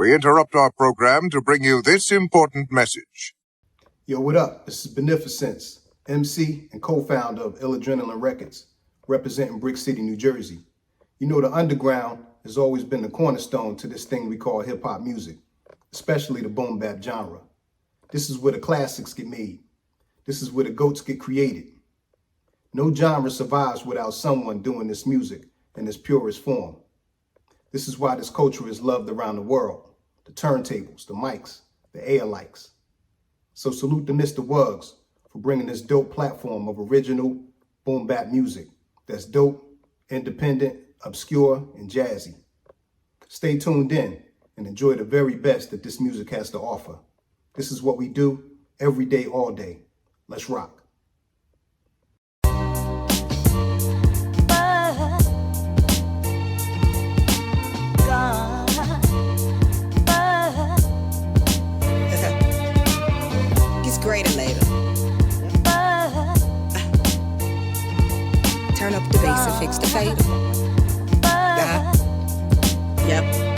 We interrupt our program to bring you this important message. Yo, what up? This is BENEFICENCE, MC and co-founder of Ill Adrenaline Records, representing Brick City, New Jersey. You know, the underground has always been the cornerstone to this thing we call hip-hop music, especially the boom bap genre. This is where the classics get made. This is where the GOATs get created. No genre survives without someone doing this music in its purest form. This is why this culture is loved around the world. The turntables, the mics, the air likes. So salute to Mr. wUGz for bringing this dope platform of original boom bap music that's dope, independent, obscure, and jazzy. Stay tuned in and enjoy the very best that this music has to offer. This is what we do every day, all day. Let's rock. Greater later. Turn up the bass and fix the fader. Yep.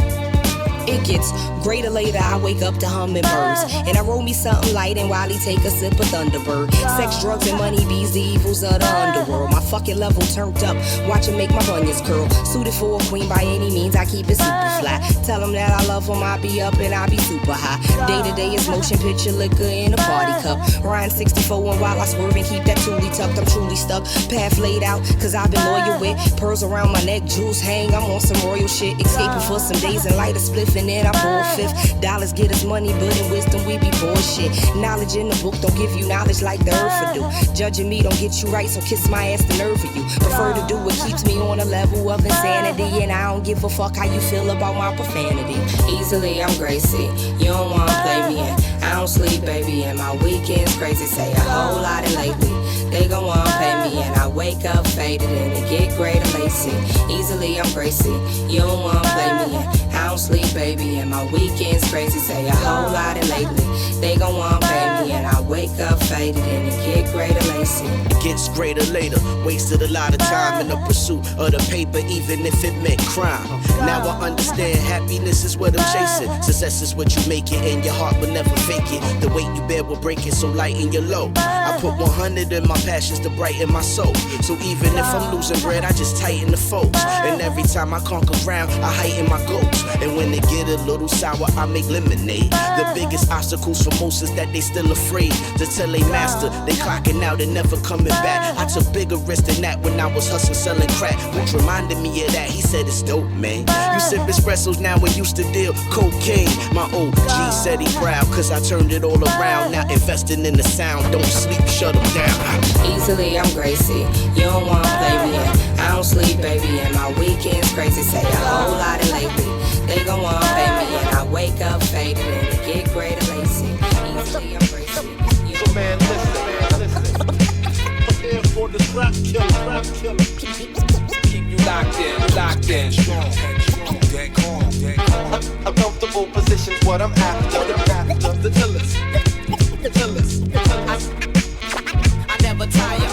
It gets greater later, I wake up to hummingbirds. And I roll me something light and while he take a sip of Thunderbird. Sex, drugs, and money bees, the evils of the underworld. My fucking level turned up, watch him make my bunions curl. Suited for a queen by any means, I keep it super fly. Tell him that I love him, I be up and I be super high. Day to day is motion picture liquor in a party cup. Ryan 64 and while I swerve and keep that toolie tucked, I'm truly stuck. Path laid out, cause I've been loyal with pearls around my neck, jewels hang, I'm on some royal shit. Escaping for some days and light a spliff and then I pour a fifth. Dollars get us money, but in wisdom we be bullshit. Knowledge in the book don't give you knowledge like the earth do. Judging me don't get you right, so kiss my ass the nerve of you. Prefer to do what keeps me on a level of insanity, and I don't give a fuck how you feel about my profanity. Easily I'm Gracie, you don't wanna play me in. I don't sleep, baby, and my weekend's crazy. Say a whole lot and lately they gon' wanna pay me, and I wake up faded and it get greater lacy. Easily I'm Gracie, you don't wanna play me in. I don't sleep, baby, and my weekend's crazy. Say a whole lot and lately they gon' wanna pay me, and I wake up faded and it get greater lacy. It gets greater later, wasted a lot of time in the pursuit of the paper, even if it meant crime. Now I understand happiness is what I'm chasing. Success is what you make it, and your heart will never fake it. The weight you bear will break it, so lighten your load. I put 100 in my passions to brighten my soul. So even if I'm losing bread, I just tighten the folds. And every time I conquer ground, I heighten my goals. And when they get a little sour, I make lemonade. The biggest obstacles for most is that they still afraid to tell they master they clocking out and never coming back. I took bigger risks than that when I was hustling selling crack, which reminded me of that. He said it's dope, man. You sip espressos now and used to deal cocaine. My OG said he proud cause I turned it all around. Now investing in the sound, don't sleep, shut them down. Easily I'm Gracie, you don't wanna play me in. I don't sleep, baby, and my weekend's crazy. Say a whole lot and lately they gon' wanna pay me, and I wake up faded and it get greater lacy. Easily I'm Gracie. So man, listen. Prepare for this rap killer. Keep you locked in, strong, dead calm. Uncomfortable positions, what I'm after. The illest. I never tire.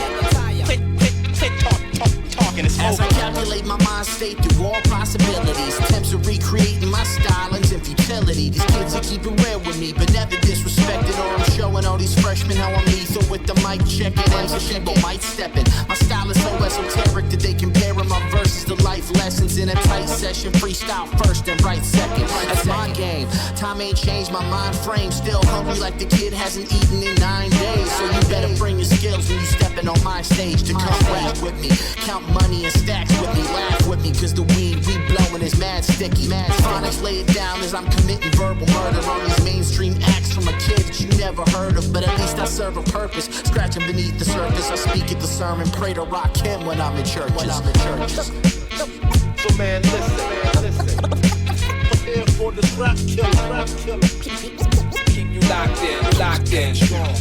As I calculate my mind state through all possibilities, attempts of recreating my stylings and futility. These kids are keeping real with me, but never disrespected. Or I'm showing all these freshmen how I'm lethal with the mic checking. M's and people might step in. My style is so esoteric that they comparing my verses to life lessons in a tight session. Freestyle first and right second. That's my game. Time ain't changed my mind frame. Still hungry like the kid hasn't eaten in 9 days. So you better bring your skills when you stepping on my stage to come rap with me. Count money and stacks with me, laugh with me, cause the weed we blowing is mad sticky. Mad phonics lay it down as I'm committing verbal murder on these mainstream acts from a kid that you never heard of. But at least I serve a purpose, scratching beneath the surface. I speak at the sermon, pray to rock him when I'm in churches. So man, listen. Prepare for this rap killer. Keep you locked in, strong,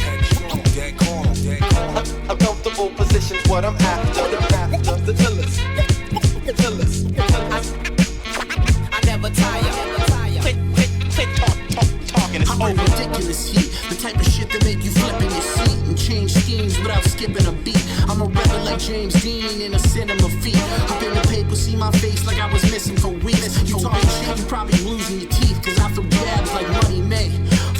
dead calm. Uncomfortable positions, what I'm after. The illest. I never tire. Talking is over. Ridiculous heat, the type of shit that make you flip in your seat and change schemes without skipping a beat. I'm a rebel like James Dean in a cinema feat. Up in the paper, see my face like I was missing for weeks. You talking shit, you probably lose in your teeth, cause I throw jabs like Money May.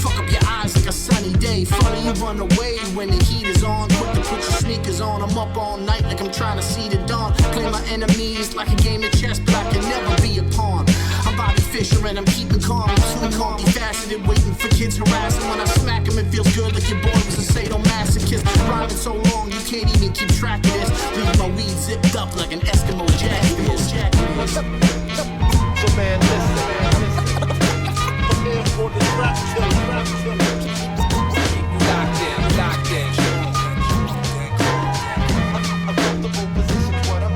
Fuck up your eyes like a sunny day. Funny you run away when the heat is on. Quick to put your sneakers on. I'm up all night like I'm trying to see the dawn. Play my enemies like a game of chess, but I can never be a pawn. I'm Bobby Fischer and I'm keeping calm. I'm too multifaceted, waiting for kids harassing. When I smack them, it feels good like your boy was a sadomasochist. Rhyming so long, you can't even keep track of this. Leave my weed zipped up like an Eskimo jacket. So man, listen. Prepare for the rap killer. Keep you locked in, strong. A comfortable position, what I'm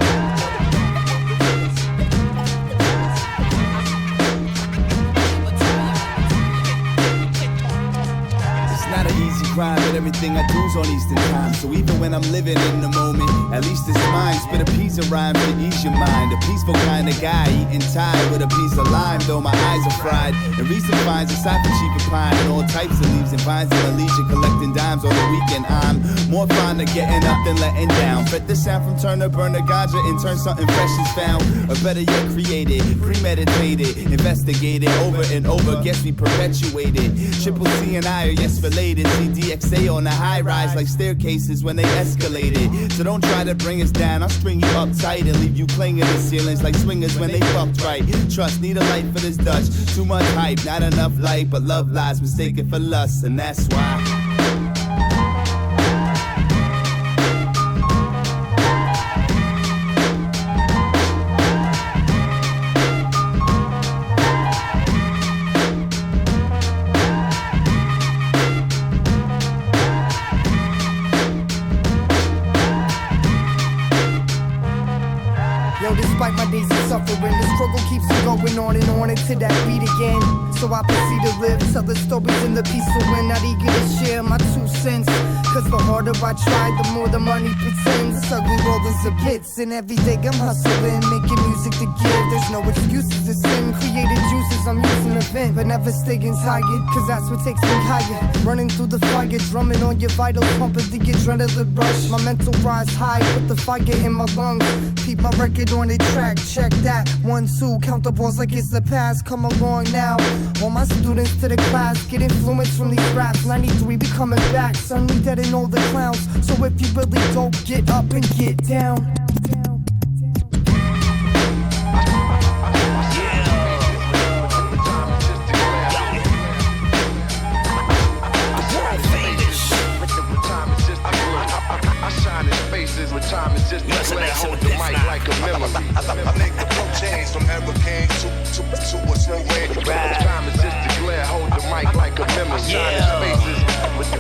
Not an easy grind, but everything I do's on Eastern time. So even when I'm living in the moment, at least it's mine. Spit a piece of rhyme to ease your mind. A peaceful kind of guy, eating Thai with a piece of lime. Though my eyes are fried, and recent finds aside from cheap pine and all types of leaves and vines in the leisure, collecting dimes on the weekend. I'm more fond of getting up than letting down. Fed the sound from Turner, burn a ganja and turn something fresh is found. Or better yet, created, premeditated, investigated over and over. Guess we perpetuated. Triple C and I are yes related. CDXA on the high rise like staircases when they escalated. So don't try to bring us down. I'll string you up tight and leave you clinging to ceilings like swingers when they fucked right. Trust, need a light for this Dutch. Too much hype, not enough light, but love lies mistaken for lust, and that's why. Despite my days of suffering, the struggle keeps me going on and on into that beat again. So I proceed to live, tell the stories in the peaceful win. Not eager to share my 2 cents, cause the harder I try, the more the money pretends. This ugly world is a bits, and every day I'm hustling, making music to give. There's no excuses to sin, created juices, I'm using the vent, but never staying tired, cause that's what takes me higher. Running through the fire, drumming on your vitals, pumping the adrenaline rush. My mental rise high, put the fire in my lungs. Keep my record on the track, check that. 1, 2, count the balls like it's the past. Come along now, all my students to the class, get influence from these raps. 93, we coming back, suddenly dead and all the clowns. So if you really don't, get up and get down. Time is just a glare, hold the mic like a memory. I make the flow change from hurricane to a snow wave. Time is just a glare, hold the mic like a memory.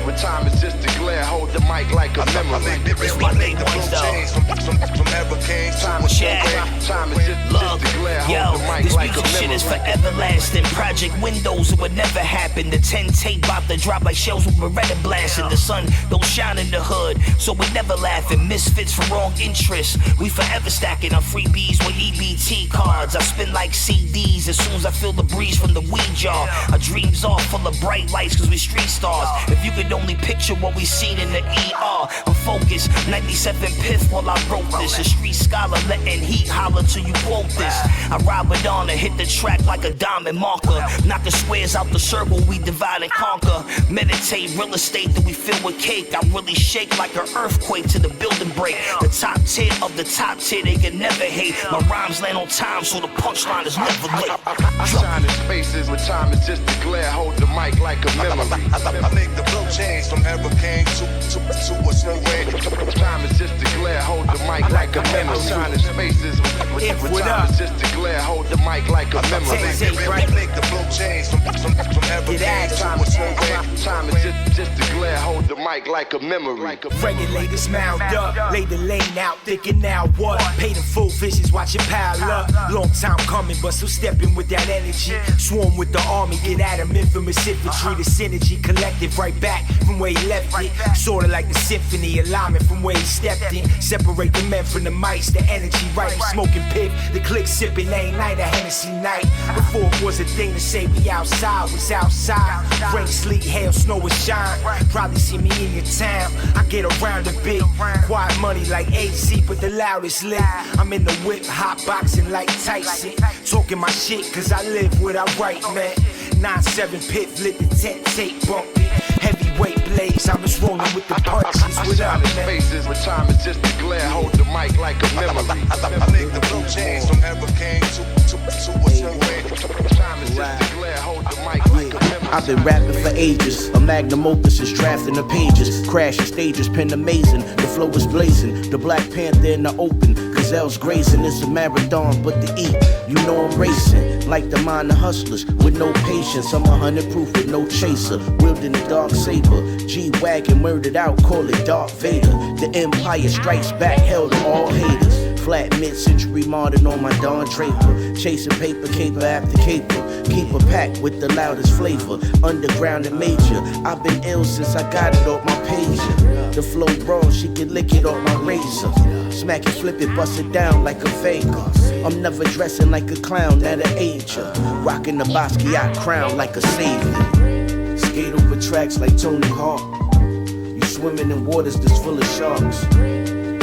With time is just a glare, hold the mic like a memory. I make the flow change from hurricane to a snow wave. Time is just a glare, hold the mic like a memory. This shit is for everlasting. Project Windows, it would never happen. The 10 tape about to drop like shells with Beretta blasting. The sun don't shine in the hood, so we never laughing. Misfits for wrong interest. We forever stacking our freebies with EBT cards. I spin like CDs as soon as I feel the breeze from the weed jar. Our dreams are full of bright lights cause we street stars. If you could only picture what we seen in the ER. I'm focused, 97 piff while I wrote this. A street scholar letting heat holler till you quote this. I ride with on and hit the track like a diamond marker. Knock the squares out the circle, we divide and conquer. Meditate real estate that we fill with cake. I really shake like an earthquake to the building break. The top tier of the top tier, they can never hate. My rhymes land on time, so the punchline is never late. I shine in spaces with time is just a glare, hold the mic like a memory. I make the flow change from hurricane to a snow wave. Time is just a glare, hold the mic like a memory. I shine in spaces with time is just a glare, hold the mic like a memory. I make the flow change from hurricane to a snow wave. Time is just a glare, hold the mic like a memory. Regulators mount up, lay the lane out, thinking now what? Pay the full visions, watch it pile up. Long time coming, but still stepping with that energy. Swarm with the army, get at him, infamous infantry. The synergy collective right back from where he left it. Sorta like the symphony, alignment from where he stepped in. Separate the men from the mic ice, the energy right. Smoking pip, the click sipping, ain't night, a Hennessy night. Before it was a thing to say we outside, was outside. Rain, sleet, hail, snow, or shine. Probably see me in your town. I get around a bit. Quiet money like AC, but the loudest lit. I'm in the whip, hot boxing like Tyson. Talking my shit, cause I live what I write, man. 9-7 pit, flip the tent, tape, bump it. Heavyweight blades, I'm just rolling with the punches. Without Shining faces, when time is just a glare. Hold the mic like a memory. I make the flow change from hurricane to a smooth wind. Time is just a glare. Hold the mic like a memory. I've been rapping for ages. A magnum opus is drafting the pages. Crashing stages, pen amazing. The flow is blazing. The Black Panther in the open. Gazelles grazing. It's a marathon, but to eat, you know I'm racing. Like the mind of hustlers with no patience. I'm 100 proof with no chaser. Wielding the dark saber. G-Wagon murdered out, call it Darth Vader. The Empire strikes back, hell to all haters. Flat mid-century modern on my Don Draper. Chasing paper, caper after caper. Keep a pack with the loudest flavor. Underground and major. I've been ill since I got it off my pager. The flow raw, she can lick it off my razor. Smack it, flip it, bust it down like a faker. I'm never dressing like a clown at an age. Rocking the Basquiat crown like a savior. Skate over tracks like Tony Hawk. You swimming in waters that's full of sharks.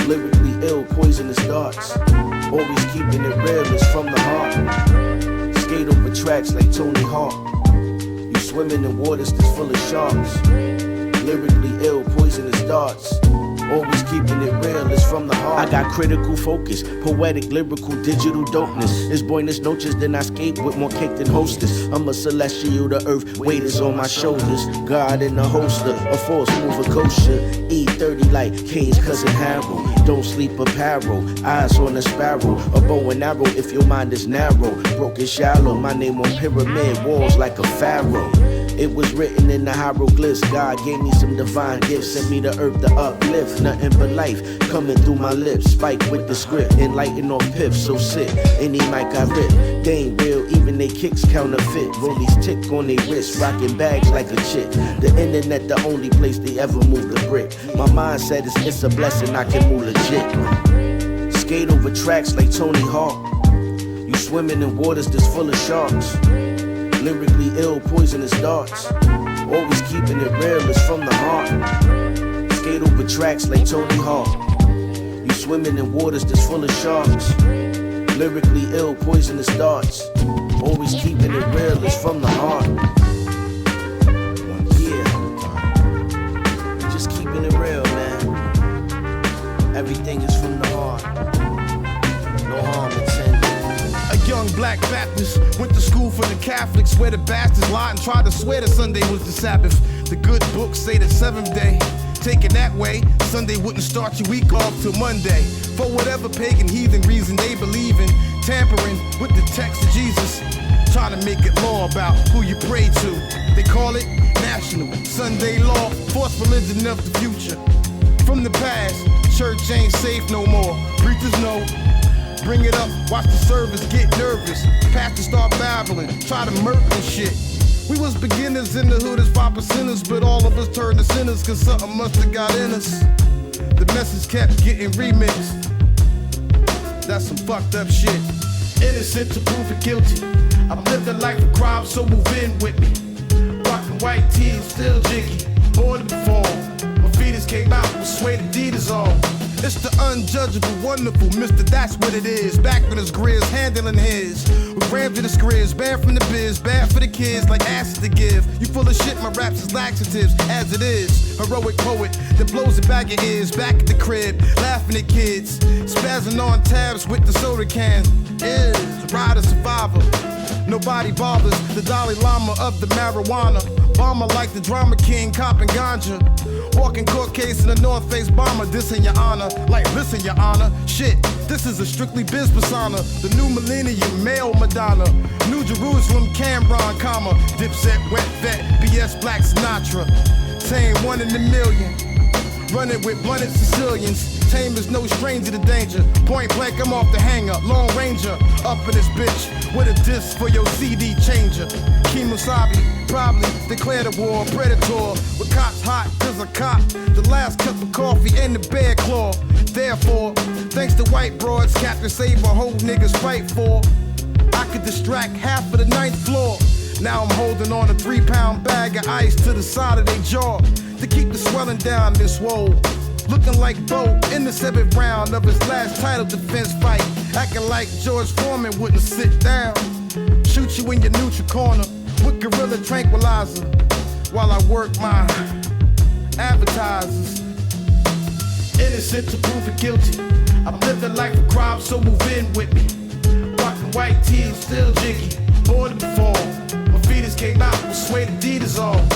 Lyrically ill, poisonous darts. Always keeping it real, it's from the heart. Skate over tracks like Tony Hawk. You swimming in waters that's full of sharks. Lyrically ill, poisonous darts. Always keeping it real, it's from the heart. I got critical focus, poetic, lyrical, digital dopeness. It's Buenos noches, then I skate with more cake than hostess. I'm a celestial, the earth weight is on my shoulders. God in the holster, a force mover kosher. E30 like K's cousin Harold. Don't sleep apparel, eyes on a sparrow. A bow and arrow if your mind is narrow. Broken shallow, my name on pyramid walls like a pharaoh. It was written in the hieroglyphs. God gave me some divine gifts. Sent me to earth to uplift. Nothing but life coming through my lips. Spike with the script. Enlighten off piff. So sick. Any mic I rip. They ain't real. Even they kicks counterfeit. Rollies tick on they wrists. Rocking bags like a chick. The internet the only place they ever move the brick. My mindset is it's a blessing I can move legit. Skate over tracks like Tony Hawk. You swimming in waters that's full of sharks. Lyrically ill, poisonous darts. Always keeping it real, it's from the heart. Skate over tracks like Tony Hawk. You swimming in waters that's full of sharks. Lyrically ill, poisonous darts. Always keeping it real, it's from the heart. Yeah. Just keeping it real, man. Everything is from the heart. No harm intended. A young black Baptist went to school for the Catholics, where the bastards lied and tried to swear that Sunday was the Sabbath. The good books say the seventh day. Taken that way, Sunday wouldn't start your week off till Monday. For whatever pagan heathen reason they believe in, tampering with the text of Jesus, trying to make it law about who you pray to. They call it national Sunday law, forced religion of the future. From the past, church ain't safe no more. Preachers know. Bring it up, watch the service get nervous. Pastors start babbling, try to murk and shit. We was beginners in the hood as 5%ers, but all of us turned to sinners cause something must have got in us. The message kept getting remixed. That's some fucked up shit. Innocent to proven guilty. I'm living life of crime, so move in with me. Rockin' white tees, still jiggy. Born to perform. My fetus came out with suede Adidas on. It's the unjudgeable, wonderful Mr. That's what it is. Back with his grizz, handling his. With rams to the scriz, bad from the biz, bad for the kids, like acid to give. You full of shit, my raps is laxatives, as it is. Heroic poet that blows it back your ears, back at the crib, laughing at kids. Spazzing on tabs with the soda cans. Is rider survivor. Nobody bothers, the Dalai Lama of the marijuana. Bomber like the drama king, copping ganja. Walking court case in the North Face bomber, dissing your honor. Like, listen, your honor. Shit, this is a strictly biz persona. The new millennium, male Madonna. New Jerusalem, Cameron, comma. Dipset, wet vet, BS Black Sinatra. Saying 1 in a million. Running with blunted Sicilians. tame is no stranger to danger. Point blank, I'm off the hanger. Lone Ranger, up in this bitch with a disc for your CD changer. Kemosabe, probably declare the war. Predator, with cops hot, cause a cop. The last cup of coffee and the bear claw. Therefore, thanks to white broads, Captain Save a whole niggas fight for. I could distract half of the 9th floor. Now I'm holding on a 3-pound bag of ice to the side of their jaw to keep the swelling down this swole. Looking like Bo in the 7th round of his last title defense fight. Acting like George Foreman wouldn't sit down. Shoot you in your neutral corner with gorilla tranquilizer while I work my advertisers. Innocent to proven guilty. I'm living like a crime, so move in with me. Rockin' white tees, still jiggy. Born to perform. My fetus came out with suede Adidas on.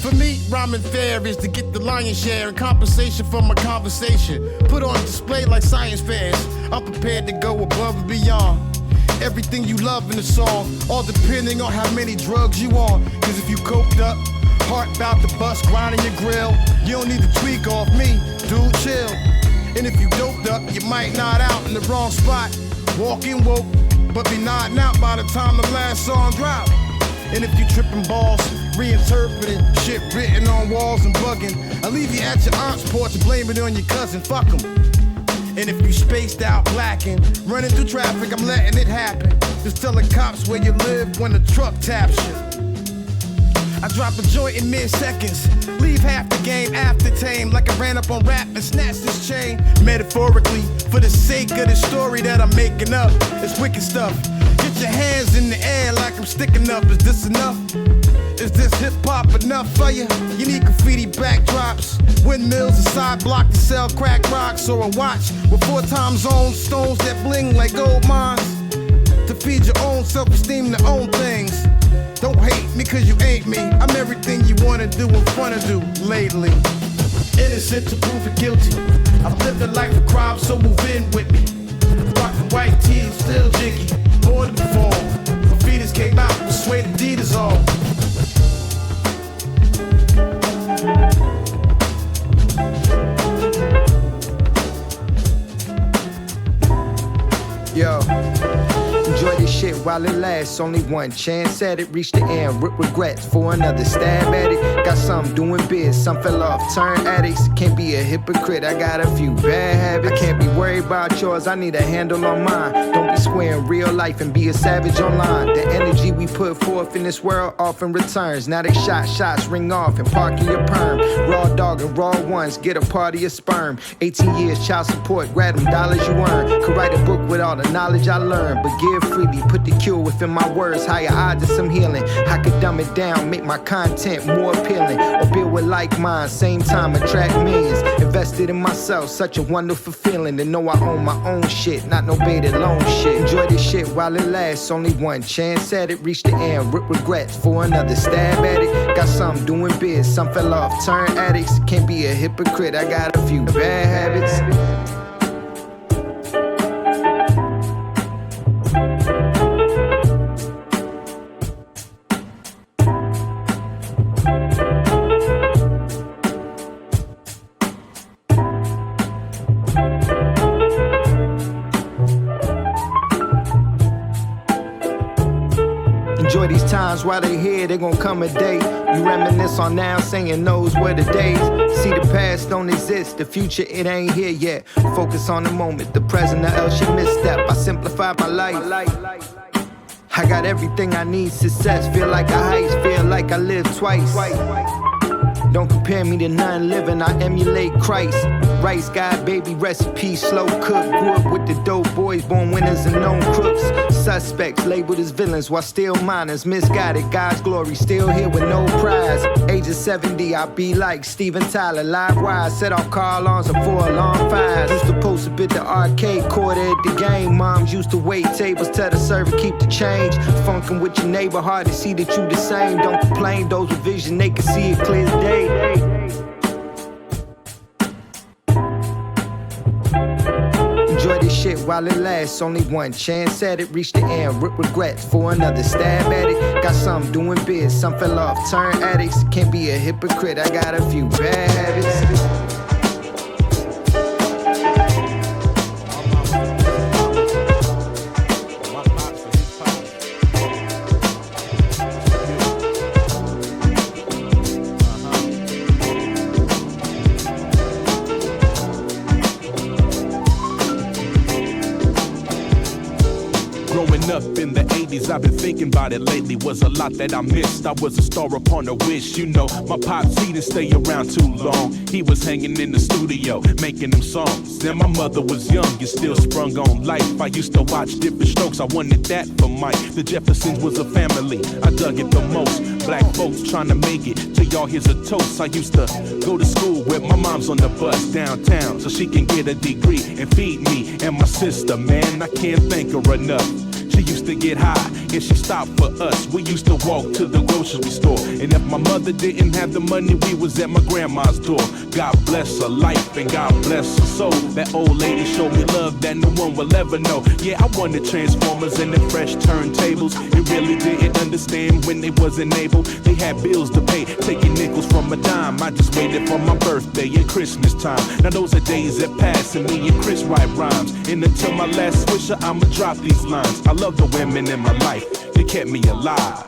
For me, rhyming fair is to get the lion's share and compensation for my conversation. Put on display like science fairs. I'm prepared to go above and beyond. Everything you love in the song, all depending on how many drugs you on. Cause if you coked up, heart bout to bust, grinding your grill, you don't need to tweak off me, dude, chill. And if you doped up, you might nod out in the wrong spot. Walking woke, but be nodding out by the time the last song drop. And if you tripping balls, reinterpreting shit written on walls and bugging, I leave you at your aunt's porch and blame it on your cousin, fuck 'em. And if you spaced out blacking, running through traffic, I'm letting it happen. Just telling cops where you live when the truck taps you. I drop a joint in mid-seconds, leave half the game after tame, like I ran up on rap and snatched this chain. Metaphorically, for the sake of the story that I'm making up, it's wicked stuff. Get your hands in the air like I'm sticking up. Is this enough? Is this hip-hop enough for you? You need graffiti backdrops, windmills, a side block to sell crack rocks, or a watch with 4 time zone stones that bling like gold mines. To feed your own self-esteem to own things. Don't hate me cause you ain't me. I'm everything you wanna do and wanna do lately. Innocent to proven guilty. I'm living like a crime, so move in with me. Rockin' white tees, still jiggy. Born to perform. My fetus came out with suede Adidas on. Yo, enjoy this shit while it lasts. Only one chance at it. Reach the end with regrets for another stab at it. Got some doing biz, some fell off, turn addicts. Can't be a hypocrite, I got a few bad habits. I can't be worried about yours, I need a handle on mine. Don't be square in real life and be a savage online. The energy we put forth in this world often returns. Now they shots ring off and park in your perm. Raw dog and raw ones, get a party of sperm. 18 years child support, grab them dollars you earn. Could write a book with all the knowledge I learned, but give freely, put the cure within my words. Higher odds of some healing. I could dumb it down, make my content more appealing, or build with like minds, same time attract millions. Invested in myself, such a wonderful feeling to know I own my own shit, not no baited loan shit. Enjoy this shit while it lasts, only one chance at it. Reach the end with regrets for another stab at it. Got some doing biz, some fell off, turn addicts. Can't be a hypocrite, I got a few bad habits. Enjoy these times while they here, they gon' come a day. You reminisce on now, saying those were the days. See the past don't exist, the future it ain't here yet. Focus on the moment, the present or else you misstep. I simplify my life. I got everything I need, success. Feel like a heist, feel like I live twice. Don't compare me to none living, I emulate Christ. Rice guy, baby recipe, slow cook. Grew up with the dope boys, born winners and known crooks. Suspects labeled as villains while still minors. Misguided, God's glory, still here with no prize. Age of 70, I be like Steven Tyler. Live wise, set off car alarms and 4 alarm fires. Used to post a bit the arcade court at the game. Moms used to wait tables, tell the server keep the change. Funkin' with your neighbor, hard to see that you the same. Don't complain, those with vision, they can see it clear as day. Enjoy this shit while it lasts, only one chance at it. Reach the end with regrets for another stab at it. Got some doing biz, some fell off, turn addicts. Can't be a hypocrite, I got a few bad habits. I've been thinking about it lately, was a lot that I missed. I was a star upon a wish, you know. My pops, he didn't stay around too long. He was hanging in the studio, making them songs. Then my mother was young and still sprung on life. I used to watch Different Strokes, I wanted that for Mike. The Jeffersons was a family, I dug it the most. Black folks trying to make it, to y'all here's a toast. I used to go to school with my mom's on the bus downtown, so she can get a degree and feed me and my sister, man, I can't thank her enough. She used to get high, and she stopped for us. We used to walk to the grocery store, and if my mother didn't have the money, we was at my grandma's door. God bless her life, and God bless her soul. That old lady showed me love that no one will ever know. Yeah, I wanted Transformers and the fresh turntables. It really didn't understand when they wasn't able. They had bills to pay, taking nickels from a dime. I just waited for my birthday and Christmas time. Now those are days that pass, and me and Chris write rhymes. And until my last swisher, I'ma drop these lines. I love the women in my life, they kept me alive.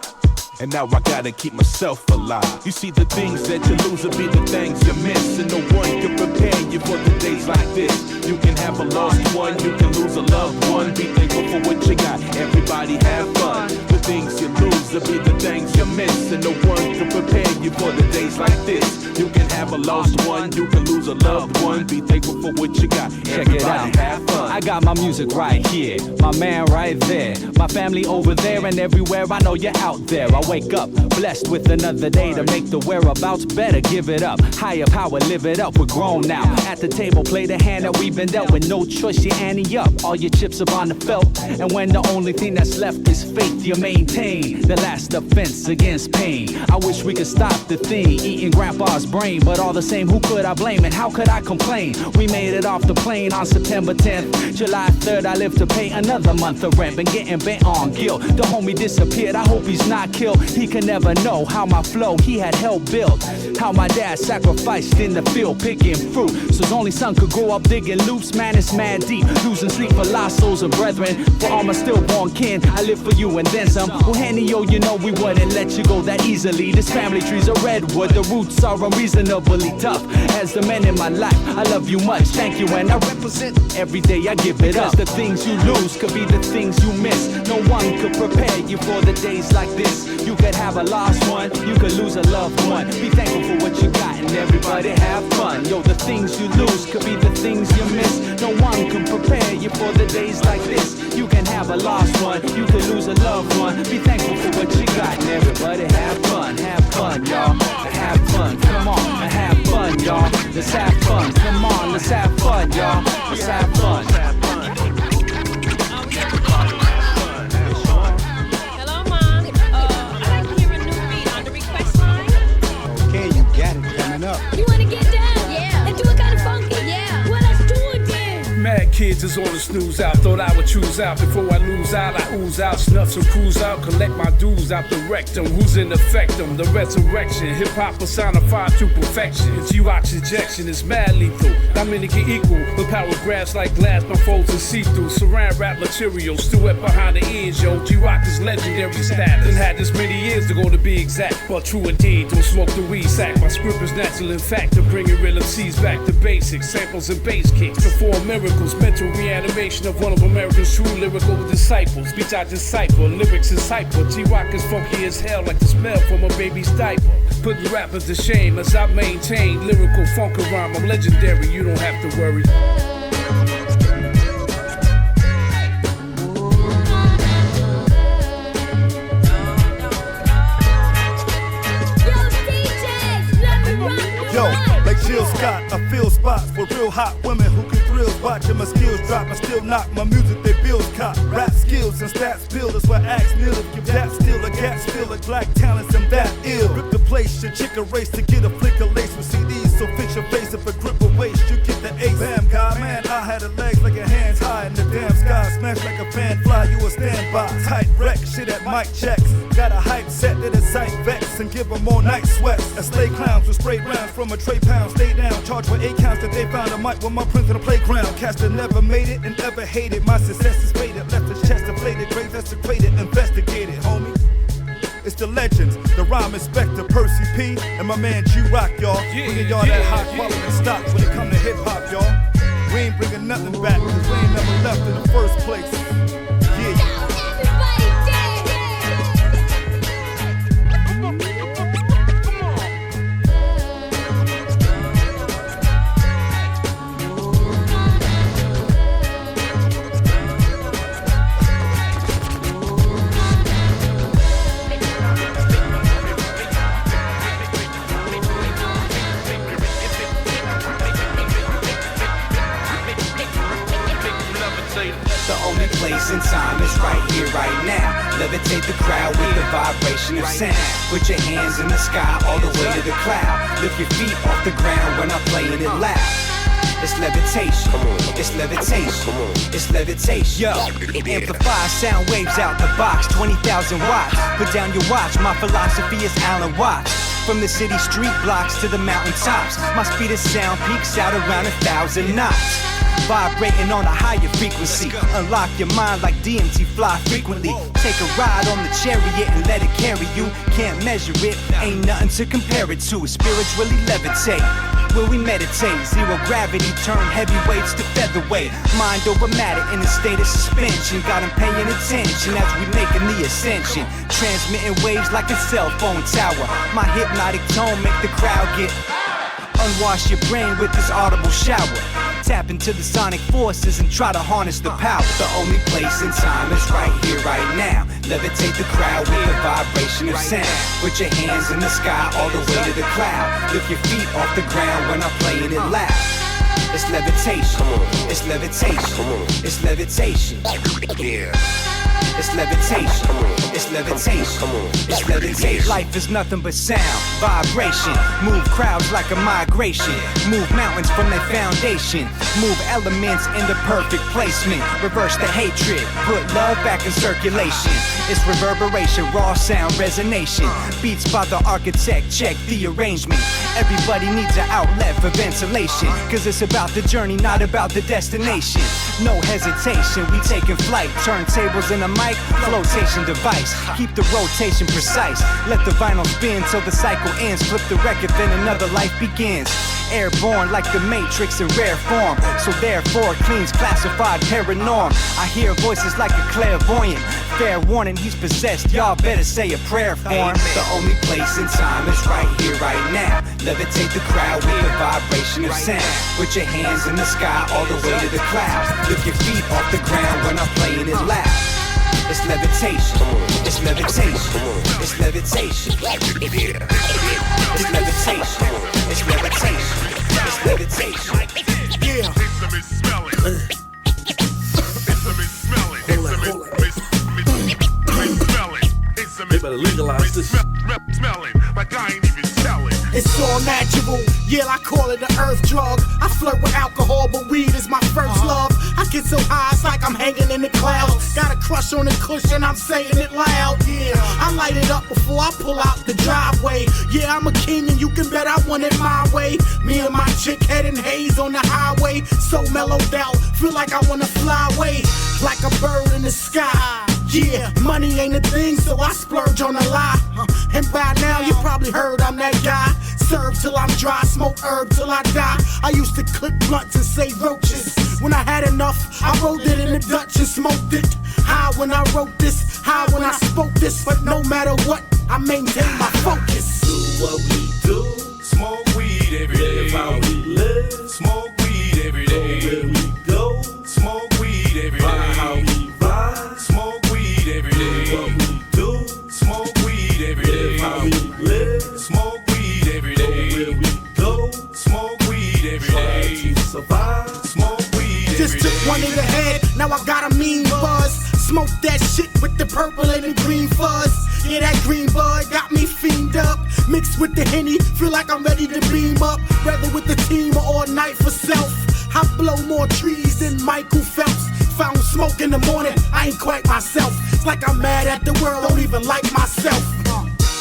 And now I gotta keep myself alive. You see, the things that you lose will be the things you miss, and no one can prepare you for the days like this. You can have a lost one, you can lose a loved one. Be thankful for what you got, everybody have fun. The things you lose will be the things you miss, and no one can prepare you for the days like this. You can have a lost one, you can lose a loved one. Be thankful for what you got, everybody have fun. I got my music right here, my man right there, my family over there, and everywhere I know you're out there. I wake up blessed with another day to make the whereabouts better. Give it up, higher power, live it up. We're grown now. At the table, play the hand that we've been dealt with. No choice, you ante up. All your chips up on the felt, and when the only thing that's left is faith, you maintain the last defense against pain. I wish we could stop the thing, eating grandpa's brain, but all the same, who could I blame and how could I complain? We made it off the plane on September 10th. July 3rd, I live to pay another month of rent. Been getting bent on guilt. The homie disappeared, I hope he's not killed. He can never know how my flow he had helped build. How my dad sacrificed in the field picking fruit, so his only son could grow up digging loops. Man, it's mad deep, losing sleep for lost souls and brethren. For all my stillborn kin, I live for you and then some. Oh, Henny, yo, you know we wouldn't let you go that easily. This family tree's a redwood, the roots are unreasonably tough. As the men in my life, I love you much, thank you, and I represent every day I give it up. Because the things you lose could be the things you miss. No one could prepare you for the days like this. You could have a lost one, you could lose a loved one. Be thankful for what you got and everybody have fun. Yo, the things you lose could be the things you miss. No one can prepare you for the days like this. You can have a lost one, you could lose a loved one. Be thankful for what you got and everybody have fun, y'all. Have fun, come on, have fun, y'all. Let's have fun, come on, let's have fun, y'all. Let's have fun. You wanna get down? Yeah. And do it kinda funky? Yeah. Well, let's do it then. Mad kids is on the snooze out. Thought I would choose out before I lose out. I ooze out, snuff some cruise out, collect my dues out the rectum. Who's in effectum? The resurrection. Hip hop personified to perfection. It's wUGz ejection. It's mad lethal. Not many can equal. With power grabs like glass, my folds and see through. Saran wrap material, still wet behind the ears, yo. wUGz is legendary status. And had this many years to go to be exact. But true indeed, don't smoke the weed sack. My script is natural in fact to bringing real MCs back to basics. Samples and bass kicks. Perform miracles. Mental reanimation of one of America's true lyrical disciples. Beats I decipher, lyrics is hyper. wUGz is funky as hell, like the smell from a baby's diaper. Putting rappers to shame as I maintain lyrical funk rhyme. I'm legendary, you don't have to worry. Yo, like Jill Scott, I fill spots for real hot women who can thrill. Watching my skills drop, I still knock my music, they bills cop. Rap skills and stats build, that's why I ask Neil to give that still a gap, still like black talents, I'm that ill. Rip the place, your chick a race to get a flick of lace with CDs, so fix your face. If a grip of waist, you get the ace. Bam, God, man, I had a legs like a hands high in the damn sky. Smash like a fan fly, you a standby. Tight wreck, shit at mic checks. Got a hype set that excite vex and give them more night sweats. As slay clowns with spray rounds from a tray pound. Stay down, charge for 8 counts that they found a mic with my prints on the playground. Caster never made it and ever hated. My success is faded, left his chest deflated. Grave desecrated, investigated, homie. It's the legends, the rhyme inspector Percy P and my man G-Rock, y'all. Bringing y'all that high quality stock when it come to hip hop, y'all. We ain't bringing nothing back, cause we ain't never left in the first place. Yeah. levitate the crowd with the vibration of sound. Put your hands in the sky all the way to the cloud. Lift your feet off the ground when I'm playing it loud. It's levitation, it's levitation, it's levitation. Yo, amplify sound waves out the box, 20,000 watts. Put down your watch, my philosophy is Alan Watts. From the city street blocks to the mountain tops, my speed of sound peaks out around 1,000 knots. Vibrating on a higher frequency. Unlock your mind like DMT fly frequently. Take a ride on the chariot and let it carry you. Can't measure it, ain't nothing to compare it to. Spiritually levitate, where we meditate. Zero gravity, turn heavy weights to featherweight. Mind over matter in a state of suspension. Got 'em paying attention as we making the ascension. Transmitting waves like a cell phone tower. My hypnotic tone make the crowd get. Unwash your brain with this audible shower. Tap into the sonic forces and try to harness the power. The only place in time is right here, right now. Levitate the crowd with the vibration of sound. Put your hands in the sky all the way to the cloud. Lift your feet off the ground when I'm playing it loud. It's levitation, it's levitation, it's levitation. Yeah. It's levitation, it's levitation, it's levitation. Life is nothing but sound, vibration. Move crowds like a migration. Move mountains from their foundation. Move elements in the perfect placement. Reverse the hatred, put love back in circulation. It's reverberation, raw sound resonation. Beats by the architect, check the arrangement. Everybody needs an outlet for ventilation. Cause it's about the journey, not about the destination. No hesitation, we taking flight. Turntables in a mic, flotation device. Keep the rotation precise. Let the vinyl spin till the cycle ends. Flip the record, then another life begins. Airborne like the Matrix in rare form. So therefore cleans classified paranorm. I hear voices like a clairvoyant. Fair warning, he's possessed. Y'all better say a prayer for him. The only place in time is right here, right now. Levitate the crowd with the vibration of sound. Put your hands in the sky all the way to the clouds. Lift your feet off the ground when I'm playing it loud. It's levitation, it's levitation, it's levitation. It's levitation, it's levitation, it's levitation. Yeah. They better legalize this. Smelling like I ain't even telling. It's all natural, yeah, I call it an earth drug. I flirt with alcohol, but weed is my first love. I get so high, it's like I'm hanging in the clouds. Got a crush on the cushion, I'm saying it loud, yeah. I light it up before I pull out the driveway. Yeah, I'm a king and you can bet I want it my way. Me and my chick heading haze on the highway. So mellowed out, feel like I wanna fly away. Like a bird in the sky. Yeah, money ain't a thing, so I splurge on a lie. And by now you probably heard I'm that guy. Serve till I'm dry, smoke herb till I die. I used to clip blunts and save roaches. When I had enough, I rolled it in the Dutch and smoked it. High when I wrote this, high when I spoke this. But no matter what, I maintain my focus. Do what we do, smoke weed every day. Live how we live, smoke weed every day. Go where we go, smoke weed every day. Vibe how we vibe, smoke weed every day. Do what we do, smoke weed every day. Live how we live, smoke weed every day. Go where we go, smoke weed every day. Try to survive, smoke weed every day. Just took one in the head, now I got a mean buzz. Smoke that shit with the purple and the green fuzz. Yeah, that green bud got me fiend up. Mixed with the Henny, feel like I'm ready to beam up. Whether with the team or all night for self. I blow more trees than Michael Phelps. Found smoke in the morning, I ain't quite myself. It's like I'm mad at the world, don't even like myself.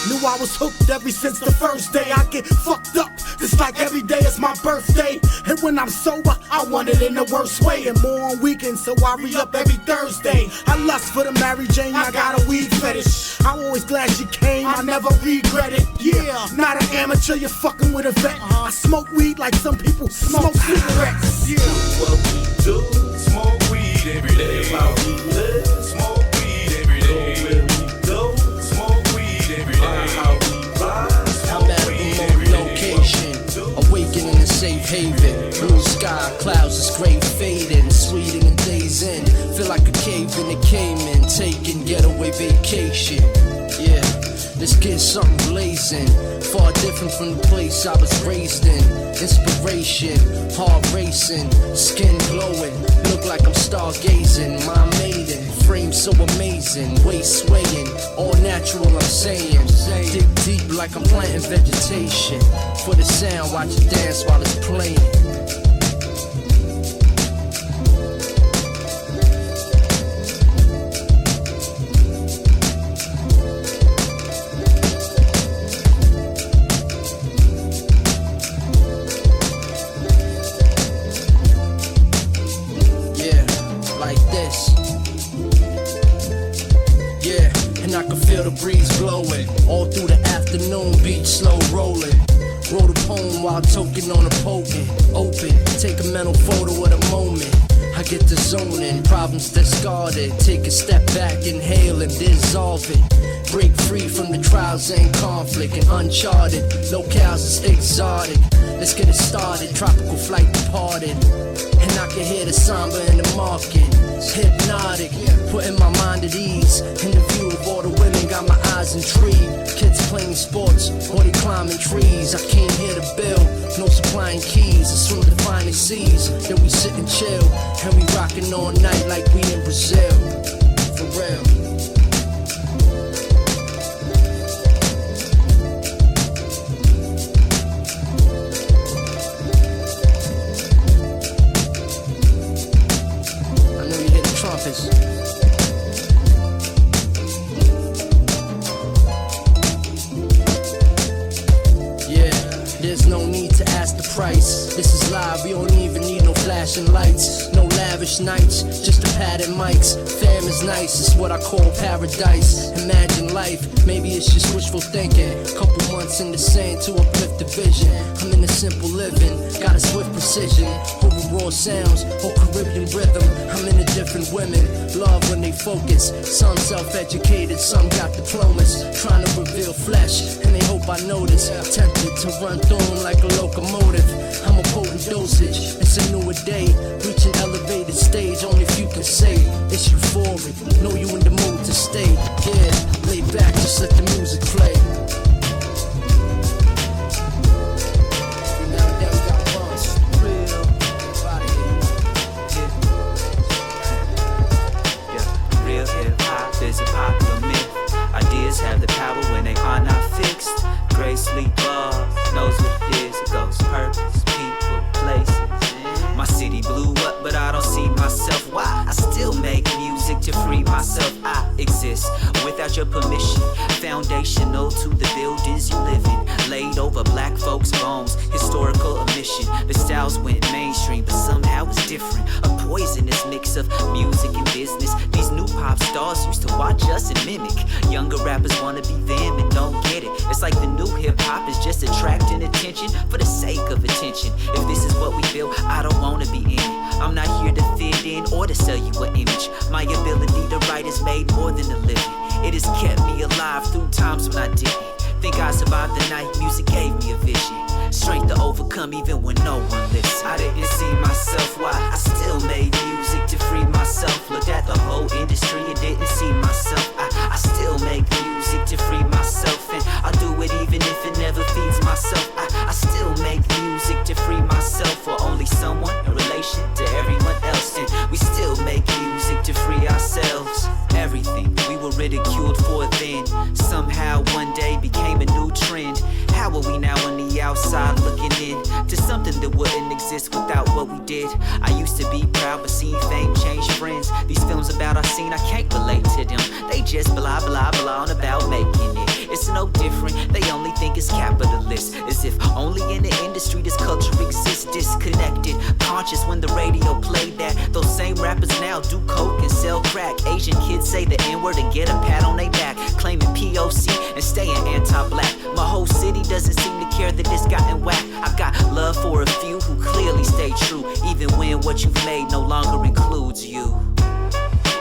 Knew I was hooked ever since the first day. I get fucked up, just like every day is my birthday. And when I'm sober, I want it in the worst way. And more on weekends, so I re-up every Thursday. I lust for the Mary Jane, I got a weed fetish. I'm always glad she came, I never regret it. Yeah, not an amateur, you're fucking with a vet. I smoke weed like some people smoke cigarettes. Yeah. Do what we do, smoke weed every day. Live how we live, smoke weed every day. Go where we go, smoke weed every day. I'm at a remote location, awakening a safe haven. Blue sky, clouds is great fading, sweeting and days in. Feel like a cave in a Cayman, taking getaway vacation. Yeah, let's get something blazing. Far different from the place I was raised in. Inspiration, heart racing, skin glowing. Look like I'm stargazing, my maiden. frame so amazing, waist swaying, all natural I'm saying. Dig deep like I'm planting vegetation. For the sound, watch it dance while it's playing. I can feel the breeze blowing all through the afternoon, beach slow rolling. Wrote a poem while toking on a poking. Open, take a mental photo of the moment. I get the zoning, problems discarded. Take a step back, inhale and dissolve it. Break free from the trials and conflict and uncharted. Locales is exotic. Let's get it started, tropical flight departed. And I can hear the samba in the market. It's hypnotic, putting my mind at ease. In the view of all the women, got my eyes intrigued. Kids playing sports, or they climbing trees. I can't hear the bell, no supplying keys. I swim the finest seas, then we sit and chill. And we rockin' all night like we in Brazil. For real. Yeah, there's no need to ask the price. This is live, we don't even need no flashing lights. No lavish nights, just the padded mics. Fam is nice, it's what I call paradise. Imagine life, maybe it's just wishful thinking. Couple months in the sand to uplift the vision. I'm in a simple living, got a swift precision. Over raw sounds, or Caribbean rhythm. I'm into different women, love when they focus. Some self-educated, some got diplomas. Trying to reveal flesh, and they hope I notice. Tempted to run through them like a locomotive. I'm a potent dosage, it's a newer day. Reach an elevated stage, only if you can say it's euphoric. Know you in the mood to stay. Yeah, lay back, just let the music play. Real hip hop is a popular myth. Ideas have the power when they are not fixed. Grace Lee knows what it is. It goes purpose, people, places. My city blew up, but I don't see myself. Why? I still make music to free myself. I exist without your permission. Foundational to the buildings you live in. Laid over black folks' bones. Historical omission. The styles went mainstream, but somehow it's different. A poisonous mix of music and business. These new pop stars used to watch us and mimic. Younger rappers wanna be them and don't get it. It's like the new hip hop is just attracting attention for the sake of attention. If this is what we feel, I don't wanna be in it. I'm not here to fit in or to sell you an image. My ability to write is made more than a living. It has kept me alive through times when I didn't. Think I survived the night, music gave me a vision. Strength to overcome even when no one listened. I didn't see myself, why? I still made music to free myself. Looked at the whole industry and didn't see myself. I still make music to free myself. And I do it even if it never feeds myself. I still make music to free myself. Or only someone in relation to everyone else. And we still make music to free ourselves. Everything we were ridiculed for then somehow one day became a new trend. How are we now on the outside looking in to something that wouldn't exist without what we did? I used to be proud, but seeing fame change friends. These films about our scene, I can't relate to them. They just blah blah blah on about making it. It's no different, they only think it's capitalist. As if only in the industry this culture exists. Disconnected, conscious when the radio played that. Those same rappers now do coke and sell crack. Asian kids say the N-word and get a pat on their back. Claiming POC and staying anti-black. My whole city doesn't seem to care that it's gotten whack. I got love for a few who clearly stay true, even when what you've made no longer includes you.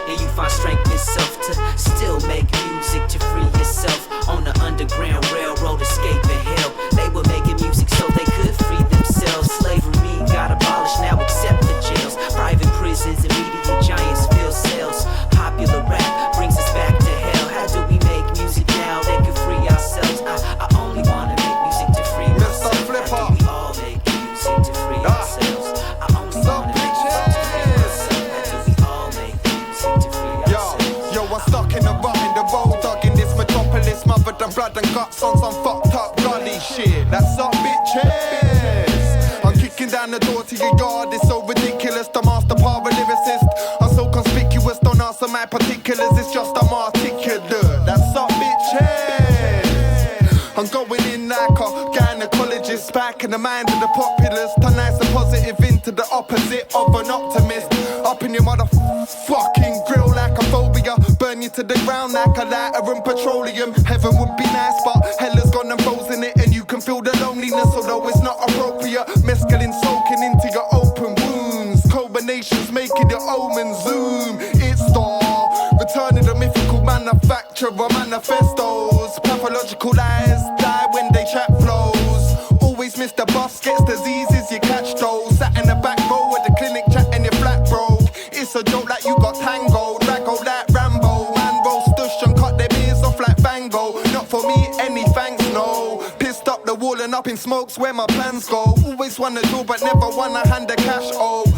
And you find strength in self to still make music to free yourself. On the Underground Railroad escaping hell, they were making music so they could free themselves. Slavery got abolished, now except the jails. Private prisons and media giants fill cells. Popular rap brings us back to hell. How do we make music now that can free ourselves? I only wanna make music to free myself. How do we all make music to free ourselves? I only wanna make music to free myself. How do we all make music to free ourselves? guts on some fucked up bloody shit. That's up, bitches. I'm kicking down the door to your yard. It's so ridiculous. The master power lyricist. I'm so conspicuous. Don't answer my particulars. It's just I'm articulate. That's up, bitches. I'm going in like a gynecologist, back in the mind of the populace. Turn nice and positive into the opposite of an optimist. Up in your motherfucking grill like a phobia. Burn you to the ground like a lighter and petroleum. Heaven would be nice, but hell has gone and frozen it. And you can feel the loneliness, although it's not appropriate. Mescaline soaking into your open wounds. Combinations making your omens zoom. It's the return of the mythical manufacturer manifestos. Pathological lies die when they chat flows. Always miss the bus, gets diseases, you catch those. Sat in the back row at the clinic chatting your flat broke. It's a joke like you got tango. Raggo like Rambo. Man roll stush and cut their ears off like Van Gogh. Not for me, any thanks, no. Pissed up the wall and up in smokes where my plans go. Always wanna do but never wanna hand the cash over.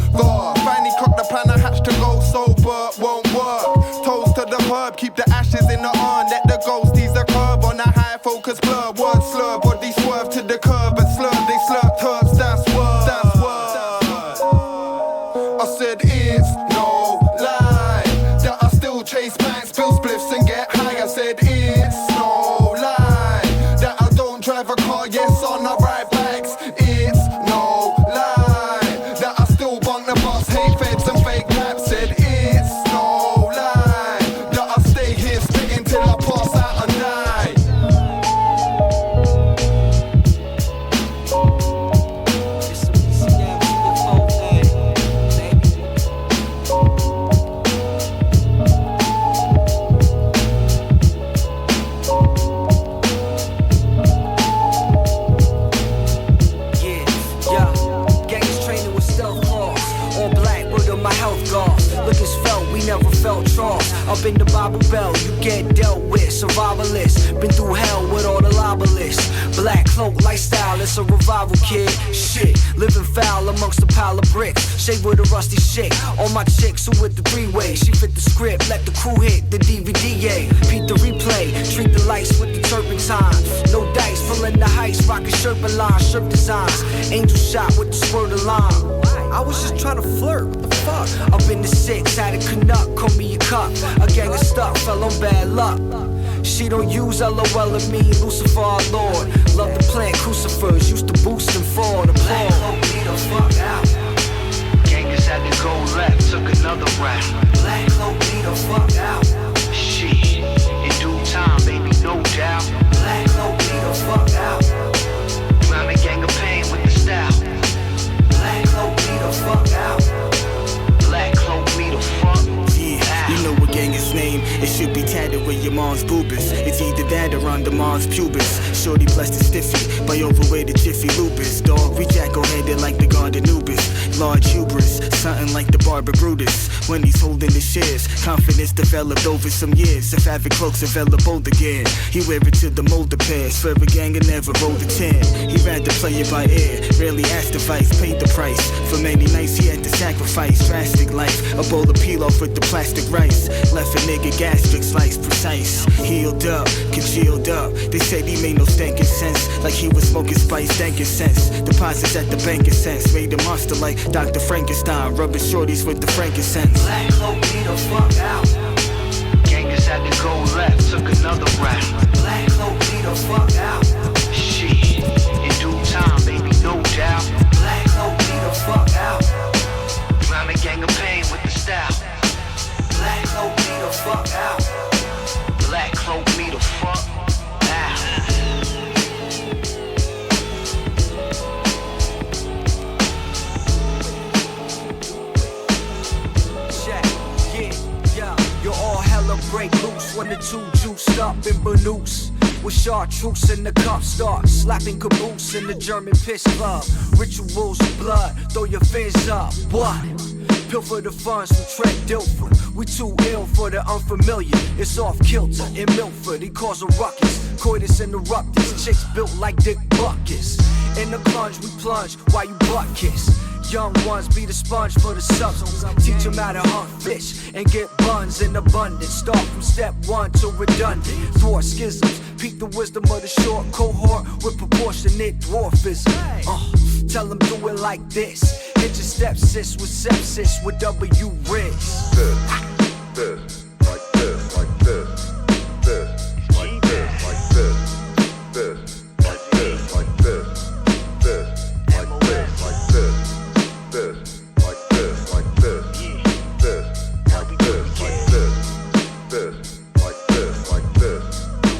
Finally cocked the plan I hatched to go sober, won't work. Toast to the herb, keep the ashes in the urn. Let the ghosties the curb on a high focus blur. Word slur, body swerve to the curb and slur. They slurp herbs, that's word, that's word. I said it's no lie that I still chase banks, spill spliffs and get high. I said it's no lie that I don't drive a car, yes on I ride bikes. It's no lie that I still bunk the bus, hate feds and fake raps. Said it's no lie that I stay here spitting till I pass out and die. Never felt trust. Up in the Bible Belt, you get dealt with. Survivalists, been through hell with all the lobbyists. Black cloak lifestyle, it's a revival, kid. Shit, living foul amongst a pile of bricks. Shade with a rusty shit. All my chicks who with the three-way. She fit the script, let the crew hit the DVD. Beat the replay, treat the lights with the turpentine. No dice, pulling the heights, rockin' Sherpa line, shirt designs. Angel shot with the squirt of lime. I was just trying to flirt, what the fuck? Up in the six, had a Canuck, call me a cup. A gang of stuff, fell on bad luck. She don't use LOL of me, Lucifer our Lord. Love to plant crucifers, used to boost them for the Black folk need the fuck out. Gangers had to go left, took another route. Black folk need the fuck out. Shit, in due time, baby, no doubt. Black folk need the fuck out. Rhyming gang of pain with the style. Black cloak me the fuck out. Black cloak me the fuck out. You know what gang is name? It should be tatted with your mom's boobas. It's either that or under mom's pubis. Shorty blessed and stiffy by overweighted jiffy lupus. Dog, we jacko-headed like the god Anubis. Large hubris, something like the barber Brutus. When he's holding the shares, confidence developed over some years. If avid cloaks available again, he wear it to the molder pairs. For a gang and never rolled a 10. He rather play it by ear, rarely asked the vice, paid the price. For many nights he had to sacrifice drastic life. A bowl of peel off with the plastic rice. Left a nigga gastric slice precise. Healed up, congealed up. They said he made no stinking sense. Like he was smoking spice, thanking sense. Deposits at the bank of sense. Made a monster like Dr. Frankenstein. Rubbing shorties with the frankincense. Black cloak me the fuck out. Gangers had to go left, took another route. Black cloak me the fuck out. Shit, in due time, baby, no doubt. Black cloak me the fuck out. Rhyming gang of pain with the style. Black cloak me the fuck out. Black cloak me the fuck out. You're all hella break loose when the two juiced up in Benoose. With chartreuse in the cup, start slapping caboose in the German piss club. Rituals of blood, throw your fins up. What? Pilfer the funds from Trent Dilfer. We too ill for the unfamiliar. It's off kilter in Milford. He cause a ruckus. Coitus interruptus. Chicks built like Dick Buckus. In the plunge, we plunge while you butt kiss. Young ones be the sponge for the substance. Teach them how to hunt fish and get buns in abundance. Start from step one to redundant. Thwart schisms, peak the wisdom of the short cohort with proportionate dwarfism. Tell them do it like this. Hit your step sis with sepsis with wUGz. This, like this, like this, this, like this, like this, this, like this, like this, this, like this, like this, this, like this, like this, this, like this, like this, this, like this, like this,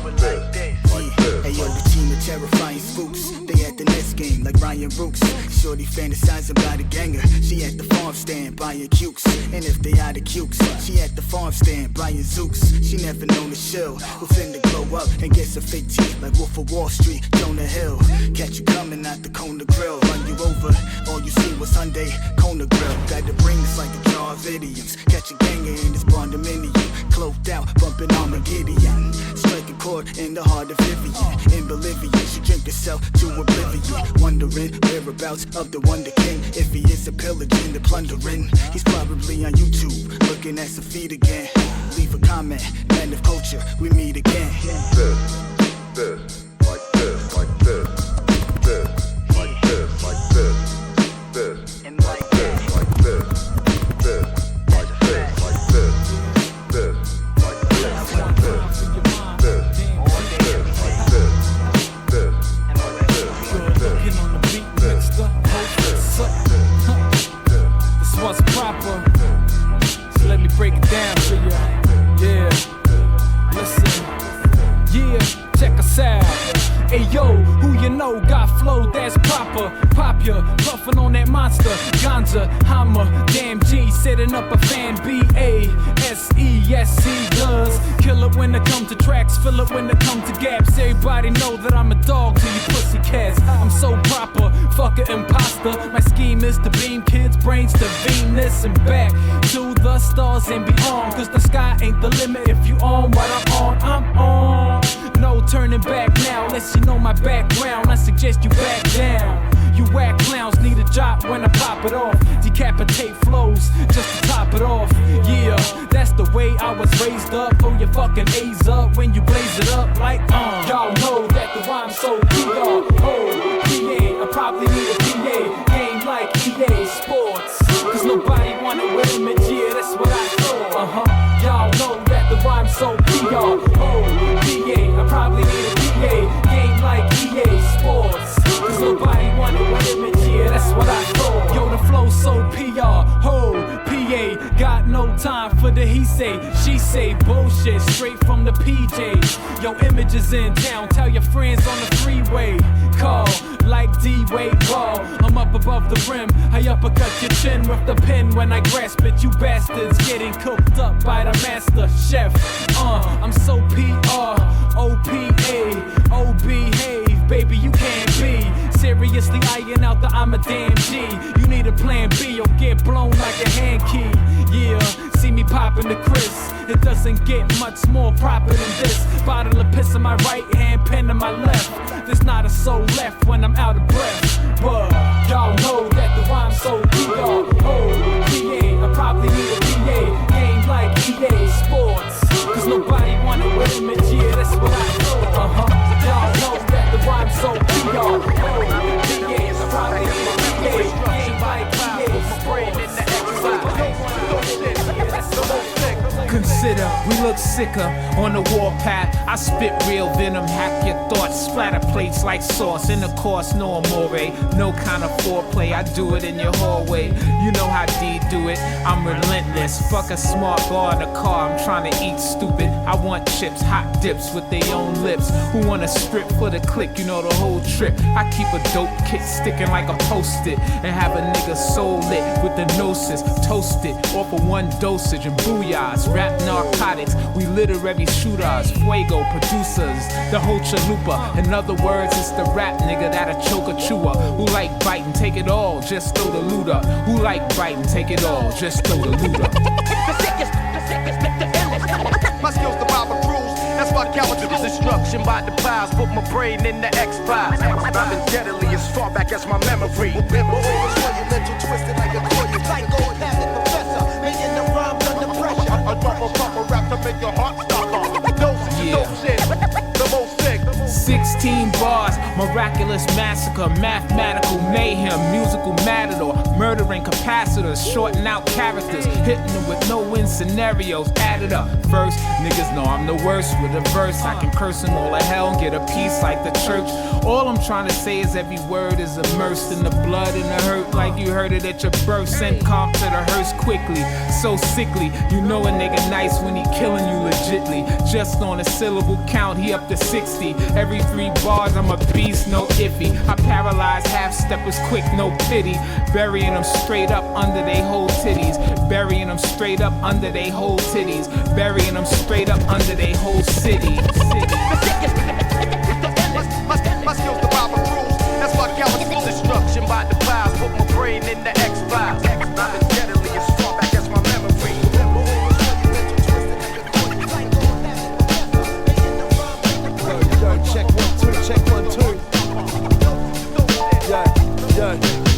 this, like this. Hey yo, the team of terrifying spooks. They at the next game like Ryan Rooks. Shorty fantasizing about a ganger. She at the farm stand buying cukes. And if they out of cukes, she at the farm stand buying Zooks. She never known a shill who finna glow up and get some fake teeth like Wolf of Wall Street, Jonah Hill. Catch you coming out the Kona Grill, run you over. All you see was Sunday Kona Grill. Got to bring this like a jar of idioms. Catch a ganger in this condominium, cloaked out, bumping Armageddon. Strike a chord in the heart of Vivian. In Bolivia, she drink herself to oblivion. Wondering whereabouts of the Wonder King. If he is a pillaging and plundering, he's probably on YouTube looking at some feet again. Leave a comment, man of culture, we meet again. This, like this, like this, this, like this, like this, this, like this, like this, this, like this, like this, this, like this, like this, this, like this, this, like this, like this. Get on the beat, mixed up, what's up? This was proper. So let me break it down for you. Yeah, listen. Yeah, check us out. Hey yo, who you know got flow that's proper. Pop ya, puffin' on that monster. Ganja, Hammer, damn G, setting up a fan. B-A-S-E, yes he does. Kill it when it come to tracks, fill it when it come to gaps. Everybody know that I'm a dog to you pussy cats. I'm so proper, fuck an imposter. My scheme is to beam kids' brains to Venus and back to the stars and beyond. Cause the sky ain't the limit. If you on what I'm on. No turning back now, unless you know my background. I suggest you back down. You whack clowns need a job when I pop it off. Decapitate flows just to top it off. Yeah, that's the way I was raised up. Throw your fucking A's up when you blaze it up like y'all know that the rhyme's so PR. Oh, PA, I probably need a PA. Game like EA Sports. Cause nobody wanna win it, yeah, that's what I thought. Y'all know that the rhyme's so PR. Oh, PA, I probably need a PA. Game like EA Sports. Cause nobody wanna win it, yeah, that's what I thought. Yo, the flow so PR. Ho, PA, got no time for the he say, she say bullshit straight from the PJs. Yo, images in town, tell your friends on the freeway. Call like D-Wade Ball. I'm up above the rim, I uppercut your chin with the pen when I grasp it. You bastards getting cooked up by the master chef. I'm so PR, OPA, O-behave, baby you can't be. Seriously eyeing out the I'm a damn G. You need a plan B or get blown like a hand key. Yeah, see me popping the Chris. It doesn't get much more proper than this. Bottle of piss in my right hand, pen in my left. There's not a soul left when I'm out of breath. But y'all know that the rhyme's so PR. Oh, PA, I probably need a PA. Game like EA Sports. Cause nobody wanna win it, yeah, that's what I thought. Y'all know that the rhyme's so PR. Oh, PA, I probably need a PA. Game like EA Sports. Consider, we look sicker on the warpath. I spit real venom, hack your thoughts. Splatter plates like sauce, in the course, no amore. No kind of foreplay, I do it in your hallway. You know how D do it, I'm relentless. Fuck a smart bar in the car, I'm trying to eat stupid. I want chips, hot dips with their own lips. Who wanna strip for the click, you know the whole trip. I keep a dope kit sticking like a post-it. And have a nigga soul lit with the gnosis. Toast it, off of one dosage and booyahs. Rap narcotics, we literary shooters. Fuego producers, the whole chalupa. In other words, it's the rap nigga that'll choke a chewer. Who like biting, take it all, just throw the loot up. Who like biting, take it all, just throw the loot up. My skills the Bible cruise, that's why calendar is instruction by the piles. Put my brain in the X-Files. I've been deadly as far back as my memory. twisted like a toy. Psycho, passive professor, making the rhymes under pressure. I drop a proper rap to make your heart stop off. Dope shit, the most sick. 16 bars, miraculous massacre, mathematical mayhem, musical matador, murdering capacitors, shorting out characters, hitting them with no-win scenarios, added up. First, niggas know I'm the worst with a verse. I can curse them all to hell and get a piece like the church. All I'm trying to say is every word is immersed in the blood and the hurt like you heard it at your birth. Send comp to the hearse quickly, so sickly. You know a nigga nice when he killing you legitly. Just on a syllable count, he up to 60. Every 3 bars, I'm a beast, no iffy. I paralyze half-steppers quick, no pity. Burying them straight up under they whole titties. Burying them straight up under they whole titties. Burying them straight up under they whole city. My skills the Bible rules. That's why caliber destruction by the clouds. Put my brain in the X-Files. Not as deadly as far back as my memory. Yo, check 1 2, check 1 2.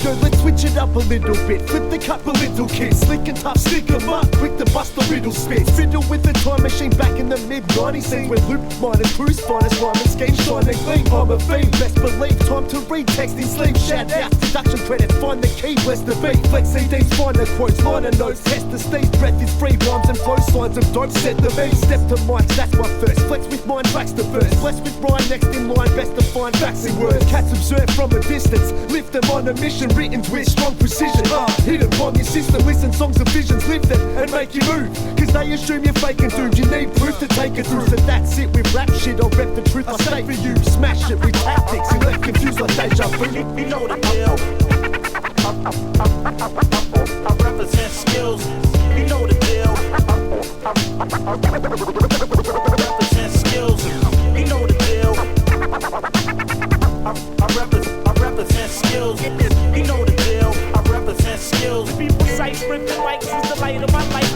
Yo, let's switch it up a little bit. Flip the cup a little kid. Slick and tough, stick 'em up. Quick to bust the riddle spits. Fiddle with the time machine back in the mid-90s. Scenes with Luke, mine and Bruce, finest rhyme and scheme, shine and gleam. I'm a fiend, best believe. Time to read text in sleep. Shout out, deduction credit, find the key, bless the beat. Flex CDs, find the quotes, liner notes. Test the stage, breath is free. Rhymes and flow, signs of dope, set the beat. Step to mics, that's my first. Flex with mine, tracks the verse. Blessed with rhyme, next in line, best to find facts in words. Cats observe from a distance, lift them on a mission. Written with strong precision. Hit upon your system, listen songs of visions, live them and make you move. Cause they assume you're faking dude. You need proof to take it through. So that's it with rap shit. I'll rep the truth. I say for you, smash it with tactics. You left confused like deja vu. You know the deal. I represent skills. You know the deal. I represent skills. You know the deal. I represent skills. You know the deal. I represent skills. Be precise, rip the mics is the light of my life.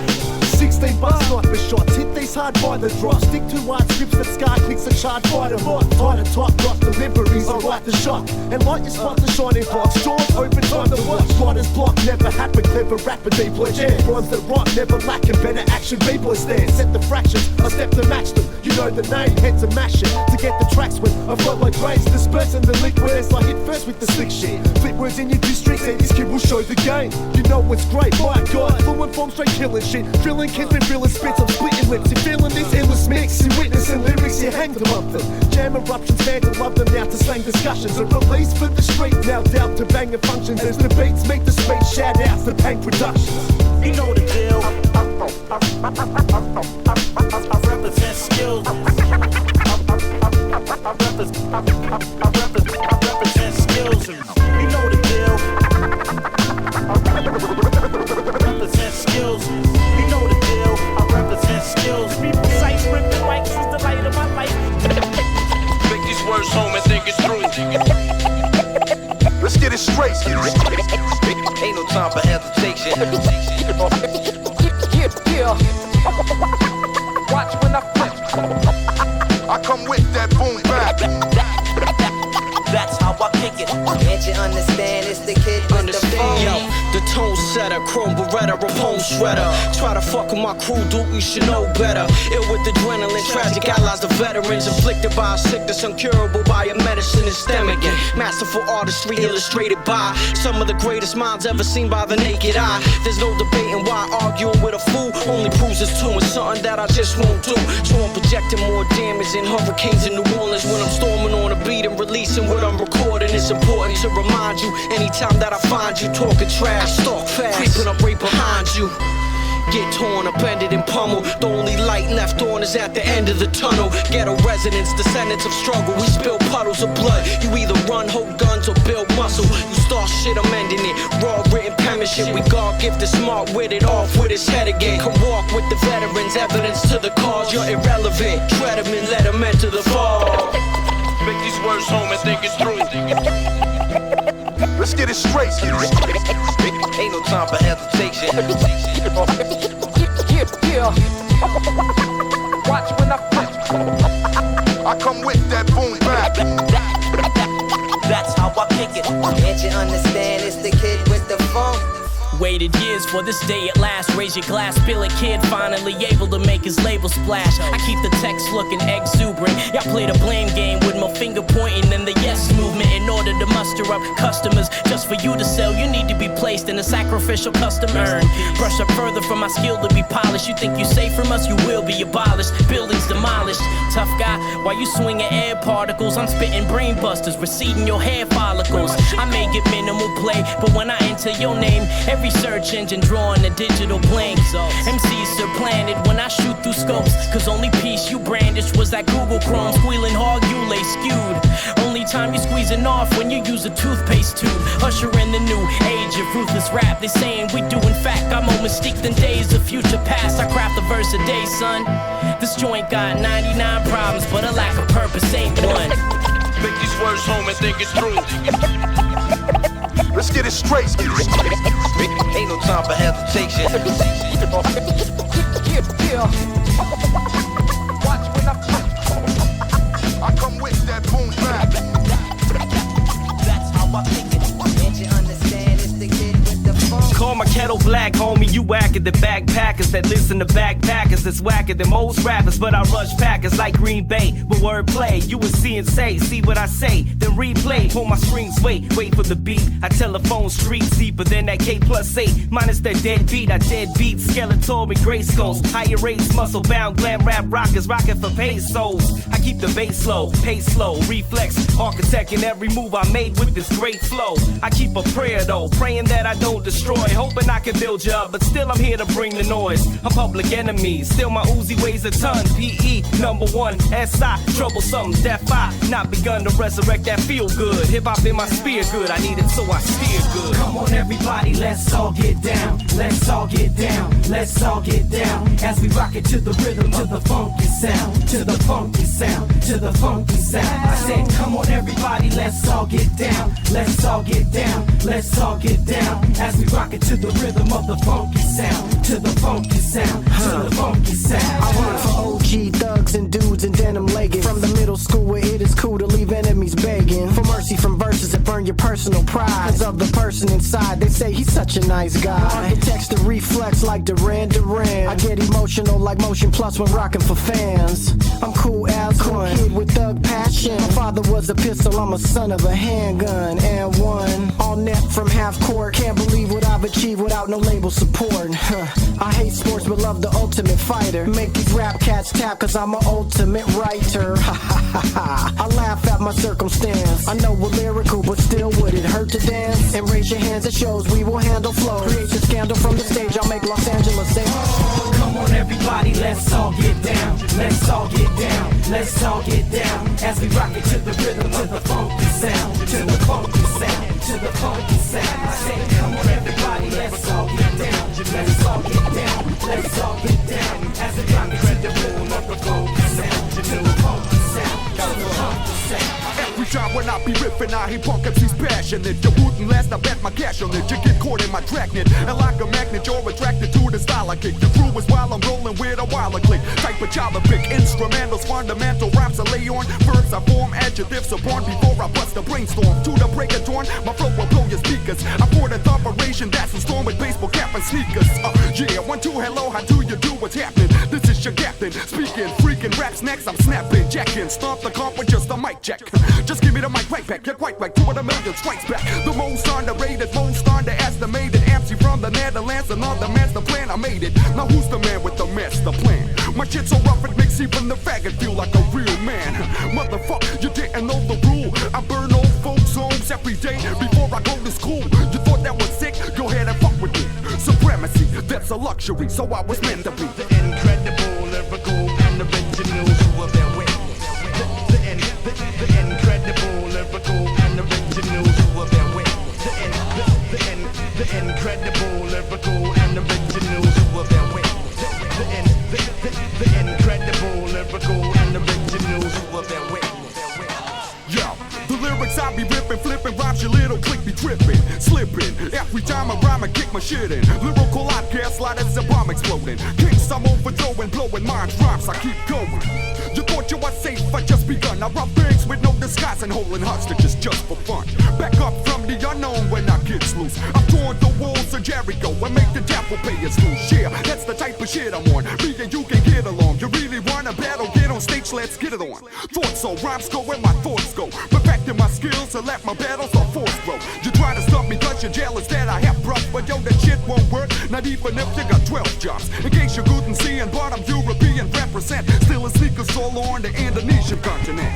16 bar sniper shots, hit these hard by the drop. Stick to hard scripts that scar clicks and charge by the mark. Tight and top drop deliveries, I write the shot. And light your spot the shining box. Jaws open time to watch. Writer's block never happen, clever rapper deploy jam. Rhymes that rock never lacking, better action b-boy stand. Set the fractions, I step to match them. You know the name, head to mash it. To get the tracks when I flow like grains. Dispersing the liquid as I hit first with the slick shit. Flip words in your district, and this kid will show the game. You know what's great, my God. Fluent form straight killing shit. Drilling kids with real spits, I'm splitting lips. You feeling this endless mix? You witnessing lyrics, you hang them up them. Jam eruptions, fans that love them now to slang discussions. A release for the street, now doubt to bang the functions. As the beats meet the speech, shout outs to Pain Productions. You know the deal. I represent skills. I represent skills. You know the deal. I represent skills. You know the deal. I represent skills. Be precise, rip the mics is the light of my life. Take these words home and think it through. Let's get it straight. Ain't no time for hesitation. Yeah. Watch when I flip. I come with that boom bap. That's how I kick it. Can't you understand? It's the kid with the phone. Yo, the tone setter, chrome beretta, Rapone shredder. Try to fuck with my crew, dude, you should know better. Ill with adrenaline, tragic allies, the veterans. Inflicted by a sickness, incurable by a medicine and stomach. Masterful artistry illustrated by some of the greatest minds ever seen by the naked eye. There's no debating why arguing with a fool only proves it's doing something that I just won't do. So I'm projecting more damage than hurricanes in New Orleans when I'm storming on a beat and releasing what I'm recording. It's important to remind you anytime that I find you talking trash, stalk fast, creeping up right behind you. Get torn, upended and pummeled. The only light left on is at the end of the tunnel. Ghetto residents, descendants of struggle. We spill puddles of blood. You either run, hold guns, or build muscle. You start shit, I'm ending it. Raw written penmanship. We God gifted, smart witted, off with his head again. Come walk with the veterans, evidence to the cause. You're irrelevant. Tread him and let him enter the fall. Make these words home and think it through. Let's get it straight. Ain't no time for hesitation. Yeah. Watch when I flip. I come with that boom bap. That's how I kick it. Can't you understand? It's the kid with the phone. waited years for this day at last. Raise your glass, spill it, kid finally able to make his label splash. I keep the text looking exuberant. Y'all play the blame game with my finger pointing and the yes movement in order to muster up customers. Just for you to sell, you need to be placed in a sacrificial custom urn. Brush up further from my skill to be polished. You think you safe from us, you will be abolished. Buildings demolished. Tough guy, while you swinging air particles, I'm spitting brain busters, receding your hair follicles. I may get minimal play, but when I enter your name, every search engine drawing a digital blank. MCs supplanted when I shoot through scopes, cause only piece you brandish was that Google Chrome. Squealing hog, you lay skewed. Only time you squeezing off when you use a toothpaste tube. Usher in the new age of ruthless rap. They saying we do, in fact, I'm more mystique than days of future past. I craft a verse a day, son. This joint got 99 problems, but a lack of purpose ain't one. Make these words home and think it through. Let's get it straight. Ain't no time for hesitation. Watch when I come with that boom bap. That's how I think it. Can't you understand? It's the kid with the phone. Call my kettle black, homie, you whacker the backpackers that listen to backpackers that's whacker than most rappers, but I rush packers like Green Bay with wordplay. You would see and say, see what I say, then replay. Pull my strings, wait for the beat. I telephone streets deeper than that K+8, minus that dead beat. I dead beat, Skeletor and gray skulls, higher rates, muscle bound, glam rap rockers, rocking for pesos. I keep the bass low, pace slow, reflex, architect in every move I made with this great flow. I keep a prayer though, praying that I don't destroy, hoping I can build you up, but still I'm here to bring the noise. I'm public enemy, still my Uzi weighs a ton. PE, #1, SI, troublesome, deaf I, not begun to resurrect that feel good. Hip hop in my spear good, I need it so I steer good. Come on everybody, let's all get down. Let's all get down, let's all get down. As we rock it to the rhythm, to the funky sound, to the funky sound, to the funky sound. I said, come on everybody, let's all get down. Let's all get down, let's all get down. As we rock it to the rhythm of the funky sound, to the funky sound, to the funky sound. I run for OG thugs and dudes in denim leggings. From the middle school where it is cool to leave enemies begging for mercy from verses that burn your personal pride. Cause of the person inside, they say he's such a nice guy. Architects to reflex like Duran Duran. I get emotional like Motion Plus when rocking for fans. I'm cool as cool kid with thug passion. My father was a pistol, I'm a son of a handgun. And one, all net from half court. Can't believe what I've achieved without no label support. I hate sports but love the ultimate fighter. Make these rap cats tap cause I'm an ultimate writer. I laugh at my circumstance. I know we're lyrical but still would it hurt to dance? And raise your hands, it shows we will handle flow. Create a scandal from the stage, I'll make Los Angeles say come on everybody, let's all get down. Let's all get down, let's all get down. As we rock it to the rhythm, to the funky sound, to the funky sound, to the funky sound. I say come on everybody, let's all get down. Let's all get down, let's all get down. As we rock it to the rhythm of the funky sound, to the funky sound, to the funky sound. Every time when I be riffing, I hate punk MC's passionate. You wouldn't last, I bet my cash on it. You get caught in my dragnet, and like a magnet, you're attracted to the style I kick. Your crew is while I'm rolling with a while I click. Type of job I pick, instrumentals, fundamental rhymes I lay on. Verbs I form, adjectives are born before I bust a brainstorm. To the break of dawn, my flow will blow your speakers. I poured an operation that's a storm with baseball cap and sneakers. Yeah, 1, 2, hello, how do you do? What's happening? This is your captain, speaking, freaking raps next. I'm snapping, jacking, stomp the comp with just a mic check. Just give me the mic right back, you're quite right, 2 of a million strikes back. The most underrated, most underestimated. MC from the Netherlands, another master plan, I made it. Now who's the man with the master plan? My shit so rough it makes even the faggot feel like a real man. Motherfucker, you didn't know the rule. I burn old folks' homes every day before I go to school. You thought that was sick? Go ahead and fuck with me. Supremacy, that's a luxury, so I was meant to be. The incredible, lyrical, and original who have been with. The incredible, lyrical, and original who have been with. The incredible, lyrical, and original who have been with. The incredible, lyrical, and original who have been with. Yo, the lyrics I be ripping, flipping rhymes, your little click be tripping, slipping. Every time I rhyme, I kick my shit in. Lyrical outcast, like as a bomb exploding. Kicks I'm overthrowing, blowing minds, rhymes, I keep going. You thought you were safe, I just begun. I rub things with no disguise and holding hostages just for fun. Back up from the unknown when I get loose. I'm torn the walls of Jericho, and make the devil pay his dues. Yeah, that's the type of shit I'm on. Me and you can get along. You really wanna battle? Get on stage, let's get it on. Thoughts so rhymes go where my thoughts go. Perfecting my skills to let my battles or force grow. You try to stop me cause you're jealous that I have bruh, but yo, that shit won't work. Not even if you got 12 jobs. In case you couldn't see, and but I'm European represent. Still a sneaker solo on the Indonesian continent.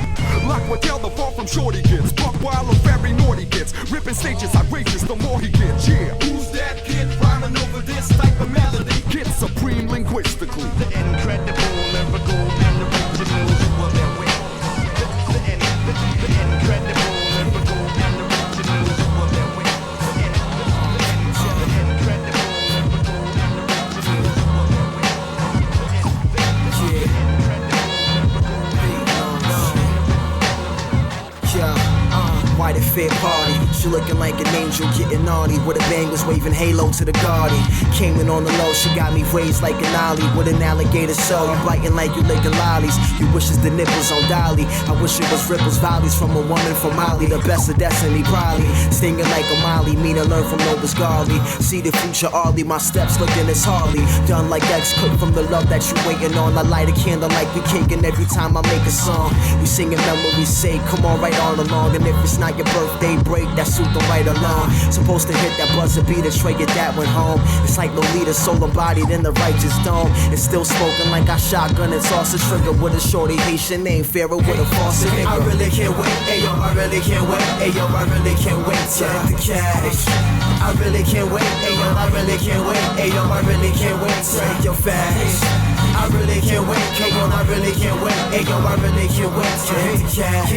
Like what tell the fall from shorty kids. Buck wild and very naughty kids. Ripping stages outrageous the more he gets. Yeah. Who's that kid rhyming over this type of melody? Kid supreme linguistically. The incredible lyrical and original who are there with. The incredible lyrical and original who are there with. The incredible lyrical and original who are there with. Yeah. White and fair party, she looking like an angel getting naughty. With her bangles waving halo to the guardy. Came in on the low, she got me raised like an ollie. With an alligator soul, you biting like you licking lollies. You wish it's the nipples on Dolly. I wish it was ripples, volleys from a woman from Molly. The best of destiny, probably. Stinging like a molly, me to learn from Nova's Garley. See the future Arlie, my steps looking as Harley. Done like X, cooked from the love that you waiting on. I light a candle like we caking every time I make a song. We singing memories, say, come on right on along. And if it's not your birthday break, that suit the right along. Supposed to hit that buzzer beater, tray get that one home. It's like Lolita, soul embodied in the righteous dome. It's still smoking like I shotgun and toss a trigger with a shorty Haitian name, Pharaoh with a false nigga. I really can't wait, ayo, I really can't wait, ayo, I really can't wait to hit the cash. I really can't wait, ayo, I really can't wait, ayo, I really can't wait to hit your fast. I really can't wait, ayo, I really can't wait, ayo, I really can't wait to hit the cash.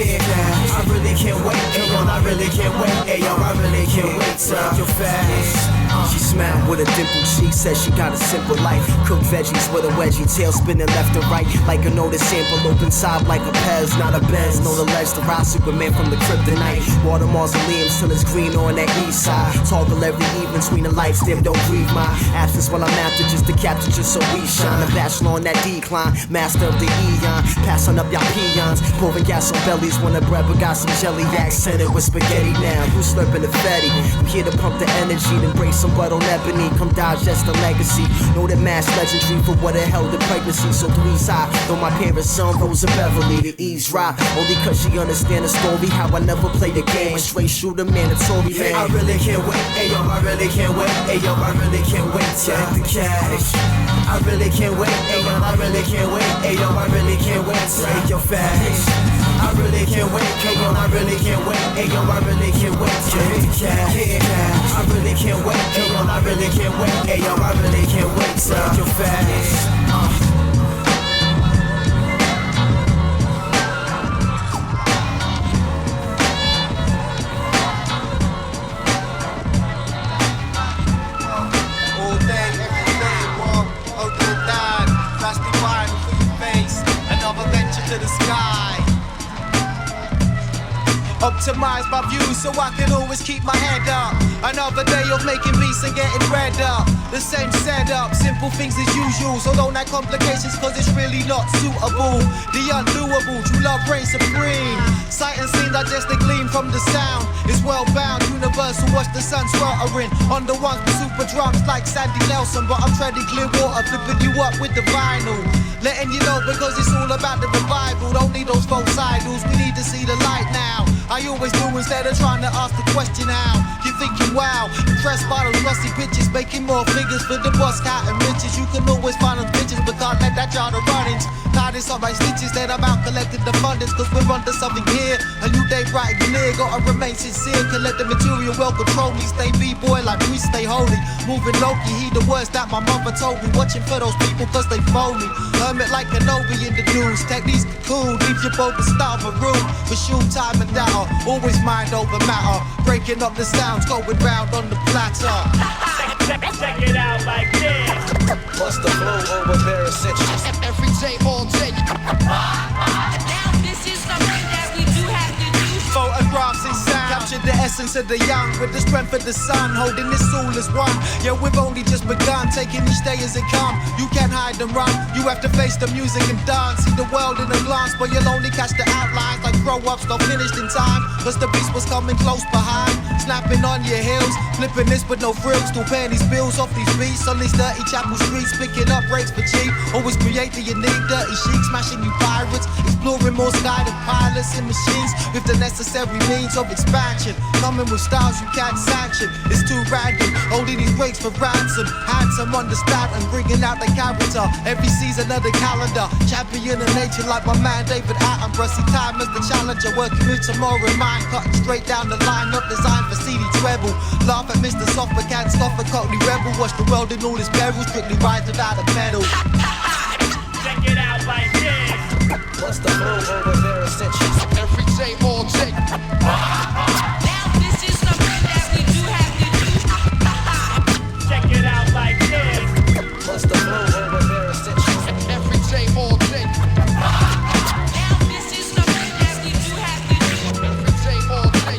I really can't wait, ayo, I really can't wait, ayo, I really can't wait to hit your fast. She smiled with a dimple cheek, said she got a simple life. Cook veggies with a wedgie, tail spinning left and right. Like a notice sample, open top like a Pez, not a Benz. Know the ledge to ride Superman from the kryptonite. Water mausoleums till it's green on that east side. Toggle every evening between the lights, dim, don't grieve my absence while I'm after just to capture just so we shine. A bachelor on that decline, master of the eon. Passing up y'all peons, pouring gas on bellies when the bread but got some jelly accented with spaghetti now. Who's slurping the fatty? I'm here to pump the energy, to embrace some butt on ebony, come digest the legacy. Know that mass legendary for what it held in pregnancy. So 3's high, though my parents' son Rose and Beverly, the E's ride. Only cause she understand the story, how I never played the game. A straight shooter, mandatory man. I really can't wait, ayo, I really can't wait, ayo, I really can't wait to hit the cash. I really can't wait, ayo, I really can't wait, ayo, I really can't wait to hit your fast. I really can't wait, ayo, I really can't wait, ayo, I really can't wait to hit the cash. I really can't wait, ayo, I really can't wait, ayo, I really can't wait to hit your fast. To the sky. Optimize my views so I can always keep my head up. Another day of making beats and getting bread up. The same setup, simple things as usual. So don't have complications cause it's really not suitable. The undoable, true love reigns supreme. Sight and scene digest the gleam from the sound. It's well bound, universal, watch the sun sweltering. On the ones with super drums like Sandy Nelson. But I'm treading clear water, flipping you up with the vinyl. Letting you know because it's all about the revival. Don't need those false idols, we need to see the light now. I always do instead of trying to ask the question how. You're thinking wow, impressed by those rusty pictures, making more figures for the bus cat and riches. You can always find those bitches, but can't let that jar to runnings. Tied in some my stitches that I'm out collecting the fundings, cause we're onto something here. A new day bright and clear, gotta remain sincere. Collect the material, well control me. Stay B-boy like we stay holy. Moving low-key, heed the words that my mother told me. Watching for those people cause they phone me. Hermit like Kenobi in the news. Techniques cool, leave your boat to start a room. For shoot time and data, always mind over matter. Breaking up the sounds, going round on the platter. Check it out like this. Bust the flow over BENEFICENCE. Every day, all day. Now this is something that we do have to do. Photographs and sound, capture the essence of the young, with the strength of the sun, holding this all as one. Yeah, we've only just begun, taking each day as it come. You can't hide and run, you have to face the music and dance. See the world in a glance, but you'll only catch the outlines like throw-ups not finished in time. Cause the beast was coming close behind, snapping on your heels, flipping this with no frills, still paying these bills off these beats on these dirty chapel streets, picking up breaks for cheap. Always create the unique, dirty chic, smashing you pirates, exploring more sky than pilots in machines with the necessary means of expansion. Coming with styles you can't sanction, it's too random, holding these breaks for ransom. Handsome, understand and bringing out the character. Every season of the calendar, champion of nature like my man David Attenborough. See time as the challenger, working with tomorrow in mind, cutting straight down the line, not designed for CD treble. Laugh at Mr. Soft but can't stop a Cockney rebel. Watch the world in all its perils, strictly rise without a pedal. Check it out like this. What's the move over there essentials? Every day, all day. Now this is something that we do have to do. Check it out like this. What's the move over there essentials? Every day, all day. Now this is something that we do have to do. Every day, all day.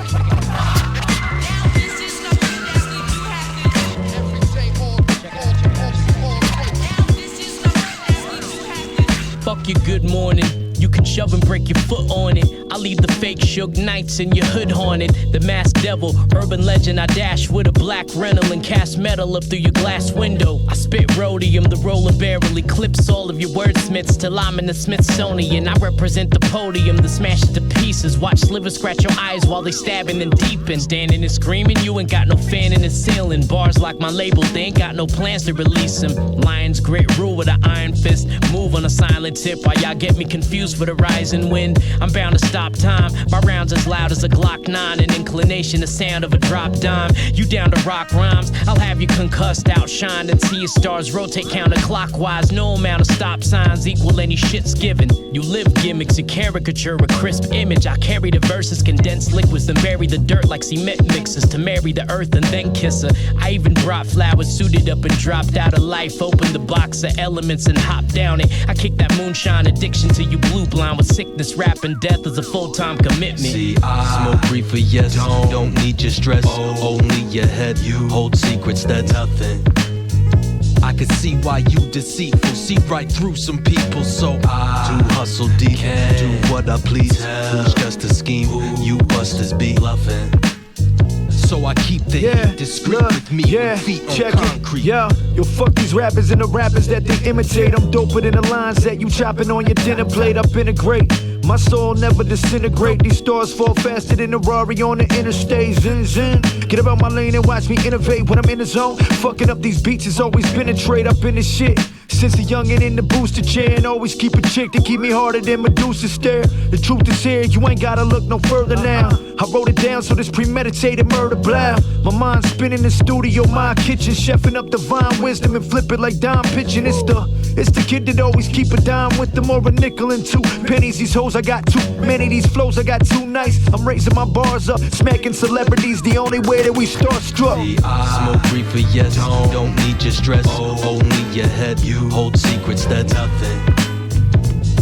Now this is something that we do have to do. Every day, all day. Now this is something that we do have to do. Fuck your good morning. You can shove and break your foot on it. I leave the fake Suge Knights in your hood haunted. The masked devil, urban legend. I dash with a black rental and cast metal up through your glass window. I spit rhodium, the roller barrel eclipse all of your wordsmiths till I'm in the Smithsonian. I represent the podium, the smash it to pieces. Watch slivers scratch your eyes while they stabbing and deepen. Standing and screaming, you ain't got no fan in the ceiling. Bars like my label, they ain't got no plans to release them. Lions grit rule with an iron fist. Move on a silent tip while y'all get me confused for the rising wind. I'm bound to stop time. My rounds as loud as a Glock 9. An inclination, the sound of a drop dime. You down to rock rhymes? I'll have you concussed, outshined, and see your stars rotate counterclockwise. No amount of stop signs equal any shit's given. You live gimmicks, you caricature a crisp image. I carry the verses, condensed liquids, then bury the dirt like cement mixes to marry the earth and then kiss her. I even brought flowers, suited up and dropped out of life. Opened the box of elements and hopped down it. I kick that moonshine addiction till you blue blind with sickness. Rap and death is a full-time commitment. See, I smoke reefer, yes. Don't need your stress, only your head. You hold secrets, that's nothing. I can see why you deceitful, see right through some people. So I do hustle deep, do what I please. Who's just a scheme? You busters be bluffing. So I keep the heat discreet with me with feet on concrete. Yo, fuck these rappers and the rappers that they imitate. I'm doper than the lines that you chopping on your dinner plate. Up integrate. My soul never disintegrate. These stars fall faster than a Rari on the interstate. Zin, zin. Get about my lane and watch me innovate. When I'm in the zone, fucking up these beats has always been a trade. Up in this shit since a youngin' in the booster chair, and always keep a chick to keep me harder than Medusa stare. The truth is here, you ain't gotta look no further now. I wrote it down so this premeditated murder blow. My mind spinning the studio, my kitchen, chefing up divine wisdom and flip it like dime pitching. It's the kid that always keep a dime with them, or a nickel and 2 pennies. These hoes, I got too many. These flows, I got too nice. I'm raising my bars up, smacking celebrities. The only way that we starstruck. See, I smoke reefer, yes. Don't need your stress, only your head. You hold secrets, that's nothing.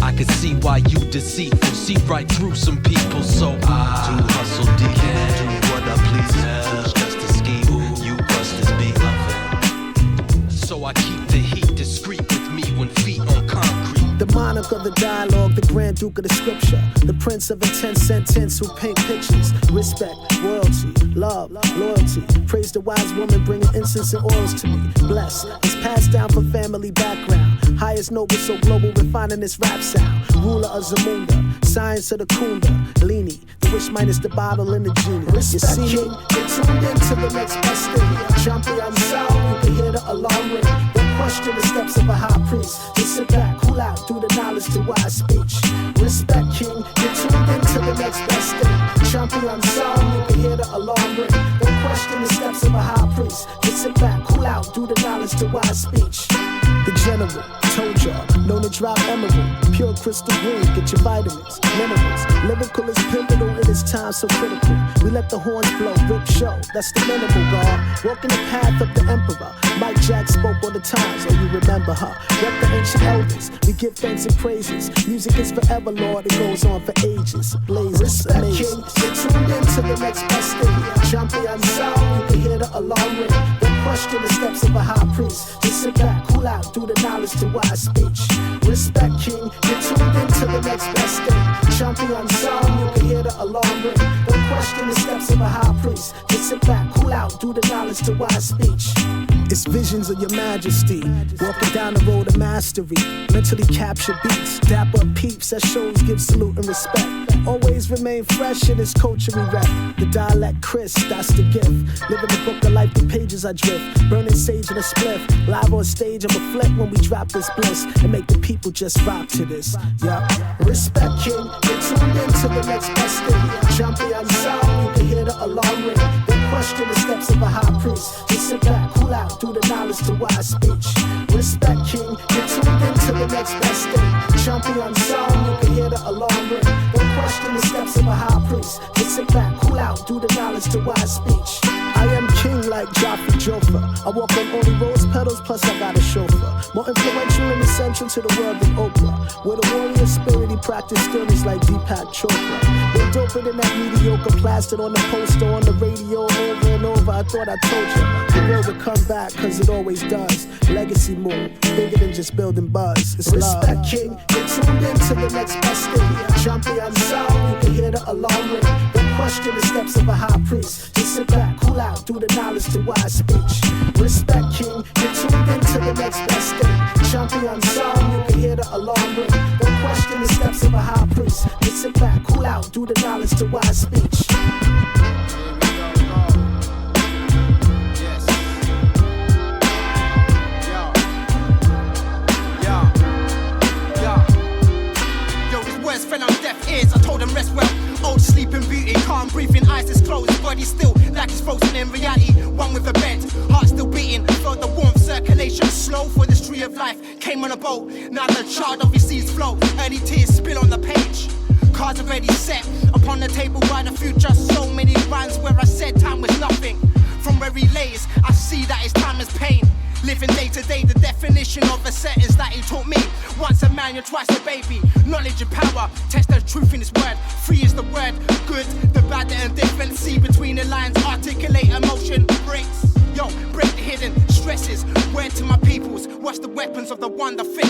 I can see why you deceitful, see right through some people. So I do hustle deep, do what I please. Who's just a scheme? You busters be bluffing. So I keep the heat discreet with me when feet on concrete. The monarch of the dialogue, the grand duke of the scripture, the prince of a 10 sentence who paint pictures. Respect, royalty, love, loyalty. Praise the wise woman bringing incense and oils to me. Blessed, it's passed down from family background. Highest noble, so global, refining this rap sound. Ruler of Zamunda, science of the Kunda. Leany, the wish minus the bottle and the genie. Respect, you see king, get tuned into the next best thing. Champion sound, you can hear the alarm ring. Don't question the steps of a high priest. Just sit back, cool out, do the knowledge to wise speech. Respect, king, get tuned into the next best thing. Champion sound, you can hear the alarm ring. Don't question the steps of a high priest. Just sit back, cool out, do the knowledge to wise speech. The general, told y'all, known to drop emerald. Pure crystal green, get your vitamins, minerals. Lyrical is pivotal, it is time so critical. We let the horns blow, rip show, that's the minimal, God. Walking the path of the emperor. Mike Jack spoke all the times, oh you remember her. Rep the ancient elders, we give thanks and praises. Music is forever, Lord, it goes on for ages. Blaze, respect king, get tuned into the next best thing. Champion sound, you can hear the alarm ring. Don't question the steps of a high priest. Just sit back, cool out, do the knowledge to wise speech. Respect king, get tuned into the next best thing. Champion sound, you can hear the alarm ring. Don't question the steps of a high priest. Just sit back, cool out, do the knowledge to wise speech. It's visions of your majesty, walking down the road of mastery. Mentally capture beats, dap up peeps that shows give salute and respect. Always remain fresh in this culture we rep. The dialect crisp, that's the gift. Living the book of life, the pages I drift. Burning sage in a spliff. Live on stage, I'ma flip when we drop this bliss and make the people just rock to this. Yeah. Respect king, get tuned into the next best thing. Champion sound, you can hear the alarm ring. Don't question the steps of a high priest. Just sit back, cool out, do the knowledge to wise speech. Respect king, get tuned into the next best thing. Champion sound, you can hear the alarm ring. Don't question the steps of a high priest. Just sit back, cool out, do the knowledge to wise speech. I am king like Joffrey Joffre. I walk on only rose petals, plus I got a chauffeur. More influential and essential to the world than Oprah. With a warrior spirit, he practiced skills like Deepak Chopra. Way doper than that mediocre plastered on the poster, on the radio, over and over. I thought I told you, the world would come back, cause it always does. Legacy move, bigger than just building buzz. It's respect love. King, get tuned into the next best thing. Champion sound, you can hear the alarm ring. Don't question the steps of a high priest. Just sit back, cool out, do the knowledge to wise speech. Respect king, get tuned into the next best thing. Champion sound, you can hear the alarm ring. Don't question the steps of a high priest. Just sit back, cool out, do the knowledge to wise speech. Fell on deaf ears, I told them rest well. Old sleeping beauty, calm breathing, eyes is closed, body still like it's frozen in reality. One with a bed, heart still beating, felt the warmth, circulation slow for this tree of life. Came on a boat, now the child of his seas flow. Early tears spill on the page. Cards already set upon the table by the future. So many rhymes where I said time was nothing. From where he lays, I see that his time is pain. Living day to day, the definition of a sentence that he taught me. Once a man, you're twice a baby. Knowledge and power, test the truth in his word. Free is the word, good, the bad, the indifferent. See between the lines, articulate emotion, breaks. Yo, break the hidden stresses. Word to my peoples, watch the weapons of the one that think.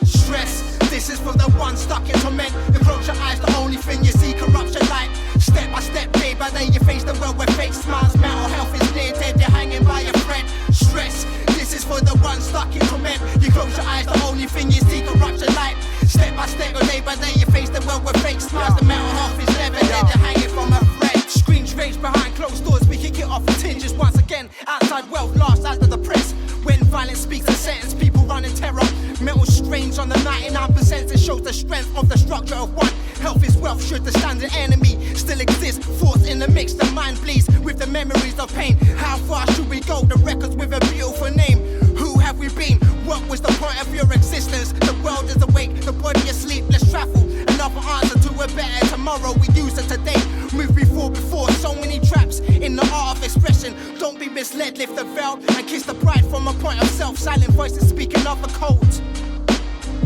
Stress, this is for the one stuck in torment. You close your eyes, the only thing you see, corruption light. Step by step, day by day, you face the world with fake smiles. Mental health is near dead, you're hanging by a thread. Stress, this is for the one stuck in torment. You close your eyes, the only thing you see, corruption light. Step by step, or day by day, you face the world with fake smiles. The mental health is never dead, you're hanging from a thread. Screens rage behind closed doors, we kick it off with tinges once again. Outside wealth lost out of the press. When violence speaks a sentence, people run in terror. Mental strains on the 99%, it shows the strength of the structure of one. Health is wealth, should the standard enemy still exist. Force in the mix, the mind bleeds with the memories of pain. How far should we go? The records with a beautiful name. Who have we been? What was the point of your existence? The world is awake, the body asleep, let's travel. Another answer to a better tomorrow, we use it today. Move before, so many traps in the art of expression. Don't be misled, lift the veil and kiss the pride from a point of self. Silent voices speaking of the code.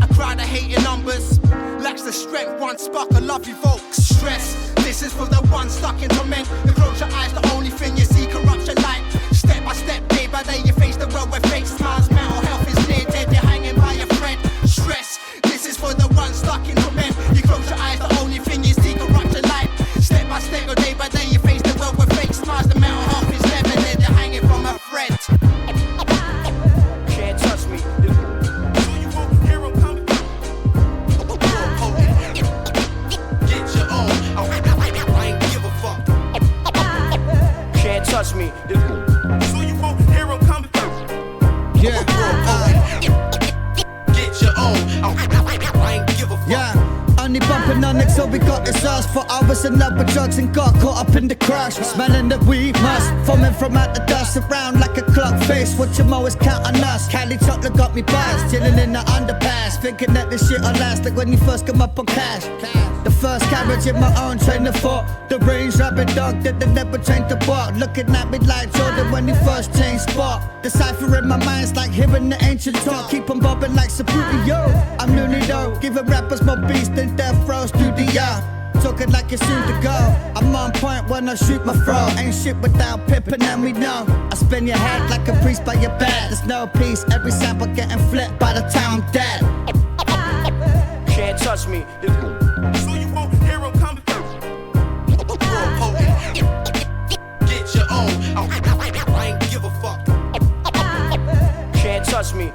A crowd of hating numbers lacks the strength one spark of love evokes. Stress, this is for the one stuck in torment. You close your eyes, the only thing you see, corruption light. Step by step, day by day, you face the world with fake smiles. Mental health is near dead, you're hanging by a thread. Stress, this is for the one stuck in torment. You close your eyes, the only thing you see, corruption light. Step by step, or day by day, you face the world with fake smiles. The mental health is never dead, you're hanging from a thread. Can't touch me. Touch me, so you won't hear him coming. Yeah, get your own. I ain't give a fuck. Yeah, only bumping on next, so we got this ass for hours and up with drugs and got caught up in the crash. Smelling that we must, foaming from out the dust around like a clock base, what you always count on us. Cali chocolate got me buzzed, chilling in the underpass, thinking that this shit'll last like when you first come up on cash. The first carriage in my own trainer for the range rabbit dog that they never changed the bar. Looking at me like Jordan when he first changed sport. Deciphering my mind's like hearing the ancient talk. Keep on bobbing like Saputo. I'm loony though, giving rappers more beats than Death Row Studio. Talking like you're soon to go. I'm on point when I shoot my throat. Ain't shit without pippin' and we know. I spin your head like a priest by your bed. There's no peace, every sample getting flipped by the time I'm dead. Can't touch me. So you won't hear him coming through. Get your own. I ain't give a fuck. Can't touch me.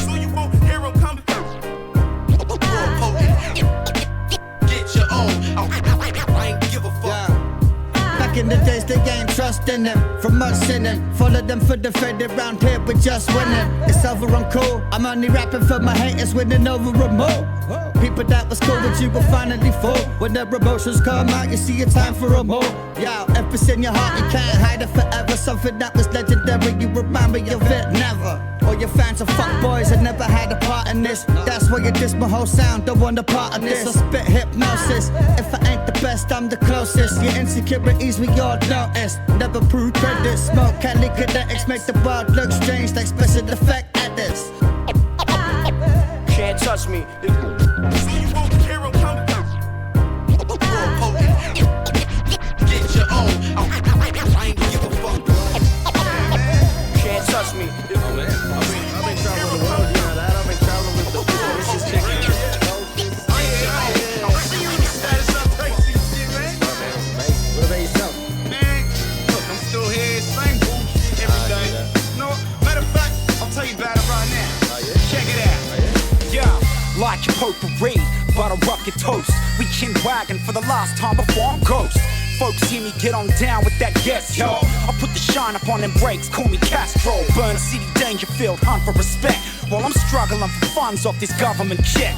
So you won't hear him coming through. Get your own. I ain't give a fuck. Back in the days, they ain't trusting them. From us in them, follow them for the faded round here, but just winning. It's over, I'm cool. I'm only rapping for my haters, winning over a move. People that was cool with you will finally fall. When their emotions come out, you see it's time for a move. Yo, if it's in your heart, you can't hide it forever. Something that was legendary, you remind me of it never. All your fans are fuckboys and never had a part in this. That's why you diss my whole sound, don't want a part of this. I spit hypnosis. If I ain't the best, I'm the closest. Your insecurities we all notice. Never prove credit. Smoke Cali kinetics make the world look strange like special effect edits. Can't touch me. So you won't hear him coming through. Get your own. I ain't give a fuck. Can't touch me. Oh man, I've been traveling the world, you know that. I've been traveling with the richest chick in the What about yourself? Man, look, I'm still here, same bullshit every day. No, matter of fact, I'll tell you about it right now. Check it out. Like your potpourri, butter rock your toast. We chin wagon for the last time before I'm ghost. Folks hear me get on down with that yes, yo. I put the shine up on them brakes, call me Castro. Burn city, Dangerfield, hunt for respect. While I'm struggling for funds off this government check.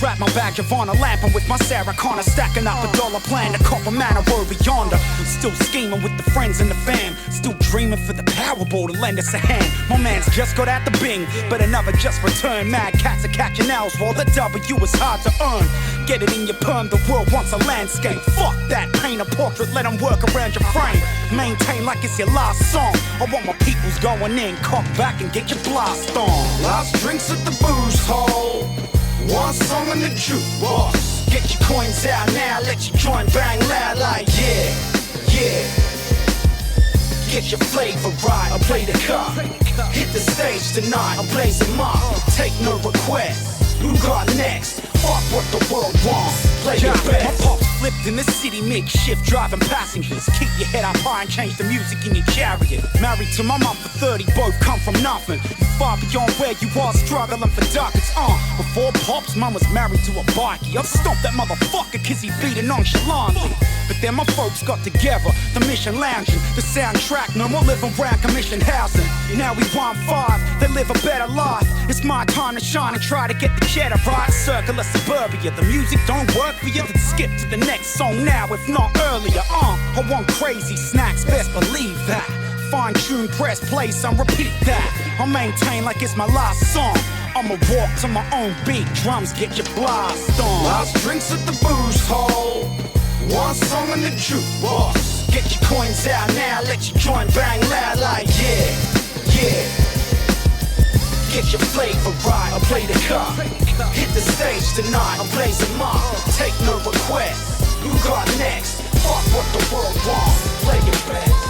Wrap my badge of honor, lamping with my Sarah Connor. Stacking up a dollar plan to cop a man a world beyonder. Still scheming with the friends and the fam. Still dreaming for the Powerball to lend us a hand. My man's just got out the Bing, but another just returned. Mad cats are catching L's while the W is hard to earn. Get it in your perm, the world wants a landscape. Fuck that, paint a portrait, let them work around your frame. Maintain like it's your last song. I want my peoples going in, cock back and get your blast on. Last drinks at the booze hall. One song on the jukebox. Get your coins out now, let your joint bang loud like yeah, yeah. Get your flavor right, I'll play the cup. Hit the stage tonight, I'll blaze them up. Take no requests, who got next? Fuck what the world wants, play your best. My pops flipped in the city, makeshift driving passengers. Keep your head up high and change the music in your chariot. Married to my mom for 30, both come from nothing. You far beyond where you are, struggling for ducats. Before Pops, mom was married to a bikie. I'd stomp that motherfucker cause he beat it nonchalantly. But then my folks got together, the mission lounging, the soundtrack, no more living round commission housing. Now we 1-5, they live a better life. It's my time to shine and try to get the cheddar right. Circular suburbia, the music don't work for you, then skip to the next song now, if not earlier. I want crazy snacks, best believe that. Fine tune, press play, son, repeat that. I maintain like it's my last song. I'ma walk to my own beat, drums get your blast on. Last drinks at the booze hall. One song on the jukebox. Get your coins out now, let your joint bang loud like yeah, yeah. Get your flavor right, I'll play the cup. Hit the stage tonight, I'll blaze them up. Take no requests, who got next? Fuck what the world wants, play your best.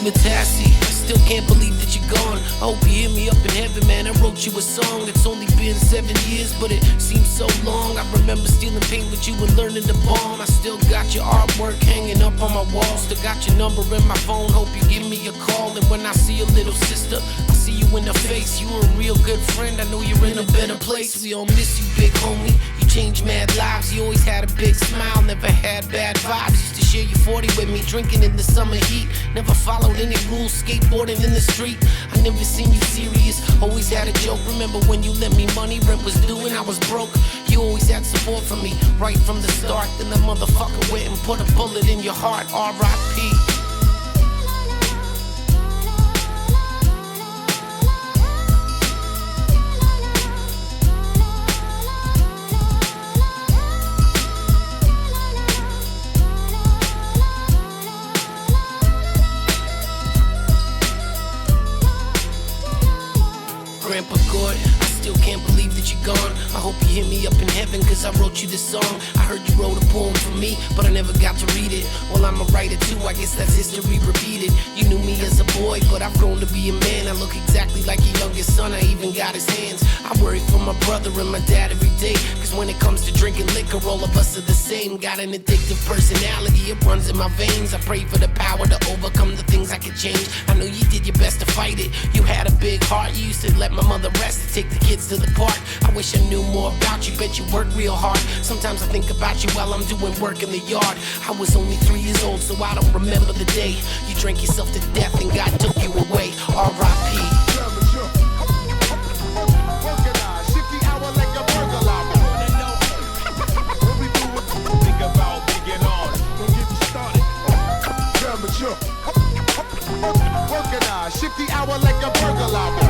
Matassi, I still can't believe that you're gone. I hope you hear me up in heaven, man. I wrote you a song. It's only been 7 years, but it seems so long. I remember stealing paint with you and learning to bomb. I still got your artwork hanging up on my wall. Still got your number in my phone. Hope you give me a call. And when I see your little sister, I see you in the face. You were a real good friend. I know you're in a better place. We all miss you, big homie. You changed mad lives. You always had a big smile. Never had bad vibes. Used to share your 40 with me, drinking in the summer heat. Never followed any rules, skateboarding in the street. I never seen you serious, face. Always had a joke. Remember when you lent me money, rent was due and I was broke? You always had support for me right from the start. Then the motherfucker went and put a bullet in your heart. R.I.P. Grandpa God, I still can't believe that you're gone. I hope you hear me up in heaven, cause I wrote you this song. I heard you wrote a poem for me, but I never got to read it. Well, I'm a writer too, I guess that's history repeated. You knew me as a boy, but I've grown to be a man. I look exactly like your youngest son, I even got his hands. I worry for my brother and my dad every day, cause when it comes to drinking liquor, all of us are the same. Got an addictive personality, it runs in my veins. I pray for the power to overcome the things I can change. I know you did your best to fight it. You had a big heart, you used to let my mother rest to take the kids to the park. I wish I knew more about you, bet you worked real hard. Sometimes I think about you while I'm doing work in the yard. I was only 3 years old, so I don't remember the day you drank yourself to death and God took you away. R.I.P. Shift the hour like a burger lobber.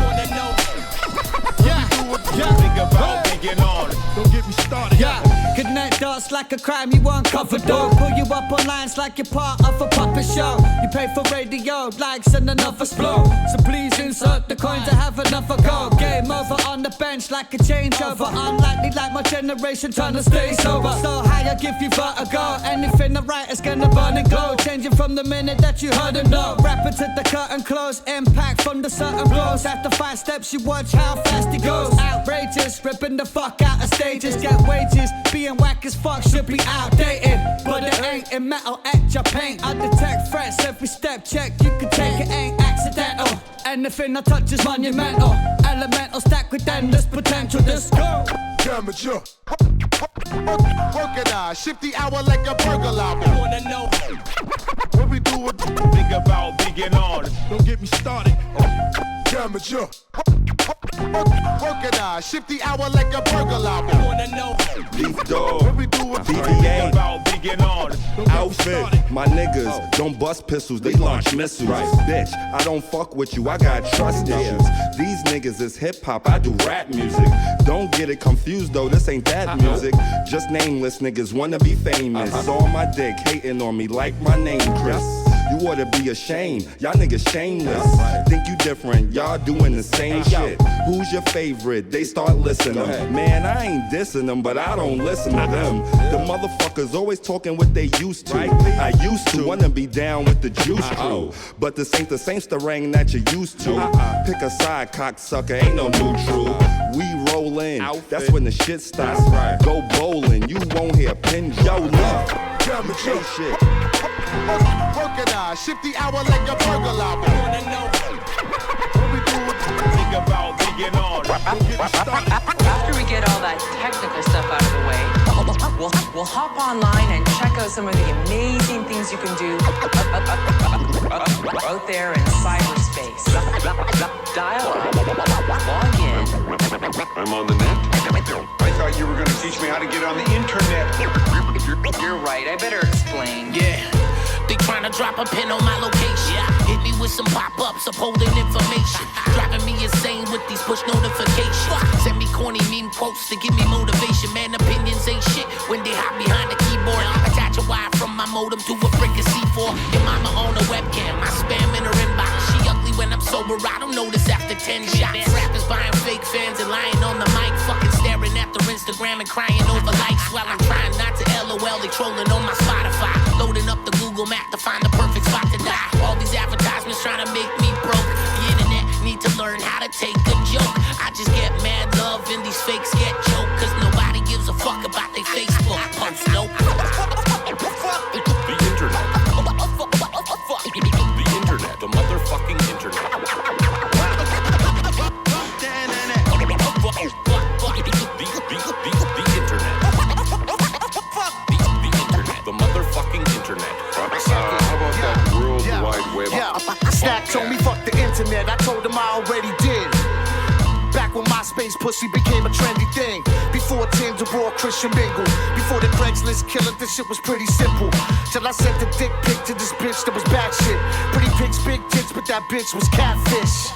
Think about being on. Don't get me started. Yeah, connect dots like a crime you uncovered. Dog, pull you up on lines like you're part of a puppet show. You pay for radio likes and enough flow. So please insert the coin to have enough a go. Game over on the bench like a changeover. Unlikely like my generation trying to stay sober. So high I give you vertigo. Anything I write is gonna burn and glow. Changing from the minute that you heard him know. Rapping to the curtain close. Impact from the certain blows. After 5 steps you watch how fast he goes. Outrageous, ripping the fuck out of stages. Get wages, being whack as fuck should be outdated. But it ain't in metal, etch your paint. I detect threats, every step check. You can take it, ain't accidental. Anything I touch is monumental. Elemental stack with endless potential. Let's go. Amateur. Organize, shift the hour like a burger lobber. Wanna know what we do it? Think about being on. Don't get me started. Amateur. Organize, shift the hour like a burger lobber. Wanna know Leaf dog, what we do it? BBA, about being on. outfit. My niggas don't bust pistols, they launch missiles. Bitch, I don't fuck with you, I got trust issues. These niggas is hip hop, I do rap music. Don't get it confused though, this ain't that music. Just nameless niggas wanna be famous. On my dick, hating on me like my name Chris. You oughta be ashamed, y'all niggas shameless. Think you different, y'all doing the same shit. Who's your favorite? They start listening. Man, I ain't dissing them, but I don't listen to them. The motherfuckers always talking what they used to. I used to wanna be down with the juice crew, but this ain't the same starang that you used to. Pick a side, cocksucker, ain't no neutral. We roll in, that's when the shit stops. Go bowling, you won't hear pin drop. Yo, look, amateur shit. Organize, shift the hour like a burger lobber. Wanna know what we do it? Think about being on. Don't get me started. After we get all that technical stuff out of the way, we'll hop online and check out some of the amazing things you can do out there in cyberspace. Dial up, log in. I'm on the net. I thought you were going to teach me how to get on the internet. You're right, I better explain. Yeah. They tryna drop a pin on my location. Hit me with some pop-ups upholding information. Driving me insane with these push notifications. Send me corny meme quotes to give me motivation. Man, opinions ain't shit when they hide behind the keyboard. Attach a wire from my modem to a brick of C4. Your mama on a webcam, I spam in her inbox. She ugly when I'm sober, I don't notice after 10 shots. Rappers buying fake fans and lying on the mic. Fucking staring at their Instagram and crying over likes. While I'm trying not to LOL, they trolling on my Spotify. Loading up the Google Map to find the perfect spot to die. All these advertisements trying to make me broke. The internet need to learn how to take a joke. I just get mad love and these fakes get choked. Cause nobody gives a fuck about their Facebook posts. Nope. The internet. The internet. The motherfucking internet. Snack told me fuck the internet, I told him I already did. back when MySpace pussy became a trendy thing. Before Tinder or Christian Mingle. Before the Craigslist killer, this shit was pretty simple. Till I sent the dick pic to this bitch that was bad shit. Pretty pics, big tits, but that bitch was catfish.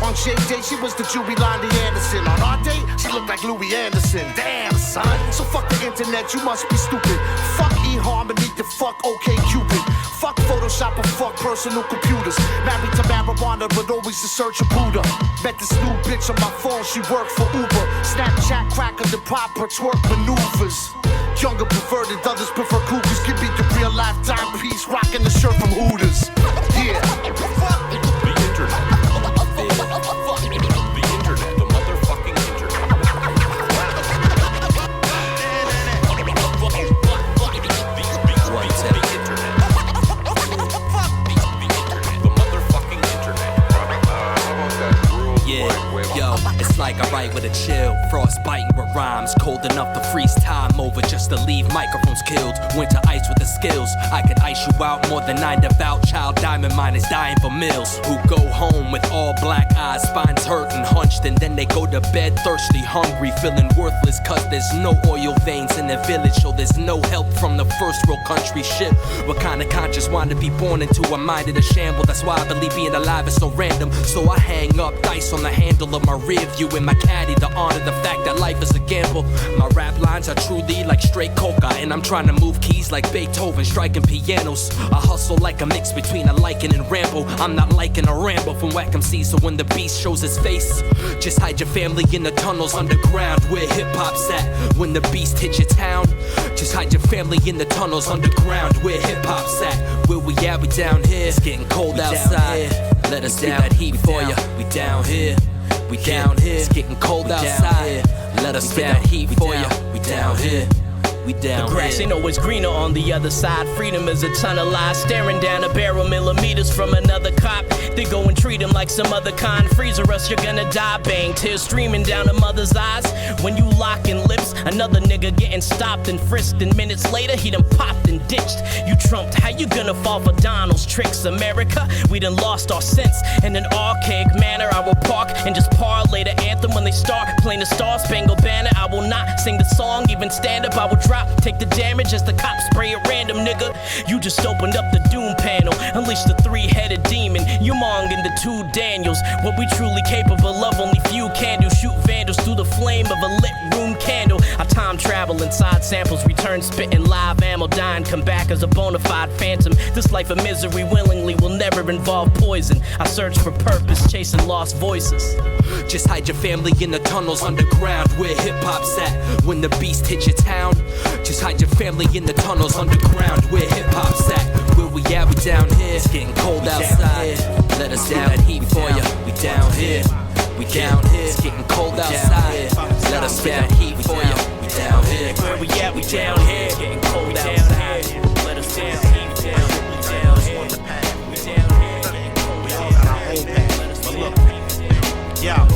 On J Day, she was the Julie Lonnie Anderson. On our day, she looked like Louis Anderson. Damn, son. So fuck the internet, you must be stupid. Fuck eHarmony, the fuck OK Cupid. Fuck Photoshop and fuck personal computers. Married to marijuana, but always in search of Buddha. Met this new bitch on my phone, she worked for Uber. Snapchat cracker, the proper twerk maneuvers. Younger perverted, others prefer cougars. Give me the real life timepiece, rocking the shirt from Hooters. Yeah. The internet. The internet, the motherfucking internet. It's like I write with a chill, frost biting with rhymes, cold enough to freeze time over just to leave microphones killed. Winter ice with the skills, I could ice you out more than 9 devout child diamond miners dying for meals. Who go home with all black eyes, spines hurting, hunched, and then they go to bed thirsty, hungry, feeling worthless, cause there's no oil veins in the village, so there's no help from the first world country shit. What kind of conscious want to be born into a mind in a shamble? That's why I believe being alive is so random. So I hang up dice on the handle of my rear view in my caddy to honor the fact that life is a gamble. My rap lines are truly like straight coca, and I'm trying to move keys like Beethoven striking pianos. I hustle like a mix between a Lycan and Rambo. I'm not liking a Rambo from Whack MC, so when the beast shows his face, just hide your family in the tunnels underground where hip-hop's at. When the beast hits your town, just hide your family in the tunnels underground where hip-hop's at. Where we at? We down here. It's getting cold outside. Let us do that heat for ya. We down here. We down here. It's getting cold outside. Let us get that heat for ya. We down here. We down the grass ain't always greener on the other side. Freedom is a ton of lies staring down a barrel millimeters from another cop. They go and treat him like some other kind. Freeze or else you're gonna die. Bang, tears streaming down a mother's eyes. When you locking lips, another nigga getting stopped and frisked, and minutes later he done popped and ditched. You trumped, how you gonna fall for Donald's tricks? America, we done lost our sense. In an archaic manner, I will park and just parlay the anthem when they start playing the Star Spangled Banner. I will not sing the song, even stand up, I will drop. Take the damage as the cops spray at random, nigga. You just opened up the doom panel, unleashed the 3-headed demon. You monging the 2 Daniels. What we truly capable of, only few can do. Shoot vandals through the flame of a lit room candle. I time travel inside samples, return spitting live ammo, dying, come back as a bona fide phantom. This life of misery willingly will never involve poison. I search for purpose, chasing lost voices. Just hide your family in the tunnels underground where hip-hop's at. When the beast hits your town, just hide your family in the tunnels underground where hip-hop's at. Where we at? We down here. It's getting cold outside. Let us do that heat for ya. We down here. We down here. It's getting cold outside. Let us do that heat for ya. We down here. Where we at? We down here. It's getting cold outside. Let us do that heat. We down here. We down here. We down here. Getting cold outside. Let us do that heat. Yeah.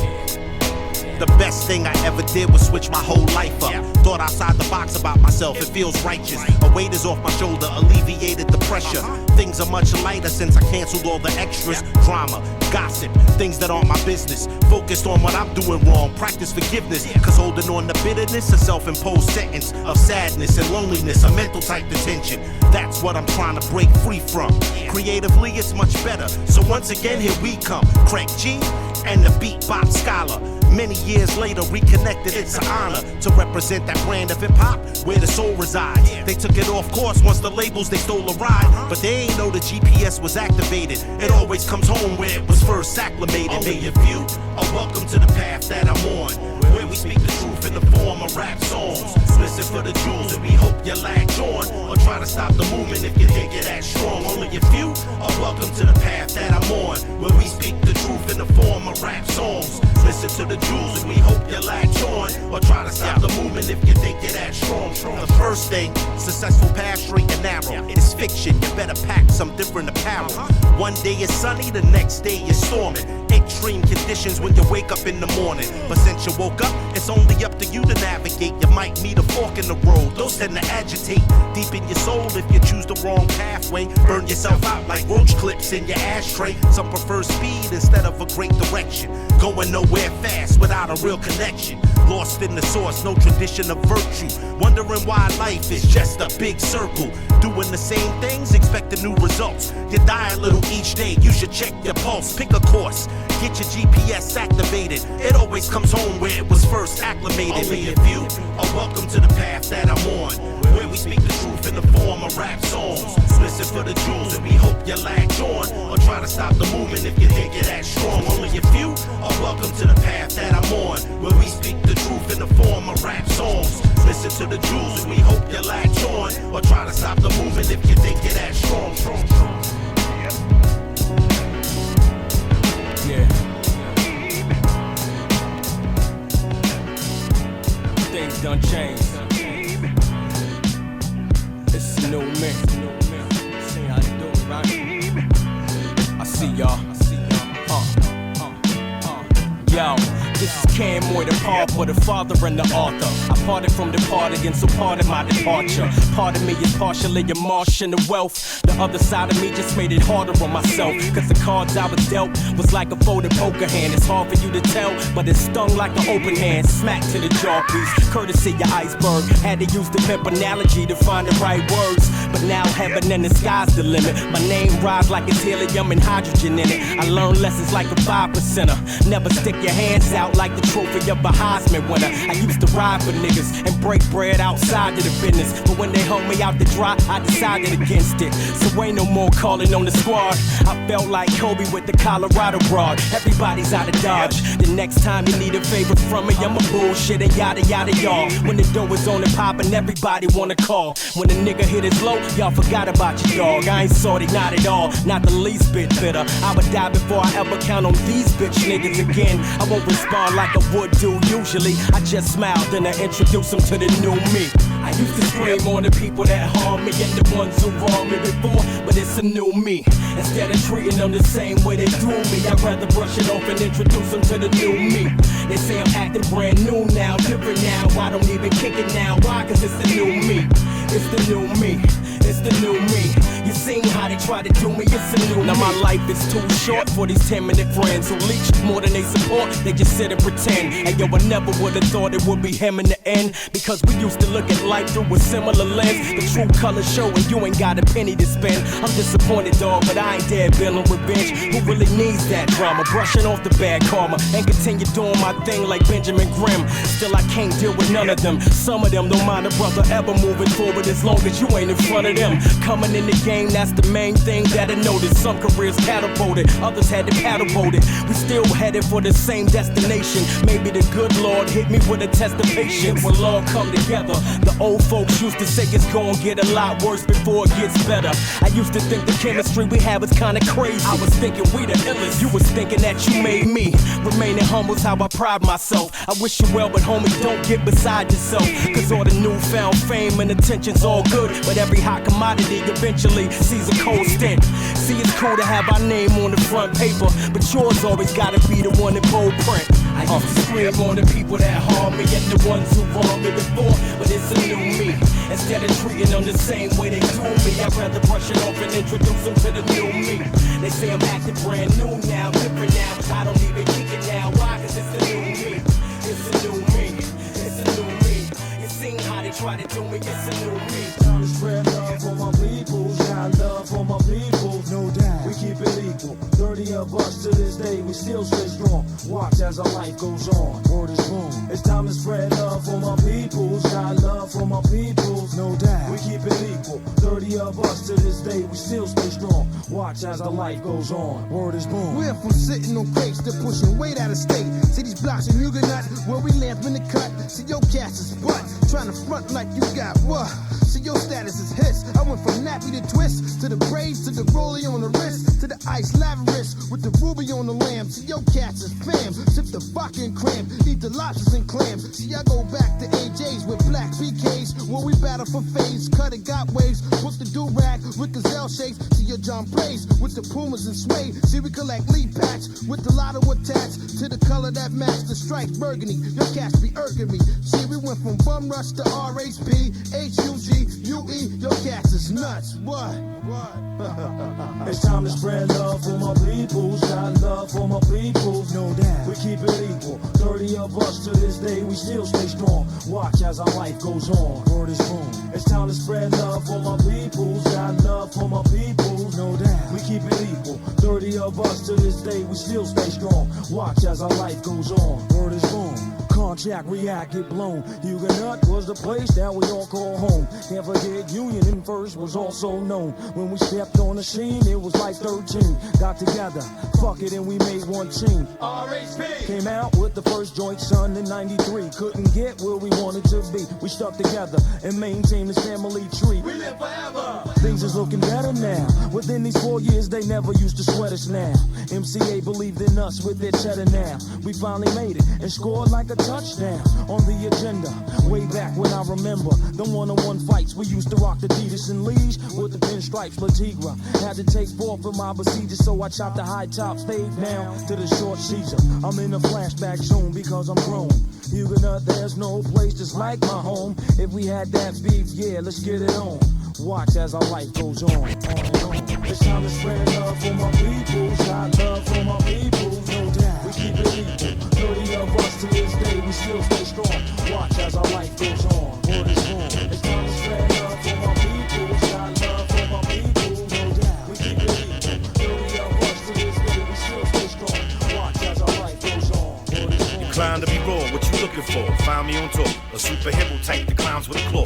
The best thing I ever did was switch my whole life up. Thought outside the box about myself, it feels righteous. A weight is off my shoulder, alleviated the pressure. Things are much lighter since I canceled all the extras. Drama, gossip, things that aren't my business. Focused on what I'm doing wrong, practice forgiveness. Cause holding on to bitterness, a self-imposed sentence of sadness and loneliness, a mental type detention. That's what I'm trying to break free from. Creatively, it's much better. So once again, here we come. Craig G and the beatbox scholar. Many years later, reconnected, it's an honor to represent that brand of hip-hop where the soul resides. They took it off course once the labels, they stole a ride. But they ain't know the GPS was activated. It always comes home where it was first acclimated. Only if you are welcome to the path that I'm on, where we speak the truth in the form of rap songs. Listen for the jewels and we hope you latch on, or try to stop the movement if you think it that strong. Only if you are welcome to the path that I'm on, where we speak the truth in the form of rap songs. Listen to the jewels and we hope you latch on, or try to stop the movement if you think you're that strong. The first thing, successful path straight and narrow. It's fiction, you better pack some different apparel. One day it's sunny, the next day it's storming. Extreme conditions when you wake up in the morning. But since you woke up, it's only up to you to navigate. You might meet a fork in the road, those tend to agitate deep in your soul if you choose the wrong pathway. Burn yourself out like roach clips in your ashtray. Some prefer speed instead of a great direction. Going nowhere fast without a real connection. Lost in the source, no tradition of virtue. Wondering why life is just a big circle. Doing the same things, expecting new results. You die a little each day, you should check your pulse. Pick a course, get your GPS activated. It always comes home where it was first acclimated. Only a few are welcome to the path that I'm on, where we speak the truth in the form of rap songs. Listen for the jewels and we hope you latch on, or try to stop the movement if you think you're that strong. Only a few are welcome to the path that I'm on, where we speak the truth in the form of rap songs. Listen to the jewels and we hope you latch on, or try to stop the movement if you think you're that strong. Yeah. Things done changed. It's a new me. See how you do it, right? I see y'all. Yo, this is Cam Moy, the Harper, the father and the author. I parted from the party and so part of my departure. Part of me is partially a Martian of wealth. The other side of me just made it harder on myself. Cause the cards I was dealt was like a folded poker hand. It's hard for you to tell, but it stung like an open hand. Smack to the jaw piece, courtesy your iceberg. Had to use the pimp analogy to find the right words. But now heaven and the sky's the limit. My name rise like it's helium and hydrogen in it. I learned lessons like a 5%er. Never stick your hands out like the trophy of a Heisman winner. I used to ride for niggas and break bread outside of the business. But when they hung me out to dry, I decided against it. So ain't no more calling on the squad. I felt like Kobe with the Colorado broad. Everybody's out of Dodge. The next time you need a favor from me, I'm a bullshit and yada yada y'all. When the door is on and poppin', everybody wanna call. When a nigga hit his low, y'all forgot about your dog. I ain't salty, not at all, not the least bit bitter. I would die before I ever count on these bitch niggas again. I won't respond like I would do usually. I just smile, then I introduce them to the new me. I used to scream on the people that harm me and the ones who wronged me before, but it's a new me. Instead of treating them the same way they do me, I'd rather brush it off and introduce them to the new me. They say I'm acting brand new now, different now. I don't even kick it now. Why? Cause it's the new me. It's the new me. It's the new me. You seen how they try to do me, it's a new now me. My life is too short for these 10-minute friends who leech more than they support. They just sit and pretend. And yo, I never would've thought it would be him in the end, because we used to look at life through a similar lens. The true color show and you ain't got a penny to spend. I'm disappointed, dog, but I ain't dead feeling revenge. Who really needs that drama? Brushing off the bad karma and continue doing my thing like Benjamin Grimm. Still I can't deal with none of them. Some of them don't mind a brother ever moving forward as long as you ain't in front of them. Coming in the game, that's the main thing that I noticed. Some careers catapulted, others had to paddle boat it. We still headed for the same destination. Maybe the good Lord hit me with a test of patience. We'll all come together. The old folks used to say it's gonna get a lot worse before it gets better. I used to think the chemistry we had was kinda crazy. I was thinking we the illest. You was thinking that you made me. Remaining humble's how I pride myself. I wish you well, but homie, don't get beside yourself. Cause all the newfound fame and attention's all good, but every hot commodity eventually sees a cold stint. See, it's cool to have our name on the front paper, but yours always gotta be the one in bold print. I used to scream on the people that harm me and the ones who wronged me before, but it's a new me. Instead of treating them the same way they do me, I'd rather brush it off and introduce them to the new me. They say I'm acting brand new now, different now. I don't even kick it now. Why? Cause it's the new me. It's the new me. It's the new me. You seen how they try to do me. It's a new me. Time to spread love for my people. Got love for my people. No doubt. We keep it equal. 30 of us to this day, we still stay strong. Watch as our life goes on. Word is born. It's time to spread love for my people. Got love for my people. No doubt. We keep it equal. 30 of us to this day, we still stay strong. Watch as our life goes on. Word is born. We're from sitting on crates to pushing weight out of state. See these blocks in Huguenot where we lamp in the cut. See your cast is butt. Trying to front like you got what? See your status is hiss. I went from nappy to twist, to the braids, to the rollie on the wrist, to the ice lavish with the ruby on the lamb. See your cats is fam. Sip the vodka and cram. Eat the lobsters and clams. See I go back to AJ's with black PKs. Where we battle for phase. Cut it, got waves. Put the do-rag with gazelle shakes. See your John Praise with the Pumas and suede. See we collect lead patch with the lotto attached to the color that match the stripes burgundy. Your cats be irking me. See we went from bum rush to RHP, HUG, UE. Your cats is nuts. What? It's time to spread love for my peoples. Got love for my peoples, no doubt. We keep it equal. 30 of us to this day, we still stay strong. Watch as our life goes on. Word is born. It's time to spread love for my peoples. Got love for my peoples, no doubt. We keep it equal. 30 of us to this day, we still stay strong. Watch as our life goes on. Word is born. Contract, react, get blown. Huguenot was the place that we all call home. Can't forget Union in first was also known. When we stepped on the scene, it was like 13. Got together, fuck it, and we made one team. RHP came out with the first joint, son, in 93. Couldn't get where we wanted to be. We stuck together and maintained this family tree. We live forever. Things is looking better now. Within these 4 years, they never used to sweat us now. MCA believed in us with their cheddar now. We finally made it and scored like a touchdown on the agenda. Way back when I remember the one-on-one fights, we used to rock the Adidas and Lees with the pinstripes. Latigra had to take 4 for my procedure, so I chopped the high top fade down to the short Caesar. I'm in a flashback zone because I'm grown. Huguenot, there's no place just like my home. If we had that beef, yeah, let's get it on. Watch as our life goes on and on. It's time to spread love for my people. Got love for my people, no doubt. We keep it equal. 30 of us to this day, we still stay strong. Watch as our life goes on. Word is born. It's time to spread love for my people. Got love for my people, no doubt. We keep it equal. 30 of us to this day, we still stay strong. Watch as our life goes on. Word is born. Inclined to be raw, what you looking for? Find me on tour, a superhero type, the clowns with a claw.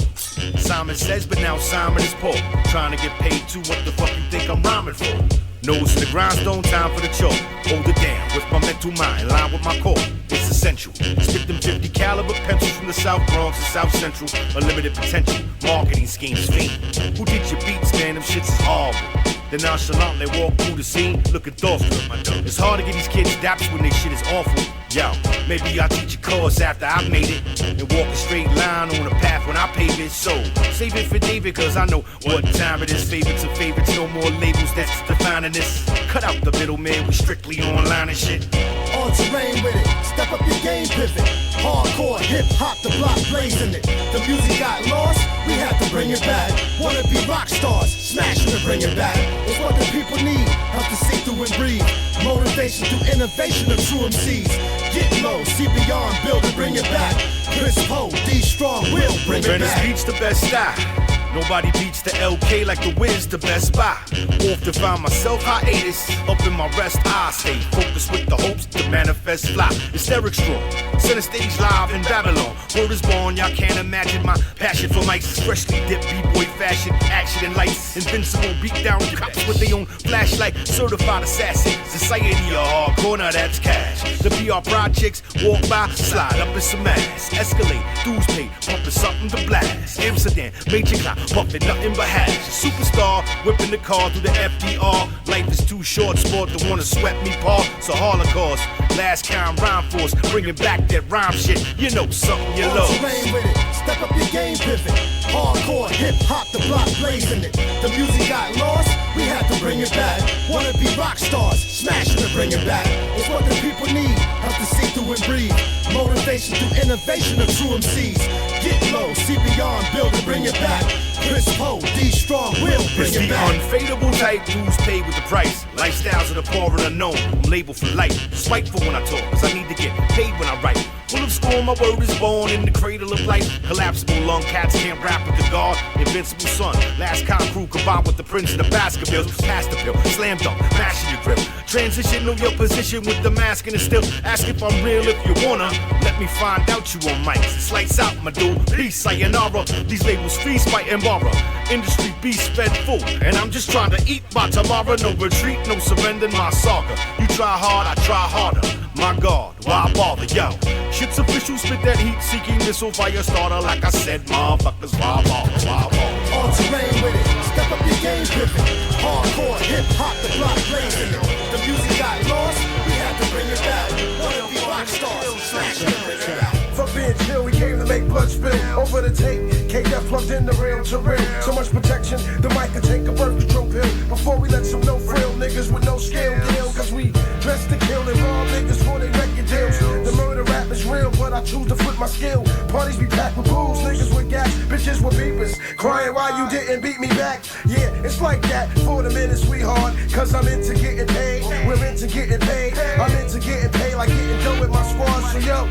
Simon says, but now Simon is poor. Trying to get paid too, what the fuck you think I'm rhyming for? Nose to the grindstone, time for the choke. Hold it down with my mental mind, line with my core. It's essential. Stick them 50 caliber pencils from the South Bronx to South Central. Unlimited potential, marketing schemes, fiend. Who did your beats, man? Them shits is horrible. Then nonchalant, they walk through the scene, looking thoughtful. It's hard to get these kids daps when they shit is awful. Yo, maybe I'll teach a course after I made it and walk a straight line on the path when I pave it. So, save it for David, cause I know what time it is. Favorites are favorites, no more labels that's defining this. Cut out the middleman, we strictly online and shit. On terrain with it, step up your game pivot. Hardcore, hip-hop, the block blazing it. The music got lost, we had to bring it back. Wanna be rock stars, smashing to bring it back. It's what the people need, help to see through and breathe. Motivation through innovation of true MCs. Get low, see beyond, build and bring it back. Chris Poe, D Strong, will bring it Venice back. Beach, the best style. Nobody beats the LK like the Wiz, the best spot. Often find myself hiatus. Up in my rest, I stay focused with the hopes to manifest fly. It's Eric Strong, center stage live in Babylon. Word is born, y'all can't imagine my passion for mics. Freshly dipped B-boy fashion, action and lights. Invincible beat down cops with their own flashlight. Certified assassin, society of hardcore, now that's cash. The PR projects walk by, slide up in some ass. Escalate, dues paid, pumping something to blast. Amsterdam, major clock, pumping nothing but hash. Superstar, whipping the car through the FDR. Life is too short, sport to wanna sweat me, Paul. So Holocaust, last kind rhyme force, bringing back that rhyme shit. You know something you love. On terrain with it, step up your game pivot. Hardcore, hip-hop, the block blazing it. The music got lost, we had to bring it back. Wanna be rock stars, smashing to bring it back. It's what the people need, help to see through and breathe. Motivation through innovation of true MCs. Get low, see beyond, build and bring it back. Chris Poe, D Strong, will bring It's it the back. unfadable type, dues paid with the price. Lifestyles of the poor and unknown. I'm labeled for life. Spiteful when I talk, cause I need to get paid when I write. Full of scorn, my word is born in the cradle of life. Collapsible lung cats can't rap with the guard. Invincible son, last con crew combined with the prince of the basketballs. Pass the pill, slam dunk, mashing your grip. Transition know your position with the mask and it's still. Ask if I'm real if you wanna. Let me find out you on mics. It's lights out, my dude. Peace, sayonara. These labels feast, fight, and borrow. Industry beast fed full, and I'm just trying to eat by tomorrow. No retreat, no surrender, my saga. You try hard, I try harder. My God, why bother, yo? Shit's official, spit that heat-seeking missile fire starter. Like I said, motherfuckers, why bother, why bother? On terrain with it, step up your game pivot. Hardcore, hip-hop, the block blazing it. The music got lost, we had to bring it back. Wanna be rock stars, smash it, bring it back. From being chill, we came to make blood spill over the tape. KF plugged in the real terrain. So much protection, the mic could take a birth control pill. Before we let some no frill niggas with no skill deal. Cause we dressed to kill and raw niggas for they record deals. The murder rap is real, but I choose to flip my skill. Parties be packed with booze, niggas with gas, bitches with beepers. Crying why you didn't beat me back. Yeah, it's like that for the minute, sweetheart. Cause I'm into getting paid. We're into getting paid. I'm into getting paid like getting done with my squad. So yo.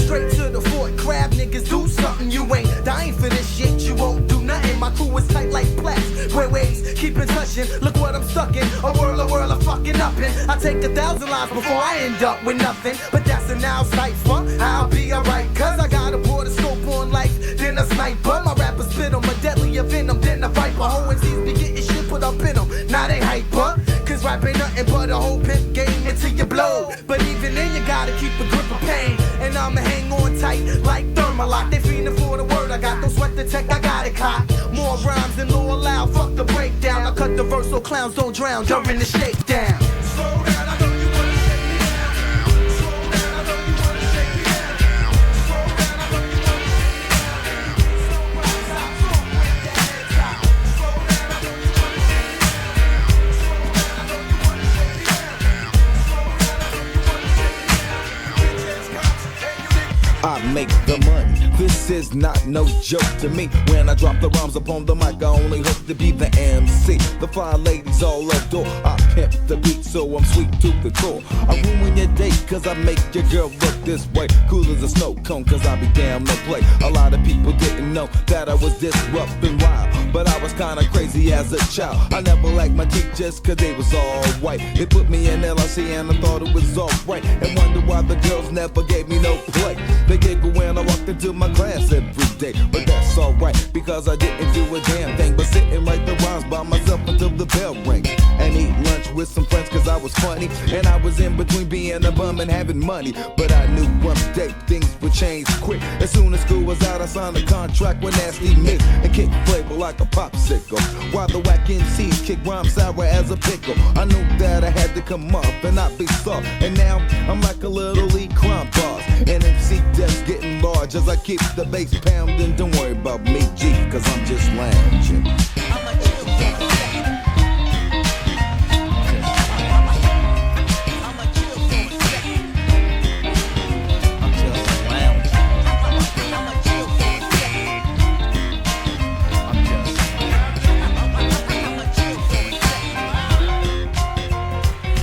Straight to the fort, crab niggas do something. You ain't dying for this shit, you won't do nothing. My crew is tight like plaques, wUGz, keep in touching. Look what I'm stuck in, a world of fucking up in. I take 1,000 lives before I end up with nothing. But that's a now cipher, I'll be alright. Cause I got a broader scope on life than a sniper. My rappers spit on a deadlier venom than a viper. OMCs be getting shit put up in them, now they hyper. Cause rap ain't nothing but a whole pimp game until you blow. But even then you gotta keep a grip of pain. And I'ma hang on tight like Thermalock. They fiending for the word I got, don't sweat the tech, I got it caught. More rhymes than law allowed, fuck the breakdown. I cut the verse so clowns don't drown during the shakedown. Slow down, I know you wanna shake me down. Slow down, I know you wanna shake me down. Slow down, I know you wanna shake me down. Slow down, stop, talk with the heads out. Slow down, I know you wanna shake me down. Slow down, I know you wanna shake me down. Slow down, I know you wanna shake me down. Bitches, cops, and you niggas. I make the money. This is not no joke to me. When I drop the rhymes upon the mic, I only hope to be the MC. The fly ladies all adore. I pimp the beat, so I'm sweet to the core. I ruin your day, cause I make your girl look this way. Cool as a snow cone, cause I be damn no play. A lot of people didn't know that I was this rough and wild, but I was kinda crazy as a child. I never liked my teachers, cause they was all white. They put me in LRC and I thought it was alright. And wonder why the girls never gave me no play. They giggle when I walked into my class every day, but that's alright because I didn't do a damn thing but sit and write the rhymes by myself until the bell rang. And eat lunch with some friends cause I was funny, and I was in between being a bum and having money. But I knew one day things would change quick. As soon as school was out, I signed a contract with Nasty Mix and kick flavor like a popsicle, while the whack MCs kick rhymes sour as a pickle. I knew that I had to come up and not be soft, and now I'm like a little league crime boss. And MC Def's getting large as I keep the bass pounding. Don't worry about me, G, cause I'm just lounging.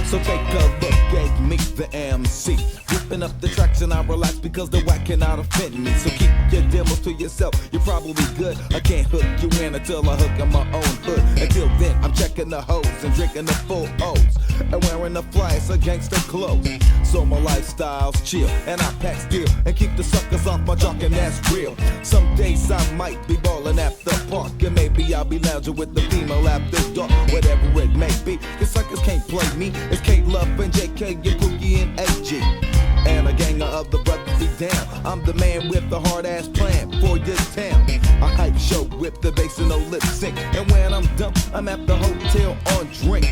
So take a look at me, the MC. Ripping up the tracks and I relax because the whack cannot offend me. So keep your demos to yourself, you're probably good. I can't hook you in until I hook in my own hood. Until then, I'm checking the hoes and drinking the full O's and wearing the flyers of gangster clothes. So my lifestyle's chill and I pack steel and keep the suckers off my jock, and that's real. Some days I might be ballin' at the park, and maybe I'll be lounging with the female after dark. Whatever it may be, the suckers can't play me. It's K-Love and JK and Pookie and AG. And a gang of other brothers be down. I'm the man with the hard-ass plan for this town. A hype show with the bass and no lip sync. And when I'm done, I'm at the hotel on drink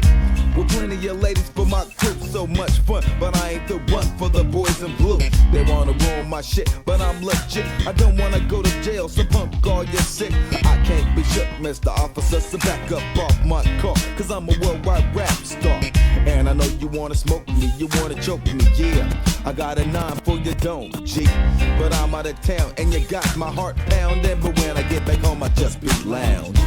with plenty of ladies for my crew. So much fun, but I ain't the one for the boys in blue. They wanna ruin my shit, but I'm legit. I don't wanna go to jail, so punk all you sick. I can't be shook, Mr. Officer, so back up off my car, cause I'm a worldwide rap star. And I know you wanna smoke me, you wanna choke me, yeah. I got a 9 for your dome, G. But I'm out of town, and you got my heart pounding. But when I get back home, I just be lounge.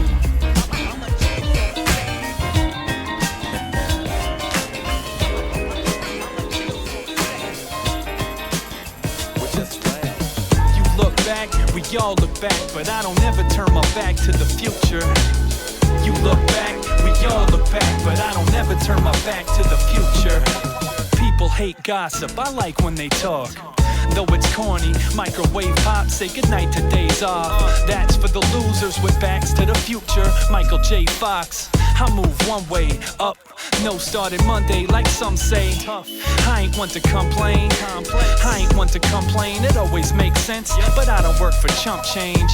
You look back, we all look back, but I don't ever turn my back to the future. You look back, we all look back, but I don't ever turn my back to the future. People hate gossip, I like when they talk. Though it's corny, microwave pop, say goodnight to days off. That's for the losers with backs to the future. Michael J. Fox. I move one way up, No started Monday like some say. I ain't one to complain. I ain't one to complain. It always makes sense, but I don't work for chump change.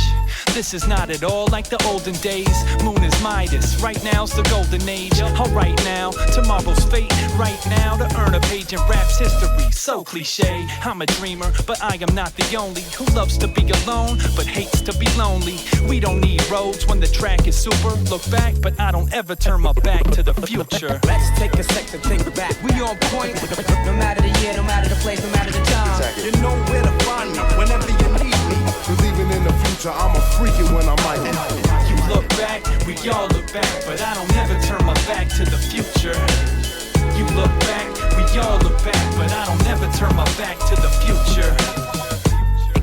This is not at all like the olden days. Moon is Midas, right now's the golden age. Alright now, tomorrow's fate. Right now to earn a page in rap's history. So cliche, I'm a dreamer, but I am not the only who loves to be alone, but hates to be lonely. We don't need roads when the track is super. Look back, but I don't ever turn my back to the future. Let's take a sec to think back. We on point, no matter the year, no matter the place, no matter the time. You know where to find me whenever you need me. Cause even in the future, I'm a freaky when I'm out. You look back, we all look back, but I don't ever turn my back to the future. You look back, we all look back, but I don't ever turn my back to the future.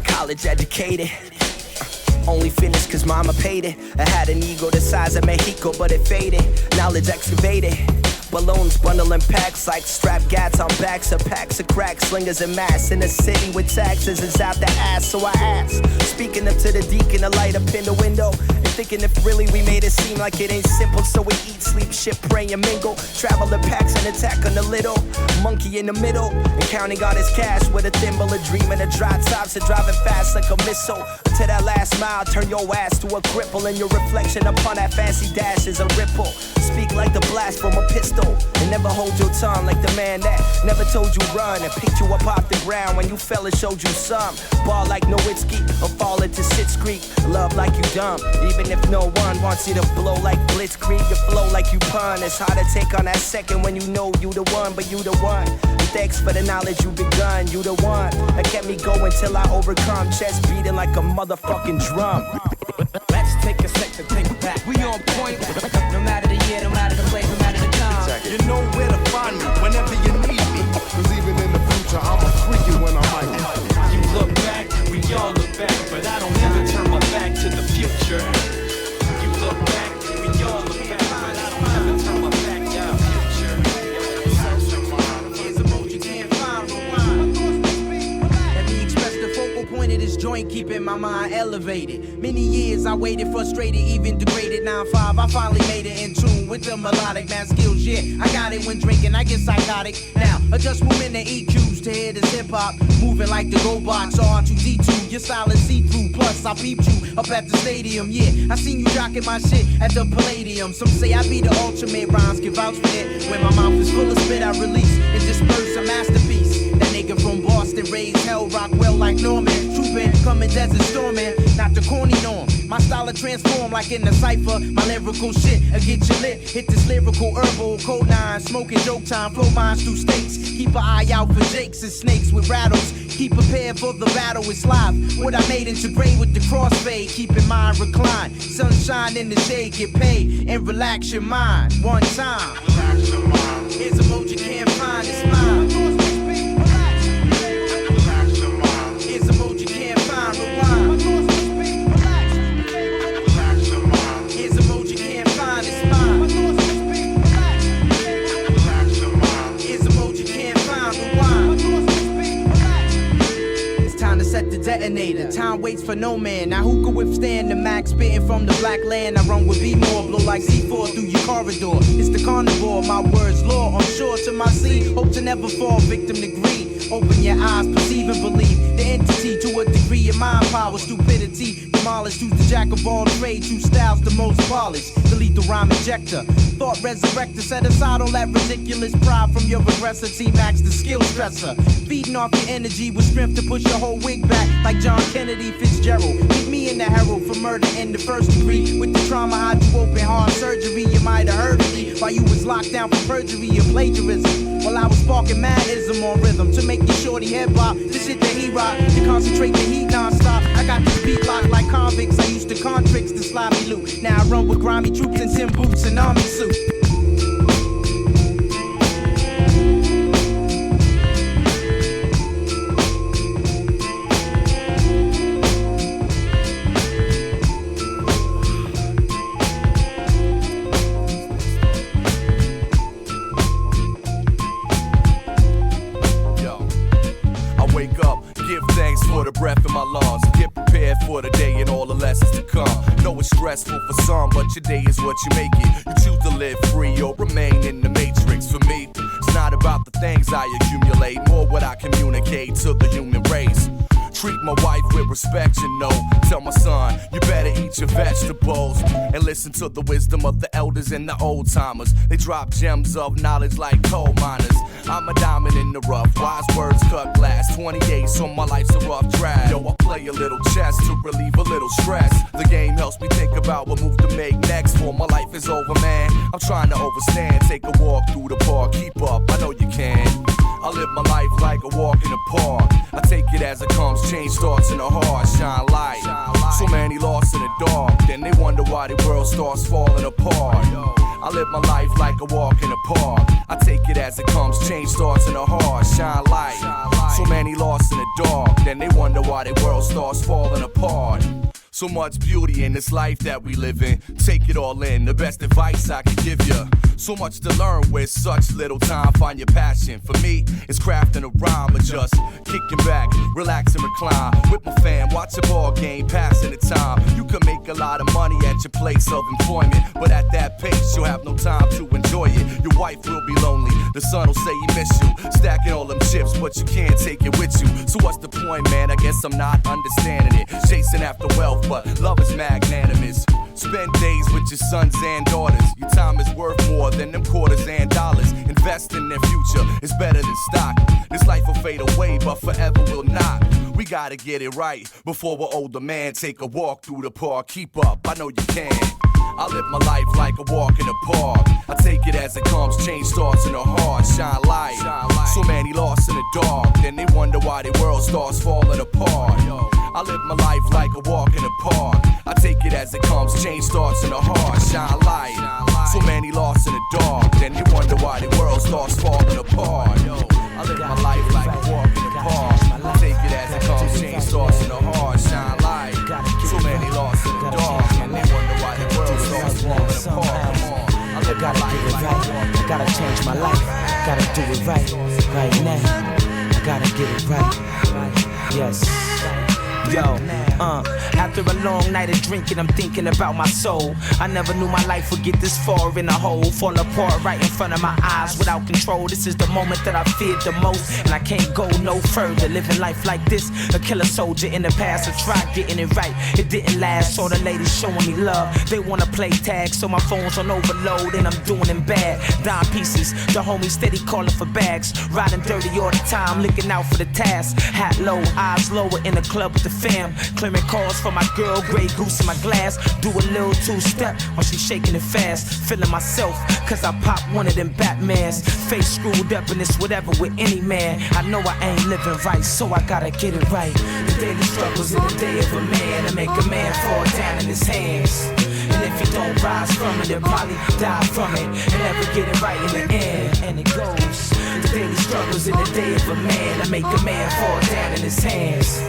College educated, only finished cause mama paid it. I had an ego the size of Mexico, but it faded. Knowledge excavated. Balloons bundling packs like strap gats on backs of packs of crack slingers and mass. In a city with taxes is out the ass, so I ask. Speaking up to the deacon, a light up in the window. And thinking if really we made it seem like it ain't simple. So we eat, sleep, shit, pray and mingle. Travel in packs and attack on the little. Monkey in the middle. And counting all his cash with a thimble, a dream and a dry tops. And driving fast like a missile. Until that last mile, turn your ass to a cripple. And your reflection upon that fancy dash is a ripple. Speak like the blast from a pistol. And never hold your tongue like the man that never told you run and picked you up off the ground when you fell and showed you some. Ball like Nowitzki or fall into Sitz Creek. Love like you dumb, even if no one wants you to blow like Blitzkrieg. You flow like you pun. It's hard to take on that second when you know you the one, but you the one. And thanks for the knowledge you begun. You the one that kept me going till I overcome. Chest beating like a motherfucking drum. Let's take a sec to think back. We on point, no matter the year, no matter the place, no matter the time. You know where to find me whenever you need me. Cause even in the future, I'm a freaky when I'm out. You look back, we all look back, but I don't ever turn my back to the future. You look back, we all look back, but I don't ever turn my back to the future. Here's a mode you can't find, rewind. Let me express the focal point of this joint, keeping my mind elevated. Many years I waited, frustrated, even degraded. 9-5, I finally made it in tune with the melodic man skills. Yeah, I got it when drinking, I get psychotic. Now, adjust movement and EQs to hear this hip hop. Moving like the GoBots R2D2. Your style is see-through, plus I peeped you up at the stadium. Yeah, I seen you jocking my shit at the Palladium. Some say I be the ultimate, rhymes give out for it. When my mouth is full of spit, I release and disperse a masterpiece. That nigga from Boston raised hell, rock well like Norman. Trooping, coming desert storming, not the corny norm. My style will transform like in the cypher. My lyrical shit will get you lit. Hit this lyrical herbal, code 9, smoking joke time, flow mines through states. Keep an eye out for jakes and snakes with rattles. Keep prepared for the battle, it's live. What I made into gray with the crossfade. Keep in mind recline. Sunshine in the shade, get paid and relax your mind. One time. Here's a mode you can't find, it's mine. Here's a mode you can't find, rewind. Here's a mode you can't find, it's mine. Here's a mode you can't find, rewind. It's time to set the detonator. Time waits for no man. Now who could withstand the max spitting from the black land? I run with B-more, blow like C4 through your corridor. It's the carnivore, my words law. I'm sure to my seed, hope to never fall victim to greed. Open your eyes, perceive and believe. The entity to a degree, your mind power, stupidity. Demolished, who's the jack of all trades, whose style's the most polished. Delete the rhyme injector. Thought resurrector, set aside all that ridiculous pride from your regressor. T-Max, the skill stressor. Feeding off your energy with strength to push your whole wig back like John Kennedy Fitzgerald. Keep me in the herald for murder in the first degree. With the trauma, I do open heart surgery. You might have heard of me while you was locked down for perjury and plagiarism. While I was sparking madism on rhythm to make your shorty head bop. The shit that he rock, to concentrate the heat non-stop. I got this beat locked like convicts. I used to con tricks to sloppy loot. Now I run with grimy troops in tin boots and army suit. For the breath in my lungs, get prepared for the day and all the lessons to come. Know it's stressful for some, but your day is what you make it. You choose to live free or remain in the matrix. For me, it's not about the things I accumulate, more what I communicate to the human race. Treat my wife with respect, you know. Tell my son, you better eat your vegetables. And listen to the wisdom of the elders and the old timers. They drop gems of knowledge like coal miners. I'm a diamond in the rough, wise words cut glass. 28, so my life's a rough draft. Yo, I play a little chess to relieve a little stress. The game helps me think about what move to make next. For my life is over, man. I'm trying to overstand. Take a walk through the park, keep up, I know you can. I live my life like a walk in the park. I take it as it comes, change starts in the heart, shine light. So many lost in the dark, then they wonder why the world starts falling apart. I live my life like a walk in the park. I take it as it comes, change starts in the heart, shine light. So many lost in the dark, then they wonder why the world starts falling apart. So much beauty in this life that we live in. Take it all in, the best advice I can give you. So much to learn with such little time. Find your passion. For me, it's crafting a rhyme or just kicking back, relax and recline with my fam. Watch a ball game, passing the time. You can make a lot of money at your place of employment, but at that pace, you'll have no time to enjoy it. Your wife will be lonely. The son will say he miss you. Stacking all them chips, but you can't take it with you. So what's the point, man? I guess I'm not understanding it. Chasing after wealth, but love is magnanimous. Spend days with your sons and daughters. Your time is worth more than them quarters and dollars. Invest in their future, it's better than stock. This life will fade away, but forever will not. We gotta get it right before we're older, man. Take a walk through the park, keep up, I know you can. I live my life like a walk in the park. I take it as it comes, change starts in the heart, shine light. So many lost in the dark, then they wonder why the world starts falling apart. I live my life like a walk in the park. I take it as it comes, change starts in the heart, shine light. So many lost in the dark, then they wonder why the world starts falling apart. I live my life like a walk in the park. I take it as it comes, change starts in the heart, shine light. So many lost in the dark, and they wonder why the world starts falling apart. Come on, I live my life like a walk in the park. I gotta change my life, gotta do it right now. I gotta get it right, yes. Yo, after a long night of drinking, I'm thinking about my soul. I never knew my life would get this far in a hole. Fall apart right in front of my eyes without control. This is the moment that I feared the most, and I can't go no further. Living life like this, a killer soldier in the past. I tried getting it right, it didn't last. Saw the ladies showing me love, they wanna play tag. So my phone's on overload and I'm doing them bad. Dime pieces, the homies steady calling for bags. Riding dirty all the time, looking out for the task. Hat low, eyes lower in the club with the fam. Clearing calls for my girl, Grey Goose in my glass. Do a little two-step while she shaking it fast. Feeling myself, cause I pop one of them Batmans. Face screwed up and it's whatever with any man. I know I ain't living right, so I gotta get it right. The daily struggles in the day of a man to make a man fall down in his hands. And if he don't rise from it, he'll probably die from it and never get it right in the end. And it goes, the daily struggles in the day of a man to make a man fall down in his hands.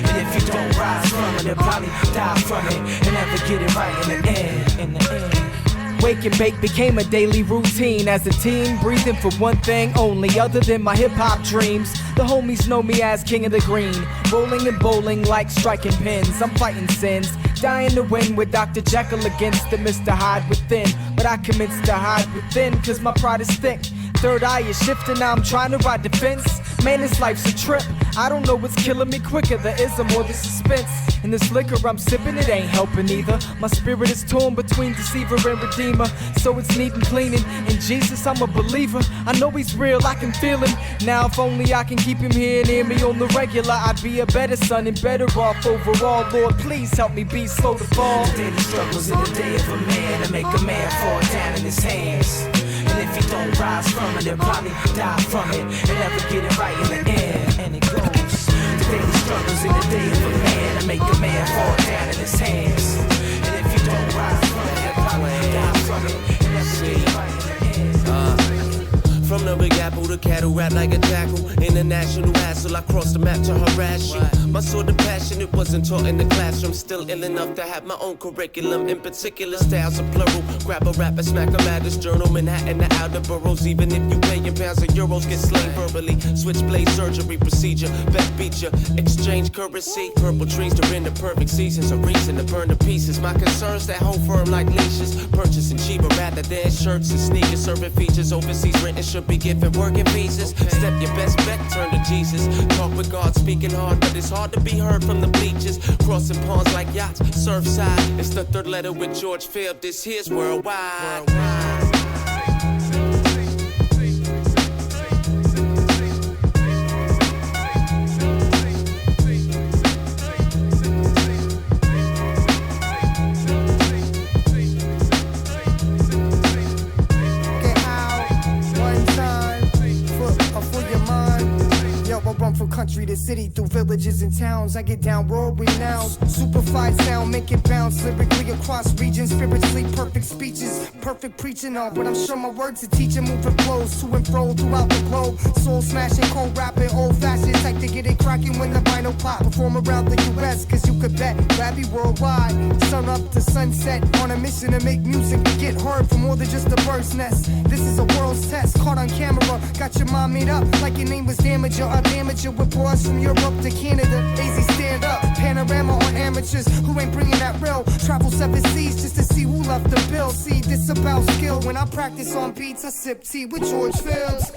And if you don't rise from it, he'll probably die from it and never get it right in the end. In the end. Wake and bake became a daily routine as a teen, breathing for one thing only other than my hip-hop dreams. The homies know me as King of the Green, rolling and bowling like striking pins. I'm fighting sins, dying to win with Dr. Jekyll against the Mr. Hyde within. But I commence to hide within cause my pride is thick. Third eye is shifting, now I'm trying to ride the fence. Man, this life's a trip. I don't know what's killing me quicker, the ism or the suspense. And this liquor I'm sipping, it ain't helping either. My spirit is torn between deceiver and redeemer. So it's neat and cleaning. In Jesus, I'm a believer. I know he's real, I can feel him. Now if only I can keep him here near me on the regular, I'd be a better son and better off overall. Lord, please help me be slow to fall. The daily struggles in the day of a man to make a man fall down in his hands. And if he don't rise from it, he'll probably die from it and never get it right in the end. And it goes, the daily struggles in the day of a man to make a man fall down in his hands. And if you don't rise from it, he'll probably die from it and never get it right in the end. From the Big Apple to cattle rap like a jackal. International hassle, I cross the map to harass you. My sort of passion, it wasn't taught in the classroom. Still ill enough to have my own curriculum. In particular, styles are plural. Grab a rapper, smack him at his journal. Manhattan, the outer boroughs. Even if you pay in pounds or euros, get slain verbally. Switchblade surgery procedure. Bet beat ya. Exchange currency. Purple trees during the perfect seasons. A reason to burn to pieces. My concerns that hold firm like leashes. Purchasing cheaper rather than shirts and sneakers. Serving features overseas. Renting should be given working visas. Step your best bet, turn to Jesus. Talk with God, speaking hard, but it's hard to be heard from the bleachers. Crossing ponds like yachts, surfside. It's the third letter with George Field. This here's worldwide. From country to city, through villages and towns, I get down world renowned. Superfied sound, make it bounce lyrically across regions. Spiritually perfect speeches, perfect preaching on. But I'm sure my words to teach and moving flows to and fro throughout the globe. Soul smashing, cold rapping, old fashioned type to get it cracking when the vinyl pop. Perform around the US, cause you could bet Rabbi worldwide. Sun up to sunset, on a mission to make music to get heard for more than just a bird's nest. This is a world's test, caught on camera. Got your mind made up like your name was Damager or Damager. With boys from Europe to Canada, easy stand up, panorama on amateurs who ain't bringing that real. Travel 7 seas just to see who left the bill. See, this about skill. When I practice on beats, I sip tea with George Fields.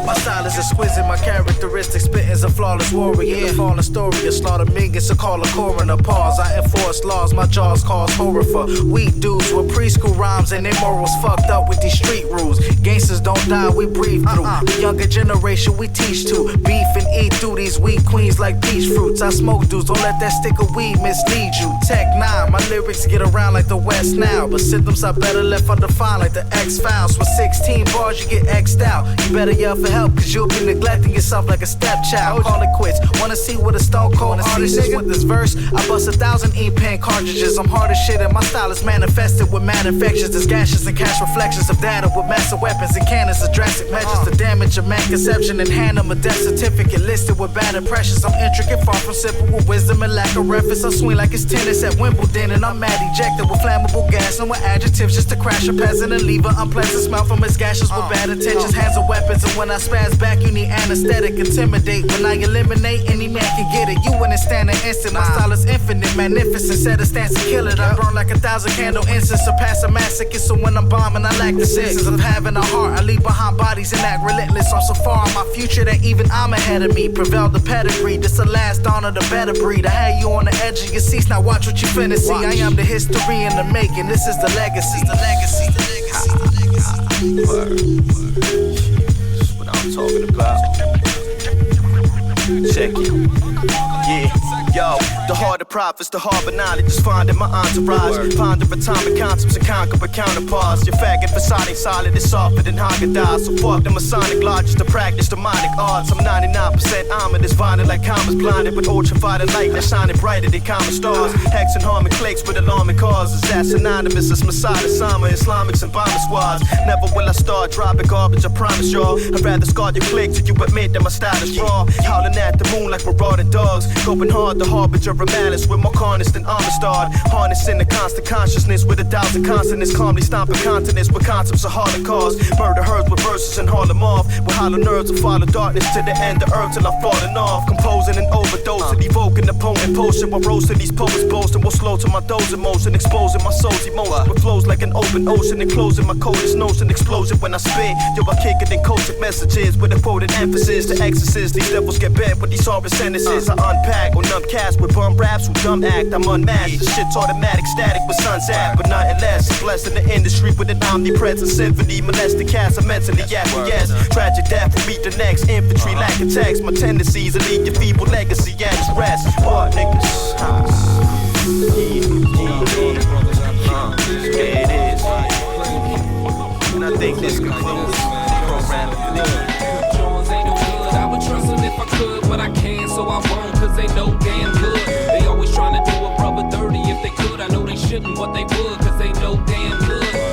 My style is exquisite, my characteristics spitting's a flawless warrior. The fallen story, a slaughter millions, so call a coroner. Pause, I enforce laws, my jaws cause horror for weak dudes with preschool rhymes and their morals fucked up with these street rules. Gangsters don't die, we breathe through. The younger generation we teach to beef and eat through these weak queens like peach fruits. I smoke dudes, don't let that stick of weed mislead you. Tech 9, my lyrics get around like the West now, but symptoms are better left undefined like the X-Files. With 16 bars you get X'd out. You better yell for help, cause you'll be neglecting yourself like a stepchild. Call it quits. Wanna see what a stone cold artist is with this verse? I bust 1,000 ink pen cartridges. I'm hard as shit and my style is manifested with mad infections. There's gashes and cash reflections of data with massive weapons and cannons of drastic measures to damage a man conception and hand him a death certificate listed with bad impressions. I'm intricate, far from simple with wisdom and lack of reference. I swing like it's tennis at Wimbledon and I'm mad ejected with flammable gas and with adjectives just to crash a peasant and leave an unpleasant smell from his gashes with bad intentions. Hands are weapons and when I spaz back you need anesthetic, intimidate. When I eliminate, any man can get it. You wouldn't stand an instant. My style is infinite, magnificent. Set a stance to kill it. I burn like 1,000 candle incense, surpass a masochist. So when I'm bombing, I lack the senses of having a heart. I leave behind bodies and act relentless. I'm so far in my future that even I'm ahead of me. Prevail the pedigree. This the last dawn of the better breed. I had you on the edge of your seats. Now watch what you finna see. I am the history in the making. This is the legacy. The legacy. That's what I'm talking about. Check it. Yeah, yo, the heart of prophets, the harbor knowledge is found in my entourage. Ponder atomic concepts and conquer with counterparts. Your faggot facade ain't solid, it's softer than Haagen-Dazs. So fuck the Masonic lodges to practice demonic arts. I'm 99% armored, it's violent like comets blinded with ultraviolet light that's shining brighter than common stars. Hex and harming cliques with alarming causes. That's synonymous as Masada, Sama, Islamics and bomber squads. Never will I start dropping garbage, I promise y'all. I'd rather scar your clique till you admit that my style is raw. Howling at the moon like marauding dogs. Going hard, the harbinger of malice with more carnage than Amistad. Harnessing the constant consciousness with 1,000 consonants. Calmly stomping continents with concepts of Holocaust. Murder herds with verses and haul them off. With hollow nerves will follow darkness to the end of earth till I'm falling off. Composing and overdosing, evoking the potent potion. While roasting these poets boasting, will slow to my dose emotion. Exposing my soul's emotion with flows like an open ocean. And closing my coldest notion. Explosion when I spit. Yo, I kick it in cultic messages with a quoted emphasis. The exorcist, these devils get bent with these horror sentences. I unpack on numb cast with bum raps who dumb act. I'm unmasked. The shit's automatic, static with sun's at, but nothing less. Blessing the industry with an omnipresent symphony. Molested cats are mentally yes. Tragic death will meet the next infantry. Lack of text, my tendencies to leave your feeble legacy at its rest. What niggas? There it is. And I think this concludes programming. I would trust them if I could, but I can't, so I won't, cause they know damn good. They always trying to do a brother dirty if they could. I know they shouldn't, but they would, cause they know damn good.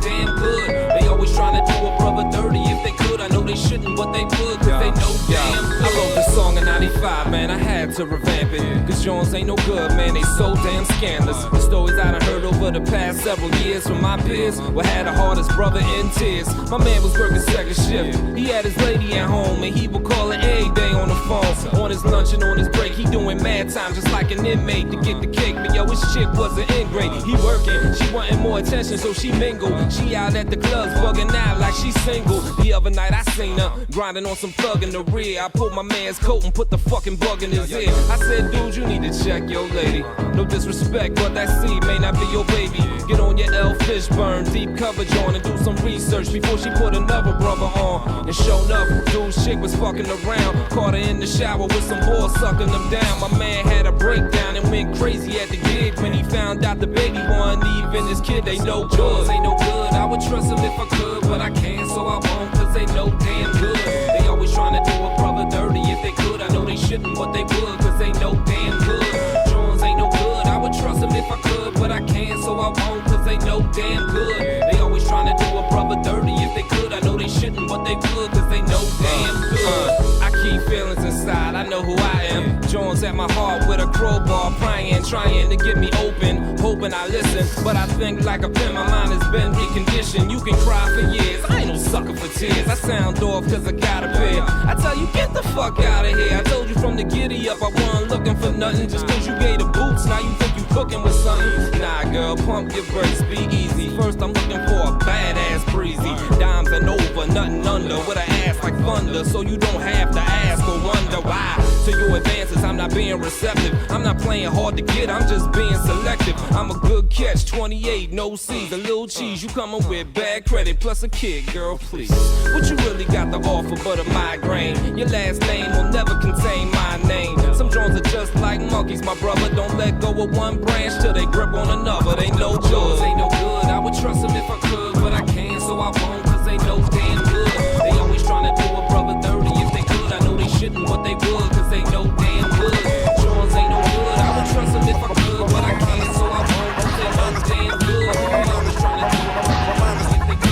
damn good. They always trying to do a brother dirty if they could. I know they shouldn't, but they would, cause they know damn good. I wrote this song in 95, man, I had to revamp it. Cause Jones ain't no good, man, they so damn scandalous. The stories I done heard over the past several years from my peers, well, had the hardest brother in tears. My man was working second shift. He had his lady at home, and he would call her every day on the phone. On his lunch and on his break, he doing mad time just like an inmate to get the cake. But yo, his chick wasn't in great. He working, she wanting more attention, so she mingled. She out at the clubs bugging out like she single. The other night I seen her grinding on some thug in the rear. I pulled my man's coat and put the fucking bug in his ear. I said, dude, you need to check your lady. No disrespect, but that seed may not be your baby. Get on your L Fishburne, deep coverage on, and do some research before she put another brother on. And sure enough, dude's chick was fucking around. Caught her in the shower with some boys sucking them down. My man had a breakdown and went crazy at the gig when he found out the baby wasn't even his kid. They no good, ain't no good. I would trust him if I could, but I can't, so I won't, cause they no damn good. They always trying to do a brother dirty if they could. I know they shouldn't, but they would, cause they no damn good. Jones ain't no good. I would trust him if I could, but I can't, so I won't, cause they no damn good. They always trying to do a brother dirty if they could. I know they shouldn't, but they would, cause they no damn good. I keep feelings inside, I know who I am. Jones at my heart with a crowbar, prying, trying to get me open, hoping I listen. But I think like a pin, my mind has been reconditioned. You can cry for years, I ain't no sucker for tears. I sound off cause I got a pair. I tell you, get the fuck out of here. I told you from the giddy up, I wasn't looking for nothing. Just cause you gave the boots, now you think you cooking with something. Nah girl, pump your brakes, be easy. First I'm looking for a badass breezy. Dimes and over, nothing under, with an ass like thunder. So you don't have to ask or wonder why. To your advances, I'm not being receptive. I'm not playing hard to get, I'm just being selective. I'm a good catch, 28, no C's, a little cheese. You coming with bad credit plus a kick, girl, please. What you really got to offer but a migraine? Your last name will never contain my name. Some drones are just like monkeys, my brother. Don't let go of one branch till they grip on another. They no good, ain't no good. I would trust them if I could, but I can't, so I won't, cause they no damn good. They always trying to do a brother dirty if they could. I know they shouldn't, but they would, cause they no damn good. Jones ain't no good. I would trust them if I could, but I can't, so I won't, cause they no damn good. They always trying to do a brother dirty if they could. I know they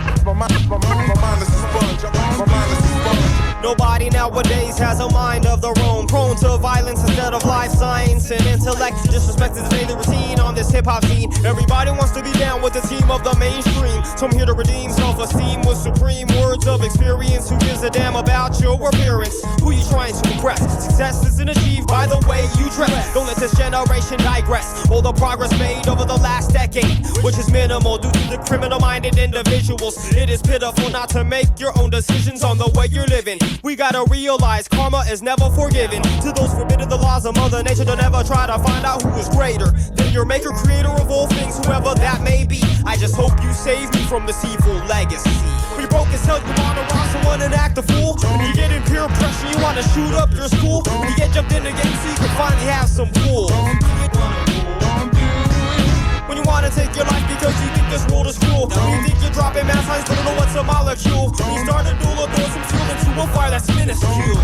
shouldn't, but they no damn Nobody nowadays has a mind of their own, prone to violence instead of life science and intellect. Disrespect is daily routine on this hip-hop scene. Everybody wants to be down with the team of the mainstream, so I'm here to redeem self-esteem with supreme words of experience. Who gives a damn about your appearance? Who you trying to impress? Success isn't achieved by the way you dress. Don't let this generation digress. All the progress made over the last decade, which is minimal due to the criminal-minded individuals. It is pitiful not to make your own decisions on the way you're living. We gotta realize karma is never forgiven. To those forbidden the laws of Mother Nature, don't ever try to find out who is greater than your maker, creator of all things, whoever that may be. I just hope you save me from the seafool legacy. When you broke as hell, you wanna rob someone and act a fool. When you get in peer pressure, you wanna shoot up your school. When you get jumped in the game so you can finally have some pool. When you wanna take your life because you think this world is cruel. When you think you're dropping mass signs but don't know what's a molecule. When you start a duel or throw some fuel into a fire that's minuscule.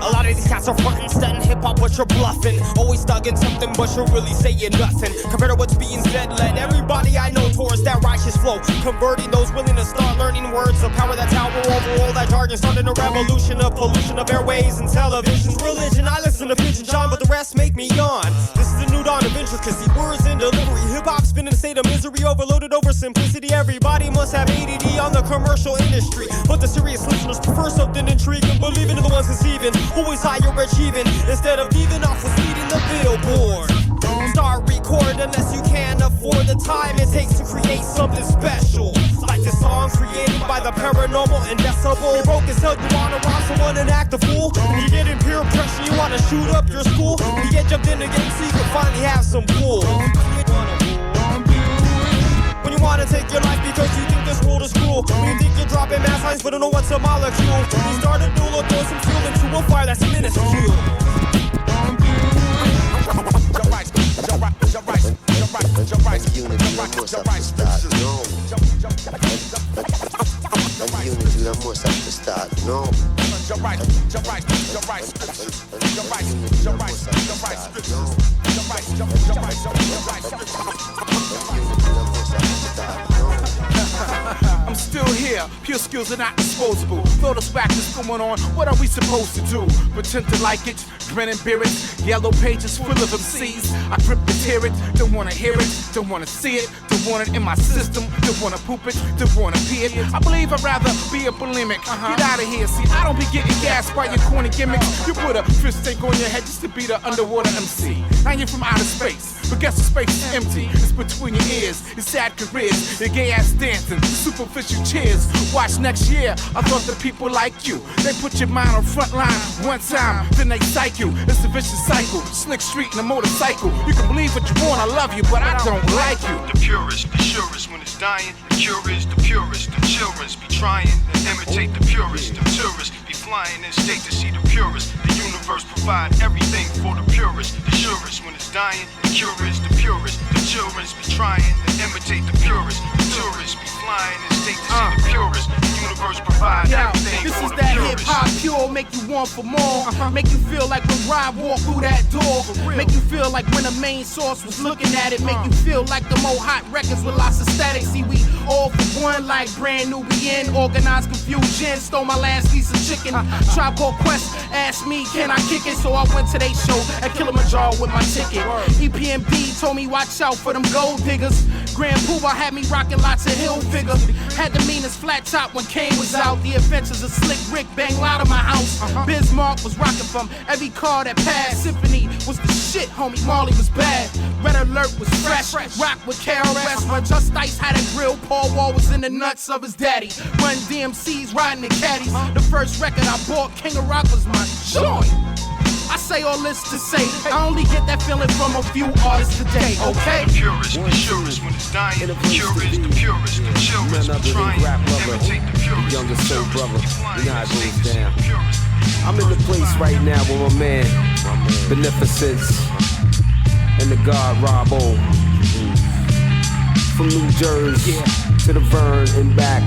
A lot of these cats are fucking stunting hip-hop, but you're bluffing. Always thugging something, but you're really saying nothing. Compared to what's being said, led everybody I know towards that righteous flow. Converting those willing to start learning words of power that tower over all that jargon. Starting a revolution of pollution of airways and televisions. Religion, I listen to Pigeon John, but the rest make me yawn. This is a new dawn of intricacy, words and delivery. Hip-hop's been in a state of misery, overloaded over simplicity. Everybody must have ADD on the commercial industry, but the serious listeners prefer something intriguing, believing in the ones conceiving. Always higher achieving instead of leaving off with leading the billboard. Start recording unless you can afford the time it takes to create something special. Like this song created by the paranormal and decibel. You broke as hell, you wanna rob someone and act a fool. When you get in peer pressure, you wanna shoot up your school. When you get jumped in the game so you can finally have some pool. When you wanna take your life because you think this world is cruel. When you think you're dropping mass signs but don't know what's a molecule. When you start a duel or throw some fuel into a fire that's minuscule. unity, l'amor ça peut start, non? I'm still here, pure skills are not disposable. Throw the whack that's going on, what are we supposed to do? Pretend to like it, grin and bear it. Yellow pages full of MCs. I grip to tear it, don't wanna hear it, don't wanna see it, don't want it in my system, don't wanna poop it, don't wanna pee it. I believe I'd rather be a polemic. Get out of here, see, I don't be getting gassed by your corny gimmicks. You put a fish tank on your head just to be the underwater MC. Now you're from outer space, but guess the space is empty. It's between your ears, your sad careers, your gay ass dancing, superficial cheers. Watch next year, I thought the people like you. They put your mind on front line one time, then they psych you. It's a vicious cycle, slick street and a motorcycle. You can believe what you want, I love you, but I don't like you. The purest, the surest when it's dying. The cure is the purest. The children's be trying to imitate the purest. The tourists be flying in state to see the purest. The universe provide everything for the purest. The surest when it's dying. The cure is the purest. The children's be trying to imitate the purest. The tourists be flying in state to see the purest. The universe provide everything this for is the that purest. hip-hop pure, make you want for more. Make you feel like when Rob walked through that door. Make you feel like when the main source was looking at it. Make you feel like the more hot records with lots of static. See, we all for one like brand new begin. Organized confusion, stole my last piece of chicken. Tribe Called Quest asked me, can I kick it? So I went to their show at Kilimanjaro with my ticket. EPMP told me watch out for them gold diggers. Grand Poobah had me rocking lots of hill figure. Had the meanest flat top when Kane was out. The Adventures of Slick Rick bang loud in my house. Bismarck was rocking from every car that passed. Symphony was the shit, homie. Marley was bad. Red Alert was fresh. Rock with KRS. When Just Ice had a grill, Paul Wall was in the nuts of his daddy. Run DMCs riding the caddies. The first record I bought, King of Rock, was my joint. I say all this to say, I only get that feeling from a few artists today, okay? The purest, the surest when it's dying. The cure is the purest. The children's be trying to imitate the purest. Youngest soul brother, you know how it goes down. I'm in the place right now with my man, Beneficence, and the God Rob O. From New Jersey to the Vern and back.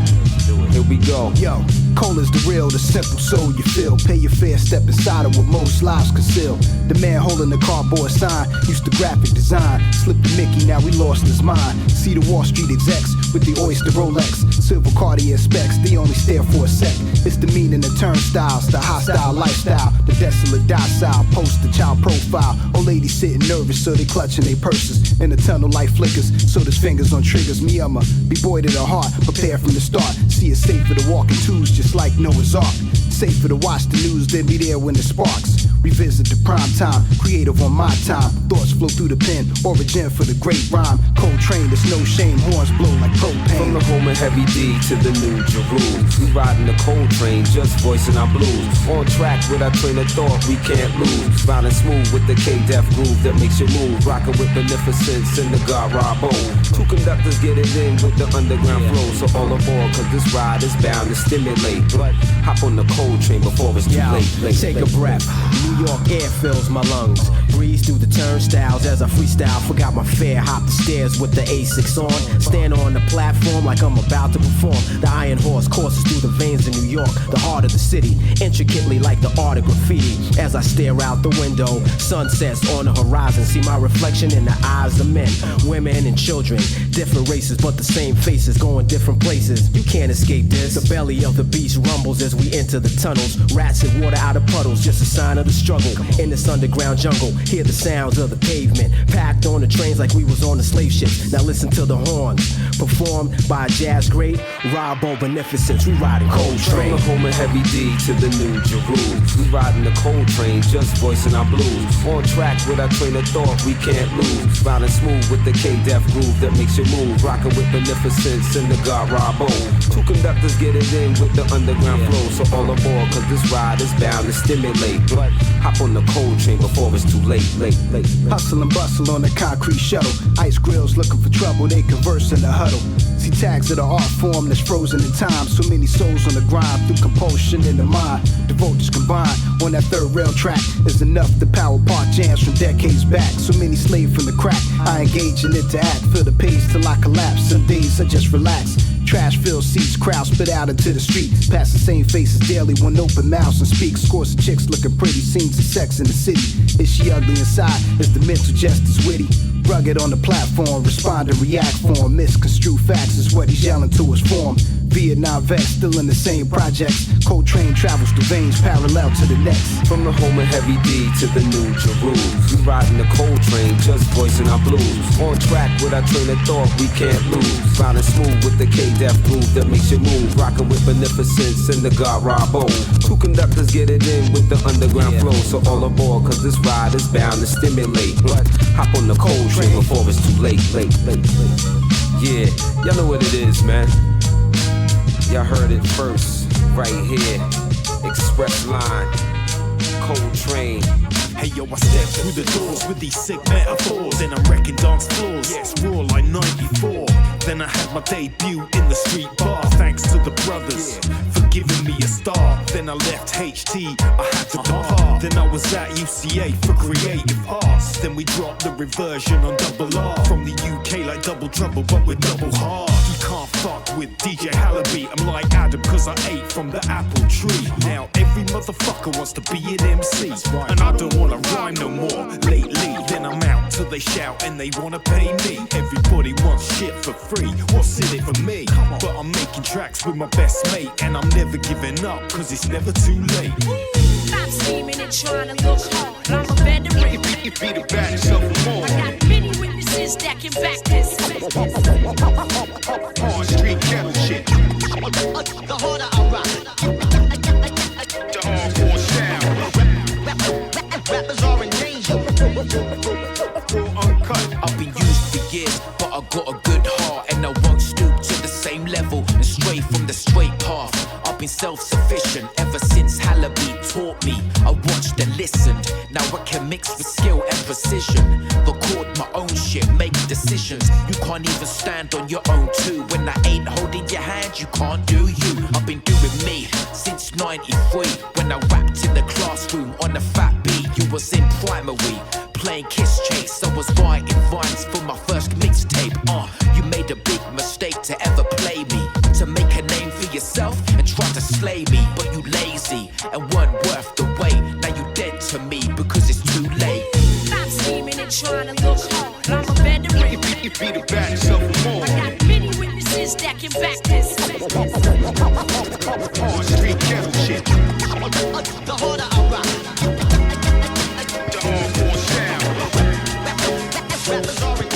Here we go. Yo, Cole is the real, the simple soul you feel. Pay your fair, step inside of what most lives conceal. The man holding the cardboard sign used to graphic design. Slipped the Mickey, now we lost his mind. See the Wall Street execs with the Oyster Rolex. Silver Cartier specs, they only stare for a sec. It's the meaning of turnstiles, the hostile lifestyle. The desolate docile, post the child profile. Old ladies sitting nervous, so they clutching their purses. In the tunnel, light flickers, so there's fingers on triggers. Me, I'm a B-boy to the heart, prepare from the start. See it's safer to walk in twos, just like Noah's Ark. Safer to watch the news than be there when it sparks. Revisit the prime time, creative on my time. Thoughts flow through the pen, origin for the great rhyme. Cold train, there's no shame, horns blow like propane. From the home of Heavy D to the New Jerusalem, we riding the cold train, just voicing our blues. On track with our train of thought, we can't lose. Riding smooth with the K-Def groove that makes you move. Rocking with Beneficence and the God Rob O. Two conductors get it in with the underground flow. So all aboard, cause this ride is bound to stimulate. But hop on the cold train before it's too late. Take a breath. New York air fills my lungs. Breeze through the turnstiles as I freestyle. Forgot my fare, hop the stairs with the A6 on. Stand on the platform like I'm about to perform. The iron horse courses through the veins of New York, the heart of the city, intricately like the art of graffiti. As I stare out the window, sunsets on the horizon. See my reflection in the eyes of men, women, and children. Different races, but the same faces, going different places. You can't escape this. The belly of the beast rumbles as we enter the tunnels. Rats and water out of puddles, just a sign of the struggle. In this underground jungle, hear the sounds of the pavement. Packed on the trains like we was on the slave ships. Now listen to the horns, performed by a jazz great Rob O. Beneficence. We riding cold train. From the home of Heavy D to the New Jerusalem, we riding the cold train, just voicing our blues. On track with our train of thought, we can't lose. Riding smooth with the K-Def groove that makes you move. Rocking with Beneficence and the God Rob O. Two conductors get it in with the underground flow. So all aboard, cause this ride is bound to stimulate. But hop on the cold train before it's too late. Hustle and bustle on the concrete shuttle. Ice grills looking for trouble, they converse in the huddle. See tags of the art form that's frozen in time. So many souls on the grind through compulsion in the mind. The voltage combined on that third rail track is enough to power park jams from decades back. So many slave from the crack. I engage and interact, feel the pace till I collapse. Some days I just relax. Trash filled seats, crowds spit out into the street. Pass the same faces daily, one open mouths and speak. Scores of chicks looking pretty, scenes of sex in the city. Is she ugly inside? Is the mental just as witty? Rugged on the platform, respond and react form. Misconstrued facts is what he's yelling to his form. Vietnam vet, still in the same projects. Coltrane travels through veins parallel to the next. From the home of Heavy D to the New Jerusalem, we riding the Coltrane, just voicing our blues. On track with our train of thought, we can't lose. Riding smooth with the K-Def groove that makes you move. Rocking with Beneficence and the God Robbo. Two conductors get it in with the underground flow. So all aboard, cause this ride is bound to stimulate. But hop on the Coltrane before it's too late. Yeah, y'all know what it is, man. Y'all heard it first, right here. Express line, Coltrane. Hey yo, I step through the doors with these sick metaphors. Then I'm wrecking dance floors, yes, raw like 94. Then I had my debut in the street bar. Thanks to the brothers for giving me a start. Then I left HT, I had to depart. Then I was at UCA for creative arts. Then we dropped the reversion on double R. From the UK like Double Trouble, but with double hard. You can't fuck with DJ Hallaby. I'm like Adam cause I ate from the apple tree. Now every motherfucker wants to be an MC. And I don't wanna rhyme no more lately. Then I'm out till they shout and they wanna pay me. Everybody wants shit for free, what's in it for me? But I'm making tracks with my best mate. And I'm never giving up cause it's never too late. Stop scheming and trying to look hard. I'm a veteran. Be the baddest of them all. I got many witnesses that can back this. On street kettle shit. The harder I rock, the hardcore style. rappers are in danger. Uncut. I've been used for years, but I got a good heart, and I won't stoop to the same level and stray from the straight path. I've been self-sufficient ever since Hallaby taught me. I watched and listened, now I can mix with skill and precision. Record my own shit, make decisions. You can't even stand on your own too. When I ain't holding your hand, you can't do you. I've been doing me since 93. When I rapped in the classroom on a fat beat, you was in primary, playing Kiss Chase. I was writing rhymes for my first mixtape. You made a big mistake to ever play me, to make a name for yourself and try to slay me. But you lazy and weren't worth the wait. Now you dead to me because it's too late. Stop scheming and trying to look hard. I'm a veteran. Be the baddest of them all. I got many witnesses that can back this. On street kettle shit. The harder I rock, the hardcore style. rappers are in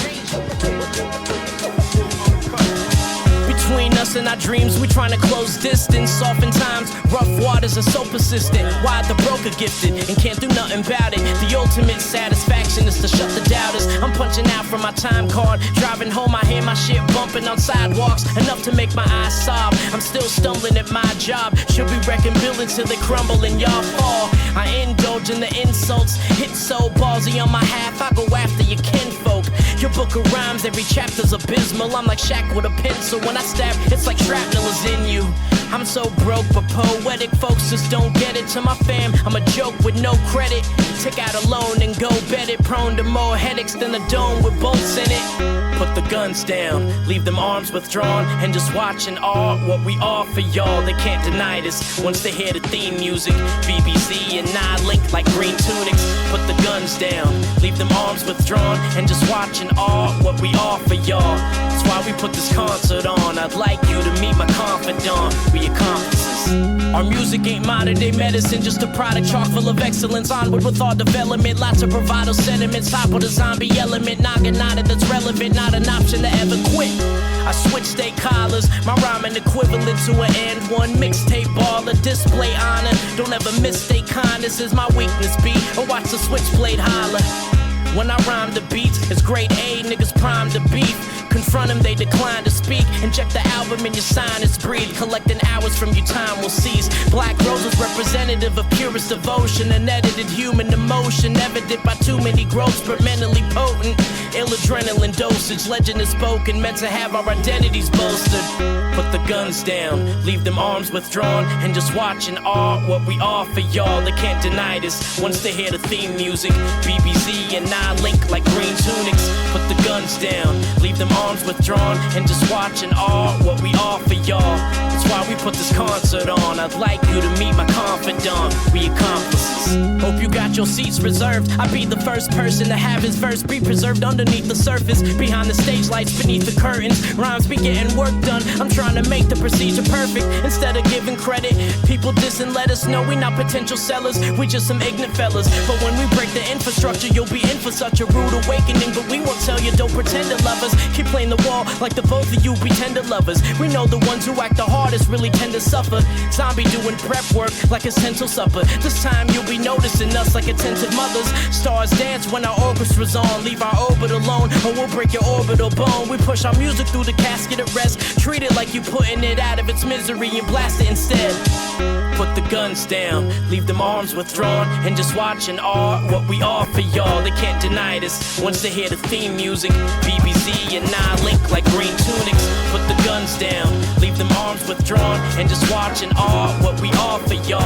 Between us and our dreams, we trying to close distance. Oftentimes, rough waters are so persistent. Why the broker gifted and can't do nothing about it? The ultimate satisfaction is to shut the doubters. I'm punching out from my time card. Driving home, I hear my shit bumping on sidewalks. Enough to make my eyes sob. I'm still stumbling at my job. Should be wrecking buildings till they crumble and y'all fall. I indulge in the insults. Hit so ballsy on my half, I go after your kinfolk. Your book of rhymes, every chapter's abysmal. I'm like Shaq with a pencil. When I stab, it's like shrapnel is in you. I'm so broke but poetic, folks just don't get it. To my fam, I'm a joke with no credit. Take out a loan and go bet it. Prone to more headaches than a dome with bolts in it. Put the guns down, leave them arms withdrawn, and just watch in awe what we are for y'all. They can't deny this once they hear the theme music. BBC and Nine Link like green tunics. Put the guns down, leave them arms withdrawn, and just watch in awe what we are for y'all. That's why we put this concert on. I'd like you to meet my confidant. We accomplices. Our music ain't modern day medicine, just a product chock full of excellence. Onward with our development, lots of bravado sentiments. Top with a zombie element, naginata that's relevant, not an option to ever quit. I switch state collars, my rhyming equivalent to an and one mixtape baller. Display honor, don't ever mistake kindness is my weakness, B. Or watch the switchblade holler. When I rhyme the beats, it's grade A, niggas prime to beef. Confront them, they decline to speak. Inject the album in your sinus, breathe. Collecting hours from your time will cease. Black roses representative of purest devotion. An edited human emotion, evident by too many growths, but mentally potent. Ill adrenaline dosage, legend is spoken, meant to have our identities bolstered. Put the guns down, leave them arms withdrawn, and just watch in awe what we are for y'all. They can't deny this once they hear the theme music. BBC and annihilate like green tunics. Put the guns down, leave them arms withdrawn, and just watch in awe what we offer y'all. That's why we put this concert on. I'd like you to meet my confidant. We accomplices. Hope you got your seats reserved. I'd be the first person to have his verse be preserved underneath the surface. Behind the stage lights, beneath the curtains, rhymes be getting work done. I'm trying to make the procedure perfect. Instead of giving credit, people diss and let us know we not potential sellers. We just some ignorant fellas. But when we break the infrastructure, you'll be in for such a rude awakening. But we won't tell you, don't pretend to love us. Keep playing the wall like the both of you be tender lovers. We know the ones who act the hardest really tend to suffer. Zombie doing prep work like a central supper. This time you'll be noticing us like attentive mothers. Stars dance when our orchestra's on. Leave our orbit alone or we'll break your orbital bone. We push our music through the casket at rest. Treat it like you putting it out of its misery and blast it instead. Put the guns down, leave them arms withdrawn, and just watch in awe what we offer y'all. They can't deny this once they hear the theme music. BBZ and annihilate like green tunics. Put the guns down, leave them arms withdrawn, and just watch in awe what we offer y'all.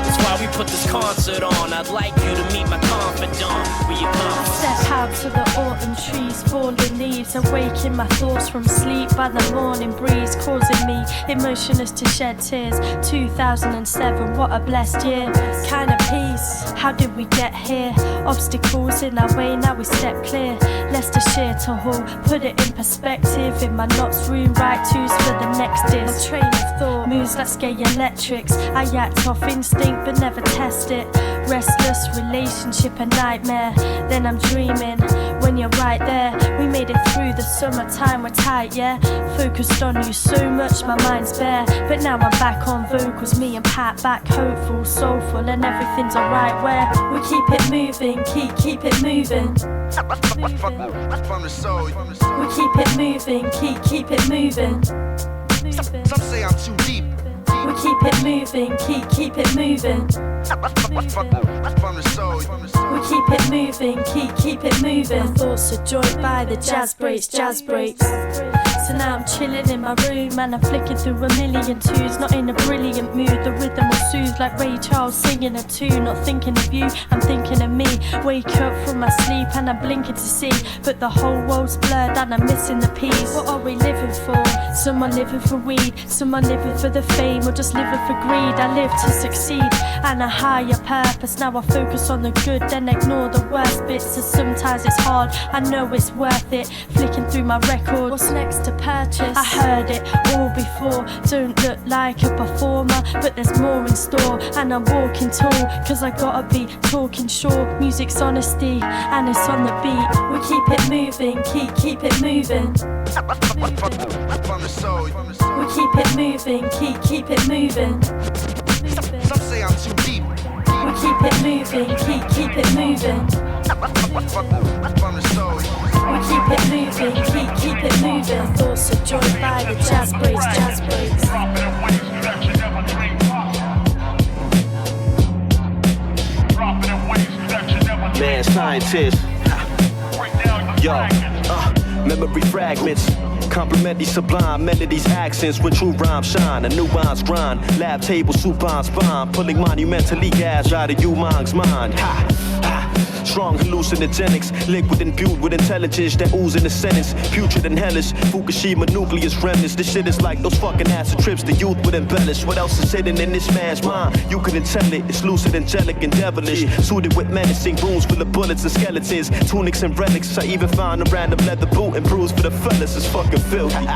That's why we put this concert on. I'd like you to meet my confidant. We accomplice. Step out to the autumn trees, falling leaves, awaking my thoughts from sleep by the morning breeze, causing me emotionless to shed tears. 2007, what a blessed year. Kind of peace, how did we get here? Obstacles in our way, now we step clear. Leicestershire to Hull, put it in perspective. In my knots room, right twos for the next disc. A train of thought moves like scale electrics. I act off instinct but never test it. Restless relationship, a nightmare. Then I'm dreaming when you're right there. We made it through the summertime, we're tight, yeah. Focused on you so much, my mind's bare. But now I'm back on vocals, me and Pat back hopeful, soulful, and everything's alright. Where we keep it moving, keep it moving. From the soul. We keep it moving, keep it moving. Some say I'm too deep. We keep it moving, keep it moving. From the soul. We keep it moving, keep it moving. My thoughts are joined by the jazz breaks. So now I'm chilling in my room and I'm flicking through a million tunes. Not in a brilliant mood, the rhythm will soothe like Ray Charles singing a tune. Not thinking of you, I'm thinking of me. Wake up from my sleep and I'm blinking to see, but the whole world's blurred and I'm missing the piece. What are we living for? Someone living for weed, someone living for the fame, or just living for greed. I live to succeed and a higher purpose. Now I focus on the good, then ignore the worst bits. So sometimes it's hard, I know it's worth it. Flicking through my record, what's next to purchase? I heard it all before. Don't look like a performer, but there's more in store. And I'm walking tall, cause I gotta be talking sure. Music's honesty, and it's on the beat. We keep it moving, keep it moving. From the soul. We keep it moving, keep it moving. Some say I'm too deep. We keep it moving, keep it moving. From the soul. We keep it moving, keep it moving. My thoughts are joined by the jazz breaks. Man, scientist. Yo, memory fragments. Compliment these sublime melodies, accents when true rhymes shine. A nuance grind, lab table, supine spine, pulling monumentally gas out of wUGz mind. Ha, ha. Strong hallucinogenics, liquid imbued with intelligence that ooze in a sentence. Putrid and hellish, Fukushima nucleus remnants. This shit is like those fucking acid trips the youth would embellish. What else is hidden in this man's mind? You couldn't tell it, it's lucid, angelic, and devilish. Suited with menacing rooms full of bullets and skeletons, tunics and relics. I even found a random leather boot and bruise for the fellas. It's fucking filthy.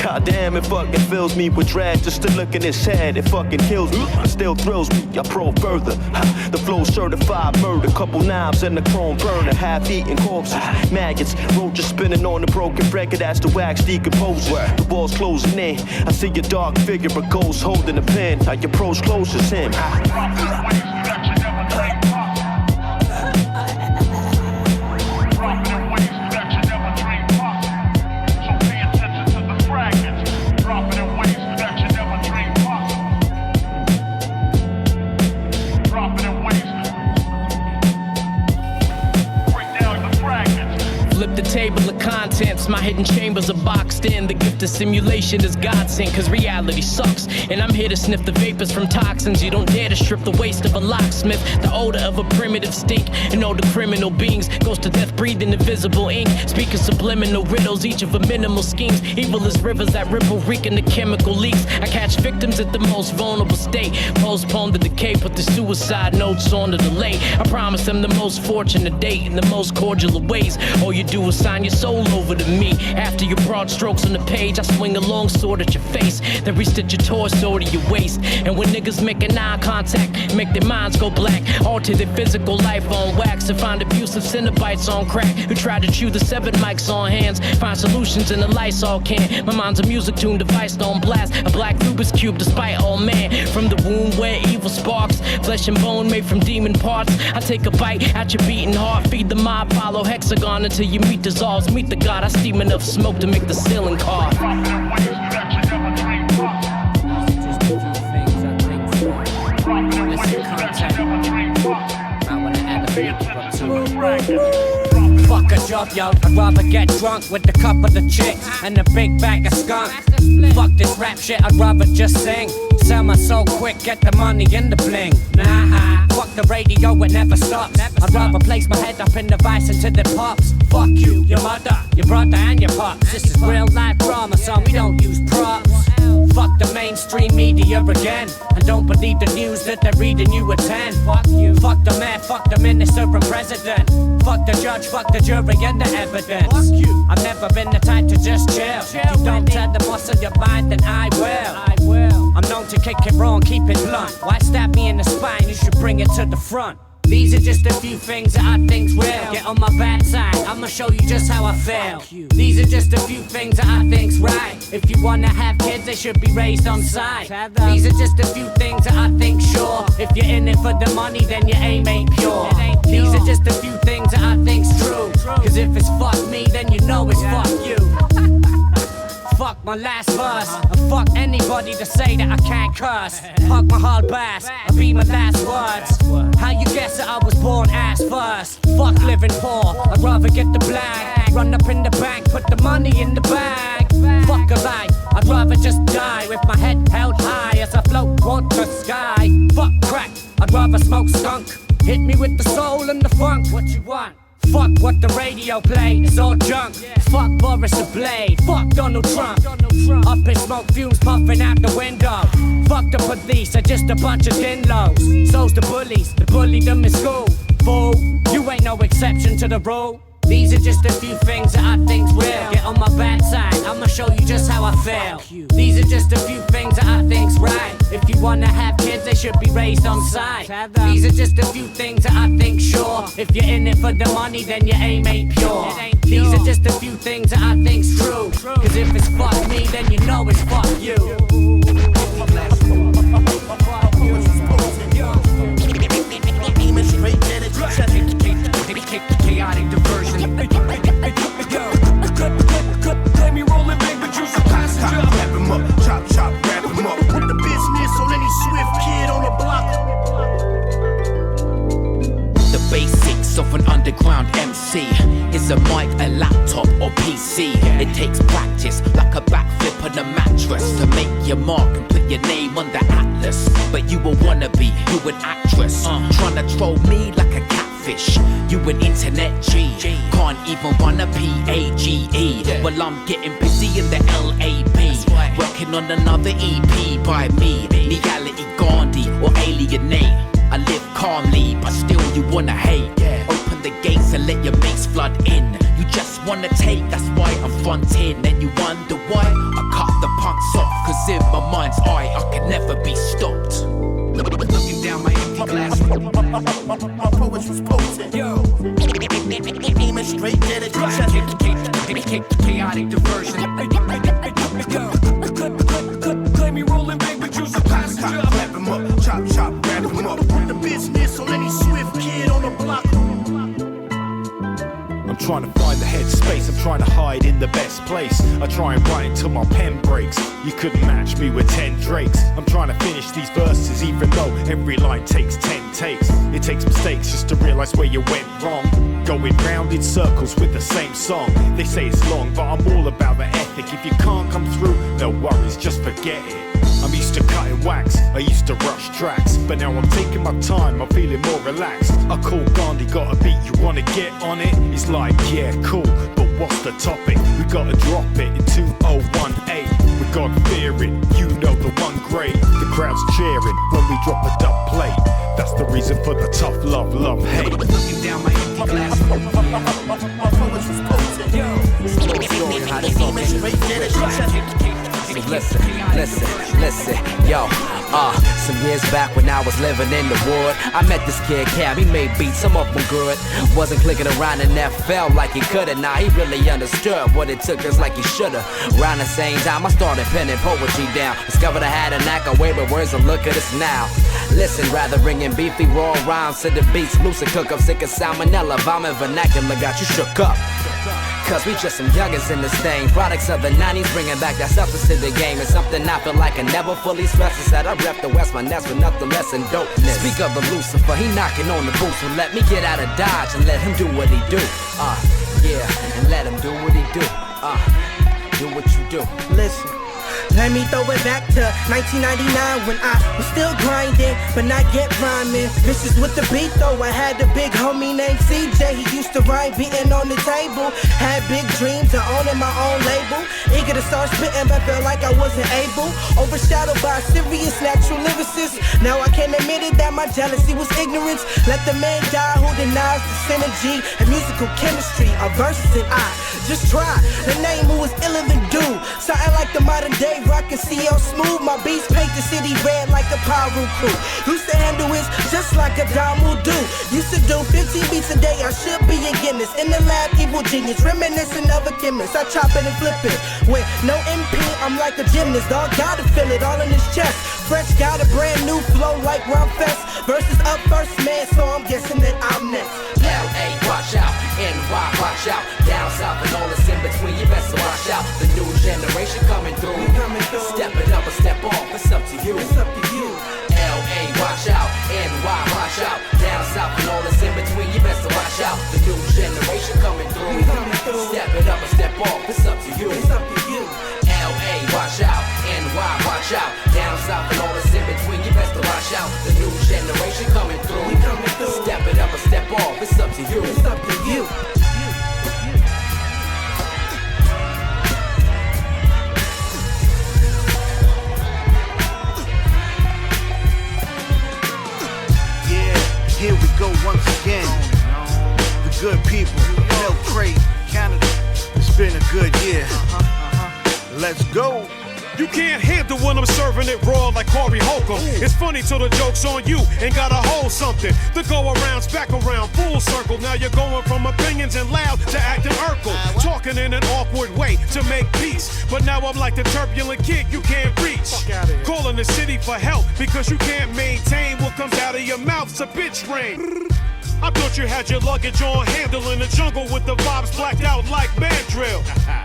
God damn, it fucking fills me with dread just to look in his head. It fucking kills me, but still thrills me. I probe further. The flow certified murder, couple knives and a chrome burner, half-eaten corpses, maggots, roaches spinning on the broken record as the wax decomposes. The wall's closing in. I see a dark figure, a ghost holding a pen. I approach close as him. table of contents. My hidden chambers are boxed in. The gift of simulation is godsend, cause reality sucks. And I'm here to sniff the vapors from toxins. You don't dare to strip the waste of a locksmith. The odor of a primitive stink. And all the criminal beings goes to death breathing invisible ink. Speaking subliminal riddles, each of a minimal schemes. Evil as rivers that ripple, reeking the chemical leaks. I catch victims at the most vulnerable state. Postpone the decay, put the suicide notes on the delay. I promise them the most fortunate date in the most cordial of ways. All you do is sign your soul over to me. After your broad strokes on the page, I swing a long sword at your face. Then restitch your torso to your waist. And when niggas make an eye contact, make their minds go black. Alter their physical life on wax. And find abusive Cenobites on crack who try to chew the severed mics on hands. Find solutions in the Lysol can. My mind's a music tune device on blast. A black Rubik's Cube despite all man. From the womb where evil sparks. Flesh and bone made from demon parts. I take a bite at your beating heart. Feed the mob, follow hexagon until your meat dissolves. Meet the god, I steam enough smoke to make the ceiling cough. Fuck a job, yo. I'd rather get drunk with the cup of the chicks and a big bag of skunk. Fuck this rap shit, I'd rather just sing. Sell my soul quick, get the money and the bling. Nah, fuck the radio, it never stops. I'd rather place my head up in the vice until it pops. Fuck you, your mother, your brother and your pops. This is real life drama, son, we don't use props. Fuck the mainstream media again. And don't believe the news that they're reading you at 10. Fuck you. Fuck the mayor, fuck the minister and president. Fuck the judge, fuck the jury and the evidence. Fuck you. I've never been the type to just chill. If you don't tell the boss of your mind, then I will. I'm known to kick it wrong, keep it blunt. Why stab me in the spine? You should bring it to the front. These are just a few things that I think's real. Get on my bad side, I'ma show you just how I feel. These are just a few things that I think's right. If you wanna have kids, they should be raised on sight. These are just a few things that I think's sure. If you're in it for the money, then your aim ain't pure. These are just a few things that I think's true. Cause if it's fuck me, then you know it's fuck you. Fuck my last verse, and fuck anybody to say that I can't curse. Fuck my whole bass, and be my last words. How you guess that I was born ass first? Fuck living poor, I'd rather get the black. Run up in the bank, put the money in the bag. Fuck a lie, I'd rather just die with my head held high as I float toward the sky. Fuck crack, I'd rather smoke skunk. Hit me with the soul and the funk, what you want? Fuck what the radio play, it's all junk. Fuck Boris the Blade, fuck Donald Trump. Up in smoke fumes puffing out the window. Fuck the police, they're just a bunch of din-lows. So's the bullies, the bully them in school. Fool, you ain't no exception to the rule. These are just a few things that I think's real. Get on my bad side, I'ma show you just how I feel. These are just a few things that I think's right. If you wanna have kids, they should be raised on sight. These are just a few things that I think sure. If you're in it for the money, then your aim ain't pure. These are just a few things that I think's true. Cause if it's fuck me, then you know it's fuck you. Aiming straight at it, chaotic diversion. Let me roll it, baby, juice a passenger. Wrap him up, chop, chop, wrap him up. Put the business on any swift kid on the block. The basics of an underground MC is a mic, a laptop, or PC. It takes practice, like a backflip on a mattress, to make your mark and put your name on the atlas. But you a wannabe, you an actress, tryna troll me like a catfish. You an internet G, can't even run a PAGE. Well, I'm getting busy in the LAP, working on another EP by me. Legality Gandhi or alienate. I live calmly, but still you wanna hate. Open the gates and let your mates flood in. You just wanna take, that's why I'm fronting. And you wonder why I cut the punks off. Cause in my mind's eye, I can never be stopped. Looking down my empty glass. My poetry's potent. Aiming straight at it. Chaotic diversion. Claim me rolling, baby, juice a passenger. Wrap him up, chop, chop, wrap him up. Put the business on any swift kid on the block. I'm trying to find the headspace, I'm trying to hide in the best place. I try and write until my pen breaks. You couldn't match me with 10 Drakes. I'm trying to finish these verses even though every line takes 10 takes. It takes mistakes just to realize where you went wrong. Going round in circles with the same song. They say it's long, but I'm all about the ethic. If you can't come through, no worries, just forget it. I'm used to cutting wax, I used to rush tracks, but now I'm taking my time, I'm feeling more relaxed. I call Gandhi, got a beat, you wanna get on it? He's like, yeah, cool, but what's the topic? We gotta drop it in 2018. We gotta fear it, you know the one great. The crowd's cheering when we drop a dub plate. That's the reason for the tough love, love, hate. Looking down my empty glass. My poetry's potent. Listen, yo, some years back when I was living in the wood, I met this kid Cam, he made beats, some of them good. Wasn't clicking around and that felt like he coulda. Nah, he really understood what it took just like he shoulda. Around the same time I started penning poetry down. Discovered I had a knack away with words, and look at us now. Listen, rather bringing beefy raw rhymes to the beats, lucid cook up, sick of salmonella, vomit vernacular got you shook up. Cause we just some youngins in this thing. Products of the 90s bringing back that substance to the game. It's something I feel like I never fully stressed. Is that I rep the West, my nest with nothing less than dopeness. Speak of the Lucifer, he knocking on the booth. So let me get out of Dodge and let him do what he do. Yeah, and let him do what he do. Do what you do. Listen. Let me throw it back to 1999 when I was still grinding, but not yet rhyming. Vicious with the beat though, I had a big homie named CJ. He used to rhyme beating on the table. Had big dreams of owning my own label. Eager to start spitting, but felt like I wasn't able. Overshadowed by a serious natural lyricist. Now I can admit it that my jealousy was ignorance. Let the man die who denies the synergy and musical chemistry of verses and I just try the name who was iller than dude. Something like the modern day rockin' CL Smooth. My beats paint the city red like a Pyro crew. Used to handle it just like a dime will do. Used to do 15 beats a day, I should be a Guinness. In the lab, evil genius, reminiscent of a chemist. I chop it and flip it. With no MP, I'm like a gymnast. Dog gotta feel it all in his chest. Fresh got a brand new flow like Ron Fest. Verses up first, man, so I'm guessing that I'm next. LA, watch out. NY, watch out. Down south and all that's in between, you best watch out. The new generation coming through. Step it up or step off, it's up to you. It's up to you. LA, watch out. NY, watch out. Down south and all that's in between, you best watch out. The new generation coming through. Step it up or step off, it's up to you. It's up to you. LA, watch out. NY, watch out. Down south and all that's in between, you best watch out. The new generation coming through. Step it up or step off, it's up to you. It's up to you. Here we go once again. The good people, Milk Crate, Canada. It's been a good year. Let's go. You can't handle when I'm serving it raw like Corey Holcomb. It's funny till the joke's on you and gotta hold something. The go around's back around, full circle. Now you're going from opinions and loud to acting Urkel. Talking in an awkward way to make peace. But now I'm like the turbulent kid you can't reach. Calling the city for help because you can't maintain what comes out of your mouth. It's a bitch rain. I thought you had your luggage on, handling the jungle with the vibes blacked out like mandrill.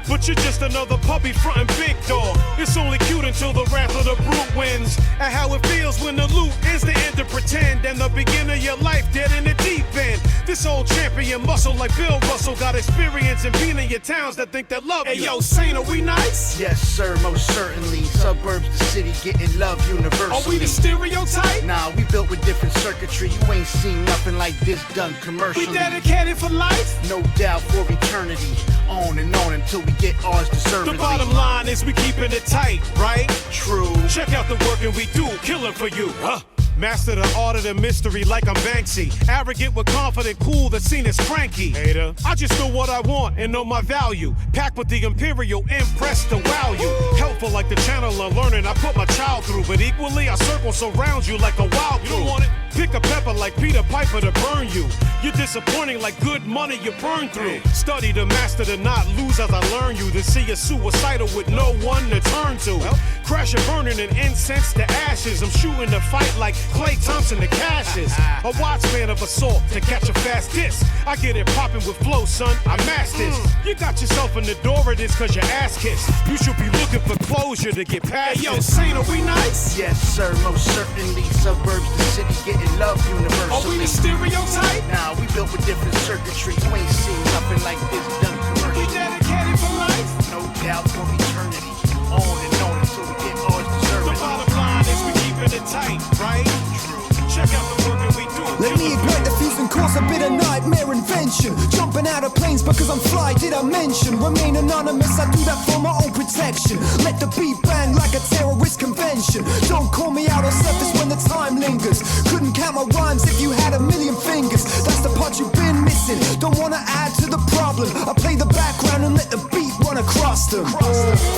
But you're just another puppy frontin' big dog. It's only cute until the wrath of the brute wins. And how it feels when the loot is the end to pretend. And the beginning of your life dead in the deep end. This old champion muscle like Bill Russell got experience in being in your towns that think they love you. Hey yo, Saint, are we nice? Yes sir, most certainly. Suburbs to city getting love universally. Are we the stereotype? Nah, we built with different circuitry. You ain't seen nothing like this done commercially. We dedicated for life? No doubt for eternity. On and on until we get ours deservedly. The bottom line is we keeping it tight, right? True. Check out the work and we do, killing for you, huh? Master the art of the mystery like I'm Banksy. Arrogant with confident, cool, the scene is cranky. Hater. I just know what I want and know my value. Packed with the imperial, impressed to wow you. Helpful like the channel of learning I put my child through. But equally I circle surround you like a wild. You don't want it? Pick a pepper like Peter Piper to burn you. You're disappointing like good money you burn through. Study to master to not lose as I learn you. To see you suicidal with no one to turn to. Crash and burning in incense to ashes. I'm shooting the fight like Clay Thompson to Cassius. A wide span of assault to catch a fast diss. I get it popping with flow, son. I master this. You got yourself in the door of this cause your ass kissed. You should be looking for closure to get past. Hey, yo, Saint, are we nice? Yes, sir, most certainly. Suburbs to city getting love universally. Are we the Let me ignite the fuse and cause a bit of nightmare invention. Jumping out of planes because I'm fly, did I mention? Remain anonymous, I do that for my own protection. Let the beat bang like a terrorist convention. Don't call me out on surface when the time lingers. Couldn't count my rhymes if you had a million fingers. That's the part you've been missing. Don't wanna add to the problem. I play the background and let the beat run across them.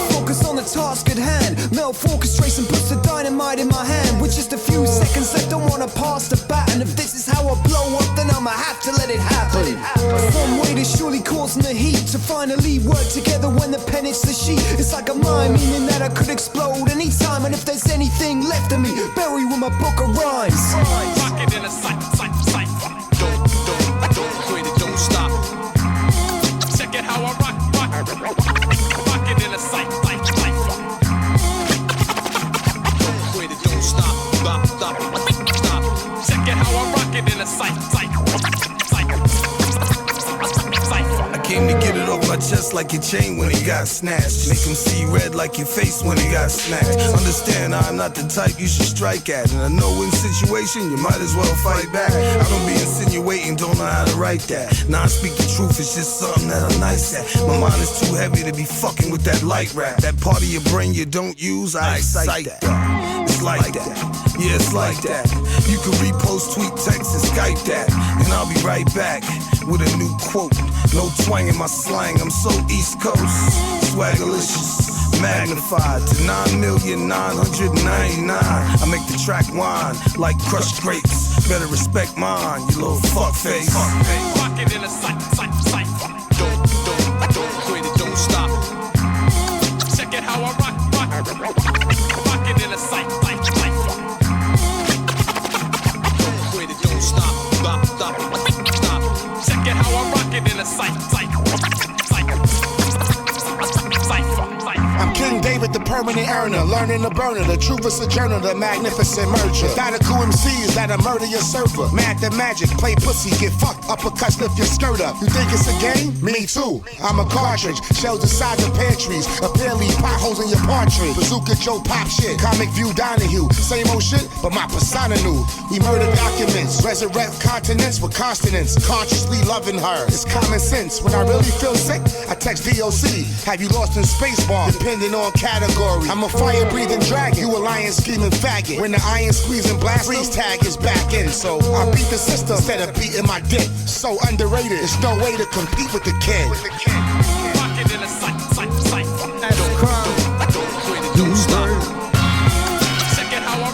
Focus on the task at hand. Mel orchestration puts the dynamite in my hand. With just a few seconds left, don't wanna pass the baton. If this is how I blow up, then I'ma have to let it happen. Some way to surely causing the heat to finally work together when the pen hits the sheet. It's like a mine, meaning that I could explode anytime. And if there's anything left of me, bury with my book of rhymes. Rock it in a cipher. Don't quit it, don't stop. Check it how I rock it in a cipher. Don't quit it, don't stop. Check it how I rock it in a cipher. I came to get it off my chest like your chain when it got snatched. Make him see red like your face when it got snatched. Understand I'm not the type you should strike at. And I know in situation you might as well fight back. I don't be insinuating, don't know how to write that. Nah, I speak the truth, it's just something that I'm nice at. My mind is too heavy to be fucking with that light rap. That part of your brain you don't use, I excite that. It's like that, yeah, it's like that. You can repost, tweet, text, and Skype that. And I'll be right back with a new quote. No twang in my slang, I'm so East Coast. Swaggerlicious, magnified to 9,999,000. I make the track whine like crushed grapes. Better respect mine, you little fuckface. Rock it in a cipher. Don't quit it, don't stop. Check it how I rock it in a cipher. Don't quit it, don't stop. Check it how I rock it in a cipher. I'm King David, the permanent earner, learning the burner, the truth is sojourner, the magnificent merger. Radical MCs that'll murder your server. Mad the magic, play pussy, get fucked, uppercuts, lift your skirt up. You think it's a game? Me too. I'm a cartridge, shells inside the pantries, apparently potholes in your partridge. Bazooka Joe pop shit, comic view Donahue, same old shit, but my persona new. We murder documents, resurrect continents with consonants, consciously loving her. It's common sense. When I really feel sick, I text DOC. Have you lost in spacebar? Depending on category. I'm a fire-breathing dragon. You a lion screaming faggot. When the iron squeezing blast, freeze tag is back in. So I beat the system instead of beating my dick. So underrated. There's no way to compete with the kid. Rock it in a cipher. Don't quit it, don't stop. Check it how I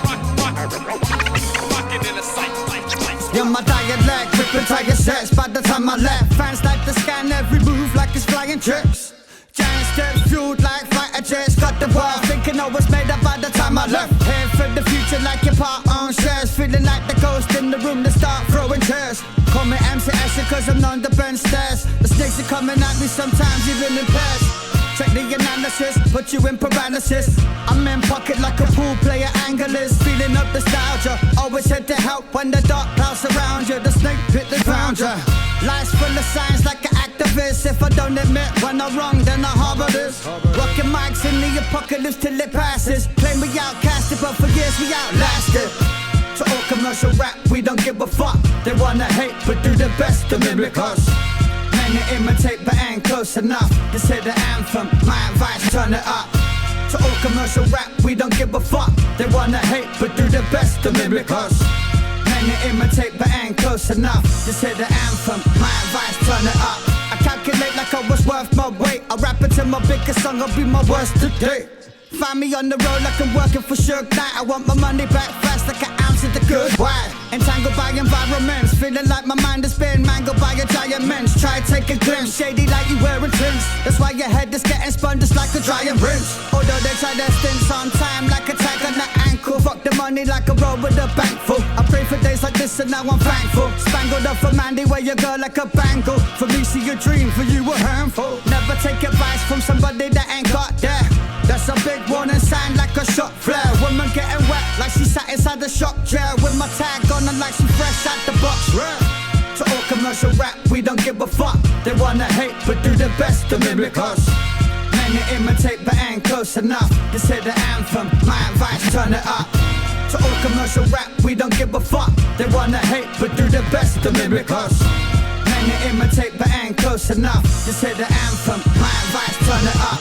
rock it in a cipher. You're my dialect, ripping tiger sets. By the time I left, fans like to scan every move like it's flying tricks. Giant steps fueled like fighter jets. Got the world thinking I was made up by the time I left. Head for the future like your part on shares. Feeling like the ghost in the room to start throwing chairs. Call me MC Asher cause I'm on the bench stairs. The snakes are coming at me sometimes even in pairs. Check the analysis, put you in paralysis. I'm in pocket like a pool player anglers. Feeling up nostalgia, always head to help when the dark clouds surround you. The snake pit that found you. Life's full of signs like an activist. If I don't admit when I'm wrong, then I harbor this. Rocking mics in the apocalypse till it passes. Claim we outcasted, but for years we outlasted. To all commercial rap, we don't give a fuck. They wanna hate, but do their best to mimic us. Many imitate, but ain't close enough. This is the anthem, my advice, turn it up. To all commercial rap, we don't give a fuck. They wanna hate, but do their best to mimic us. Many imitate, but ain't close enough. This is the anthem, my advice, turn it up. I calculate like I was worth my weight. I rap it to my biggest song, I'll be my worst today. Find me on the road like I'm working for Suge Knight. I want my money back fast like an ounce of the good wine. Entangled by environments, feeling like my mind has been mangled by a giant mensch. Try to take a glimpse, shady like you wearing tints. That's why your head is getting spun just like a drying rinse. Although they try their stints on time like a tag on the ankle. Fuck the money like a roll with a bank full. I pray for days like this and now I'm thankful. Spangled up for Mandy, wear your girl like a bangle. For me see a dream, for you a handful. Never take advice from somebody that ain't got there. That's a big warning sign like a shot flare. Woman getting wet like she sat inside the shop chair. With my tag on and like she fresh out the box. To all commercial rap, we don't give a fuck. They wanna hate but do their best to mimic us. Many imitate but ain't close enough. This is the anthem, my advice, turn it up. To all commercial rap, we don't give a fuck. They wanna hate, but do their best to mimic us. Many imitate, but ain't close enough. Just hear the anthem, my advice, turn it up.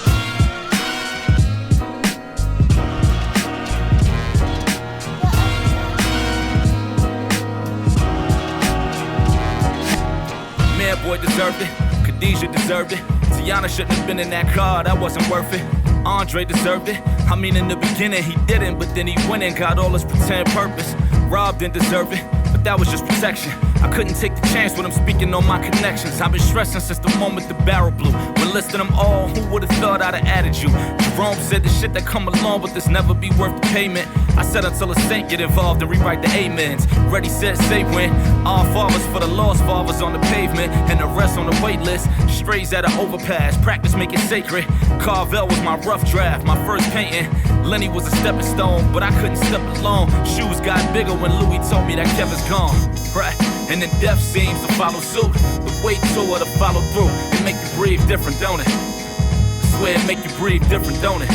Man, boy deserved it. Khadijah deserved it. Tiana shouldn't have been in that car, that wasn't worth it. Andre deserved it. I mean, in the beginning he didn't, but then he went and got all his pretend purpose. Rob didn't deserve it, but that was just protection. I couldn't take the chance with him speaking on my connections. I've been stressing since the moment the barrel blew. When listing them all, who would've thought I'd have added you? Jerome said the shit that come along with this never be worth the payment. I said until a saint get involved and rewrite the amens. Ready, set, say when. All fathers for the lost fathers on the pavement, and the rest on the wait list. Strays at an overpass, practice make it sacred. Carvel was my rough draft, my first painting. Lenny was a stepping stone, but I couldn't step alone. Shoes got bigger when Louis told me that Kevin's gone. Right, and then death seems to follow suit. The wait tour to follow through. It make you breathe different, don't it? I swear it make you breathe different, don't it?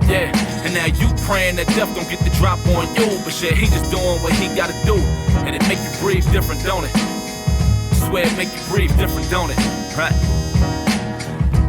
Yeah, and now you praying that death don't get the drop on you. But shit, he just doing what he gotta do. And it make you breathe different, don't it? I swear it make you breathe different, don't it? Right?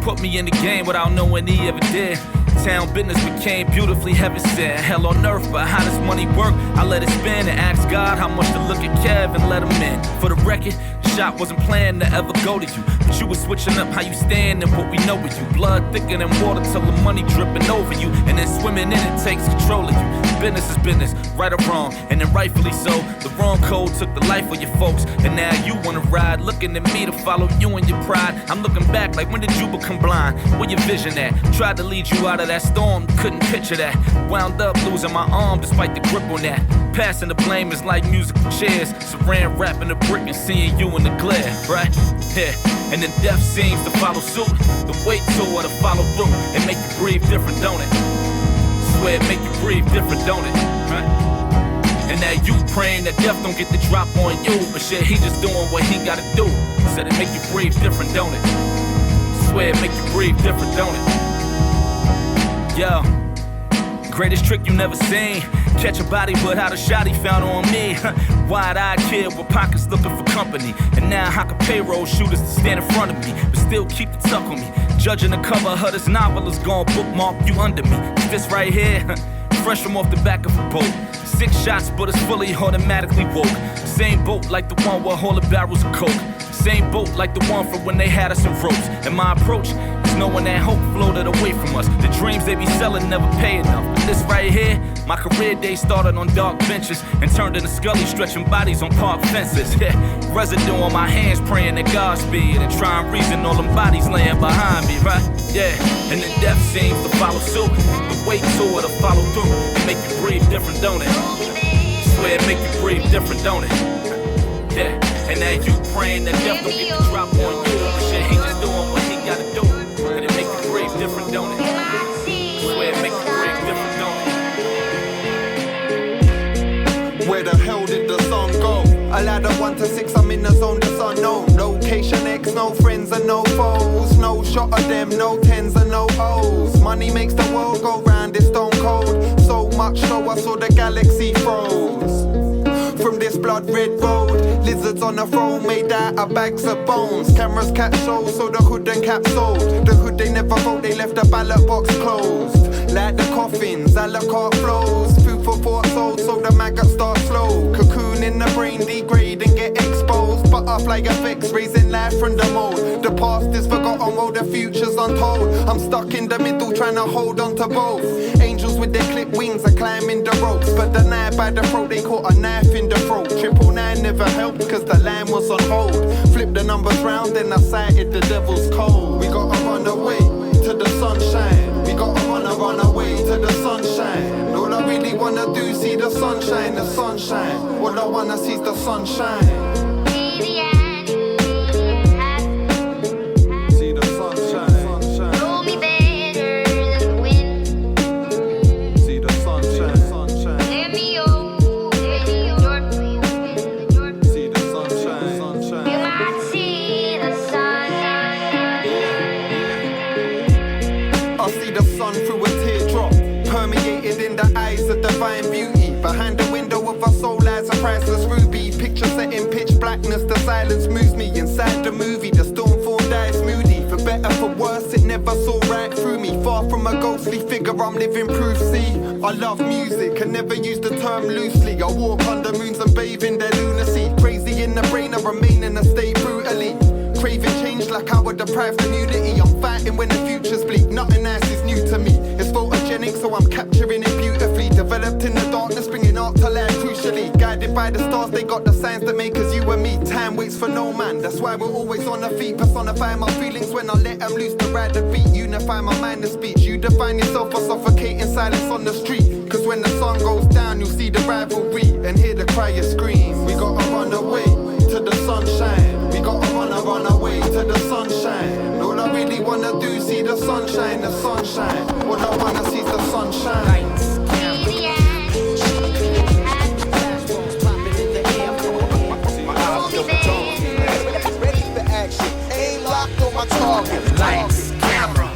Put me in the game without knowing he ever did. Town business became beautifully heaven sent. Hell on earth, but how does money work? I let it spin and ask God how much to look at Kev and let him in. For the record, the shot wasn't planned to ever go to you, but you was switching up how you stand and what we know of you. Blood thicker than water till the money dripping over you, and then swimming in it takes control of you. Business is business, right or wrong, and then rightfully so. The wrong code took the life of your folks, and now you wanna ride, looking at me to follow you in your pride. I'm looking back like, when did you become blind? Where your vision at? Tried to lead you out of that storm, couldn't picture that. Wound up losing my arm despite the grip on that. Passing the blame is like musical chairs. Saran wrapping the brick and seeing you in the glare, right? Yeah, and then death seems to follow suit. The wait tour to follow through. It make you breathe different, don't it? Swear it make you breathe different, don't it? Right? And now you praying that death don't get the drop on you, but shit, he just doing what he gotta do. Said it make you breathe different, don't it? Swear it make you breathe different, don't it? Yo, greatest trick you never seen. Catch a body without a shot he found on me. Wide-eyed kid with pockets looking for company. And now I can payroll shooters to stand in front of me, but still keep the tuck on me. Judging the cover of this novel is gon' bookmark you under me. This right here, fresh from off the back of a boat. 6 shots, but it's fully automatically woke. Same boat like the one with all the barrels of coke. Same boat like the one from when they had us in ropes. And my approach is knowing that hope floated away from us. The dreams they be selling never pay enough. But this right here, my career day started on dark benches and turned into Scully stretching bodies on park fences. Yeah, residue on my hands praying to Godspeed and trying to reason all them bodies laying behind me, right? Yeah, and then death seems to follow suit. The wait tour to follow through. It make you breathe different, don't it? Swear it make you breathe different, don't it? Yeah, and now you praying that death don't get the drop on you. Shit, he just doing what he gotta do. And it make you breathe different, don't it? Swear it make you breathe different, don't it? Where the hell did the sun go? A ladder 1 to 6, I'm in the zone that's unknown. Location X, no friends and no foes. No shot of them, no 10s and no O's. Money makes the world go round, it's stone cold. So much so I saw the galaxy froze. From this blood red road, lizards on the throne made out of bags of bones. Cameras catch shows, so the hood and cap sold. The hood they never vote, they left the ballot box closed. Like the coffins, a la carte flows. Food for thought sold, so the maggots start slow. Cocoon in the brain, degrade and get exposed. Butterfly effects, raising life from the mold. The past is forgotten while the future's untold. I'm stuck in the middle trying to hold on to both. Angels with their clipped wings are climbing the ropes, but the knife by the throat, they caught a knife in the throat. 999 never helped cause the line was on hold. Flip the numbers round, then I sighted the devil's cold. We gotta run away to the sunshine. We gotta run away to the sunshine. All I really wanna do is see the sunshine, the sunshine. All I wanna see is the sunshine. I'm living proof, see. I love music and never use the term loosely. I walk under moons and bathe in their lunacy. Crazy in the brain, I remain in a state brutally. Craving change like our deprived community. I'm fighting when the future's bleak. Nothing else is new to me. It's photogenic, so I'm capturing it beautifully. Developed in the darkness, bringing art to life crucially. Guided by the stars, they got the signs that make us you and me. Time waits for no man, that's why we're always on our feet. Personify my feelings when I let them loose to ride the beat. Unify my mind and speech. You define yourself as suffocating silence on the street. Cause when the sun goes down, you'll see the rivalry and hear the crier scream. We gotta run away to the sunshine. We gotta run away to the sunshine. All I really wanna do is see the sunshine, the sunshine. All I wanna see is the sunshine. Ready for action, ain't locked on my target. Lights, camera,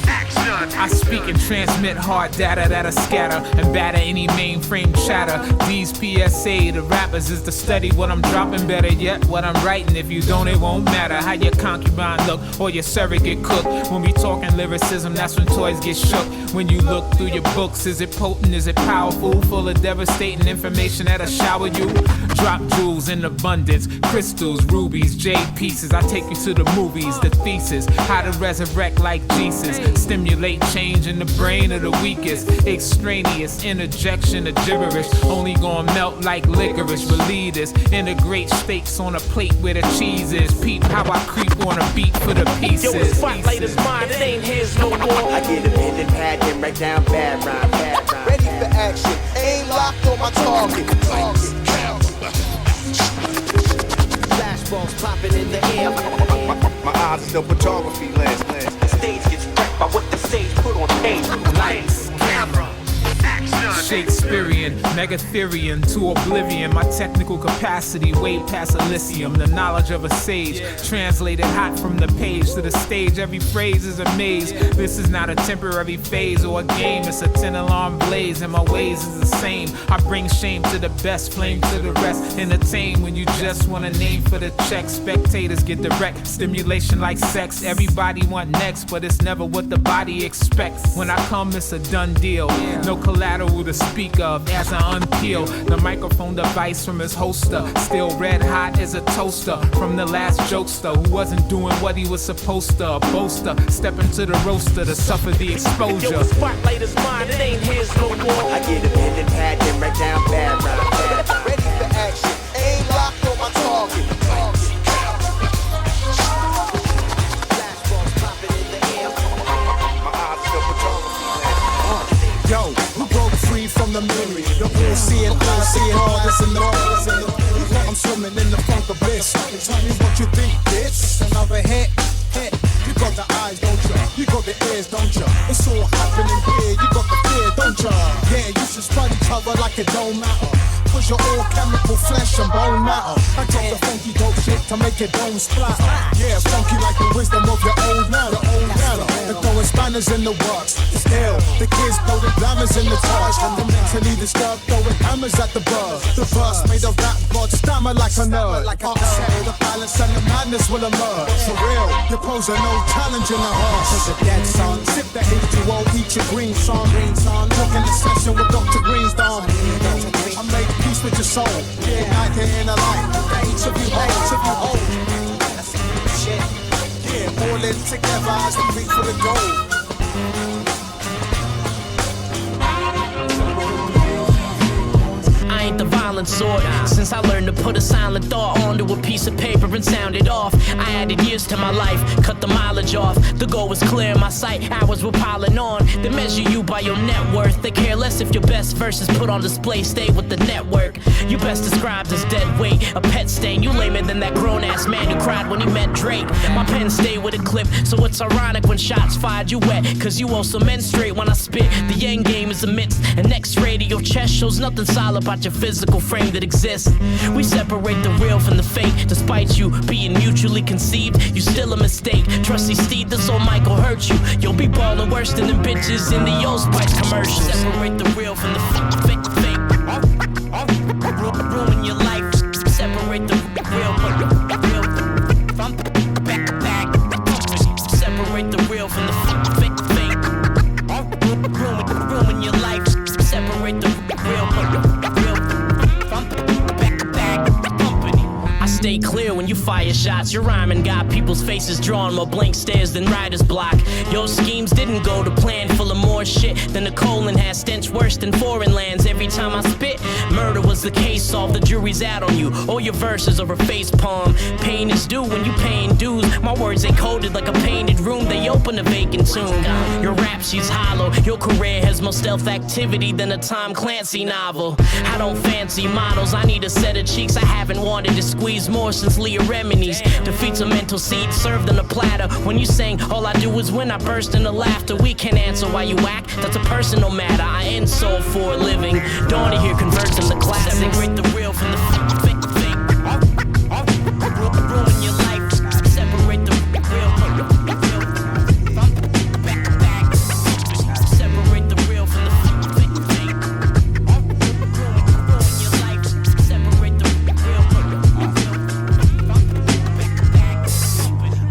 action. I speak and transmit hard data that'll scatter and batter any mainframe chatter. These PSA, the rappers is to study what I'm dropping, better yet what I'm writing. If you don't, it won't matter how your concubine look or your surrogate cook. When we talking lyricism, that's when toys get shook. When you look through your books, is it potent, is it powerful? Full of devastating information that'll shower you. Drop jewels in abundance, crystals, rubies, jade pieces. I take you to the movies, the thesis, how to resurrect like Jesus. Stimulate change in the brain of the weakest. Extraneous interjection of gibberish, only gonna melt like licorice. Believe this, integrate steaks on a plate where the cheese is. Peep how I creep on a beat for the pieces. Yo, the spotlight is mine, it ain't his no more. I get a pen and pad and write down bad rhyme, bad rhyme. Ready for action, ain't locked on my target. Flashballs popping in the air. My eyes are still photography lens. The stage gets wrecked by what the stage put on page. Lights, camera, action. Shakespearean, Megatherian to oblivion. My technical capacity way past Elysium. The knowledge of a sage, translated hot from the page to the stage. Every phrase is a maze. This is not a temporary phase or a game. It's a 10-alarm blaze, and my ways is the same. I bring shame to the best, flame to the rest. Entertain when you just want a name for the check. Spectators get direct stimulation like sex. Everybody want next, but it's never what the body expects. When I come, it's a done deal. No collateral to speak of as I unpeel the microphone device from his holster. Still red hot as a toaster from the last jokester who wasn't doing what he was supposed to. A boaster, step into the roaster to suffer the exposure. Yo, the spotlight is mine, it ain't his no more. I get a pen and pad and write down bad rhyme, bad rhyme. Ready for action, ain't locked on my target. Flashballs popping in the air. My eyes are still photography lens. Yo, who broke free from the memory? The all seeing, hardest in the world. I'm swimming in the funk of bliss. Tell me what you think, bitch. Another hit. You got the eyes, don't you? You got the ears, don't you? It's all happening here. You got the fear, don't you? Yeah, you should spread each other like it don't matter. Cause you're all chemical flesh and bone matter. I drop the funky dope shit to make it don't splatter. Yeah, funky like the wisdom of your old manner. The throwing spanners in the works. It's ill. The kids know the glamour's in the touch. The mentally disturbed throwing hammers at the bird. The verse made of rap god stammer like a nerd. Upset, the balance and the madness will emerge. For real, you're posing no challenge in the heart. Cause you're dead, son. Sip the H2O, eat your green, son. Talking the session with Dr. Green's done. I make peace with your soul. Yeah, I can in the light. Each of you hold. That's shit. Yeah, all in together as we reach for the goal. I ain't the violent sort. Since I learned to put a silent thought onto a piece of paper and sound it off, I added years to my life, cut the mileage off. The goal was clear in my sight, hours were piling on. They measure you by your net worth. They care less if your best verse is put on display. Stay with the network. You best described as dead weight, a pet stain. You lamer than that grown-ass man who cried when he met Drake. My pen stayed with a clip, so it's ironic when shots fired you wet, cause you also menstruate when I spit. The end game is amidst an X-ray to your chest, shows nothing solid about your physical frame that exists. We separate the real from the fake. Despite you being mutually conceived, you still a mistake. Trusty Steve, this old mic will hurt you. You'll be ballin' worse than them bitches in the Old Spice commercials. Separate the real from the fake. Ruin your life. Separate the real from back. Separate the real from the fake. Ruin stay clear when you fire shots. Your rhyming got people's faces drawn, more blank stares than writer's block. Your schemes didn't go to plan, full of more shit than the colon has, stench worse than foreign lands. Every time I spit, murder was the case solved. The jury's out on you, all your verses are a face palm. Pain is due when you paying dues. My words they coded like a painted room, they open a vacant tomb. Your rap she's hollow, your career has more stealth activity than a Tom Clancy novel. I don't fancy models, I need a set of cheeks. I haven't wanted to squeeze more since Leah Remini's. Defeats a mental seed served on a platter. When you saying all I do is win, I burst into laughter. We can't answer why you whack, that's a personal matter. I insult for a living. Dawn here converts into classics. Separate the real from the fake. Ruin your life. Separate the real from the back. Separate the real from the fake. Ruin your life. Separate the real from the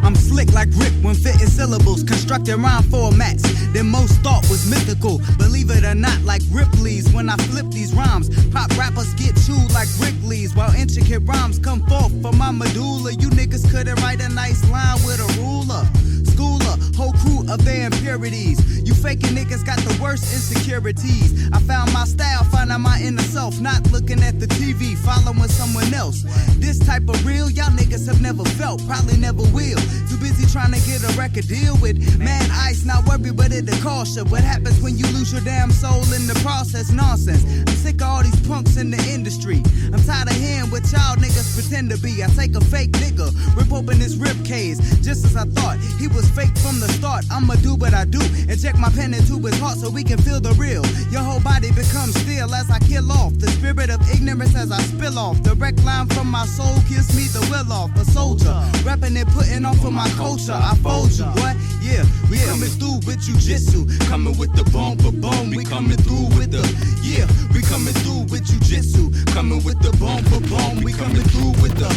I'm slick like Rick when fitting syllables, constructing rhyme formats. Then most thought was mythical, believe it or not, like Ripley's. When I flip these rhymes, pop rappers get chewed like Wrigley's, while intricate rhymes come forth from my medulla. You niggas couldn't write a nice line with a ruler. Schooler, whole crew of their impurities. You faking niggas got the worst insecurities. I found my style, finding my inner self, not looking at the TV, following someone else. This type of real, y'all niggas have never felt, probably never will. Too busy trying to get a record deal with Mad Ice, not worried but it the cost you. What happens when you lose your damn soul in the process? Nonsense. I'm sick of all these punks in the industry. I'm tired of hearing what y'all niggas pretend to be. I take a fake nigga, rip open his rib cage, just as I thought he was fake from the start. I'ma do what I do, inject my pen into his heart so we can feel the real. Your whole body becomes still as I kill off the spirit of ignorance as I spill off. Direct line from my soul, kiss me the will off. A soldier, rapping and putting on for my culture. I fold you, what? Yeah, we coming through with jujitsu, coming with the bone for bone. We coming through with the, yeah, we coming through with jujitsu, coming with the bone for bone. We coming through with the,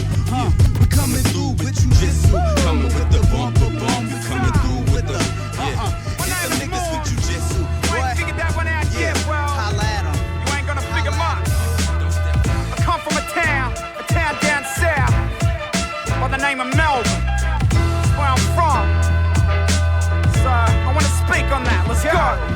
we coming through with jujitsu, coming with the bone for bone. We coming through with the, get them niggas with jujitsu. You ain't figured that one out yet, well, holla at 'em. You ain't gonna figure mine. I come from a town down south, by the name of Melbourne. That's where I'm from. So, I wanna speak on that, let's go.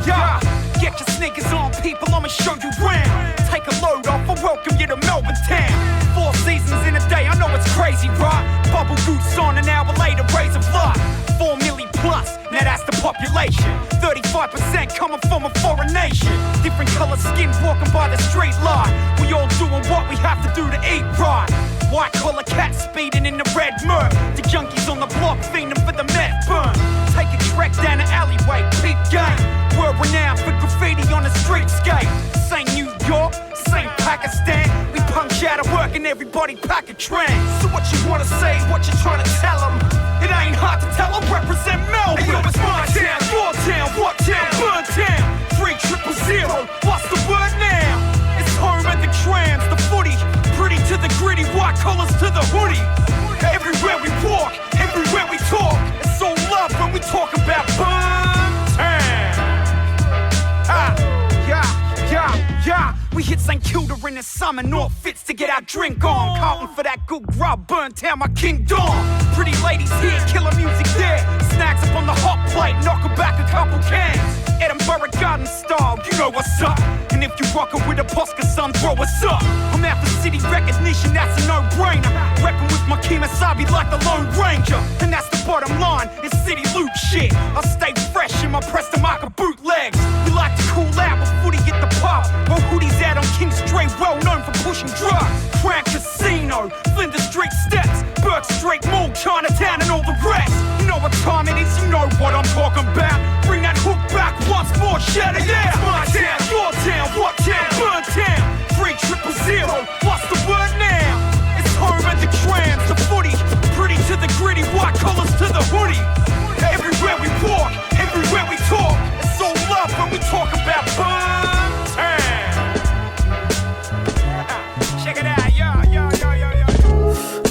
Yeah. Get your sneakers on, people, I'ma show you round. Take a load off, I welcome you to Melbourne town. 4 seasons in a day, I know it's crazy, right? Bubble goose on an hour later, raise a fly. 4 million plus, now that's the population. 35% coming from a foreign nation. Different color skin walking by the street light. We all doing what we have to do to eat right. White collar cats speeding in the red Merc. The junkies on the block fiending for the meth burn. Take a trek down the alleyway, peep game. World renowned for graffiti on the streetscape. This ain't New York, this ain't Pakistan. We punch out of work and everybody pack a trend. So what you wanna say, what you trying to tell them? It ain't hard to tell, I represent Melbourne. Hey, yo, it's my town, your town, what town, burn town. 3000, what's the word now? It's home of the trams, the footy. Pretty to the gritty, white collars to the hoodie. Everywhere we walk, everywhere we talk. It's all love when we talk about burn town. Yeah. We hit St. Kilda in the summer, North Fits to get our drink on. Carlton for that good grub, burn town my kingdom. Pretty ladies here, killer music there. Snacks up on the hot plate, knock back a couple cans. Edinburgh Garden style, you know what's up. And if you rockin' with a Posca, son, throw us up. I'm out for city recognition, that's a no-brainer. Reppin' with my Kemosabe like the Lone Ranger. And that's the bottom line, it's city loot shit. I stay fresh in my Preston Marker bootlegs. We like to cool out with footy at the pub. While hoodies out on King Street, well known for pushing drugs. Crown Casino, Flinders Street Steps, Burke Street Mall, Chinatown and all the rest. You know what time it is, you know what I'm talking about. Bring that hook back once more, shout it out. My town, your town, what town, burn town. 3000, what's the word now? It's home of the trams, the footy. Pretty to the gritty, white collars to the hoodie. Everywhere we walk, everywhere we talk. It's all love when we talk about burn town. Check it out, yo.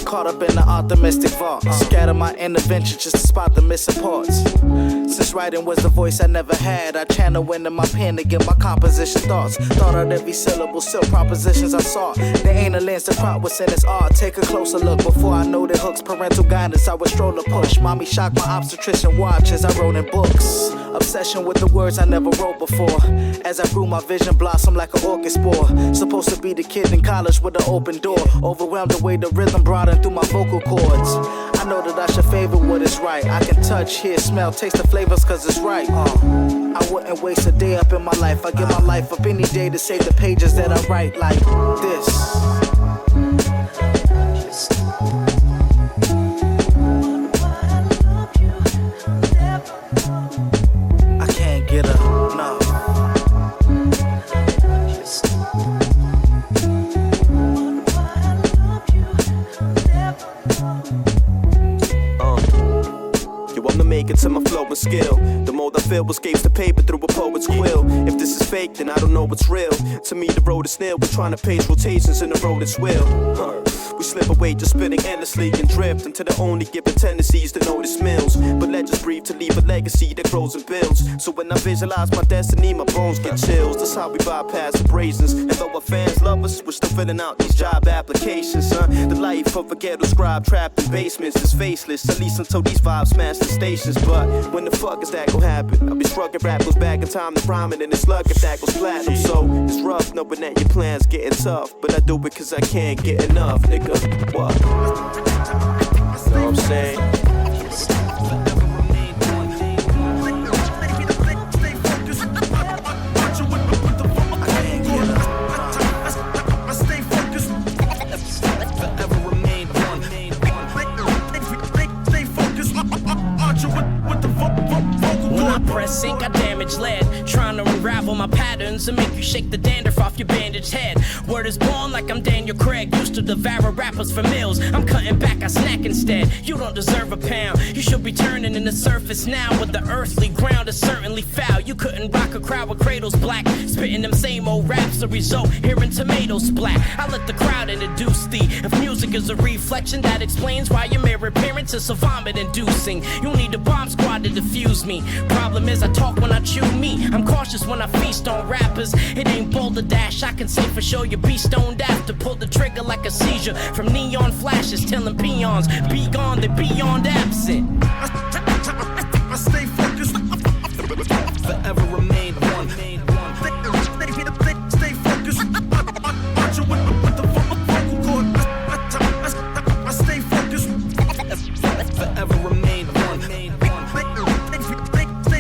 caught up in the optimistic vault. Scatter my intervention just to spot the missing parts. Since writing was the voice I never had, I channel into my pen to get my composition thoughts. Thought out every syllable, still propositions I sought. There ain't a lens to prop what's in this art. Take a closer look before I know the hooks. Parental guidance, I was stroller push. Mommy shocked my obstetrician watch as I wrote in books. Obsession with the words I never wrote before. As I grew, my vision blossomed like an orchid spore. Supposed to be the kid in college with an open door. Overwhelmed the way the rhythm broadened through my vocal cords. I know that I should favor what is right. I can touch, hear, smell, taste the flavors cause it's right. I wouldn't waste a day up in my life. I give my life up any day to save the pages that I write like this. I can't get enough. I'm the maker to my flow and skill. The mold I feel escapes the paper through a poet's quill. If this is fake, then I don't know what's real. To me, the road is snail. We're trying to pace rotations in the road it's wheel. We slip away just spinning endlessly and drift into the only given tendencies to notice mills. But let us breathe to leave a legacy that grows and builds. So when I visualize my destiny, my bones get chills. That's how we bypass abrasions. And though our fans love us, we're still filling out these job applications. The life of a ghetto scribe trapped in basements is faceless, at least until these vibes smash the stations. But when the fuck is that gon' happen? I'll be struck if rap goes back in time to prime it, and it's luck if that goes platinum. So it's rough knowing that your plans getting tough, but I do it cause I can't get enough, nigga. What? You know what I'm saying? Press sync, I damage lead. Trying to unravel my patterns and make you shake the dandruff off your bandaged head. Word is born like I'm Daniel Craig, used to devour rappers for meals. I'm cutting back, I snack instead. You don't deserve a pound. You should be turning in the surface now, with the earthly ground is certainly foul. You couldn't rock a crowd with cradles black, spitting them same old raps. The result, hearing tomatoes splat. I let the crowd introduce thee. If music is a reflection, that explains why your mere appearance is so vomit-inducing. You need a bomb squad to defuse me. Problem is I talk when I chew me. I'm cautious when I feast on rappers. It ain't Boulder Dash, I can say for sure you be stoned after. Pull the trigger like a seizure from neon flashes, telling peons be gone, they beyond absent. I stay focused, forever remain one. Stay focused, aren't you with the vocal cord? I stay focused, forever remain one. Stay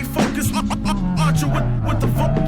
focused, aren't you with the vocal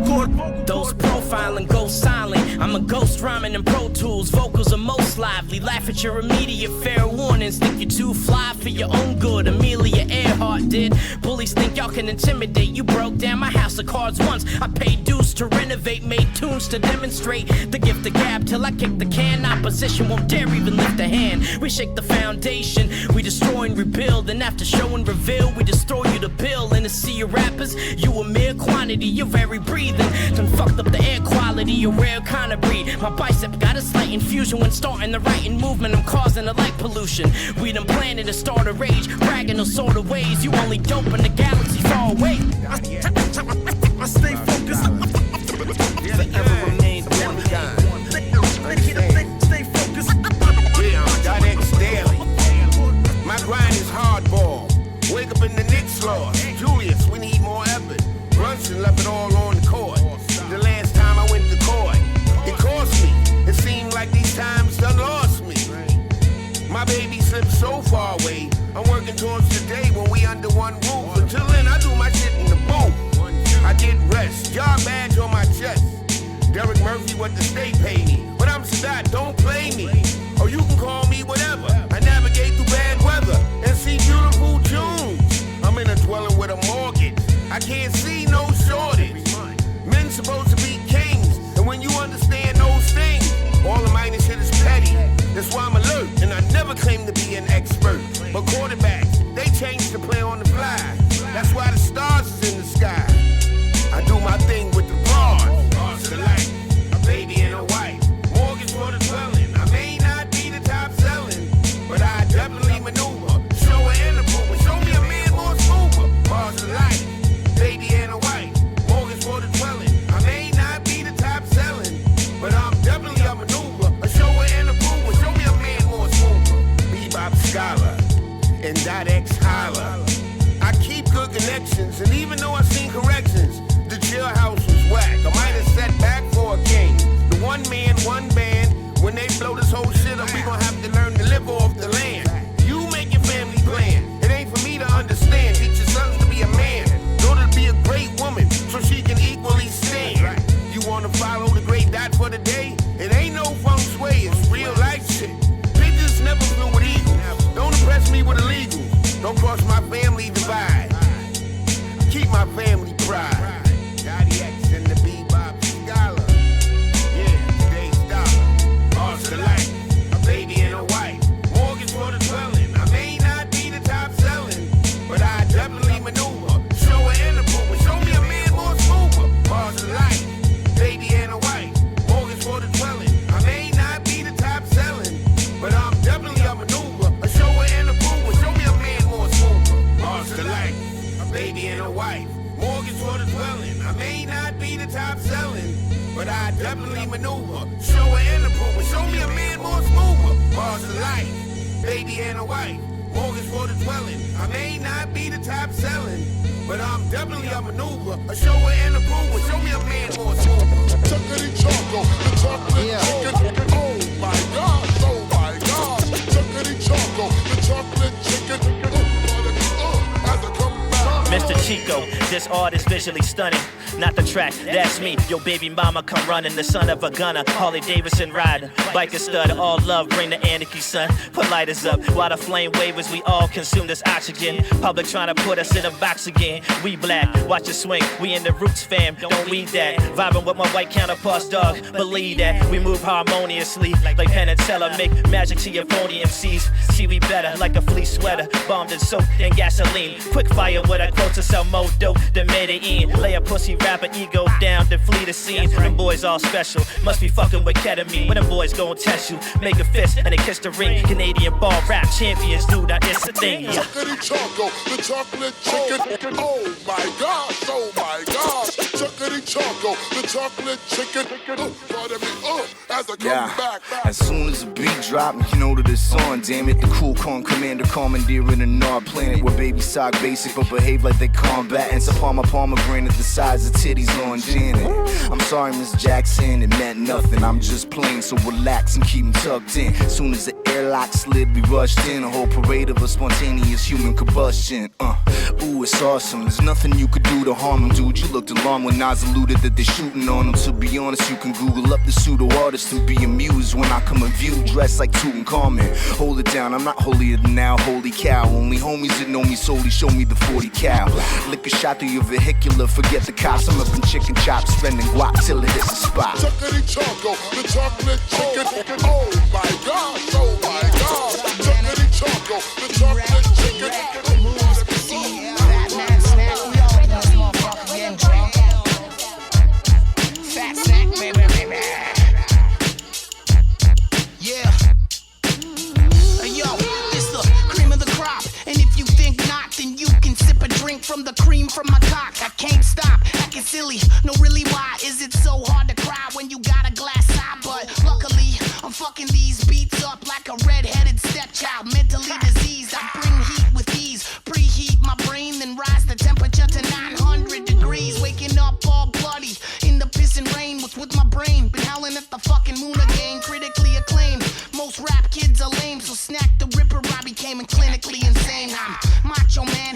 cord? Those profiling go silent. I'm a ghost rhyming in Pro Tools. Vocals are most lively. Laugh at your immediate fair warnings. Think you're too fly for your own good. Amelia Earhart did. Bullies think y'all can intimidate. You broke down my house of cards once. I paid dues to renovate. Made tunes to demonstrate the gift of gab till I kick the can. Opposition won't dare even lift a hand. We shake the foundation. We destroy and rebuild. And after show and reveal, we destroy you to bill. In a sea of rappers, you a mere quantity. Your very breathing done fucked up the air quality. A rare kind of breed. My bicep got a slight infusion when starting the writing movement. I'm causing a light pollution. We done planning to start a rage, bragging those sort of ways. You only dope in the galaxy far away. I stay focused, forever remain one. Stay focused. Yeah, I'm Dynex daily. My grind is hardball. Wake up in the Knicks loss. Julius, we need more effort. Brunson left it all on the court. The last time I went to court, it cost me. It seemed like these times done lost me. My baby slipped so far away. I'm working towards the day when we under one roof. Until then, I do my shit in the booth. I get rest, job badge on my chest. Derek Murphy, what the state pay me. But I'm Sadat, don't play me. Or you can call me whatever. I navigate through bad weather and see beautiful Junes. I'm in a dwelling with a mortgage. I can't see no shortage. Men supposed to be kings, and when you understand those things, all the minor shit is petty. That's why I'm alert, and I never claim to be an expert. But quarterbacks, they change the play on the fly. That's why the stars is in the sky. I do my thing with the bars to life, a baby and a wife. Mortgage for the dwelling. I may not be the top selling, elections. And even though I seen corrections, the jailhouse was whack. I might have sat back for a king. The one man, one band. When they blow this whole shit up, we gon' have to learn to live off the land. You make your family plan. It ain't for me to understand. Teach your sons to be a man. Daughter to be a great woman, so she can equally stand. You wanna follow the great dot for the day? It ain't no feng shui, it's real life shit. Pigeons never flew with eagles. Don't impress me with illegal. Don't cross my family divide. Keep my family pride. Daddy X and the bebop scholar. Yeah, today's dollar. Ours to life. A baby and a wife. Mortgage for the dwelling. I may not be the top selling, but I definitely maneuver. Show her and approval. Show me a man more smoother. Ours to life. Baby and a wife. Mortgage for the dwelling. I may not be the top selling, but I'm definitely a maneuver. A show her and approval. Show me a man more smoother. Ours to life. A baby and a wife. Mortgage for the dwelling. I may not be the top selling, but I definitely maneuver. Show her and approval. Show me a man more smoother. Bars of life. Baby and a wife. Mortgage for the dwelling. I may not be the top selling, but I'm definitely a maneuver. A show her and approval. Show me a man more smoother. Chocolate choco, the chocolate chicken. Oh my gosh, oh my gosh. Chocolate choco, the chocolate chicken. As I come back. Mr. Chico, this art is visually stunning. Not the track, that's me. Yo, baby mama come running, the son of a gunner. Harley Davidson riding, biker stud, all love, bring the anarchy, son. Put lighters up, while the flame wavers, we all consume this oxygen. Public trying to put us in a box again. We black, watch us swing, we in the roots fam, don't read that. Vibing with my white counterparts, dog, believe that. We move harmoniously, like Penn and Teller, make magic to your phony MCs. See we better, like a fleece sweater, bombed and soaked in gasoline. Quick fire with a quote to sell more dope than Medellin. Lay a pussy rapper ego down, then flee the scene. Them boys all special, must be fucking with ketamine. When them boys gon' test you, make a fist and they kiss the ring. Canadian ball rap champions, dude, that is a thing. Yeah. Chocolate choco, the chocolate chicken. Oh my gosh, oh my gosh. Chocolate choco, the chocolate chicken. Pardon me, as I come back. As soon as the beat drop, you know that it's on. Damn it, the cool corn commander, commandeering a Nard planet where babies sock basic but behave like they combatants. Upon my pomegranate the size of titties on Janet. I'm sorry, Miss Jackson, it meant nothing. I'm just playing, so relax and keep them tucked in. Soon as the airlock slid, we rushed in. A whole parade of a spontaneous human combustion. Ooh, it's awesome. There's nothing you could do to harm them, dude. You looked alarmed when Nas alluded that they're shooting on them. To be honest, you can Google up the pseudo-artist and be amused when I come in view, dressed like Tutankhamun. Hold it down, I'm not holier than now, holy cow. Only homies that know me solely show me the 40 cal. Lick a shot through your vehicular, forget the cops. I'm up in chicken chops, spending guap till it hits the spot. Chocolate choco, the chocolate chicken. Oh my gosh, oh my gosh. Chocolate choco, the chocolate chicken. Fat snack, baby, baby. Yeah. Yo, it's the cream of the crop. And if you think not, then you can sip a drink from the cream from my cock. I can't stop, acting silly. No, really, why is it so hard to cry when you got a glass eye? But luckily, I'm fucking these beats up like a red-headed stepchild. Mentally diseased, I bring heat with ease. Preheat my brain, then rise the temperature to 900 degrees. Waking up all bloody in the pissing rain. What's with my brain? Been howling at the fucking moon again. Critically acclaimed. Most rap kids are lame, so snack the ripper. I became clinically insane. I'm macho man,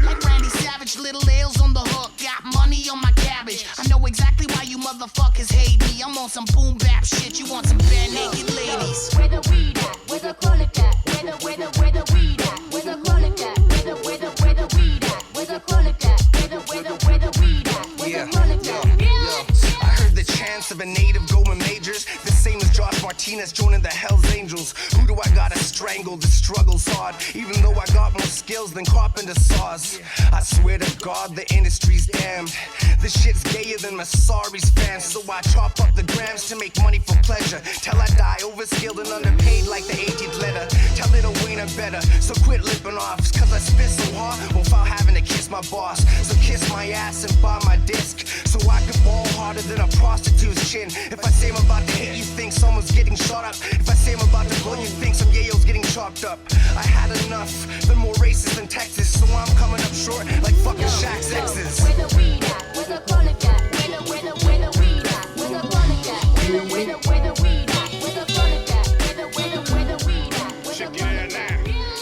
like Randy Savage. Little ales on the hook, got money on my cabbage. I know exactly why you motherfuckers hate me. I'm on some boom bap shit. You want some bare naked ladies? Where the weed at? Where the colic at? Where the weed at? Where the colic at? Where the weed at? Where the colic at? Where the weed at? Where the colic at? Yeah. I heard the chance of a native going majors, the same as Josh Martinez joining the Hells Angels. Who do I gotta strangle? The struggle's hard, even though I got more skills than carpenter saws. I swear to God, the industry's damned. This shit's gayer than Masari's fans, so I chop up the grams to make money for pleasure. Till I die, overskilled and underpaid like the 18th letter. Tell Little Wayne I'm better, so quit lipping off. Cause I spit so hard without having to kiss my boss. So kiss my ass and buy my disc, so I can ball harder than a prostitute's chin. If I say I'm about to hit, you think someone's getting shot up. If I say I'm about to blow, you think some yayo's getting chopped up. I had enough, been more racist than Texas, so I'm coming up short like fucking Shaq's exes. Where the weed at? Where the chronic at? Where the weed at? Where the chronic at? Where the weed at? Where the weed at? Where the chronic at? Where the weed at? Where the chronic at?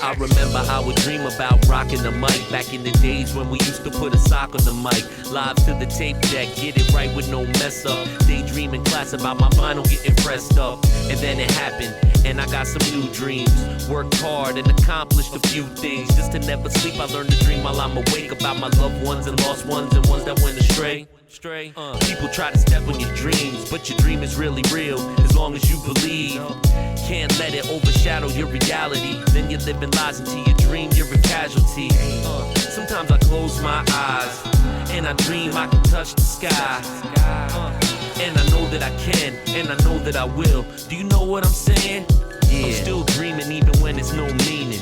I remember I would dream about rocking the mic back in the days when we used to put a sock on the mic. Live to the tape deck, get it right with no mess up. Daydream in class about my vinyl getting pressed up. And then it happened, and I got some new dreams. Worked hard and accomplished a few things. Just to never sleep, I learned to dream while I'm awake about my loved ones and lost ones and ones that went astray. People try to step on your dreams, but your dream is really real as long as you believe. Can't let it overshadow your reality. Then you're living lies into your dream, you're a casualty. Sometimes I close my eyes and I dream I can touch the sky. And I know that I can, and I know that I will. Do you know what I'm saying? Yeah. I'm still dreaming even when it's no meaning.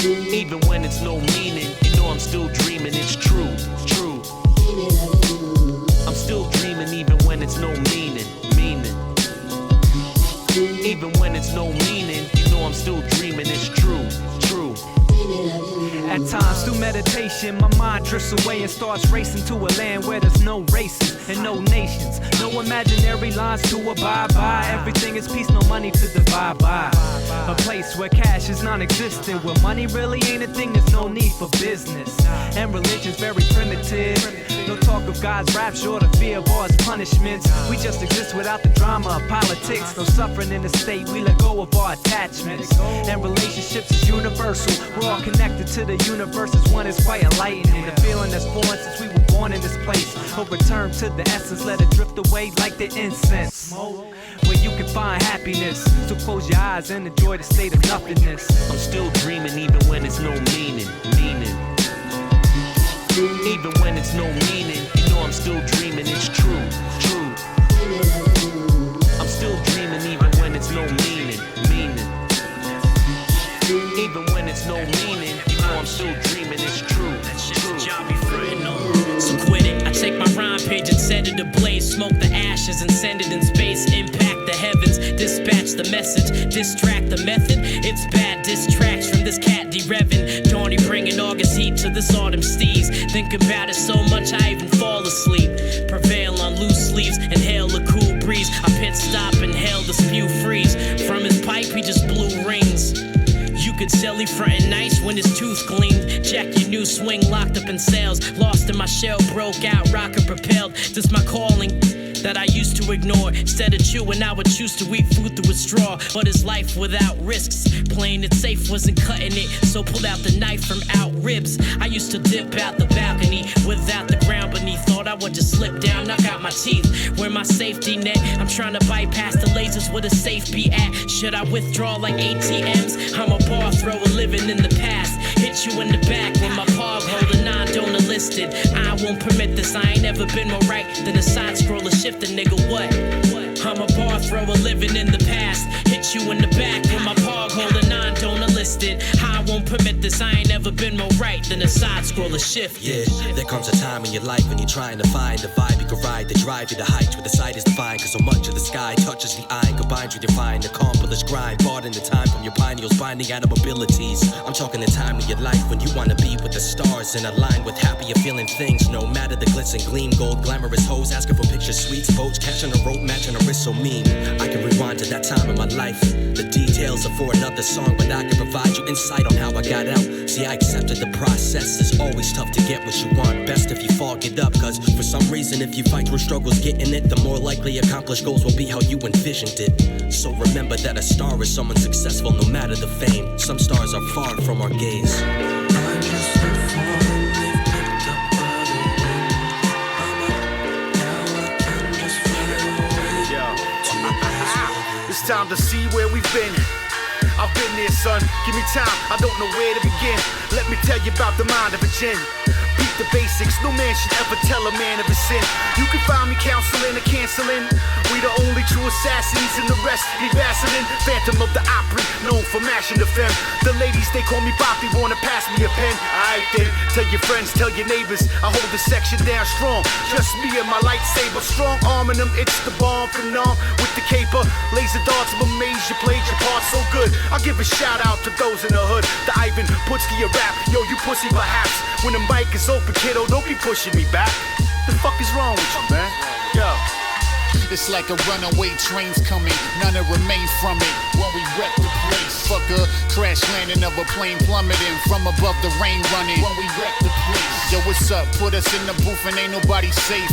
Even when it's no meaning, you know I'm still dreaming, it's true. I'm still dreaming even when it's no meaning. Even when it's no meaning, you know I'm still dreaming, it's true. At times through meditation, my mind drifts away and starts racing to a land where there's no races and no nations, no imaginary lines to abide by. Everything is peace, no money to divide by. A place where cash is non-existent, where money really ain't a thing, there's no need for business. And religion's very primitive. No talk of God's rapture or the fear of all his punishments. We just exist without the drama of politics. No suffering in the state, we let go of our attachments. And relationships is universal. We're all connected to the universe as one, is quite enlightening. The feeling that's foreign since we were born in this place. Or return to the essence, let it drift away like the incense. Where you can find happiness. So close your eyes and enjoy the state of nothingness. I'm still dreaming even when it's no meaning. Even when it's no meaning, you know I'm still dreaming, it's true. I'm still dreaming even when it's no meaning. Even when it's no meaning, you know I'm still dreaming, it's true. That shit's a job you frontin' on. So quit it. I take my rhyme page and set it ablaze. Smoke the ashes and send it in space. Impact the heavens, dispatch the message, distract the method. It's bad distracts from this cat de-revving. Donnie bringing August heat to this autumn steez. Think about it so much I even fall asleep. Prevail on loose sleeves, inhale a cool breeze. I pit stop, inhale the spew freeze. From his pipe he just blew rings. You could sell he frontin' nice when his tooth gleamed. Jack your new swing locked up in sales. Lost in my shell, broke out, rocker propelled. This my calling that I used to ignore. Instead of chewing, I would choose to eat food through a straw. But his life without risks, playing it safe wasn't cutting it. So pulled out the knife from out ribs. I used to dip out the balcony without the ground beneath. Thought I would just slip down, knock out my teeth. Where my safety net? I'm trying to bypass the lasers where the safe be at. Should I withdraw like ATMs? I'm a bar thrower living in the past. Hit you in the back when my pog holder non-donor listed. I won't permit this, I ain't never been more right than a side scroller shifting, nigga, what? I'm a bar thrower living in the past. Hit you in the back when my pog holder non-donor listed. I won't permit this, I ain't never been more right than a side scroller shift. Yeah, there comes a time in your life when you're trying to find the vibe you can ride that drive you to heights where the sight is defined. Cause so much of the sky touches the eye and combines with your fine, accomplished grind. Bought in the time from your pineals, binding out of abilities. I'm talking the time of your life when you wanna be with the stars and align with happier feeling things. No matter the glitz and gleam, gold, glamorous hoes asking for pictures, sweets, boats, catching a rope, matching a wrist so mean. I can rewind to that time in my life. The details are for another song, but I can provide you insight on how I got out. See, I accepted the process. It's always tough to get what you want. Best if you fog it up, cause for some reason if you fight through struggles getting it, the more likely accomplished goals will be how you envisioned it. So remember that a star is someone successful no matter the fame. Some stars are far from our gaze. It's time to see where we've been. I've been there, son. Give me time, I don't know where to begin. Let me tell you about the mind of a djinn. Beat the basics, no man should ever tell a man of his sin. You can find me counseling or canceling. We the only true assassins and the rest be vaseline. Phantom of the Opry, known for mashing the femme. The ladies, they call me Boppy, wanna pass me a pen. Alright then, Tell your friends, tell your neighbors, I hold the section down strong. Just me and my lightsaber, strong arming them. It's the bomb from Nam with the caper. Laser darts, I'm amazed you played your part so good. I'll give a shout out to those in the hood. The Ivan Putski a rap, yo, you pussy perhaps. When the mic is open, kiddo, don't be pushing me back. The fuck is wrong with you, man? Yo. It's like a runaway train's coming, none will remain from it when we wreck the place. Fuck a crash landing of a plane plummeting from above the rain running when we wreck the place. Yo, what's up? Put us in the booth and ain't nobody safe.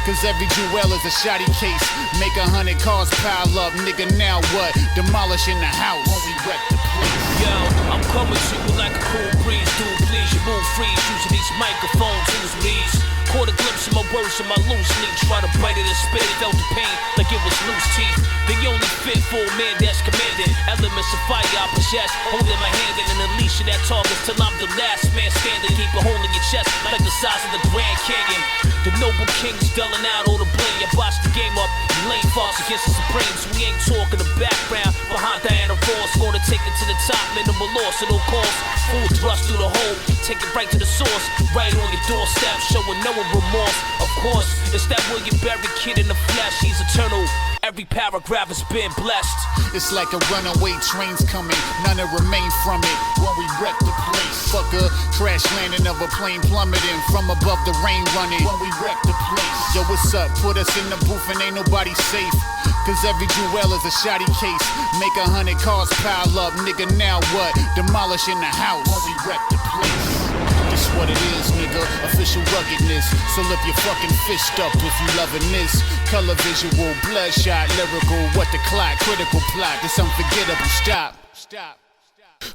Cause every jewel is a shoddy case. Make 100 cars pile up, nigga, now what? Demolishing the house when we wreck the place. Yo, I'm coming to you like a cool breeze. Dude, please, you move freeze. Using these microphones, who's these? Caught a glimpse of my words in my loose leaf. Try to bite it and spit it, felt the pain like it was loose teeth. The only fit for a man that's commanding. Elements of fire I possess, holding my hand in an unleash of that target till I'm the last man standing. Keep a hole in your chest like the size of the Grand Canyon. The noble kings dulling out all the blame. You botched the game up, you lame false against the Supremes. We ain't talking the background behind Diana Ross. Gonna take it to the top, minimal loss at no cost. Full thrust through the hole, take it right to the source. Right on your doorstep, showing no remorse. Of course, it's that William Barry kid in the flesh. He's eternal. Every paragraph has been blessed. It's like a runaway train's coming, none will remain from it when we wreck the place. Fuck a crash landing of a plane plummeting from above the rain running when we wreck the place. Yo, what's up? Put us in the booth and ain't nobody safe. Cause every jewel is a shoddy case. Make 100 cars pile up, nigga, now what? Demolishing the house when we wreck the place. This what it is, nigga, official ruggedness. So lift your fucking fist up if you loving this. Color visual, bloodshot, lyrical, what the clock, critical plot, this unforgettable, stop.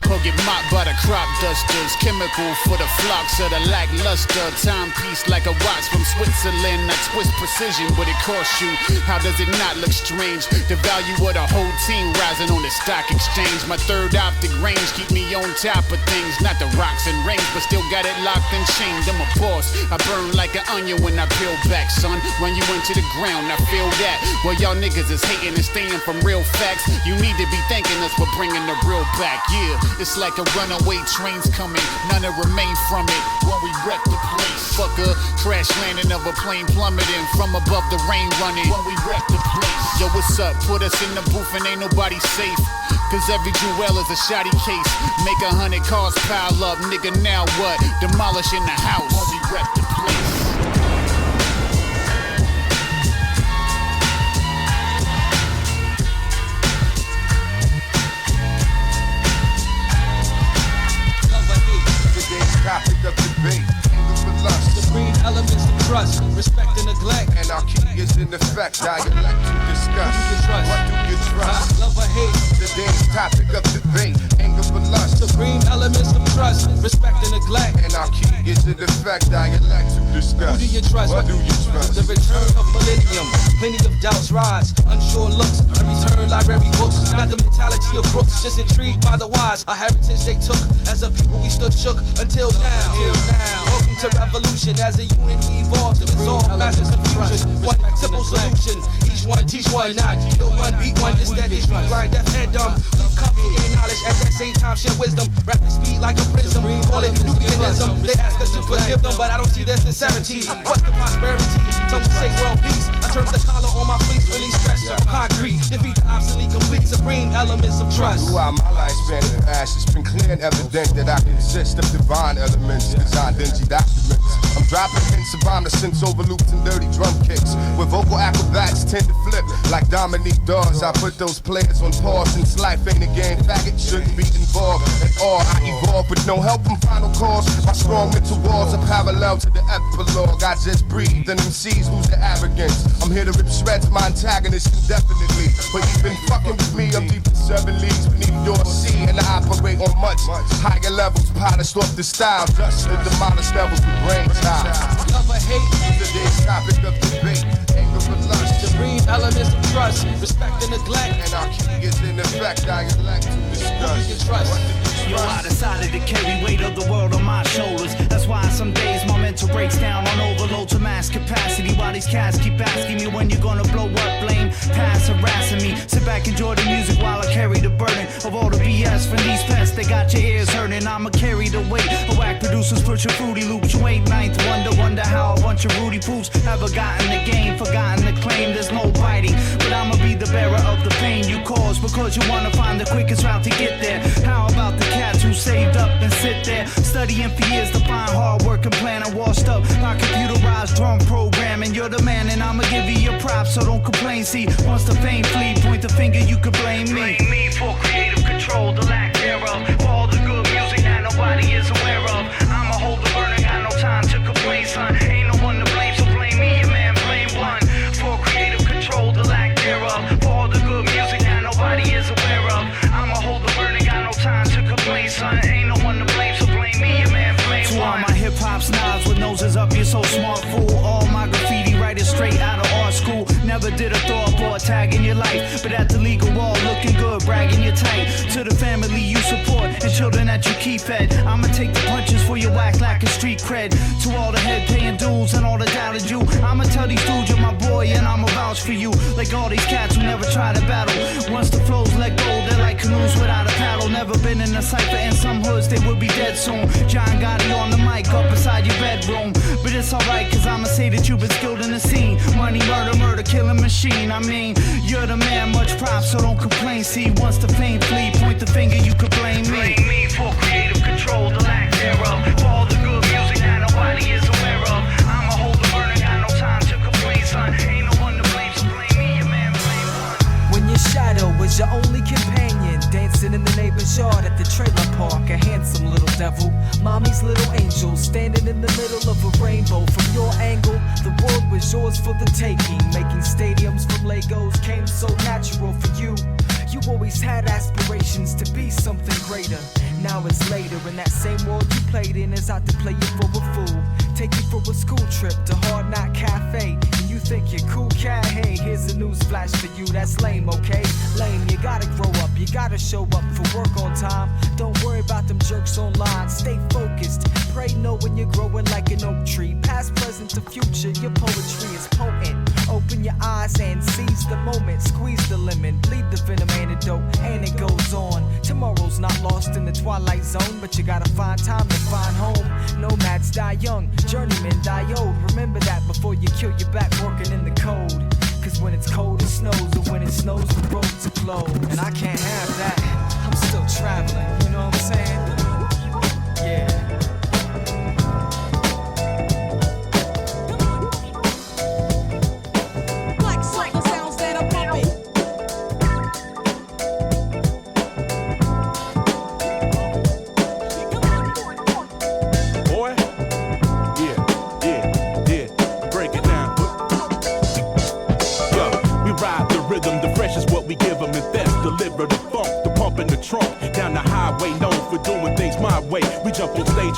Or get mopped by the crop dusters. Chemical for the flocks of the lackluster. Timepiece like a watch from Switzerland. I twist precision, but it costs you. How does it not look strange? The value of the whole team rising on the stock exchange. My third optic range keep me on top of things. Not the rocks and rings, but still got it locked and chained. I'm a boss. I burn like an onion when I peel back, son. Run you into the ground, I feel that. Well, y'all niggas is hating and staying from real facts. You need to be thanking us for bringing the real back, yeah. It's like a runaway train's coming, none will remain from it when we wreck the place. Fuck a crash landing of a plane plummeting from above the rain running when we wreck the place. Yo, what's up? Put us in the booth and ain't nobody safe. Cause every jewel is a shoddy case. Make 100 cars pile up, nigga, now what? Demolishing the house when we wreck the place. Topic of debate, anger for lust. Supreme elements of trust, respect and neglect. Anarchy is in effect, dialect to discuss. Who do you trust? What do you trust? Love or hate? Today's topic of debate, anger for lust. Supreme elements of trust, respect and neglect. Anarchy is in effect, dialect to discuss. Who do you trust? What do you trust? The return of millennium, plenty of doubts rise, unsure looks, a return library books. Not the mentality of crooks, just intrigued by the wise. A heritage they took, as a people we stood shook until now. Welcome to revolution, as a unit we evolve to resolve massive confusion. One simple solution, each one teach one, not kill one, beat one. Instead they street grind, deaf and dumb. Come to gain knowledge, at that same time share wisdom. Rapid speed like a prism, call it nuclearism. They ask us to forgive them, but I don't see their sincerity. What's the prosperity? Some say world peace. I turn the collar on my fleece, release stress on concrete. Defeat the obsolete, complete supreme elements of trust. Throughout my lifespan in the past, it's been clear and evident that I consist of divine elements, designed dingy documents. I'm dropping hints of omniscience over loops and dirty drum kicks, where vocal acrobats tend to flip like Dominique does. I put those players on pause since life ain't a game. Faggot shouldn't be involved at all. I evolve with no help from final cause. My strong mental walls are parallel to the epilogue. I just breathe and MCs lose their arrogance. I'm here to rip shreds my antagonists indefinitely. But you've been fucking with me, I'm deep in 7 leagues beneath your sea, and I operate on much higher levels, polished off the style, just to demolish levels with brain time. Love or hate? Today's topic of debate, anger for lust. Supreme elements of trust, respect and neglect. Anarchy is in effect, dialect to discuss. Who do you trust? Yo, I decided to carry weight of the world on my shoulders. That's why some days my mental breaks down on overload to mass capacity. While these cats keep asking me when you're gonna blow up, blame, pass, harassing me. Sit back, enjoy the music while I carry the burden of all the BS from these pests they got your ears hurting. I'ma carry the weight. Whack producers pushing fruity loops. You ain't ninth wonder how a bunch of Rudy Poops have forgotten the game, forgotten the claim. There's no biting, but I'ma be the bearer of the pain you cause because you wanna find the quickest route to get there. How about the cats who saved up and sit there studying for years to find hard work and plan and washed up by computerized drum programming? You're the man and I'ma give you your props, so don't complain. See, once the fame flee, point the finger, you can blame me. Blame me for creative control, the lack thereof, for all the good music that nobody is aware of. I'ma hold the burner, got no time to complain, son. Ain't no one to blame, so blame me, your man, blame one. For creative control, the lack thereof, for all the good music that nobody is aware of. I'ma hold the burner, got no time to complain, son. Ain't no one to blame, so blame me, your man, blame one. To all my hip-hop snobs with noses up, you're so smart, fool. All my graffiti writers straight out of art school. Never did a thought for a tag in your life, but at the legal wall, looking good, bragging you're tight. To the family you support and children that you keep fed, I'ma take the punches for your whack lacking street cred. To all the head paying dues and all the doubted you, I'ma tell these dudes you're my boy and I'ma vouch for you. Like all these cats who never try to battle. Once the flows let go, they're like canoes without a paddle. Never been in a cypher, in some hoods they will be dead soon. John Gotti on the mic up inside your bedroom, but it's alright cause I'ma say that you've been skilled in the scene. Money, murder, killing machine. I mean, you're the man, much props, so don't complain. See, once the fame flee, point the finger, you could blame me. Blame me for creative control, the lack thereof, for all the good music that nobody is aware of. I'ma hold the burner, got no time to complain, son. Ain't no one to blame, so blame me, your man, blame one. When your shadow was your only companion, dancing in the neighbor's yard at the trailer park, a handsome little devil, mommy's little angel, standing in the middle of a rainbow. From your angle, the world was yours for the taking. Making stadiums from Legos came so natural for you. You always had aspirations to be something greater. Now it's later, and that same world you played in is out to play you for a fool. Take you for a school trip to Hard Knock Cafe, and you think you're cool cat. Hey, here's a news flash for you, that's lame, okay? Lame, you gotta grow up, you gotta show up for work on time. Don't worry about them jerks online, stay focused. Pray know when you're growing like an oak tree. Past, present, to future, your poetry is potent. Open your eyes and seize the moment. Squeeze the lemon, bleed the venom antidote, and it goes on. Tomorrow's not lost in the twilight zone, but you gotta find time to find home. Nomads die young, journeymen die old. Remember that before you kill your back working in the cold. Cause when it's cold it snows, and when it snows the roads are closed. And I can't have that, I'm still traveling, you know what I'm saying? Yeah.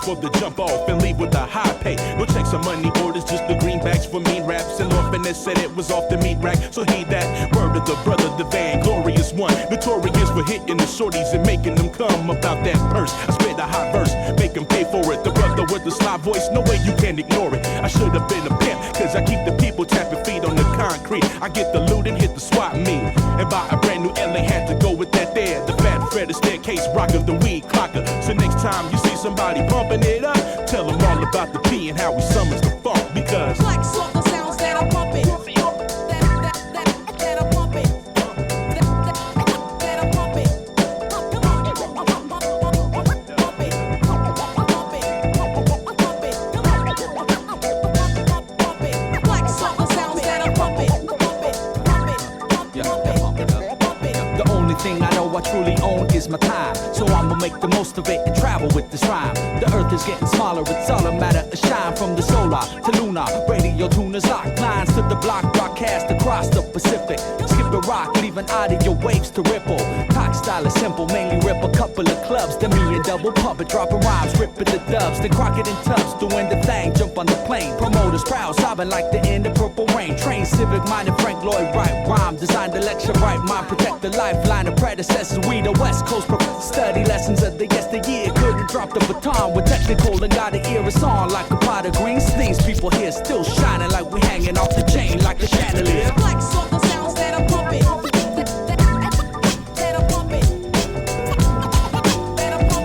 For the jump off and leave with a high pay. No checks or money orders, just the greenbacks for mean raps. And Lord Finesse said it was off the meat rack, so heed that word of the brother, the vainglorious one. Notorious for hitting the shorties and making them come about that purse. I spit a hot verse, make them pay for it. The brother with the sly voice, no way you can ignore it. I should have been a pimp, cause I keep the people tapping feet on the concrete. I get the loot and hit the swap meet, and buy a brand new LA, had to go with that there. The fat Fred, the staircase rocker, the weed clocker. So next time you see somebody pumping it up, tell them all about the P and how we summons the funk, because Black Soul, the sounds that are pumping. That are pumping. That are pumping. Black Soul, the sounds that are pumping. The only thing I know I truly own is my time, so I'ma make the most of it and travel with this rhyme. The earth is getting smaller, it's all a matter of shine. From the solar to lunar, radio tuners lock lines to the block, broadcast across the Pacific. Skip the rock, leaving audio waves to ripple. Cock style is simple, mainly rip a couple of clubs. Then me and double puppet dropping rhymes, ripping the dubs. Then Crockett and Tubbs doing the thing, jump on the plane. Promoters proud, sobbing like the end of Purple Rain. Train civic minded Frank Lloyd Wright, rhyme designed to lecture right mind, protect the lifeline of predecessors. We the West Coast study lessons of the yesteryear. Couldn't drop the baton, we're technical and got to ear us on like a pot of greens. Things people here still shining like we hanging off the chain like a chandelier. Black Soul, the sounds that are pumping. That are pumping. That are pumping.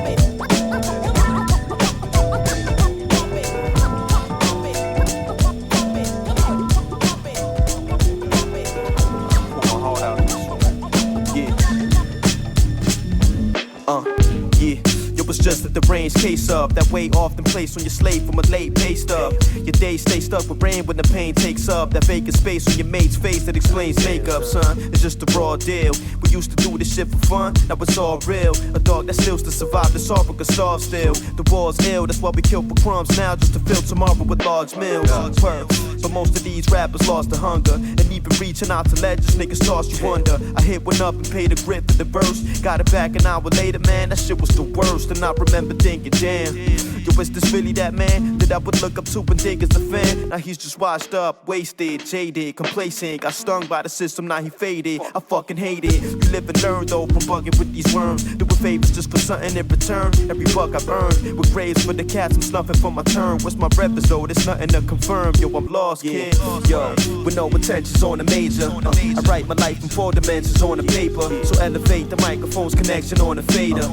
Yeah. It was just a deranged case of that weight often placed on your slave from a late pay stub. Your days stay stuck with rain when the pain takes up. That vacant space on your mate's face that explains makeup, son. It's just a raw deal. We used to do this shit for fun, now it's all real. A dog that steals to survive the sorrow can starve still. The war's ill, that's why we kill for crumbs now just to fill tomorrow with large meals. But most of these rappers lost the hunger, and even reaching out to legends, niggas toss you under. I hit one up and paid a grip for the verse. Got it back an hour later, man, that shit was the worst. And I remember thinking, damn, yo, is this really that man that I would look up to and dig as a fan? Now he's just washed up, wasted, jaded, complacent. Got stung by the system, now he faded. I fucking hate it. You live and learn though from bugging with these worms. Doing favors just for something in return. Every buck I've earned with graves for the cats, I'm snuffing for my turn. What's my reference though? There's nothing to confirm. Yo, I'm lost, kid. Yo, with no intentions on the major. I write my life in 4 dimensions on the paper. So elevate the microphone's connection on the fader.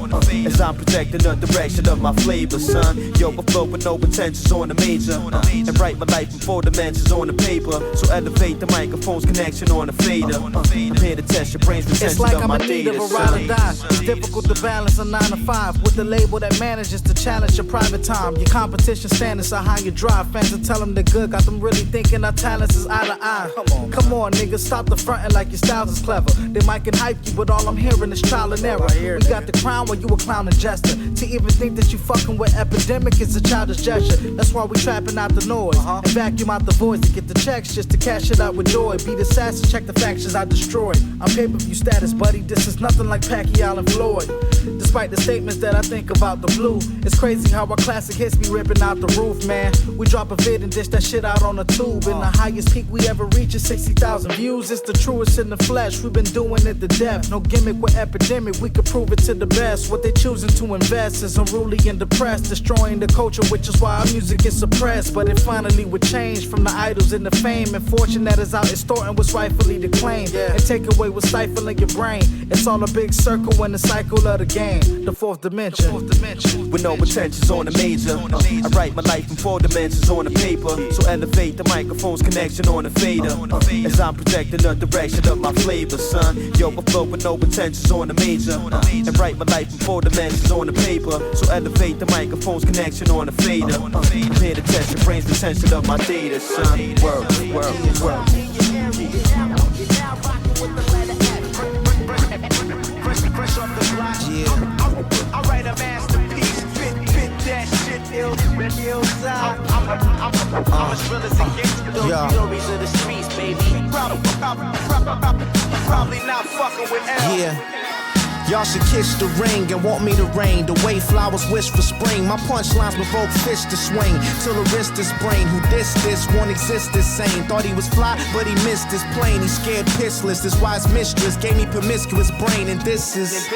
As I'm projecting the direction of my flavor, son. Yo, I flow with no intentions on the major. And write my life in 4 dimensions on the paper. So elevate the microphone's connection on the fader. I'm here to test your brain's retention it's like of I'm my in need data, of a ride or die. son. It's difficult to balance a 9 to 5 with the label that manages to challenge your private time. Your competition standards are high you drive. Fans will tell them they're good, got them really thinking our talents is eye to eye. Come on, nigga, stop the frontin' like your styles is clever. They might can hype you, but all I'm hearing is trial and error. We got the crown while you a clown and jester. To even think that you fucking with epidemic is a childish gesture. That's why we trapping out the noise and vacuum out the voids to get the checks just to cash it out with joy. Beat assassins, check the factions I destroyed. I'm pay-per-view status, buddy. This is nothing like Pacquiao and Floyd. Despite the statements that I think about the blue, it's crazy how our classic hits be ripping out the roof, man. We drop a vid and dish that shit out on a tube. And the highest peak we ever reach is 60,000 views. It's the truest in the flesh. We've been doing it to death. No gimmick with epidemic. We could prove it to the best. What they choosing to invest is unruly and depressed, destroying the culture, which is why our music is suppressed. But it finally would change from the idols and the fame and fortune that is out extorting what's rightfully declaimed and take away what's stifling your brain. It's all a big circle in the cycle of the game. The fourth dimension. With no intentions on the major. I write my life in 4 dimensions on the paper. So elevate the microphone's connection on the fader. As I'm projecting the direction of my flavor, son. Yo, I flow with no intentions on the major. And write my life in 4 dimensions on the paper. So elevate the microphone's connection on the fader. I'm here to test your brain's retention of my data, son. Work. I write a masterpiece, fit that shit ill side. I'm as real as it gets with those stories of the streets, baby. Probably not fucking with L. Yeah. Y'all should kiss the ring and want me to rain. The way flowers wish for spring. My punchlines provoke fish to swing till the wrist is brain. Who this won't exist this same. Thought he was fly, but he missed his plane. He scared pissless. His wise mistress gave me promiscuous brain. And this is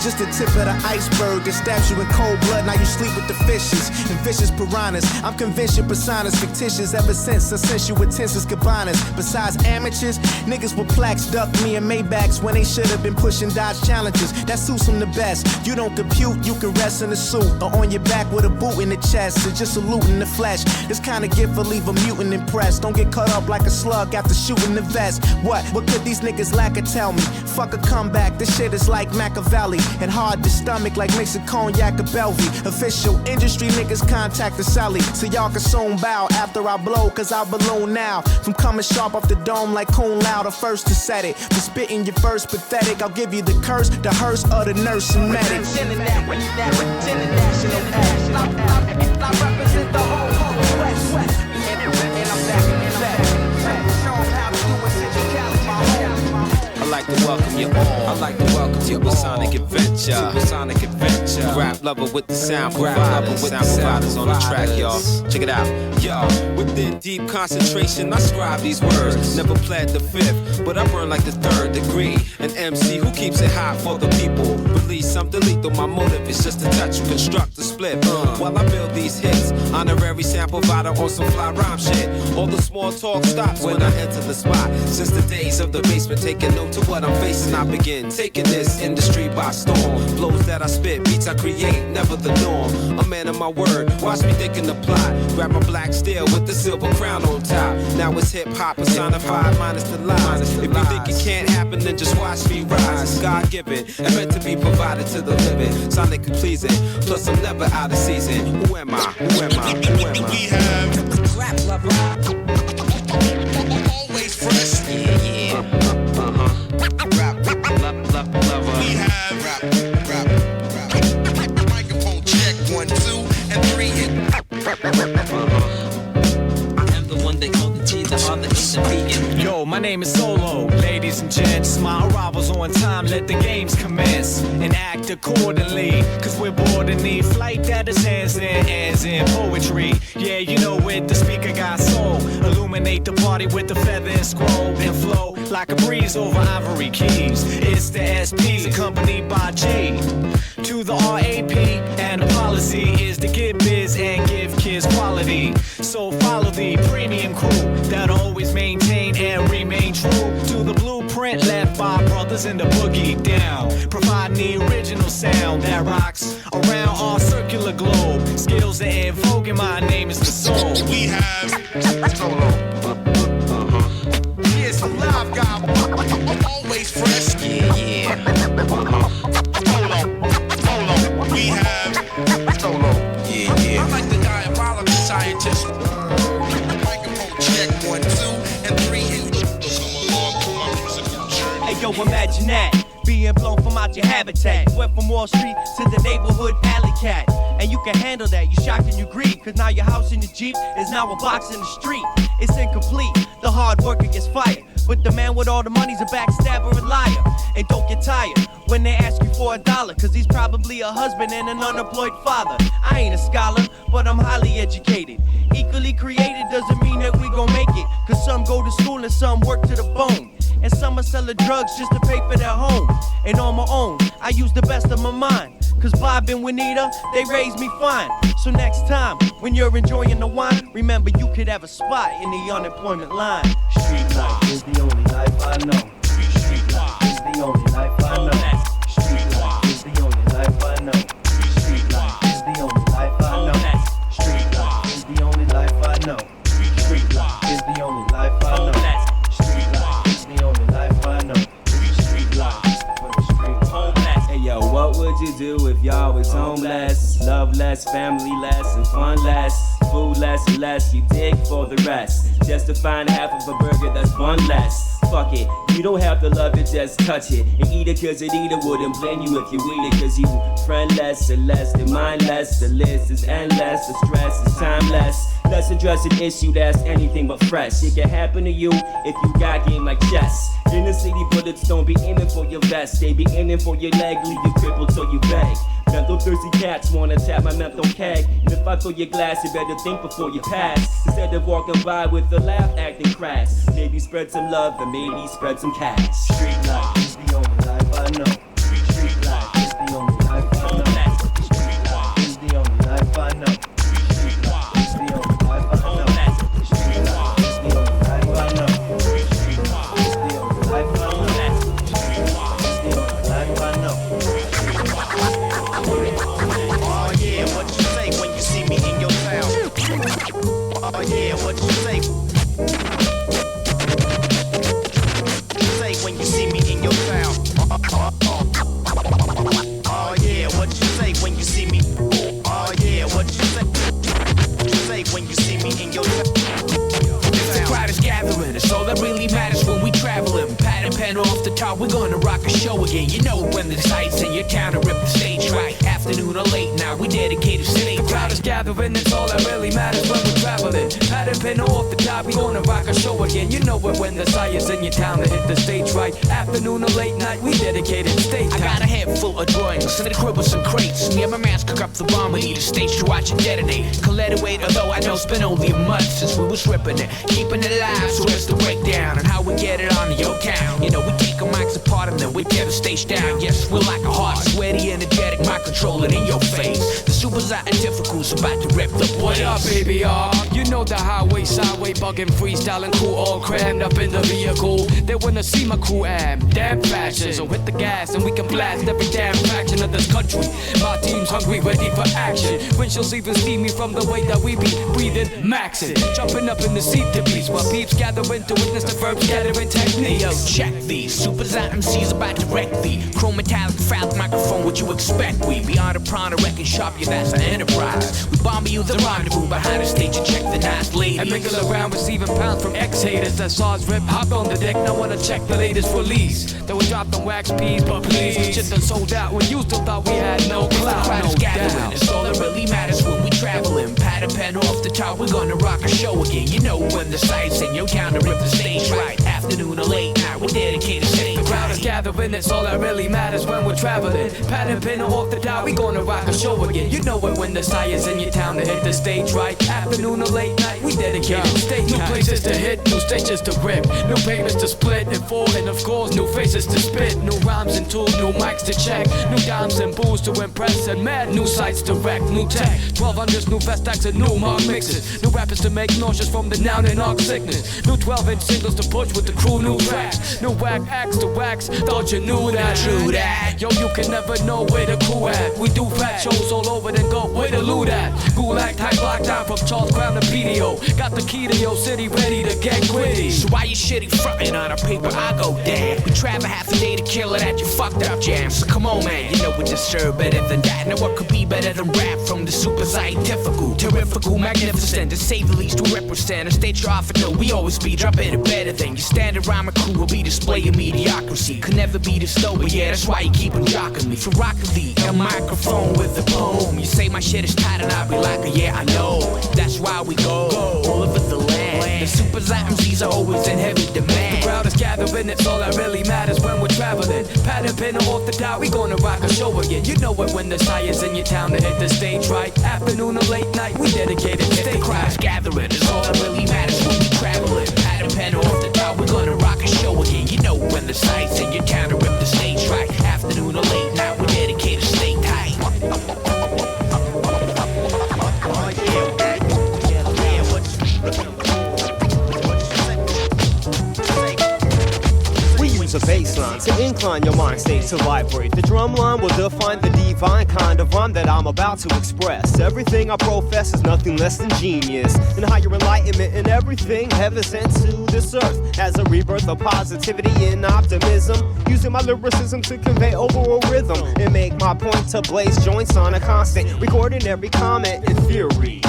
just the tip of the iceberg that stabs you in cold blood. Now you sleep with the fishes and vicious piranhas. I'm convinced your persona's fictitious ever since I sent you with tenses cabanas. Besides amateurs, niggas with plaques duck me and Maybachs when they should have been pushing Dodge Challengers. That suits them the best. You don't compute, you can rest in a suit or on your back with a boot in the chest. Or just a loot in the flesh. This kind of gift will leave a mutant impressed. Don't get cut up like a slug after shooting the vest. What could these niggas lack or tell me? Fuck a comeback, this shit is like Machiavelli. And hard to stomach like mixing cognac or Belvy. Official industry niggas contact the Sally. So y'all can soon bow after I blow, cause I balloon now. From coming sharp off the dome like Coon Loud, the first to set it. For spitting your first pathetic, I'll give you the curse, the hearse of the nurse and medic. International I represent the whole West. And I'm back in the back. Show 'em how to do it since you got my home. I like to welcome you all. I like to welcome you to Sonic Adventure. Rap lover with the sound providers on the track, y'all. Check it out, y'all. Within deep concentration, I scribe these words. Never pled the 5th, but I burn like the 3rd degree. An MC who keeps it hot for the people. Release something lethal. My motive is just to touch you, construct the split. While I build these hits, honorary sample provider on some fly rhyme shit. All the small talk stops when I enter the spot. Since the days of the basement, taking note to what I'm facing, I begin taking this industry by storm. Blows that I spit, beats I create, never the norm. A man of my word, watch me thinking the plot. Grab my black steel with the silver crown on top. Now it's hip hop personified minus the lies. If you think it can't happen, then just watch me rise. God given and meant to be provided to the living. Sonically pleasing, plus I'm never out of season. Who am I? Who am I? Who am I? We have rap lover. Always fresh. Yeah. Rap lover. We have rap. Microphone check 1, 2, and 3. I am the one they call the T, the other is the vegan. Yo, my name is Solo. Ladies and gents, my arrival's on time. Let the games commence and act accordingly. Cause we're bored and need flight that is hands in poetry. Yeah, you know it, the speaker got soul. Illuminate the party with the feather and scroll. And flow like a breeze over ivory keys. It's the SPs accompanied by G. To the RAP, and the policy is to get biz and give kids quality. So follow the premium crew that'll always maintain and remain true to the blueprint left by brothers in the boogie down. Providing the original sound that rocks around our circular globe. Skills are in vogue and my name is the soul. We have Solo. Here's the live guy, always fresh. Yeah. Solo. We have Solo. Yeah. I like the diabolical scientist. Microphone check 1, 2, and 3. Hey yo, imagine that. Being blown from out your habitat. Went from Wall Street to the neighborhood alley cat. And you can handle that, you shocked and you grieve. Cause now your house in the Jeep is now a box in the street. It's incomplete, the hard worker gets fired. But the man with all the money's a backstabber and liar. And don't get tired when they ask you for $1. Cause he's probably a husband and an unemployed father. I ain't a scholar, but I'm highly educated. Equally created doesn't mean that we gon' make it. Cause some go to school and some work to the bone. And some are selling drugs just to pay for their home. And on my own, I use the best of my mind. Cause Bob and Juanita, they raised me fine. So next time, when you're enjoying the wine, remember you could have a spot in the unemployment line. Street life is the only life I know. Street life is the only life I know. Street life is the only life I know. Street life is the only life I know. Street life is the only life I know. Street life is the only life I know. Street life is the only life I know. Street life for the street homeless. Hey yo, what would you do if y'all was homeless? Love less, family less, and fun less. Food less and less, you dig for the rest. Just to find half of a burger that's bun less. Fuck it, you don't have to love it, just touch it. And eat it cause it either wouldn't blame you if you eat it. Cause you friendless and less than mindless. The list is endless, the stress is timeless. Let's address an issue that's anything but fresh. It can happen to you if you got game like chess. In the city, bullets don't be aiming for your vest. They be aiming for your leg, leave you crippled till you beg. Mental thirsty cats wanna tap my mental keg. And if I fill your glass, you better think before you pass. Instead of walking by with a laugh acting crass. Maybe spread some love and maybe spread some cash. Street life is the only life I know. Street life is the only life I know. Street life is the only life I know. Street life is the only life I know. Street life is the only life I know. Street life is the only life I know. Street life is the only life I know. Oh yeah, what you say when you see me in your town? Oh yeah, what you say? Say when you see me in your town. Oh yeah, what you say when you see me? Oh yeah, what you say? Say when you see me in your town. It's the crowd is gathering, it's all that really matters when we traveling. Pad and pen off the top, we're gonna rock a show again. You know when the sights in your town to rip the stage right. Afternoon or late now, we dedicated to state. The crowd is gathering, it's all that really matters when we're traveling. Pad and pin off the top, we gonna rock a show again. You know it when the sire's in your town to hit the stage right. Afternoon or late night, we dedicated stage time. I got a head full of drawings, in the crib with some crates. Me and my man cook up the bomb, we need a stage to watch it detonate. Can let it wait, although I know it's been only a month since we was ripping it. Keeping it alive, so here's the breakdown and how we get it on your count. You know, we take our mics apart and then we get the stage down. Yes, we're like a hot, sweaty, energetic, mic controlling in your face. The supers are difficult, so about to rip the place. What up, baby? You know the highway, sideway, bugging, freestyling, cool, all crammed up in the vehicle. They wanna see my cool damn fashion. So hit the gas and we can blast every damn faction of this country. My team's hungry, ready for action. Windshields even steamy from the way that we be breathing, maxing. Jumping up in the seat to beats while peeps gathering to witness the verbs gathering techniques. Hey yo, check these. Supers out MCs about to wreck thee. Chrome metallic, foul microphone, what you expect? We beyond a prawn, wrecking sharp, yeah, that's an enterprise. We bomb you the rendezvous behind the stage and check the nice ladies. And mingle around receiving pounds from ex-haters that saw us rip. Hop on the deck, now wanna check the latest release. They would drop them wax peas, but please, shit done sold out when you still thought we had no clout. No gathering, it's all that really matters when we traveling. Pad and pen off the top, we're gonna rock a show again. You know when the sights in your town to rip the stage right. Afternoon or late night, we're dedicated to stage. The crowd is gathering, it's all that really matters when we're traveling. Pad and pen off the top, we gonna rock a show again. You know it when the sire's in your town to hit the stage right. Afternoon or late night, we dedicated to stage. New places to hit, new stages to rip, new pavements to split and fall, and of course new faces to spit, new rhymes and tools, new mics to check, new dimes and booze to impress, and mad new sights to wreck, new tech, 1200s, new fast stacks and new mark mixes, new rappers to make nauseous from the noun and arc sickness, new 12-inch singles to push with the crew, new tracks, new whack acts to wax. Thought you knew that, true that. Yo, you can never know where the crew at. We do fat shows all over, then go where the loot at. Gulag type lockdown from Charles Crown to PDO. Got the key to your city ready to get gritty. So why you shitty frontin' on our paper? I go damn. We travel half a day to kill it at your fucked up jam. So come on, man, you know we deserve better than that. Now what could be better than rap from the super scientifical, terrifical, magnificent, to say the least, to represent a state you're often know we always be dropping it better than your standard rhyme crew will be displaying mediocrity. Could never be this slow, but yeah, that's why you keep on jocking me. For rockin' the a microphone with a poem. You say my shit is tight and I'll be like, yeah, I know. That's why we go all over the land. The super MCs are always in heavy demand. The crowd is gathering, it's all that really matters when we're traveling. Pad and pen off the top, we gonna rock a show again. You know it when the sire's in your town to hit the stage right. Afternoon or late night, we dedicated to stage. The crowd's gathering, it's all that really matters when we traveling. Pad and pen off the top, we're gonna rock a show again. You know when the sights in your town to rip the stage right. Afternoon or late night, we're dedicated to stay tight. A bass line to incline your mind state to vibrate. The drum line will define the divine kind of rhyme that I'm about to express. Everything I profess is nothing less than genius, and higher enlightenment in everything heaven sent to this earth as a rebirth of positivity and optimism. Using my lyricism to convey overall rhythm and make my point to blaze joints on a constant, recording every comment in theory.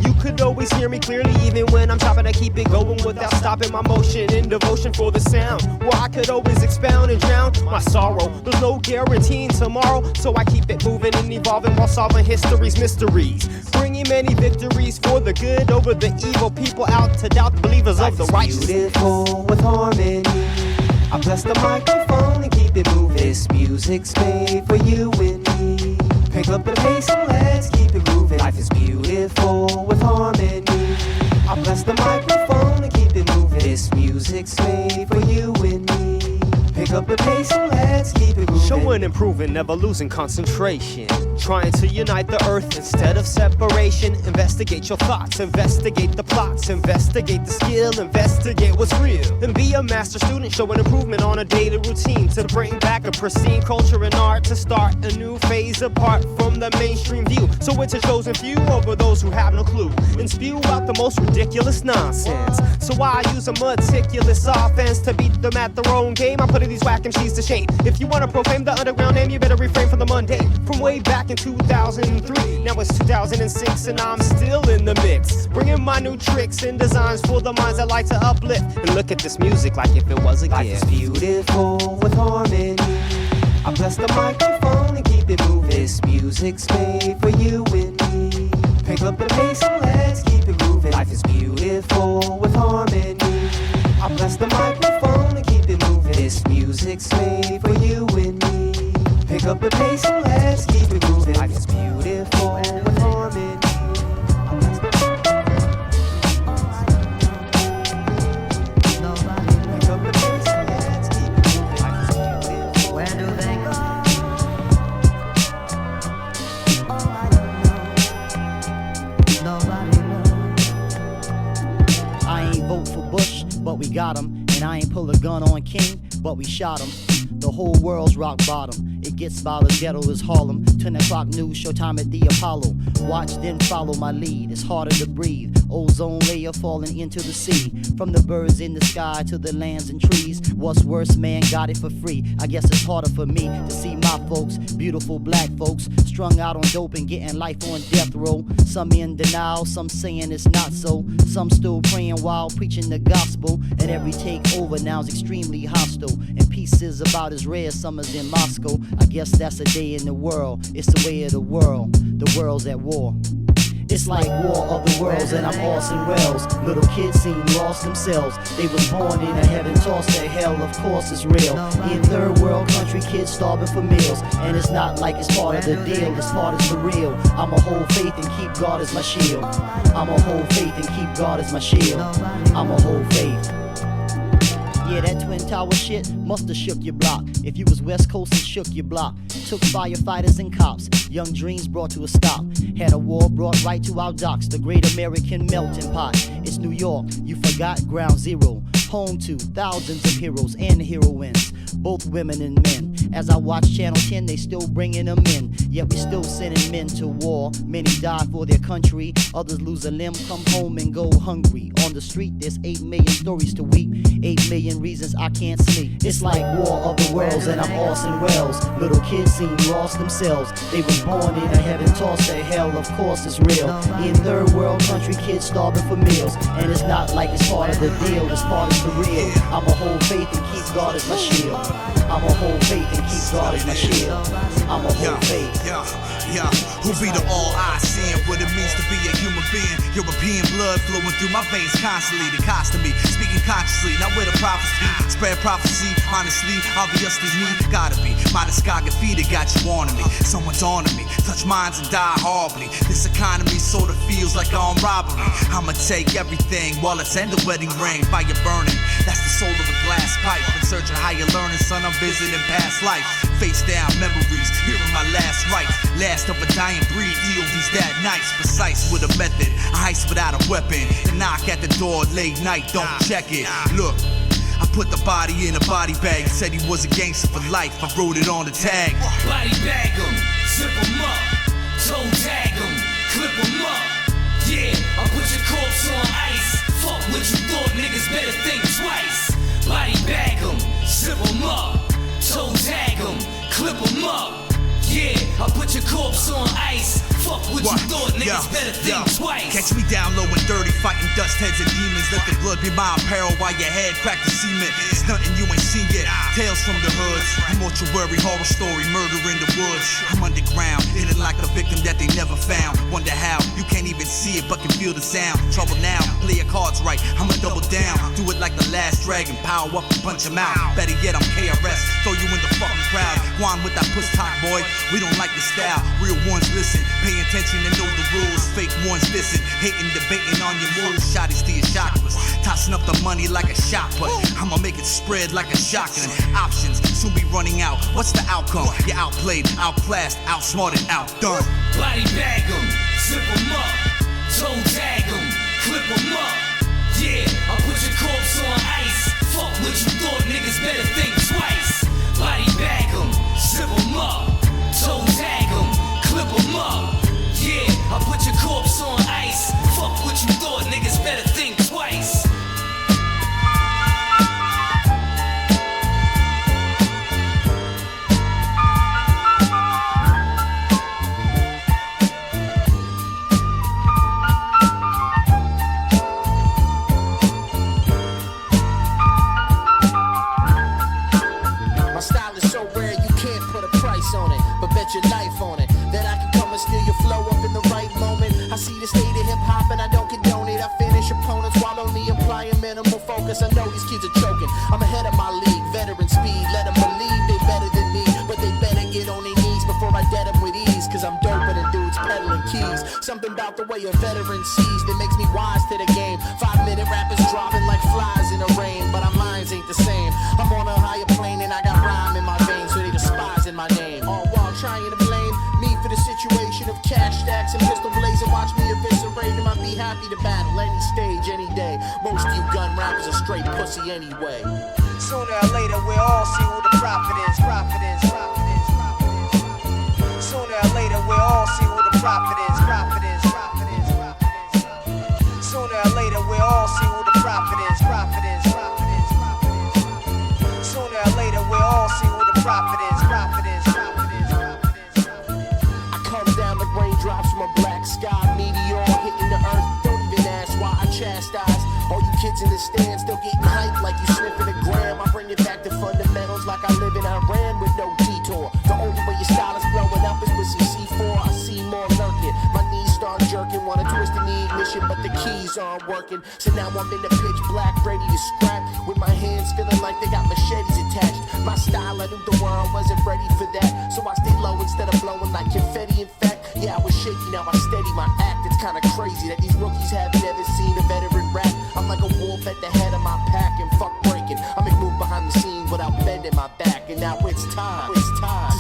You could always hear me clearly even when I'm trying to keep it going without stopping my motion in devotion for the sound. Where I could always expound and drown my sorrow. There's no guaranteeing tomorrow, so I keep it moving and evolving while solving history's mysteries. Bringing many victories for the good over the evil people out to doubt the believers of the righteous. Beautiful with harmony. I bless the microphone and keep it moving. This music's made for you and me. Pick up the pace and let's keep it grooving. Life is beautiful with harmony. I bless the microphone and keep it moving. This music's made for you and me. Pick up the pace and let's keep it moving. Showing improving, never losing concentration. Trying to unite the earth instead of separation. Investigate your thoughts, investigate the plots, investigate the skill, investigate what's real. And be a master student, showing improvement on a daily routine to bring back a pristine culture and art, to start a new phase apart from the mainstream view. So it's a chosen few over those who have no clue and spew out the most ridiculous nonsense. So I use a meticulous offense to beat them at their own game. I'm putting these whack MCs to shame. If you want to proclaim the underground name, you better refrain from the mundane. From way back in 2003, now it's 2006 and I'm still in the mix, bringing my new tricks and designs for the minds that like to uplift and look at this music like if it was a gift. Life is beautiful with harmony. I bless the microphone and keep it moving. This music's made for you and me. Pick up the pace and let's keep it moving. Life is beautiful beautiful with harmony. I bless the microphone and keep it moving. This music's made for you and me. Pick up the pace and let's keep it moving. Life is beautiful with harmony. But we got him, and I ain't pull a gun on King, but we shot him. The whole world's rock bottom. It gets about as ghetto as Harlem. 10 o'clock news, showtime at the Apollo. Watch, then follow my lead. It's harder to breathe. Ozone layer falling into the sea. From the birds in the sky to the lands and trees. What's worse, man, got it for free. I guess it's harder for me to see my folks, beautiful black folks, strung out on dope and getting life on death row. Some in denial, some saying it's not so. Some still praying while preaching the gospel. And every takeover now's extremely hostile. And peace is about as rare as summers in Moscow. I guess that's a day in the world. It's the way of the world. The world's at war. It's like War of the Worlds and I'm Orson Welles. Little kids seem lost themselves. They was born in a heaven, tossed to hell, of course it's real. In third world country, kids starving for meals. And it's not like it's part of the deal, this part is for real. I'ma hold faith and keep God as my shield. I'ma hold faith and keep God as my shield. I'ma hold faith. Yeah, that Twin Tower shit musta shook your block. If you was West Coast, it shook your block. Took firefighters and cops, young dreams brought to a stop. Had a war brought right to our docks, the great American melting pot. It's New York, you forgot ground zero. Home to thousands of heroes and heroines, both women and men. As I watch Channel 10, they still bringing them in. Yet we still sending men to war. Many die for their country, others lose a limb, come home and go hungry. On the street, there's 8 million stories to weep, 8 million reasons I can't sleep. It's like War of the Worlds and I'm Orson Welles. Little kids seem lost themselves. They was born in a heaven, tossed to hell, of course it's real. In third world country, kids starving for meals. And it's not like it's part of the deal, it's part of for real. I'ma hold faith and keep God as my shield. I'ma hold faith and keep God as my shield. I'ma hold faith. Who be the all I seeing what it means to be a human being? European blood flowing through my veins constantly. The cost of me, speaking consciously, not with a prophecy. Spread prophecy, honestly, obviously me. Gotta be, my discography that got you on me. Someone's on me, touch minds and die horribly. This economy sorta feels like armed robbery. I'ma take everything, wallets and the wedding ring. Fire burning, that's the soul of a glass pipe. In search of higher learning, son, I'm visiting past life. Face down memories, hearing my last rites. Last of a dying breed, EOD's that nice. Precise with a method, a heist without a weapon. The knock at the door late night, don't check it. Look, I put the body in a body bag. Said he was a gangster for life, I wrote it on the tag. Body bag him, zip him up, toe tag him, clip him up. Yeah, I put your corpse on ice. Fuck what you thought, niggas better think twice. Body bag him, zip him up, toe tag him, clip him up. Yeah, I put your corpse on ice. Fuck what you thought, niggas better think twice. Catch me down low and dirty, fighting dust heads and demons. Let the blood be my apparel while your head crack the cement. It's nothing you ain't seen yet. Tales from the hoods, a mortuary horror story, murder in the woods. I'm underground, hidden like a victim that they never found. Wonder how you can't even see it but can feel the sound. Trouble now, play your cards right, I'ma double down. Do it like the last dragon, power up and punch him out. Better yet, I'm KRS, throw you in the fucking crowd. Juan with that puss talk, boy. We don't like your style. Real ones listen, pay attention and know the rules. Fake ones listen, hating, debating on your moves. Shotties to your chakras, tossing up the money like a shot put. I'ma make it spread like a shotgun. Options soon be running out. What's the outcome? You're outplayed, outclassed, outsmarted, outdone. Body bag him, zip him up, toe tag him, clip him up. Yeah, I put your corpse on ice. Fuck what you thought, niggas better think twice. Body bag him, zip him up, toe tag him, clip him up. Yeah, I put your corpse on ice. Fuck what you thought, niggas better think twice. My style is so rare you can't put a price keys. Something about the way a veteran sees that makes me wise to the game. 5-minute rappers dropping like flies in the rain, but our minds ain't the same. I'm on a higher plane and I got rhyme in my veins, so they despising my name. All while trying to blame me for the situation of cash stacks and pistol blazing. Watch me eviscerate them. I'd be happy to battle any stage, any day. Most of you gun rappers are straight pussy anyway. Sooner or later we'll all see who the prophet is. Sooner or later we'll all see who the prophet is. Sooner or later we'll all see who the prophet is. Sooner or later we'll all see who the prophet is. I come down like raindrops from a black sky, meteor hitting the earth. Don't even ask why I chastise all you kids in the stands, still getting hyped like you sniffing a gram. I bring it back to fundamentals like I live in Iran with no detour. The only way your style is blowing up is with some C4. I see more lurking. My knees start jerking, wanna twist in the ignition, but the keys aren't working. So now I'm in the pitch black, ready to scrap, with my hands feeling like they got machetes attached. My style, I knew the world wasn't ready for that, so I stay low instead of blowing like confetti. In fact, yeah, I was shaky, now I steady my act. It's kinda crazy that these rookies haven't ever seen a veteran rap. I'm like a wolf at the head of my pack, and fuck breaking. I make move behind the scenes without bending my back, and now it's time to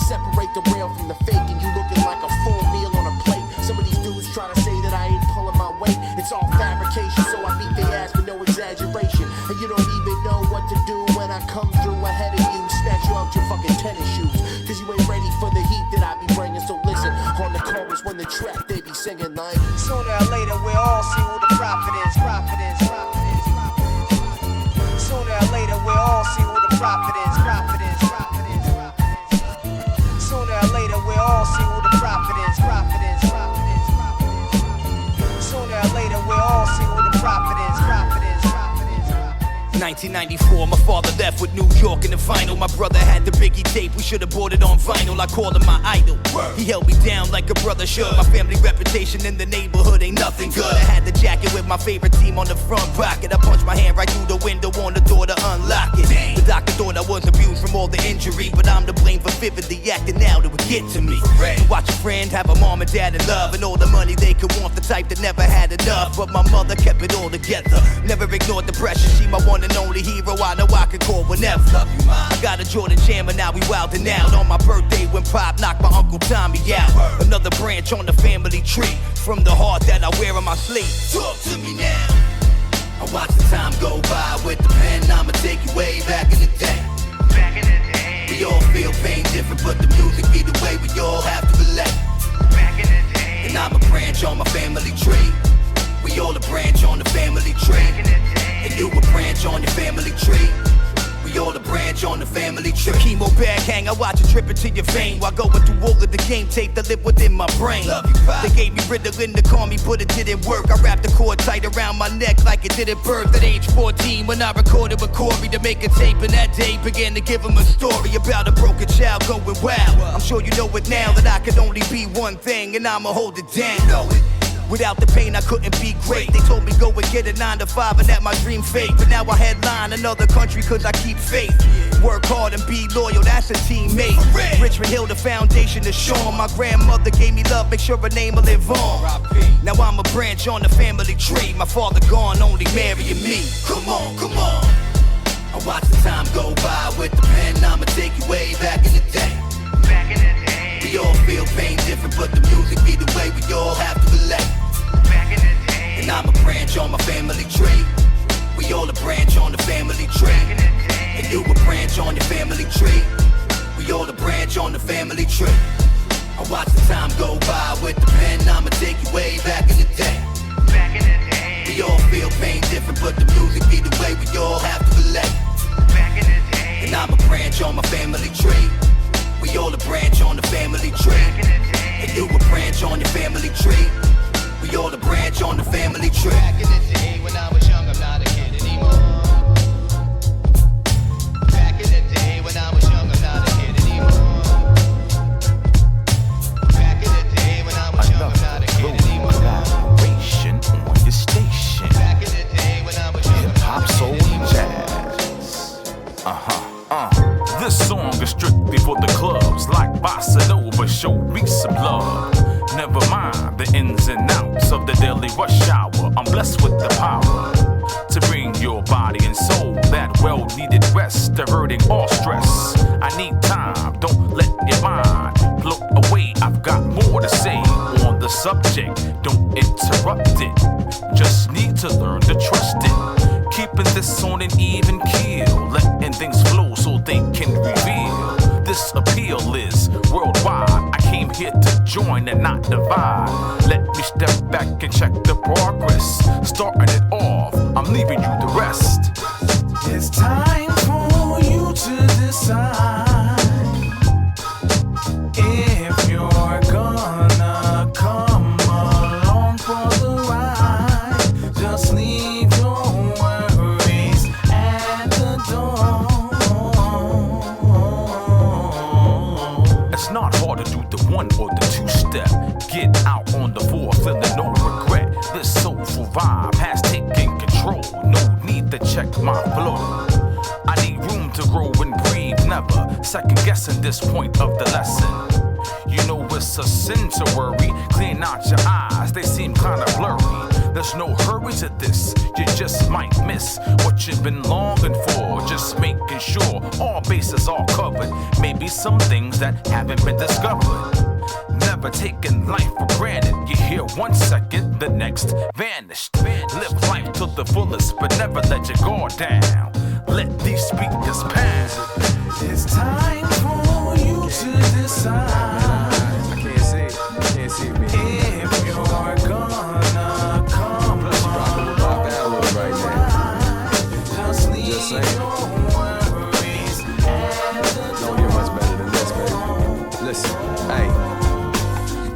separate the real from the fake. And you looking like a full meal on a plate. Some of these dudes try to say that I ain't pulling my weight. It's all fabrication, so I beat their ass with no exaggeration. And you don't even know what to do when I come through ahead of you. Snatch you out your fucking tennis shoes, cause you ain't ready for the heat that I be bringing. So listen, on the chorus when the track they be singing like, sooner or later we'll all see who the prophet is. Sooner or later we'll all see who the prophet is. Sooner or later we'll all see who the prophet is. Sooner or later we'll all see who the prophet is. 1994, my father left with New York in the final. My brother had the Biggie tape, we should have bought it on vinyl. I called him my idol. He held me down like a brother should. My family reputation in the neighborhood ain't nothing good. I had the jacket with my favorite team on the front pocket. I punched my hand right through the window on the door to unlock it. The doctor thought I was abused from all the injury, but I'm to blame for vividly acting out, it would get to me. Watch a friend have a mom and dad in love, and all the money they could want, the type that never had enough. But my mother kept it all together, never ignored the pressure. She my one and only hero, I know I could call whenever. I got a Jordan Jam and now we wildin' out. On my birthday when Pop knocked my Uncle Tommy out. Another branch on the family tree, from the heart that I wear on my sleeve. Talk to me now. I watch the time go by with the pen, I'ma take you way back in the day. We all feel pain different, but the music be the way we all have to relate. And I'm a branch on my family tree. We all a branch on the family tree. And you a branch on your family tree. We all a branch on the family tree. Chemo bag hang, I watch it drip into your vein while going through all of the game tape that live within my brain. They gave me Ritalin to calm me, but it didn't work. I wrapped the cord tight around my neck like it didn't birth at age 14 when I recorded with Corey to make a tape. And that day began to give him a story about a broken child going wild. I'm sure you know it now that I could only be one thing, and I'ma hold it down. Know it. Without the pain, I couldn't be great. They told me go and get a 9 to 5 and that my dream fake. But now I headline another country cause I keep faith. Work hard and be loyal, that's a teammate. Richmond Hill, the foundation to Sean. My grandmother gave me love, make sure her name will live on. Now I'm a branch on the family tree. My father gone, only marrying me. Come on, come on. I watch the time go by with the pen, I'ma take you way back in the day. We all feel pain different, but the music be the way we all have to relate. And I'm a branch on my family tree. We all a branch on the family tree. And you a branch on your family tree. We all a branch on the family tree. I watch the time go by with the pen, I'ma take you way back in the day. We all feel pain different, but the music be the way we all have to relate. And I'm a branch on my family tree. We all a branch on the family tree. And you a branch on your family tree. We all a branch on the family tree. Back in the day when I was young, I'm not a kid anymore. Back in the day when I was young, I'm not a kid anymore. Back in the day when I was young, I'm not a kid anymore. Collaboration on your station. Back in the day when I was young, hip hop, soul, and jazz. This song is strictly for the clubs, like Bossa Nova, show me some love. Never mind the ins and outs of the daily rush hour. I'm blessed with the power to bring your body and soul that well-needed rest, diverting all stress. I need time, don't let your mind float away. I've got more to say on the subject, don't interrupt it. Just need to learn to trust it. Keeping this on an even keel, letting things flow so they can reveal. This appeal is worldwide. I came here to join and not divide. Let me step back and check the progress. Starting it off, I'm leaving you the rest. It's time for you to decide if you're gonna come along for the ride. Just leave your worries at the door. It's not hard to do the one or the two-step. Get out on the floor, feeling no regret. This soulful vibe has taken control. No need to check my flow. I need room to grow and breathe, never second guessing this point of the lesson. You know it's a sin to worry. Clean out your eyes, they seem kinda blurry. There's no hurry to this, you just might miss what you've been longing for. Just making sure all bases are covered. Maybe some things that haven't been discovered. Never taking life for granted. You hear 1 second, the next vanished. Live life to the fullest, but never let your guard down. Let these speakers pass. It's time for you to decide. I can't see it. I can't see it, man. If you're gonna come along right now. just leave your worries at the door. Don't get much better than this, baby. Listen, hey.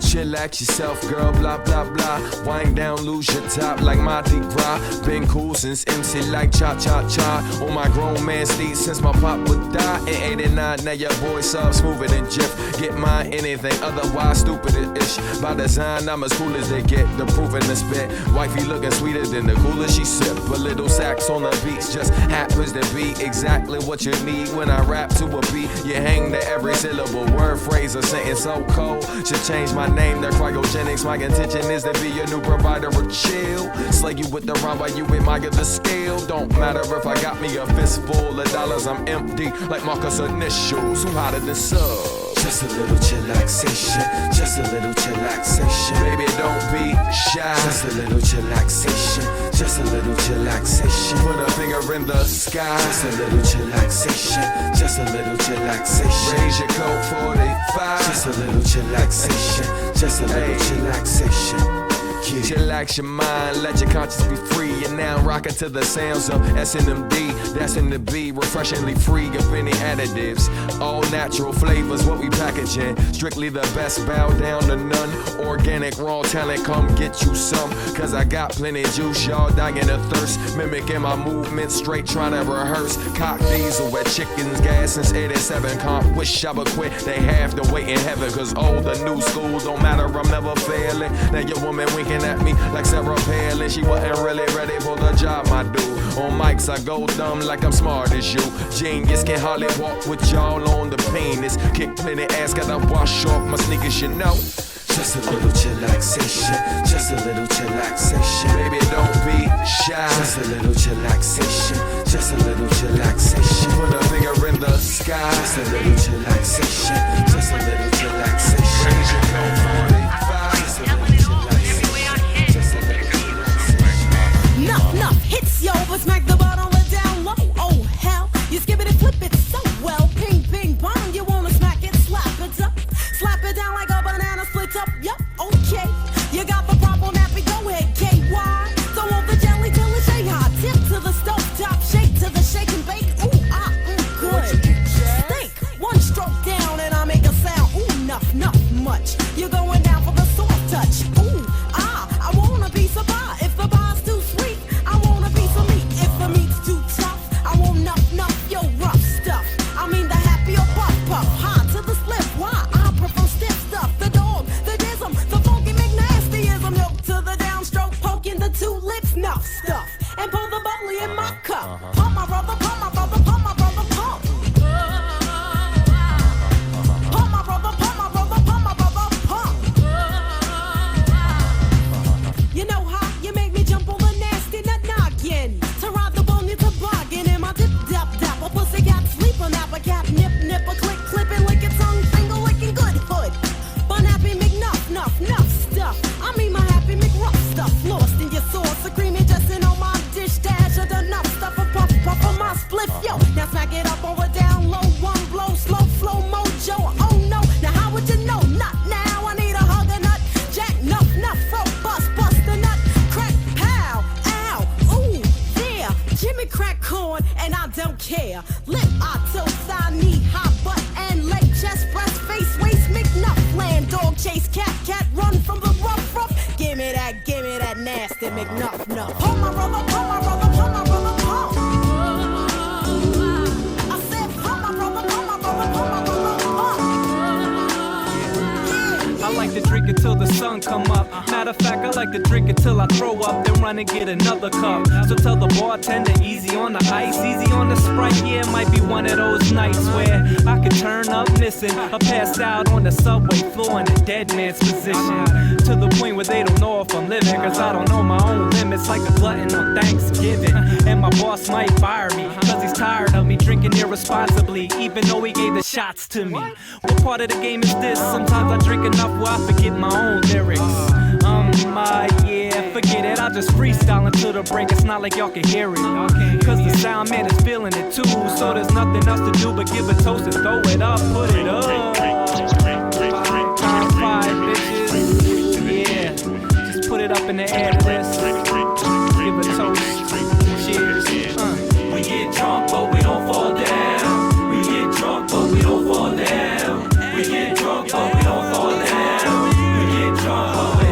Chillax yourself, girl, blah, blah, blah. Wind down, lose your top like Mardi Gras. Been cool since MC like cha-cha-cha. On my grown man stage since my pop would die. In 89, now your boy sub smoother than Jif. Get mine, anything otherwise stupid-ish. By design, I'm as cool as they get. The proof in the spit. Wifey looking sweeter than the cooler she sip. A little sax on the beats just happens to be exactly what you need when I rap to a beat. You hang to every syllable, word, phrase, or sentence so cold. Should change my name. They're cryogenics. My intention is to be your new provider of chill. Slay you with the rhyme while you admire the scale. Don't matter if I got me a fistful of dollars, I'm empty like Marcus' initials. Who hotter than subs? Just a little chillaxation, just a little chillaxation. Baby, don't be shy. Just a little chillaxation, just a little chillaxation. Put a finger in the sky. Just a little chillaxation, just a little chillaxation. Raise your code 45. Just a little chillaxation, just a little chillaxation. Chillax your mind, let your conscience be free. And now rocking to the sounds of SNMD. That's in the B, refreshingly free of any additives. All natural flavors, what we packaging. Strictly the best, bow down to none. Organic, raw talent, come get you some. Cause I got plenty juice, y'all dying of thirst. Mimicking my movements, straight trying to rehearse. Cock diesel wet chickens, gas since 87. Can't wish I would quit, they have to wait in heaven. Cause old, the new school don't matter, I'm never failing. Now your woman winking at me like Sarah Palin. She wasn't really ready for the job, my dude. On mics, I go dumb like I'm smart as you. Genius can hardly walk with y'all on the penis. Kick plenty ass, gotta wash off my sneakers, you know. Just a little chillaxation, just a little chillaxation. Baby, don't be shy. Just a little chillaxation, just a little chillaxation. Put a finger in the sky. Just a little chillaxation, just a little chillaxation. Raise your code 45. Just a little chillaxation, just a little chillaxation. Nuff, hits yo, but smack the bottom or down low. Oh hell, you skip it and flip it so well. Ping, ping, bong, you wanna smack it, slap it up. Slap it down like a banana split up, yup, okay. You got the problem, nappy, go ahead, KY. Throw on the jelly till it's shake hot. Tip to the stove top, shake to the shake and bake. Ooh, good. Think, one stroke down and I make a sound. Ooh, nuff, much. You're going down nasty McNuff nuff. Pull my brother, pull my brother, pull my brother, pull. I said pull my brother, pull my brother, pull my brother, I like to drink it till the sun come up. Matter of fact, I like to drink it till I throw up, then run and get another cup. So tell the bartender, easy on the ice, easy on the Sprite. Yeah, it might be one of those nights where I could turn up missing or pass out on the subway floor in a dead man's position. To the point where they don't know if I'm living, cause I don't know my own limits, like a glutton on Thanksgiving. And my boss might fire me, cause he's tired of me drinking irresponsibly, even though he gave the shots to me. What part of the game is this? Sometimes I drink enough where I forget my own lyrics. Yeah, forget it, I'll just freestyle until the break. It's not like y'all can hear it, cause the sound man is feeling it too. So there's nothing else to do but give a toast and throw it up, put it up. 5 bitches, yeah, just put it up in the air to this. Give a toast, cheers. We get drunk but we don't fall down. We get drunk but we don't fall down. We get drunk but we don't fall down. We get drunk but we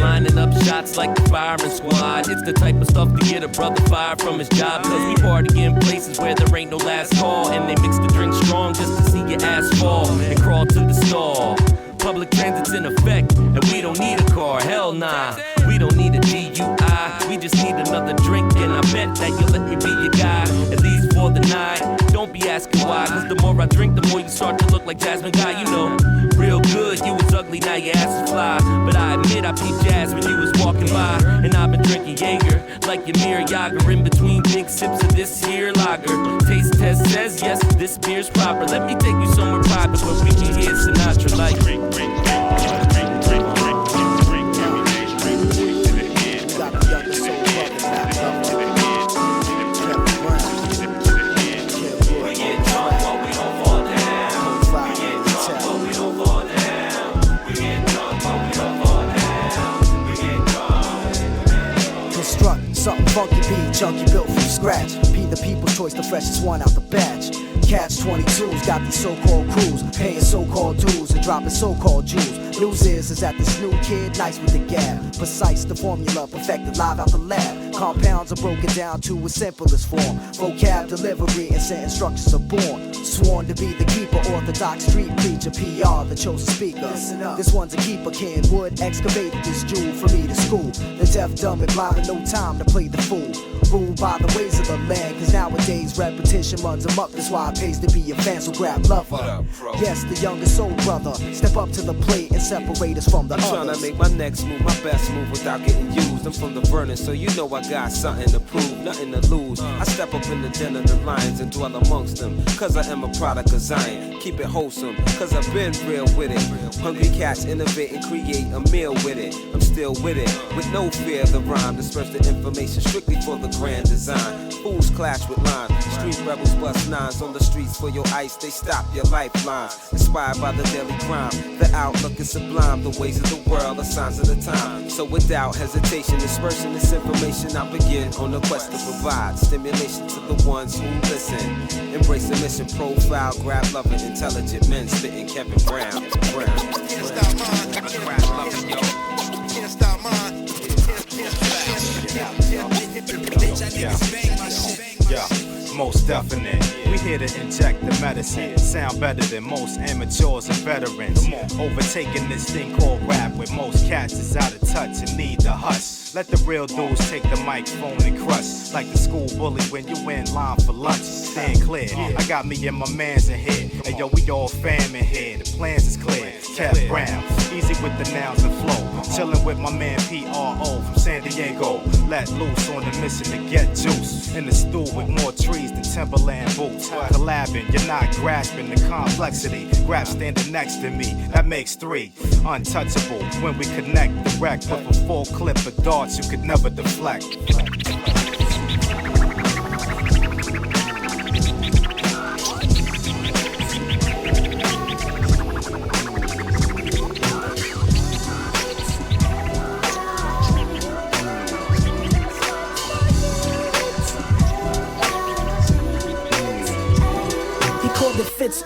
lining up shots like the firing squad. It's the type of stuff to get a brother fired from his job. Cause we party in places where there ain't no last call. And they mix the drink strong just to see your ass fall and crawl to the stall. Public transit's in effect, and we don't need a car, hell nah. We don't need a DUI, we just need another drink. And I bet that you'll let me be your guy, at least for the night. Don't be asking why, cause the more I drink, the more you start to look like Jasmine Guy. You know, real good, you was ugly, now your ass is fly. But I admit I peeped jazz when you was walking by. And I've been drinking Jaeger, like your mere Yager. In between big sips of this here lager. Taste test says yes, this beer's proper. Let me take you somewhere private where we can hear Sinatra like drink. Something funky, beat junkie built from scratch. Be the people's choice, the freshest one out the batch. Catch 22's got these so-called crews, paying so-called dues and dropping so-called jewels. News is that this new kid nice with the gab. Precise the formula, perfected live out the lab. Compounds are broken down to its simplest form. Vocab, delivery, and sentence structures are born. Sworn to be the keeper, orthodox street preacher, PR, the chosen speaker. This one's a keeper, Kenwood excavated this jewel for me to school. The deaf, dumb, and blind with no time to play the fool. Ruled by the ways of the land, cause nowadays repetition runs amok. That's why it pays to be a fan, so grab lover. Yes, the younger soul brother, step up to the plate and separate us from the others. I'm tryna make my next move, my best move without getting used. I'm from the Vernon, so you know I got something to prove, nothing to lose. I step up in the den of the lions and dwell amongst them, cause I am a product of Zion. Keep it wholesome, cause I've been real with it. Hungry cats innovate and create a meal with it. I'm still with it, with no fear of the rhyme. Disperse the information strictly for the grand design. Fools clash with lines, street rebels bust nines on the streets for your ice. They stop your lifelines, inspired by the daily crime. The outlook is sublime, the ways of the world are signs of the time. So without hesitation, dispersing this information, I begin on a quest to provide stimulation to the ones who listen. Embrace the mission, profile, grab loving, intelligent men spitting Kevin Brown. Can't stop mine, can't stop mine. Yeah, most definite. We here to inject the medicine. Sound better than most amateurs and veterans. Overtaking this thing called rap, where most cats is out of touch and need the hush. Let the real dudes take the microphone and crush. Like the school bully when you in line for lunch. Stand clear, I got me and my mans in here. And yo, we all fam in here, the plans is clear. Kev Brown, easy with the nouns and flow. Chillin' with my man P.R.O. from San Diego. Let loose on the mission to get juice. In the stew with more trees than Timberland boots. Collabing, you're not grasping the complexity. Grab standing next to me, that makes 3. Untouchable when we connect direct with a full clip of darts you could never deflect.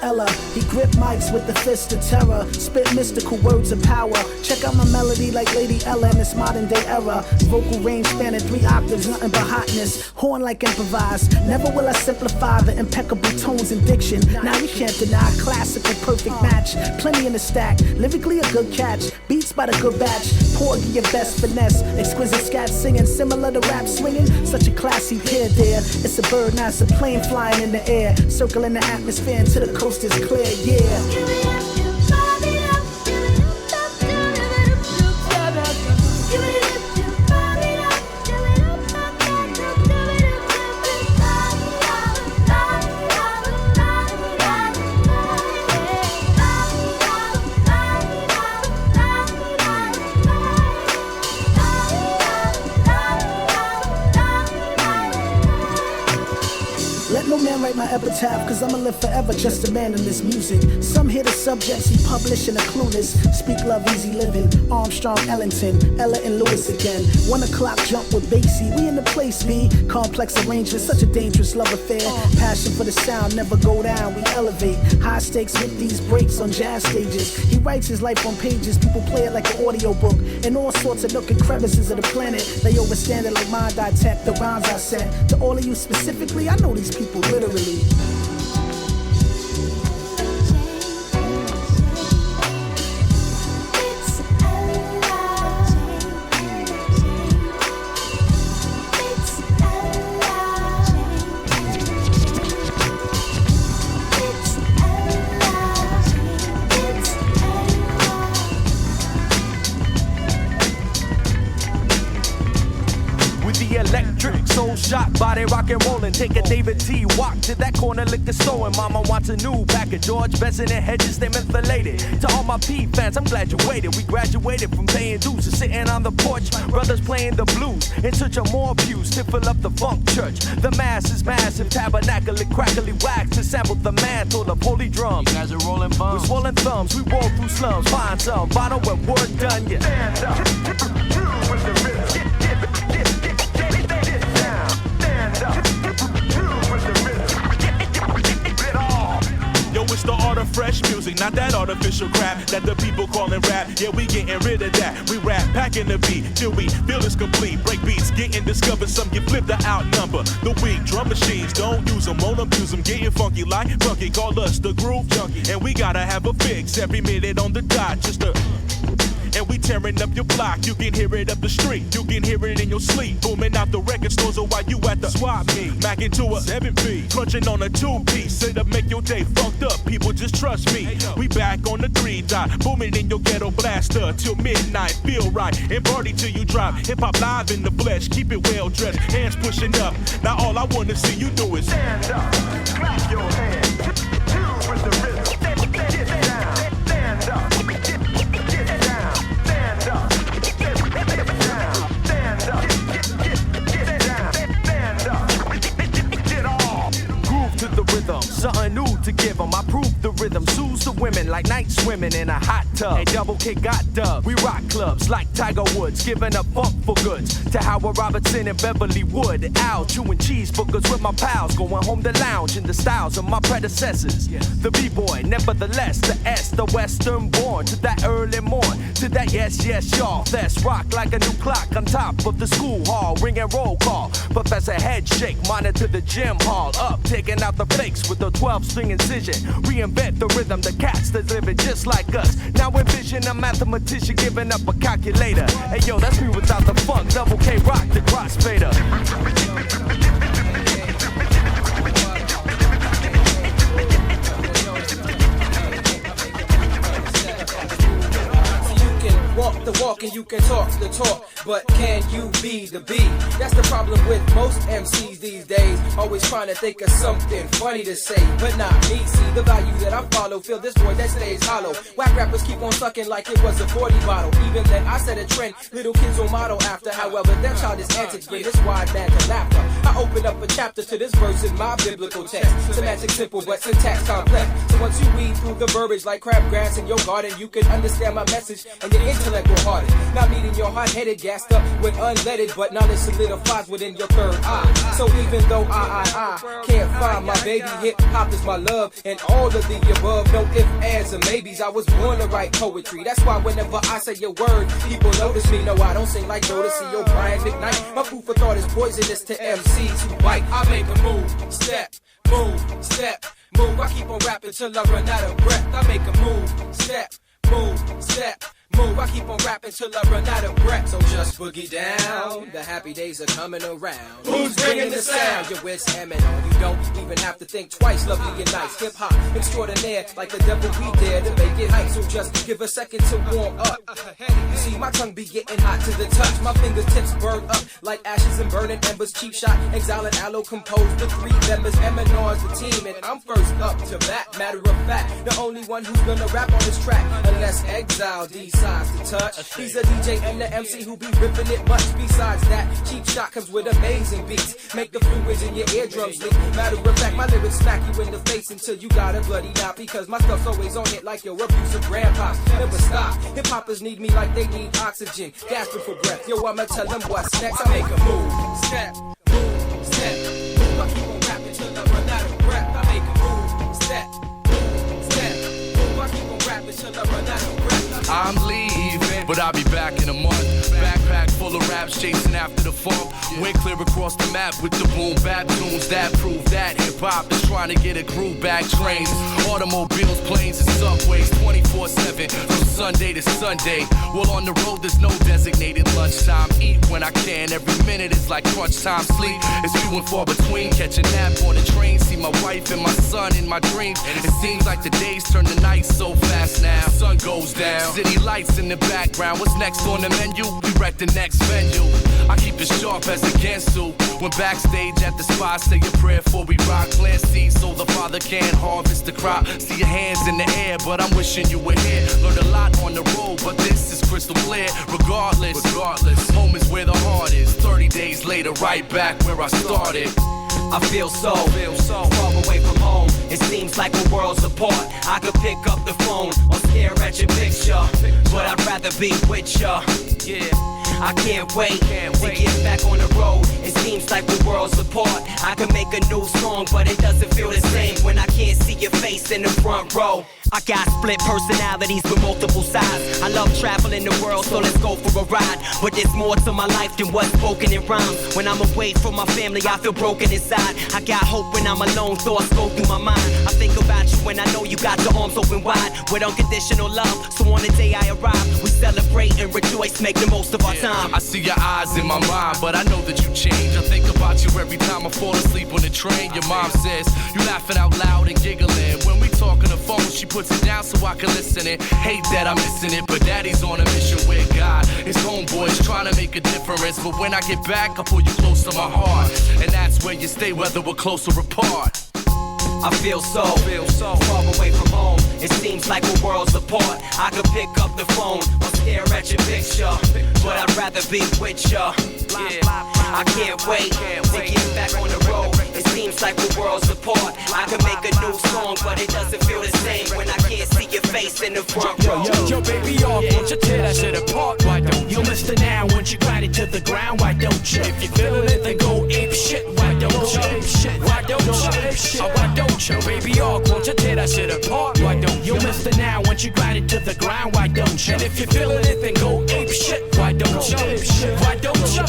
Ella, he gripped mics with the fist of terror, spit mystical words of power. Check out my melody like Lady Ella in this modern day era. Vocal range spanning 3 octaves, nothing but hotness. Horn like improvised. Never will I simplify the impeccable tones and diction. Now you can't deny classical perfect match. Plenty in the stack. Lyrically a good catch. Beats by the good batch. Porgy your best finesse. Exquisite scat singing. Similar to rap swinging. Such a classy pair there. It's a bird, not a plane flying in the air. Circling the atmosphere until the coast is clear. Yeah. Write my epitaph, cause I'ma live forever just a man in this music. Some hear the subjects he published and are clueless. Speak love, easy living. Armstrong, Ellington, Ella and Lewis again. 1 o'clock jump with Basie. We in the place, B. Complex arrangement, such a dangerous love affair. Passion for the sound, never go down, we elevate. High stakes with these breaks on jazz stages. He writes his life on pages, people play it like an audio book. In all sorts of nook and crevices of the planet, they overstand it like mind I tech, the rhymes I sent. To all of you specifically, I know these people literally. Shot, body rock and rollin'. Take a David T. walk to that corner liquor store, and mama wants a new pack of George Benson and Hedges. They mentholated. To all my P fans, I'm glad you waited. We graduated from paying dues to sitting on the porch. Brothers playing the blues in search of more views to fill up the funk church. The mass is massive, tabernacle and crackly wax to sample the mantle of holy drums. You guys are rolling bums. We're swollen thumbs. We roll through slums. Find some bottle when work done. Yeah. Stand up. With the rhythm. Yo, it's the art of fresh music, not that artificial crap that the people callin' rap. Yeah, we getting rid of that. We rap, packing the beat till we feel it's complete. Break beats, getting discovered. Some get flipped to outnumber. The weak drum machines, don't use them, won't abuse them. Getting funky like funky, call us the groove junkie. And we gotta have a fix every minute on the dot, just to. And we tearing up your block, you can hear it up the street. You can hear it in your sleep, booming out the record stores. Or while you at the swap meet, Mac into a 7-piece, crunching on a 2-piece. It'll make your day fucked up, people just trust me. We back on the 3-dot, booming in your ghetto blaster till midnight. Feel right, and party till you drop. Hip-hop live in the flesh, keep it well dressed, hands pushing up. Now all I wanna see you do is stand up, clap your hands, two with the rhythm, get down, stand up. To the rhythm, something new to give them. I prove the rhythm, soothes the women like night swimming in a hot tub. Hey, Double K got dubs. We rock clubs like Tiger Woods, giving up funk for goods to Howard Robertson and Beverly Wood. Al chewing cheeseburgers with my pals, going home to lounge in the styles of my predecessors. The B-boy, nevertheless, the S, the Western born. To that early morn, to that yes, yes, y'all. That's rock like a new clock on top of the school hall, ringing roll call. Professor Head shake, monitor the gym hall up, taking out the fakes with a 12-string incision. Reinvent the rhythm, the cats that's living just like us. Now envision a mathematician giving up a calculator. Hey yo, that's me without the funk. Double K rock the crossfader. Walk the walk and you can talk the talk, but can you be the bee? That's the problem with most MCs these days. Always trying to think of something funny to say, but not me. See the value that I follow, feel this void that stays hollow. Whack rappers keep on sucking like it was a 40 bottle. Even then I set a trend, little kids will model after. However, their childish antics bring this wide man to laughter. I open up a chapter to this verse in my biblical text. Semantic simple but syntax complex. So once you weed through the verbiage like crabgrass in your garden, you can understand my message and your intellect go harder. Not meeting your hard-headed, gassed up with unleaded, but knowledge solidifies within your third eye. So even though I can't find my baby, hip-hop is my love, and all of the above, no ifs, ands, or maybes. I was born to write poetry. That's why whenever I say your word, people notice me. No, I don't sing like Jodeci or Brian McKnight. My food for thought is poisonous to MCs who bite. I make a move, step, move. I keep on rapping till I run out of breath. I make a move, step, move. I keep on rapping till I run out of breath. So just boogie down. The happy days are coming around. Who's bringing the sound? Your wits hamming on. You don't even have to think twice. Lovely and nice. Hip hop extraordinaire. Like the devil we dare to make it hype. So just give a second to warm up. You see my tongue be getting hot to the touch. My fingertips burn up like ashes and burning embers. Cheap shot, exile and aloe composed. The three members, M&R's the team. And I'm first up to bat. Matter of fact, the only one who's gonna rap on this track. Unless Exile decides to touch. He's a DJ and the MC who be ripping it much. Besides that, Cheap Shot comes with amazing beats. Make the fluids in your eardrums leak. Matter of fact, my lyrics smack you in the face until you got a bloody knot. Because my stuff's always on it like your abusive grandpops. Never stop. Hip hoppers need me like they need oxygen. Gasping for breath. Yo, I'ma tell them what's next. I make a move. Step, move. I keep on rapping till I run out of breath. I make a move. Step, move. I keep on rapping till I run out of breath. I'm leaving, but I'll be back in a month. Backpack full of raps chasing after the funk. Went clear across the map with the boom bap tunes that prove that hip hop is trying to get a groove back. Trains, automobiles, planes, and subways 24/7 from Sunday to Sunday. Well, on the road there's no designated lunchtime. Eat when I can. Every minute is like crunch time. Sleep is few and far between. Catch a nap on the train. See my wife and my son in my dreams. It seems like the days turn to nights so fast now. Sun goes down. City lights in the background. What's next on the menu? We wreck the next venue. I keep it sharp as a Gensu. When backstage at the spot, say a prayer before we rock. Plant seeds so the father can harvest the crop. See your hands in the air, but I'm wishing you were here. Learned a lot on the road, but this is crystal clear. Regardless, home is where the heart is. 30 days later, right back where I started. I feel so far away from home. It seems like we're worlds apart. I could pick up the phone or stare at your picture, but I'd rather be with ya. Yeah, I can't wait to get back on the road. It seems like we're worlds apart. I could make a new song, but it doesn't feel the same when I can't see your face in the front row. I got split personalities with multiple sides. I love traveling the world, so let's go for a ride. But there's more to my life than what's spoken in rhymes. When I'm away from my family, I feel broken inside. I got hope when I'm alone, thoughts go through my mind. I think about you when I know you got your arms open wide with unconditional love. So on the day I arrive, we celebrate and rejoice, make the most of our time. I see your eyes in my mind, but I know that you change. I think about you every time I fall asleep on the train. Your mom says you laughing out loud and giggling. When we talk on the phone, she puts it down so I can listen it. Hate that I'm missing it, but daddy's on a mission with God. His homeboys trying to make a difference, but when I get back, I pull you close to my heart, and that's where you stay, whether we're closer apart. I feel so far away from home. It seems like we're worlds apart. I could pick up the phone or stare at your picture, but I'd rather be with ya. Yeah, I can't wait to get back on the road. It seems like we're worlds apart. I could make a new song, but it doesn't feel the same when I can't see your face in the front row. Yo, baby, won't you tear that shit apart? Why don't you? Mr. Now, won't you grind it to the ground? Why don't you? If you feelin' it, then go ape shit. Why don't you? Why don't you? Why don't you? Baby, won't you tear that shit apart? Why don't you? Mr. Now, won't you grind it to the ground? Why don't you? And if you're feeling it, then go ape shit. Why don't you? Why don't you?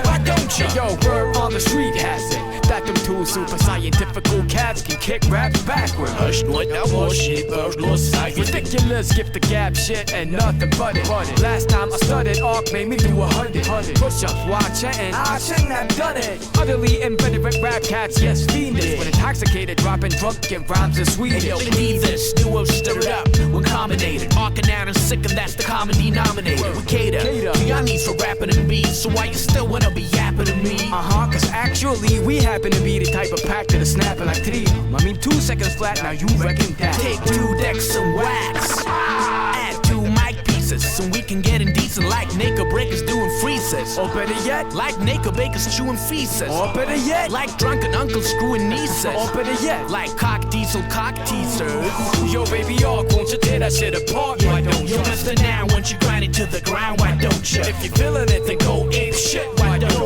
Why don't you? Yo, word on the street has it that them two super scientifical cats can kick raps backward. Hush, what now? More shit, no sight. Ridiculous, skip the gap shit and nothing but it. Last time I studied arc made me do 100 push-ups while chatting. I shouldn't have done it. Utterly inveterate rap cats, yes, fiendish. When intoxicated, dropping drunk and rhymes in Swedish. Yo, believe this, duo stirred up, we're combinated. Arcing out and sick, and that's the common denominator. We cater to your needs for rapping and beats. So why you still wanna be yapping to me? Cause actually we happen to be the type of pack that is snapping like trio. I mean 2 seconds flat, now you reckon that. Take 2 decks of wax, add 2 mic pieces, so we can get indecent like Naked Breakers doing freezes. pieces. Or better yet, like naked bakers chewing feces. Or better yet, like drunken uncles screwing nieces. Or better yet, like cock diesel cock teasers. Yo, baby, y'all, won't you tear that shit apart? Why don't you? Mr. Now, once you grind it to the ground, why don't you? If you're feeling it, then go ape shit. Why don't you?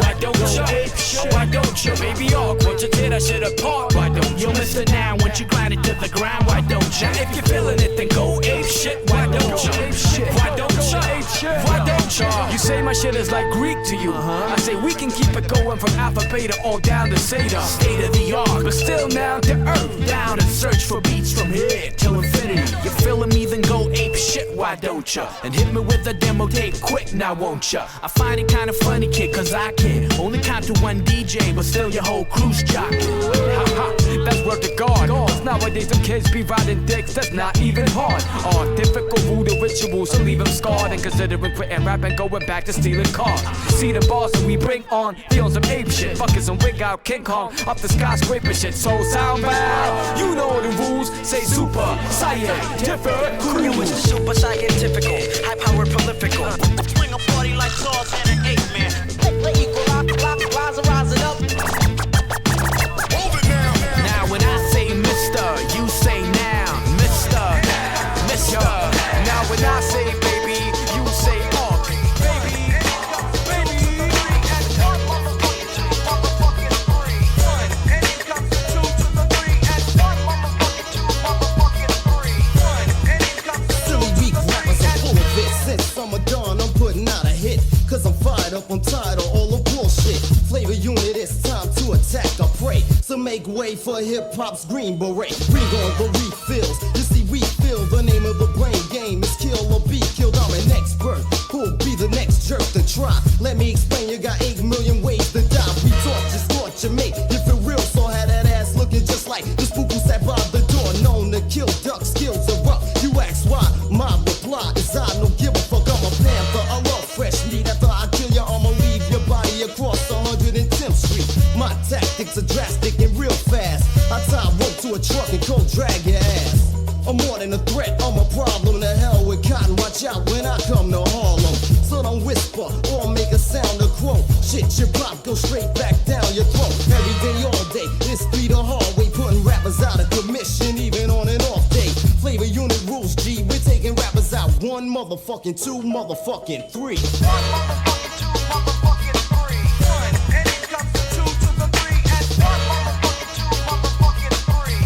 Why don't you? Why don't you? Baby, y'all, won't you tear that shit apart? Why don't you? Mr. Now, once you grind it to the ground, why don't you? If you're feeling it, then go ape shit. Why don't you? Why don't you? Why don't you? You say my shit is like Greek to you. I say we can keep it going from alpha, beta, all down to zeta. State of the art, but still down to earth. Down and search for beats from here till infinity. You feeling me? Then go ape shit. Why don't you? And hit me with a demo tape quick now, won't ya? I find it kinda funny, kid, cause I can only count to one DJ, but still your whole crew's jocking. Ha ha, that's word to God. Cause nowadays them kids be riding dicks, that's not even hard. Difficult voodoo rituals to leave them scarred. And considering quitting rap and going back to stealing cars. See the bars that we bring on, be on some ape shit. Fuckers and wig out King Kong, up the skyscraper shit. So sound bad, you know the rules. Say super, scientific crew. You is the super scientifical, high powered prolifical. Swing a party like sauce and an ape man. Let equalize, rising up. Now when I say Mr., you say now, Mr. Now when I say baby, you say oh, baby. Silly weak rappers are full of it. Since summer dawn, I'm putting out a hit. Cause I'm fired up, I'm tired of all the bullshit. Flavor unit, it's time to attack or pray. So make way for hip-hop's green beret. Bring on the refills. You see, refill, the name of the brain game is kill or be killed. I'm an expert. Who'll be the next jerk to try? Let me explain, you got 8 million ways to die. We taught you mate. If it real, so had that ass looking just like the spook who sat by the door. Known to kill duck, skills are up. You ask why? My reply is I don't give a fuck. I'm a panther. I love fresh meat. After I kill you, I'ma leave your body across 110th Street. My tactics are drastic and real fast. I tie rope to a truck and go drag your ass. I'm more than a threat, I'm a problem. To hell with cotton, watch out when I come to Harlem. So don't whisper or make a sound of quote. Shit, your pop go straight back down your throat. Every day, all day, it's street or hallway. Putting rappers out of commission, even on an off day. Flavor unit rules, G, we're taking rappers out. 1 motherfucking 2 motherfucking 3. 1 motherfucking 2 motherfucking 3. And it comes to 2 to the 3 and 1 motherfucking 2 motherfucking 3.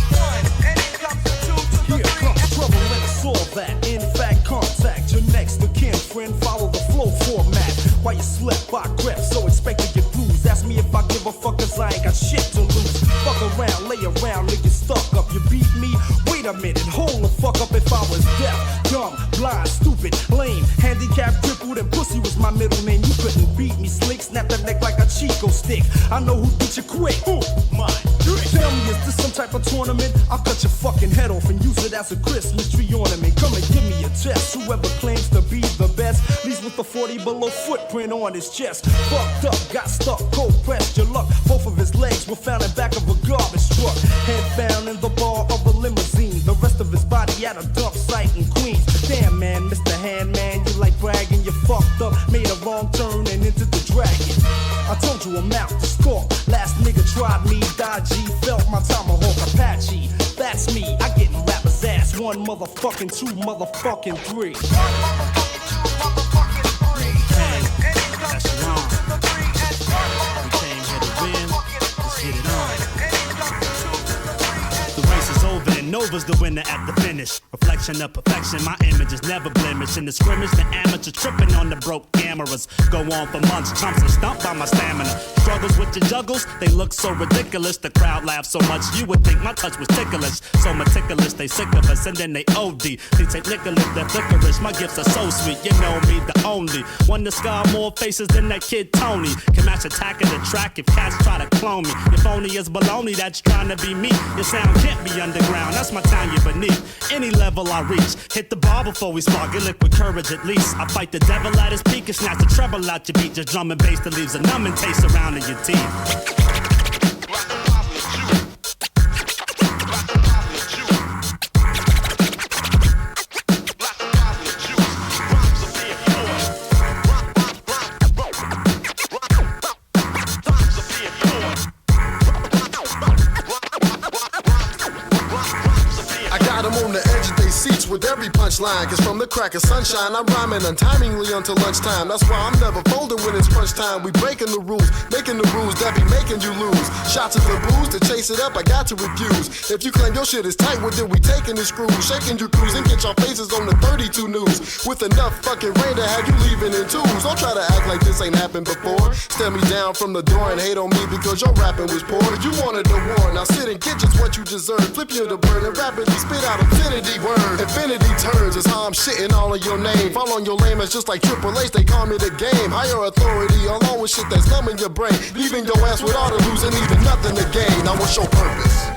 And it comes to 2 to the 3. Here comes trouble when it's all that. In fact, contact your next of kin friend. Follow the flow format. While you slept, I crept, so expect to get bruised. Ask me if I give a fuck, cause I ain't got shit to lose. Fuck around, lay around, niggas stuck up. You beat me? Wait a minute, hold the fuck up. If I was deaf, dumb, blind, stupid, lame, handicapped, crippled, and pussy was my middle name. You couldn't beat me, slick, snap that neck like a Chico stick. I know who beat you quick. Mine. Tell me, is this some type of tournament? I'll cut your fucking head off and use it as a Christmas tree ornament. Come and give me a test. Whoever claims to be the best leaves with a 40 below footprint on his chest. Fucked up, got stuck, cold pressed. Your luck, both of his legs were found in back of a garbage truck. Head found in the bar of a limousine. The rest of his body at a dump site in Queens. Damn man, Mr. Handman, you like bragging. You fucked up, made a wrong turn and into the dragon. I told you I'm out to score. Last nigga tried me, dodgy, felt my tomahawk Apache. That's me, I get in rappers' ass. 1 motherfucking 2 motherfucking 3. That's wrong. We came here to win. Let's get it on. The race is over and Nova's the winner at the finish. Reflection of perfection, my image is never blemished. In the scrimmage, the amateur tripping on the broke cameras. Go on for months, chumps and stump by my stamina. Struggles with your juggles, they look so ridiculous. The crowd laughs so much, you would think my touch was ticklish. So meticulous, they sick of us and then they OD. They take Nicholas, they're flickerish, my gifts are so sweet. You know me, the only one to scar more faces than that kid Tony. Can match attacking the track if cats try to clone me. If only is baloney that's trying to be me. Your sound can't be underground, that's my time you're beneath. Any level I reach, hit the bar before we spark, get liquid courage at least. I fight the devil at his peak and snatch the treble out your beat. Just drum and bass that leaves a numbing taste around in your teeth. punchline. Cause from the crack of sunshine, I'm rhyming untimely until lunchtime. That's why I'm never folding when it's crunch time. We breaking the rules, making the rules that be making you lose. Shots of the booze to chase it up, I got to refuse. If you claim your shit is tight, well then we taking the screws, shaking your crews and get your faces on the 32 news. With enough fucking rain to have you leaving in twos. Don't try to act like this ain't happened before. Stare me down from the door and hate on me because your rapping was poor. You wanted the war, now sit and get just what you deserve. Flip you the bird and rapidly spit out infinity words. Infinity turns is how I'm shitting all of your name. Fall on your lame, it's just like Triple H, they call me the game. Higher authority, along with shit that's numbing your brain. Leaving your ass with all the losing, leaving nothing to gain. Now what's your purpose?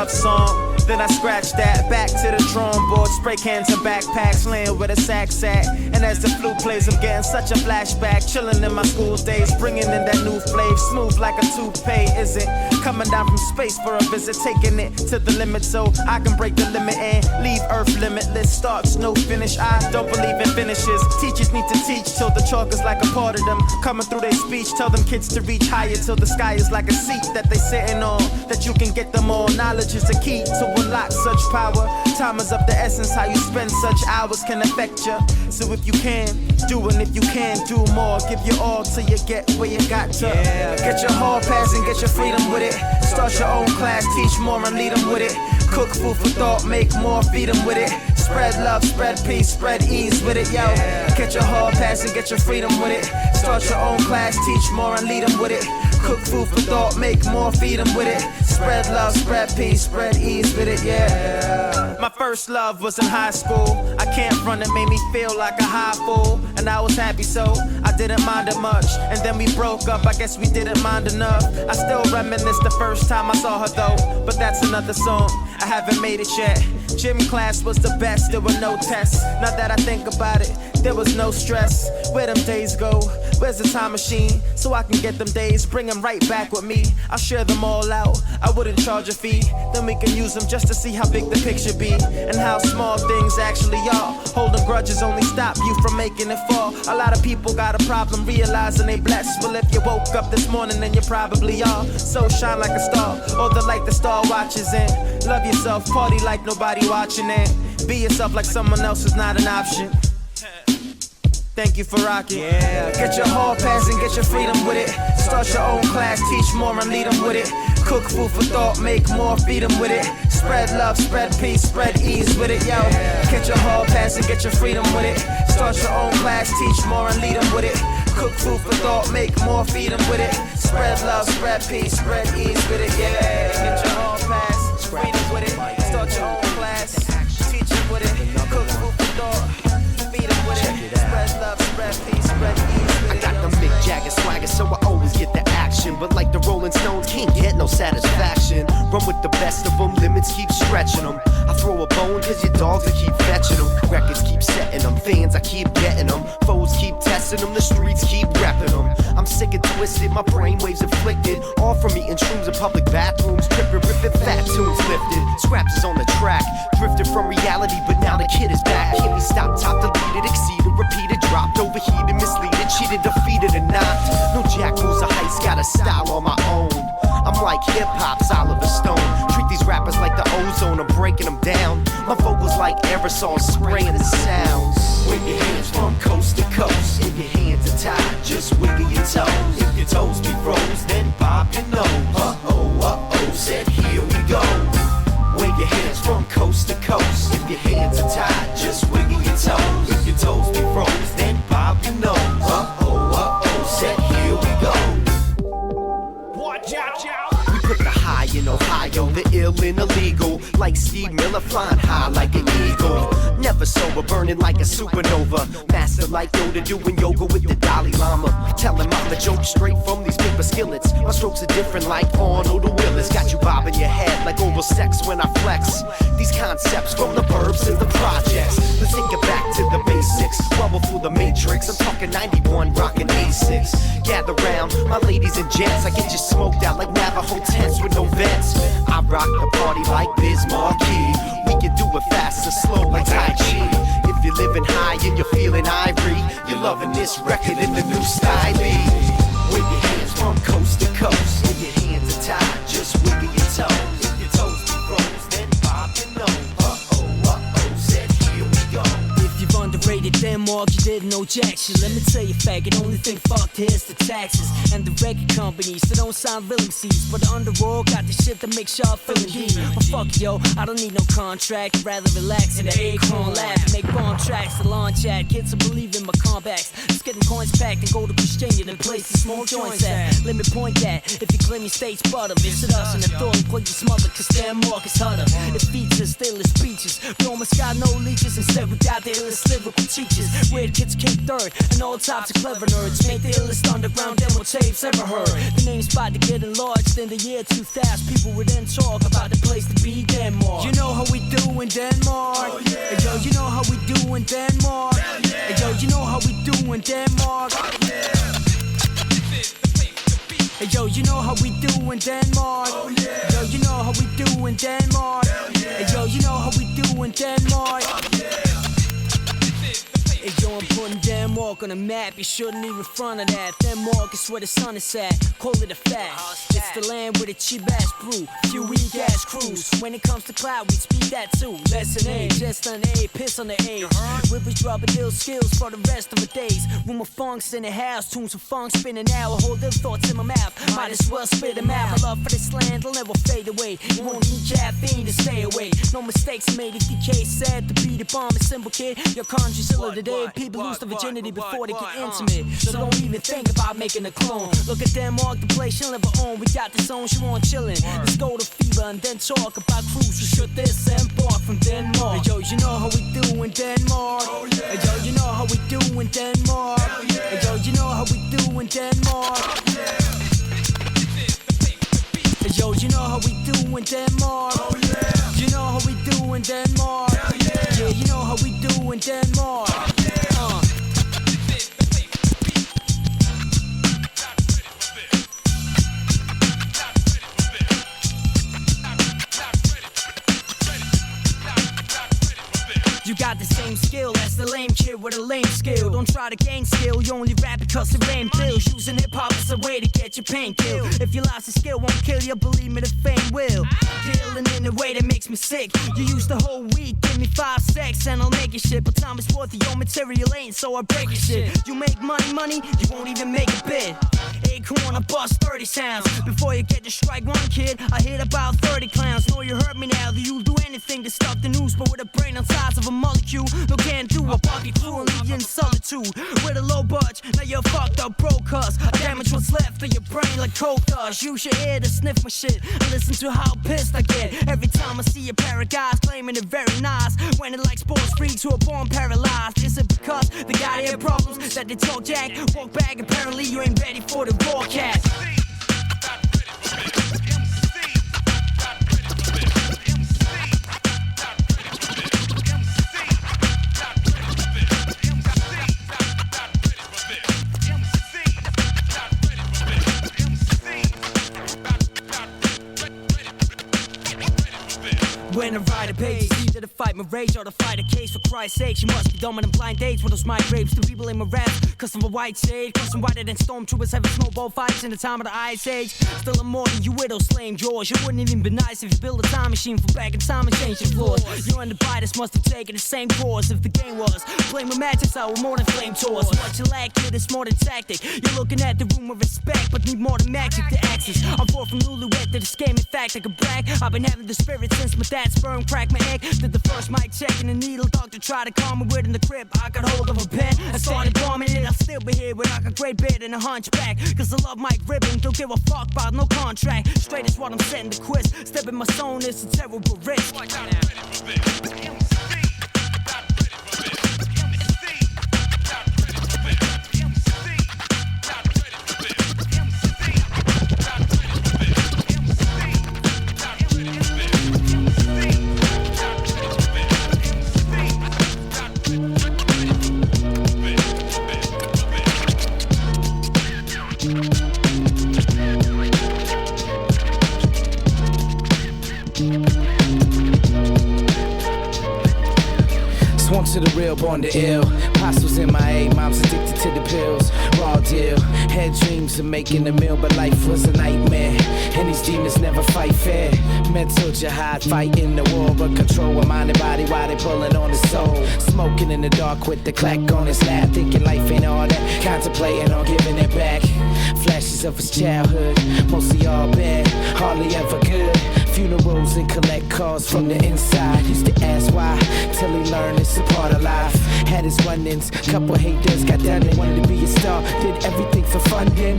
Song. Then I scratched that back to the drawing board, spray cans and backpacks, laying with a sack sack. And as the flute plays, I'm getting such a flashback. Chilling in my school days, bringing in that new flavor, smooth like a toupee. Is it coming down from space for a visit, taking it to the limit so I can break the limit and leave Earth limitless? Starts no finish. I don't believe in finishes. Teachers need to teach till the chalk is like a part of them. Coming through their speech, tell them kids to reach higher till the sky is like a seat that they sitting on. That you can get them all. Knowledge is the key to unlock such power. Time is of the essence. How you spend such hours can affect you. So if you can do it, if you can do more, give your all till you get where you got to. Yeah. Get your hall pass and get your freedom with it. Start your own class, teach more and lead them with it. Cook food for thought, make more, feed them with it. Spread love, spread peace, spread ease with it, yo. Get your hall pass and get your freedom with it. Start your own class, teach more and lead them with it. Cook food for thought, make more, feed them with it. Spread love, spread peace, spread ease with it, yeah. My first love was in high school. I can't front, it made me feel like a high fool. And I was happy, so I didn't mind it much. And then we broke up, I guess we didn't mind enough. I still reminisce the first time I saw her though, but that's another song, I haven't made it yet. Gym class was the best, there were no tests. Now that I think about it, there was no stress. Where them days go? Where's the time machine? So I can get them days, bring them right back with me. I'll share them all out, I wouldn't charge a fee. Then we can use them just to see how big the picture be. And how small things actually are. Holding grudges only stop you from making it fall. A lot of people got a problem realizing they blessed. Well, if you woke up this morning, then you probably are. So shine like a star, or the light the star watches in. Love yourself, party like nobody watching it. Be yourself like someone else is not an option. Thank you for rocking. Yeah. Get your hall pass and get your freedom with it. Start your own class, teach more and lead them with it. Cook food for thought, make more, feed them with it. Spread love, spread peace, spread ease with it, yo. Get your hall pass and get your freedom with it. Start your own class, teach more and lead them with it. Cook food for thought, make more, feed them with it. Spread love, spread peace, spread ease with it, yeah. Get your hall pass, freedom with it. Start your own class, teach them with it. Cook food for thought. Spread love, spread peace, spread ease. I got the Mick Jagger swagger, so I always get the action. But like the Rolling Stones, can't get no satisfaction. Run with the best of them, limits keep stretching them. I throw a bone cause your dogs will keep fetching them. Records keep setting them, fans I keep getting them. Foes keep testing them, the streets keep repping them. I'm sick and twisted, my brainwaves afflicted. All from eating shrooms in public bathrooms. Tripping, ripping, fat tunes lifted. Scraps is on the track, drifted from reality, but now the kid is back. Can't be stopped, top deleted, exceeded, repeated, dropped, overheated, misleaded, cheated, defeated, and knocked. No jack rules of heist, got a style on my own. I'm like hip-hop's Oliver Stone. Treat these rappers like the ozone, I'm breaking them down. My vocals like aerosols, spraying the sounds. Wave your hands from coast to coast. If your hands are tied, just wiggle your toes. If your toes be froze, then pop your nose. Uh-oh, said here we go. Wave your hands from coast to coast. If your hands are tied, just wiggle your toes. If your toes be froze, then pop your nose. Uh-oh, said here we go. Watch out. We put the high in Ohio, the ill and illegal. Like Steve Miller, flying high like an eagle. Never sober, burning like a supernova. Master like Yoda, doing yoga with the Dalai Lama. Telling mama jokes straight from these paper skillets. My strokes are different like Arnold or Willis. Got you bobbing your head like oral sex when I flex. These concepts from the burbs and the projects. Let's take it back to the basics. Bubble through the matrix. I'm talking 91, rocking 86. basics. Gather round, my ladies and gents. I get you smoked out like Navajo tents with no vents. I rock the party like Biz Marquee. We can do it fast or slow like Tai Chi. If you're living high and you're feeling ivory, you're loving this record in the new style. Wave your hands from coast to coast. If your hands are tied, just wiggle your toes. If your toes be froze, then bob your nose. Said here we go. If you've underrated Denmark, you didn't know jack shit. Let me tell you, faggot, only thing fucked here is the taxes and the record companies that don't sign villain seeds. But the underworld got the shit that makes y'all feel indeed. But fuck yo, I don't need no contract. I'd rather relax in the Acorn Lab. Make bomb tracks to launch at. Kids will believe in my comebacks. Just getting coins packed and go to Christiania and place the small joints at. Let me point that. If you claim your state's butter, visit us in the door and play your smother, cause Denmark is hotter. It features the illest speeches. We almost got no leeches. Instead we got the illest lyrical teachers. Weird kids came third, and all types of clever nerds make the illest underground demo tapes ever heard. The name's about to get enlarged in the year 2000. People would then talk about the place to be, Denmark. You know how we do in Denmark. Oh, yeah. Hey, yo, you know how we do in Denmark. Yeah. Hey, yo, you know how we do in Denmark. Oh, yeah. Hey, yo, you know how we do in Denmark. Oh, yeah. Yo, you know how we do in Denmark. Yeah. Hey, yo, you know how we do in Denmark. Oh, yeah. Hey yo, I'm putting Denmark on the map. You shouldn't even front of that. Denmark is where the sun is at. Call it a fact. It's the land with a cheap ass brew, few weak ass crews. When it comes to cloud, we speak that too. Lesson A, just an A, piss on the age. We'll be dropping ill skills for the rest of the days. Room of funks in the house, tunes of funk spinning out. Hold them thoughts in my mouth, might as well spit them out. My love for this land will never fade away. You won't need caffeine to stay away. No mistakes made if DK said to be the bomb is simple, kid. Your country's ill of the day. People lose their virginity before they get intimate. So don't even think about making a clone. Look at Denmark, the place she'll never own. We got the zone she want chillin'. Let's go to Fever and then talk about cruise. We should this embark from Denmark. Hey yo, you know how we do in Denmark. Oh, yeah. Hey yo, you know how we do in Denmark. Yeah. Hey yo, you know how we do in Denmark. Yeah. Hey yo, you know how we do in Denmark. Oh, yeah. You know how we do in Denmark. Yeah, yeah, you know how we do in Denmark. You got the same skill as the lame kid with a lame skill. Don't try to gain skill, you only rap because it rain bills. Using hip-hop as a way to get your pain killed. If you lost the skill won't kill you, believe me the fame will. Dealing in a way that makes me sick. You use the whole week, give me 5 seconds and I'll make your shit. But time is worth your material ain't, so I break your shit. You make money, you won't even make a bit. Acorn, I bust 30 sounds. Before you get to strike one kid, I hit about 30 clowns. Know you heard me now, do you do anything to stop the news? But with a brain on size of a molecule, no can't do a body crew and leave you in solitude. With a low budge, now you're fucked up broke cuz I damage what's left of your brain like coke does. Use your ear to sniff my shit and listen to how pissed I get every time I see a pair of guys claiming it very nice. When it like sports freaks who are born paralyzed. Is it because they got ear problems that they talk jack? Walk back, apparently you ain't ready for the broadcast. When I write a page, it's either to fight my rage or to fight a case. For Christ's sake, you must be dumb and blind dates with those my grapes. The people in my raps, cause I'm a white shade. Cause I'm whiter than stormtroopers having snowball fights in the time of the Ice Age. Still I'm more than you widows slaying George. It wouldn't even be nice if you build a time machine for back in time and change your floors. You and the biters must have taken the same course. If the game was playing with matches, I would more than flame tours. What you lack, kid, is more than tactic. You're looking at the room with respect, but need more than magic to access. I'm far from newlywed to this game. In fact, I could brag. I've been having the spirit since my dad's sperm cracked my egg. Did the first mic check and the needle doctor tried to calm me with in the crib. I got hold of a pen and started bombing it. I'll still be here with like a great beard and a hunchback. Cause I love Mike ribbon, don't give a fuck about no contract. Straight is what I'm setting the quiz. Stepping my zone is a terrible risk. Swung to the real, born to ill. Pops was MIA, mom's addicted to the pills. Raw deal. Had dreams of making a meal, but life was a nightmare. And these demons never fight fair. Mental jihad, fighting the war, but control of mind and body while they pulling on his soul. Smoking in the dark with the clack on his lap, thinking life ain't all that. Contemplating on giving it back. Flashes of his childhood, mostly all bad, hardly ever good. Funerals and collect calls from the inside. Used to ask why, till he learned it's a part of life. Had his run-ins, couple haters got done and wanted to be a star. Did everything for funding.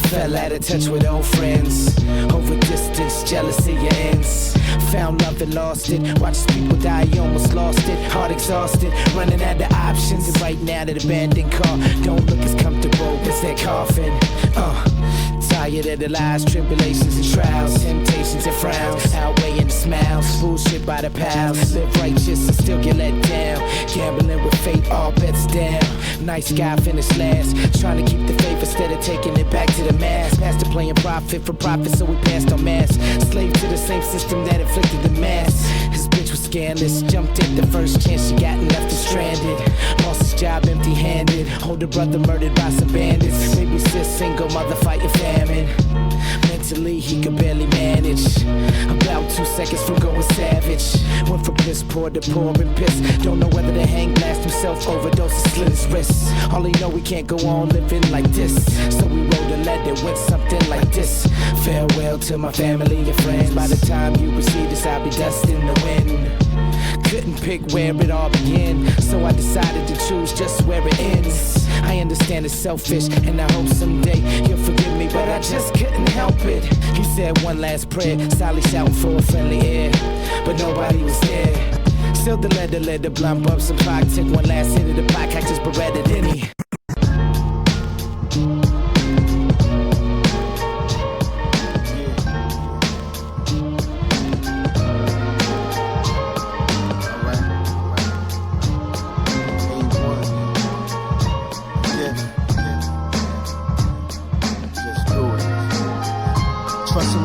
Fell out of touch with old friends. Over distance, jealousy ends. Found love and lost it. Watched people die, you almost lost it. Heart exhausted, running out of options. And right now that abandoned car don't look as comfortable as that coffin. Tired of the lies, tribulations and trials, temptations and frowns, outweighing the smiles. Bullshit by the pals. Live righteous and still get let down. Gambling with fate, all bets down. Nice guy finished last, trying to keep the faith instead of taking it back to the mass. Pastor playing profit for profit, so we passed on mass. Slave to the same system that inflicted the mass. His bitch was scandalous, jumped at the first chance she got and left her stranded. Lost his job empty-handed, older brother murdered by some bandits. Baby sis single, mother fighting famine. Mentally he could barely manage. About 2 seconds from going savage. Went from piss poor to pouring piss. Don't know whether to hang, blast himself, overdose and slit his wrists. All he know we can't go on living like this. So we wrote a letter, went something like this. Farewell to my family and friends. By the time you receive this, I'll be dust in the wind. Couldn't pick where it all began, so I decided to choose just where it ends. I understand it's selfish, and I hope someday you'll forgive me, but I just couldn't help it. He said one last prayer, silently shouting for a friendly ear, but nobody was there. Sealed the letter, let the blunt bump some clock. Took one last hit of the pack, I just beretted any.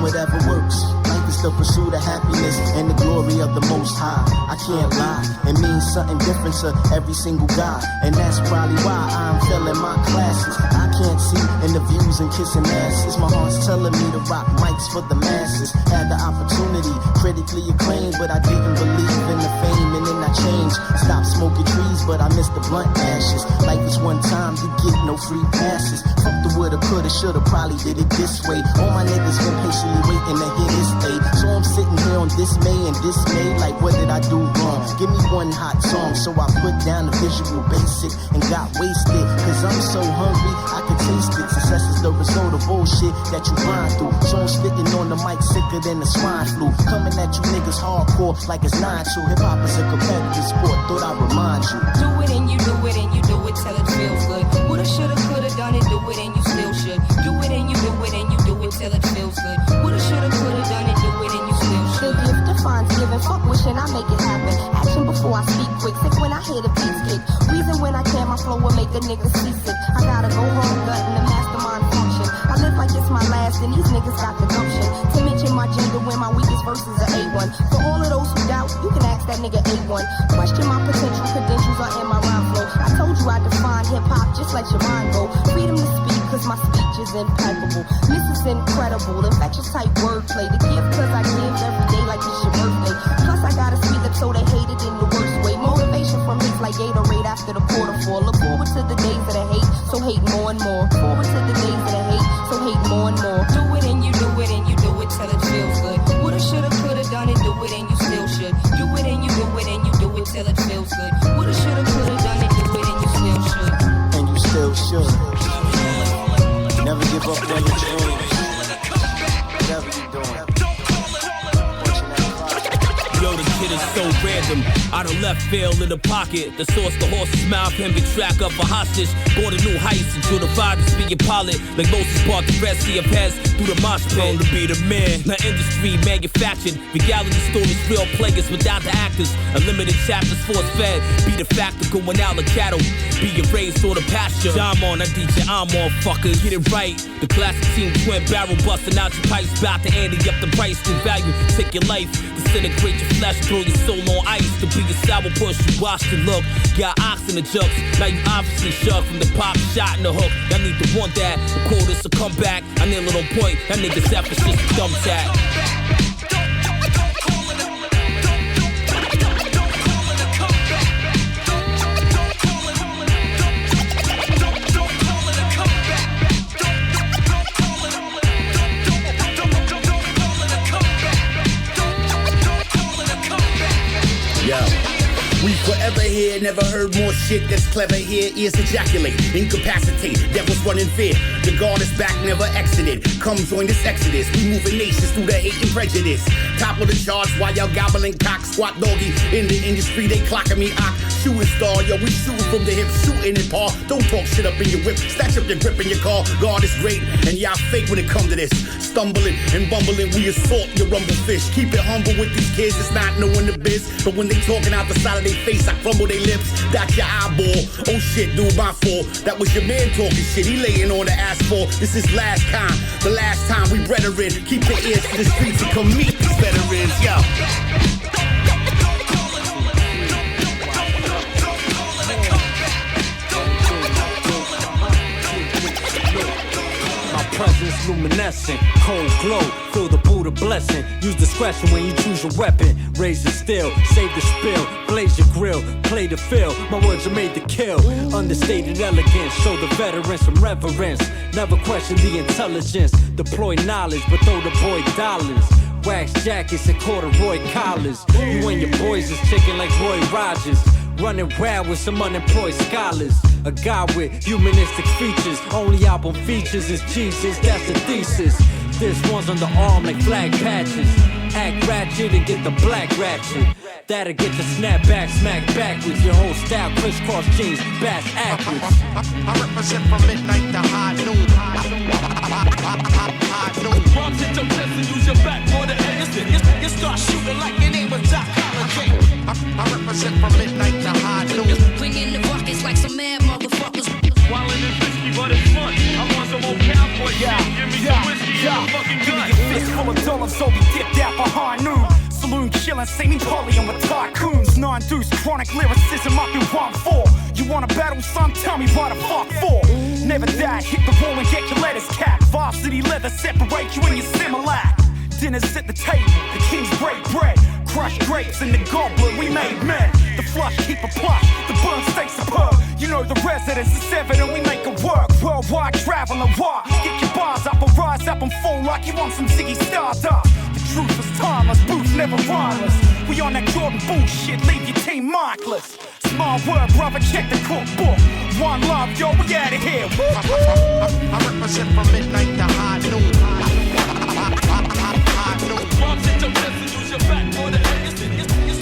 Whatever works. Life is the pursuit of happiness and the glory of the Most High. I can't lie, it means something different to every single guy, and that's probably why I'm failing my classes. I can't see interviews and kissing asses. My heart's telling me to rock mics for the masses. Had the opportunity, critically acclaimed, but I didn't believe in the fame, and then I changed. Stopped smoking trees, but I missed the blunt ashes. Life is one time, you get no free passes. Fuck the woulda, coulda, shoulda, probably did it this way. All my niggas been patiently waiting to hear this day. So I'm sitting here on dismay and dismay, like what did I do wrong? Give me one hot song, so I put down the visual basic and got wasted. Cause I'm so hungry, I can taste it. Success is the result of bullshit that you grind through. So I'm spitting on the mic sicker than the swine flu. Coming at you niggas hardcore like it's 9-2. Hip hop is a competitive sport, thought I'd remind you. Do it and you do it and you do it till it feels good. Woulda, shoulda, coulda done it, do it and you still should. Do it and you do it and you do it till it feels good. Woulda, shoulda, coulda done it, do it and you still should. The gift defines giving, fuck wishing I make it happen. Action before I speak quick, sick when I hear the beats kick. Reason when I can, my flow will make a nigga seasick. I gotta go home, gut and the mastermind function. I live like it's my last and these niggas got the gumption to mention my gender when my weakest verses are A1. For all of those who doubt, you can ask that nigga A1. Question my potential credentials are in my rhyme flow. I told you I define hip-hop, just let your mind go. Freedom to speak, cause my speech is impeccable. This is incredible, infectious type wordplay. The gift cause I give every day like it's your birthday. Plus I got a sweet lip so they hate it in the worst way. Motivation from hits like Gatorade after the quarter four. Look forward to the days of the hate, so hate more and more. Forward to the days of the hate, so hate more and more. Do it and you do it and you do it till it feels good. Woulda, shoulda, coulda done it, do it and you still should. Do it and you do it and you do it till it feels good. Woulda, shoulda, coulda done it, do it and you still should. And you still should. Never give up on your dreams. Whatever you doing. Yo, the kid is so random. Out of left field in the pocket. The source, the horse's mouth, him get track up a hostage. Bought a new heist until the vibe to be a pilot. Like Moses bought the Red Sea of heads through the mosh pit. Known to be the man. Now industry manufactured. Reality stories, real players without the actors. Unlimited chapters, force fed. Be the factor going out like cattle. Be your raised or the pasture. I'm on, I DJ, I'm on, fuckers. Get it right. The classic team twin barrel busting out your pipes. Bout to ante up the price through value. Take your life. The Disintegrate your flesh, throw your soul on ice. To be a sour push, you watch the look. Got ox in the jugs, now you obviously shoved from the pop shot in the hook. Y'all need to want that. Record this or come back. I nail it on point. That nigga's efforts just a dumb tag. We forever here, never heard more shit that's clever here. Ears ejaculate, incapacitate, devils running fear. The guard is back, never exited. Come join this exodus. We moving nations through the hate and prejudice. Top of the charts while y'all gobbling cock. Squat doggy in the industry, they clocking me. Shooting star, yo, we shooting from the hip, shooting it, paw. Don't talk shit up in your whip, snatch up your grip in your car. God is great, and y'all fake when it come to this. Stumbling and bumbling, we assault your rumble fish. Keep it humble with these kids, it's not knowing the biz. But when they talking out the side of their face, I crumble their lips. That's your eyeball. Oh shit, dude, my fault. That was your man talking shit, he laying on the asphalt. This is last time, the last time we brethren. Keep your ears to the streets and come meet these veterans, yo. Presence luminescent, cold glow, feel the Buddha blessing. Use discretion when you choose your weapon. Raise the steel, save the spill, blaze your grill, play the field. My words are made to kill. Understated elegance, show the veterans some reverence. Never question the intelligence. Deploy knowledge, but throw the boy dollars. Wax jackets and corduroy collars. You and your boys is chicken like Roy Rogers. Running wild with some unemployed scholars. A guy with humanistic features. Only album features is Jesus, that's the thesis. This one's on the arm like flag patches. Act ratchet and get the black ratchet. That'll get the snapback, smack back with your whole style. Crisscross jeans, bass accurate. I represent from midnight to high noon. High noon. Rocks hit your chest and use your back for the end. You start shooting like your name was Doc Holliday. I represent from midnight to high noon. Bringing the buckets like some mad motherfuckers. Wildin' and risky, but it's fun. I want some old cowboy shit. Give me some whiskey and a fucking gun. Give me a fist full of dollars, so we dipped out behind noon. Saloon chillin', see me polying with tycoons. Non-deuce, chronic lyricism up in 1-4. You wanna battle, son? Tell me why the fuck for. Never die, hit the wall and get your letters capped. Varsity leather separate you and your Similac. Dinners at the table, the kings break bread. Crushed grapes in the goblet, we made men. The flush keep a plush, the burn steaks superb. You know the residents is seven and we make it work. Worldwide traveling wide. Get your bars up or rise up and fall like you want some Ziggy Stardust. The truth is timeless, boots never rhymeless. We on that Jordan bullshit, leave your team markless. Small word, brother, check the cookbook. One love, yo, we outta here. I represent from midnight to high noon. Rocks hit your chest and use your back for the end.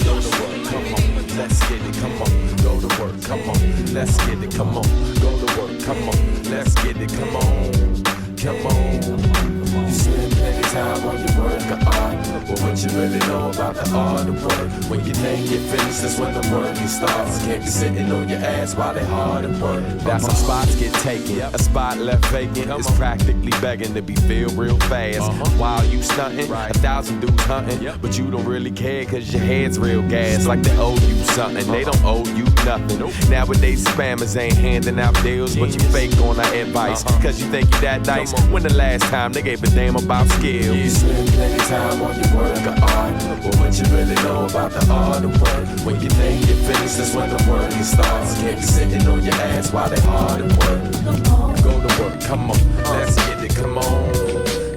Go to work, come on, let's get it, come on. Go to work, come on, let's get it, come on. Go to work, come on, let's get it, come on, come on. You spend plenty time on your work of art, but what you really know about the art of work? When your thing get finished, that's when the work starts. Can't be sitting on your ass while they hard at work. That's how spots get taken. A spot left vacant is practically begging to be filled real fast. While you stunting, 1,000 dudes hunting, but you don't really care cause your head's real gas. Like they owe you something, they don't owe you nothing. Nowadays spammers ain't handing out deals, but you fake on our advice cause you think you that nice. When the last time they gave a damn about skills? You spend plenty time on your work of art, but what you really know about the art of work? When you think you're finished, that's when the work starts. Can't be sitting on your ass while they hard at work. Go to work, come on, let's get it, come on,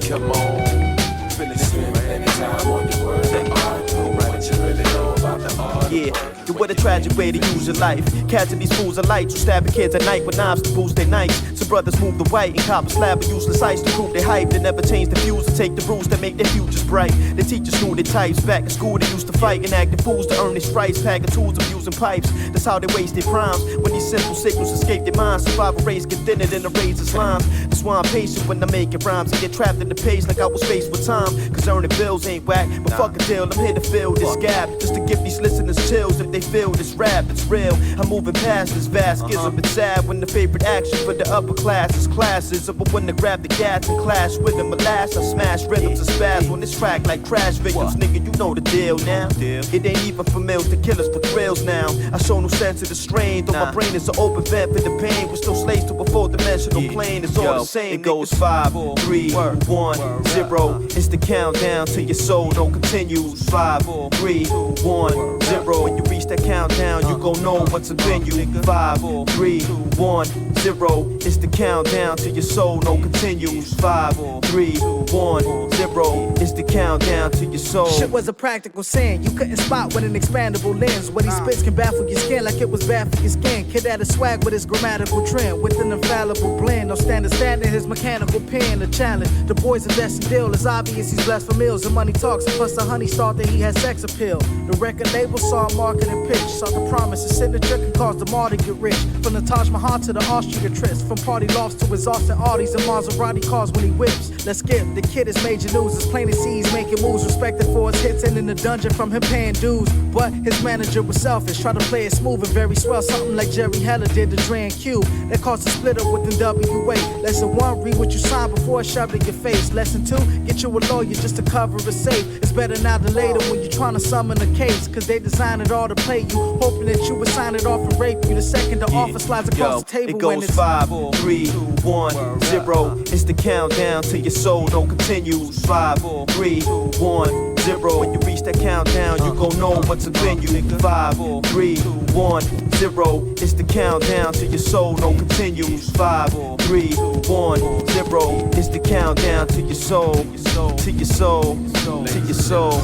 come on. Spend plenty time on your work of art, but what you really know about the art of Yeah, work? you what a tragic way to use your life. Catching these fools of light, you stabbing kids at night with knives to boost their nights. So brothers move the white and copper slab of useless ice to prove they hype. They never change the views and take the rules that make their futures bright. The teachers knew their types. Back in school they used to fight and act the fools to earn their stripes. Packing tools of using pipes. That's how they waste their crimes. When these simple signals escape their minds. Survival race get thinner than the razor's lime. That's why I'm patient when I'm making rhymes. I get trapped in the pace like I was faced with time. Cause earning bills ain't whack. But fuck a deal, I'm here to fill this gap. Just to give these listeners chills if they feel this rap. It's real. I'm moving past this vast schism. It's sad when the favorite action for the upper classes. But when to grab the gas and clash with them, alas, I smash rhythms and spaz on this track like crash victims. Nigga, you know the deal now. It ain't even for meals to kill us for thrills now. I show no sense of the strain, though my brain is an open vent for the pain. We're still slaves to a four-dimensional plane. It's all the same. It goes 5, 3, 1, 0. It's the countdown to your soul, no continues. 5, 3, 1, 0. When you reach that countdown, you gon' know what's up in you. 5, 3, 1, 0. It's the countdown to your soul, no continues. 5, 3, 1, 0. It's the countdown to your soul. Shit was a practical sin. You couldn't spot with an expandable lens. What he spits can baffle your skin like it was bad for your skin. Kid had a swag with his grammatical trend, with an infallible blend. No standard standing his mechanical pen. A challenge. The boys are destined deal. It's obvious he's blessed for meals and money talks. And plus the honey thought that he had sex appeal. The record label saw market and pitch. Saw the promise. His signature can cause the martyr to get rich. From the Taj Mahal to the Austria trips. From party lofts to his Austin Audis and Maserati cars when he whips. Let's skip. The kid is major news. It's plain to see he's making moves. Respected for his hits and in the dungeon from him paying dues. But his manager was selfish. Try to play it smooth and very swell. Something like Jerry Heller did to Dre and Q. That caused a split up within WA. Lesson 1, read what you signed before it's shoved in your face. Lesson 2, get you a lawyer just to cover it safe. It's better now than later when you're trying to summon a case. Cause they designed it all to play you. Hoping that you would sign it off and rape you. The second the offer slides across the table. It goes when it's 5, 3, 1, 0. It's the countdown to your soul, no continues. 5, 3, 1, 0. When you reach that countdown, you gon' know what's up in you. 5, 3, 1, 0. It's the countdown to your soul, no continues. 5, 3, 1, 0. It's the countdown to your soul, to your soul, to your soul.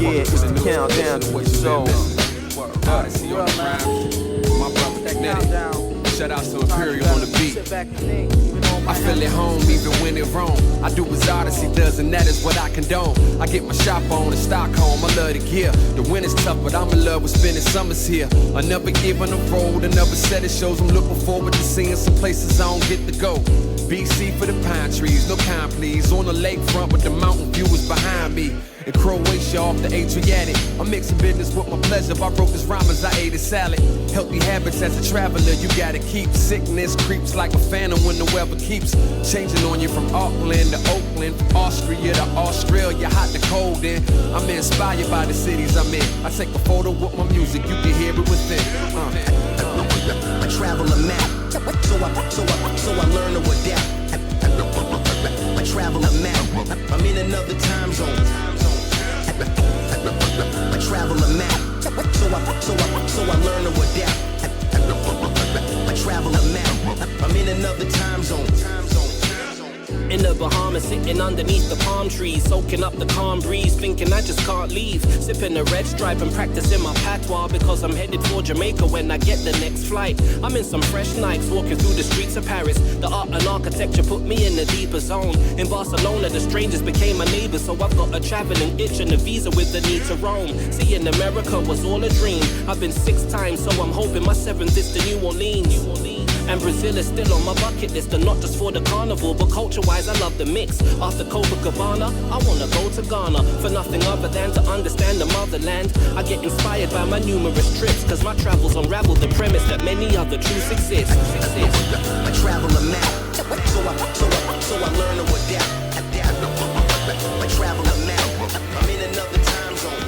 Yeah, it's the countdown to your soul. My brother Magnetic. Shout out to Imperial on the beat. I feel at home even when it wrong. I do as Odyssey does and that is what I condone. I get my shop on in Stockholm, I love the gear. The winter's tough but I'm in love with spending summers here. Another year on the road, another set of shows. I'm looking forward to seeing some places I don't get to go. BC for the pine trees, no kind please. On the lakefront but the mountain view is behind me. In Croatia off the Adriatic, I'm mixing business with my pleasure. I wrote this rhyme as I ate a salad. Healthy habits as a traveler, you gotta keep. Sickness creeps like a phantom when the weather keeps changing on you. From Auckland to Oakland, from Austria to Australia, hot to cold in. I'm inspired by the cities I'm in. I take a photo with my music, you can hear it within. I travel a map, so I learn to adapt. I travel a map, I'm in another time zone. I travel a map, so I learn to adapt. I travel a map, I'm in another time zone. In the Bahamas, sitting underneath the palm trees, soaking up the calm breeze, thinking I just can't leave. Sipping the red stripe and practicing my patois because I'm headed for Jamaica when I get the next flight. I'm in some fresh Nikes, walking through the streets of Paris. The art and architecture put me in a deeper zone. In Barcelona, the strangers became my neighbors, so I've got a traveling itch and a visa with the need to roam. Seeing America was all a dream. I've been 6 times, so I'm hoping my 7th is to New Orleans. And Brazil is still on my bucket list, and not just for the carnival, but culture-wise I love the mix. After Copacabana, I wanna go to Ghana, for nothing other than to understand the motherland. I get inspired by my numerous trips, cause my travels unravel the premise that many other truths exist. I travel a map, so I learn to adapt. I travel a map, I'm in another time zone.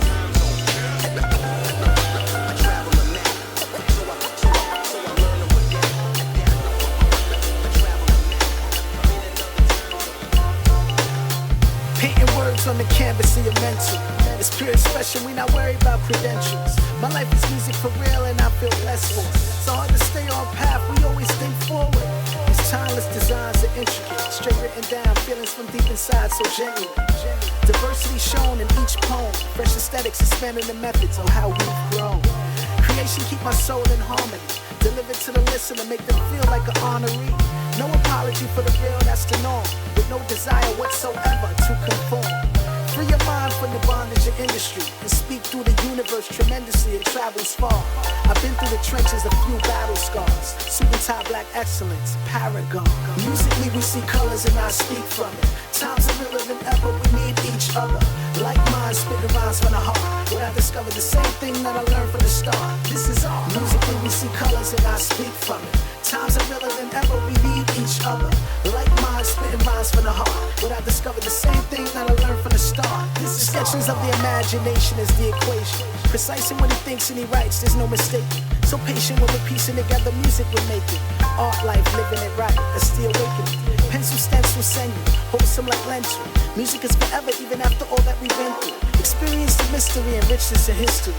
On the canvas of your mental. It's pure expression, we not worried about credentials. My life is music for real and I feel blessed for it. It's hard to stay on path, we always think forward. These timeless designs are intricate, straight written down, feelings from deep inside so genuine. Diversity shown in each poem, fresh aesthetics expanding the methods on how we've grown. Creation keep my soul in harmony, deliver to the listener, make them feel like an honoree. No apology for the real, that's the norm, with no desire whatsoever to conform. Free your mind from the bondage of industry and speak through the universe tremendously. It travels far. I've been through the trenches, a few battle scars. Suit and tie, black excellence, paragon. Musically we see colors and I speak from it. Times are realer than ever, we need each other. Like minds spitting rhymes from the heart. Where I discovered the same thing that I learned from the start. This is art. Musically we see colors and I speak from it. Times are realer than ever, we need each from the heart. But I discovered the same thing that I learned from the start. Sketches of the imagination is the equation. Precise in what he thinks and he writes, there's no mistake. So patient when we're piecing together music we're making. Art life, living it right, that's the awakening. Pencil stencil send you, wholesome like lentil. Music is forever even after all that we've been through. Experience the mystery and richness of history.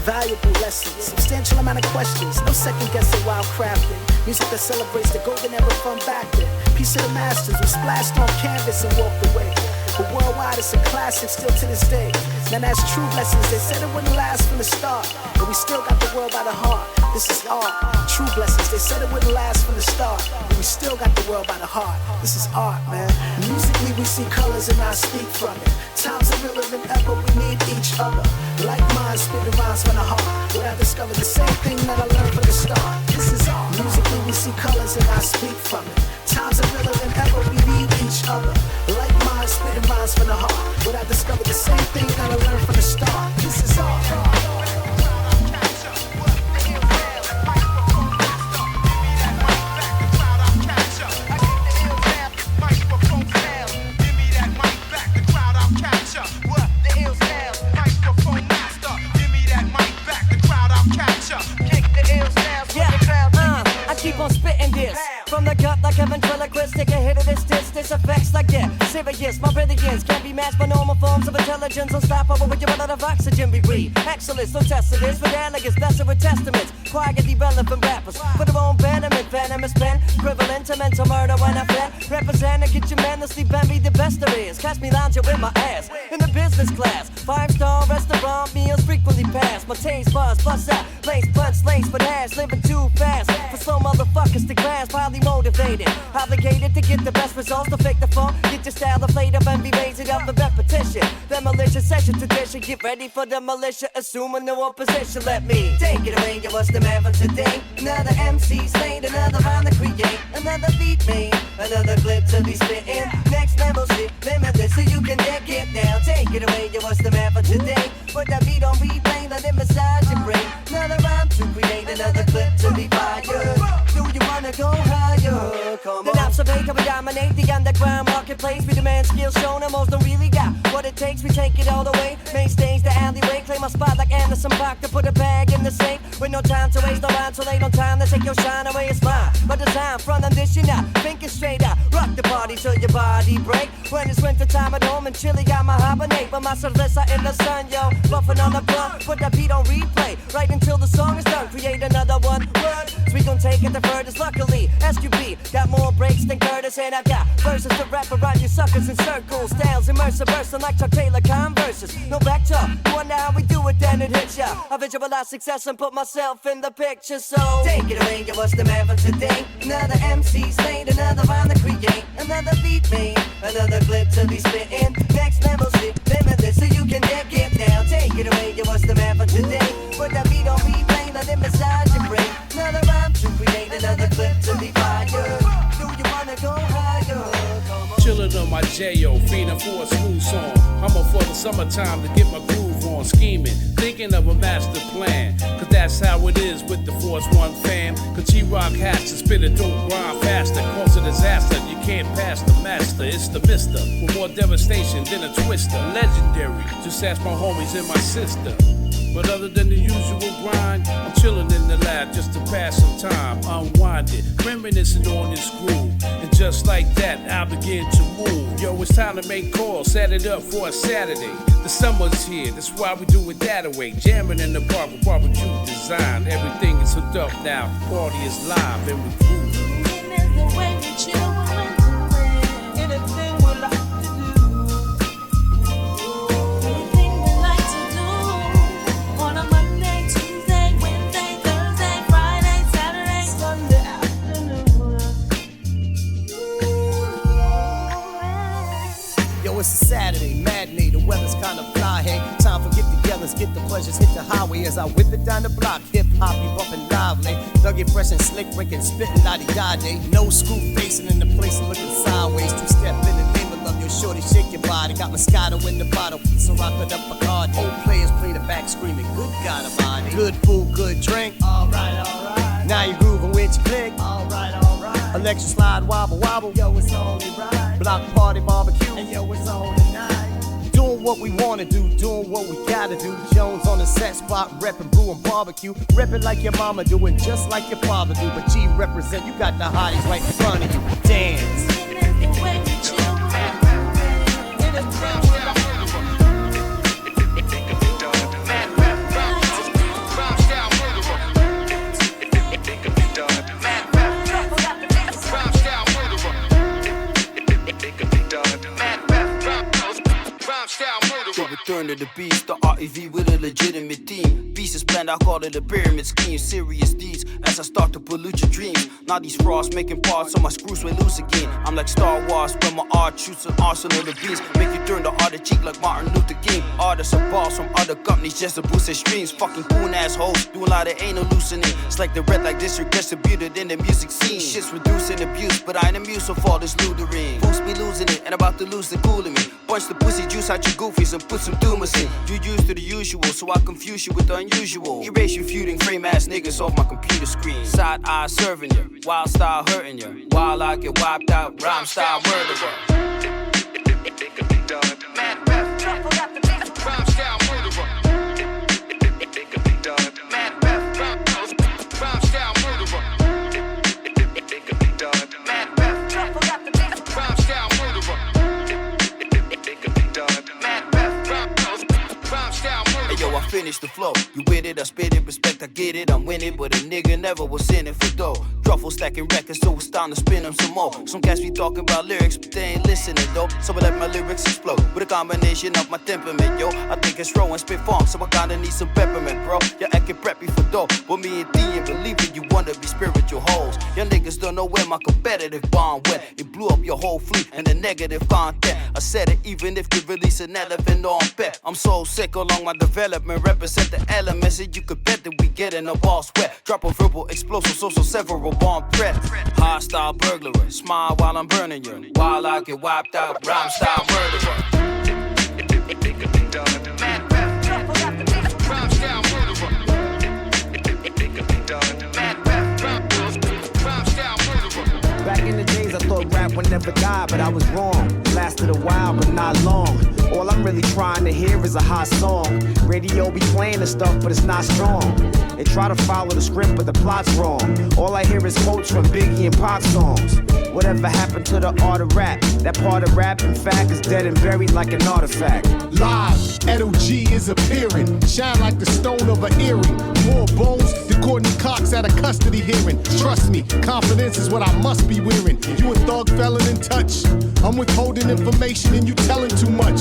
Valuable lessons, substantial amount of questions. No second guessing while crafting. Music that celebrates the golden era from back then. Piece of the masters who splashed on canvas and walked away. But worldwide it's a classic still to this day. Now that's true blessings. They said it wouldn't last from the start, but we still got the world by the heart. This is art. True blessings. They said it wouldn't last from the start, but we still got the world by the heart. This is art, man. Musically we see colors and I speak from it. Times are realer than ever. We need each other. Like minds spitting rhymes from the heart. But I discovered the same thing that I learned from the start. This is art. Musically we see colors and I speak from it. Times are realer than ever. We need each other. Like minds spitting rhymes from the heart. But I discovered the same thing that I learned from the start. This is art. Keep on spitting this from the gut like a ventriloquist. Take a hit of this effects like that. Serious, my brilliance can't be matched by normal forms of intelligence. Unstoppable with your amount of oxygen we breathe. Excellence, no test of this with elegance, blessed with testaments. Quietly relevant rappers for their own betterment. Venomous pen, equivalent to mental murder when I fled. Represent and get you menacely bend me the best there is. Catch me lounging with my ass in the business class. 5-star restaurant meals frequently pass. My taste buzz, plus out, lace, punch, lace, but hash. Living too fast for some motherfuckers to grasp. Highly motivated, obligated to get the best results. To fake the funk, get your style inflated up and be raised up in repetition. The malicious session tradition, get ready for the militia, assuming no opposition. Let me take it away, what's the man for today? Another MC slain, another rhyme to create, another beat made, another clip to be spitting. Next level shit, limitless so you can get down. Take it away, what's the man for today? Put that beat on replay, let it massage your brain. Another rhyme to create, another clip to be fired. Do you wanna go higher? Come on. Then observate how we dominate the underground marketplace. We demand skills shown and most don't really got what it takes. We take it all the way. Main stage, the alleyway. Claim my spot like Anderson Paak to put a bag in the safe. With no time to waste, no rhyme so late on time to take your shine away. It's mine. But design from them this you not. Thinking straight out. Rock the party till your body break. When it's winter time at home and chilly, got my hibernate. But my cerveza in the sun, yo. Buffing on the blunt. Put that beat on replay. Right until the song is done. Create another one. Word. So we gon' take it the furthest. Luckily, SQB got more breaks than Curtis. And I got verses to wrap around you suckers in circles. Styles immersive, bursting like Chuck Taylor Converses. No back talk. You wonder how we do it, then it hits ya. I visualize success and put myself in the picture. So take it away, yo, what's the man for today? Another MC slain, another rhyme to create, another beat made, another clip to be spitting. Next level shit, limitless so you can get down. Take it away, yo, what's the man for today? Put that beat on replay, let it massage your brain. Another rhyme to create, another clip to be fired. Do you wanna go higher? Chillin' on my J.O., feeding for a school song. Humble for the summertime to get my groove on. Scheming, thinking of a master plan. Cause that's how it is with the Force One fam. Cause G-Rock has to spit it, don't grind faster. Cause a disaster, you can't pass the master. It's the mister, with more devastation than a twister. Legendary, just ask my homies and my sister. But other than the usual grind, I'm chillin' in the lab just to pass some time. Unwind it, reminiscing on this groove. And just like that, I begin to move. Yo, it's time to make calls, set it up for a Saturday. The summer's here, that's why we do it that way. Jamming in the bar with barbecue design. Everything is hooked up now, party is live and we groove. It's a Saturday, matinee, the weather's kinda fly, hey. Time for get-togethers, get the pleasures, hit the highway as I whip it down the block. Hip-hop, be bumpin' lively. Thuggy fresh and slick, breaking, spittin' la-di-da-day. No screw facing in the place and looking sideways. Two-step in the name of love, your shorty, shake your body. Got Moscato in the bottle, so rock it up a card. Old players play the back screaming, good God Almighty. Good food, good drink, alright, alright. Now you groovin' with your click, alright, alright. Electric slide, wobble, wobble, yo, it's only right. Block party. what we wanna do, doing what we gotta do. Jones on the set spot, reppin' brewing barbecue, reppin' like your mama doing just like your father do. But G represent, you got the hotties right in front of you. Dance. Return to the beast, the REV with a legitimate theme. Beast is planned, I call it a pyramid scheme. Serious deeds as I start to pollute your dreams. Now these frauds making parts so my screws will loose again. I'm like Star Wars when my art shoots an arsenal of beats. Make you turn the other cheek like Martin Luther King. Artists are balls from other companies just to boost their streams. Fucking cool assholes, do a lot of anal loosening. It's like the red like district distributed in the music scene. Shit's reducing abuse, but I ain't amused of all this lootering. Fools be losing it and about to lose the cool in me. Bunch the pussy juice out your goofies and put some doomers in. You used to the usual, so I confuse you with the unusual. Erase you feuding frame ass niggas off my computer screen. Side eye serving you, wild style hurting you. While I get wiped out, rhyme style murderer. Rhyme style murderer. I finish the flow. You with it, I spit it, respect, I get it, I'm winning. But a nigga never was in it for dough. Truffle stacking records, so it's time to spin them some more. Some cats be talking about lyrics, but they ain't listening though. So I let my lyrics explode with a combination of my temperament, yo. I think it's raw and spit funk, so I kinda need some peppermint, bro. You're acting preppy for dough, but me and D ain't believing you wanna be spiritual hoes. Your niggas don't know where my competitive bond went. It blew up your whole fleet and the negative content. I said it even if you release an elephant on pet. I'm so sick along my development, represent the elements, and you could bet that we getting a ball sweat. Drop a verbal explosive, social several bomb threat. Hostile burglar, smile while I'm burning you. While I get wiped out, rhyme style murderer. Rhyme style murderer. Back in the days I thought rap would never die, but I was wrong. Lasted a while, but not long. All I'm really trying to hear is a hot song. Radio be playing the stuff, but it's not strong. They try to follow the script, but the plot's wrong. All I hear is quotes from Biggie and Pac songs. Whatever happened to the art of rap? That part of rap, in fact, is dead and buried like an artifact. Live, Edo G is appearing. Shine like the stone of an earring. More bones than Courtney Cox at a custody hearing. Trust me, confidence is what I must be wearing. You a thug felon in touch. I'm withholding information and you telling too much.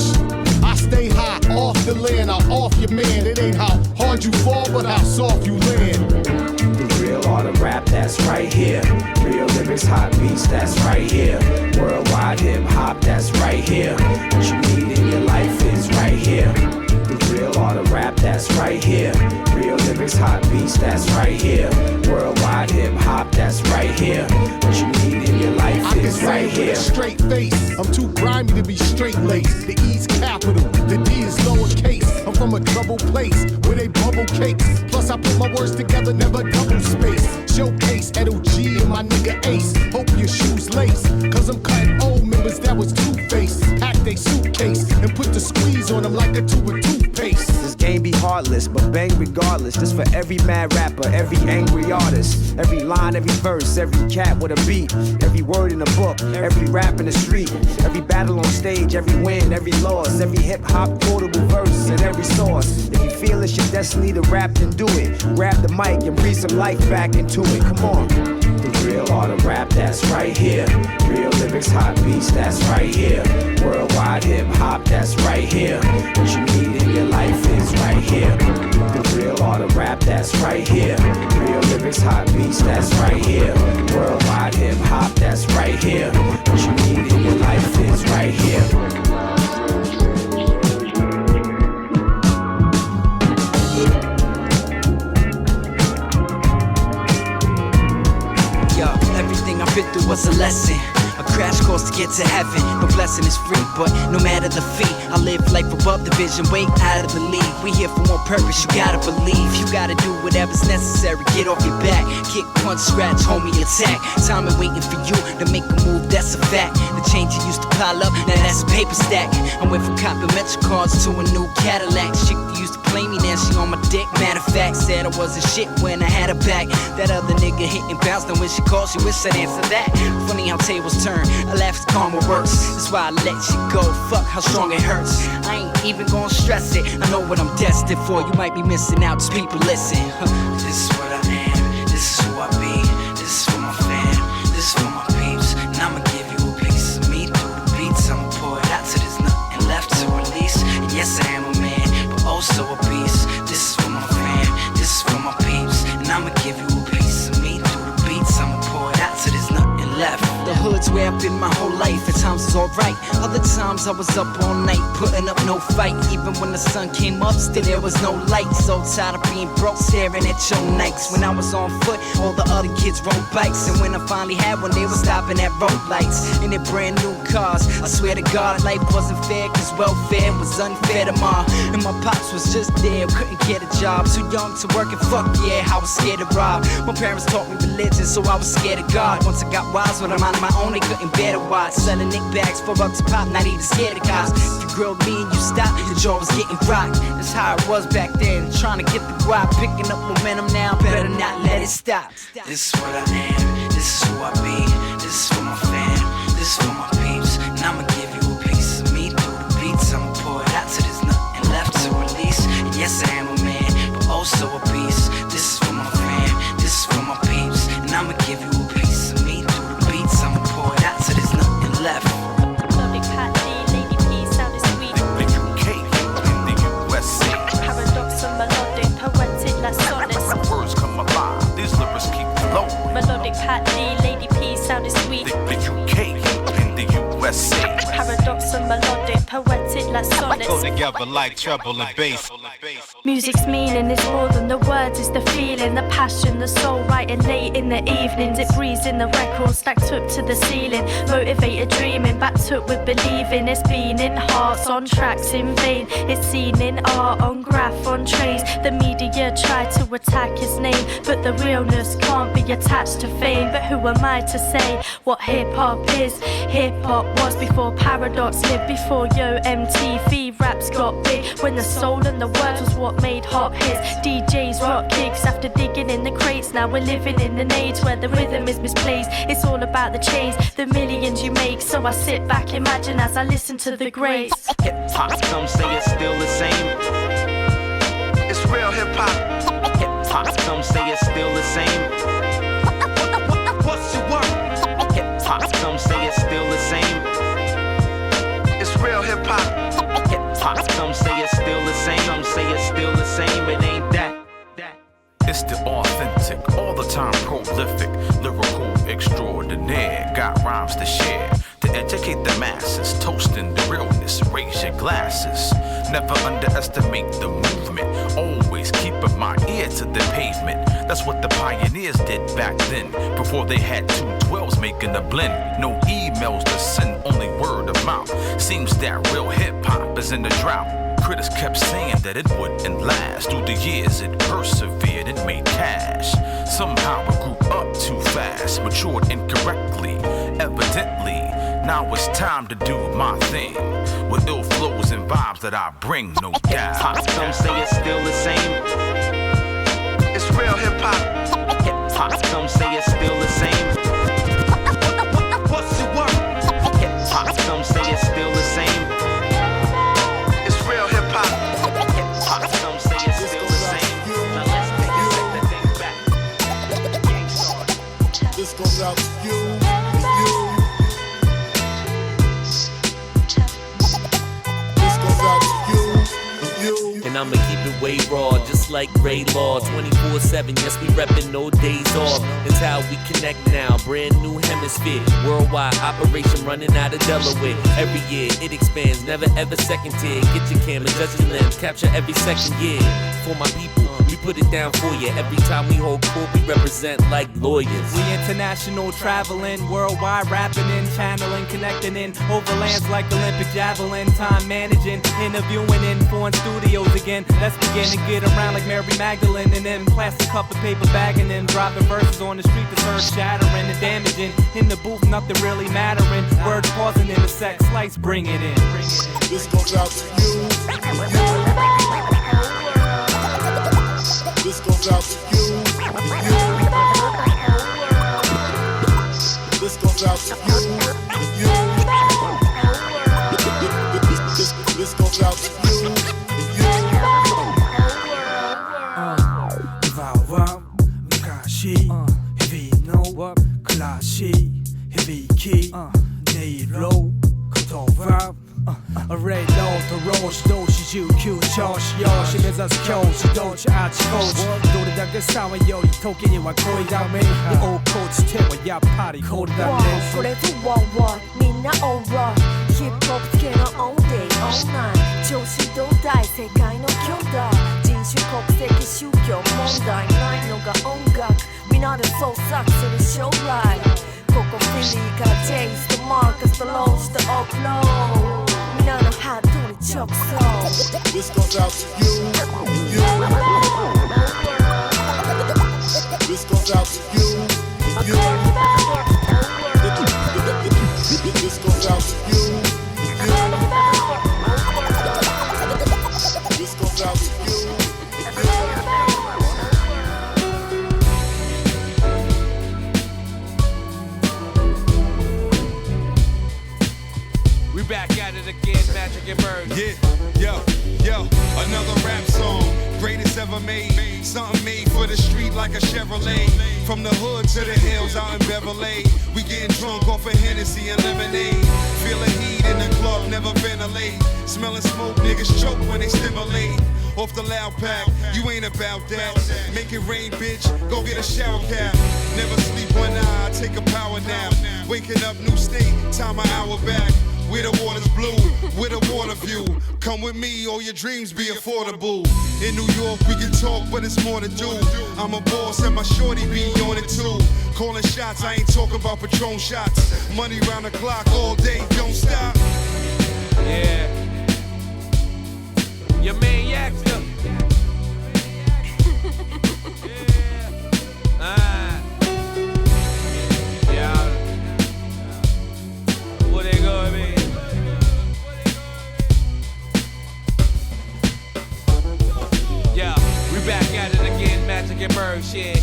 I stay high, off the land, I'm off your man. It ain't how hard you fall, but how soft you land. The real art of rap, that's right here. Real lyrics, hot beats, that's right here. Worldwide hip hop, that's right here. What you need in your life is right here. The real art of rap, that's right here. Real lyrics, hot beats, that's right here. Worldwide hip hop, that's right here. What you need in your life is right here. With a straight face, I'm too grimy to be straight laced. The E's capital, the D is lowercase. I'm from a troubled place where they bubble cakes. Plus I put my words together, never double space. Showcase Edo G and my nigga Ace. Hope your shoes lace, cause I'm cutting old members that was two-faced. Pack they suitcase and put the squeeze on them like a tube of toothpaste. This game be heartless, but bang regardless. This for every mad rapper, every angry artist. Every line, every verse, every cat with a beat. Every word in the book, every rap in the street. Every battle on stage, every win, every loss. Every hip-hop quotable verse and every source. If you feel it's your destiny to rap, then do it. Grab the mic and breathe some life back into it. Come on. The real art of rap, that's right here. Real lyrics, hot beats, that's right here. Worldwide hip hop, that's right here. What you need in your life is right here. The real art of rap, that's right here. Real lyrics, hot beats, that's right here. Worldwide hip hop, that's right here. What you need in your life is right here. Everything I've been through was a lesson. A crash course to get to heaven. No blessing is free, but no matter the fee, I live life above the vision, way out of the league. We here for one purpose, you gotta believe. You gotta do whatever's necessary, get off your back. Kick, punch, scratch, homie, attack. Time and waiting for you to make a move, that's a fact. The change you used to pile up, now that's a paper stack. I went from complimentary cards to a new Cadillac. Chick used to play me, now she on my dick. Matter of fact, said I wasn't shit when I had her back. That other nigga hit and bounced, and when she called, she wish I'd answer that. Funny how tables turn, I laugh as karma works. That's why I let you go, fuck how strong it hurts. I ain't even gonna stress it, I know what I'm destined for. You might be missing out, just people listen. This is what I am, this is who I be. This is for my fam, this is for my peeps. And I'ma give you a piece of me through the beats. I'ma pour it out till there's nothing left to release. And yes, I am a man, but also a beast. This is for my fam, this is for my peeps. And I'ma give you a piece of me through the beats. I'ma pour it out till there's nothing left. The hood's where I've been my whole life. At times it's alright, other times I was up all night, putting up no fight. Even when the sun came up, still there was no light. So tired of being broke, staring at your nights. When I was on foot, all the other kids rode bikes. And when I finally had one, they were stopping at road lights in their brand new cars. I swear to God, life wasn't fair, cause welfare was unfair to ma. And my pops was just there, couldn't get a job. Too young to work and fuck yeah, I was scared to rob. My parents taught me religion, so I was scared of God. Once I got wise with a mind of my own, they couldn't bear to watch. Selling Nick bags for up to pop, not even scared of cops. If you grilled me and you stopped, your jaw was getting rocked. That's how it was back then, trying to get the guap. Picking up momentum now, better not let it stop. This is what I am, this is who I be. This is for my fam, this is for my peeps. And I'ma give you a piece of me through the beats. I'ma pour it out till there's nothing left to release. And yes, I am a man, but also a beast. This is for my fam, this is for my peeps. And I'ma give you a piece of me through the beats. I'ma pour it out till there's nothing left. Melodic Pat D, Lady P, sound is sweet. The UK in the USA. Paradox and melodic, poetic like sonnets. Go together like treble and bass. Music's meaning is more than the words, it's the feeling, the passion, the soul writing late in the evenings. It breathes in the records stacked up to the ceiling. Motivated dreaming, backed up with believing. It's been in hearts, on tracks in vain. It's seen in art, on graph, on trays. The media try to attack his name, but the realness can't be attached to fame. But who am I to say what hip-hop is? Hip-hop was before Paradox lived, before Yo MTV raps got big. When the soul and the words was what made hot hits. DJs rock gigs after digging in the crates. Now we're living in an age where the rhythm is misplaced. It's all about the change, the millions you make. So I sit back, imagine as I listen to the greats. Hip-hop, some say it's still the same. It's real hip-hop. Hip-hop, some say it's still the same. What's your word? Hip-hop, some say it's still the same. It's real hip-hop. Hip-hop, some say it's still the same. Some say it's still the same, it ain't that. It's the authentic, all the time prolific, lyrical extraordinaire. Got rhymes to share, to educate the masses. Toasting the realness, raise your glasses. Never underestimate the movement. Always keeping my ear to the pavement. That's what the pioneers did back then. Before they had 212s making a blend. No emails to send, only word of mouth. Seems that real hip-hop is in the drought. Critics kept saying that it wouldn't last. Through the years it persevered, it made cash. Somehow it grew up too fast, matured incorrectly, evidently. Now it's time to do my thing, with ill flows and vibes that I bring, no doubt. Hip-hop, some say it's still the same. It's real hip-hop. Hip-hop, some say it's still the same. What's your word? Hip-hop, some say it's still the same. It's real hip-hop. Hip-hop, some say it's still the same. Now let's take the thing back. This goes out to you, This goes out to you, And I'ma keep it way raw, just like Ray Law. 24/7, yes, we reppin' no days off. That's how we connect now, brand new hemisphere. Worldwide operation running out of Delaware. Every year it expands, never ever second tier. Get your camera, judge your lens, capture every second year. For my people, we put it down for you. Every time we hold court, we represent like lawyers. We international traveling, worldwide rapping and channeling, connecting in overlands like Olympic javelin. Time managing, interviewing in foreign studios again. Let's begin to get around like Mary Magdalene and then plastic cup and paper bagging and dropping verses on the street that's earth shattering and damaging. In the booth, nothing really mattering. Words pausing in the sex slice, bring it in. This goes out to you. This goes out to you. This goes out to you. This goes out to you. Kashi, Hivino, Klashi, Hiviki, Neiro, Kotova. Array low, the roach, doshi, you, Q, charge, yoshi, is us, coach, don't you, out, coach. Do the dunk, sound, yo, you talking, you are going down, me. The old coach, tell me, ya party, cold down there. Forever, one, Mina, alright. Hip hop, scanner, all day, all night. Joshi, don't die, say, kind of kyoda. Jinshu, kopseki, shukyo, mondai, nine, no ga, ongak. Mina, the soul sucks, so the show right. Coco, Philly, got J's, the Marcus, the Lowe's, the Upload. None of how to do the choke so. This goes out to you. This goes out to you. This goes out to you. This goes out to you. Back at it again, Magic and Bird. Yeah, yo, another rap song, greatest ever made. Something made for the street like a Chevrolet. From the hood to the hills out in Beverly, we getting drunk off of Hennessy and lemonade. Feeling heat in the club, never ventilate. Smelling smoke, niggas choke when they stimulate. Off the loud pack, you ain't about that. Make it rain, bitch, go get a shower cap. Never sleep one eye, take a power nap. Waking up, new state, time an hour back. Where the water's blue, with a water view. Come with me, all your dreams be affordable. In New York, we can talk, but it's more to do. I'm a boss and my shorty be on it too. Calling shots, I ain't talking about Patron shots. Money round the clock all day, don't stop. Yeah. Your man Yaxter. Yeah. What they gonna be? Yeah, we back at it again, Magic and Bird shit.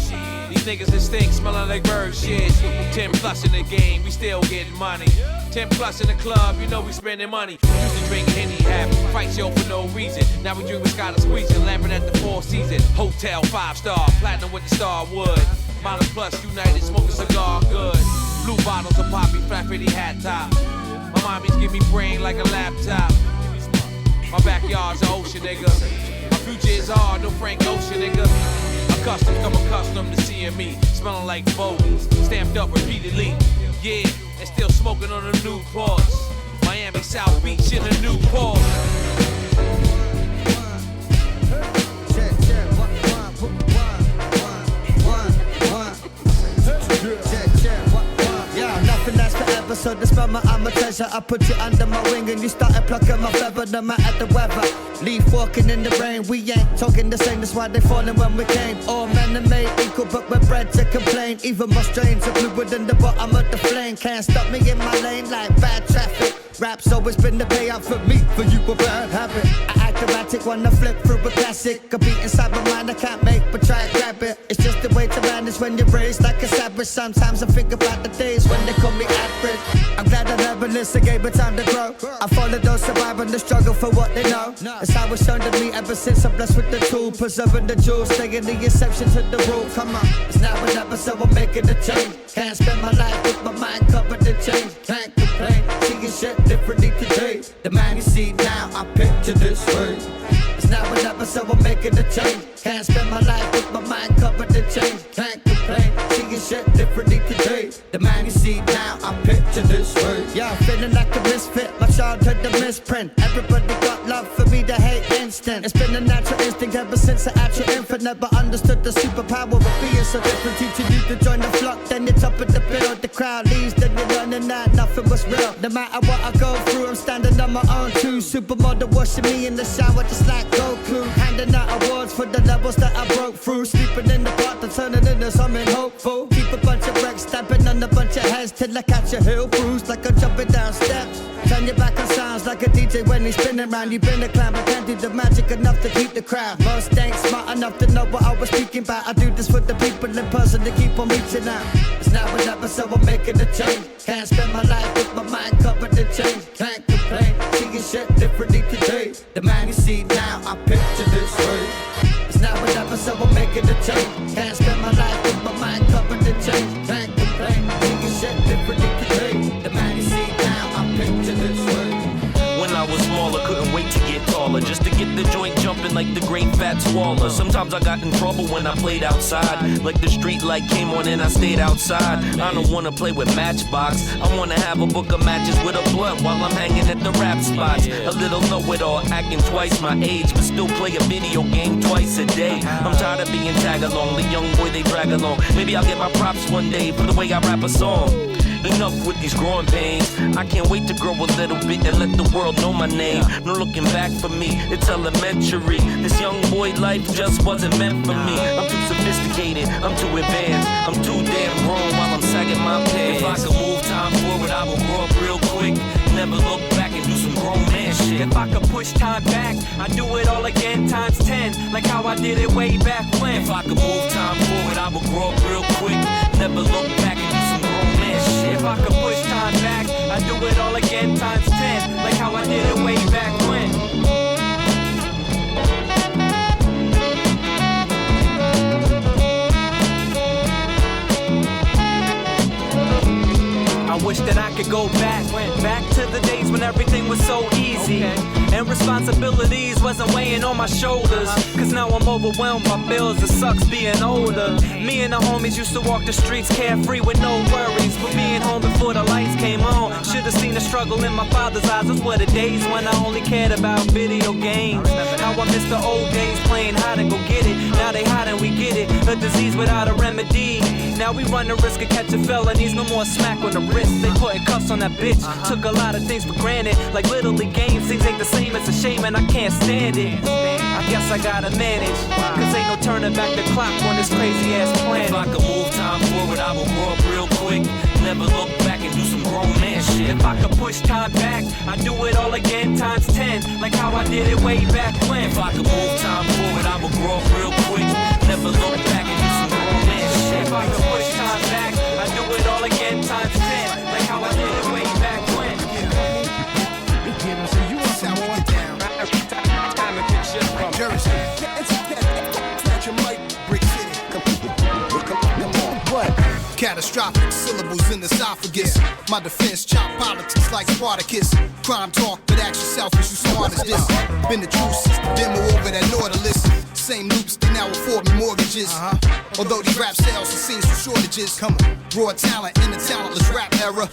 These niggas that stink, smelling like bird shit. 10 plus in the game, we still getting money. 10 plus in the club, you know we spending money. Used to drink Henny, have fights yo for no reason. Now we drink with Scott and squeezing, laughing at the Four Seasons. Hotel 5-star, platinum with the Starwood. Miles plus United, smoking cigar good. Blue bottles of poppy, flat fitty hat top. My mommies give me brain like a laptop. My backyard's an ocean, nigga. My future is hard, no Frank Ocean, nigga. Accustomed to seeing me, smelling like bogeys, stamped up repeatedly. Yeah, and still smoking on the Newports. Miami, South Beach in the Newport. Nothing lasts forever, so this moment I'm a treasure. I put you under my wing and you started plucking my feather, no matter the weather. Leave walking in the rain, we ain't talking the same, that's why they falling when we came. All men are made equal, but we're bred to complain. Even more strains are bluer than the bottom of the flame. Can't stop me in my lane like bad traffic. Rap's always been the payout for me, for you a bad habit. I act erratic when I flip through a classic. A beat inside my mind I can't make, but try and grab it. It's just the way to manage when you're raised like a savage. Sometimes I think about the days when they call me average. I'm glad I never listened, gave it time to grow. I follow those surviving the struggle for what they know. It's how it's shown to me ever since I'm blessed with the tool. Preserving the jewels, staying the exception to the rule. Come on, it's now or never, so I'm making a change. Can't spend my life with my mind covered in change. Can't complain, seeing shit differently today. The man you see now, I picture this way. It's now or never, so I'm making a change. Can't spend my life with my mind covered in change. Can't complain, seeing shit differently today. The man you see now, I picture this way. Yeah, feeling like a misfit, my childhood a misprint. Everybody got love for me to hate instant. It's been a natural instinct ever since the actual infant. never understood the superpower of being so different. Teaching you to join the flock, then you're top of the bill. The crowd leaves, then you're running out, nothing was real. No matter what I go through, I'm standing on my own too. Supermodel washing me in the shower just like Goku. Handing out awards for the levels that I broke through. Sleeping in the park, turning into something hopeful. Keep a bunch of wrecks, stamping on a bunch of heads till I catch a heel bruise like I'm jumping down steps. Turn your back on sounds like a DJ when he's spinning round. You've been a clown, but can't do the magic enough to keep the crowd. Most ain't smart enough to know what I was speaking about. I do this for the people in person to keep on reaching out. It's now or never, so I'm making a change. Can't spend my life with my mind covered in change. Can't complain, seeing shit differently today. The man you see now, I picture this way. It's now or never, so I'm making a change. Can't spend my life with my mind covered in change. Can't complain, seeing shit differently today. The man you see now, I picture this way. When I was smaller, couldn't wait to get taller, just to get the joint jumping like the great fat Swaller. Sometimes I got in trouble when I played outside, like the street light came on and I stayed outside. I don't wanna play with Matchbox, I wanna have a book of matches with a blunt while I'm hanging at the rap spots. A little know-it-all, acting twice my age, but still play a video game twice a day. I'm tired of being tag along, the young boy they drag along. Maybe I'll get my props one day for the way I rap a song. Enough with these growing pains, I can't wait to grow a little bit and let the world know my name. No looking back for me, it's elementary. This young boy life just wasn't meant for me. I'm too sophisticated, I'm too advanced, I'm too damn grown while I'm sagging my pants. If I could move time forward, I would grow up real quick. Never look back and do some grown man shit. If I could push time back, I'd do it all again times 10, like how I did it way back when. If I could move time forward, I would grow up real quick. Never look back and do some grown man shit. If I could push time back, I'd do it all again times 10, like how I did it way back when. I wish that I could go back to the days when everything was so easy, and responsibilities wasn't weighing on my shoulders. Cause now I'm overwhelmed by bills, it sucks being older. Me and the homies used to walk the streets carefree with no worries, but being home before the lights came on. Should've seen the struggle in my father's eyes. Those were the days when I only cared about video games. How I miss the old days playing hide and go get it. Now they hide and we get it, a disease without a remedy. Now we run the risk of catching felonies, no more smack on the wrist. They putting cuffs on that bitch. Took a lot of things for granted, like little league games. Things ain't the same, it's a shame and I can't stand it. I guess I gotta manage, cause ain't no turning back the clock on this crazy ass planet. If I could move time forward, I would grow up real quick. Never look back and do some grown man shit. If I could push time back, I'd do it all again times 10, like how I did it way back when. If I could move time forward, I would grow up real quick. Never look back and do some grown man shit. If I could push time back, I'd do it all again times 10, like how I did it way back when. So you want some more? Time to pick shit from Jersey. Catch your mic, Brick City. Come on. What? Catastrophic syllables in the esophagus. My defense, chop politics like Spartacus. Crime talk, but act yourself as you smart as this. Been the truth since the demo over that Nautilus. Same loops, they now afford me mortgages. Although these rap sales have seen some shortages. Come on, raw talent in the talentless rap era.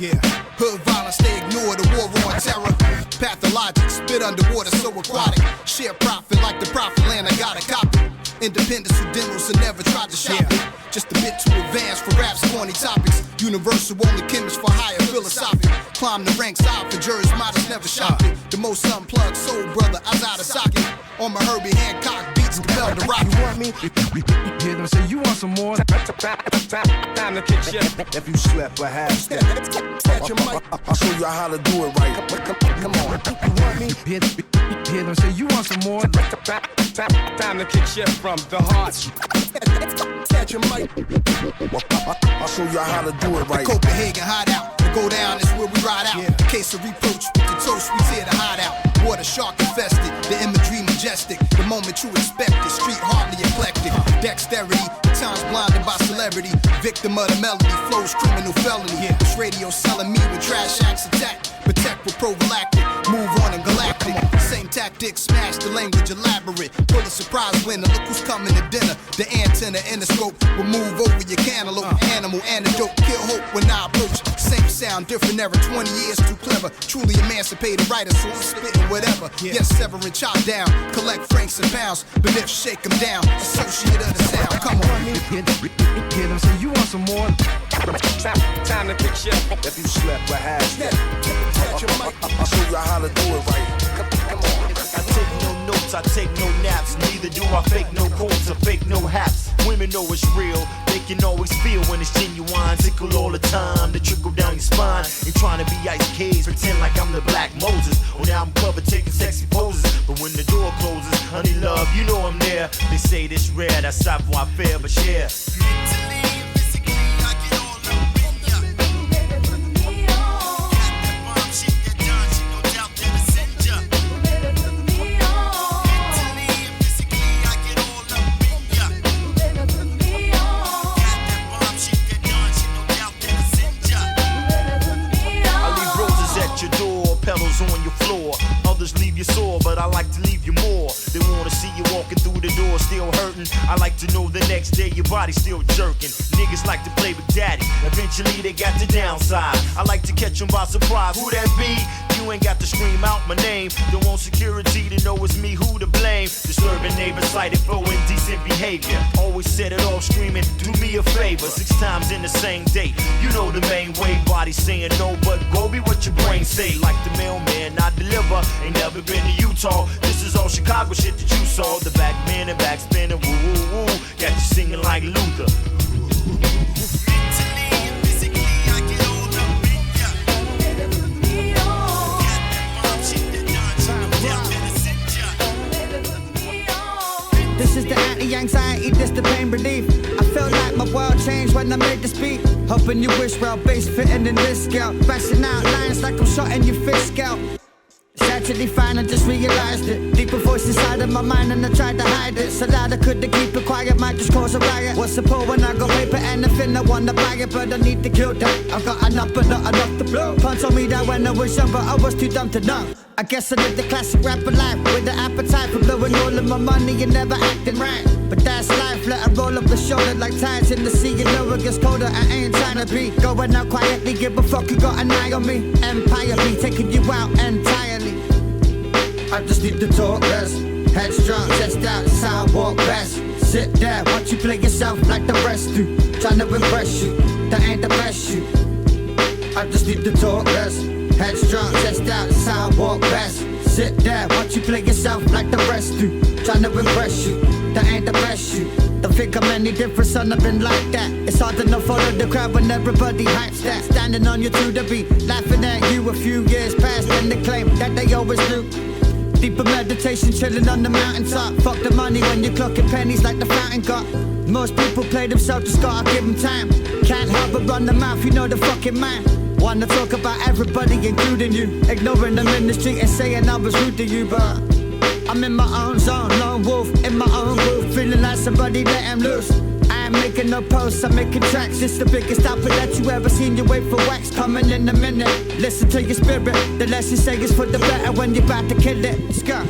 Hood violence, they ignore the war on terror. Pathologic, spit underwater, so aquatic. Share profit like the profit land, I got a copy. Independents who demos and never tried to shop it. Just a bit too advanced for rap's corny topics. Universal, only chemist for higher philosophic. Climb the ranks out for jurors, models never shop it. The most unplugged soul brother, I was out of socket. On my Herbie Hancock beats, compelled to rock. You want me? Hear them say you want some more. Time to kick shit. If you slap a half step, I'll show you how to do it right. Come on. You want me? Hear them say you want some more. Time to kick shit from the heart. Catch your mic. I'll show you how to do it right. The Copenhagen hideout. To go down is where we ride out. Case of reproach with the toast, we tear the hideout. Water shark infested, the imagery majestic. The moment you expect it, street hardly eclectic. Dexterity, the times blinded by celebrity. Victim of the melody, flows criminal felony. This radio selling me with trash acts attack. Protect with prophylactic, move on and galactic. Same tactics, smash the language elaborate. Pull a surprise winner, look who's coming to dinner. The antenna in the scope will move over your cantaloupe. Animal antidote, kill hope when I approach. Same sound, different era, 20 years too clever. Truly emancipated writer, so I'm spitting whatever. Yes, sever and chop down, collect francs and pounds. Benef, shake them down, associate of the sound. Come on. Get him, so you want some more? Time to picture if you slept with hashtag. I'll show you how to do it right. Come on. I take no notes, I take no naps. Neither do I fake no quotes or fake no haps. Women know it's real, they can always feel when it's genuine. Tickle all the time, to trickle down your spine. Ain't trying to be Ice K's, pretend like I'm the Black Moses. Well, now I'm covered taking sexy poses. But when the door closes, honey love, you know I'm there. They say this rare, that's savoir faire, but yeah. On your floor, others leave you sore, but I like to leave you more. They wanna see you walking through the door still hurting. I like to know the next day your body's still jerking. Niggas like to play with daddy, eventually they got the downside. I like to catch them by surprise. Who that be? You ain't got to scream out my name. Don't want security to know it's me, who to blame. Disturbing neighbors cited for indecent behavior. Always set it off screaming, do me a favor. 6 times in the same day. You know the main way, body saying no, but go be what your brain say. Like the mailman, I deliver. Ain't never been to Utah. This is all Chicago shit that you saw. The back man and back spinning, woo woo woo. Got you singing like Luther. This is the anti-anxiety, this the pain relief. I felt like my world changed when I made this beat. Hoping you wish well, bass fitting in this scale. Bashing out lines like I'm shotting your fist out. It's actually fine, I just realized it. Deeper voice inside of my mind and I tried to hide it. So loud I couldn't keep it quiet, might just cause a riot. What's the point when I got paper and anything I wanna buy it, but I need to kill that. I've got enough but not enough to blow. Punch on me that when I was young, but I was too dumb to know. I guess I lived the classic rapper life with the appetite for blowing all of my money and never acting right. But that's life, let her roll up the shoulder like tides in the sea. You know it gets colder, I ain't trying to be going out quietly, give a fuck, you got an eye on me. Empire be taking you out entirely. I just need to talk less. Headstrong, chest out, sidewalk best. Sit there, watch you play yourself like the rest do. Tryna impress you, that ain't the best you. I just need to talk less. Headstrong, chest out, sidewalk best. Sit there, watch you play yourself like the rest do. Tryna impress you, that ain't the best you. Don't think I'm any different, son, I've been like that. It's hard to not follow the crowd when everybody hypes that. Standing on you to the beat, laughing at you a few years past, and they claim that they always do. Deeper meditation, chilling on the mountaintop. Fuck the money when you're clocking pennies like the fountain got. Most people play themselves, just gotta give them time. Can't help but run the mouth, you know the fucking man. Wanna talk about everybody, including you. Ignoring them in the street and saying I was rude to you, but I'm in my own zone, lone wolf, in my own groove. Feeling like somebody let him loose. I ain't making no posts, I'm making tracks. It's the biggest output that you ever seen. You wait for wax, coming in a minute. Listen to your spirit, the less you say is for the better when you're about to kill it. Ska.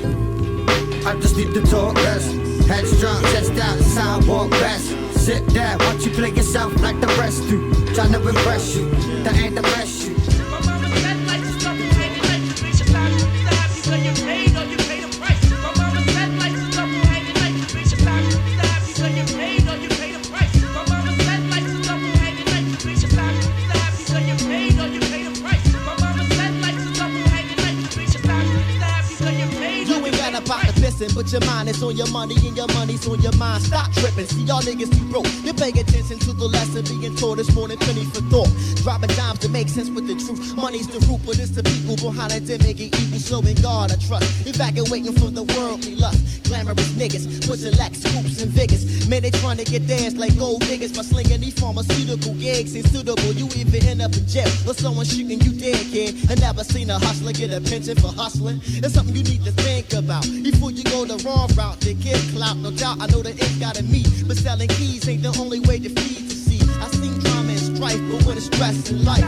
I just need to talk less. Headstrong, chest out, sidewalk best. Sit there, watch you play yourself like the rest do. Tryna impress you, that ain't the best you. My mama said like the stuff you hang like you reach your value. Either you paid or you pay the price. My mama said like the stuff you hang like you reach your value. Either you paid or you pay the price. My mama said like the stuff you hang like you reach your value. Either you paid or you pay the price. My mama said like the stuff you hang like you reach your value. Either you paid or you pay the price. About to listen, but your mind is on your money and your money's on your mind. Stop tripping, see y'all niggas too broke. You pay attention to the lesson being taught this morning, penny for thought. Dropping dimes to make sense with the truth. Money's the root, but it's the people behind it that make it evil. Showing God I trust, evacuating from the worldly lust. Glamorous niggas, pushing lax scoops and vigors. Man, they trying to get theirs like gold niggas by slinging these pharmaceutical gigs. Ain't suitable, you even end up in jail or someone shooting you dead, kid. I never seen a hustler get a pension for hustling. It's something you need to think about before you go the wrong route to get clout. No doubt, I know the ink gotta meet, but selling keys ain't the only way to feed to see. I seen drama and strife, but when it's stress in life.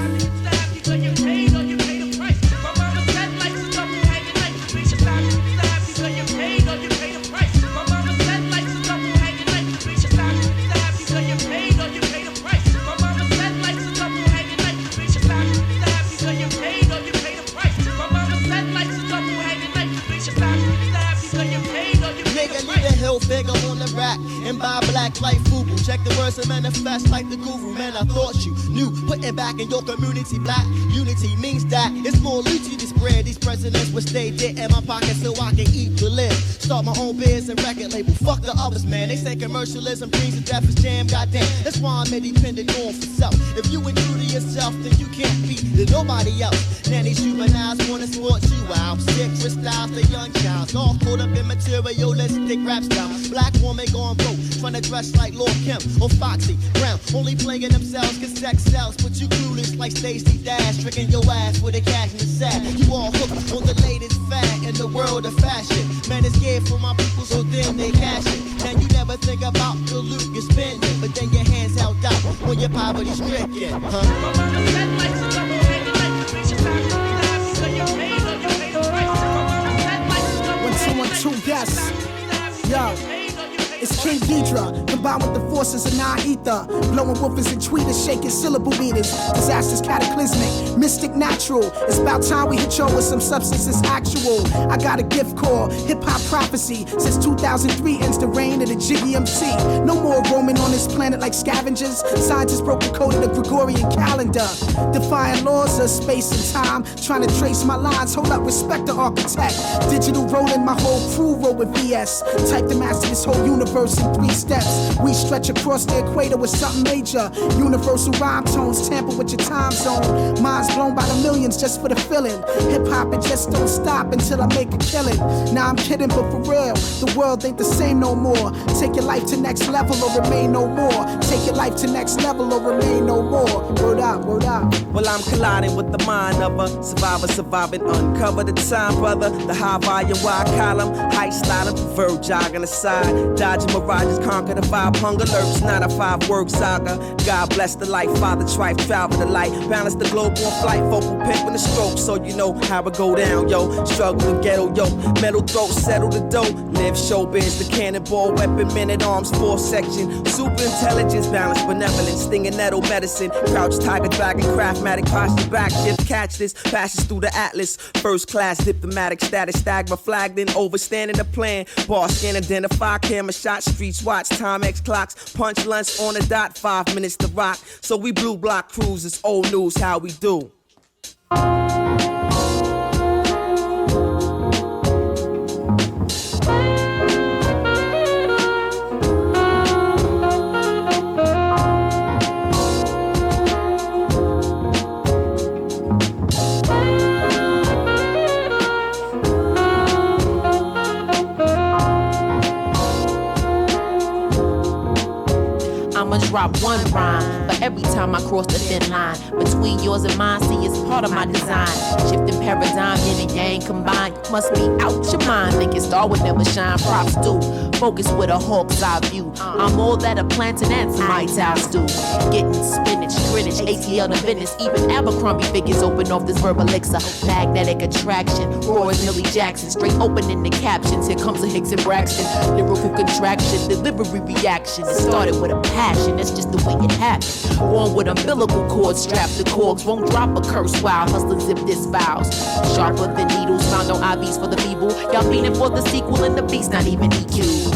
You paid or you pay the price. My mama said like the stuff you hanging like you reach your value. Either you paid or you pay the price. My mama said like the stuff you hanging like you reach your value. Either you paid or you pay the price. My mama said like the stuff you hanging like you reach your value. like FUBU. Check the words and manifest like the guru. Man, I thought you knew. Putting back in your community, black unity means that it's more lychee to spread. These presidents will stay there in my pocket so I can eat to live. Start my own biz and record label. Fuck the others, man. They say commercialism brings the death is jam. Goddamn, that's why I'm independent on for self. If you ain't true to yourself, then you can't be to nobody else. Now these juveniles wanna sport you out. Sick styles, the young child. All caught up in materialistic rap style. Black woman going broke, trying to dress like Lord Kim or Foxy Brown. Only playing themselves cause sex sells. But you clueless like Stacey Dash, tricking your ass with a cash and sad. You all hooked on the latest fad in the world of fashion. Man, it's scared for my people, so then they cash it. Now you never think about the loot you're spending, but then your hands held out when you're poverty stricken, huh? Two guests. Yo, it's King Ghidra, combined with the forces of non-ether. Blowing woofers and tweeters, shaking syllable meters. Disasters cataclysmic, mystic natural. It's about time we hit y'all with some substances actual. I got a gift called hip-hop prophecy. Since 2003 ends the reign of the Jiggy MC. No more roaming on this planet like scavengers. Scientists broke the code of the Gregorian calendar. Defying laws of space and time. Trying to trace my lines, hold up, respect the architect. Digital rolling, my whole crew roll with VS. Type to master this whole universe in 3 steps. We stretch across the equator with something major. Universal rhyme tones tamper with your time zone. Minds blown by the millions just for the feeling. Hip hop, it just don't stop until I make a killing. Nah, I'm kidding, but for real, the world ain't the same no more. Take your life to next level or remain no more. Take your life to next level or remain no more. Word up, word up. Well, I'm colliding with the mind of a survivor, surviving, uncover the time, brother. The high volume, wide column, height sliding, verb jogging aside. Dodging mirages, conquer the vibe, hunger lurks, not a 5-word saga. God bless the life, Father Trife, travel the light, balance the globe on flight, vocal pimp in the stroke, so you know how it go down, yo. Struggle to ghetto, yo. Metal throat, settle the dough. Live showbiz, the cannonball, weapon, men at arms, 4 section. Super intelligence, balance, benevolence, stinging nettle medicine. Crouch, tiger, dragon, craftmatic, posture, back shift, catch this, passes through the atlas. First class, diplomatic status, stagma, flagged in, overstanding the plan. Bar scan, identify, camera shot, streets watch, time X clocks, punch lunch on the dot, 5 minutes to rock. So we blue block cruisers, old news, how we do. I'ma drop one rhyme, but every time I cross the thin line between yours and mine, see it's part of my design. Shifting paradigm, yin and yang combined. You must be out your mind, thinking star would never shine. Props do, focus with a hawk's eye view. I'm all that a plantain and some White House do. Getting spinach, Greenwich, ATL to Venice. Even Abercrombie figures open off this verbal elixir. Magnetic attraction, raw as Millie Jackson. Straight opening the captions, here comes a Hicks and Braxton. Lyrical contraction, delivery reaction. It started with a passion, that's just the way it happened. Born with umbilical cords strapped to corks. Won't drop a curse while hustlers zip this vows. Sharper than needles, found no IVs for the feeble. Y'all meaning for the sequel and the beast, not even EQ.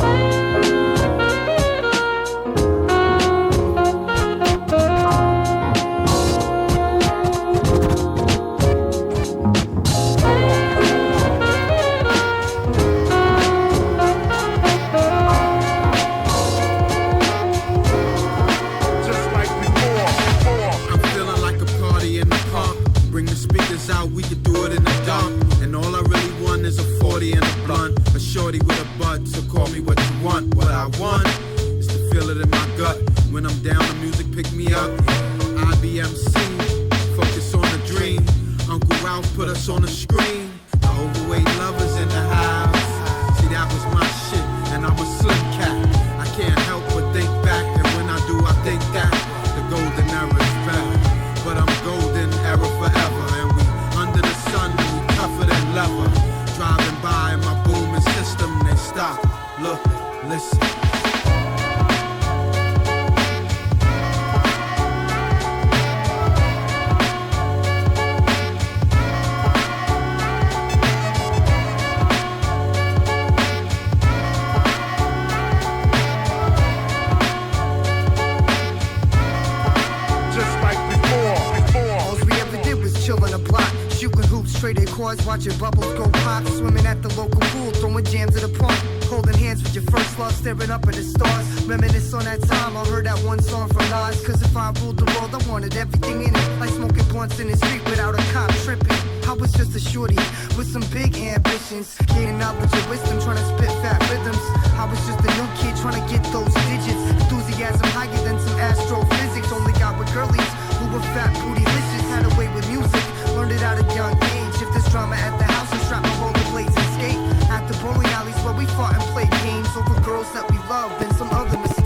just like before. All we ever did was chill on the block, shooting hoops, trading cards, watching bubbles go pop, swimming at the local pool, throwing jams at the park, holding hands with your first love, staring up at the stars. Reminisce on that time I heard that one song from Nas. Cause if I ruled the world, I wanted everything in it, like smoking blunts in the street without a cop tripping. I was just a shorty with some big ambitions, gaining knowledge and wisdom, trying to spit fat rhythms. I was just a new kid trying to get those digits, enthusiasm higher than some astrophysics. Only got with girlies who were fat, bootylicious, had a way with music, learned it at a young age. If there's drama at the house, I strap my rollerblades and skate. At the bowling alleys where we fought and played games over girls that we loved and some other mistakes.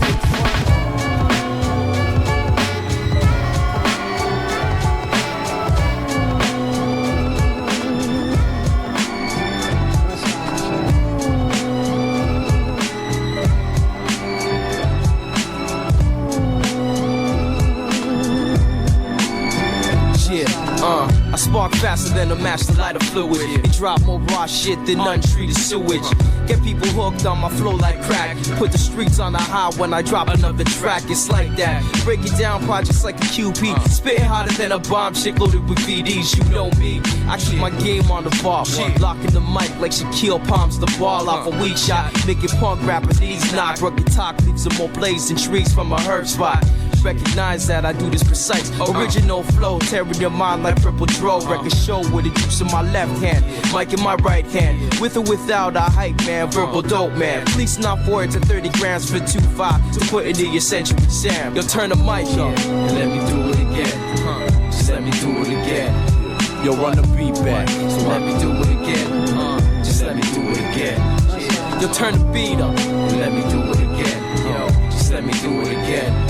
I spark faster than a master lighter fluid. It drop more raw shit than untreated sewage. Get people hooked on my flow like crack. Put the streets on the high when I drop another track. It's like that. Break it down, projects like a QP. Spitting hotter than a bomb, shit loaded with VDs. You know me. I keep my game on the bar. Locking the mic like Shaquille palms the ball off a weak shot. Making punk rapper these knock. Rugged talk leaves them more blazing trees from a herb spot. Recognize that I do this precise. Original flow, tearing your mind like purple dro. Record show with the juice in my left hand, mic in my right hand. With or without a hype man, verbal dope man. Please not 4 to 30 grams for 2.5 to put into your century Sam. Yo, turn the mic up and let me do it again. Just let me do it again. Yo, run the beat back, so let me do it again. Just let me do it again. Yo, turn the beat up and let me do it again. Yo, just let me do it again.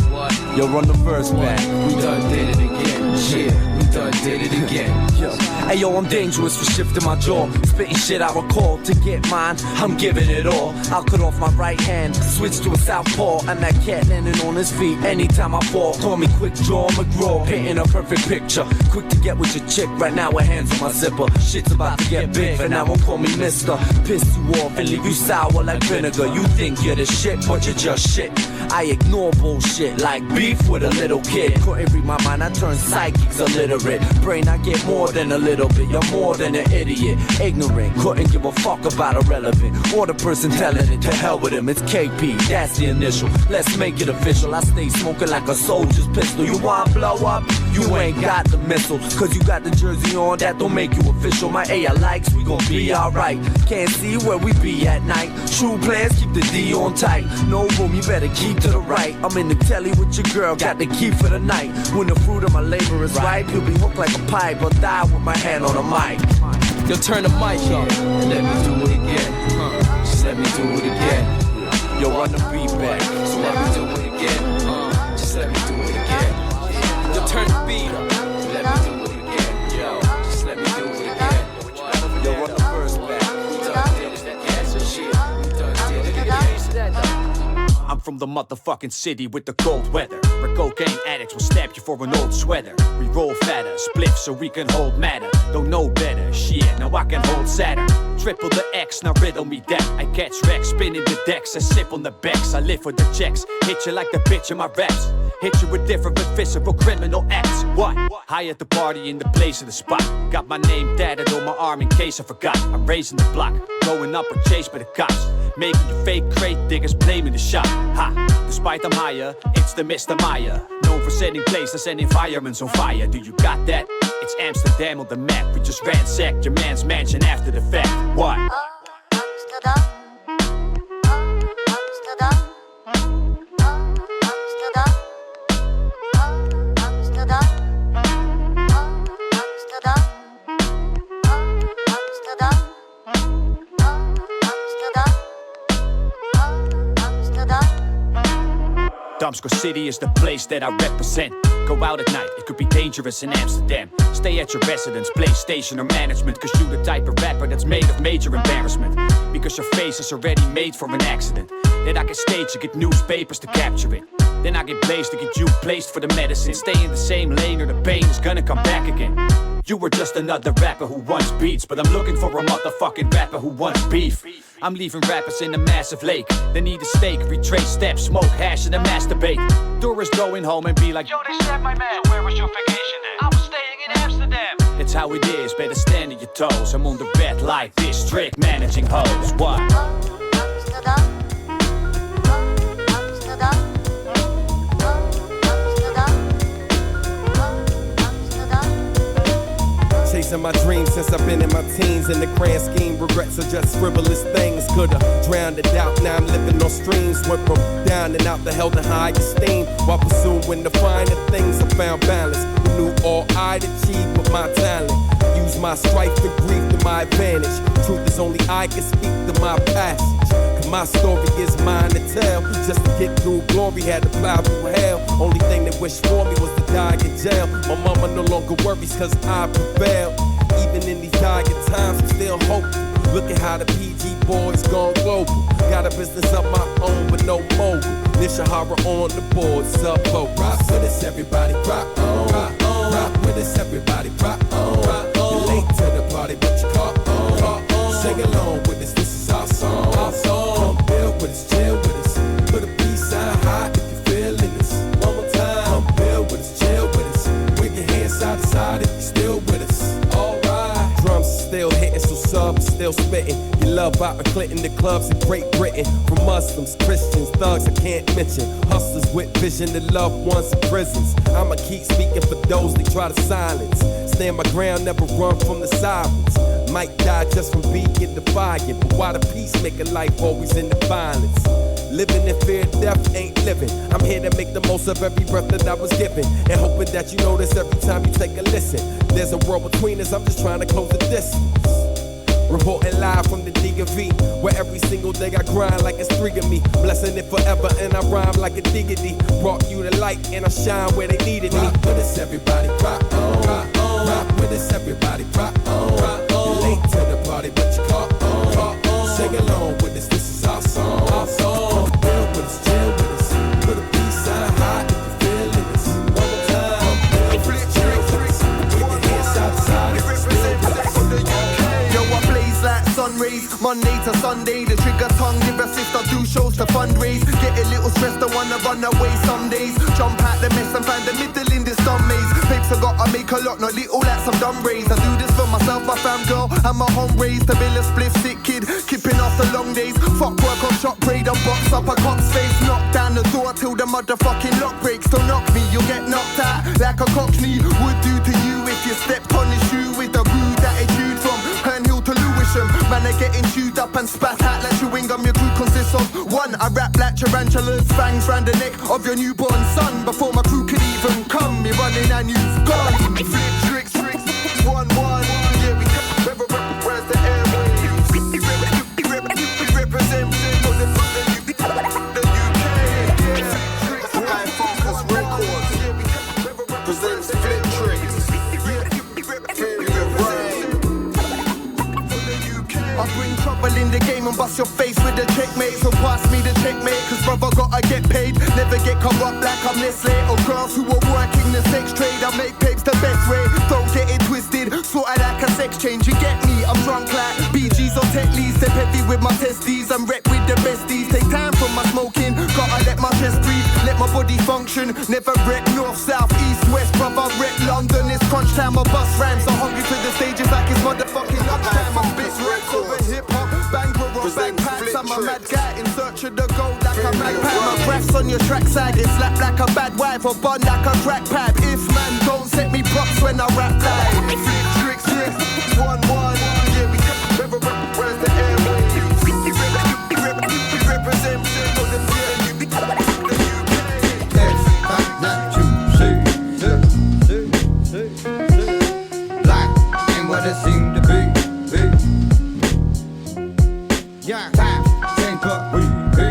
Yo, run the verse back. We done did it again. Yeah, we done did it again. Yo. Hey yo, I'm dangerous for shifting my jaw. Spitting shit I recall. To get mine, I'm giving it all. I'll cut off my right hand, switch to a southpaw. And that cat landing on his feet anytime I fall. Call me Quick Draw McGraw, painting a perfect picture. Quick to get with your chick, right now with hands on my zipper. Shit's about to get big, and now won't call me mister. Piss you off and leave you sour like vinegar. You think you're the shit, but you're just shit. I ignore bullshit like beef with a little kid. Couldn't read my mind, I turn psychics illiterate. Brain, I get more than a little bit. You're more than an idiot. Ignorant, couldn't give a fuck about irrelevant. Or the person telling it, to hell with him. It's KP, that's the initial. Let's make it official. I stay smoking like a soldier's pistol. You wanna blow up? You ain't got the missile. Cause you got the jersey on, that don't make you official. My AI likes, we gon' be alright. Can't see where we be at night. True plans, keep the D on tight. No room, you better keep to the right. I'm in the telly with your girl, got the key for the night. When the fruit of my labor is ripe, you'll be hooked like a pipe or die with my hand on the mic. Yo, turn the mic up and let me do it again. Just let me do it again. Yo, run the beat back, so let me do it again. Just let me do it again. Yo, turn the beat up and let me do it again. Yo, just let me do it again. Yo, run the verse back. We done did it again. Shit, we done did it again. I'm from the motherfucking city with the cold weather, where cocaine addicts will stab you for an old sweater. We roll fatter, spliff so we can hold matter. Don't know better, shit, now I can hold Saturn. Triple the X, now riddle me that. I catch wrecks, spinning the decks, I sip on the becks. I live for the checks, hit you like the bitch in my raps. Hit you with different but visceral criminal acts. What? High at the party in the place of the spot. Got my name tatted on my arm in case I forgot. I'm raising the block, growing up or chased by the cops. Making you fake crate diggers blaming the shot. Ha! Despite I'm higher, it's the Mr. Meyer. Known for setting places and environments on fire. Do you got that? It's Amsterdam on the map. We just ransacked your man's mansion after the fact. What? Damsko City is the place that I represent. Go out at night, it could be dangerous in Amsterdam. Stay at your residence, PlayStation or management. Cause you the type of rapper that's made of major embarrassment. Because your face is already made for an accident. Then I get staged to get newspapers to capture it. Then I get blazed to get you placed for the medicine. Stay in the same lane or the pain is gonna come back again. You were just another rapper who wants beats, but I'm looking for a motherfucking rapper who wants beef. I'm leaving rappers in a massive lake. They need a steak, retrace steps, smoke hash and a masturbate. Tourists going home and be like, yo, they said my man, where was your vacation then? I was staying in Amsterdam. it's how it is, better stand on your toes. I'm on the red light district, managing hoes. What? Chasing my dreams since I've been in my teens. In the grand scheme, regrets are just frivolous things. Could've drowned it out, now I'm living on streams. Went from down and out to held in high esteem. While pursuing the finer things, I found balance. Who knew all I'd achieve with my talent. Use my strife and grief to my advantage. Truth is only I can speak to my passage. Cause my story is mine to tell. Just to get through glory, had to plow through hell. Only thing they wished for me was to die in jail. My mama no longer worries cause I prevail. Even in these dire times, I'm still hopeful. Look at how the PG boys gone global. Got a business of my own, but no mogul. Nishihara on the board, sub-vocal. Rock with us, everybody, rock on. Rock on. Rock with us, everybody, rock on. Rock on. You're late to the party, but you caught on. Caught on. Sing along with us, this is our song. Our song. Come build with us, chill with us. Put a peace sign high if you're feeling this. One more time. Come build with us, chill with us. Wave your hands side to side if you're still with us. Drums still hitting, so subs still spitting. You love Bob Clinton, the clubs in Great Britain. From Muslims, Christians, thugs I can't mention. Hustlers with vision, the loved ones in prisons. I'ma keep speaking for those they try to silence. Stand my ground, never run from the sirens. Might die just from being defiant. But why the peacemaker life always in the violence? Living in fear of death ain't living. I'm here to make the most of every breath that I was given. And hoping that you notice every time you take a listen. There's a world between us, I'm just trying to close the distance. Reporting live from the DV, where every single day I grind like it's 3 of me. Blessing it forever and I rhyme like a diggity. Brought you the light and I shine where they needed me. Rock with us, everybody, rock on. Rock on. Rock with us, everybody, rock on. Rock on. You're late to the party, but you caught on. Caught on. Sing along with us, this is our song. Our song. Come build with us, chill with us. Put a peace sign high if you're feeling this. One more time. Come build with us, chill with us. Put your hands side to side if you're still with us. Yo, I blaze like sun rays, Monday to Sunday. The trigger tongue, give a sister, do shows to fundraise. Get a little stressed, I wanna run away some days. Jump out the mess and find the middle in this dumb maze. Papes I gotta make a lot, not little like some dumb rays. I do this for myself, my fam girl, and my home raised. To build a spliff sick kid, keeping after long days. Fuck work on shop braid and box up a cop's face. Knock down the door till the motherfucking lock breaks. Don't knock me, you'll get knocked out like a cockney would do to you if you stepped on his shoe with a rude attitude from Hernhill to Lewisham. Man are getting chewed up and spat out like chewing gum. Your crew consists of one. I rap like tarantulas, fangs round the neck of your newborn son. Before my crew could even come, me running and you've gone. Flip tricks, 1-1. Yeah, we where's the airwaves? We represent for the UK. High Focus Records presents Flip Tricks. I bring trouble in the game and bust your face with a checkmate. So pass me the checkmate, cause brother gotta get paid. Never get corrupt like I'm Nestle. Or girls who are working the sex trade. I make papes the best way, don't get it twisted. Sorta like a sex change, you get me? I'm drunk like BG's or Tetley's. Step heavy with my testes, I'm rep with the besties. Take time from my smoking, gotta let my chest breathe. Let my body function, never rep north, south, east, west. Brother rep London, it's crunch time, my bus rhymes. So hungry for the stages like it's motherfucking lunchtime. I'm bit reps over hip-hop, bang or bang pants. I'm a mad guy in search of the gold like a magpie. My breaths on your track side, it's slap like a bad wife or bun like a crack pipe. If man don't set me props when I rap live. Flip tricks, yeah, 1-1. Yeah, we where's the airwaves? We represent for the UK. Black ain't what it seemed to be. Yeah, change what we be.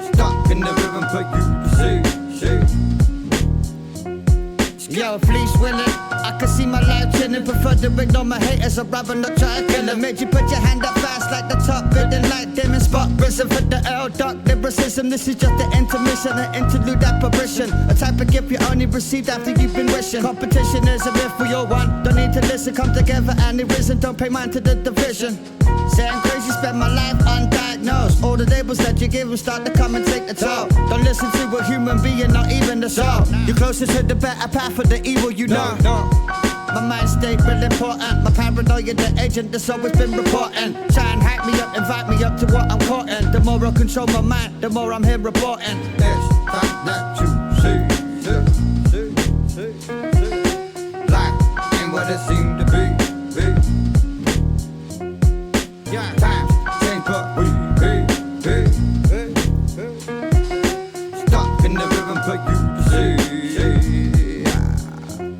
Stuck in the rhythm for you to see. Yo, fleece winning, I can see my life chilling. Prefer to ignore my haters, I'd rather not try to kill them. Made you put your hand up fast like the top building like them and spot risen for the L dark lyricism. This is just the intermission, an interlude apparition. A type of gift you only received after you've been wishing. Competition is a riff we all want, don't need to listen. Come together and it risen, don't pay mind to the division. Say I'm crazy, spend my life undiagnosed. knows all the labels that you give them start to come and take the toll. Don't listen to a human being, not even the soul. You're closer to the better path of the evil you know. My mind state real important. My paranoia, the agent that's always been reporting. Try and hype me up, invite me up to what I'm courting. The more I control my mind, the more I'm here reporting. It's fact that you see. Life ain't what it seemed to be. Yeah, times change, but we be. Stuck in the rhythm for you to see.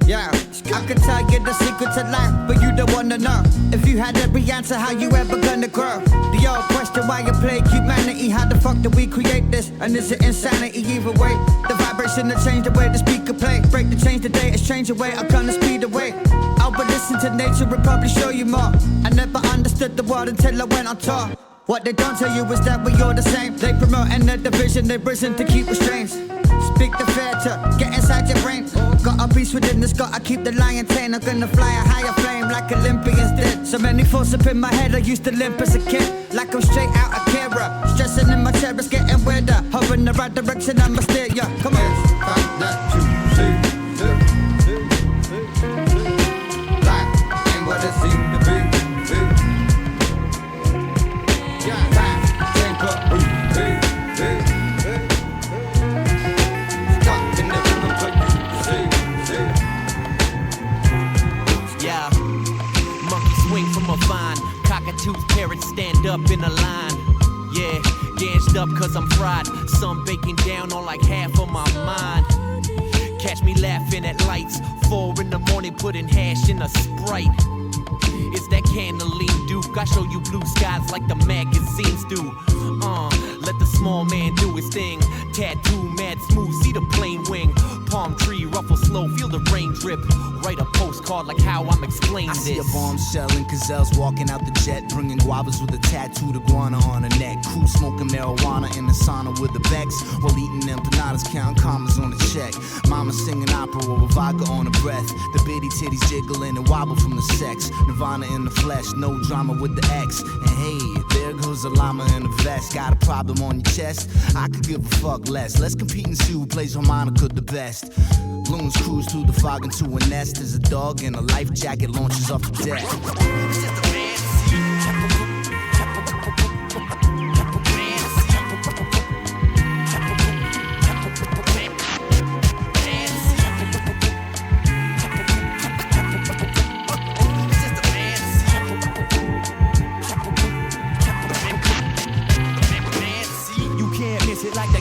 Yeah, I could tell you the secret to life, but you don't wanna know. If you had every answer, how you ever gonna grow? The old question, why you plague humanity? How the fuck do we create this? And is it insanity either way? The vibration to change the way the speaker play. Break the change the day, it's change the way I'm gonna speed away. I would listen to nature, would probably show you more. I never understood the world until I went on tour. What they don't tell you is that we all the same. They promoting the division, they've risen to keep restraints. Speak the fair to get inside your brain. Got a beast within this, gotta keep the lion tame. I'm gonna fly a higher flame like Olympians did. So many thoughts up in my head, I used to limp as a kid. Like I'm straight out of Kira. Stressing in my chair, it's getting weirder. Hovering the right direction, I'ma steer ya. Come on. That you see. Life ain't what it seemed to be. Yeah, time change, but we be. Yeah, monkey swing from a vine. Cockatoos, parrots stand up in a line. Yeah, gassed up cause I'm fried. Sun baking down on like half of my mind. Catch me laughing at lights. 4 in the morning putting hash in a Sprite. It's that Candeline Duke. I show you blue skies like the magazines do. Let the small man do his thing. Tattoo mad smooth, see the plane wing. Palm tree ruffle slow, feel the rain drip. Write a postcard like how I'm explaining this. I see a bombshell and gazelles walking out the jet, bringing guavas with a tattooed iguana on her neck. Crew smoking marijuana in the sauna with the Becks, while eating empanadas, counting commas on the check. Mama singing opera with vodka on her breath. The bitty titties jiggling and wobble from the sex. Nirvana in the flesh, no drama with the X. And hey, there goes a llama in a vest. Got a problem on your chest? I could give a fuck less. Let's compete and see who plays harmonica the best. Balloons cruise through the fog into a nest. There's a dog in a life jacket launches off the deck. It's just a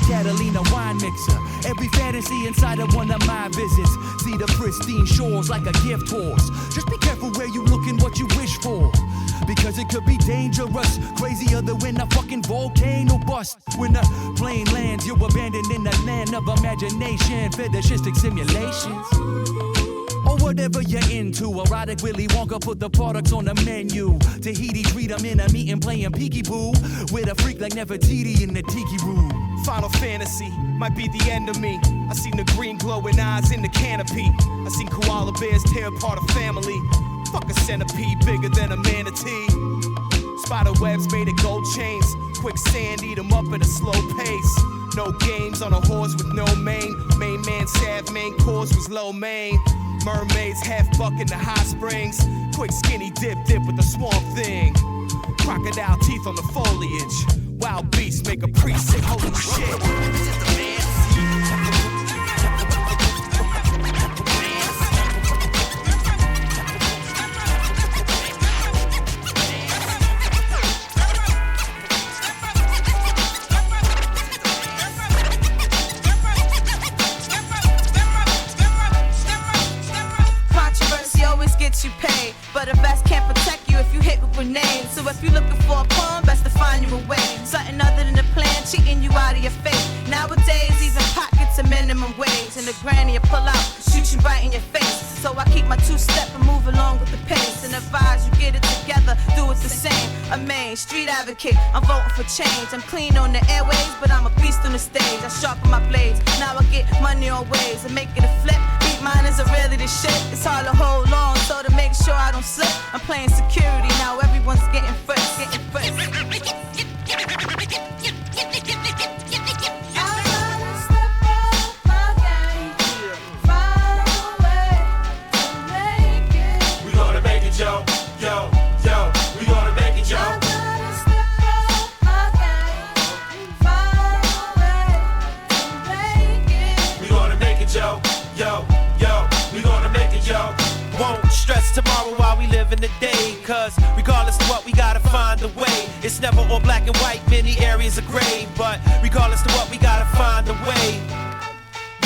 Catalina wine mixer. Every fantasy inside of one of my visits. See the pristine shores like a gift horse. Just be careful where you look and what you wish for, because it could be dangerous. Crazier than when a fucking volcano busts. When the plane lands, you're abandoned in the land of imagination. Fetishistic simulations, or whatever you're into. Erotic Willy Wonka put the products on the menu. Tahiti treat them in a meeting playing peekaboo with a freak like Nefertiti in the tiki room. Final Fantasy might be the end of me. I seen the green glowing eyes in the canopy. I seen koala bears tear apart a family. Fuck a centipede bigger than a manatee. Spider webs made of gold chains. Quicksand eat 'em up at a slow pace. No games on a horse with no mane. Main man salve, main course was low main. Mermaids half buck in the hot springs. Quick skinny dip with the swamp thing. Crocodile teeth on the foliage. Wild beasts make a precinct, holy shit. Controversy always gets you paid, but a vest can't protect you if you hit with grenades. So if you're looking for a pawn, best to find you a way. Something other than the plan, cheating you out of your fate. Nowadays, even pockets a minimum wage, and the granny will pull out, shoot you right in your face. So I keep my two-step and move along with the pace, and advise you get it together, do it the same. A main street advocate, I'm voting for change. I'm clean on the airways, but I'm a beast on the stage. I sharpen my blades, now I get money on ways and make it a flip. Beat mine is really the shit. It's hard to hold on, so to make sure I don't slip, I'm playing security now. Everyone's getting fresh, getting fresh. It's never all black and white, many areas are gray. But regardless of what, we gotta find a way.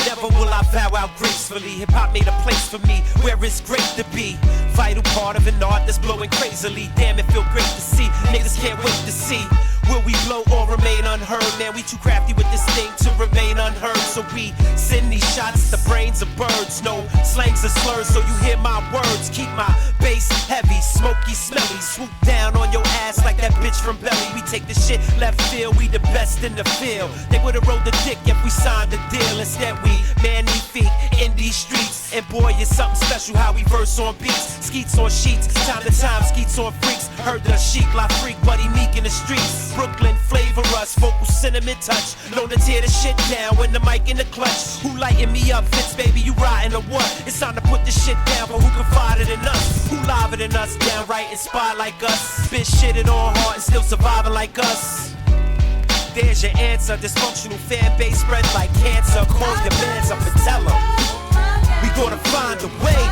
Never will I bow out gracefully. Hip-hop made a place for me where it's great to be. Vital part of an art that's blowing crazily. Damn, it feel great to see. Niggas can't wait to see. Will we blow or remain unheard? Man, we too crafty with this thing to remain unheard. So we send these shots to brains of birds. No slangs or slurs, so you hear my words. Keep my bass heavy, smoky, smelly. Swoop down on your ass like that bitch from Belly. We take the shit left field, we the best in the field. They would've rolled the dick if we signed the deal. Instead we manly feet in these streets. And boy, it's something special how we verse on beats. Skeets on sheets, time to time, skeets on freaks. Heard the chic, la freak, buddy meek in the streets. Brooklyn flavor us, vocal cinnamon touch. Known to tear the shit down when the mic in the clutch. Who lighting me up, Fitz, baby, you riding or what? It's time to put this shit down, but who confided in us? Who liver than us, downright inspired like us? Been shitted on hard and still surviving like us. There's your answer, dysfunctional fan base spread like cancer. Call your mans up and tell them we gonna find a way.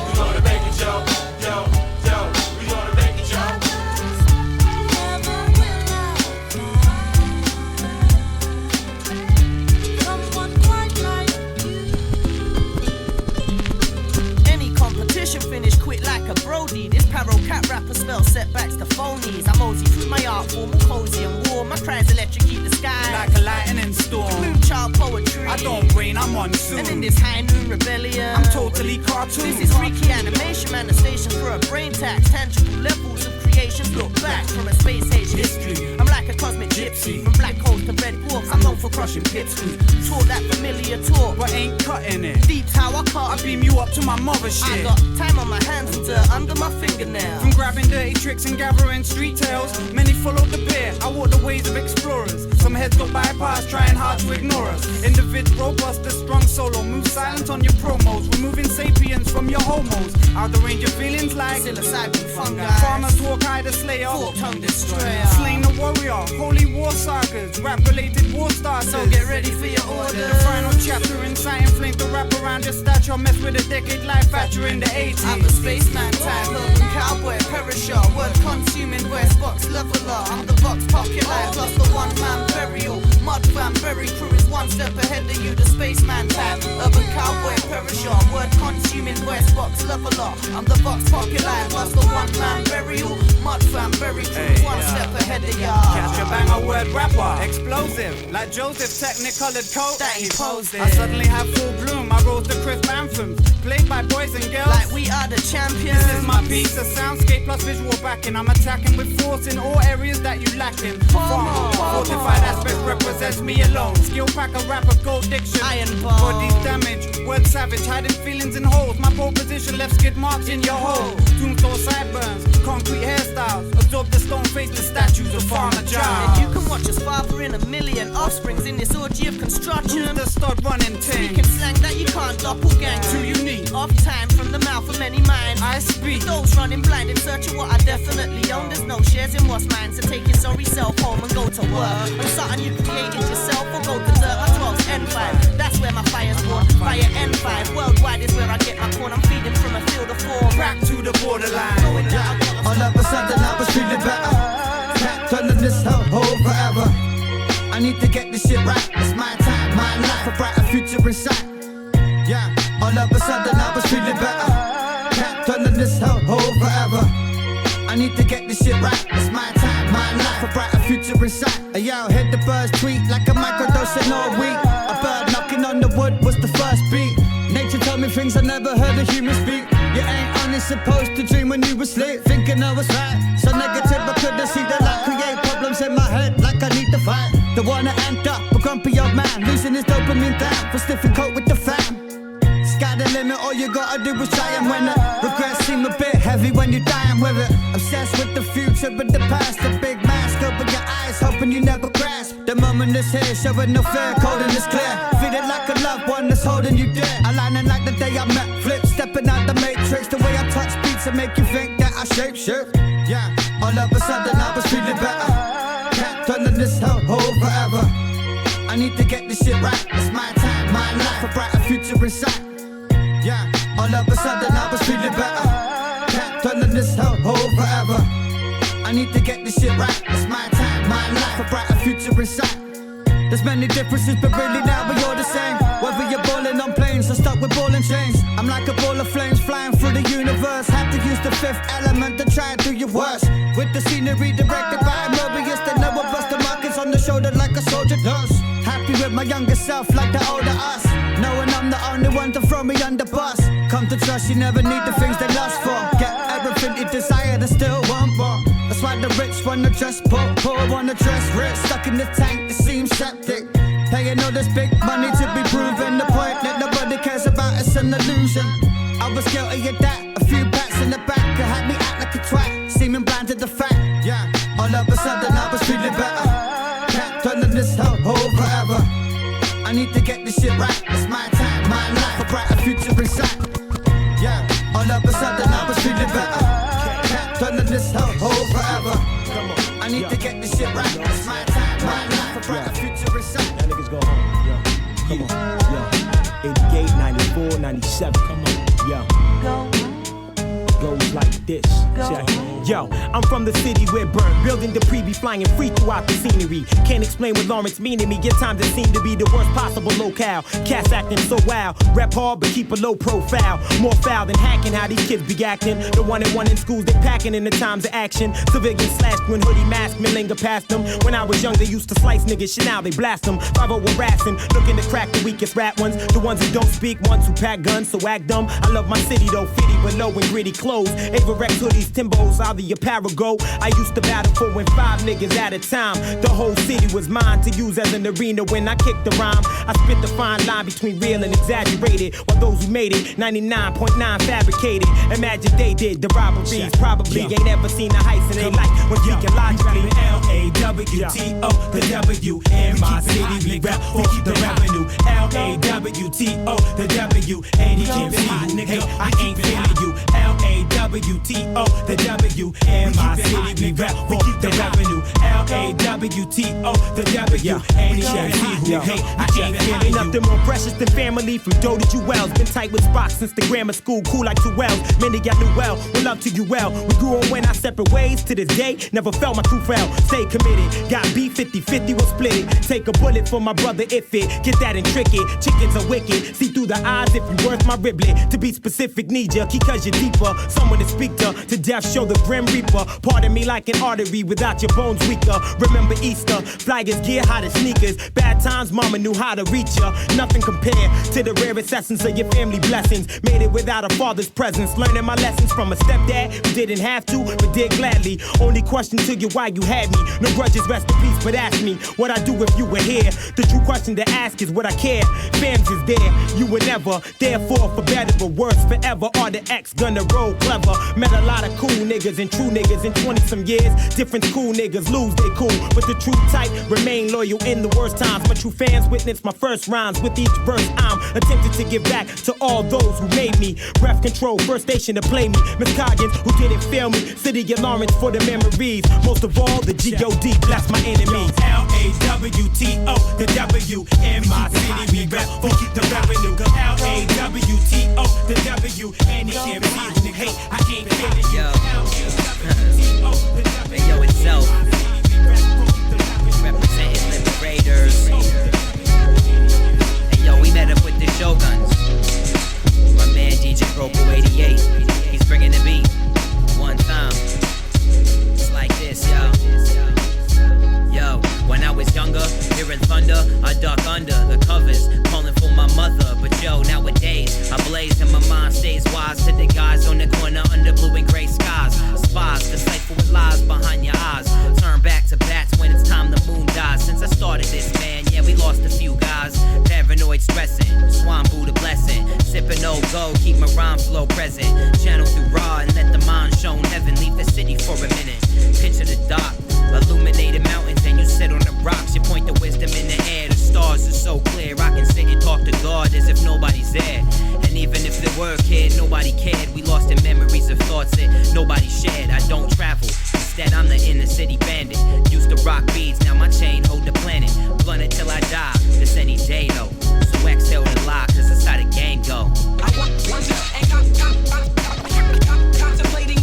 We gonna make it, yo, yo, yo. We gonna make it, yo. Any competition finish quick like a Brody. This paro cat rapper spells setbacks to phonies. I mosey through my art form, all cozy and warm. My cries electrocute the sky like a lightning storm. Moonchild poetry. I don't rain, I'm on soon. And in this high noon rebellion, I'm totally cartoon. This is freaky animation, manifestation for a brain tax. Tangible levels of creation. Look back from a space age history. I'm like a cosmic gypsy. From black holes to red dwarfs, I'm known for crushing pipsqueaks. Taught that familiar talk, but ain't cutting it. Deep's how I cut. I beam you up to my mother shit. I got time on my hands and dirt under my fingernails. From grabbing dirty tricks and gathering street tales, many followed the pair. I walk the ways of explorers. Some heads got bypassed, trying hard to ignore us. Individs robust, a strong solo. Move silent on your promos, removing sapiens from your homos. Out the range of feelings like psilocybin fungi. Farmers walk high the slayer, fork-tongue destroyer. Slain the warrior, holy war sagas, rap-related war starters. So get ready for your order. The final chapter inciting flames to wrap around your stature. Mess with a decade life factor in the 80s. I'm a spaceman type, urban cowboy, perisher. Word consuming, West Box leveler. I'm the Vox popular, plus the one-man burial. Mud fam, berry crew is one step ahead of you. The spaceman type, urban cowboy, perisher. Word consuming, West Box leveler. I'm the Vox popular, plus the one-man burial. Mud fam, berry crew is one step ahead of ya. Catch a banger word rapper, explosive, like Joseph, technicolored coat that he posed in. I suddenly have full bloom, I rose the crisp anthems, played by boys and girls. Like we are the champions. This is my piece, a soundscape plus visual backing. I'm attacking with force in all areas that you lacking. Fortified aspect represents me alone. Skill pack a rapper, gold diction. Iron bone. Body's damage, word savage, hiding feelings in holes. My pole position left skid marks in your hole. Tombstone sideburns, concrete hairstyles. Absorb the stone face, the statues of Farmer Giles. And you can watch us father in a million offsprings in this orgy of construction. Who's the stud running team? Speaking slang that you can't doppelgang. Too unique. Off time from the mouth of many minds. I speak. Those running blind in search of what I definitely own. There's no shares in what's mine, so take your sorry self home and go to work. On something you created yourself or go to dirt. My 12's N5. That's where my fire's born. Fire N5. Worldwide is where I get my corn. I'm feeding from a field of four. Crack to the borderline. Going down. All of a sudden I was feeling better. Can't turn this hellhole forever. I need to get this shit right. It's my time, my life, a brighter future in sight. Yeah, all of a sudden I was feeling better. Can't turn this hellhole forever. I need to get this shit right. It's my time, my life, a brighter future in sight. Yo, hit the birds tweet like a microdose all week. A bird knocking on the wood was the first beat. Nature told me things I never heard a human speak. You ain't only supposed to dream when you were asleep, thinking I was right. So negative I couldn't see the light. Create problems in my head like I need to fight. The one that end up a grumpy old man, losing his dopamine down for sniffing coke with the fam. Sky the limit, all you gotta do is try and win it. Regrets seem a bit heavy when you're dying with it. Obsessed with the future, but the past, a big mask. Open your eyes, hoping you never grasp. The moment is here, showing no fear, cold and it's clear. Feeling like a loved one that's holding you dear. Aligning like the day I met Flip, stepping out the matrix. The way I touch beats and make you think that I shape shift. Yeah, all of a sudden I was feeling better. Can't turn this hellhole forever. I need to get this shit right. It's my time, my life, a brighter future in sight. Yeah, all of a sudden I was feeling better. Can't dwell in this hellhole forever. I need to get this shit right. It's my time, my life, a brighter future in sight. There's many differences, but really now we all the same. Whether you're balling on planes or stuck with ball and chains, I'm like a ball of flames flying through the universe. Have to use the fifth element to try and do your worst. With the scenery directed by a Mobius, they never bust the markings on the shoulder like a soldier does. Happy with my younger self like the older us, knowing I'm the only one to throw me under bus. Come to trust, you never need the things they lust for. Get everything you desire, they still want more. That's why the rich wanna dress poor wanna dress rich. Stuck in the tank, it seems septic. Paying all this big money to be proven. The point that nobody cares about is an illusion. I was guilty of that. A few pats in the back that had me act like a twat, seeming blind to the fact. Yeah, all of a sudden I was feeling better. Can't dwell in this hellhole forever. I need to get this shit right. It's my time, my life, a brighter future in sight. Yeah, all of a sudden I was feeling better. Can't dwell in this hellhole forever. I need to get this shit right. It's my time, my life, a brighter future in sight. That niggas go home, yo. Come on, yo. 88, 94, 97, come on, yo. Goes like this. Check. Yo, I'm from the city where burnt building debris be flying free throughout the scenery. Can't explain what Lawrence mean to me. Get times that seem to be the worst possible locale. Cats acting so wild, rap hard but keep a low profile. More foul than hacking how these kids be acting. The one and one in schools they packing in the times of action. Civilians slashed when hoodie mask men linger past them. When I was young they used to slice niggas, shit now they blast them. 5-0 harassing, looking to crack the weakest rap ones. The ones who don't speak, ones who pack guns, so act dumb. I love my city though, fitty but low and gritty clothes. Averex hoodies, Timbos, how the apparel go. I used to battle for when 5 niggas at a time. The whole city was mine to use as an arena when I kicked the rhyme. I spit the fine line between real and exaggerated, while those who made it, 99.9 fabricated. Imagine they did the robberies, probably ain't ever seen a heist in their life. When speaking logically, L-A-W-T-O, the W, in my city we rap for the revenue. L-A-W-T-O, the W, and you can't see, hey, I ain't feeling you. L-A-W-T-O, the W, in my city we rap for the revenue. L-A-W-T-O, the W, and you can't see, hey, I ain't feeling you. Nothing more precious than family from Doe to Jewels. Been tight with Spock since the grammar school, cool like 2 Wells. Many got knew well, with love to you well. We grew on when our separate ways, to this day, never felt my crew fell. Stay committed, got beat 50-50, we'll split it. Take a bullet for my brother if it, get that intricate. Chickens are wicked, see through the eyes if you worth my riblet. To be specific, need ya, key cause you're deeper. Someone to speak to death show the grim reaper. Pardon me like an artery without your bones weaker. Remember Easter, flyers gear hot as sneakers. Bad times, mama knew how to reach ya. Nothing compared to the rarest essence of your family blessings. Made it without a father's presence. Learning my lessons from a stepdad who didn't have to, but did gladly. Only question to you why you had me. No grudges, rest in peace, but ask me what I do if you were here. The true question to ask is would I care? Fams is there, you were never. Therefore, for better but worse, forever are the X gonna roll clever. Met a lot of cool niggas and true niggas in 20-some years. Different school niggas lose they cool, but the true type remain loyal in the worst times. My true fans witness my first rhymes. With each verse I'm attempting to give back to all those who made me. Breath control, first station to play me. Miss Coggins, who didn't fail me. City of Lawrence for the memories. Most of all, the G.O.D. bless my enemies. L-A-W-T-O, the W, in my city we rap for the revenue. L-A-W-T-O, the W, and it can't be, hey, I ain't feeling you. Hey, yo, itself. Representing Liberators. Hey, yo, we met up with the Shoguns. My man DJ Croco 88. He's bringing the beat. One time. It's like this, yo. Yo, when I was younger, hearing thunder, I duck under the covers, calling for my mother. But yo, nowadays, I blaze and my mind stays wise to the guys on the corner under blue and gray skies. Spies, decipher with lies behind your eyes. Turn back to bats when it's time the moon dies. Since I started this, man, yeah, we lost a few guys. Paranoid stressing, Swan Buddha blessing. Sipping old gold, keep my rhyme flow present. Channel through raw and let the mind shown heaven. Leave the city for a minute. Picture the dark, illuminated mountains, and you sit on the rocks. You point the wisdom in the air. The stars are so clear. I can sit and talk to God as if nobody's there. And even if there were a kid, nobody cared. We lost in memories of thoughts that nobody shared. I don't travel. Instead, I'm the inner city bandit. Used to rock beads, now my chain hold the planet. Blunt it till I die. This any day though. So exhale the lie, cause that's how the game go. I wonder and contemplating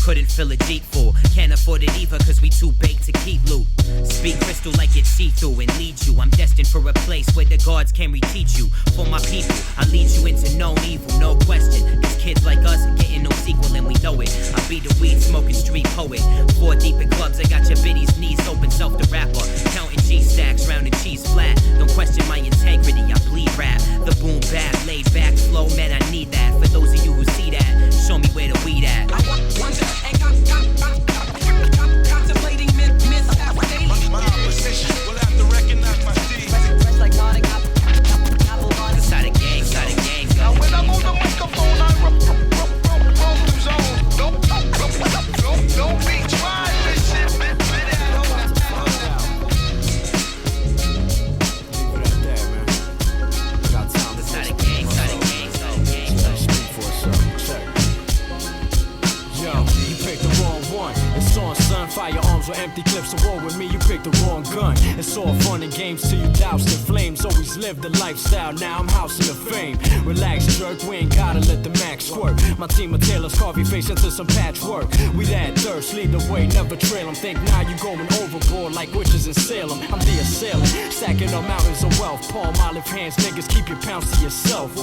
couldn't fill a Jeep full. Can't afford it either, cause we too baked to keep loot. Speak crystal like it's see-through and lead you. I'm destined for a place where the gods can reteach you. For my people, I lead you into known evil, no question. These kids like us getting no sequel and we know it. I be the weed smoking street poet. 4 deep in clubs, I got your biddies, knees open, self the rapper. Counting G-stacks, round and cheese flat. Don't question my integrity, I bleed rap. The boom bap, laid back flow, man, I need that. For those of you who see that, show me where the weed at. I wonder and contemplating misapplication. My opposition will have to recognize my deeds. Fresh like Nordic apple body. Side of gang, side of gang. Now when I'm on the microphone, I roam the zone. Don't be trying this shit, man. Firearms or empty clips of war with me, you picked the wrong gun. It's all fun and games till you doused in flames. Always lived the lifestyle, now I'm housing the fame. Relax, jerk, we ain't gotta let the max squirt. My team of tailors carve your face into some patchwork. We that thirst, lead the way, never trail 'em. Think now you going overboard like witches in Salem. I'm the assailant, stacking up mountains of wealth. Palm olive hands, niggas, keep your pounds to yourself.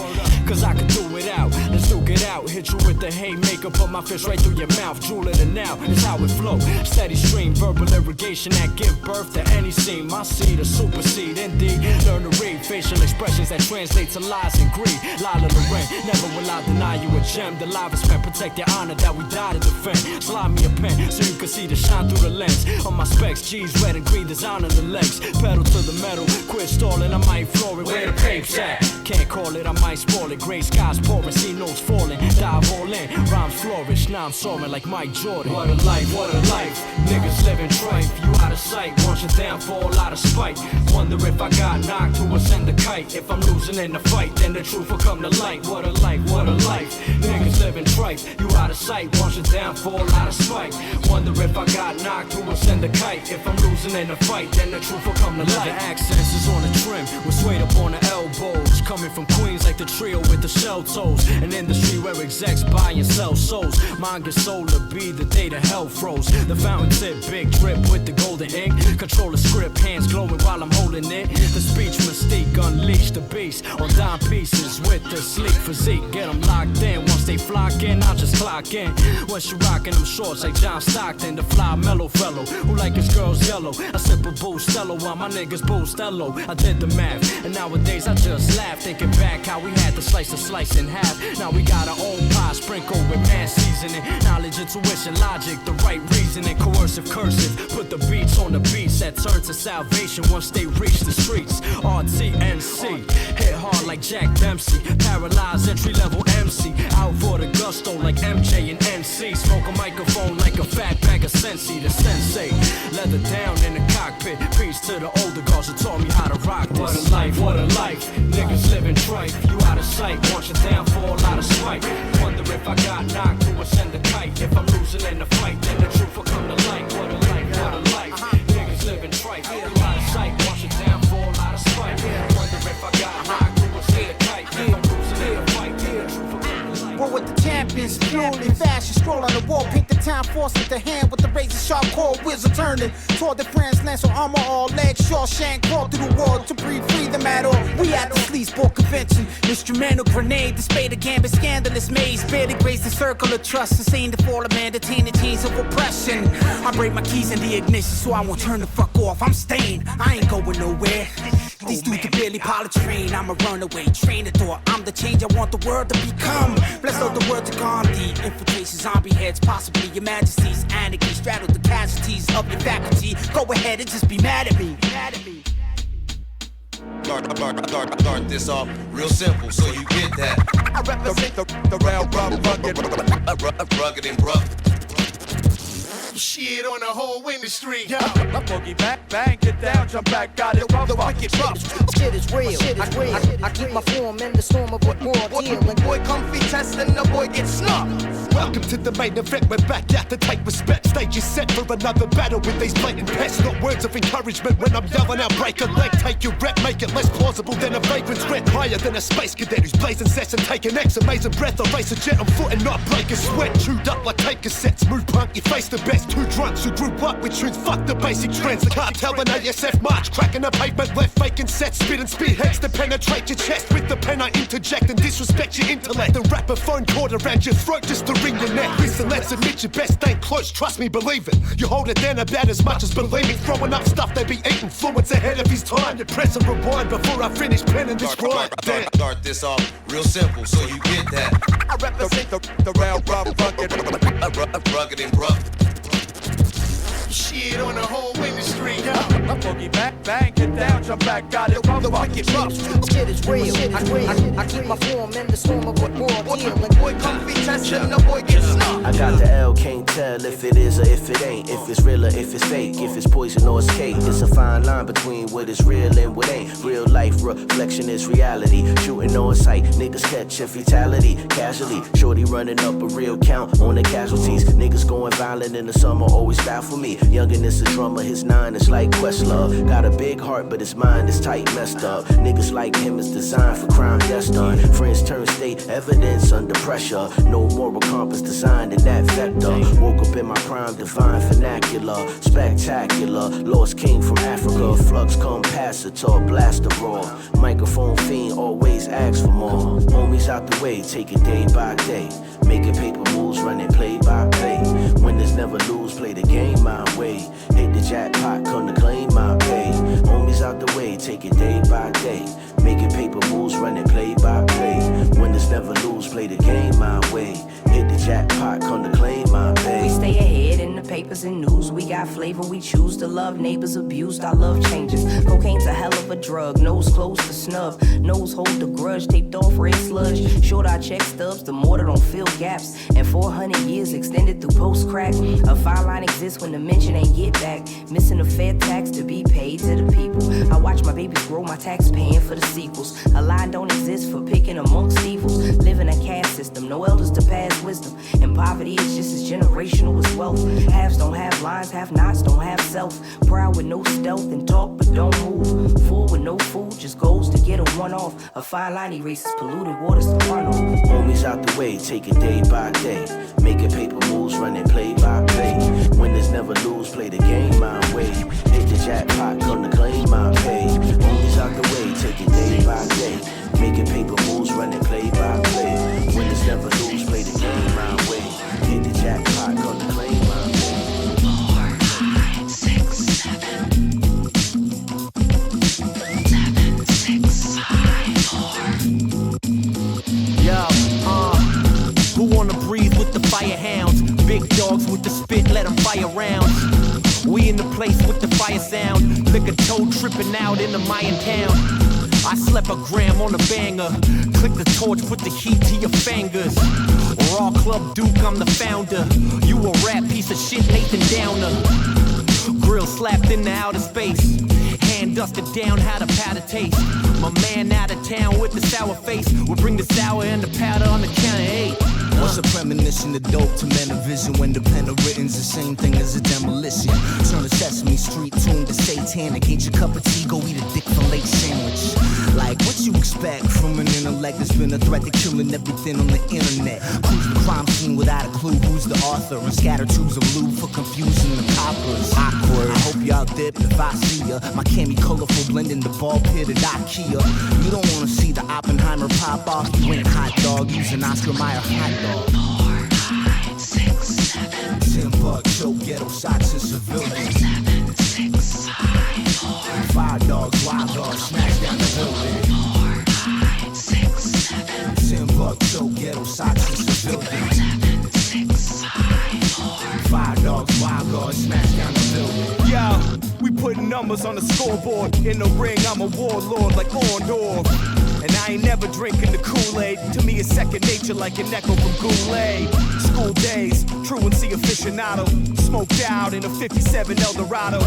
Cause I can do it out, let's duke it out. Hit you with the haymaker, put my fist right through your mouth. Drool it and now, it's how it flow. Steady stream, verbal irrigation that give birth to any scene. My seed to supersede, indeed. Learn to read facial expressions that translate to lies and greed. Lila Lorraine, never will I deny you a gem. The live is spent, protect your honor that we die to defend. Slide me a pen so you can see the shine through the lens. On my specs, G's red and green design on the legs. Pedal to the metal, quit stalling, I might floor it. Where the papes at? Can't call it, I might spoil it. Gray skies pouring, see notes falling. Dive all in, rhymes flourish. Now I'm soaring like Mike Jordan. What a life, what a life. Niggas living trife, you out of sight. Want you downfall out of spite. Wonder if I got knocked, who will send the kite? If I'm losing in the fight, then the truth will come to light. What a life, what a life. Niggas living trife, you out of sight. Want you downfall out of spite. Wonder if I got knocked, who will send the kite? If I'm losing in the fight, then the truth will come to light. The accents is on the trim, we're swayed up on the elbows. Coming from Queens like the trio with the shell toes. An industry where execs buy and sell souls. Mine gets sold to be the day the hell froze. The fountain tip, big drip with the golden ink. Control the script, hands glowing while I'm holding it. The speech mystique, unleash the beast. On dime pieces with the sleek physique. Get them locked in, once they flock in, I'll just clock in. Once you rockin' them shorts like John Stockton, the fly mellow fellow who like his girls yellow. I sip a Boostello while my niggas Boostello. I did the math, and nowadays I just laugh. Thinking back how we had to slice a slice in half. Now we got our own pie, sprinkle with mad seasoning. Knowledge, intuition, logic, the right reasoning. Coercive, cursive, put the beats on the beats that turn to salvation once they reach the streets. RTNC, hit hard like Jack Dempsey. Paralyzed entry-level MC, out for the gusto like MJ and NC. Smoke a microphone like a fat bag of Sensi, the sensei. Leather down in the cockpit. Peace to the older guards who taught me how to rock this. What a life, what a life. Niggas living trife, you out of sight. Want you downfall out of spite. Wonder if I got knocked, who will send the kite? If I'm losing in the fight, then the truth will come to light. What a life, what a life. Niggas living trife, you out of sight. Want you downfall out of spite. Wonder if I got knocked, who will send the kite? If I'm losing in the fight, then the truth will come to light. War with the champions, purely fashion. Scroll on the wall, pick the time, force with the hand with the razor sharp core. Wheels are turning. Tour de France, lance on armor, all legs, Shawshank, crawl through the wall to breathe free them at all. We at the Sleazeball Convention. Instrumental grenade, display the gambit, scandalous maze. Barely grace the circle of trust. Sustain the fall of man, detain the chains of oppression. I break my keys in the ignition, so I won't turn the fuck off. I'm staying, I ain't going nowhere. These dudes can barely pilot train. I'm a runaway train of thought. I'm the change I want the world to become. Bless all the words to Gandhi. Infiltration, zombie heads, possibly your majesties. Anarchy, straddle the casualties of your faculty. Go ahead and just be mad at me. Start this off real simple so you get that. I represent the round, rugged and rough. Shit on the whole industry. Yo, I boogie back, bang, get down, jump back, got it rough. The wicked rough. Shit is real. I keep my form in the storm of a world healing. Boy, comfy testing, the boy gets snubbed. Welcome to the main event, we're back out to take respect. Stage is set for another battle with these blatant pests. Not words of encouragement when I'm yelling out, break a leg, take your rep, make it less plausible than a vagrant's rent. Higher than a space cadet who's blazing sets and taking X. Amazing breath, I race a jet on foot and not break a sweat. Chewed up like tape cassettes, move punk, you face the best. Two drunks who grew up with tunes, fuck the basic trends. The cartel and ASF march, cracking the pavement, left faking sets, spit and spearheads to penetrate your chest. With the pen I interject and disrespect your intellect. The rapper phone cord around your throat just to ring your neck. Listen, let's admit your best ain't close, trust me, believe it. You hold it down about as much as believing. Throwing up stuff they be eating, fluence ahead of his time. You press and rewind before I finish penning this grind. Start this off real simple so you get that. I represent the real rough, rugged and rough. Shit on the whole industry. I boogie back, bang, get down, jump back, got it rough. The wicked rough. Shit is real. I keep my form in the storm of a world healing. Boy, comfy testing, the boy gets snubbed. I got the L, can't tell if it is or if it ain't. If it's real or if it's fake. If it's poison or it's cake. It's a fine line between what is real and what ain't. Real life reflection is reality. Shooting on sight, niggas catch a fatality. Casually, shorty running up a real count on the casualties. Niggas going violent in the summer always baffle me. Youngin' is a drummer, his 9 is like Questlove. Got a big heart, but his mind is tight, messed up. Niggas like him is designed for crime that's done. Friends turn state evidence under pressure. No moral compass designed in that vector. Woke up in my prime, divine vernacular. Spectacular, lost king from Africa. Flux capacitor, blaster raw. Microphone fiend, always ask for more. Homies out the way, take it day by day. Making paper moves, running play by play. Winners never lose, play the game my way. Hit the jackpot, come to claim my pay. Homies out the way, take it day by day. Making paper moves, running play by play. Winners never lose, play the game my way. Hit the jackpot, come to claim my pay. We stay ahead in the papers and news. We got flavor, we choose to love. Neighbors abused, our love changes. Cocaine's a hell of a drug. Nose close to snub. Nose hold the grudge. Taped off red sludge. Short our check stubs, the mortar don't fill gaps. And 400 years extended through post crack. A fine line exists when the mention ain't get back. Missing a fair tax to be paid to the people. I watch my babies grow, my tax paying for the sequels. A line don't exist for picking amongst evils. Live in a caste system, no elders to pass wisdom. And poverty is just as generational as wealth. Haves don't have lines, have-nots don't have self. Proud with no stealth and talk but don't move. Full with no food, just goes to get a one-off. A fine line erases polluted waters to run off. Homies out the way, take it day by day. Making paper moves, running play by play. Winners never lose, play the game my way. Hit the jackpot, come to claim my pay. Homies out the way, take it day by day. Making paper moves, running play by play. Winners never lose, play the game my way. Hit the jackpot, come to claim my pay. 4, 5, 6, 7. 7, 6, 5, 4. Yo, who wanna breathe with the fire hounds? Big dogs with the spit, let them fire rounds. We in the place with the fire sound. Liquor toe tripping out in the Mayan town. I slept a gram on a banger. Click the torch, put the heat to your fingers. Raw Club Duke, I'm the founder. You a rap piece of shit, Nathan Downer. Grill slapped into outer space. Hand dusted down, how the powder taste. My man out of town with the sour face. We'll bring the sour and the powder on the count of 8. What's a premonition of dope to men of vision when the pen of written's the same thing as a demolition? Turn a Sesame Street tune to satanic. Ain't your cup of tea, go eat a Dick Filet sandwich. Like what you expect from an intellect that's been a threat to killing everything on the internet? Cruise the crime scene without a clue who's the author, and scatter tubes of lube for confusing the coppers. Awkward. I hope y'all dip if I see ya. My candy colorful blend in the ball pit at IKEA. You don't wanna see the Oppenheimer pop off. You ain't hot dog using Oscar Mayer hot dog. 4, 5, 6, 7. 10 bucks, choke ghetto socks and civilians. 7, 6, 5, 4. 5 dogs, wild dogs, smash down the building. 4, 5, 6, 7. 10 bucks, choke ghetto socks and civilians. 7, 6, 5, 4. 5 dogs, wild dogs, smash down the building. Yo, we putting numbers on the scoreboard. In the ring, I'm a warlord like Orndorff. And And I ain't never drinking the Kool-Aid. To me, it's second nature like an echo from Goulet. School days, truancy aficionado. Smoked out in a 57 Eldorado.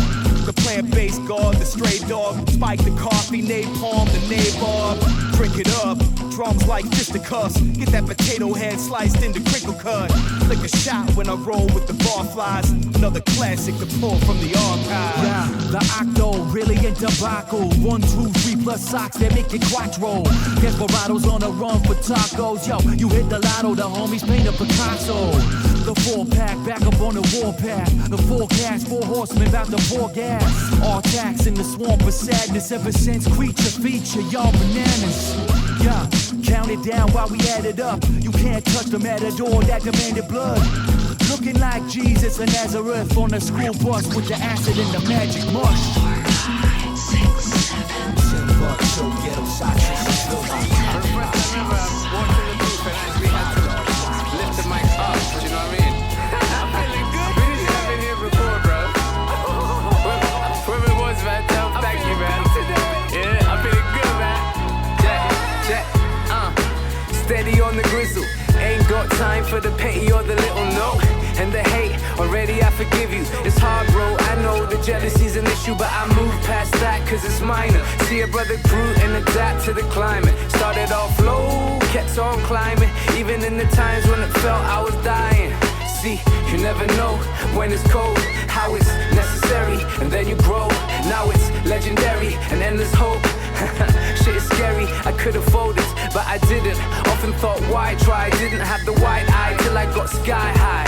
The plant-based guard, the stray dog. Spike the coffee, napalm, the nabob. Drink it up, drums like fisticuffs. Get that potato head sliced into crinkle cut. Lick a shot when I roll with the barflies. Another classic to pull from the archive. Yeah, the octo, really ain't tobacco. 1, 2, 3 plus socks that make it quattro. Desperados on the run for tacos. Yo, you hit the lotto, the homies paint a Picasso. The 4-pack, back up on the warpath. The forecast, 4 horsemen about to pour gas. All tax in the swamp of sadness. Ever since creature feature, y'all bananas. Yeah, count it down while we add it up. You can't touch the matador that demanded blood. Looking like Jesus of Nazareth on a school bus with the acid and the magic mush. 5, 6, 7. Steady on the grizzle, ain't got time for the petty or the little note. And the hate, already I forgive you. It's hard, bro, I know the jealousy's an issue, but I move past that cause it's minor. See a brother grew and adapt to the climate. Started off low, kept on climbing, even in the times when it felt I was dying. See, you never know when it's cold, how it's necessary, and then you grow. Now it's legendary, and endless hope. Shit is scary, I could've folded, but I didn't. Often thought why try, didn't have the wide eye till I got sky high.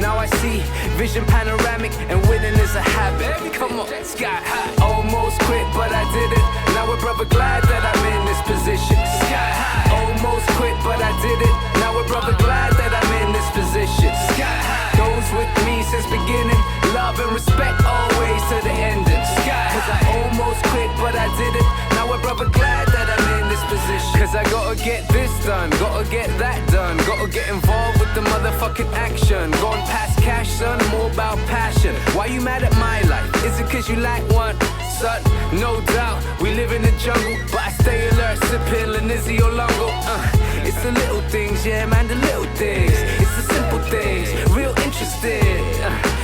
Now I see vision panoramic, and winning is a habit. Come on, sky high. Almost quit, but I didn't. Now we're brother glad that I'm in this position. Sky high. Almost quit, but I didn't. Now we're brother glad that I'm in this position. Sky high. Those with me since beginning, love and respect always to the ending. Sky high. Cause I almost quit, but I didn't. Now we're brother glad that I'm in this position. Cause I gotta get this done, gotta get that done, gotta get involved with the motherfucking action. Going past cash, son, more about passion. Why you mad at my life? Is it cause you lack one? Son, no doubt, we live in the jungle, but I stay alert, sipping Lanizzi or Longo. It's the little things, yeah man, the little things. It's the simple things, real interesting.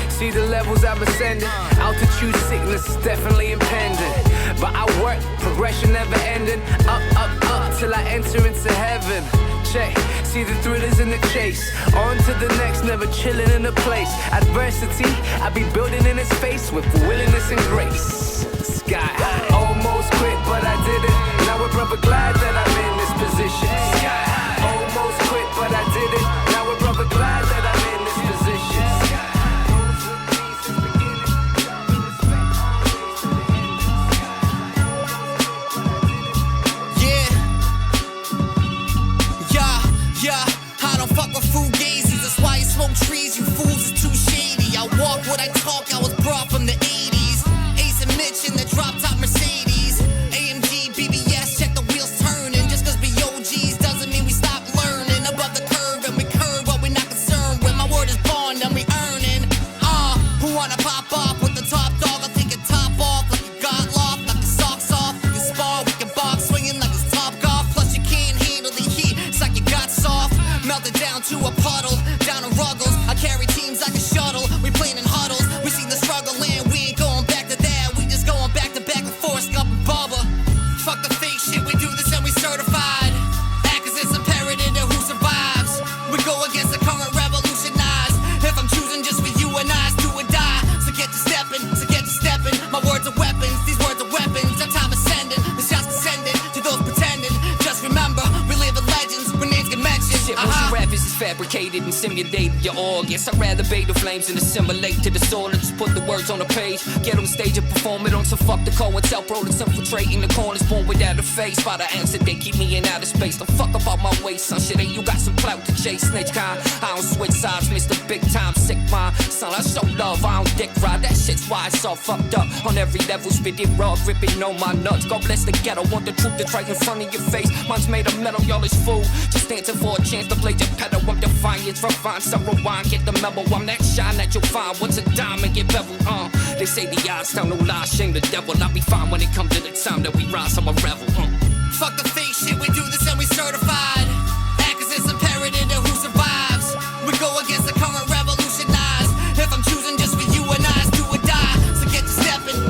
See the levels I'm ascending. Altitude sickness is definitely impending. But I work, progression never ending. Up, up, up, till I enter into heaven. Check, see the thrillers in the chase. On to the next, never chilling in a place. Adversity, I be building in its face with willingness and grace. Sky high. Almost quit, but I didn't. Now we're brother glad that I'm in this position. Sky high. Almost quit, but I didn't. Now we're brother glad that I'm in this position. Sky high. Trees, you fools is too shady. I walk what I talk, I was brought from the 80s. Ace and Mitch in the drop top Mercedes. AMG, BBS, check the wheels turning. Just cause we OGs doesn't mean we stop learning. Above the curve and we curve what we're not concerned with. My word is bond and we earning. Who wanna pop off with the top dog? I'll take your top off like you got loft, like your socks off. You can spar, we can box, swinging like it's Top Golf. Plus you can't handle the heat, it's like you got soft. Melted down to a puddle, down a ruggles. I carry teams like a shuttle. We playing in huddles. We seen the struggle and we ain't going back to that. We just going back to back with Forrest Gump and Bubba. Fuck the fake shit, we do this and we certified. Act as it's imperative to who survives. We go against the current revolutionize. If I'm choosing just for you and I, it's do or die. So get to stepping, so get to stepping. My words are weapons, these words are weapons. Our time ascending, the shots descending to those pretending. Just remember, we live in legends when names get mentioned. Most rappers is fabricated and simulated your organs. I'd rather bathe the flames and assimilate to the soil and just put the words on the page. Get on stage and perform it on some fuck the COINTELPRO that's infiltrating the corners, born without a face. By the answer, they keep me in outer space. Don't fuck about my waist, son. Shit, ain't you got some clout to chase, snitch kind. I don't switch sides, Mr. Big Time Sick Mind. Son, I show love, I don't dick ride. That shit's why it's all fucked up. On every level, spit it raw, ripping on my nuts. God bless the ghetto, want the truth that's right in front of your face. Mine's made of metal, y'all is fool. Just dancing for a chance to play your pedal. I'm defiance, refined, so rewind, get the memo. I'm that shine that you'll find. What's a diamond, get beveled, They say the odds tell no lie, shame the devil. I'll be fine when it comes to the time that we rise, I'm a rebel, Fuck the fake shit, we do this and we certified. Actors is imperative to who survives. We go against the current revolutionize. If I'm choosing just for you and I, it's do or die. So get to stepping,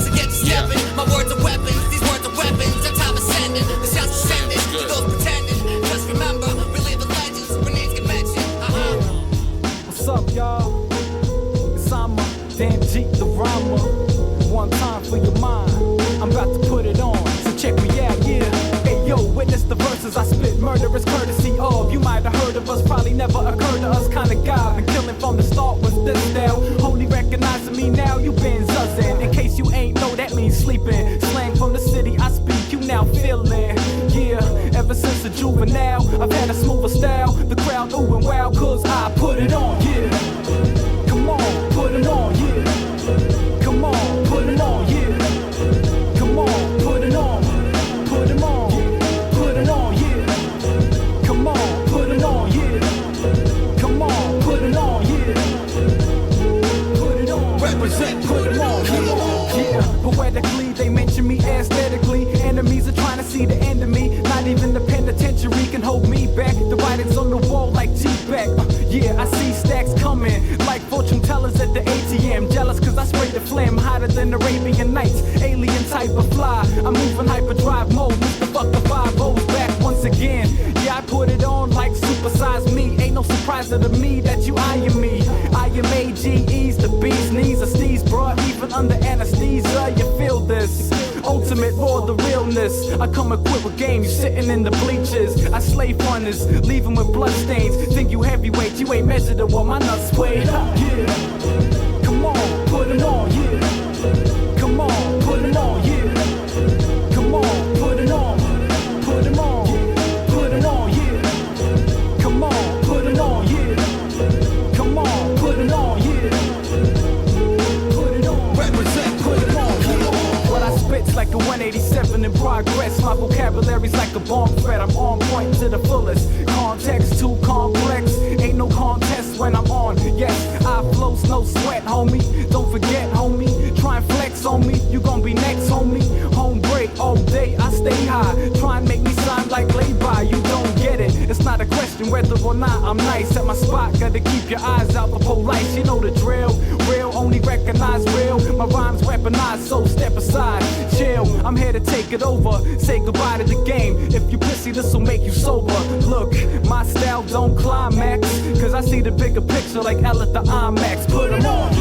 My words are weapons, these words are weapons. The time is sending, the shots are sending. To those pretending, just remember, we live in legends when names get mentioned. What's up, y'all? It's I'ma Dan G the rhymer. One time for your mind, I'm about to put it on, so check me out, yeah. Hey yo, witness the verses I spit, murderous courtesy of. You might have heard of us, probably never occurred to us. Kind of guy, been killing from the start was this style. Only recognizing me now, you been zuzzing. In case you ain't know, that means sleeping. Slang from the city I speak, you now feeling. Yeah, ever since a juvenile, I've had a smoother style. The crowd ooh and wow, cause I put it on, yeah. Come on, put it on, yeah. Come on, put it on, yeah. Come on, put it on. Put it on, put it on, yeah. Come on, put it on, yeah. Come on, put it on, yeah. Put it on, represent, put it on, yeah. Poetically, they mention me aesthetically. Enemies are trying to see the end of me. Not even the penitentiary can hold me back. The writings on the wall like G-Back. Yeah, I see stacks coming like fortune tellers at the ATM. Jealous cause I spray the flame hotter than Arabian Nights. Alien type of fly. I'm moving hyperdrive mode. Mr. Fuck the 5-0's back once again. Yeah, I put it on like supersize me. Ain't no surprise to me that you eyeing me. I am AGE's, the bee's knees are Steve's, bruh. Even under anesthesia, you feel this. Ultimate raw, the realness. I come equipped with game, you sitting in the bleachers. I slay funners, leave them with blood stains. Think you heavyweight, you ain't measured to what my nuts weigh. Yeah, come on, put it on, yeah. Come on, put it on, yeah. Come on, put it on, put it on, put it on, yeah. Come on, put it on, yeah. Come on, put it on, yeah. Put it on, represent, put it on, yeah. What I spit's like a 187 in progress. My vocabulary's like a bomb threat. I'm on point to the fullest. Context too complex. Ain't no contest when I'm on. Yes, I flows, no sweat, homie. Don't forget, homie. Try and flex on me. You gon' be next, homie. Home break all day. I stay high. Try and make me sound like lay-by. You don't get it. It's not a question whether or not I'm nice at my spot. Gotta keep your eyes out for police. You know the drill. Real, only recognize real. My rhymes weaponized, so step aside. Chill, I'm here to take it over. Say goodbye to the game. If you pissy, this'll make you sober. Look, my style don't climax. Cause I see the bigger picture like L at the IMAX. Put 'em on.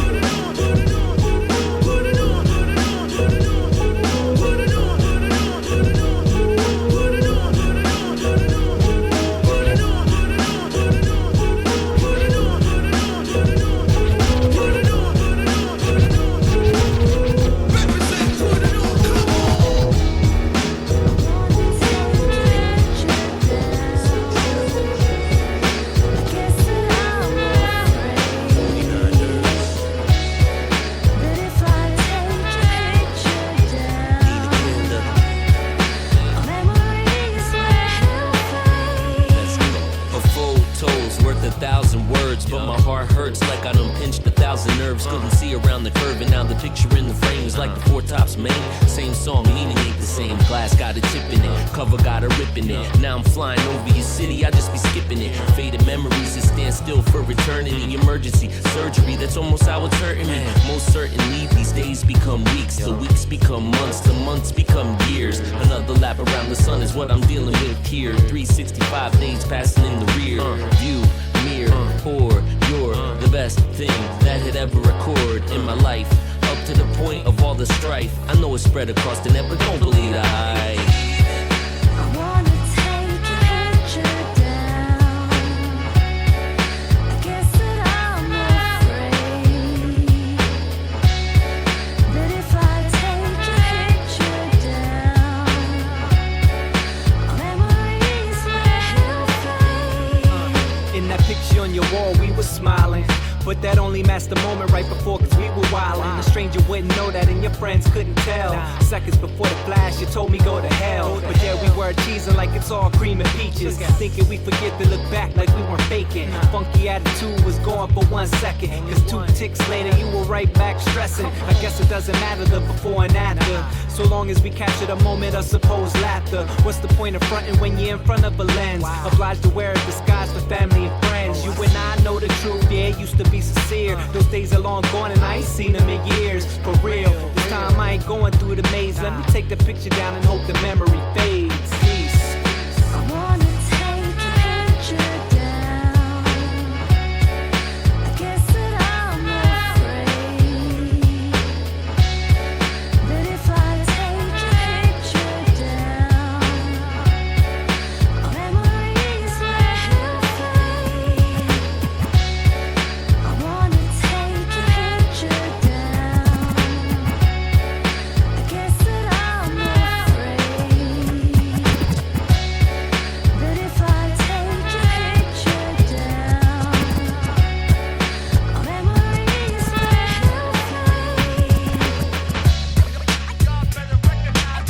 But my heart hurts like I done pinched 1,000 nerves. Couldn't see around the curve, and now the picture in the frame is like the Four Tops main. Same song, meaning ain't the same. Glass got a chip in it, cover got a rip in it. Now I'm flying over your city, I just be skipping it. Faded memories that stand still for eternity. Emergency surgery, that's almost how it's hurting me. Most certainly these days become weeks, the weeks become months, the months become years. Another lap around the sun is what I'm dealing with here. 365 days passing in the rear view. Or you're the best thing that had ever occurred in my life. Up to the point of all the strife. I know it's spread across the net, but don't believe the hype. I wanna take your picture down. I guess that I'm afraid that if I take your picture down, our memories will fade. In that picture on your wall, we were smiling. But that only matched the moment right before, cause we were wildin'. A stranger wouldn't know that and your friends couldn't tell. Seconds before the flash, you told me go to hell. But there we were teasing like it's all cream and peaches. Thinking we forget to look back like we weren't faking. Funky attitude was gone for 1 second. Cause 2 ticks later, you were right back stressing. I guess it doesn't matter the before and after, so long as we capture the moment of supposed laughter. What's the point of fronting when you're in front of a lens? Obliged to wear a disguise for family and friends. You and I know the truth, yeah, it used to be sincere. Those days are long gone and I ain't seen them in years. For real, this time I ain't going through the maze. Let me take the picture down and hope the memory fades. Peace. I wanna take your picture down. I guess that I'm afraid that if I take your picture down, our memories will fade. I wanna take your picture down. I guess that I'm afraid that if I take your picture down, our memories will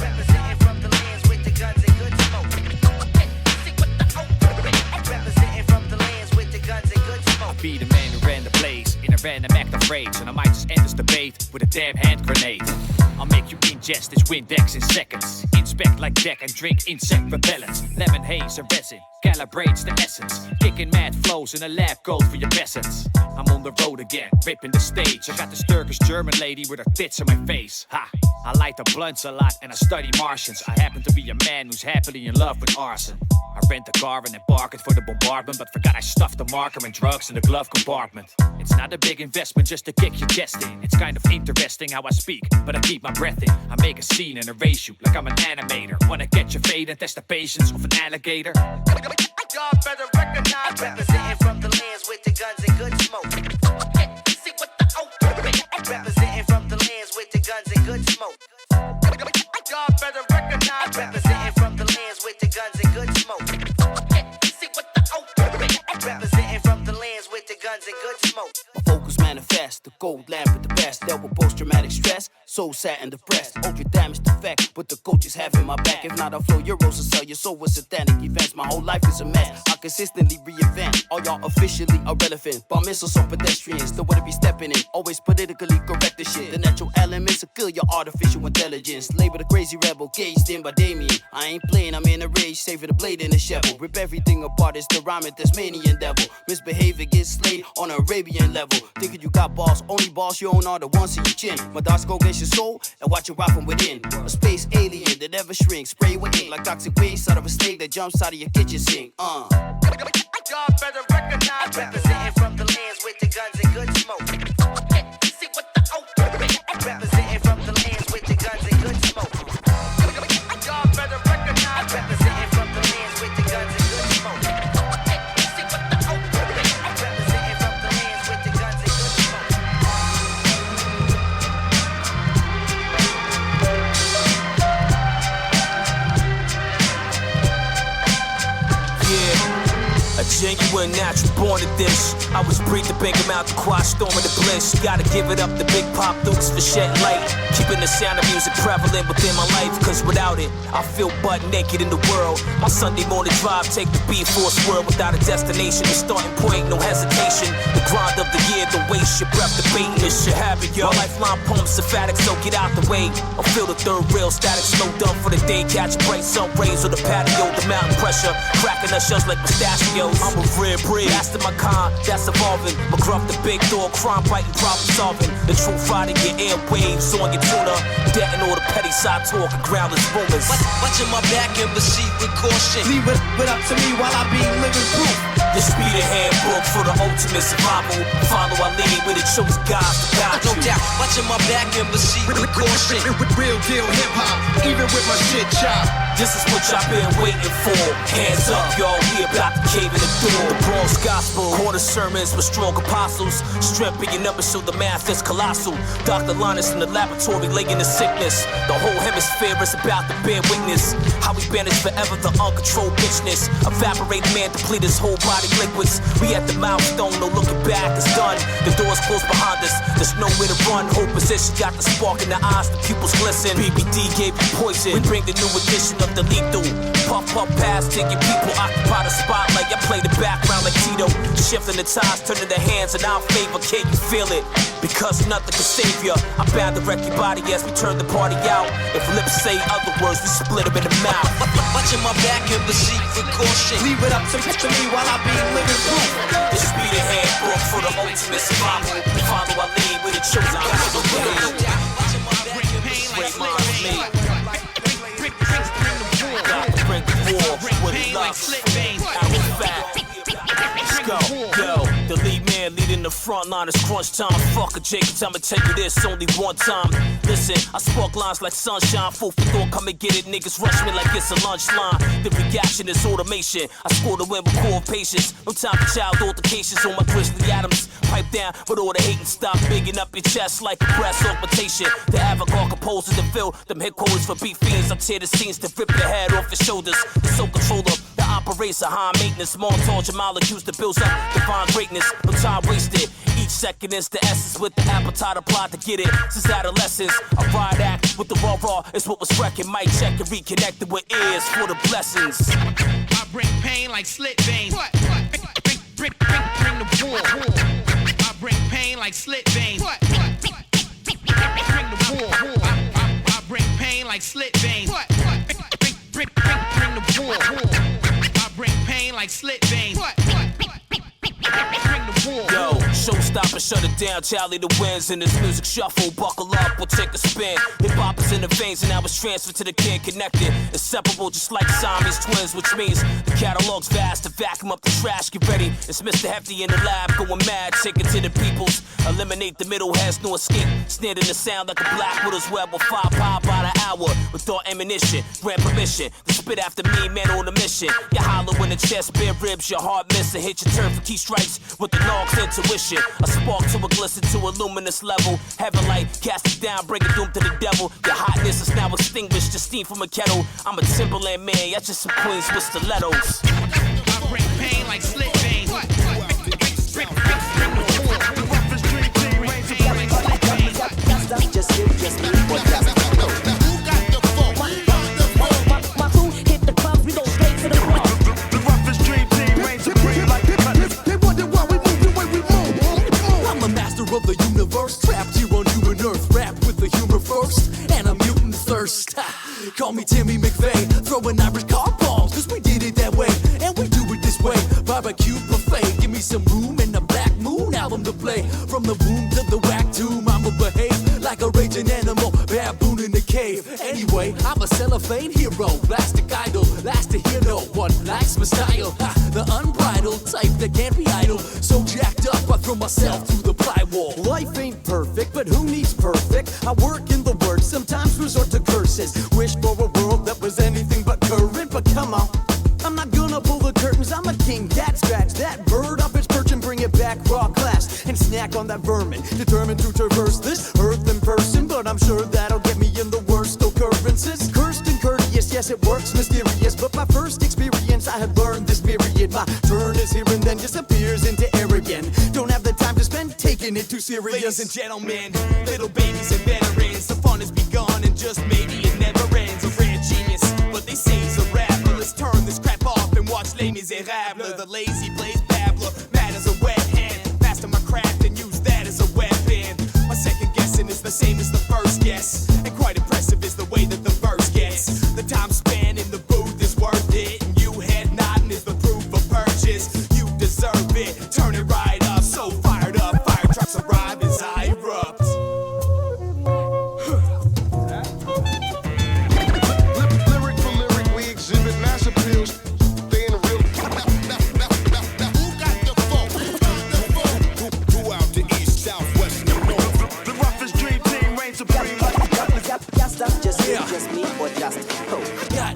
Representing from the lands with the guns and good smoke. Representing from the lands with the guns and good smoke. Be the man who ran the place in a random act of rage, and I might just end this debate with a damn hand grenade. I'll make you ingest this Windex in seconds. Inspect like deck and drink insect repellents. Lemon haze and resin calibrates the essence. Kicking mad flows in a lab coat for your peasants. I'm on the road again, ripping the stage. I got this Turkish German lady with her tits in my face. Ha! I light the blunts a lot and I study Martians. I happen to be a man who's happily in love with arson. I rent a car and embark it for the bombardment, but forgot I stuffed the marker and drugs in the glove compartment. It's not a big investment just to kick your chest in. It's kind of interesting how I speak, but I keep my breath in. I make a scene and erase you like I'm an animator. Wanna get your fate and test the patience of an alligator? Y'all better recognize. Representing from the lands with the guns and good smoke. See what the representing from the lands with the guns and good smoke. Y'all better recognize. Representing from the lands with the guns and good smoke. See what the representing from the lands with the guns and good smoke. My focus manifest, the gold lamp with the best. Dealt with post-traumatic stress, so sad and depressed. Ultra damaged effect, but the coaches having my back. If not, I'll flow euros to sell your soul with satanic events. My whole life is a mess. I consistently reinvent. All y'all officially irrelevant. Bomb missiles on pedestrians, the way to be stepping in. Always politically correct the shit. The natural elements will kill your artificial intelligence. Label the crazy rebel, gauged in by Damien. I ain't playing, I'm in a rage, saving the blade in the shovel. Rip everything apart, it's the rhyming Tasmanian devil. Misbehavior gets slayed on an Arabian level. Thinking you got balls, only balls you own are the ones in your chin. My darts go against your soul and watch it rot from within. A space alien that never shrinks, spray with ink like toxic waste out of a snake that jumps out of your kitchen sink. Y'all better recognize. Representing from the lands with the guns and good smoke. See what the representing from the lands with the guns and good smoke. Y'all better recognize. Representing from the lands with the guns and good smoke. See what the representing from the lands with the guns and good smoke. A genuine natural born to this. I was breathed to bang him out the quad storm of the bliss. Gotta give it up to Big Pop Dukes for shedding light. Keeping the sound of music prevalent within my life. Cause without it, I feel butt naked in the world. My Sunday morning drive take the beat for a swirl. Without a destination, the starting point, no hesitation. The grind of the year, the waste your breath, the bait. This shit habit, yo. My lifeline pumps emphatic, so get out the way. I feel the third rail static, slowed up for the day. Catch bright sun rays on the patio. The mountain pressure, cracking the shells like pistachios. I'm a rare breed, master my kind, that's evolving. McGruff the big dog, crime fighting, problem solving. The truth riding your airwaves on your tuna. Deading all the petty side talk and groundless rumors. Watching my back and proceed with caution. Leave it up to me while I be living proof. The speed of handbook for the ultimate survival. Follow our lead with it shows guys to guide No you. doubt, watching my back and proceed with caution. Real deal hip hop, even with my shit chop. This is what y'all been waiting for. Hands up, y'all, we about to cave in the door. The Bronx Gospel, quarter sermons with strong apostles. Strength in your numbers so the math is colossal. Dr. Linus in the laboratory laying the sickness. The whole hemisphere is about to bear witness. How we banish forever the uncontrolled bitchness. Evaporate man, deplete his whole body liquids. We at the milestone, no looking back, it's done. The door's closed behind us, there's nowhere to run. Whole position got the spark in the eyes, the pupils glisten. BBD gave you poison, we bring the new edition of the lethal. Puff, puff, pass, taking people occupy the spotlight. I play the background like Tito. Shifting the ties, turning the hands in our favor. Can you feel it? Because nothing can save ya. I'm bound to wreck your body as we turn the party out. If lips say other words, we split them in the mouth. Watching my back and proceed with caution. Leave it up to me while I be living proof. This be the handbook for the ultimate survival. Follow our lead with a chosen guide. Watching my back and Straight lines of me. Got to bring the war with a love. Arrow fact. Let's go, yo. The lead man leading the front line is crunch time. Fuck a Jacobs, I'ma tell you this only one time. Listen, I spark lines like sunshine. Full for thought, come and get it. Niggas rush me like it's a lunch line. The reaction is automation. I score the win with core patience. No time for child altercations on my Grizzly Adams. Pipe down, but all the hating stop. Bigging up your chest like a brass augmentation. The avant-garde composers to fill them headquarters for beat fiends. I tear the scenes to rip your head off your shoulders. The soul controller, the operator, high maintenance. Montage of molecules that builds up divine greatness. No time wasted. Each second is the essence with the appetite applied to get it. Since adolescence, I ride act with the raw is what was wrecking. Mic check and reconnected with ears for the blessings. I bring pain like slit veins. Bring the war. I bring pain like slit veins. Bring the war. I bring pain like slit veins. Bring the war. I bring pain like slit veins. Yo, showstopper, shut it down, tally the wins. In this music shuffle, buckle up, we'll take a spin. Hip hop is in the veins, and now it's transferred to the kid connected. Inseparable, just like Siamese twins, which means the catalog's vast. To vacuum up the trash, get ready. It's Mr. Hefty in the lab, going mad, taking to the peoples. Eliminate the middle, has no escape. Snared in the sound like a black widow's web with 5 power by the hour. Without ammunition, grant permission to spit after me, man on a mission. You hollow in the chest, bare ribs, your heart missing. Hit your turn for key strikes with the Nog's intuition. A spark to a glisten to a luminous level. Heaven light, cast it down, bring it doom to the devil. Your hotness is now extinguished, just steam from a kettle. I'm a Timberland man, that's just some queens with stilettos. I bring pain like slit veins. My crew hit the clubs, we go straight to the club. The roughest dream team reigns supreme like the cutlass. They wonder why we move the way we move. I'm a master of the universe, trapped here on human earth. Rap with the humor first, and I'm mutant thirst. Call me Timmy McVeigh, throwing Irish car bombs, cause we did it that way, and we do it this way. Barbecue buffet, give me some room and a Black Moon album to play. From the womb to the whack tomb, I'ma behave like a raging animal, baboon in the cave. Anyway, I'm a cellophane hero, plastic idol, last to hear no one likes my style. Ha, the unbridled type that can't be idle, so jacked up I throw myself through the plywall. Life ain't perfect, but who needs perfect? I work in the word, sometimes resort to curses. Wish for a world that was anything but current, but come on, I'm not gonna pull the curtains. I'm a king, cat scratch that bird off its perch and bring it back raw class and snack on that vermin. Determined to traverse this earth in person, but I'm sure that'll get me in the worst occurrences. Cursed and courteous, yes it works mysterious, but my first experience I had learned this period. My turn is here and then disappears into air again. Don't have the time to spend taking it too serious. Ladies and gentlemen, little babies and veterans, the fun has begun and just maybe it never ends. A rare genius, but they say he's a rapper. Let's turn this crap off and watch Les Miserables. The lazy blaze babbler, mad as a wet hand. Master my craft and use that as a weapon. My second guessing is the same as the first guess, and quite impressive is the way that the verse gets. The time spent in the booth is worth it, and you head nodding is the proof of purchase. You deserve it, turn it right up, so fired up. Fire trucks arrive as I erupt.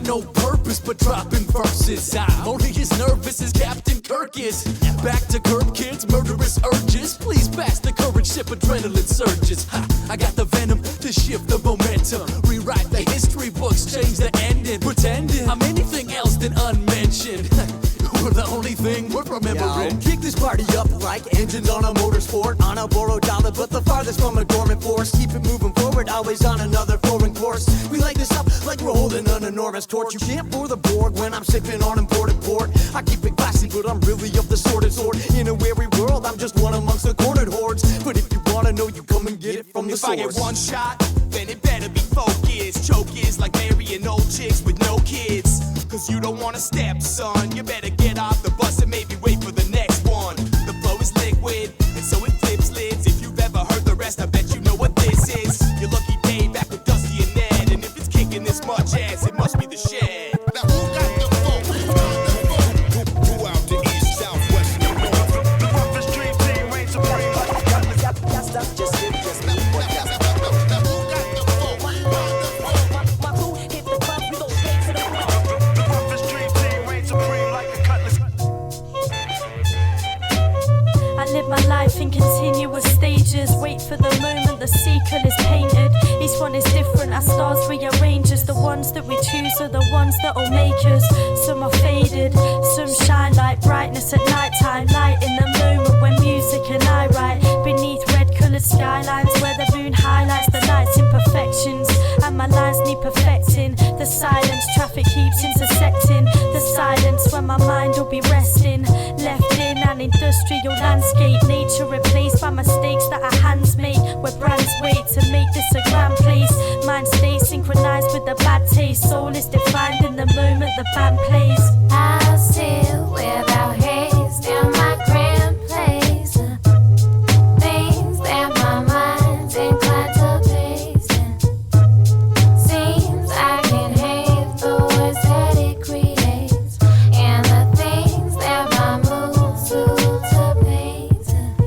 no purpose but dropping verses. I'm only as nervous as Captain Kirk is. Back to curb kids, murderous urges. Please pass the courage, sip adrenaline surges. Ha, I got the venom to shift the momentum. Rewrite the history books, change the ending. Pretending I'm anything else than unmentioned. We're the only thing we're remembering. Kick this party up like engines on a motorsport. On a borrowed dollar, but the farthest from a dormant force. Keep it moving forward, always on another foreign course. We light this up like we're holding an enormous torch. You can't pour the board when I'm sipping on imported port. I keep it classy, but I'm really of the sordid sort. In a weary world, I'm just one amongst the cornered hordes. But if you wanna know, you come and get it from the source. If I get one shot, then it better be focused. Choke is like marrying old chicks with no kids. Cause you don't wanna step, son. You better get off the bus and maybe wait for the next one. The flow is liquid, and so it flips lids. If you've ever heard the rest, I bet you know what this is. Your lucky day back with Dusty and Ned. And if it's kicking this much ass, it must be the shed. Now who got the phone? Who out to east, south, west, and north? The roughest dream team reigns supreme. Just me. Live my life in continuous stages. Wait for the moment the sequel is painted. Each one is different as stars rearrange us. The ones that we choose are the ones that'll make us. Some are faded, some shine like brightness at night time. Light in the moment when music and I write. Beneath red coloured skylines where the moon highlights the night's imperfections. And my lines need perfecting. The silence, traffic keeps intersecting. The silence when my mind will be resting. Left in an industrial landscape. Nature replaced by mistakes that our hands make. Where brands wait to make this a grand place. Mind stays synchronized with the bad taste. Soul is defined in the moment the band plays. I still without haze down my grand place. Things that my mind's inclined to pace. Seems I can hate the words that it creates. And the things that my moves suit to paint.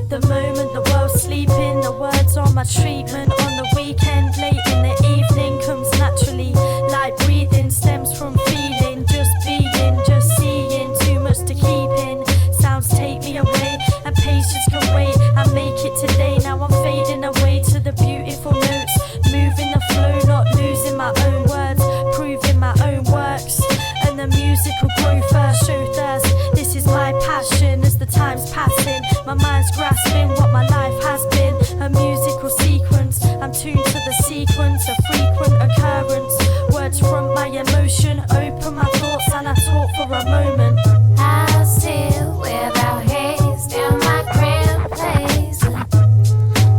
The moment the world's sleeping, the words on my treatment. On the weekend, late in the evening, comes naturally. Like breathing stems from feeling, just being, just seeing. Too much to keep in. Sounds take me away, and patience can wait. I make it today, now I'm fading away to the beautiful notes. Moving the flow, not losing my own words, proving my own works. And the music will grow first, show thirst. This is my passion as the time's passing. My mind's grasping what my life has been. A musical sequence, I'm tuned to the sequence. A frequent occurrence, words from my emotion. Open my thoughts and I talk for a moment. I still without haze down my grand place.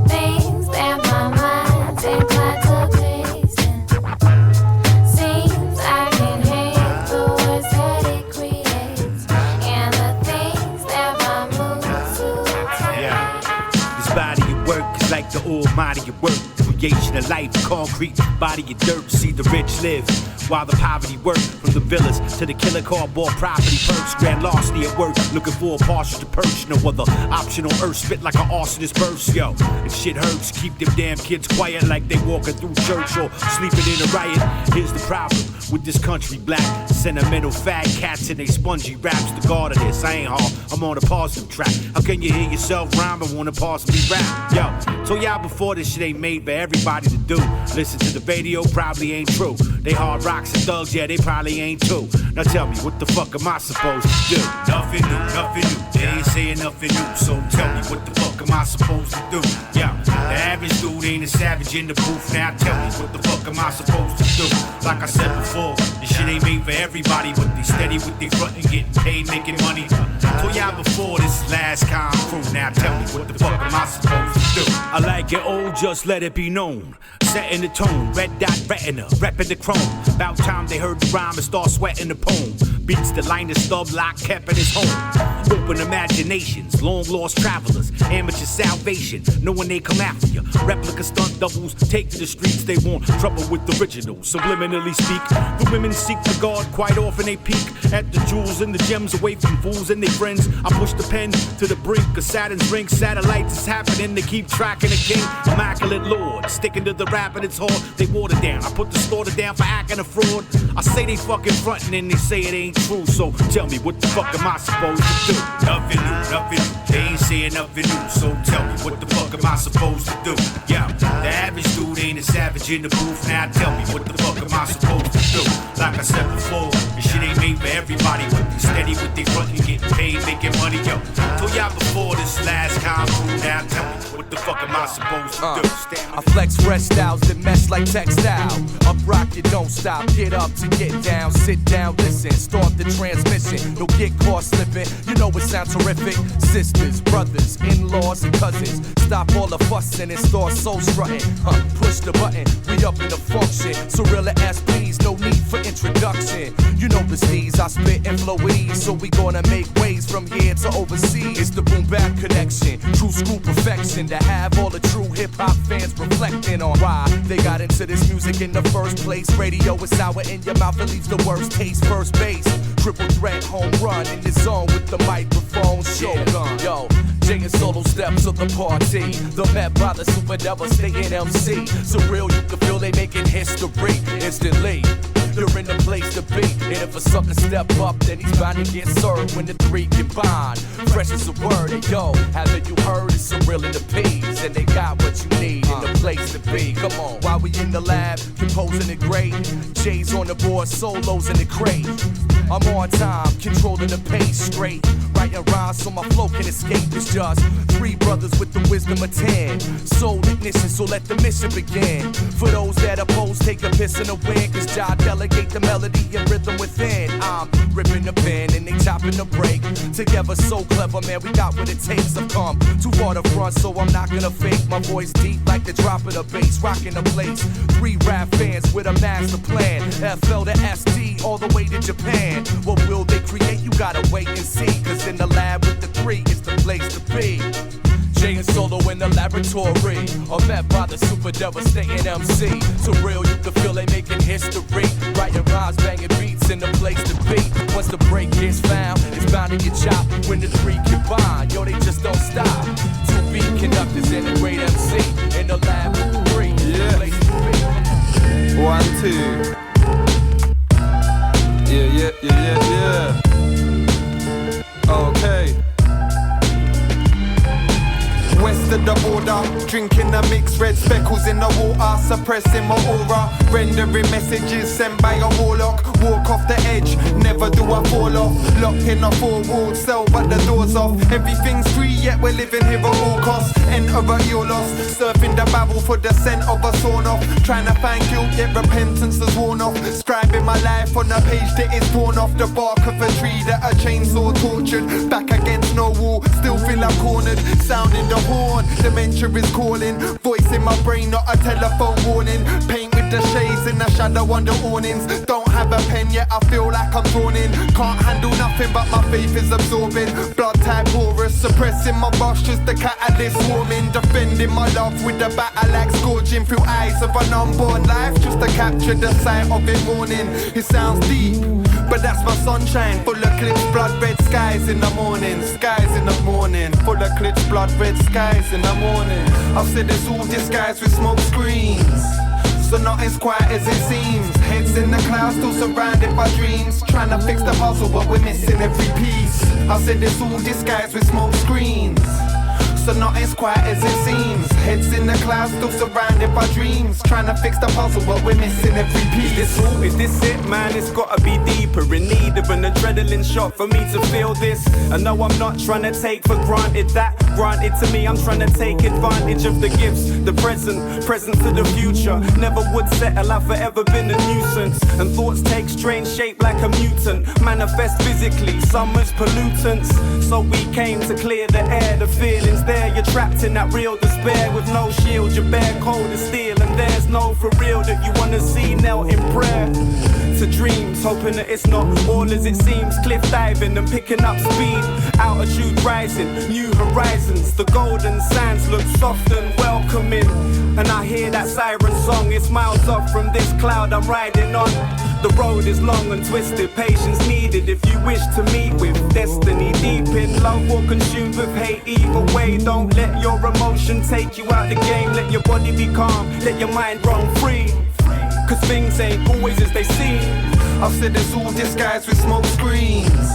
Things that my mind's inclined to pace. Seems I can hate the words that it creates. And the things that my moves suit to This body of work is like the almighty of work. Creation of life, concrete, body of dirt. See the rich live while the poverty work. From the villas to the killer cardboard property perks. Grand larceny at work, looking for a partial to perch. No other option on earth, spit like an arsonist burst, yo. And shit hurts, keep them damn kids quiet like they walking through church or sleeping in a riot. Here's the problem with this country, black sentimental fat cats and they spongy raps. The god of this, I ain't hard, I'm on a positive track. How can you hear yourself rhyme and wanna possibly rap? Yo, told y'all before this shit ain't made for everybody to do. Listen to the radio, probably ain't true. They hard rocks and thugs, yeah, they probably ain't too. Now tell me, what the fuck am I supposed to do? Nothing new, nothing new. They ain't saying nothing new, so tell me, what the fuck am I supposed to do? Yeah, the average dude ain't a savage in the booth. Now tell me, what the fuck am I supposed to do? Like I said before, this shit ain't made for everybody, but they steady with their front and getting paid, making money. Told y'all before, this is last con crew. Now tell me, what the fuck am I supposed to do? I like it old, just let it be known. Setting the tone, red dot retina, repping the chrome. About time they heard the rhyme and start sweating the poem. Beats the line of stub lock kept in his home. Open imaginations, long lost travelers, amateur salvation, knowing they come after you. Replica stunt doubles, take to the streets, they want trouble with the original. Subliminally speak, the women seek the guard, quite often they peek at the jewels and the gems away from fools and their friends. I push the pen to the brink of Saturn's ring, satellites is happening, they keep tracking the king. Immaculate Lord, sticking to the rap and it's hard, they water down. I put the slaughter down for acting a fraud. I say they fucking frontin' and they say it ain't true. So tell me, what the fuck am I supposed to do? Nothing new, nothing new. They ain't saying nothing new. So tell me, what the fuck am I supposed to do? Yeah, the average dude ain't a savage in the booth. Now tell me, what the fuck am I supposed to do? Like I said before, this shit ain't made for everybody. But they steady with they frontin', getting paid, making money, yo. Told y'all before this last convo. Now tell me, what the fuck am I supposed to do? I flex fresh styles that mesh like textile. Up rock, you don't stop. Get up to get down. Sit down, listen. Start the transmission. Don't get caught slipping. You know it sounds terrific. Sisters, brothers, in-laws, and cousins. Stop all the fussing and start soul strutting. Push the button. We up in the function. So real ass please. No need for introduction. You know the steez. I spit and flow with ease. So we gonna make waves from here to overseas. It's the boom bap connection. True school perfection. To have all the true hip hop fans reflecting on why they got into this music in the first place. Radio is sour in your mouth, it leaves the worst taste. First base, triple threat, home run in the zone with the microphone. Shogun, yo. Jay and solo steps of the party. The met by the super devastating MC. So real, you can feel they making history instantly. You're in the place to be. And if a sucker step up, then he's bound to get served when the three combine. Fresh as a word, and yo, haven't you heard it's surreal in the P's? And they got what you need in the place to be. Come on, while we in the lab, composing it great. Jay's on the board, solos in the crate. I'm on time, controlling the pace straight. Writing rhymes so my flow can escape. It's just three brothers with the wisdom of 10. Soul ignition, so let the mission begin. For those that oppose, take a piss in the wind. Cause Jah delegate the melody and rhythm within. I'm ripping the pen and they chopping the break. Together so clever, man, we got what it takes. I've come too far to front, so I'm not gonna fake. My voice deep like the drop of the bass, rocking the place. 3 rap fans with a master plan. FL to SD, all the way to Japan. What will they create? You gotta wait and see. Cause in the lab with the 3, it's the place to be. Jay and Solo in the laboratory, are met by the super devastating MC. So real, you can feel they making history. Writing rhymes, banging beats in the place to be. Once the break is found, it's bound to get chopped. When the 3 combine, yo, they just don't stop. 2 beat conductors and a great MC. In the lab with the 3, the place to be. 1, 2. Yeah. Okay. West of the border, drinking a mix, red speckles in the water, suppressing my aura, rendering messages sent by a warlock. Walk off the edge, never do I fall off. Locked in a 4-walled cell, but the door's off. Everything's free, yet we're living here at all costs. Enter at your loss, surfing the babble for the scent of a sawn off. Trying to find guilt, yet repentance has worn off. Scribing my life on a page that is torn off the bark of a tree that a chainsaw tortured. Back against no wall, still feel I'm cornered. Sounding the horn, dementia is calling. Voice in my brain, not a telephone warning. Paint with the shades in the shadow on the awnings. Don't have a pen yet, I feel like I'm drawn in. Can't handle nothing but my faith is absorbing. Blood type porous, suppressing my rush, just the catalyst warming. Defending my love with the battle axe, scourging through eyes of an unborn life, just to capture the sight of it morning. It sounds deep, but that's my sunshine. Full of clips, blood red skies in the morning. Skies in the morning. Full of clips, blood red skies in the morning. I've said it's all disguised with smoke screens, so nothing's quite as it seems. Heads in the clouds, still surrounded by dreams. Trying to fix the puzzle, but we're missing every piece. I said it's all disguised with smoke screens, so nothing's quite as it seems. Heads in the clouds, still surrounded by dreams. Trying to fix the puzzle, but we're missing every piece. Is this all? Is this it, man? It's gotta be deeper. In need of an adrenaline shot for me to feel this. I know I'm not trying to take for granted that. Granted to me, I'm trying to take advantage of the gifts, the present to the future. Never would settle, I've forever been a nuisance. And thoughts take strange shape like a mutant. Manifest physically, summer's pollutants. So we came to clear the air, the feelings there. You're trapped in that real despair with no shield. You're bare cold as steel, and there's no for real that you wanna see knelt in prayer to dreams, hoping that it's not all as it seems. Cliff diving and picking up speed, altitude rising, new horizons. The golden sands look soft and welcoming, and I hear that siren song. It's miles off from this cloud I'm riding on. The road is long and twisted, patience needed if you wish to meet with destiny. Deep in love or consumed with hate, either way, don't let your emotion take you out the game. Let your body be calm, let your mind roam free, cause things ain't always as they seem. I said it's all disguised with smoke screens.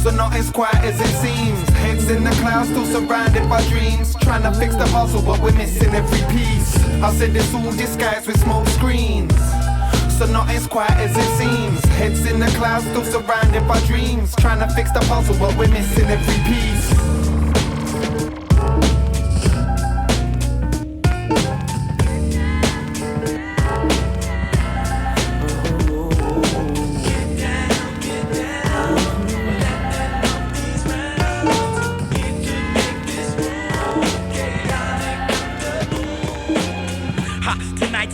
So nothing's quite as it seems. Heads in the clouds, still surrounded by dreams. Trying to fix the puzzle, but we're missing every piece. I said it's all disguised with smoke screens. So nothing's quite as it seems. Heads in the clouds, still surrounded by dreams. Trying to fix the puzzle, but we're missing every piece.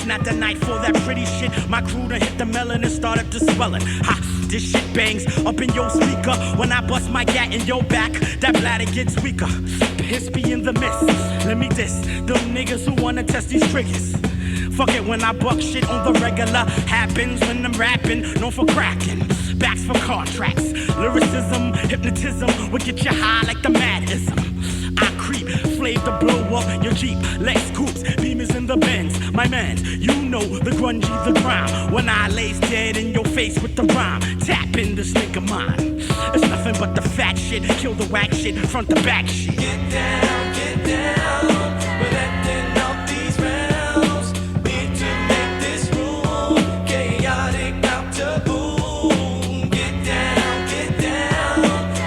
Not the night for that pretty shit. My crew done hit the melon and started to swelling. Ha, this shit bangs up in your speaker. When I bust my gat in your back, that bladder gets weaker. Piss be in the mist. Let me diss them niggas who wanna test these triggers. Fuck it when I buck shit on the regular. Happens when I'm rapping, known for cracking. Backs for contracts. Lyricism, hypnotism will get you high like the madism. I creep, flave to blow up your Jeep. Lex Coops, Beamers in the Benz. My man, you know the grungy, the grime. When I lays dead in your face with the rhyme. Tap in this nigga mine. It's nothing but the fat shit. Kill the whack shit, front to back shit. Get down, get down. We're letting out these rounds. Need to make this room chaotic out to boom. Get down, get down.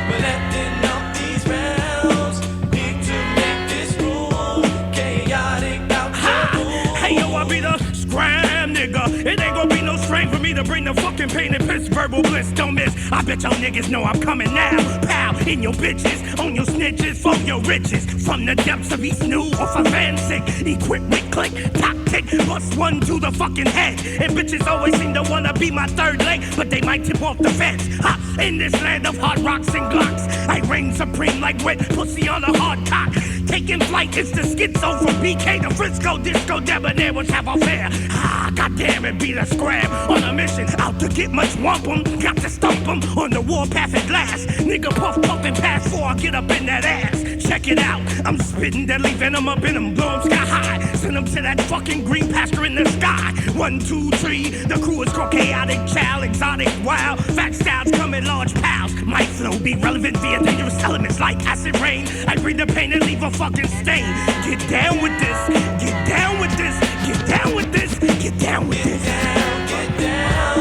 We're letting out these rounds. Need to make this room chaotic out to boom. Hey yo, I be the scram nigga. It ain't gonna be no strain for me to bring the fucking pain and piss. Verbal bliss, don't miss. I bet y'all niggas know I'm coming now. Pow, in your bitches, on your snitches, for your riches. From the depths of East New or for Van Sick. Equipped with click, top tick, bust one to the fucking head. And bitches always seem to wanna be my third leg, but they might tip off the fence. Ha, in this land of hard rocks and glocks, I reign supreme like wet pussy on a hard cock. Taking flight, it's the schizo from BK to Frisco, disco debonair, which have a fair. Ah, goddamn it, be the scram on a mission. Out to get much wampum, got to stomp 'em on the warpath at last. Nigga puff and pass before I get up in that ass. Check it out, I'm spitting deadly venom up in 'em, blow 'em sky high. Send 'em to that fucking green pasture in the sky. 1, 2, 3, the crew is called chaotic, child, exotic, wild. Fat styles come in large pals. My flow be relevant via dangerous elements like acid rain. I breathe the pain and leave a fucking stain. Get down with this, get down with this, get down with this, get down with this. Get down,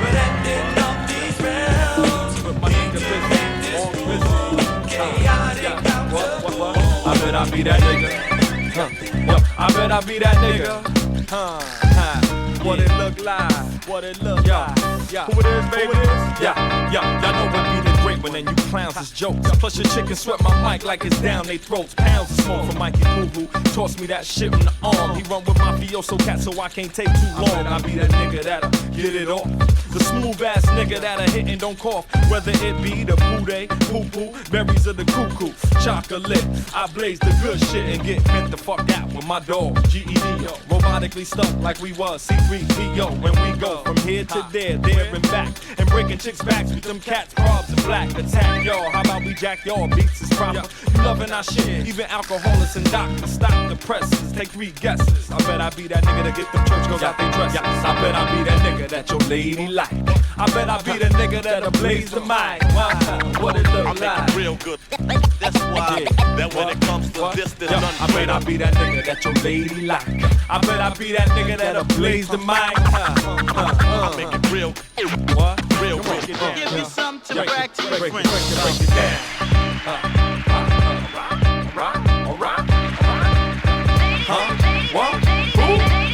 we're letting up these rounds. I bet I be that nigga. I bet I be that nigga. What it look like? What it look like? Who it is, baby? Y'all know what be the great one and you clowns is jokes. Plus your chicken sweat my mic like it's down they throats. Pounds of smoke from Mikey Boo-Boo. Toss me that shit on the arm. He run with mafioso cat so I can't take too long. I be that nigga that'll get it off. The smooth ass nigga that'll hit and don't cough. Whether it be the booty, poo-poo, berries of the cuckoo, chocolate. I blaze the good shit and get bent the fuck out with my dog, GEDO. Robotically stuck like we was C3PO. When we go from here to there and back. And breaking chicks' backs with them cats, probs and black. Attack y'all, how about we jack y'all? Beats is proper. You loving our shit, even alcoholics and doctors. Stop the presses, take 3 guesses. I bet I be that nigga that get them church girls out they dresses. I bet I be that nigga that your lady like. I bet I be the nigga that'll blaze the mic. What it look like? I make it real good. That's why that when it comes to this, there's none. I bet I be that nigga that your lady like. I bet I be that nigga that'll blaze the mic. I make it real. What? Real. Give me something to brag to your friends. Break it down. Alright. Huh? What? Who?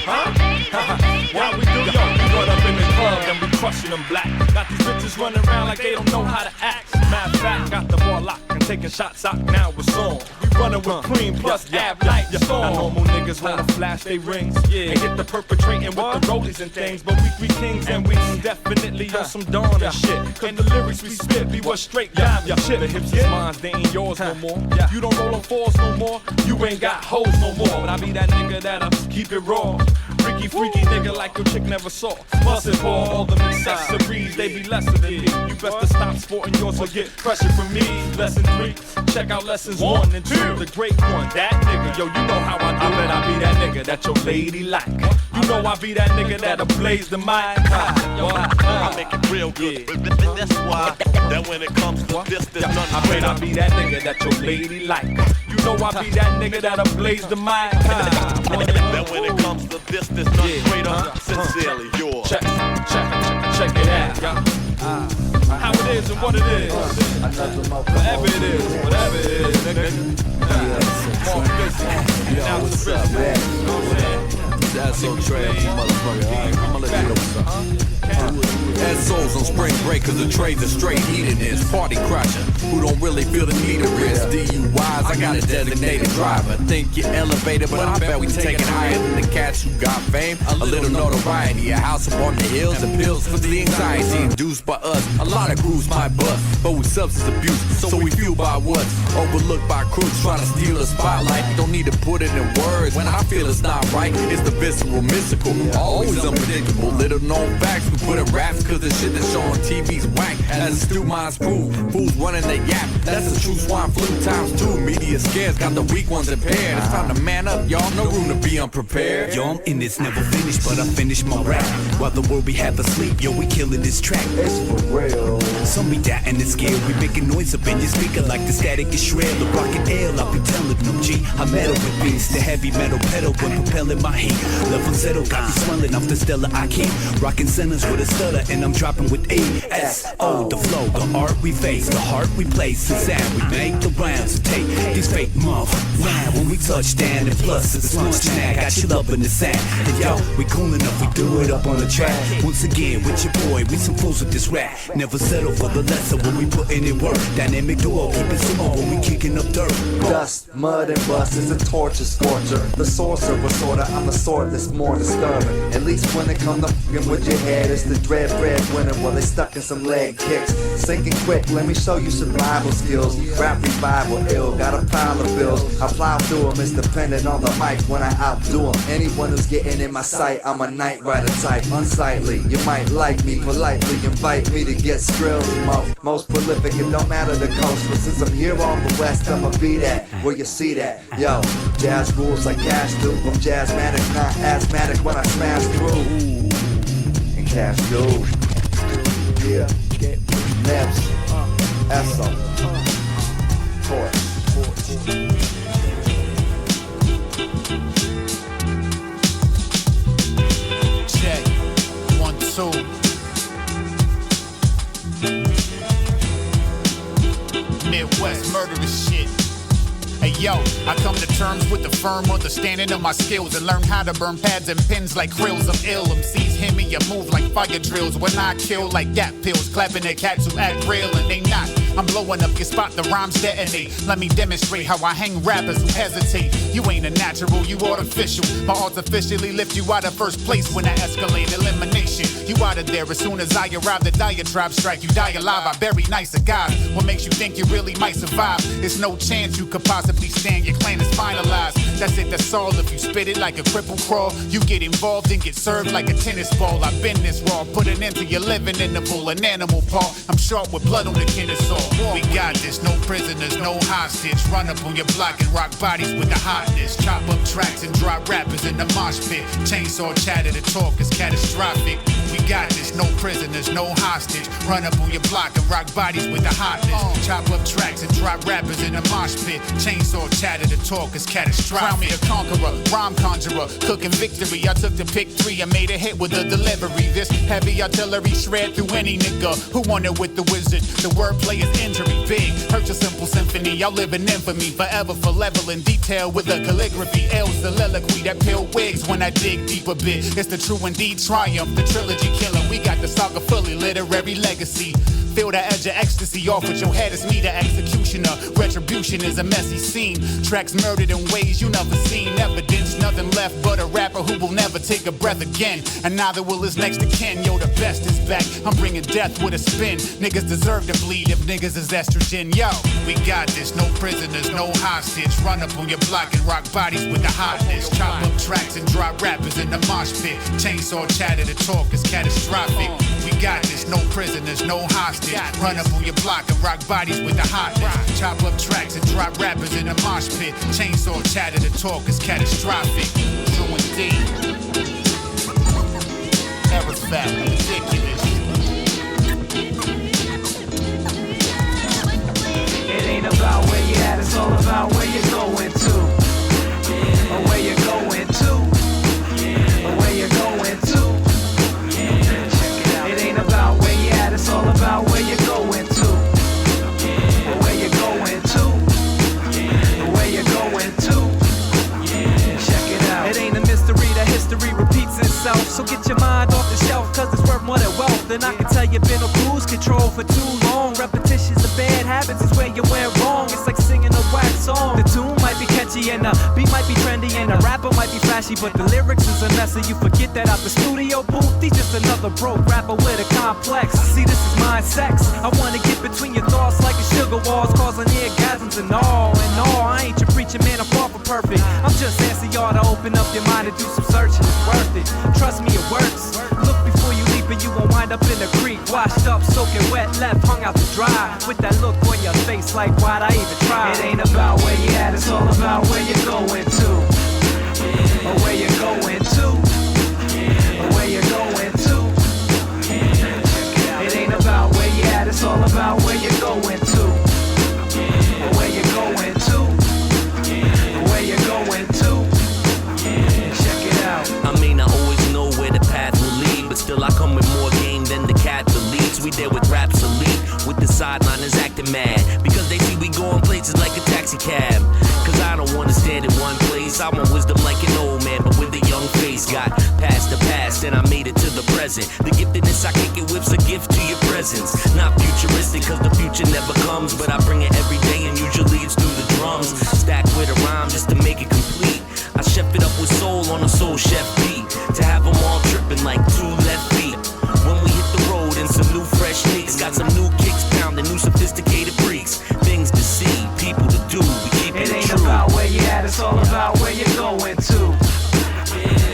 Huh? Why we do yo? We run up in the club and we crushing them black. Got these bitches running around like they don't know how to act. Matter of fact, got the ball locked and taking shots out now it's on. We running with cream plus ab light storm. Normal niggas wanna flash they rings and get the perpetrating with the rollies and things. But we kings and we definitely on some dawn and shit. Cause the lyrics we spit be what straight diamond shit. The hips is mine, they ain't yours no more. You don't roll on 4s no more. You ain't got hoes no more. But I be that nigga that'll keep it raw. Freaky nigga like your chick never saw. Bustin' for all them accessories, they be lesser than me. You best to stop sporting yours or get pressure from me. Lesson 3, check out lessons 1 and 2. The great one, that nigga, yo, you know how I do. I bet I be that nigga that your lady like. You know I be that nigga that'll blaze the mic. I make it real good. That's why that when it comes to this, there's nothing. I bet I be that nigga that your lady like. You know I be that nigga that'll blaze the mic. That when it comes to this, there's nothing greater. Sincerely yours. Check it out. How it is and what it is. Whatever it is, nigga. Now it's the business. That's so trash, motherfucker. I'ma let you know something. SOs on spring break cause the trades are straight hedonist. Party crasher who don't really feel the need of risk. DUIs, I got a designated driver. Think you're elevated, but I bet we taking higher than the cats who got fame. A little notoriety, a house up on the hills, and pills for the anxiety induced by us. A lot of crews might bust, but with substance abuse, so we fueled by what's overlooked by crews trying to steal a spotlight. Don't need to put it in words when I feel it's not right. It's the visceral, mystical, always unpredictable. Little known facts we put in raps cause the shit that's shown on TV's whack. As astute minds prove, fools running the yap. That's the true swine flu times two. Media scares got the weak ones impaired. It's time to man up, y'all. No room to be unprepared. Yo, I'm in this, never finished, but I finished my rap. While the world be half asleep, yo, we killing this track. It's for real. Some be doubting the scale. We making noise up in your speaker like the static is shred. The rockin' L, I be telling them, G. I metal with beats, the heavy metal pedal when propelling my heat. Level settle, got me swelling off the Stella I keep. Rockin' centers with a stutter, and I'm dropping with A-S-O. The flow, the art we face, the heart we place, the sound we make, the rounds to take. These fake months line when we touch down, and plus it's lunch snack. Got you up in the sand, and yo, we cool enough, we do it up on the track. Once again with your boy, we some fools with this rap. Never settle for the lesser when we putting in work. Dynamic duo, keep it small when we kicking up dirt. Dust, mud, and rust is a torture scorcher. The sorcerer sorta, I'm a sword that's more disturbing. At least when it come to fucking with your head, it's the dread breadwinner while they stuck in some leg kicks. Sinking quick, let me show you survival skills. Rap revival ill, got a pile of bills. I plow through them, it's dependent on the mic when I outdo them. Anyone who's getting in my sight, I'm a night rider type. Unsightly, you might like me, politely invite me to get skrill. Most prolific, it don't matter the coast. But since I'm here on the west, I'ma be that, where you see that. Yo, jazz rules like cash do. I'm jazzmatic, not asthmatic when I smash through. And cash go. Yeah, Neps, Esso, Torch. Check, 1, 2. Midwest murderous shit. Hey yo, I come to terms with the firm understanding of my skills and learn how to burn pads and pins like krills. I'm ill, MCs hear me, you move like fire drills. When I kill like gap pills, clapping at cats who act real and they not. I'm blowing up your spot, the rhymes detonate. Let me demonstrate how I hang rappers who hesitate. You ain't a natural, you artificial. I artificially lift you out of first place when I escalate elimination. You out of there as soon as I arrive, the diatribe strike. You die alive, I bury nicer guys. What makes you think you really might survive? There's no chance you could possibly stand, your clan is finalized. That's it, that's all. If you spit it like a cripple crawl, you get involved and get served like a tennis ball. I've been this raw, put an end to your living in the pool, an animal paw. I'm sharp with blood on the Kennesaw. We got this, no prisoners, no hostage. Run up on your block and rock bodies with the hotness. Chop up tracks and drop rappers in the mosh pit. Chainsaw chatter, the talk is catastrophic. We got this, no prisoners, no hostage. Run up on your block and rock bodies with the hotness. Chop up tracks and drop rappers in the mosh pit. Chainsaw chatter, the talk is catastrophic. Crown me a conqueror, rhyme conjurer, cooking victory. I took the pick 3, I made a hit with the delivery. This heavy artillery shred through any nigga who wanted with the wizard. The wordplay is injury big. Hurt your simple symphony, I'll live in infamy. Forever for level in detail with the calligraphy. L's soliloquy that peel wigs when I dig deep a bit. It's the true indeed triumph, the trilogy killer. We got the saga fully literary legacy. Feel the edge of ecstasy off with your head, it's me the executioner. Retribution is a messy scene. Tracks murdered in ways you never seen. Evidence, nothing left but a rapper who will never take a breath again. And neither will his next of kin. Yo, the best is back. I'm bringing death with a spin. Niggas deserve to bleed if niggas is estrogen. Yo, we got this, no prisoners, no hostage. Run up on your block and rock bodies with the hotness. Chop up tracks and drop rappers in the mosh pit. Chainsaw chatter, the talk is catastrophic. We got this, no prisoners, no hostage. Run up on your block and rock bodies with the hotness. Chop up tracks and drop rappers in the mosh pit. Chainsaw chatter, the talk is catastrophic. True indeed. Artifact, ridiculous. It ain't about where you at, it's all about where you're going to. Or where you're going to. Or where you're going to. It ain't about where you at, it's all about where you're going to. Or where you're going to. Or where you're going to. Check it out. It ain't a mystery, the history repeats itself. So get your mind off the shelf, cause it's worth more than wealth. And I can tell you've been on cruise control for too long. Repetitions of bad habits is where you went wrong. It's like singing a wax song. The tune might be catchy and the beat might be trendy and the rapper might be flashy, but the lyrics is a mess and you forget that out the studio booth. He's just another broke rapper with a complex. See, this is my sex. I wanna get between your thoughts like a sugar walls, causing orgasms and all. I ain't your preacher, man, I'm far from perfect. I'm just asking y'all to open up your mind and do some searching. It's worth it. Trust me, it works. Look before you leap and you won't wind up in the creek. Washed up, soaking wet, left hung out to dry. With that look on your face like, why'd I even try? It ain't about where you at, it's all about where you're going to. Or where you're going to. Or where you're going to. It ain't about where you at, it's all about where you're going to. Or where you're going to. Or where you're going to. Check it out. I mean, I always know where the path will lead, but still I come with more game than the Catholics. We there with raps elite, with the sideliners acting mad, because they see we going places like a taxi cab. Cause I don't wanna stand in one place, I want wisdom like an old man, but with a young face. Got past the past and I made it to the present. The giftedness I kick it whip's a gift to your presence. Not futuristic cause the future never comes, but I bring it every day and usually it's through the drums. Stacked with a rhyme just to make it complete. I chef it up with soul on a soul chef beat, to have them all tripping like two left feet. When we hit the road in some new fresh sneaks, got some new kicks pounding, new sophisticated freaks. Things to see, people to do, we keep it true. It ain't about where you at, it's all about where you're going to.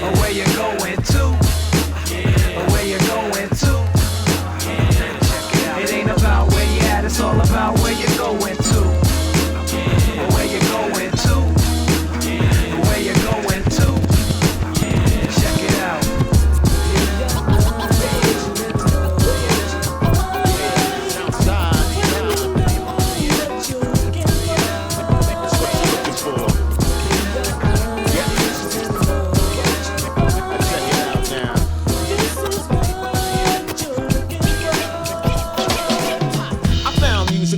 Or where you're going to. Or where you're going to. It ain't about where you at, it's all about where you're going to. Or where you're going to. Or where you're going to. Check it out.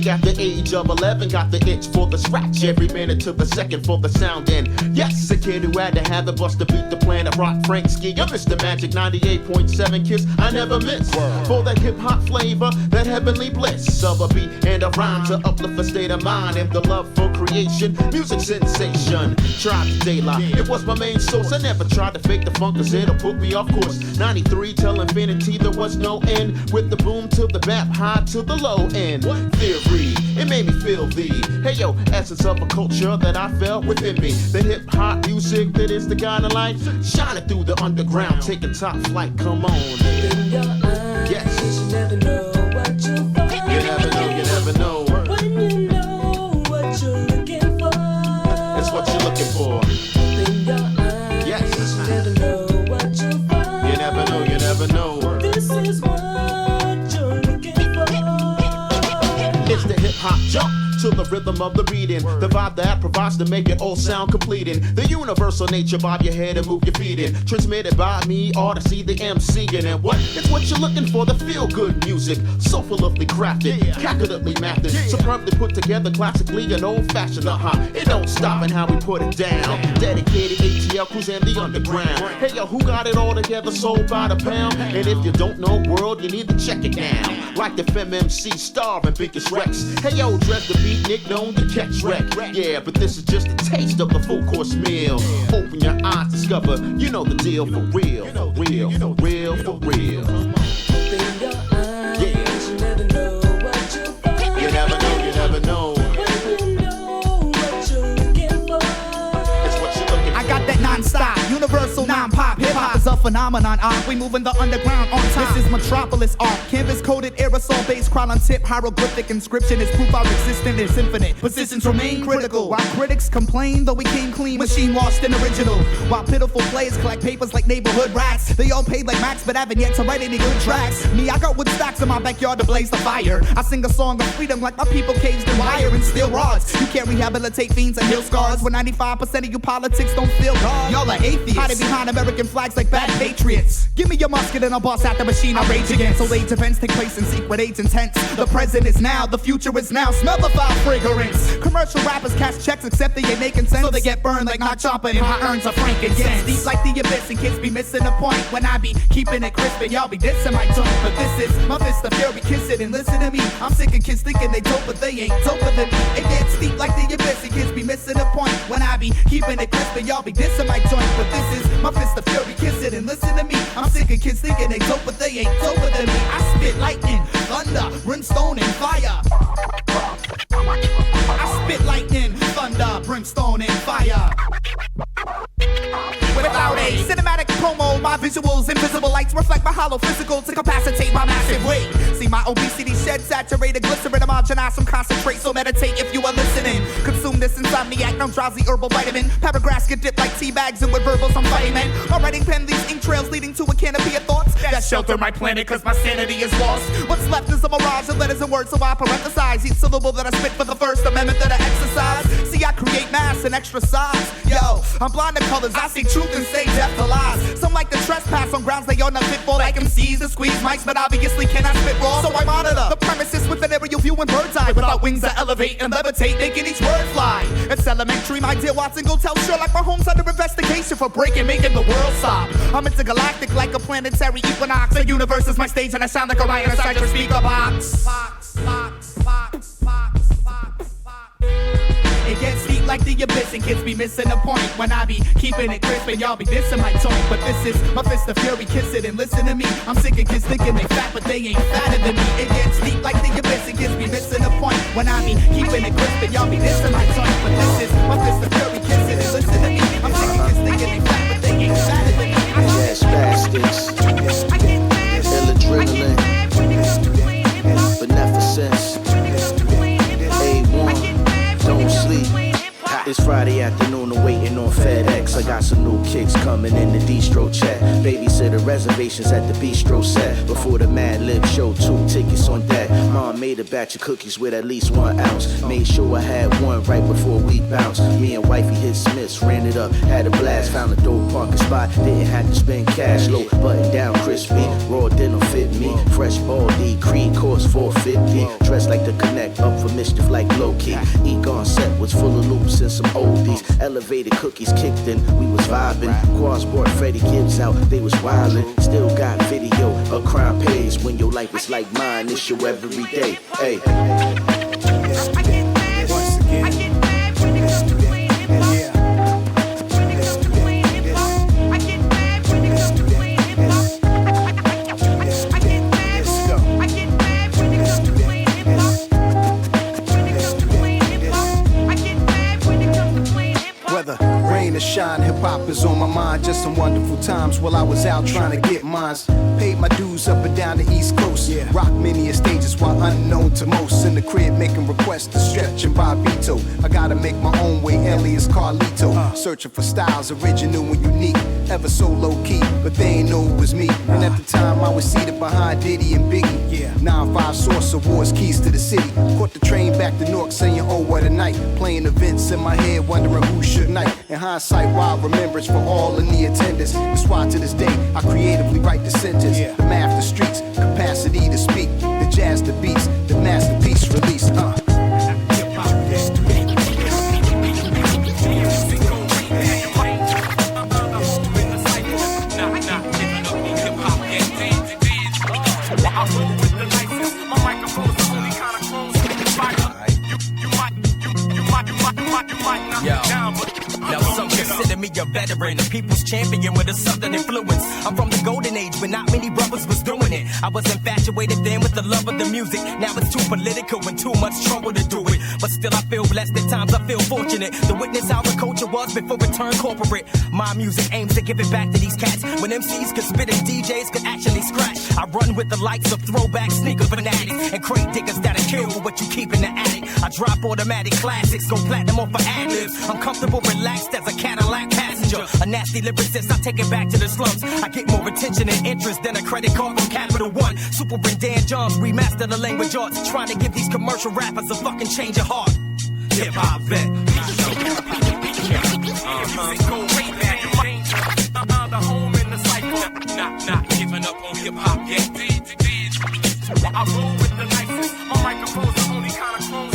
At the age of 11, got the itch for the scratch every minute to the second for the sound. And yes, a kid who had to have the bus to beat the planet rock. Frank Ski, I missed the magic 98.7 kiss. I never miss for that hip hop flavor, that heavenly bliss of a beat and a rhyme to uplift a state of mind and the love for creation, music sensation. Tried to daylight, it was my main source. I never tried to fake the funk cause it'll put me off course. 93 till infinity, there was no end. With the boom to the bap, high to the low end. Theory, it made me feel the, hey yo, essence of a culture that I felt within me. The hip hop music that is the guiding light, shining through the underground, taking top flight. Come on. Yes. You never know what you'll find. You never know, you never know. When you know what you're looking for, it's what you're looking for. Yes. You never know what you'll find. You never know, you never know. This is what you're looking for. It's the hip hop jump to the rhythm of the beating, the vibe that provides to make it all sound completing. The universal nature, bob your head and move your feet in. Transmitted by me, or to see the MC and what? It's what you're looking for, the feel-good music. Soulfully crafted, calculately mapped, superbly put together, classically and old-fashioned. It don't stop in how we put it down. Dedicated ATL crews and the underground. Hey yo, who got it all together, sold by the pound? And if you don't know world, you need to check it down. Like the FMMC Star and Biggest Rex. Hey yo, dress the beat, Nick known to catch wreck. Yeah, but this is just a taste of the full course meal. Open your eyes, discover, you know the deal for real. For real, for real, for real. Yeah. You never know what you'll find. You never know, you never know. When you know what you're looking for, it's what you're looking for. I got that non-stop, universal non-pop. Hip-hop is a phenomenon. phenomenon. We moving the underground on time. This is metropolis art. Canvas coated aerosol based crown on tip. Hieroglyphic inscription is proof our existence is infinite. Positions remain critical. While critics complain, though we came clean, machine washed and original. While pitiful players collect papers like neighborhood rats. They all paid like Max, but haven't yet to write any good tracks. Me, I got wood stacks in my backyard to blaze the fire. I sing a song of freedom like my people caged in wire and steel rods. You can't rehabilitate fiends and heal scars when 95% of you politics don't feel God. Y'all are atheists, hiding behind American flags like bad patriots. Give me your musket and I'll boss out the machine I rage against. Old age events take place in secret agent tents. The present is now, the future is now. Smell the foul fragrance. Commercial rappers cash checks except they ain't making sense, so they get burned like not chopping and hot urns of frankincense. Deep like the abyss and kids be missing the point when I be keeping it crisp and y'all be dissing my tone. But this is my fist of fury, kiss it and listen to me. I'm sick of kids thinking they dope, but they ain't doper than me. It gets deep like the abyss and kids be missing the point when I be keeping it crisp and y'all be dissing my joint. But this is my fist of fury, kiss it and listen to me. I'm sick of kids thinking they dope, but they ain't doper than me. I spit lightning, thunder, brimstone and fire. I spit lightning, thunder, brimstone and fire. Without a cinematic promo, my visuals, invisible lights reflect my hollow physical to capacitate my massive weight. See my obesity shed saturated glycerin, homogenize some concentrate, so meditate if you are listening. Consume this insomniac, no drowsy herbal vitamin. Paragraphs get dipped like tea bags and with verbals I'm fighting men. My writing pen leaves ink trails leading to a canopy of thoughts that shelter my planet cause my sanity is lost. What's left is a mirage of letters and words, so I parenthesize each syllable that I spit for the first amendment that I exercise. See I create mass and extra size. Yo, I'm blind to colors, I see truth and say death to lies. Some like to trespass on grounds they are not fit for, like MCs and squeeze mics, but obviously cannot spit raw. So I monitor the premises with an aerial view and bird's eye. Without wings I elevate and levitate, making each word fly. It's elementary, my dear Watson, go tell Sherlock my home's under investigation for breaking, making the world stop. I'm intergalactic like a planetary equinox. The universe is my stage and I sound like Orion inside your speaker box. It gets deep like the abyss and kids be missing the point when I be keeping it crisp and y'all be dissing my joint. But this is my fist of fury, kiss it and listen to me. I'm sick of kids thinking they fat, but they ain't fatter than me. It gets deep like the abyss and kids be missing the point when I be keeping it crisp and y'all be dissing my joint. But this is my fist of fury, kiss it and listen to me. I'm sick of kids thinking they fat, but they ain't fatter than me. Yes, bastards, ill adrenaline, beneficence, A1, don't sleep. It's Friday afternoon, I'm waiting on FedEx. I got some new kicks coming in the distro chat. Babysitter reservations at the bistro set. Before the Mad Lib show, 2 tickets on that. Mom made a batch of cookies with at least 1 ounce. Made sure I had one right before we bounced. Me and wifey hit Smith's, ran it up, had a blast. Found a dope parking spot, didn't have to spend cash. Low button down, crispy, raw denim fit me. Fresh baldy, creed cost $4.50. Dressed like the Connect, up for mischief like low-key. Egon set was full of loops and some oldies. Elevated cookies kicked in, we was vibing. Quads brought Freddie Gibbs out, they was wildin'. Still got video, a crime pays. When your life is like mine, it's your everyday. Hey. Once again. To shine, hip-hop is on my mind. Just some wonderful times while I was out trying to get mines. Paid my dues up and down the East Coast. Rock many stages while unknown to most. In the crib making requests to Stretch and Bobito. I gotta make my own way, alias Carlito. Searching for styles, original and unique. Ever so low-key, but they ain't know it was me. And at the time I was seated behind Diddy and Biggie. 9-5 Source Awards, keys to the city. Caught the train back to Newark saying, oh what a night. Playing events in my head, wondering who should night. In hindsight, wild remembrance for all in the attendance. That's why to this day, I creatively write the sentence. The math, the streets, capacity to speak. The jazz, the beats, the masterpiece release. might not Yo. be down, but Now some consider me a veteran, a people's champion with a southern influence. I'm from the golden age when not many brothers was doing it. I was infatuated then with the love of the music. Now it's too political and too much trouble to do it. But still I feel blessed, at times I feel fortunate to witness how the culture was before it turned corporate. My music aims to give it back to these cats. When MCs could spit and DJs could actually scratch, I run with the likes of throwback sneaker fanatics and crate diggers that'll kill for what you keep in the attic. I drop automatic classics, go platinum off for ad-libs. I'm comfortable, relaxed as a Cadillac passenger. A nasty lyricist, I take it back to the slums. I get more attention and interest than a credit card from Capital One. Super and Dan Johns remaster the language arts, trying to give these commercial rappers a fucking change of heart. Hip-hop vet. Music go way back. The home in the cycle. Not giving up on hip-hop yet. I roll with the nicest. My microphone's the only kind of clone.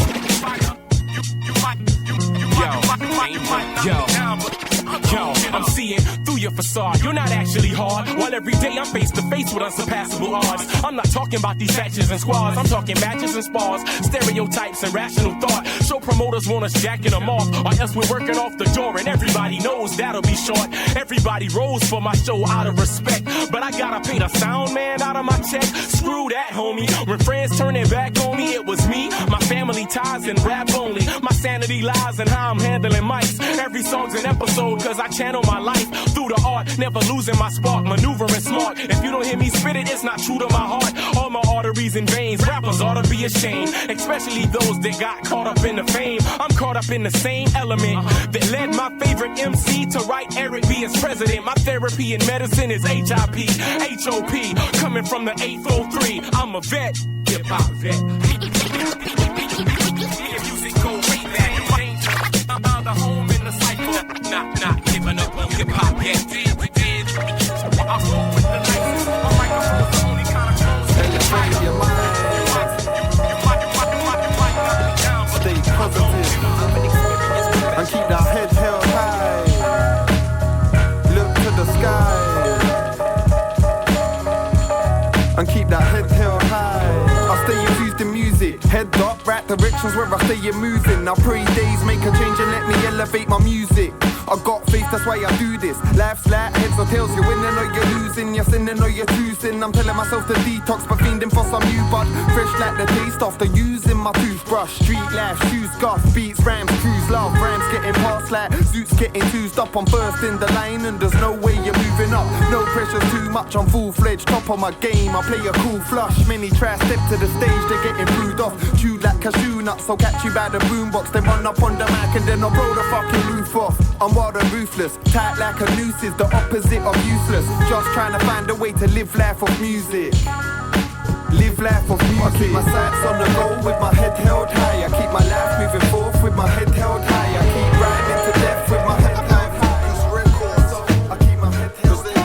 Yo, I'm seeing through your facade. You're not actually hard. While every day I'm face to face with unsurpassable odds. I'm not talking about these factions and squads. I'm talking matches and spars, stereotypes and rational thought. Show promoters want us jacking them off, or else we're working off the door, and everybody knows that'll be short. Everybody rolls for my show out of respect, but I gotta pay the sound man out of my check. Screw that, homie. When friends turn their back on me, it was me, my family ties, and rap only. My sanity lies in how I'm handling mics. Every song's an episode, cause I channel my life through the art, never losing my spark, maneuvering smart. If you don't hear me spit it, it's not true to my heart. All my arteries and veins, rappers ought to be ashamed, especially those that got caught up in the fame. I'm caught up in the same element that led my favorite MC to write Eric B as president. My therapy in medicine is HIP, HOP, coming from the 803. I'm a vet, hip-hop vet. Music go way back. The home in the cycle. Not giving up on hip-hop yet. I roll with the nicest. My microphone's the only kind of close. Elevate your mind. Stay positive and keep that head held high. Look to the sky and keep that head held high. I stay infused in music, head up, right directions where I stay moving. I pray days make a change and let me elevate my music. I got faith, that's why I do this. Life's like heads or tails, you're winning or you're losing, you're sinning or you're choosing. I'm telling myself to detox, but fiending for some new bud. Fresh like the taste after using my toothbrush. Street life, shoes, scuff, beats, rhymes, cruise, love, rhymes getting past like suits getting toosed up. I'm first in the line and there's no way you're moving up. No pressure's too much, I'm full-fledged, top of my game. I play a cool flush, many try step to the stage, they're getting brewed off. Chewed like cashew nuts, I'll catch you by the boombox. Then run up on the mic and then I'll blow the fucking roof off. I'm wild and ruthless, tight like a noose is the opposite of useless. Just trying to find a way to live life of music. Live life of music. I keep my sights on the goal with my head held high. I keep my life moving forth with my head held high. I keep riding to death with my head held high. I keep my head held high.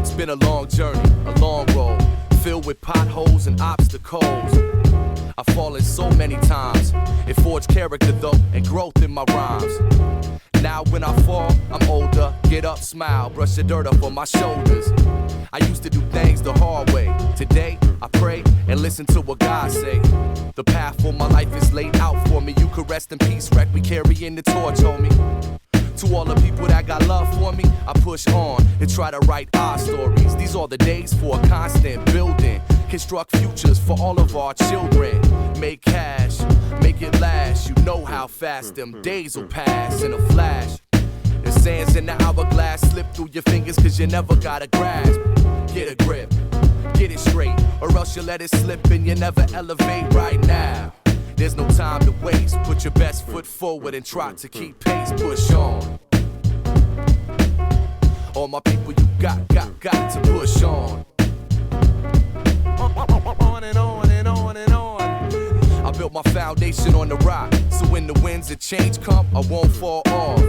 It's been a long journey, a long road, filled with potholes and obstacles. I've fallen so many times. It forged character though, and growth in my rhymes. Now when I fall, I'm older. Get up, smile, brush the dirt up on my shoulders. I used to do things the hard way. Today, I pray and listen to what God say. The path for my life is laid out for me. You could rest in peace, wreck me, carrying the torch, homie. To all the people that got love for me, I push on and try to write our stories. These are the days for a constant building. Construct futures for all of our children. Make cash, make it last. You know how fast them days will pass in a flash. The sands in the hourglass slip through your fingers cause you never got a grasp. Get a grip, get it straight, or else you let it slip and you never elevate right now. There's no time to waste. Put your best foot forward and try to keep pace. Push on. All my people, you got to push on. On and on and on and on. I built my foundation on the rock, so when the winds of change come, I won't fall off.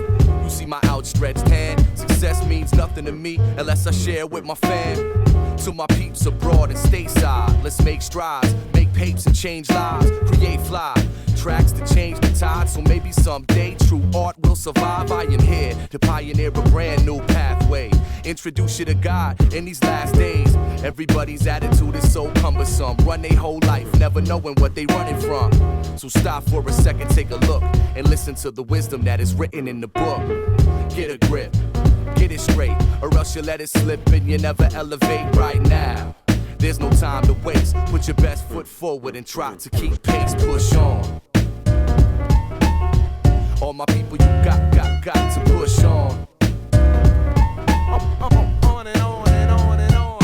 You see my outstretched hand. Success means nothing to me unless I share with my fam. To my peeps abroad and stateside, let's make strides, make papes and change lives, create fly. tracks to change the tide, so maybe someday true art will survive. I am here to pioneer a brand new pathway, introduce you to God in these last days. Everybody's attitude is so cumbersome, run their whole life never knowing what they running from. So stop for a second, take a look, and listen to the wisdom that is written in the book. Get a grip, get it straight, or else you let it slip and you never elevate right now. There's no time to waste, put your best foot forward and try to keep pace, push on. All my people, you got to push on. On and on and on and on.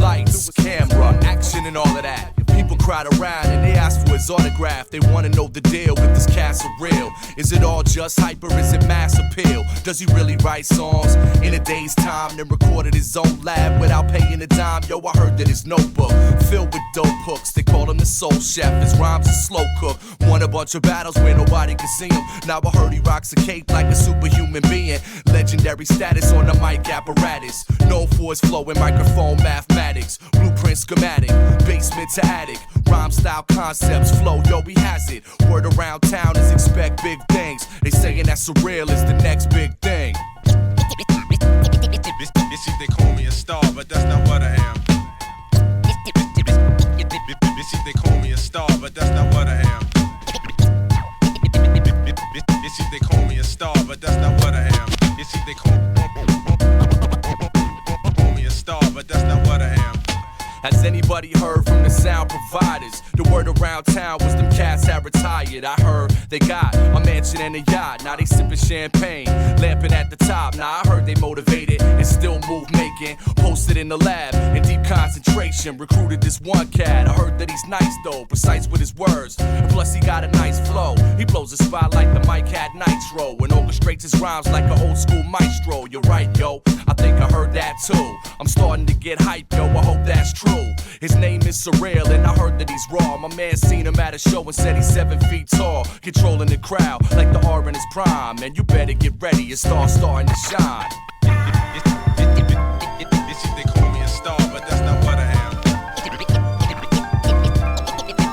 Lights, camera, action and all of that. People crowd around and they ask for his autograph. They wanna know the deal with this cast for real. Is it all just hype or is it mass appeal? Does he really write songs in a day's time, then recorded his own lab without paying a dime? Yo, I heard that his notebook filled with dope hooks. They call him the soul chef, his rhymes are slow cook. Won a bunch of battles where nobody could see him. Now I heard he rocks a cape like a superhuman being. Legendary status on the mic apparatus, known for his flow and microphone mathematics. Blueprint schematic, basement to attic, rhyme style concepts flow, yo, he has it. Word around town is expect big things. They saying that surreal is the next big thing. You see, they call me a star, but that's not what I am. You see, they call me a star, but that's not what I am. You see, they call me a star, but that's not what I am. You see, they call me a star, but that's not what I am. Has anybody heard from the sound providers? The word around town was them cats had retired. I heard they got a mansion and a yacht. Now they sipping champagne, lamping at the top. Now I heard they motivated and still move making. Posted in the lab in deep concentration. Recruited this one cat. I heard that he's nice though, precise with his words. And plus he got a nice flow. He blows a spot like the mic had nitro and orchestrates his rhymes like an old school maestro. You're right, yo. I think I heard that too. I'm starting to get hype, yo. I hope that's true. His name is Surreal, and I heard that he's raw. My man seen him at a show and said he's 7 feet tall, controlling the crowd like the R in his prime. And you better get ready, your star's starting to shine. You see, they call me a star, but that's not what I am. You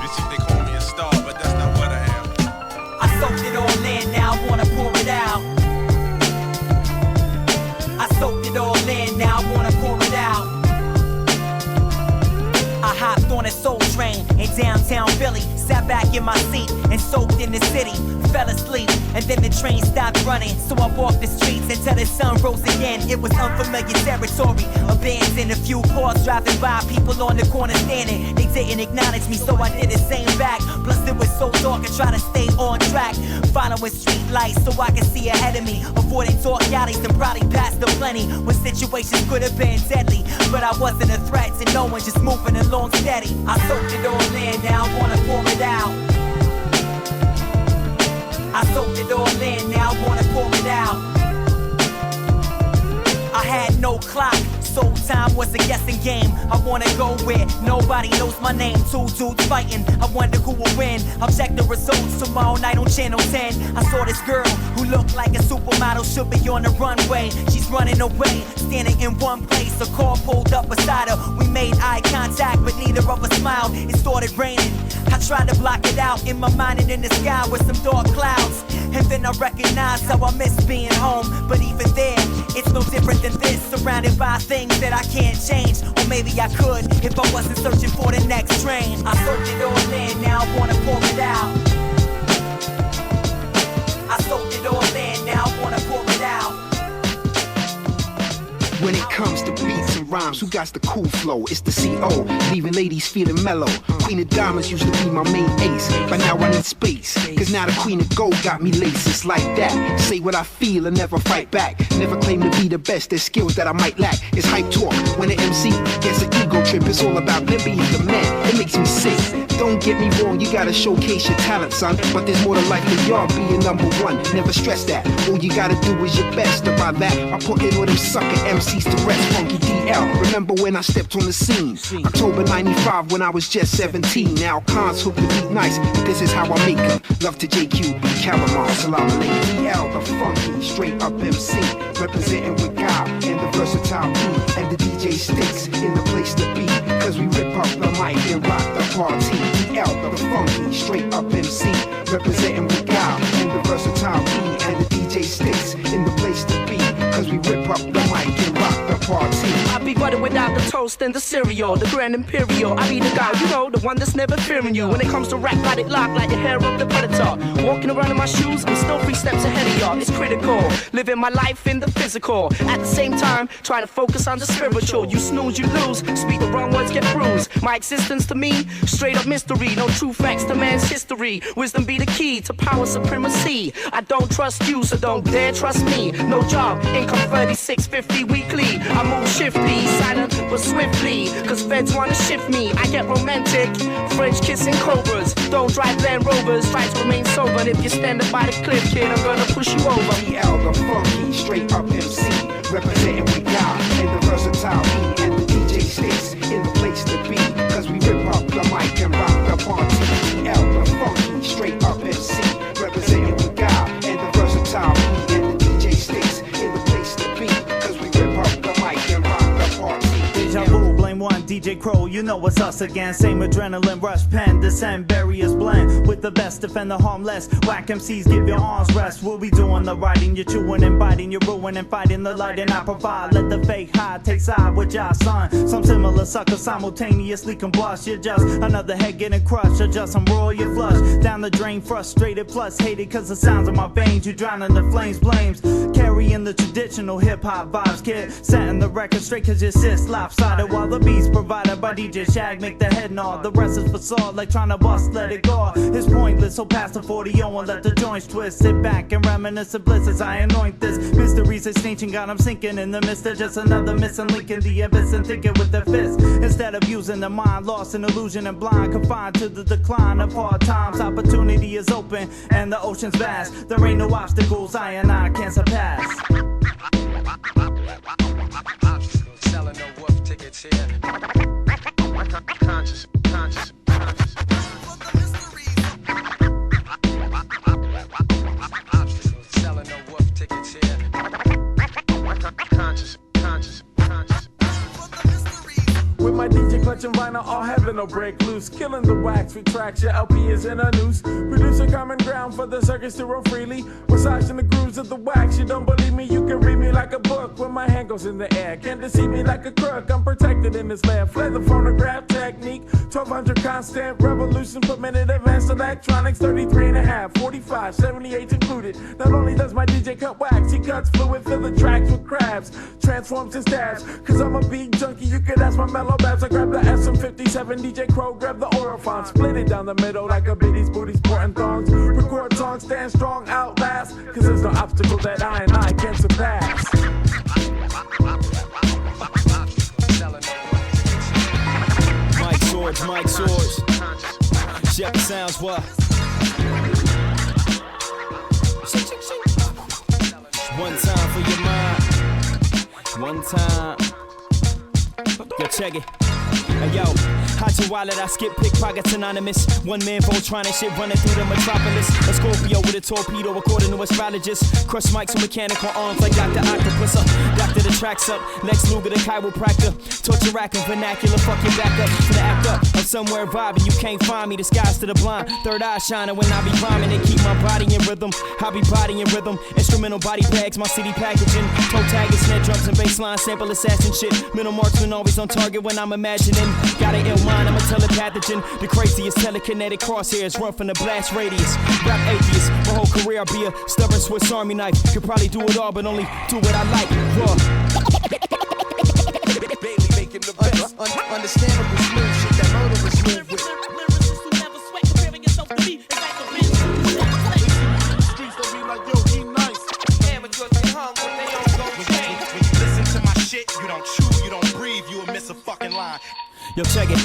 see, they call me a star, but that's not what I am. I soaked it all in, now I wanna pour it out. I soaked it all in, now I wanna pour it out. I hopped on a soul train in downtown Philly, sat back in my seat and soaked in the city. Fell asleep and then the train stopped running, so I walked the streets until the sun rose again. It was unfamiliar territory, abandoned, a few cars driving by, people on the corner standing. They didn't acknowledge me, so I did the same back. Plus it was so dark, I tried to stay on track, following street lights so I could see ahead of me, avoiding dark alleys and probably past the plenty where situations could have been deadly. But I wasn't a threat to no one, just moving along steady. I soaked it all in, now I wanna pour it out. I soaked it all in, now I wanna pour it out. I had no clock, so time was a guessing game. I wanna go where nobody knows my name. Two dudes fighting, I wonder who will win. I'll check the results tomorrow night on Channel 10. I saw this girl who looked like a supermodel, should be on the runway. She's running away, standing in one place. A car pulled up beside her, we made eye contact, but neither of us smiled. It started raining, I tried to block it out. In my mind and in the sky with some dark clouds. And then I recognized how I miss being home. But even there, it's no different than this, surrounded by things that I can't change. Or maybe I could if I wasn't searching for the next train. I soaked it all in, now I wanna pour it out. I soaked it all in, now I wanna pour it out. When it comes to beats and rhymes, who got the cool flow? It's the CO, leaving ladies feeling mellow. Queen of Diamonds used to be my main ace, but now I need space, cause now the Queen of Gold got me laces like that. Say what I feel and never fight back. Never claim to be the best, there's skills that I might lack. It's hype talk, when an MC gets an ego trip. It's all about Limpy, the man, it makes me sick. Don't get me wrong, you gotta showcase your talent, son, but there's more to life than y'all being number one. Never stress that, all you gotta do is your best. About that, I put in all them sucker MCs to rest. Funky DL, remember when I stepped on the scene? October 95 when I was just 17. Now cons hook the beat nice, this is how I make them. Love to JQ, Calamar, Salam Alaikum. DL, the funky, straight up MC, representing with God and the versatile beat. And the DJ sticks in the place to be, cause we rip up the mic and rock the party. DL, the funky, straight up MC, representing wUGz and the versatile E and the DJ sticks in the place to be, cause we rip up the mic and rock the party. I be butter without the toast and the cereal, the grand imperial. I be the guy, you know, the one that's never fearing you. When it comes to rap, got it locked like the hair of the predator. Walking around in my shoes, I'm still 3 steps ahead of y'all. It's critical, living my life in the physical. At the same time, trying to focus on the spiritual. You snooze, you lose, speak the wrong words, get bruised. My existence to me, straight up mystery. No true facts to man's history. Wisdom be the key to power supremacy. I don't trust you, so don't dare trust me. No job, income 3650 weekly. I move shiftly, silent but swiftly, cause feds wanna shift me. I get romantic, French kissing cobras. Don't drive Land Rovers, try to remain sober. And if you're standing by the cliff, kid, I'm gonna push you over. BL the funky, straight up MC, representing wUGz and the versatile E and the DJ sticks in the place to be, cause we rip up the mic and rock the party. BL the funky, straight up MC, representing wUGz and the versatile E and the DJ sticks in the place to be, cause we rip up the mic and rock the party. Deja vu, blame one, DJ Crow, you know it's us again. Same adrenaline rush, pen, descend, barriers blend. With the best, defend the harmless. Whack MCs, give your arms rest. We'll be doing the writing, you're chewing and biting, you're ruining, fighting the light and I provide. Let the fake high take side with your son. Some similar suckers simultaneously combust. You're just another head getting crushed. Adjust, I'm royal, you flush. Down the drain, frustrated, plus hated, cause the sounds of my veins. You drown in the flames, blames. Carrying the traditional hip hop vibes, kid. Setting the record straight cause you sit lopsided. While the beats provided by DJ Shag make the head nod. The rest is facade, like trying to bust, let it go. It's pointless, so pass the 40 on, let the joints twist. Sit back and reminisce of bliss as I anoint this. Mysteries extinction, God, I'm sinking in the midst of just another missing link in the abyss and thinking with the fist. Instead of using the mind, lost in illusion and blind, confined to the decline of hard times. Opportunity is open and the ocean's vast. There ain't no obstacles I and I can't surpass. Selling no wolf tickets here. Conscious. Selling no wolf tickets here. Conscious. With my DJ clutching vinyl, all heaven will break loose. Killing the wax, retracts your LP is in a noose. Producer common ground for the circus to roll freely. Massaging the grooves of the wax. You don't believe me, you can read me like a book. When my hand goes in the air, can't deceive me like a crook. I'm protected in this lab. Flare the phonograph technique. 1200 constant revolution per minute. Advanced electronics, 33 and a half, 45, 78 included. Not only does my DJ cut wax, he cuts fluid, fill the tracks with crabs. Transforms and stabs. Cause I'm a beat junkie, you could ask my mellow babs. I grab the SM57, DJ Crow, grab the Orifon. Split it down the middle like a biddies, booties, sporting thongs. Record songs, stand strong, outlast. Cause there's no obstacle that I and I can surpass. Mike Swords. Check the sounds, what? One time for your mind. One time. Yo, check it. Hey, yo, hide your wallet, I skip pickpockets anonymous. One man Voltron and shit running through the metropolis. A Scorpio with a torpedo according to astrologists. Crush mics with mechanical arms like Dr. Octopus. Doctor the tracks up, Lex Luger the chiropractor. Torture racking vernacular, fuck your back up. Finna act up, I'm somewhere vibing, you can't find me. The skies to the blind, third eye shining when I be rhyming. They keep my body in rhythm, I be body in rhythm. Instrumental body bags, my city packaging. Toe tag and snare drums and bassline sample assassin shit. Middle marksman always on target when I'm imagining. Got an ill mind, I'm a telepathogen. The craziest telekinetic crosshairs run from the blast radius. Rap atheist, my whole career I'll be a stubborn Swiss Army knife. Could probably do it all, but only do what I like. Raw. Bailey making the best. Understandable smooth shit that murderers move with. Lyricists who never sweat, comparing yourself to me is like a bitch. Streets that be like, yo, he nice. Amateurs get hung when they don't go change. When you listen to my shit, you don't chew, you don't breathe, you will miss a fucking line. Yo, check it.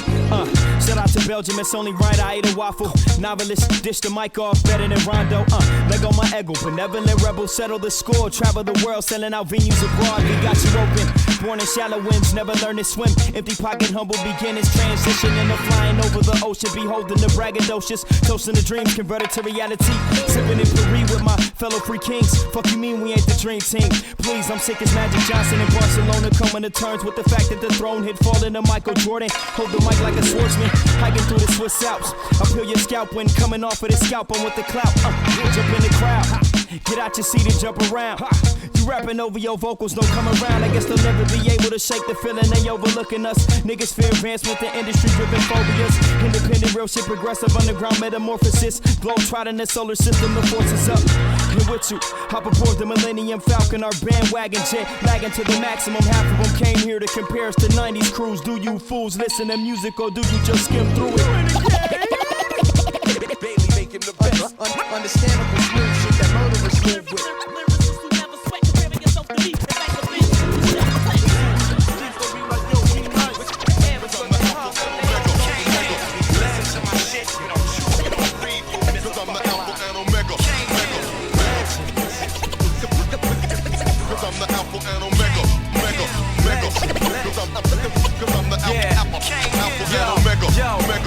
Shout out to Belgium, it's only right I ate a waffle. Novelist, dish the mic off better than Rondo. Leg on my ego, benevolent rebel, settle the score. Travel the world, selling out venues abroad. We got you open. Born in shallow winds, never learn to swim. Empty pocket, humble beginnings, transition into flying over the ocean. Beholding the braggadocious, toasting the dreams, converted to reality. Sipping in Paris with my fellow free kings. Fuck you mean we ain't the dream team? Please, I'm sick as Magic Johnson in Barcelona, coming to terms with the fact that the throne had fallen to Michael Jordan. Hold the mic like a swordsman, hiking through the Swiss Alps. I peel your scalp when coming off of the scalp. I'm with the clout. Jump in the crowd. Get out your seat and jump around. You rapping over your vocals, don't come around. I guess they'll never be able to shake the feeling they overlooking us. Niggas fear advancement, the industry driven phobias. Independent, real shit, progressive, underground metamorphosis. Glow trotting the solar system, the force is up. And with you, hop aboard the Millennium Falcon, our bandwagon jet, lagging to the maximum. Half of them came here to compare us to 90s crews. Do you fools listen to music or do you just skim through it? Bailey making the best. Understandable smooth shit that murderers move with.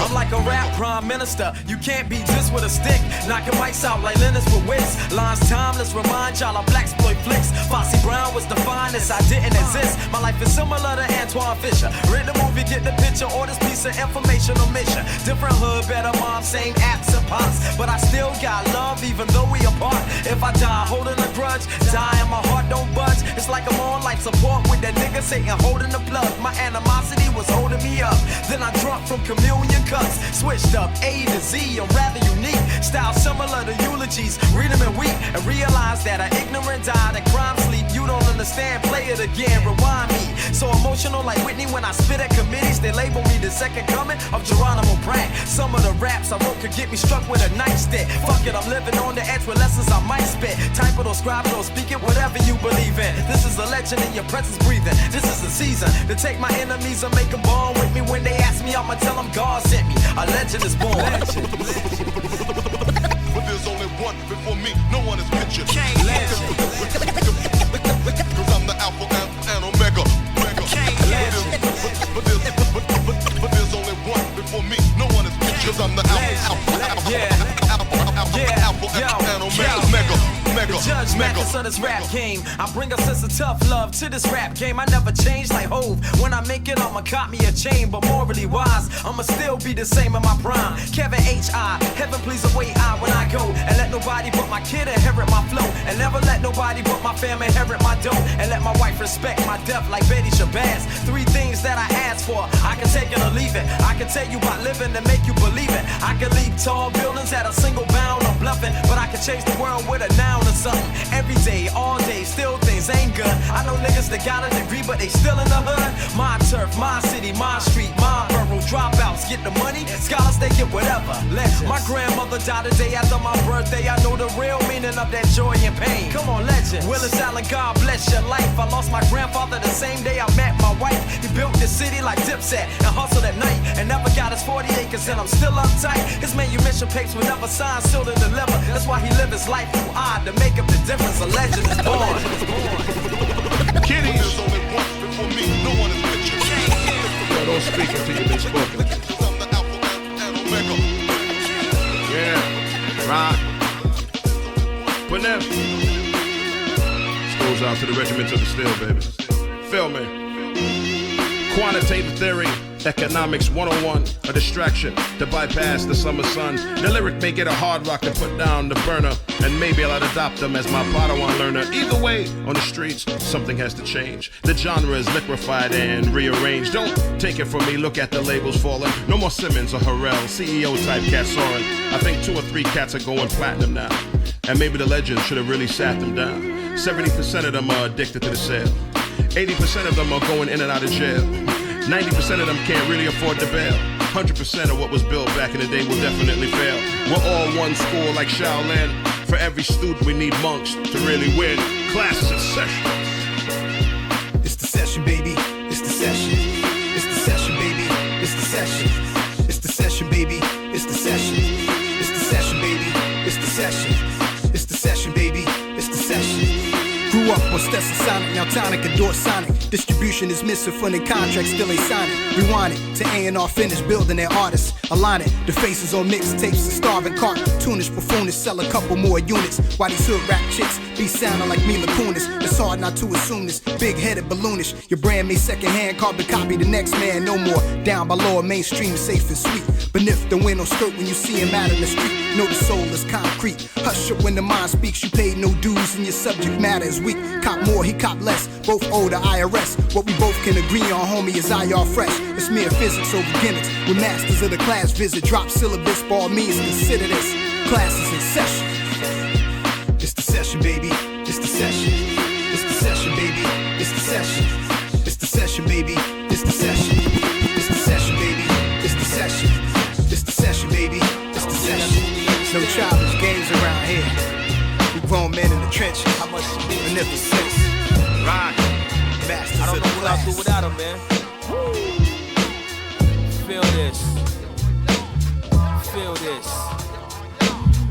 I'm like a rap prime minister. You can't be just with a stick. Knocking mics out like Lennox with wits. Lines timeless, remind y'all of blaxploit flicks. Fosse Brown was the finest, I didn't exist. My life is similar to Antoine Fisher. Read the movie, get the picture, or this piece of information or mission. Different hood, better mom, same apps and pops. But I still got love even though we apart. If I die holding a grudge, die and my heart don't budge. It's like I'm on life support with that nigga Satan holding the plug. My animosity was holding me up. Then I drunk from communion cups. Switched up A to Z, I'm rather unique. Style similar to eulogies, read them and weep. And realize that an ignorant died and crime sleep. You don't understand, play it again, rewind me. So emotional like Whitney when I spit at committees. They label me the second coming of Geronimo Bragg. Some of the raps I wrote could get me struck with a nightstick. Fuck it, I'm living on the edge with lessons I might spit. Type it or scribe it or speak it, whatever you believe in. This is a legend in your presence breathing. This is the season to take my enemies and make them born with me. When they ask me, I'ma tell them God sent me. A legend is born. But there's only one before me, no one is pictured. Cause I'm the Alpha and Omega. But there's only one before me, no one is pictured. Cause I'm the Alpha and Omega. The judge matters of this rap game. I bring a sense of tough love to this rap game. I never change like Hove. When I make it, I'ma cop me a chain. But morally wise, I'ma still be the same in my prime. Kevin H.I. Heaven please await I when I go. And let nobody but my kid inherit my flow. And never let nobody but my family inherit my dough. And let my wife respect my death like Betty Shabazz. 3 things that I ask for. I can take it or leave it. I can tell you about living and make you believe it. I can leap tall buildings at a single bound. I'm bluffing. But I can change the world with a noun or something. Every day, all day, still things ain't good. I know niggas that got a degree, but they still in the hood. My turf, my city, my street, my borough. Dropouts get the money, scholars they get whatever. Legends. My grandmother died a day after my birthday. I know the real meaning of that joy and pain. Come on, legends. Willis Allen, God bless your life. I lost my grandfather the same day I met my wife. He built this city like Dipset and hustled at night. And never got his 40 acres and I'm still uptight. His manumission papers were never signed, still to deliver. That's why he lived his life through odd to make up the difference. A legend is born. Kitty, there's only one before me, no one is pictured. Yo, don't speak until you've been spoken. I'm the Alpha and Omega. Yeah, rock. Benef. This goes out to the regiments of the steel, baby. Feel me. Quantitative theory, economics 101, a distraction to bypass the summer sun. The lyric may get a hard rock to put down the burner, and maybe I'll adopt them as my Padawan learner. Either way, on the streets, something has to change. The genre is liquefied and rearranged. Don't take it from me, look at the labels falling. No more Simmons or Harrell, CEO type cats soaring. I think 2 or 3 cats are going platinum now, and maybe the legend should have really sat them down. 70% of them are addicted to the sale. 80% of them are going in and out of jail. 90% of them can't really afford the bail. 100% of what was built back in the day will definitely fail. We're all one school like Shaolin. For every student we need monks to really win. Class is in session. It's the session, baby. It's the session. It's the session, baby. It's the session. It's the session, baby. It's the session. It's the session, baby. It's the session. It's the session, baby. It's the session. Grew up on Stetson Sonic, now Tonic adore Sonic. Distribution is missing from the contract, still ain't signed it. Rewind it to A&R finish, building their artists. Align it, the faces on mixtapes, the starving cartoonish buffoonists sell a couple more units. Why these hood rap chicks be sounding like Mila Kunis? It's hard not to assume this big-headed balloonish. Your brand made secondhand, carbon copy the next man. No more down by law, mainstream, safe and sweet. Beneath the window skirt when you see him out in the street. Know the soul is concrete. Hush up when the mind speaks. You paid no dues and your subject matter is weak. Cop more, he cop less. Both owe the IRS. What we both can agree on, homie, is IR fresh. It's mere physics over gimmicks. With masters of the class visit. Drop syllabus, ball means consider this. Class is in session. It's the session, baby. It's the session. It's the session, baby. It's the session. It's the session, baby. It's the session. It's the session, baby. It's the session. It's the session, baby. It's the session. No childish games around here. We grown men in the trenches. How much beneficence? Right. Masters I don't of know the what I'll do class. without him, man. Feel this. Feel this.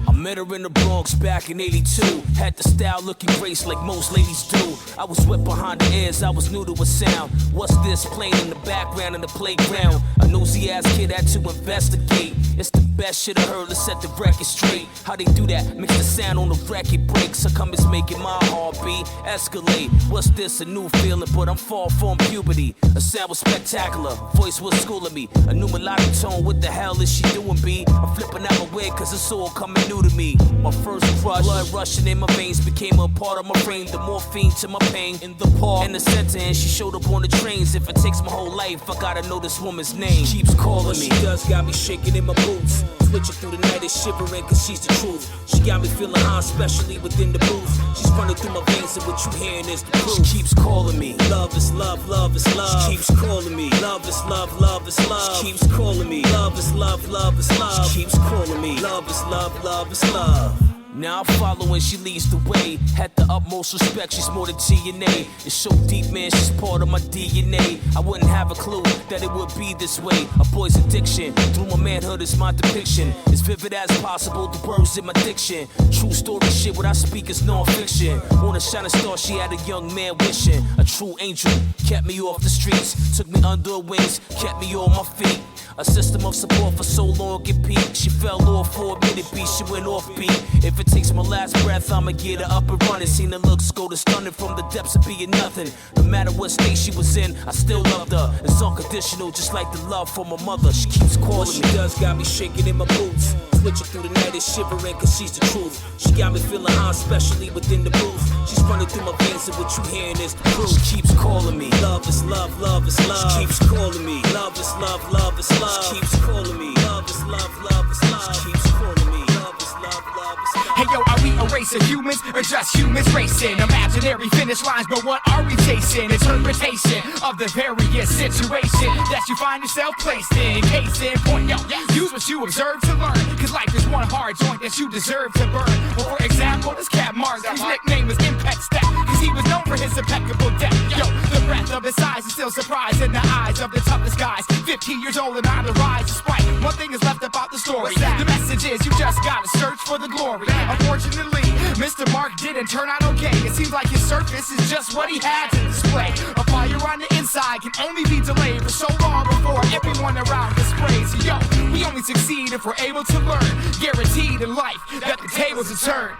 I met her in the Bronx back in 82. Had the style looking grace like most ladies do. I was wet behind the ears, I was new to a sound. What's this playing in the background in the playground? A nosy ass kid had to investigate. It's the best shit I heard, let's set the record straight. How they do that? Mix the sound on the record breaks. How come it's making my heartbeat escalate? What's this? A new feeling, but I'm far from puberty. A sound was spectacular, voice was schooling me. A new melodic tone, what the hell is she doing, B? I'm flipping out my wig cause it's all coming new to me. My first crush, blood rushing in my veins, became a part of my brain. The morphine to my pain in the park, in the center, and she showed up on the trains. If it takes my whole life, I gotta know this woman's name. She keeps calling me, she does got me shaking in my boots. Twitching through the night is shivering cause she's the truth. She got me feeling high, especially within the booth. She's running through my veins and what you hearing is the proof. She keeps calling me, love is love, love is love. She keeps calling me, love is love, love is love. She keeps calling me, love is love, love is love. She keeps calling me, love is love, love is love. Now I'm following, she leads the way. Had the utmost respect, she's more than TNA. It's so deep, man, she's part of my DNA. I wouldn't have a clue that it would be this way. A boy's addiction, through my manhood is my depiction. As vivid as possible, the words in my diction. True story shit, what I speak is non-fiction. On a shining star, she had a young man wishing. A true angel, kept me off the streets. Took me under her wings, kept me on my feet. A system of support for so long it peaked. She fell off for a minute beat, she went off beat. If it takes my last breath, I'ma get her up and running. Seen her looks go to stunning from the depths of being nothing. No matter what state she was in, I still loved her. It's unconditional, just like the love from my mother. She keeps calling me. What she does got me shaking in my boots. Twitching through the night is shivering cause she's the truth. She got me feeling high, especially within the booth. She's running through my veins and what you hearing is the proof. She keeps calling me, love is love, love is love. She keeps calling me, love is love, love is love. She keeps calling me, love is love, love is love. She keeps calling me, love is love, love is love. Hey yo, are we a race of humans or just humans racing? Imaginary finish lines, but what are we chasing? Interpretation of the various situation that you find yourself placed in. Case in point, yo, use what you observe to learn. Cause life is one hard joint that you deserve to burn. Well, for example, this cat Mars, whose nickname was Impact Stack, cause he was known for his impeccable depth. Yo, the breadth of his size is still surprised in the eyes of the toughest guys. 15 years old and on the rise, despite one thing is left about the story. The message is you just gotta search for the glory. Unfortunately, Mr. Mark didn't turn out okay. It seems like his surface is just what he had to display. A fire on the inside can only be delayed for so long before everyone around displays. So yo, we only succeed if we're able to learn. Guaranteed in life that the tables are turned.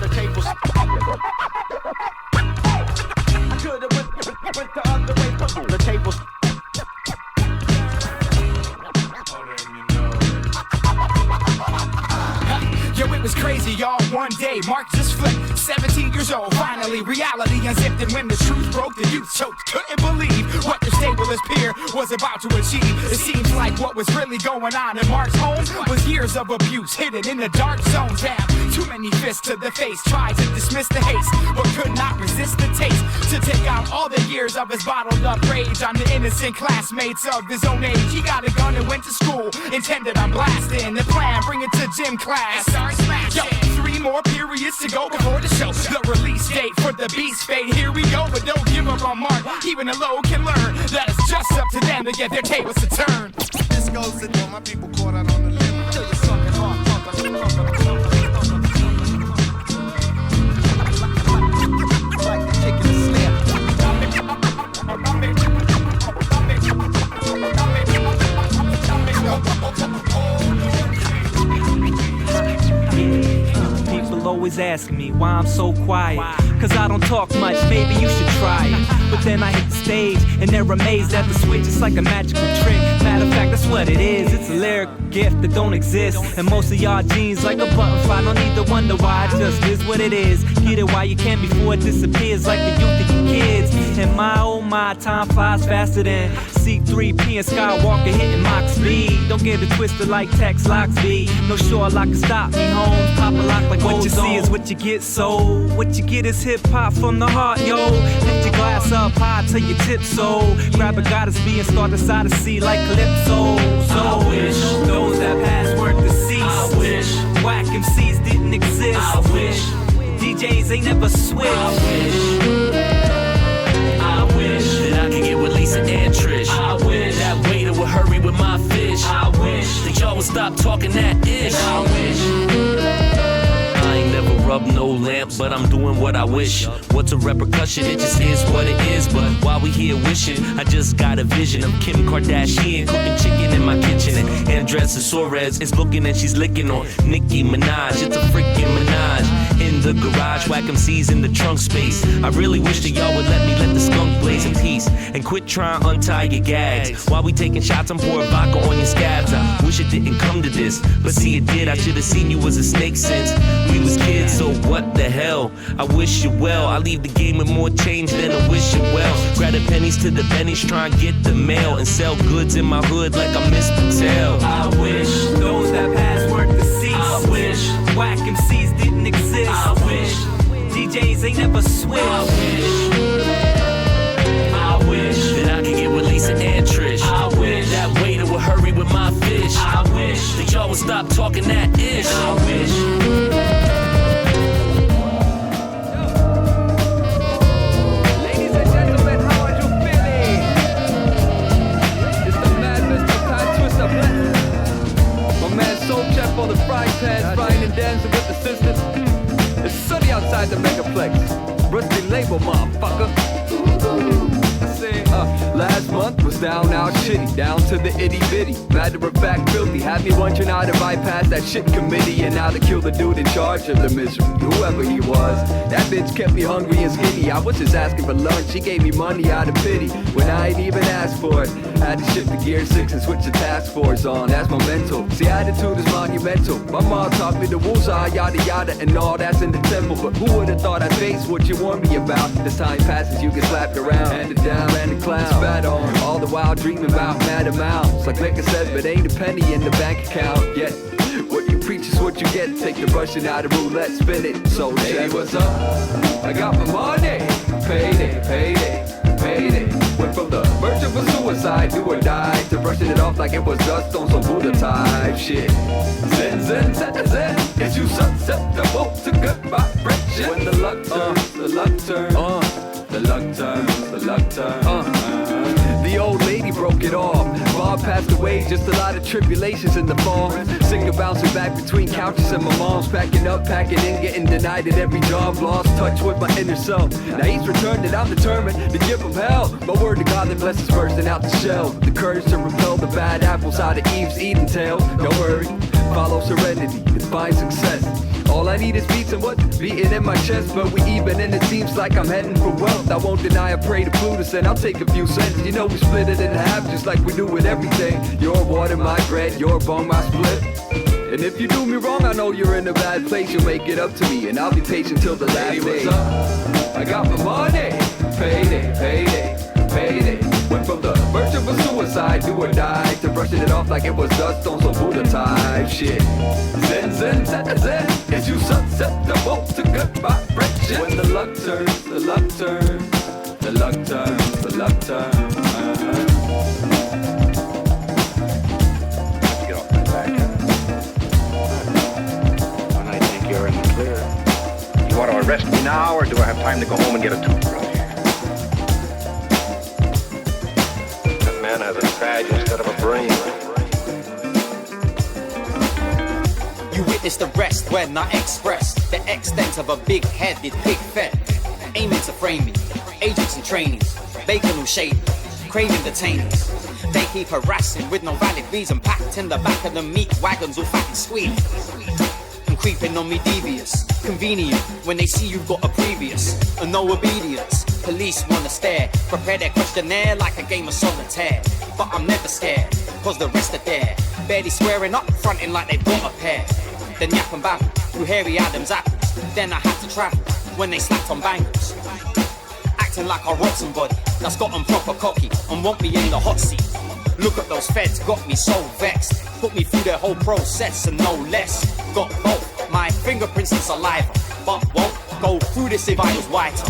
The tables. I could've went the other way, but the tables. Yo, it was crazy, y'all. One day, Mark just flipped. 17 years old, finally, reality unzipped. And when the truth broke, the youth choked. Couldn't believe what their stableless peer was about to achieve. It seems like what was really going on in Mark's home was years of abuse hidden in the dark zone. Damn, too many fists to the face. Tried to dismiss the haste, but could not resist the taste. To take out all the years of his bottled up rage on the innocent classmates of his own age. He got a gun and went to school, intended on blasting. The plan, bring it to gym class. Yo, 3 more periods to go before the show. The release date for the beast fade. Here we go, but don't give up on Mark. Even the low can learn that it's just up to them to get their tables to turn. This goes to all my people caught out on the limb. Till you suck it hard, like the chicken is slim. always asking me why I'm so quiet. Cause I don't talk much, maybe you should try it. But then I hit the stage and they're amazed at the switch. It's like a magical trick. Matter of fact, that's what it is. It's a lyrical gift that don't exist. And most of y'all jeans like a butterfly. Don't need to wonder why, it just is what it is. Get it while you can before it disappears like the youth of your kids. And my oh my, time flies faster than C3P and Skywalker hitting Mach speed. Don't get it twisted like Tex Locks be. No sure lock can stop me, home. Pop a lock like what you see is what you get, so what you get is hip hop from the heart, yo. Lift your glass up high till your tip so. Grab a goddess B and start the side of C like Calypso. So I wish those that passed weren't deceased. I wish whack MCs didn't exist. I wish DJs ain't never switched. I wish that I could get with Lisa and Trish. I wish that waiter would hurry with my fish. I wish that y'all would stop talking that ish. I wish I ain't never rubbed no lamp, but I'm doing what I wish. What's a repercussion? It just is what it is. But while we here wishing, I just got a vision of Kim Kardashian cooking chicken in my kitchen, and Andressa Suarez is looking and she's licking on Nicki Minaj. It's a freaking Minaj in the garage, whack MCs in the trunk space. I really wish that y'all would let me let the skunk blaze in peace and quit trying to untie your gags. While we taking shots, I'm pouring vodka on your scabs. I wish it didn't come to this, but see it did. I should have seen you as a snake since we was kids, so what the hell? I wish you well. I leave the game with more change than a wish you well. Grab the pennies to the bennies, try and get the mail and sell goods in my hood like I'm Miss Patel. I wish those that passed weren't deceased. I wish whack MCs didn't exist. I wish DJs ain't never switched. I wish that I could get with Lisa and Trish. I wish that waiter would hurry with my fish. I wish that y'all would stop talking that ish. I wish. For the frying pan, frying and dancing with the sisters. It's sunny outside the megaplex. Rusty label, motherfucker. I say, last month was down out shitty, down to the itty bitty. Matter of fact, filthy. Had me wondering how to bypass that shit committee and how to kill the dude in charge of the misery, whoever he was. That bitch kept me hungry and skinny. I was just asking for lunch. She gave me money out of pity when I ain't even asked for it. Had to shift to gear 6 and switch the task force on. That's my mental. See, attitude is monumental. My mom taught me the wUGz, yada yada, and all that's in the temple. But who would've thought I'd face what you warned me about? As time passes, you get slapped around, handed down, and the clown spat on. All the while dreaming about mad amounts. Like Liquor said, but ain't a penny in the bank account yet. What you preach is what you get. Take the Russian out of roulette, spin it. So hey, what's up? I got my money. Payday, payday, payday. Went from the verge of a suicide, do or die, to brushing it off like it was dust on some Buddha type shit. Zen, zen, zen, zen. Is you susceptible to good vibration? When the luck turns, the luck turns, the luck turns, the luck turns. The old lady broke it off. Bob passed away, just a lot of tribulations in the fall. Sick of bouncing back between couches and my mom's. Packing up, packing in, getting denied at every job. Lost touch with my inner self. Now he's returned and I'm determined to give him hell. My word to God that blesses bursting out the shell. The courage to repel the bad apples out of Eve's Eden tail. Don't worry, follow serenity, it's find success. All I need is beats and what's beating in my chest. But we even and it seems like I'm heading for wealth. I won't deny I pray to Plutus and I'll take a few cents. You know we split it in half just like we do with everything. Your water, my bread, your bone, my split. And if you do me wrong, I know you're in a bad place. You'll make it up to me and I'll be patient till the last day. What's up? I got my money. Payday, payday, payday. Went from the verge of a suicide, do or die, to brushing it off like it was dust on some Buddha type shit. Zen, zen, zen, zen. Is you susceptible to good vibration? When the luck turns, the luck turns, the luck turns, the luck turns. Get off my back. When I think you're in the clear. You want to arrest me now, or do I have time to go home and get a toothbrush? That man has a badge instead of a brain. You witness the rest when I express the extent of a big-headed pig fed, aiming to frame me. Agents and trainees, bacon who shady, craving detainees. They keep harassing with no valid reason, packed in the back of the meat wagons all fat and squealing. And creeping on me devious. Convenient when they see you've got a previous and no obedience. Police wanna stare, prepare their questionnaire like a game of solitaire. But I'm never scared, cause the rest are there. Barely squaring up, fronting like they've got a pair. Then yap and babble through Harry Adams' apples. Then I had to travel when they slapped on bangles. Acting like I robbed somebody that's got them proper cocky and want me in the hot seat. Look at those feds, got me so vexed. Put me through their whole process and no less. Got both my fingerprints and saliva, but won't go through this if I was whiter.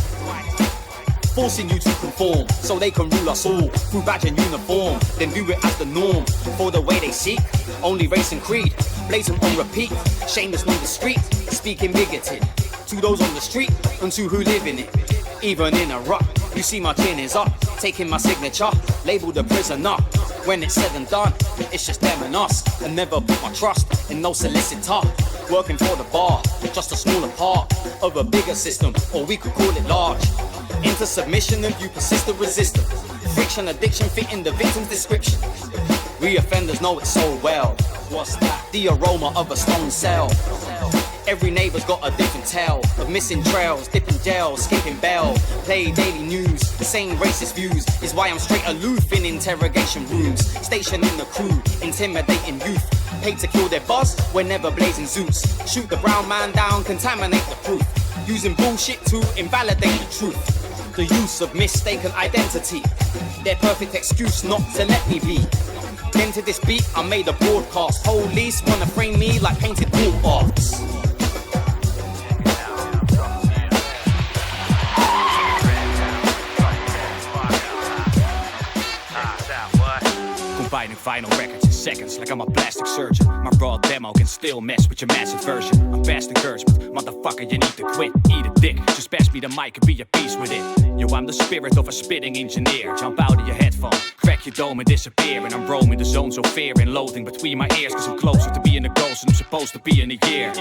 Forcing you to conform so they can rule us all through badge and uniform, then view it as the norm for the way they seek. Only race and creed, blazing on repeat. Shameless on the street, speaking bigoted to those on the street and to who live in it. Even in a rut, you see my chin is up, taking my signature, labeled a prisoner. When it's said and done, it's just them and us. And never put my trust in no solicitor. Working for the bar, just a smaller part of a bigger system, or we could call it large. Into submission and you persistent resistance. Friction, addiction fit in the victim's description. Reoffenders know it so well. What's that? The aroma of a stone cell. Every neighbor's got a different tale of missing trails, dipping jail, skipping bail. Play daily news, same racist views is why I'm straight aloof in interrogation rooms. Stationing the crew, intimidating youth. Paid to kill their boss, we're never blazing Zeus. Shoot the brown man down, contaminate the proof. Using bullshit to invalidate the truth. The use of mistaken identity, their perfect excuse not to let me be. Then to this beat, I made a broadcast. Police wanna frame me like painted wall arts. Combining vinyl records in seconds like I'm a plastic surgeon. My raw demo can still mess with your massive version. I'm fast and cursed, but motherfucker, you need to quit. Eat a dick, just pass me the mic and be at peace with it. Yo, I'm the spirit of a spitting engineer. Jump out of your headphone, crack your dome and disappear. And I'm roaming the zones of fear and loathing between my ears, cause I'm closer to being a ghost than I'm supposed to be in a year.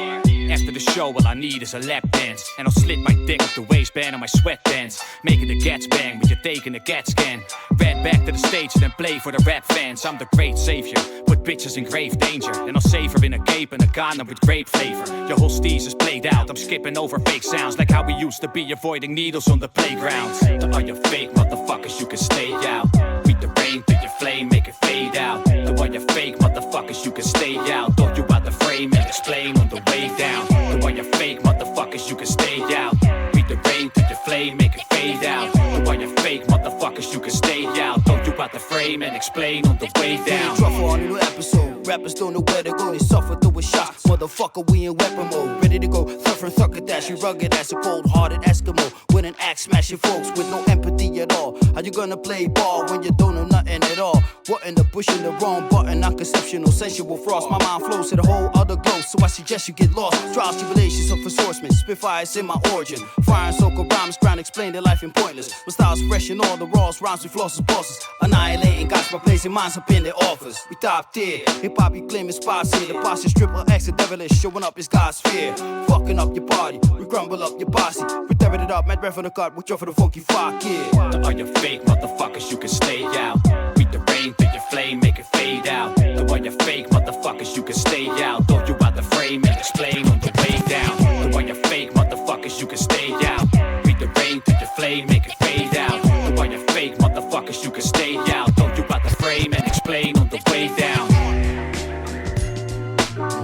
After the show, all I need is a lap dance. And I'll slit my dick up the waistband of my sweatpants. Making the gats bang, but you're taking a gat scan. Ran back to the stage and then play for the rap fans. I'm the great savior, put bitches in grave danger. And I'll save her in a cape and a condom with grape flavor. Your whole steez is played out, I'm skipping over fake sounds. Like how we used to be avoiding needles on the playgrounds. To all your fake motherfuckers, you can stay out. Beat the rain through your flame, make it fade out. To all your fake motherfuckers, you can stay out. Throw you out the frame and explain on the way down. To all your fake motherfuckers, you can stay out. Beat the rain through your flame, make it fade out. To all your fake motherfuckers, you can stay out. Throw you out the frame and explain on the way down. Drop for a new episode. Rappers don't know where to go, they suffer through a shot. Motherfucker, we in weapon mode. Ready to go, tough and thucker dash. You rugged as a cold-hearted Eskimo. With an axe smashing folks with no empathy at all. How you gonna play ball when you don't know nothing at all? What in the bush in the wrong button? Non-conceptual, sensual frost. My mind flows to the whole other glow, so I suggest you get lost. Trials, tribulations of resourcement. Spitfires in my origin. Fire and soak rhymes, trying to explain their life in pointless. My style's fresh and all the raws, rhymes with flosses, bosses. Annihilating guys by placing minds up in their offers. We top tier. Hip-hop, you claiming spots here. The boss is triple X and devilish, showing up is God's fear. Fucking up your party, we crumble up your posse. We tear it up, mad breath on the cut, watch out for the funky fuck, yeah. To all your fake motherfuckers, you can stay out. Beat the rain through your flame, make it fade out. To all your fake motherfuckers, you can stay out. Throw you out the frame and explain on the way down. To all your fake motherfuckers, you can stay out. Beat the rain through your flame, make it fade out. To all your fake motherfuckers, you can stay out. Throw you out the frame and explain on the way down.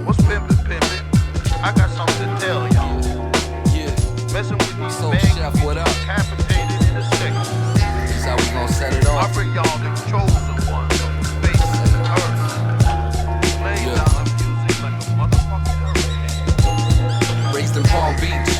What's pimpin', pimpin'? I got something to tell y'all. Yeah. Messing with these So, bags, Chef, what up? decapitated in a second. That's how we gon' set it off. I bring y'all the chosen ones of the face and the earth. Lay down music like a motherfucking hurricane. Raised in Palm Beach,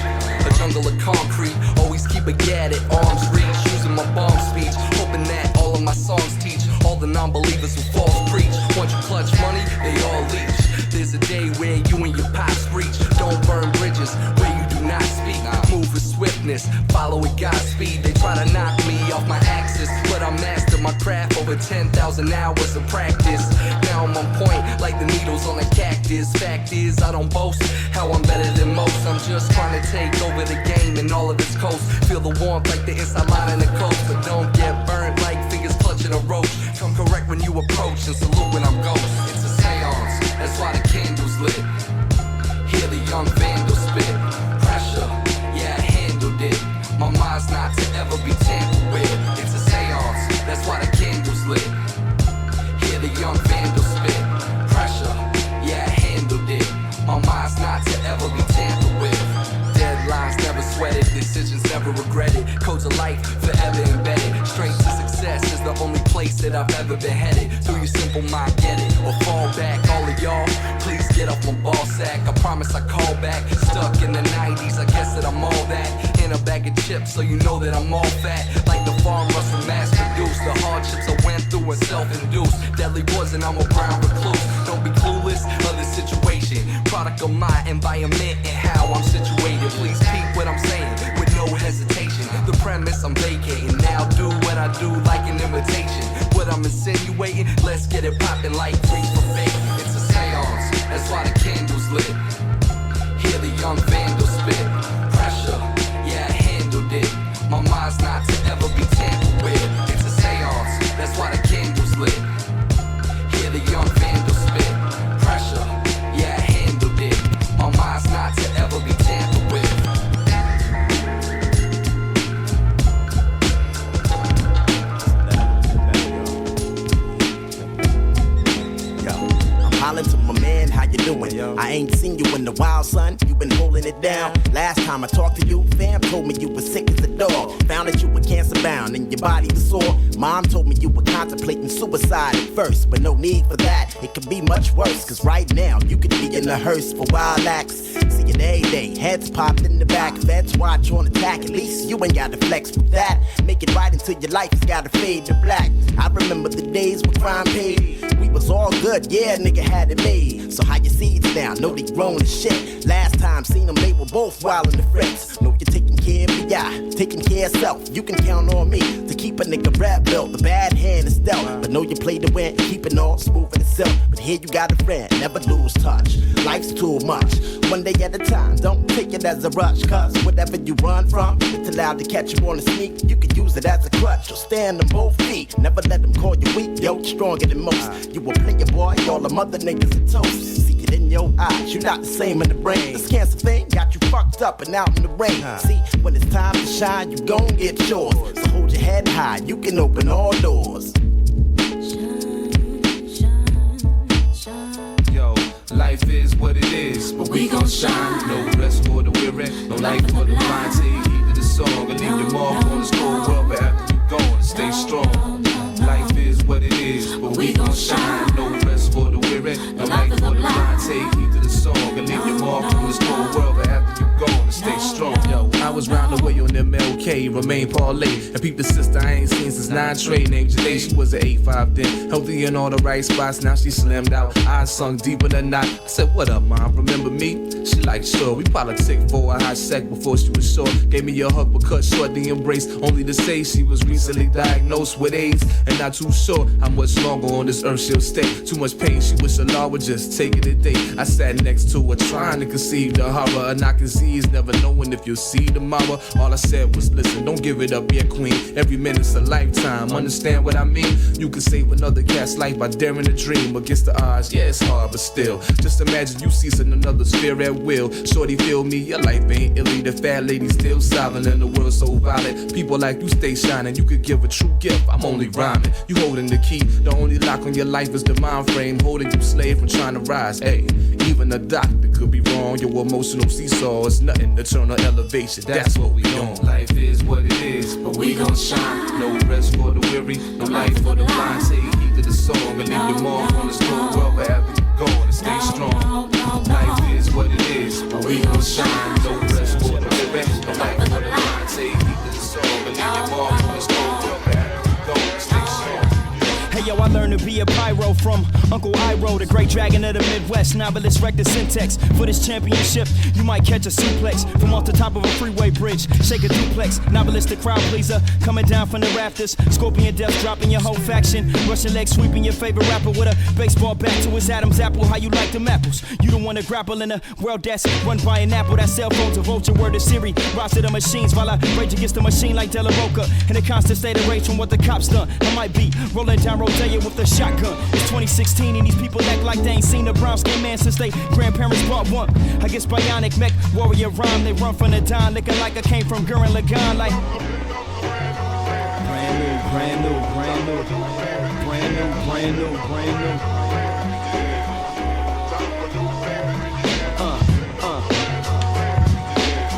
a jungle of concrete. Always keep a gad at arm's reach. Using my bomb speech, hoping that all of my songs teach all the non-believers who false preach. Once you clutch money, they all leech. There's a day where you and your pops reach. Don't burn bridges where you do not speak. Move with swiftness, follow with God's speed. They try to knock me off my axis, but I mastered my craft over 10,000 hours of practice. Now I'm on point like the needles on a cactus. Fact is, I don't boast how I'm better than most. I'm just trying to take over the game and all of its coast. Feel the warmth like the inside line in the coast, but don't get burnt like fingers clutching a roach. Come correct when you approach and salute when I'm ghost. It's a seance, that's why the candle's lit. Hear the young decisions, never regretted. Codes of life, forever embedded. Straight to success is the only place that I've ever been headed. Through your simple mind, get it, or fall back. All of y'all, please get off my ball sack. I promise I call back. Stuck in the 90s, I guess that I'm all that. In a bag of chips, so you know that I'm all fat. Like the farm Russell mass produced. The hardships I went through were self-induced. Deadly poison, I'm a brown recluse. Don't be clueless of the situation. Product of my environment and how I'm situated. Please peep what I'm saying with no hesitation. The premise I'm vacating. Now do what I do like an invitation. What I'm insinuating, let's get it poppin' like free for fake. It's a seance, that's why the candle's lit. Hear the young vandal spit. Pressure, yeah, I handled it. My mind's not to ever be tampered with. It's a seance, that's why the candle's lit. Hear the young vandal spit. Pressure, yeah, I handled it. My mind's not to ever be tampered with. Hollin' to my man, how you doing? I ain't seen you in a while, son. You been holding it down. Last time I talked to you, fam told me you were sick as a dog. Found that you were cancer bound and your body was sore. Mom told me you were contemplating suicide at first, but no need for that. It could be much worse, cause right now you could be in a hearse for wild acts. See you day, heads popped in the back, feds watch on attack. At least you ain't got to flex with that. Make it right until your life has gotta fade to black. I remember the days when crime paid. We was all good, yeah, nigga had it made. So how your seeds down, know they grown as shit. Last time seen them, they were both wild in the fritz. Know you're taking care of me, yeah, taking care of self. You can count on me to keep a nigga rap built. The bad hand is dealt, but know you play to win, keep it all smooth and itself. But here you got a friend, never lose touch. Life's too much, one day at a time. Don't take it as a rush, cause whatever you run from, it's allowed to catch you on a sneak. You can use it as a crutch or stand on both feet. Never let them call you weak, yo, stronger than most. You a player boy, all them other niggas are toast. See it in your eyes, you're not the same in the brain. This cancer thing got you fucked up and out in the rain. See, when it's time to shine, you gon' get yours. So hold your head high, you can open all doors. Yo, life is what it is, but we gon' shine. No rest for the weary, no life for the blind. Take heed to the song and leave your mark on this cold world. But after you gone, stay strong. Life is what it is, but we gon' shine. No rest for the weary, no life for the blind. Take heed to the song and leave your mark on this cold world. But after you gone, stay strong. Yo, I was round the way on MLK, remain parlay. And peep the sister I ain't seen since 9 trade. Named Jade, she was an 8'5" then. Healthy in all the right spots, now she slimmed out. Eyes sunk deeper than not. I said, what up, mom? Remember me? She like, sure. We politic for a hot sec before she was sure. Gave me a hug but cut short the embrace. Only to say she was recently diagnosed with AIDS. And not too sure how much longer on this earth she'll stay. Too much pain, she wish Allah would just take it a day. I sat next to her trying to conceive the horror. And I can see is never knowing if you'll see tomorrow. All I said was, listen, don't give it up yet, queen. Every minute's a lifetime, understand what I mean? You can save another cat's life by daring to dream. Against the odds, yeah, it's hard, but still. Just imagine you seizing another sphere at will. Shorty, feel me, your life ain't illy. The fat lady still silent and the world so violent. People like you stay shining, you could give a true gift. I'm only rhyming, you holding the key. The only lock on your life is the mind frame, holding you slave from trying to rise. Hey, even a doctor could be wrong. Your emotional seesaw is nothing. Eternal elevation, that's what we on. Life is what it is, but we gon' shine. No rest for the weary, no life for the blind. Take heed to the song and leave your mark on this cold world. But after you go and stay strong. Life is what it is, but we gon' shine. No rest for the weary, no life for the blind. Take heed to the song and leave your mark on this cold world. But after you go and stay strong. Hey yo, I learned to be a pyro from Uncle Iroh, the great dragon of the Midwest. Novelist wrecked the syntax for this championship. You might catch a suplex from off the top of a freeway bridge. Shake a duplex, novelist the crowd pleaser. Coming down from the rafters, scorpion death dropping your whole faction. Russian leg sweeping your favorite rapper with a baseball bat to his Adam's apple. How you like them apples? You don't want to grapple in a world that's run by an apple. That cell phone's a vulture, word of Siri. Rise to the machines while I rage against the machine like De La Roca. In a constant state of rage from what the cops done. I might be rolling down Rodeo with a shotgun. It's 2016 and these people act like they ain't seen a brown skin man since they grandparents bought one. I guess bionic mech warrior rhyme. They run from the Don, looking like I came from Gurren Lagann. Like brand new, brand new, brand new, brand new, brand new, brand new.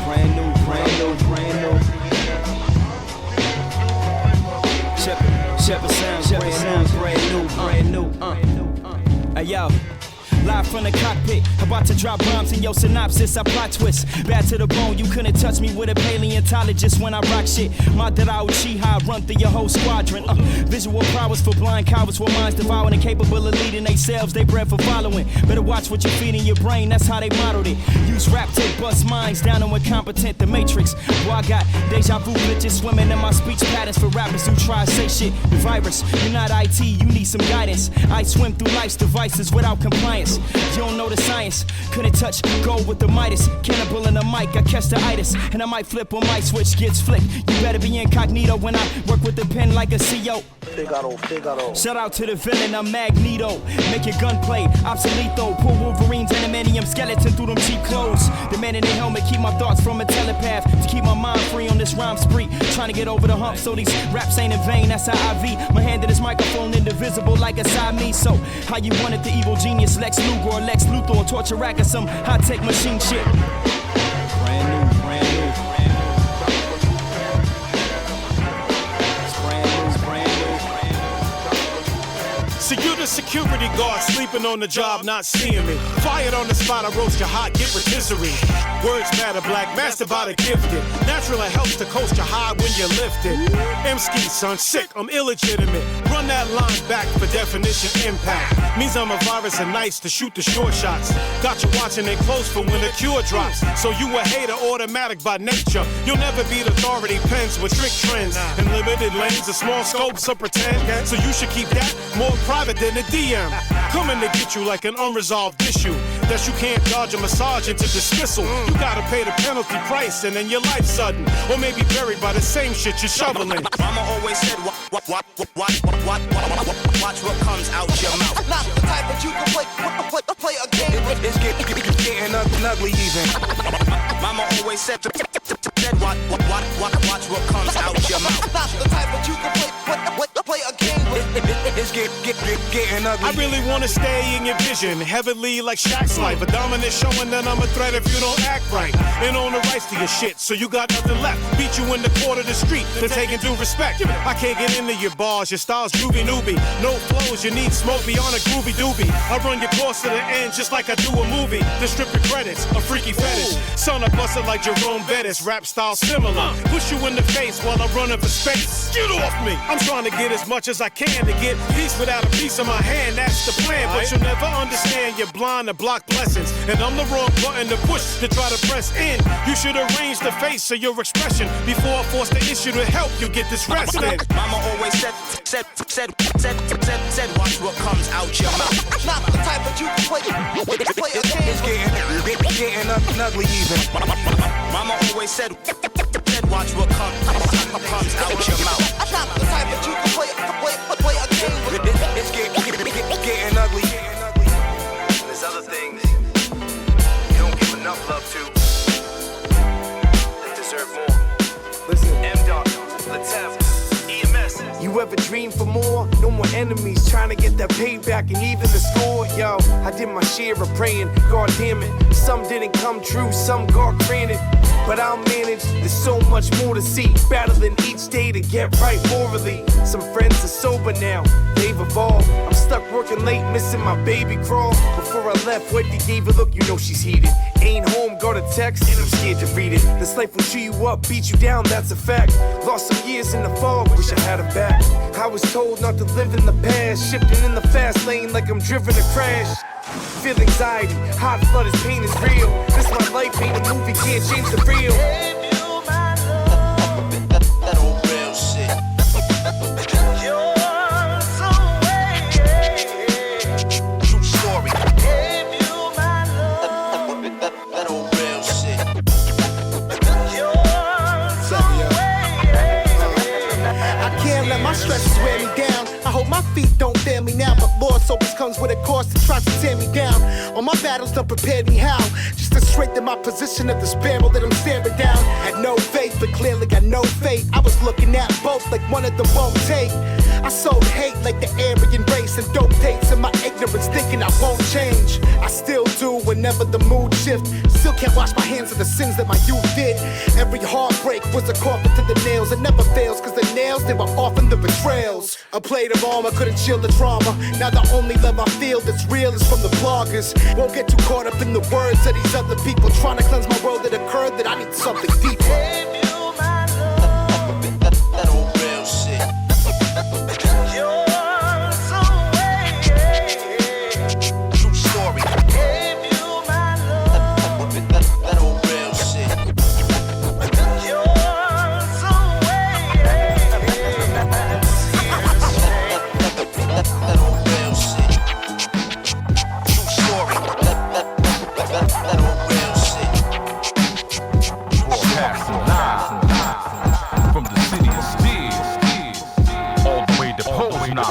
Brand new, brand new, brand new. brand new. Hey yo. Live from the cockpit, about to drop bombs in your synopsis. I plot twist, bad to the bone. You couldn't touch me with a paleontologist when I rock shit. Madara Uchiha, run through your whole squadron. Visual prowess for blind cowards with minds devouring and capable of leading themselves. They bred for following. Better watch what you feed in your brain. That's how they modeled it. Use rap to bust minds down on incompetent. The Matrix. Boy, I got deja vu glitches swimming in my speech patterns for rappers who try to say shit. The virus, you're not IT. You need some guidance. I swim through life's devices without compliance. You don't know the science, couldn't touch gold with the Midas. Cannibal in the mic, I catch the itis. And I might flip when my switch gets flicked. You better be incognito when I work with the pen like a CEO. Figaro. Shout out to the villain, I'm Magneto. Make your gunplay obsolete though. Pull Wolverine's animanium skeleton through them cheap clothes. The man in the helmet keep my thoughts from a telepath. To keep my mind free on this rhyme spree. Trying to get over the hump so these raps ain't in vain. That's how I V. My hand in this microphone indivisible like a Siamese. So how you want it, the evil genius Lex Luger or Lex Luthor or Torture Rack or some high-tech machine shit. Brand new. See, you the security guard sleeping on the job, not seeing me. Fired on the spot, I roast you hot, get rotisserie. Words matter, black, master by the gifted. Natural, it helps to coast you high when you're lifted. M-ski, son, sick, I'm illegitimate. Run that line back for definition impact. Means I'm a virus and nice to shoot the short shots. Got you watching it close for when the cure drops. So you a hater, automatic by nature. You'll never beat authority pens with trick trends. And limited lanes and small scopes of pretend. So you should keep that more private than a DM. Coming to get you like an unresolved issue that you can't dodge a massage into dismissal. You gotta pay the penalty price and then your life sudden. Or maybe buried by the same shit you're shoveling. Mama always said, watch what comes out your mouth. Not the type that you can play a game. It's getting ugly even. Mama always said, watch what comes out your mouth. Not the type that you can play a game. It's getting ugly. I really wanna stay in your vision, heavily like Shaq's life. A dominant showing that I'm a threat if you don't act right. And own the rights to your shit, so you got nothing left. Beat you in the court of the street, then taking due respect. I can't get into your bars, your style's groovy newbie. No flows, you need smoke beyond a groovy doobie. I run your course to the end just like I do a movie. Then strip your credits, a freaky fetish. Son, I busted like Jerome Bettis, rap style similar. Push you in the face while I'm running for space. Get off me! I'm trying to get as much as I can to get peace without a piece of my hand. That's the plan, but you'll never understand. You're blind to block blessings, and I'm the wrong button to push to try to press in. You should arrange the face of your expression before I force the issue to help you get this rest in. Mama always said, watch what comes out your mouth. Not the type that you can play a game. It's getting ugly even. Mama always said, watch what comes out your mouth. Not the type that you can play a game. It's getting ugly. There's other things you don't give enough love to that deserve more. Listen, M-Dot, Latev, EMS. you ever dream for more? No more enemies trying to get that payback and even the score. Yo, I did my share of praying, God damn it. Some didn't come true, some God granted. But I'll manage, there's so much more to see. Battling each day to get right morally. Some friends are sober now, they've evolved. I'm stuck working late, missing my baby crawl. Before I left, Wendy gave a look, you know she's heated. Ain't home, got a text, and I'm scared to read it. This life will chew you up, beat you down, that's a fact. Lost some years in the fog, wish I had them back. I was told not to live in the past, shifting in the fast lane like I'm driven to crash. Feel anxiety, hot flood, is pain is real. This my life, ain't a movie, can't change the real. That old real shit. You're so True story. That old real shit. I can't let my stresses wear me down. I hope my feet don't fail me now, but Lord, so this comes with a cost to try to tear me down. All my battles done prepared me how? Just to strengthen my position at the sparrow that I'm staring down. Had no faith, but clearly got no no fate. I was looking at both like one of them won't take. I sowed hate like the Aryan race and dope dates in my ignorance, thinking I won't change. I still do whenever the mood shifts. Still can't wash my hands of the sins that my youth did. Every heartbreak was a coffin to the nails. It never fails, cause the nails, they were often the betrayals. A plate of armor couldn't chill the trauma. Now the only love I feel that's real is from the bloggers. Won't get too caught up in the words of these other people trying to cleanse my world that occurred, that I need something deeper. That old real shit. True story. That old real shit. That old real shit. True story. That old real shit. Broadcasting live from the city of Steers, all the way to Posner.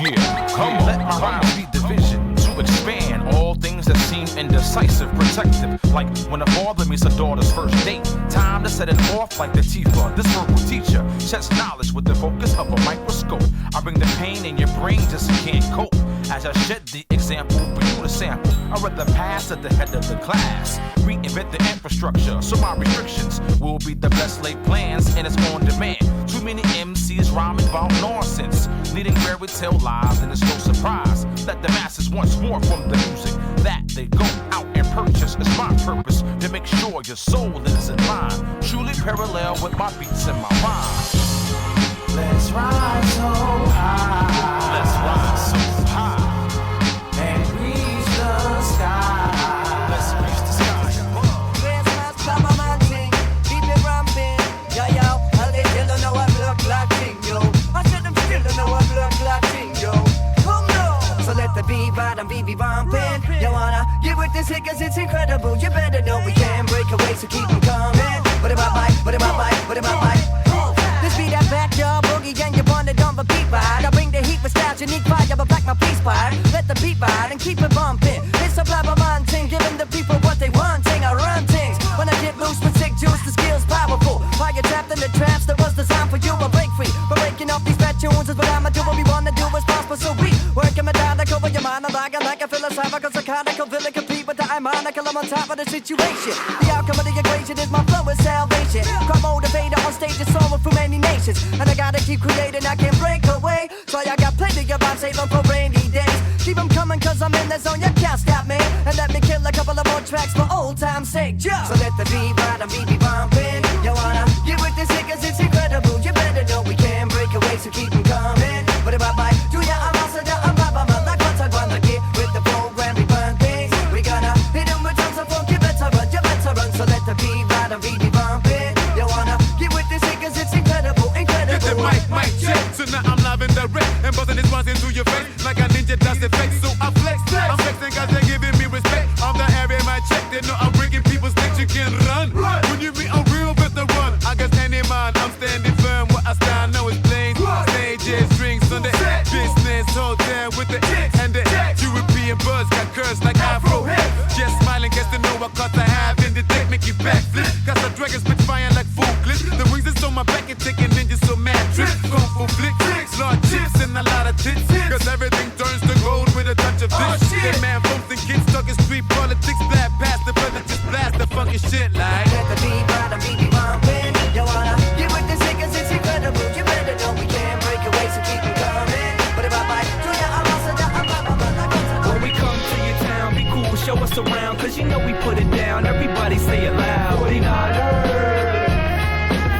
Yeah, come on. Let my rhymes be division to expand all things that seem indecisive, protective. Like when a father meets a daughter's first date, time to set it off like the Tifa. This verbal teacher sets knowledge with the focus of a microscope. I bring the pain in your brain just so you can't cope. As I shed the example for you to sample, I read the past at the head of the class. Reinvent the infrastructure, so my restrictions will be the best laid plans, and it's on demand. Too many MCs rhyming about nonsense, leading fairy tale lives, and it's no surprise that the masses want more from the music that they go out and purchase. It's my purpose to make sure your soul is in line, truly parallel with my beats and my rhymes. Let's rise so high. Let's rise so high and reach the sky. Let's reach the sky. Keep it ramping. Yo, yo, all they still don't know I look like king, yo. I said them still don't know I look like king, yo. Come on. So let the beat ride and be bumping. You wanna get with this hit cause it's incredible. You better know we can't break away, so keep them coming. What am I bite? What am I bite? What am I bite? This be that backyard boogie and you want it on the beat ride. I bring the heat with styles, unique fire, but black my peace pipe. Let the beat ride and keep it bumping. It's a blabberman thing, giving the people what they want. I run things when I get loose with sick juice, the skill's powerful. While you're trapped in the traps that was designed for you, I break free. But breaking off these bad tunes is what I'ma do. What we wanna do is prosper, so we working methodical with your mind. I'm like a philosophical, psychotical villain, compete with the ironical. I'm on top of the situation. The outcome of the equation is my flow is salvation. Crowd motivator on stage is soaring through many nations, and I gotta keep creating. I can't break away, so I got plenty of vibes, save them for rainy days. Keep them coming cause I'm in the zone, you can't stop me. And let me kill a couple of more tracks for old time's sake. Yeah. So let the beat ride and be bumping. You wanna get with this hit cause it's incredible. You better know we can't break away, so keep them coming. What about my do ya? I'm also the I'm like what's I gonna get with the program, we burn things. We gonna hit them with tons of funk, you better run. So let the beat ride and be bumping. You wanna get with this hit cause it's incredible. Get the mic check. So now I'm live and direct and buzzing this rhymes into your face like a ninja does the fake. So I flex. I'm flexing cause they're giving me respect. I'm the area my check. They know I'm bringing people's things you can run. When you be a real with the run, I guess any man. I'm standing firm. What I stand know is plain. Stages, drinks on the business hotel with the and the European buzz got cursed like Afro. Just smiling, guess to know what cuts I have in the deck, make you backflip. Cause the dragon spit fire like full clip. The wings is on my back and taking ninjas so mad trip. Kung fu flick, large chips and a lot of tits. Cause everything turns to gold with a touch of this. That man, folks and kids stuck in street politics. Blast past the brother, just blast the funky shit like. Let the beat ride and be bumping. You wanna get with this hit cause it's incredible. You better know we can't break away, so keep them coming. What about my do ya? I'm also the when we come to your town, be cool, show us around, cause you know we put it down. Everybody say it loud.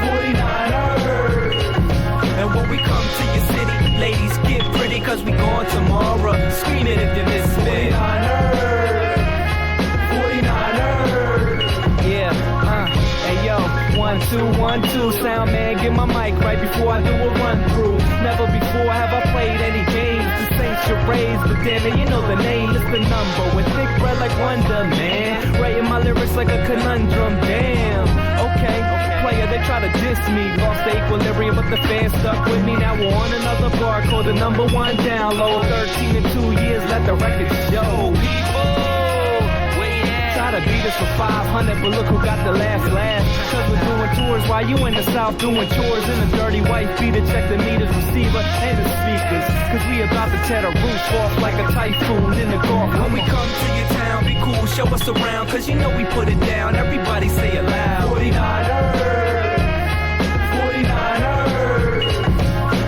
49ers. And when we come to your city, ladies get pretty cause we gone tomorrow. Scream it if you miss me. 49ers. Yeah, hey yo, 1, 2, 1, 2. Sound man, get my mic right before I do a run through. Never before have I played any games. This ain't charades, but damn it, you know the name. It's the number with thick bread like Wonder Man. Writing my lyrics like a conundrum. Damn, okay. Player, they try to diss me. Lost the equilibrium, but the fans stuck with me. Now we're on another bar called the #1 download. 13 in 2 years, let the record show. People, try to beat us for 500, but look who got the last laugh. Cause we're doing tours While you in the south doing chores in a dirty white beater, check the meters, receiver, and the speakers. Cause we about to tear the roof off like a typhoon in the Gulf. When we come to your town, be cool, show us around. Cause you know we put it down, everybody say it loud. 49ers, 49ers.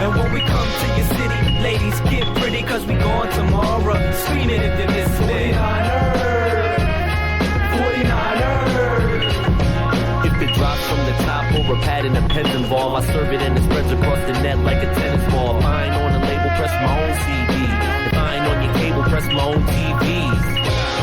And when we come to your city, ladies get pretty. Cause we going tomorrow, scream it if you miss it. 49ers, 49ers. If it drops from the top or a pad and a pen's involved, I serve it and it spreads across the net like a tennis ball. If I ain't on a label, press my own CD. If I ain't on your cable, press my own TVs.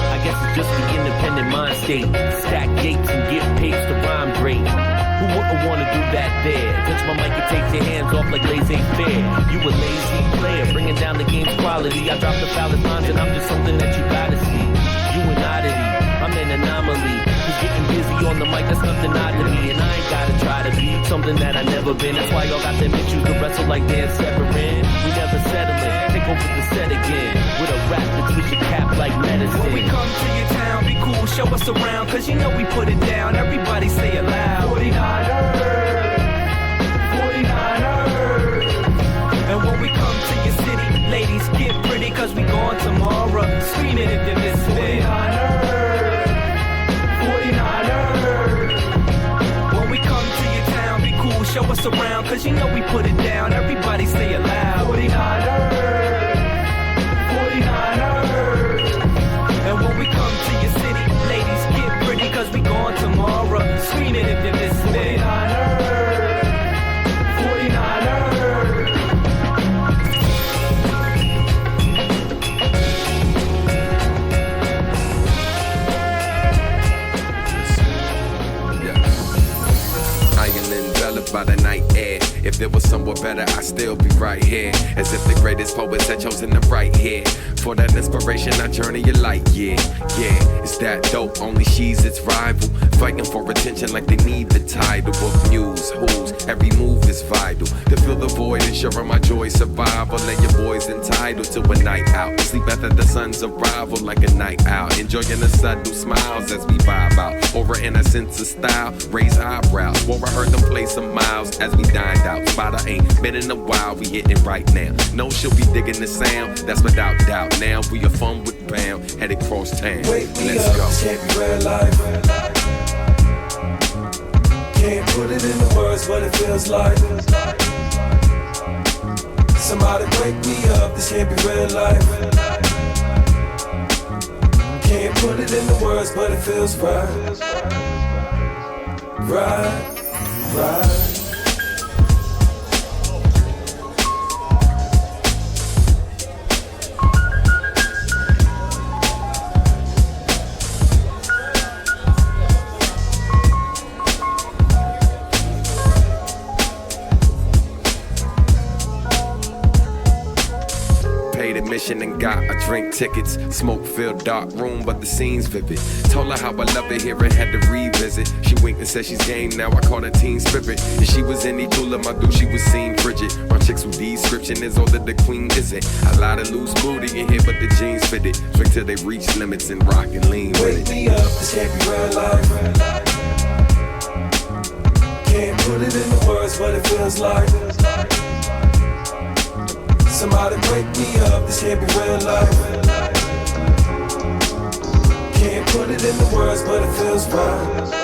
I guess it's just the independent mind state. Stack gates and get paid to rhyme great. Who wouldn't want to do that there? Touch my mic and take your hands off like laissez-faire. You a lazy player, bringing down the game's quality. I drop the foulest lines and I'm just something that you gotta see. You an oddity, I'm an anomaly. Cause getting busy on the mic, that's nothing odd to me. And I ain't gotta try to be something that I never been. That's why y'all got them issues to wrestle like Dan Severin. We never settle it, take over the set again. With a rap that twist your cap like medicine. When we come to your town, be cool, show us around. Cause you know we put it down, everybody say it loud. 49ers, 49ers. And when we come to your city, ladies get pretty. Cause we going tomorrow, scream it if you miss it. 49ers, 49ers. When we come to your town, be cool, show us around. Cause you know we put it down, everybody say it loud. 49ers, 49ers. And when we come to your city, ladies get pretty. Cause we going tomorrow, scream it if you miss it. 49ers, 49ers. I am enveloped by the night air. If there was somewhere better, I'd still be right here. As if the greatest poets had chosen to write here. For that inspiration, I journey a light, yeah. It's that dope, only she's its rival. Fighting for attention like they need the title. Book news, who's, every move is vital. To fill the void, ensuring my joy survival. And your boy's entitled to a night out. Sleep after the sun's arrival like a night out. Enjoying the subtle smiles as we vibe out. Aura and a sense of style, raise eyebrows. Where I heard them play some miles as we dined out. Spot I ain't been in a while, we hitting right now. No, she'll be digging the sound, that's without doubt. Now we are fun with bound, headed cross town. Let's go. Can't be real life. Can't put it into words what it feels like. Somebody wake me up, this can't be real life. Can't put it into words but it feels right. Right. Admission and got a drink tickets. Smoke filled dark room, but the scene's vivid. Told her how I love it here and had to revisit. She winked and said she's game now. I call her teen spirit. If she was any cooler, my dude, she was seen frigid. My chicks with description is older, the queen isn't. A lot of loose booty in here, but the jeans fitted. Drink till they reach limits and rock and lean with it. Wake me up, this can't be real life. Can't put it into words what it feels like. Somebody wake me up, this can't be real life. Can't put it into words, but it feels right.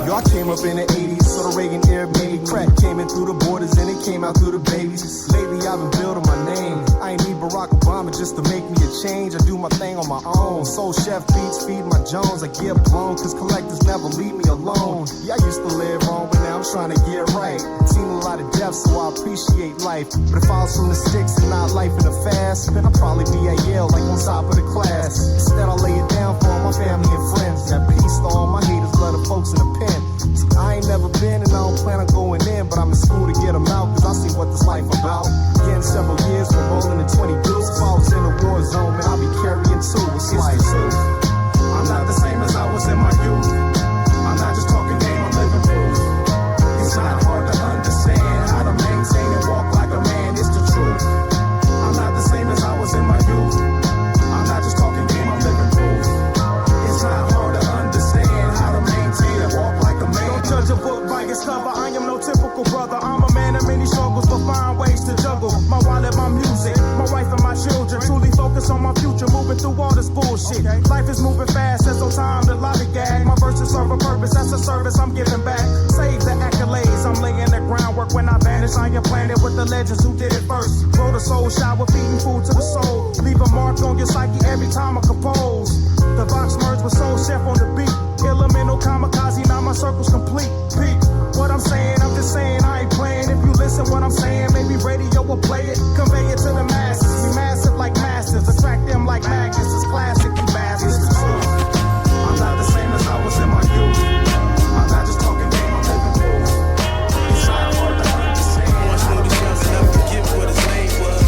Yo, I came up in the 80s, so the Reagan era made me crack. Came in through the borders and it came out through the babies. Lately I've been building my name. I ain't need Barack Obama just to make me a change. I do my thing on my own. Soul Chef beats, feed my Jones. I get blown, cause collectors never leave me alone. Yeah, I used to live wrong, but now I'm trying to get right. I've seen a lot of death, so I appreciate life. But if I was from the sticks and not life in the fast, then I'd probably be at Yale, like on top of the class. Instead, I lay it down for all my family and friends. Got peace to all my haters, love the folks in the pen. I ain't never been and I don't plan on going in, but I'm in school to get them out, cause I see what this life about. Getting several years from rolling in 20 bills. If I was in a war zone, man, I'll be carrying two. It's life. I'm not the same as I was in my youth. I'm not just talking game, I'm living proof. It's not hard to understand how to maintain and walk like a man, it's the truth. I'm not the same as I was in my youth. I'm not just talking game, I'm living proof. It's not hard to understand how a service I'm giving back. Save the accolades, I'm laying the groundwork when I vanish on your planet with the legends who did it first. Grow the soul shower, feeding food to the soul. Leave a mark on your psyche every time I compose. The Vox merge with Soul Chef on the beat. Elemental kamikaze, now my circle's complete. Peak. What I'm saying, I'm just saying I ain't playing. If you listen what I'm saying, maybe radio will play it. Convey it to the masses. We massive like masters. Attract them like magnets. It's classic, you bastards. It's the truth. I'm not the same as I was in my youth. I'm not just talking game, I'm living proof. It's not hard to understand. Once knew the young enough to forget what his name was.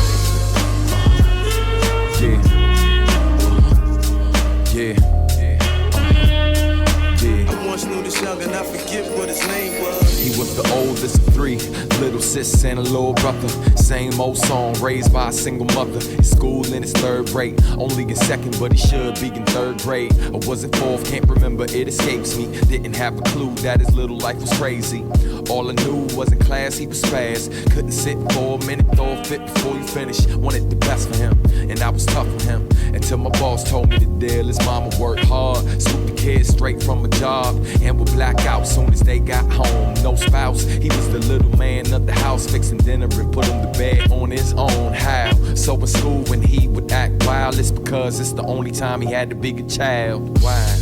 I once knew this young enough to forget what his name was. He was the oldest of three, little sis and a little brother. Same old song, raised by a single mother. In school in his third grade, only in second, but he should be in third grade. Or was it fourth? Can't remember, it escapes me. Didn't have a clue that his little life was crazy. All I knew was in class he was fast. Couldn't sit for a minute, throw a fit before he finished. Wanted the best for him, and I was tough for him. Until my boss told me the deal, his mama worked hard, scooped the kids straight from a job, and would black out soon as they got home. No spouse, he was the little man of the house, fixing dinner and put him to bed on his own. How? So in school when he would act wild, it's because it's the only time he had to be a child. Why?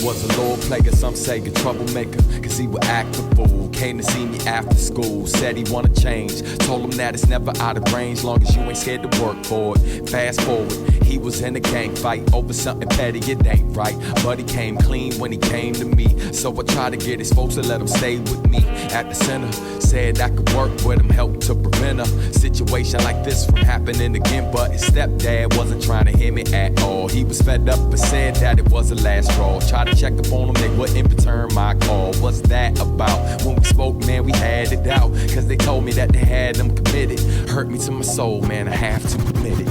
Was a Lord player, some say a troublemaker, cause he would act a fool. Came to see me after school, said he wanna change. Told him that it's never out of range, long as you ain't scared to work for it. Fast forward, he was in a gang fight over something petty, it ain't right. But he came clean when he came to me, so I tried to get his folks to let him stay with me. At the center, said I could work with him, help to prevent a situation like this from happening again. But his stepdad wasn't trying to hear me at all. He was fed up but said that it was the last straw. Tried to check up on them, they wouldn't return my call. What's that about? When we spoke, man, we had it out, cause they told me that they had them committed. Hurt me to my soul, man, I have to admit it.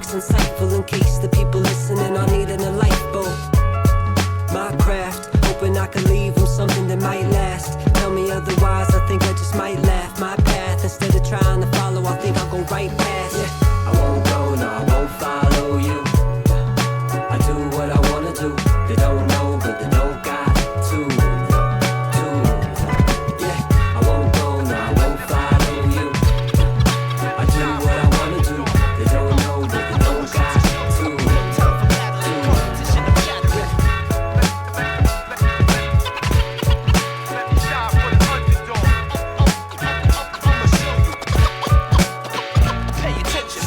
Insightful in case the people listening are needing a lifeboat. My craft, hoping I can leave them something that might last. Tell me otherwise, I think I just might laugh. My path, instead of trying to follow, I think I'll go right past. Yeah. I won't go, no, I won't follow you. I do what I wanna do. They don't know, but they don't got to. Yeah, I won't go, no, I won't follow you. I do what I wanna do. They don't know, but they don't got to.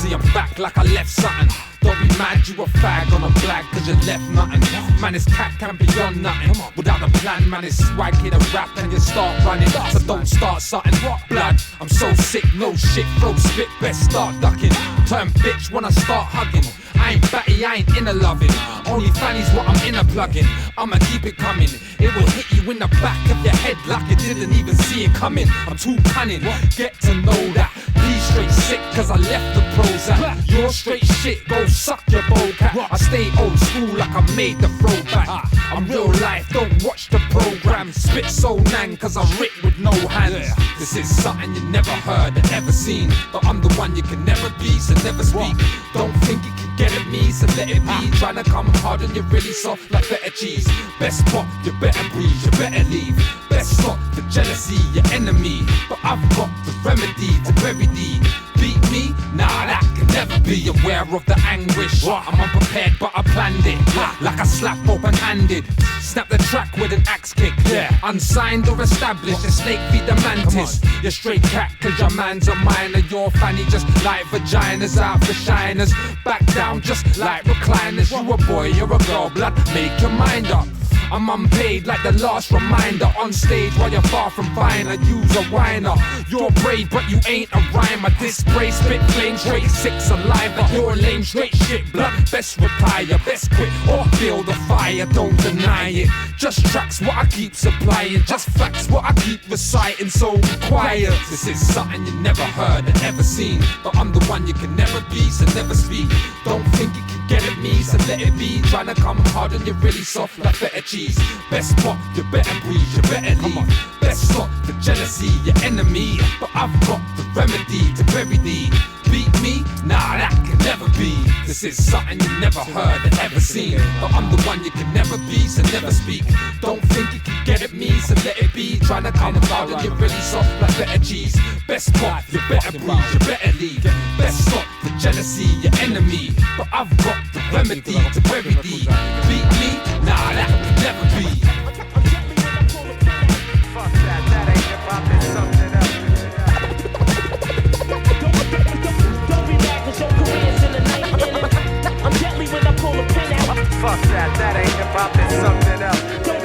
See, I'm back like I left something. Don't be mad, you a fag on a flag, cause you left nothing. Man, this cat can't be on nothing. Without a plan, man, it's swag, hit a rap and you start running. So don't start something. Blood, I'm so sick, no shit, throw spit, best start ducking. Turn bitch when I start hugging. I ain't batty, I ain't inner loving. Only fanny's what I'm inner plugging. I'ma keep it coming. It will hit you in the back of your head like you didn't even see it coming. I'm too cunning, get to know that. Be straight sick, cause I left the pros out. You're straight shit, go suck your bowl cat. I stay old school like I made the throwback. I'm real life, don't watch the program. Spit so nang, cause I'm Rick with no hands. This is something you never heard or ever seen. But I'm the one you can never be, so never speak. Don't think you can get at me, so let it be. Tryna come hard and you're really soft like feta cheese. Best pop, you better breathe, you better leave. Best stop the jealousy, your enemy. But I've got the remedy to bury thee. Beat me? Nah, that can never be. Aware of the anguish. I'm unprepared, but I planned it. Like a slap open-handed. Snap the track with an axe kick. Unsigned or established, a snake feed the mantis. You're straight cat, cause your man's a minor. Your fanny just like vaginas out for shiners. Back down just like recliners. You a boy, you're a girl, blood, make your mind up. I'm unpaid like the last reminder. On stage while you're far from fine, I use a whiner. You're brave but you ain't a rhymer. This spray spit flame straight six alive. But you're lame straight shit blood. Best retire, best quit or feel the fire. Don't deny it. Just tracks what I keep supplying. Just facts what I keep reciting. So be quiet. This is something you never heard or ever seen. But I'm the one you can never be, so never speak. Don't think you can get at me, so let it be. Tryna come hard and you're really soft like feta cheese. Best pop, you better breathe, you better leave. Best stop the jealousy, your enemy. But I've got the remedy to bury thee. Beat me? Nah, that can never be. This is something you never heard or ever seen. But I'm the one you can never be, so never speak. Don't think you can get at me, so let it be. Tryna come hard and you're really soft like feta cheese. Best pop, you better breathe, you better leave. Best stop the jealousy, your enemy. But I've got the remedy to bury thee. Beat me? Nah, that can never be. Fuck that ain't hip hop, it's something else. Don't be mad cause your career's in the night inning. I'm deadly when I pull a pin out. Fuck that ain't hip hop, it's something else. Don't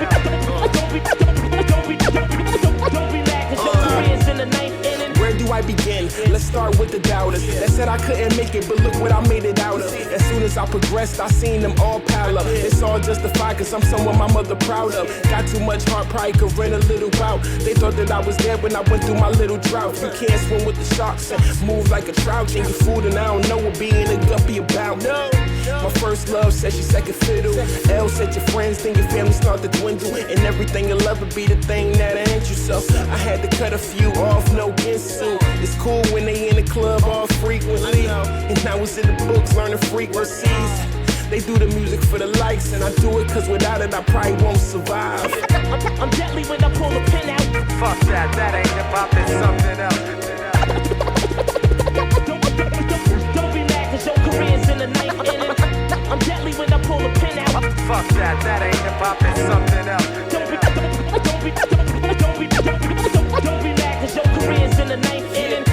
be mad cause your career's in the ninth inning. Where do I begin? Let's start with the doubters that said I couldn't make it, but look what I made it out of. As soon as I progressed, I seen them all pile up. It's all justified cause I'm someone my mother proud of. Got too much heart, probably could rent a little bout. They thought that I was dead when I went through my little drought. You can't swim with the sharks and move like a trout. And your food and I don't know what being a guppy about. No. My first love said she second fiddle. L said your friends, then your family start to dwindle. And everything you'll ever be the thing that ain't you. So I had to cut a few off, no ginsu. It's cool when they in the club all frequently. And I was in the books learning frequencies. They do the music for the likes, and I do it cause without it I probably won't survive. I'm deadly when I pull a pin out. Fuck that ain't hip hop, it's something else. Don't be mad cause your career's in the ninth inning. I'm deadly when I pull a pin out. Fuck that ain't hip hop, it's something else. Don't be mad cause your career's in the ninth inning.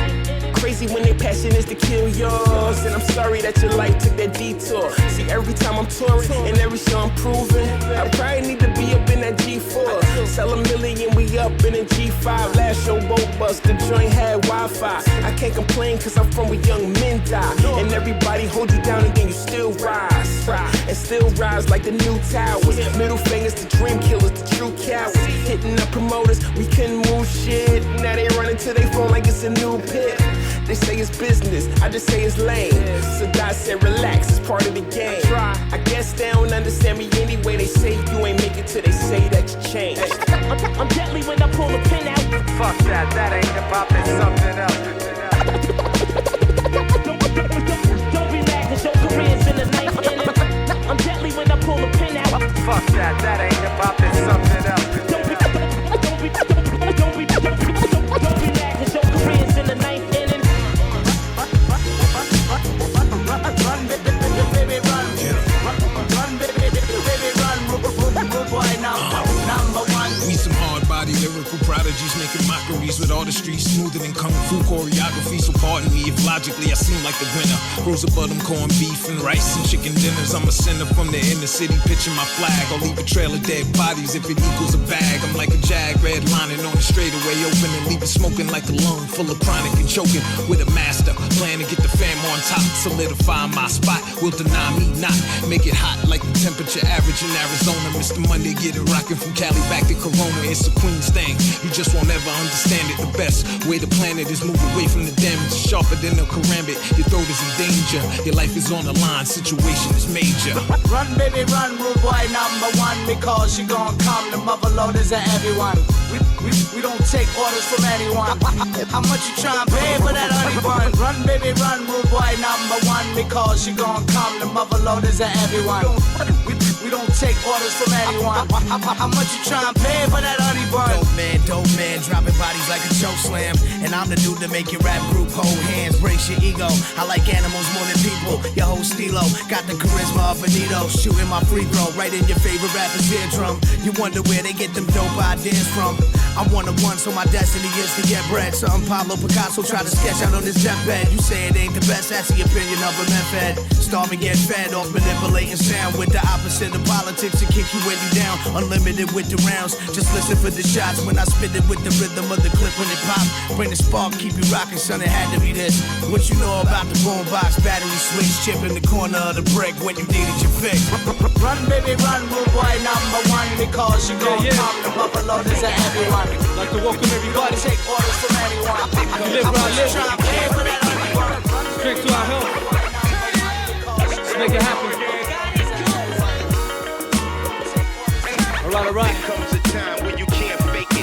Crazy when their passion is to kill yours. And I'm sorry that your life took that detour. See, every time I'm touring and every show I'm proving, I probably need to be up in that G4. Sell $1 million, we up in a G5. Last show boat bust, the joint had Wi-Fi. I can't complain cause I'm from where young men die. And everybody hold you down and then you still rise. And still rise like the new towers. Middle fingers to dream killers, the true cowards. Hitting up promoters, we couldn't move shit. Now they run into their phone like it's a new pit. They say it's business, I just say it's lame. So God said relax, it's part of the game. I guess they don't understand me anyway. They say you ain't make it till they say that you changed. I'm deadly when I pull a pin out. Fuck that ain't hip hop, it's something else. Don't be mad cause your career's in the ninth inning. I'm deadly when I pull a pin out. Fuck that ain't hip hop, it's something else. Don't be mad cause your career's in the ninth inning. Run, baby, run. Run, baby, run. Rude boy, number one. We some hard-body lyrical prodigies making mockeries with artistry, smoother than kung fu choreography. So pardon me if logically I seem like the winner. Rose above them corned beef and rice and chicken dinners. I'm a sinner from the inner city, pitching my flag. I'll leave a trail of dead bodies if it equals a bag. I'm like a jag, red lining on the straightaway open and leave it smoking like a lung full of chronic and choking with a master plan to get the fam on top. Solidify my spot, will deny me not. Make it hot like the temperature average in Arizona. Mr. Monday, get it rocking from Cali back to Corona. It's a Queen's thing, you just won't ever understand it. The best way the planet is moved away from the damage. Sharper than a karambit, your throat is in danger. Your life is on the line, situation is major. Run, baby, run, rude boy number one, because you gon' come. The mother loaders are everyone. We don't take orders from anyone. How much you tryna pay for that honey bun? Run, baby, run, rude boy number one, because you gon' come. The mother loaders are everyone. We don't take orders from anyone. How much you tryna pay for that honey bun? Dope man, dropping bodies like a choke slam. And I'm the dude to make your rap group hold hands, brace your ego. I like animals more than people. Your whole stilo got the charisma of Benito, shooting my free throw right in your favorite rapper's eardrum. You wonder where they get them dope ideas from. I'm one of one, so my destiny is to get bread. Something Pablo Picasso tried to sketch out on his deathbed. You say it ain't the best, that's the opinion of a meth head. Starve and get fed off manipulating sound with the opposite of politics to kick you when you down. Unlimited with the rounds, just listen for the shots when I spit it with the rhythm of the clip when it pop. Bring the spark, keep you rocking, son, it had to be this. What you know about the boombox, battery switch, chip in the corner of the brick when you needed your fix. Run, baby, run, rude boy number one, because you gon' come. The mother loaders are everyone. Like to welcome everybody. Take orders from anyone. You live where I live. Drink to our health. Let's make it happen. Alright.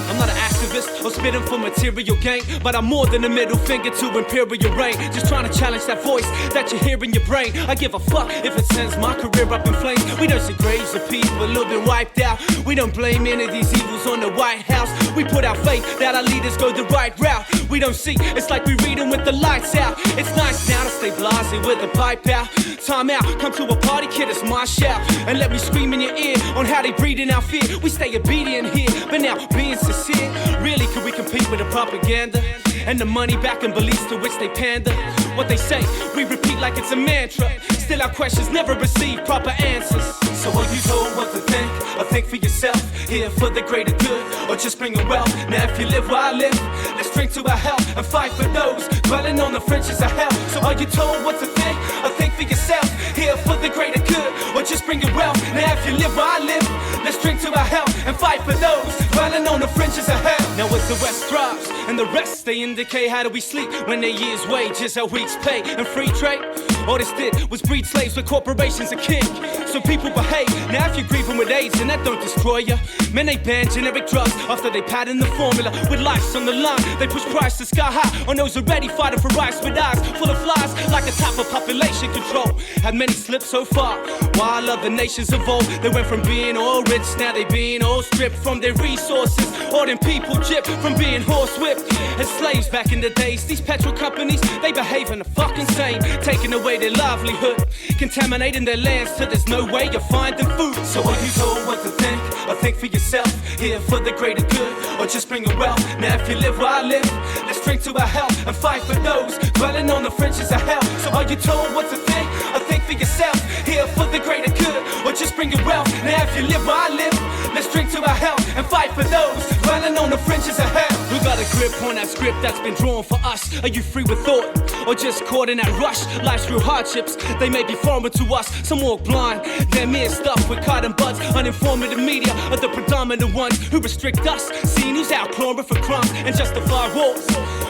I'm not an activist or spitting for material gain, but I'm more than a middle finger to imperial reign. Just trying to challenge that voice that you hear in your brain. I give a fuck if it sends my career up in flames. We don't see graves of people a little bit wiped out. We don't blame any of these evils on the White House. We put our faith that our leaders go the right route. We don't see, it's like we read them with the lights out. It's nice now to stay blasé with the pipe out. Time out, come to a party, kid, it's my shout. And let me scream in your ear on how they breeding our fear. We stay obedient here, but now being sincere. Really, could we compete with the propaganda? And the money back and beliefs to which they pander. What they say, we repeat like it's a mantra. Still our questions never receive proper answers. So are you told what to think? Or think for yourself, here for the greater good, or just bring a wealth? Now if you live where I live, let's drink to our health and fight for those dwelling on the fringes of hell. So are you told what to think? Or think for yourself, here for the greater good, or just bring your wealth? Now if you live where I live, let's drink to our health and fight for those dwelling on the fringes of hell. Now as the West thrives and the rest, they indicate how do we sleep when their year's wages are week's pay and free trade. All this did was breed slaves with corporations a king, so people behave. Now if you're grieving with AIDS and that don't destroy you, man, they ban generic drugs after they patent the formula. With lives on the line, they push prices sky high on those already fighting for rights with eyes full of flies like the top of population control. Had many slipped so far, while other nations evolved. They went from being all rich, now they being all stripped from their resources. All them people gypped from being horsewhipped as slaves back in the days. These petrol companies, they behaving a fucking insane, taking away their livelihood, contaminating their lands till there's no way you're finding food. So are you told what to think? Or think for yourself, here for the greater good, or just bring a wealth? Now if you live where I live, let's drink to our health and fight for those dwelling on the fringes of hell. So are you told what to think? Or think for yourself, here for the greater good, or just bring your wealth? Now if you live where I live, let's drink to our health and fight for those dwelling on the fringes of hell. We got a grip on that script that's been drawn for us. Are you free with thought, or just caught in that rush? Life's real hardships, they may be foreign to us. Some walk blind, they're mere stuff with cotton buds. Uninformed media are the predominant ones who restrict us. Seeing who's out clawing for crumbs and justify wars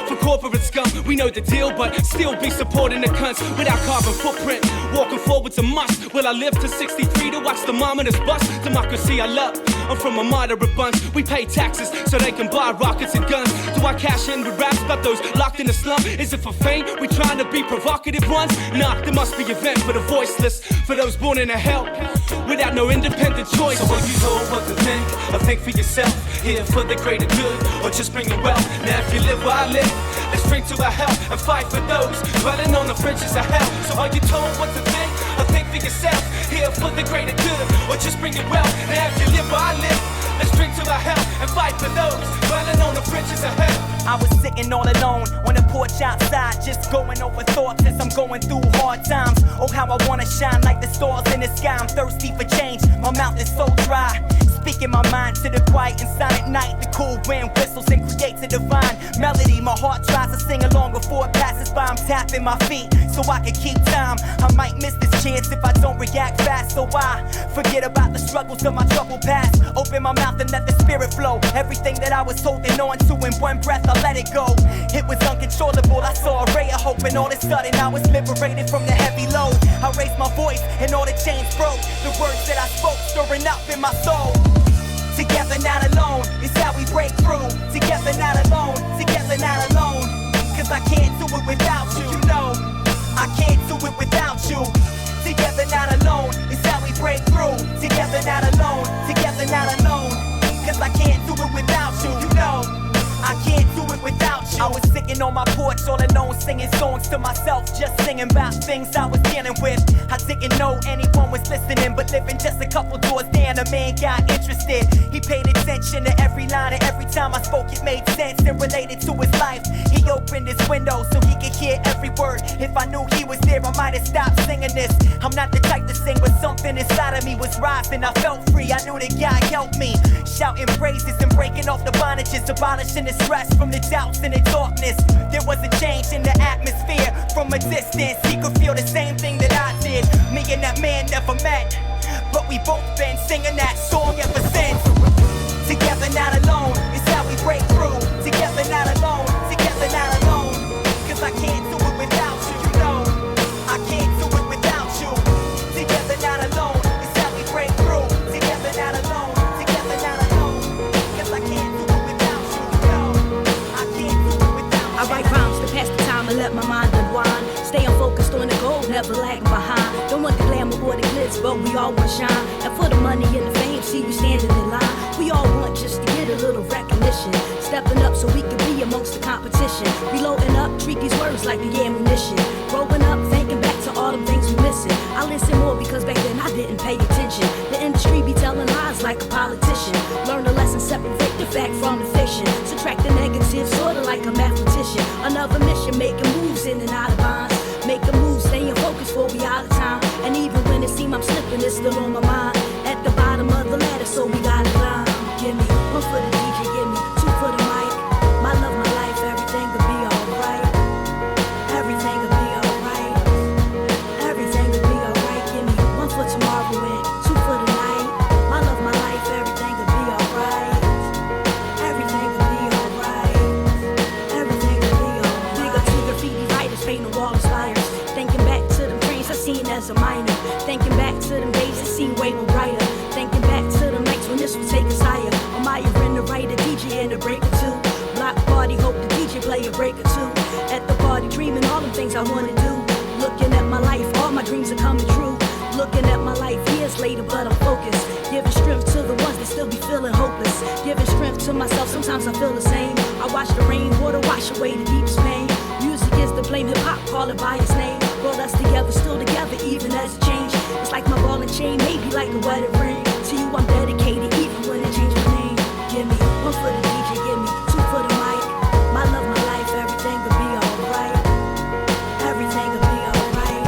for corporate scum. We know the deal, but still be supporting the cunts without carbon footprint. Walking forward's a must. Will I live to 63 to watch the momentous bust? Democracy I love, I'm from a moderate bunch. We pay taxes so they can buy rockets and guns. Do I cash in with raps about those locked in the slum? Is it for fame? We trying to be provocative ones? Nah, there must be a vent for the voiceless, for those born in a hell without no independent choice. So are you told what to think? Or think for yourself, here for the greater good, or just bring your wealth? Now if you live where I live, let's drink to our health and fight for those dwelling on the fringes of hell. So are you told what to think? Or think for yourself, here for the greater good, or just bring your wealth? Now if you live where I live, let's drink to our health and fight for those dwelling on the fringes of hell. I was sitting all alone on the porch outside, just going over thoughts as I'm going through hard times. Oh, how I wanna shine like the stars in the sky. I'm thirsty for change, my mouth is so dry. Speaking my mind to the quiet and silent night. The cool wind whistles and creates a divine melody. My heart tries to sing along before it passes by. I'm tapping my feet so I can keep time. I might miss this chance if I don't react fast. So I forget about the struggles of my troubled past. Open my mouth and let the spirit flow. Everything that I was holding on to in one breath, I let it go. It was uncontrollable. I saw a ray of hope and all of a sudden I was liberated from the heavy load. I raised my voice and all the chains broke. The words that I spoke stirring up in my soul. Together, not alone, is how we break through. Together, not alone, together, not alone. Cause I can't do it without you, you know. I can't do it without you. Together, not alone, is how we break through. Together, not alone, together, not alone. Cause I can't do it without you, you know. I can't do it without you. I was sitting on my porch all alone, singing songs to myself, just singing about things I was dealing with. I didn't know anyone was listening, but living just a couple doors down, a man got interested. He paid attention to every line, and every time I spoke it made sense and related to his life. He opened his window so he could hear every word. If I knew he was there, I might have stopped singing this. I'm not the type to sing, but something inside of me was rising. I felt free, I knew that God helped me. Shouting praises and breaking off the bondages, abolishing the stress from the doubts and the darkness. There was a change in the atmosphere. From a distance, he could feel the same thing that I did. Me and that man never met, but we both been singing that song ever since. Together, not alone, is how we break through. Together, not alone, together, not alone. Cause I can't do it without you, you know. I can't do it without you. Together, not alone, is how we break through. Together, not alone, together, not alone. Cause I can't do it without you, you know. I can't do it without you. I write rhymes to pass the time and let my mind unwind. Stay focused on the goal, never lagging behind. Don't want the glamour or the glitz, but we all want shine. And for the money and the fame, see we standing in line. We all want just to get a little recognition. Stepping up so we can be amongst the competition. Reloading up, treat these words like the ammunition. Growing up, thinking back to all the things we missing. I listen more because back then I didn't pay attention. The industry be telling lies like a politician. Learn a lesson, separate the fact from the fiction. Subtract the negative, sorta like a mathematician. Another mission, making moves in and out of bonds. Make a move, staying focused before we out of time. And even when it seems I'm slipping, it's still on my mind. At the bottom of the ladder, so we gotta climb. Give me one for the DJ, give me two for the mic. My love, my life, everything will be alright. Everything will be alright. Everything will be alright. Give me one for tomorrow and two for the night. My love, my life, everything will be alright. Everything will be alright. Everything will be alright. Big up to graffiti writers, painting wall inspires. Thinking back to them trains I seen as a minor. Thinking back to them days that seemed way more brighter. Thinking back to the nights when this was taking higher. Amaya in the writer, DJ in the break or two. Block party, hope the DJ play a break or two. At the party, dreaming all the things I wanna do. Looking at my life, all my dreams are coming true. Looking at my life years later, but I'm focused. Giving strength to the ones that still be feeling hopeless. Giving strength to myself, sometimes I feel the same. I watch the rainwater wash away the deepest pain. Music is the flame, hip-hop, call it by its name. Brought us together, still together, even as it changed. It's like my ball and chain, maybe like a wedding ring. To you I'm dedicated, even when it changed my name. Give me one for the DJ, give me two for the mic. My love, my life, everything will be alright. Everything will be alright.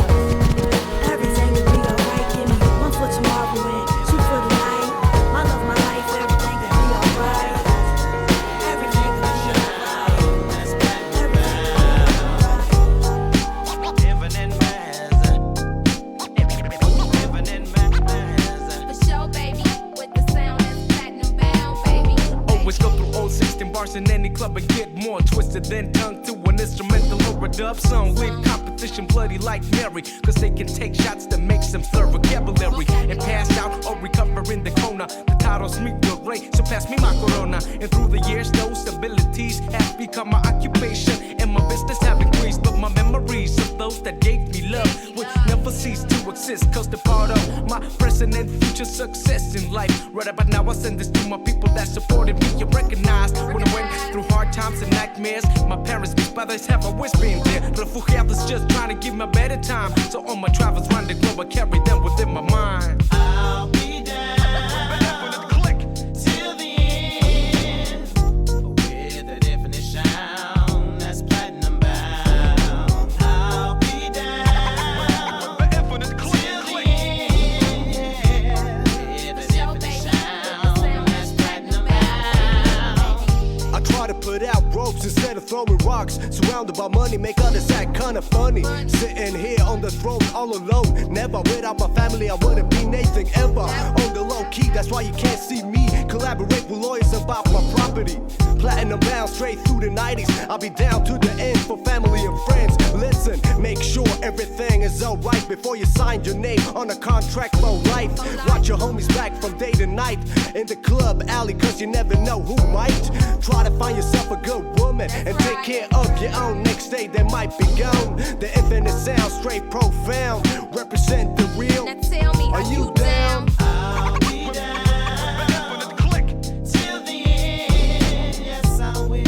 Everything will be alright. Give me one for tomorrow and two for the night. My love, my life, everything will be alright. Everything will be alright. For sure, baby, with the sound that's platinum bound, baby. Always go through old 16 bars in any club and get more twisted than tongue to an instrumental or a dub song. Leave competition bloody like Mary, cause they can take shots that makes them slur vocabulary and pass out or recover in the corner. The titles me feel great, so pass me my corona. And through the years, those abilities have become my occupation, and my business have increased. But my memories of those that gave me love would never cease to exist, cause they're part of my present and future success in life. Right about now, I send this to my people that supported me and recognized when I went through hard times and nightmares. My parents, my brothers have always been there. Refugiados just trying to give me a better time. So on my travels around the globe, I carry them within my mind. I'll be down till the end with a definite shine. box, surrounded by money, make others act kinda funny. Sitting here on the throne all alone, never without my family, I wouldn't be Nathan ever. On the low key, that's why you can't see me collaborate with lawyers about my property. Platinum bound straight through the 90s, I'll be down to the end for family and friends. Listen, make sure everything is alright before you sign your name on a contract for life. Watch your homies back from day to night in the club alley, cause you never know who might try to find yourself a good woman and take care of your own. Next day they might be gone. The infinite sound straight profound, represent the real. Now tell me, are you down? I'll be down till the end. Yes, I will.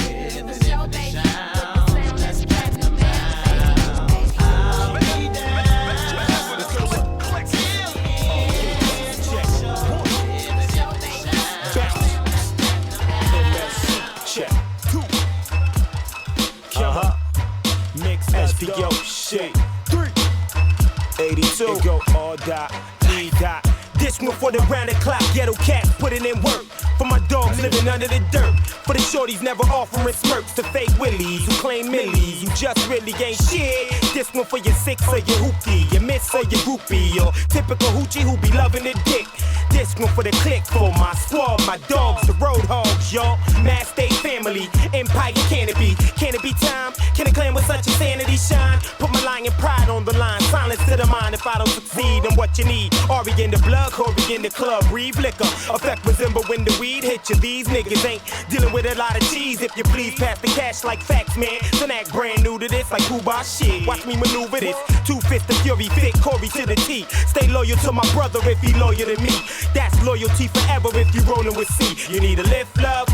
SPO shit 382 it go all dot E dot. This one for the round the clock ghetto cats putting in work. For my dogs living under the dirt. For the shorties never offering smirks to fake willies who claim millies. You just really ain't shit. This one for your six or your hoopty, your miss or your groupie, your typical hoochie who be loving the dick. This one for the click, for my squad, my dogs, the road hogs, y'all. Mass State family, Empire Canopy. Can it be time? Can a clan with such insanity shine? Put my lion pride on the line. Silence to the mind if I don't succeed in what you need. Ari in the blood, Corey in the club, breathe liquor. Effect resemble when the weed hit you. These niggas ain't dealing with a lot of cheese. If you please pass the cash like facts, man. Don't act brand new to this like Cuba shit. Watch me maneuver this. Two fists of fury, fit Corey to the T. Stay loyal to my brother if he loyal to me. That's loyalty forever if you rollin' with C. You need a lift, love?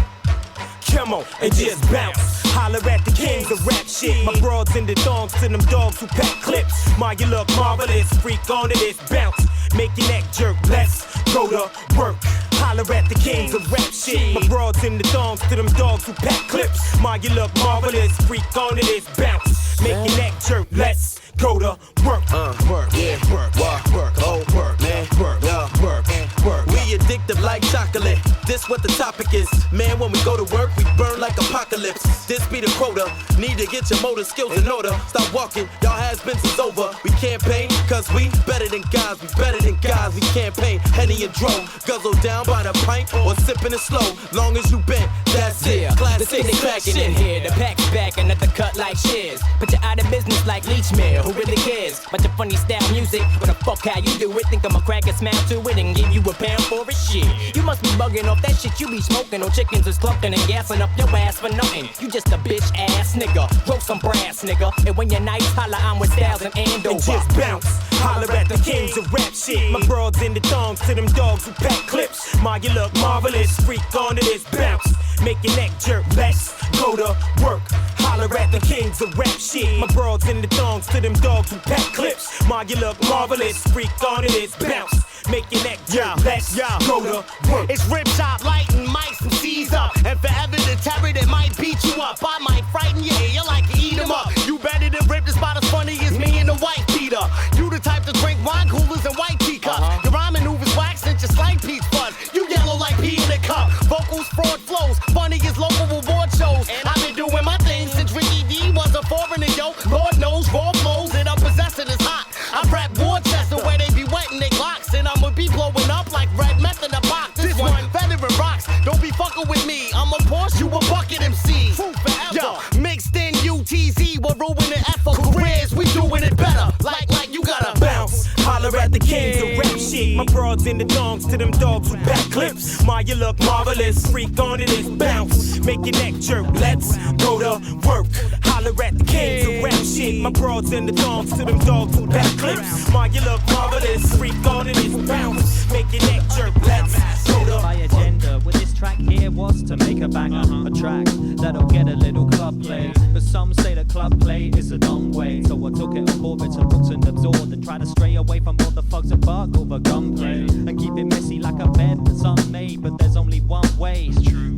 Come on and just bounce. Holler at the kings of rap shit. My broads in the thongs to them dogs who pack clips. My, you look marvelous, freak on to this bounce. Make your neck jerk, let's go to work. Holler at the kings of rap shit. My broads in the thongs to them dogs who pack clips. My, you look marvelous, freak on to this bounce. Make your neck jerk, let's go to work. Work, yeah, work, oh, work, man, work, work. We addictive like chocolate. This what the topic is. Man, when we go to work, we burn like apocalypse. This be the quota. Need to get your motor skills in order. Stop walking, y'all has-beens is over. We campaign, cause we better than guys. We better than guys. We campaign, Henny and Dro. Guzzle down by the pint or sipping it slow. Long as you bent, that's it. Classic cracking in here. The pack's back, another cut like shiz. Put you out of business like Leechmere. Who really cares? Bunch of funny style music. What the fuck how you do it? Think I'ma crack a smile to it and give you a pound for it? Shit. You must be bugging off that shit you be smoking. No chickens is clucking and gassing up your ass for nothing. You just a bitch ass nigga. Grow some brass nigga. And when you're nice, holla, I'm with Styles and Andover. And just bounce. Holler at the kings of rap shit. My broads in the thongs to them dogs who pack clips. Ma, you look marvelous. Freak on to this bounce. Make your neck jerk. Let's go to work. Holler at the kings of rap shit. My broads in the thongs to them dogs who pack clips. Ma, you look marvelous. Freak on to this bounce. Make your neck jerk. Let's go to work. It's rip shot, lighting mice and seize up. And forever the terror that might beat you up. I might frighten you, you like to eat 'em up. You better than rip this spot as funny as me and the white beater. You the type to drink wine coolers and white teacups. Your rhyme maneuvers wax since your slang peach fun. You yellow like pee in a cup. Vocals, fraud flows, funny as local award shows. I've been doing my thing since Ricky D was a foreigner, yo. Lord knows raw flows that I'm possessing is hot. I rap Worcester where they be wetting their glocks. And I'ma be blowing up like red meth in a box. This one, veteran rocks. Don't be fucking with me. I'm a Porsche, you a bucket MC. Forever. Yo, mixed in UTZ, we're ruining F for careers. We doing it better. Like you gotta bounce. Holler at the kings of rap shit. My broads in the thongs to them dogs who pack clips. Ma, you look marvelous. Freak on to this bounce. Make your neck jerk. Let's go to work. Holler at the kings of rap shit. My broads in the thongs to them dogs who pack clips. Ma, you look marvelous. Freak on to this bounce. Make your neck jerk. Let's go to my agenda with this track here was to make a banger, a track that'll get a little club play. But some say that club play is a dumb way, so I took it on board to books and absorbed and try to stray away from all the thugs that bark over gunplay and keep it messy like a bed for some made. But there's only one way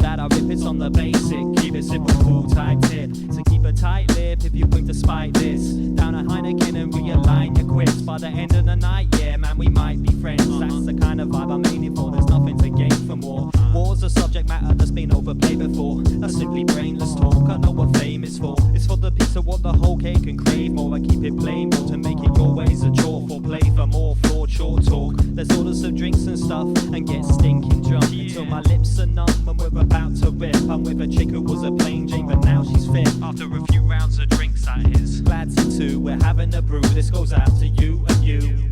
that I rip, it's on the basic. Keep it simple, cool, tight tip. So keep a tight lip if you quick to spite this. Down a Heineken and realign your quips. By the end of the night, yeah, man, we might be friends. That's the kind of vibe I'm aiming for. There's nothing to gain from war. War's a subject matter that's been overplayed before. That's simply brainless talk. I know what fame is for. It's for So what the whole cake can crave more, I keep it plain, more to make it your ways a chore for play for more flawed short talk. Let's order some drinks and stuff and get stinking drunk until my lips are numb when we're about to rip. I'm with a chick who was a plain Jane, but now she's fit. After a few rounds of drinks, that is. Glad to two, we're having a brew. This goes out to you and you.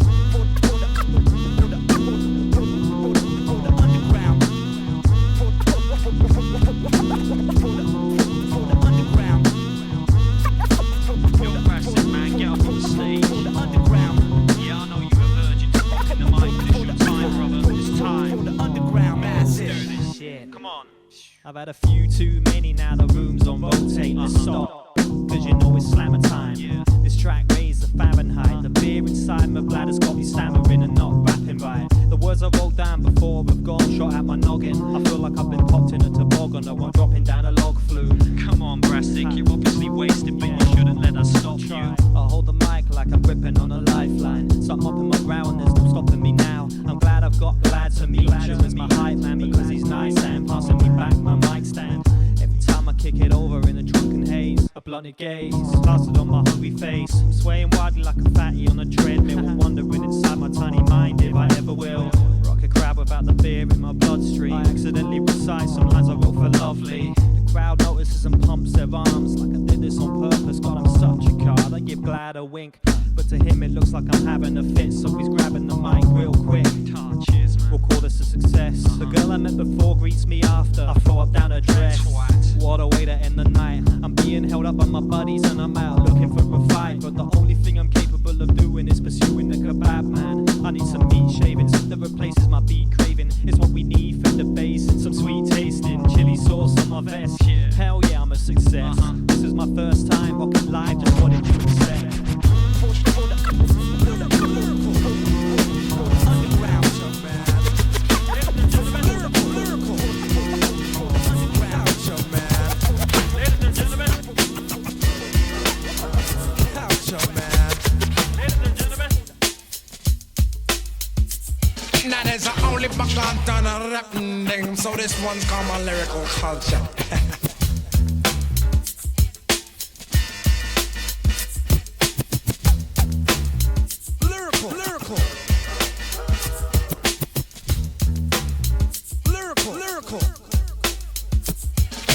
I've had a few too many, now the room's on rotate. Let's stop, cause you know it's slammer time. This track raised the Fahrenheit. The beer inside my bladder's got me stammering and not rapping right. The words I wrote down before have gone, shot at my noggin. I feel like I've been popped in a toboggan or I'm dropping down a log flume. Come on, Brassic, you're obviously wasted, but you shouldn't let us stop you. I'll hold the mic like I'm gripping on a lifeline. Stop mopping my brow and there's no stopping me now. I'm glad I've got glad to meet you as my hype man, because he's nice and passing me back my mic stand. Every time I kick it over in a drunken haze, a blunted gaze plastered on my hungry face. I'm swaying wildly like a fatty on a treadmill, wondering inside my tiny mind if I ever will rock a crowd without the beer in my bloodstream. I accidentally recite some lines I wrote for Lovely. The crowd notices and pumps their arms like I did this on purpose. God, I'm such a card. I give Glad a wink, but to him it looks like I'm having a fit, so he's grabbing the mic real quick. Cheers, man. We'll call this a success. The girl I met before greets me after. I throw up down her dress. What a way to end the night. I'm being held up by my buddies and I'm out looking for a fight, but the only thing I'm capable of doing is pursuing the kebab man. I need some meat shavings that replaces my beat craving. It's what we need for the bass and some sweet tasting chili sauce on my vest. Hell yeah, I'm a success. This is my first time rocking live, just what did you expect? Now there's only back on done a rapping thing, so this one's called my lyrical culture. Lyrical.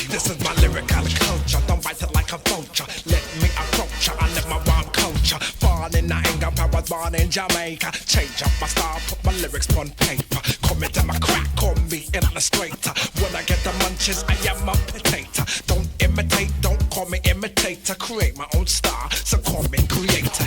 This is my lyrical culture. Don't bite it like a vulture. Let me approach ya. I live my rhyme culture. Born in anger, I was born in Jamaica. Change up my style, put my lyrics on paper. Come into my crack, call me illustrator. When I get the munches, I am a potato. Don't imitate, don't call me imitator. Create my own style, so call me creator.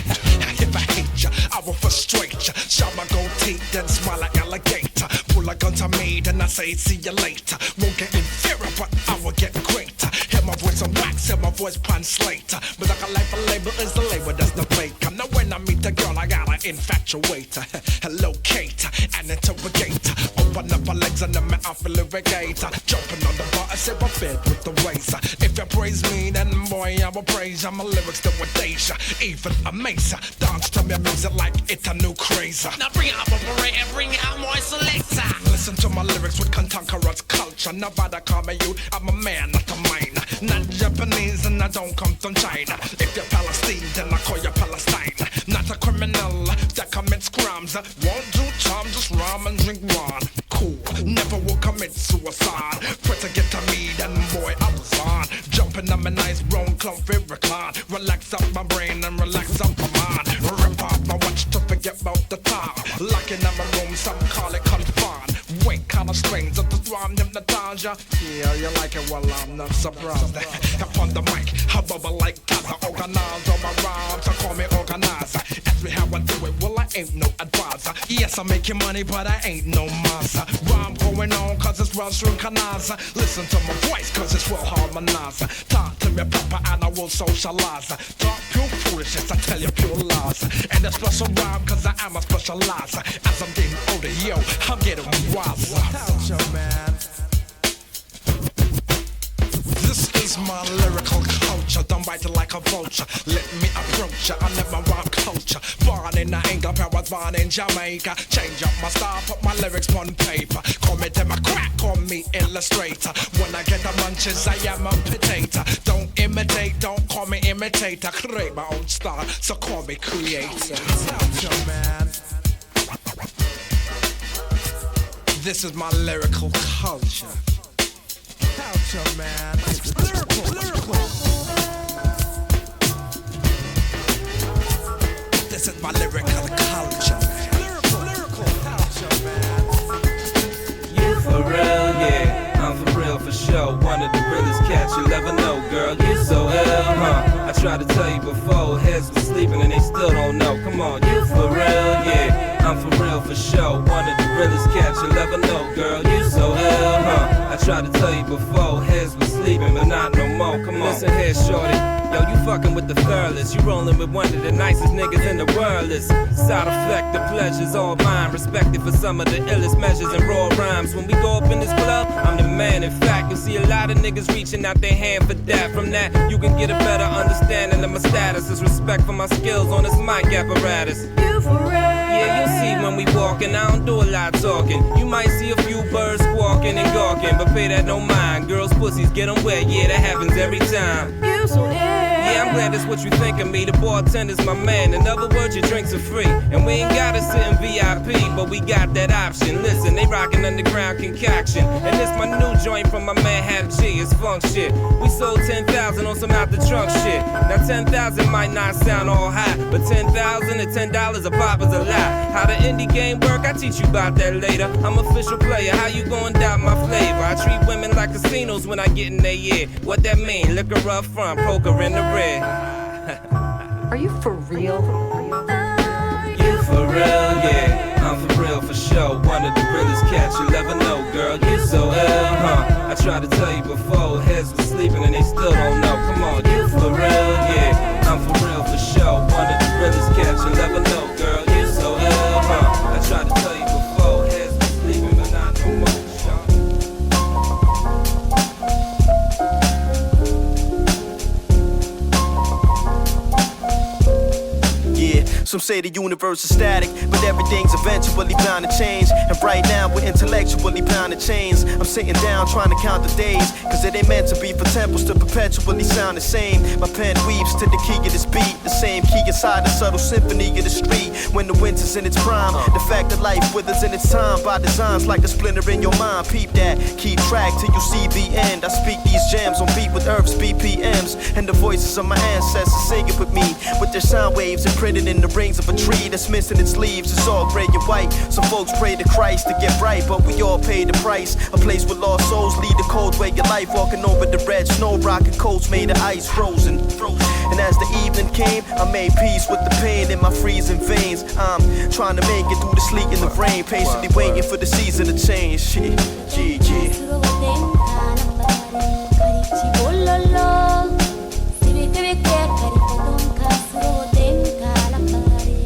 If I hate ya, I will frustrate ya. Shove my gold teeth, then smile like alligator. Pull a gun to me, then I say see you later. Won't get inferior, but I will get greater. Hear my voice on wax, hear my voice translator. But like a life, a label is the label, that's the baker. Now when I meet a girl, I gotta infatuate her. Locate her and interrogate her. Open up her legs and then my mouth will irrigate her. Jumping on the bar, I say my bed with the razor. If you praise me, then boy, I will praise ya. My lyrics to a danger, even a mesa. Dance to me music like it's a new craze. Now bring it up, operate and bring it out, more selector. Listen to my lyrics with contemporary culture. Nobody call me you, I'm a man, not a mine. Not Japanese and I don't come from China. If you're Palestine, then I call you Palestine. Not a criminal that commits crimes. Won't do time, just rhyme and drink wine. Cool, never will commit suicide. Pray to get to me, then boy, I was on. Jumping on my nice brown comfy recline. Relax up my brain and relax up my mind. Rip off my watch to forget about the time. Locking in my room, some call it confined. Wait, kinda strange, that this rhyme hypnotize ya. Yeah, you like it, well I'm not surprised. Upon the mic, I bubble like Gaza. Organize all my rhymes, so call me organizer. Ask me how I do it, well I ain't no advisor. Yes, I'm making money, but I ain't no monster. Rhyme going on, cause it's well synchronizer. Listen to my voice, cause it's well harmonizer. Talk to me proper and I will socialize. Talk pure foolishness, I tell you pure lies. And a special rhyme, cause I am a specializer. As I'm getting older, yo, I'm getting wiser. Culture, man. This is my lyrical culture. culture, don't bite it like a vulture. Let me approach ya, I never rock culture. Born in England, I was born in Jamaica. Change up my style, put my lyrics on paper. Call me Democrat, call me illustrator. When I get the munches, I am a potato. Don't imitate, don't call me imitator. Create my own style, so call me creator. Culture, man. This is my lyrical culture. Culture, man. Lyrical. This is my lyrical culture. Lyrical culture, man. You for real, yeah. I'm for real, for sure. One of the realest cats you'll ever know, girl. You so ill, huh? I tried to tell you before, heads was sleeping and they still don't know. Come on, you for real, yeah. I'm for real, for sure. One of the realest cats you'll ever know, girl. You so ill, huh? I tried to tell you before, heads was sleeping, but not no more. Come on, listen here, shorty. Yo, you fucking with the fearless. You rolling with one of the nicest niggas in the world. Side effect, the pleasure's all mine. Respected for some of the illest measures and raw rhymes. When we go up in this club, I'm the man. In fact, you'll see a lot of niggas reaching out their hand for that. From that, you can get a better understanding of my status. It's respect for my skills on this mic apparatus. You for real? Yeah, you'll see when we walking. I don't do a lot talking. You might see a few birds squawking and gawking, but pay that no mind. Girls' pussies get them wet. Yeah, that happens every time. You so ill. Yeah, I'm glad that's what you think of me. The bartender's my man. In other words, your drinks are free. And we ain't gotta sit in VIP, but we got that option. Listen, they rockin' underground concoction. And this my new joint from my man Hap G. It's funk shit. We sold 10,000 on some out the trunk shit. Now 10,000 might not sound all high, but 10,000 at $10 a pop is a lie. How the indie game work, I teach you about that later. I'm official player, how you gon' doubt my flavor? I treat women like casinos when I get in their ear. What that mean? Liquor up front, poker in the rear. Are you for real? You for real, yeah. I'm for real, for sure. One of the realest cats you'll ever know, girl. You so ill, huh? I tried to tell you before, heads was sleeping and they still don't know. Come on, you for real, yeah. I'm for real, for sure. One of the realest cats you'll ever know, girl. You so ill, huh? I tried to tell you before, heads was sleeping but not no more. Some say the universe is static, but everything's eventually bound to change. And right now we're intellectually bound to chains. I'm sitting down trying to count the days, cause it ain't meant to be for temples to perpetually sound the same. My pen weaves to the key of this beat, the same key inside the subtle symphony of the street. When the winter's in its prime, the fact that life withers in its time by designs like a splinter in your mind. Peep that, keep track till you see the end. I speak these gems on beat with Earth's BPMs, and the voices of my ancestors singing with me, with their sound waves imprinted in the rings of a tree that's missing its leaves. It's all gray and white. Some folks pray to Christ to get right, but we all pay the price. A place where lost souls lead the cold way of life, walking over the red snow, rocking coats made of ice, frozen. And as the evening came, I made peace with the pain in my freezing veins. I'm trying to make it through the sleet and the rain, patiently waiting for the season to change. Shit,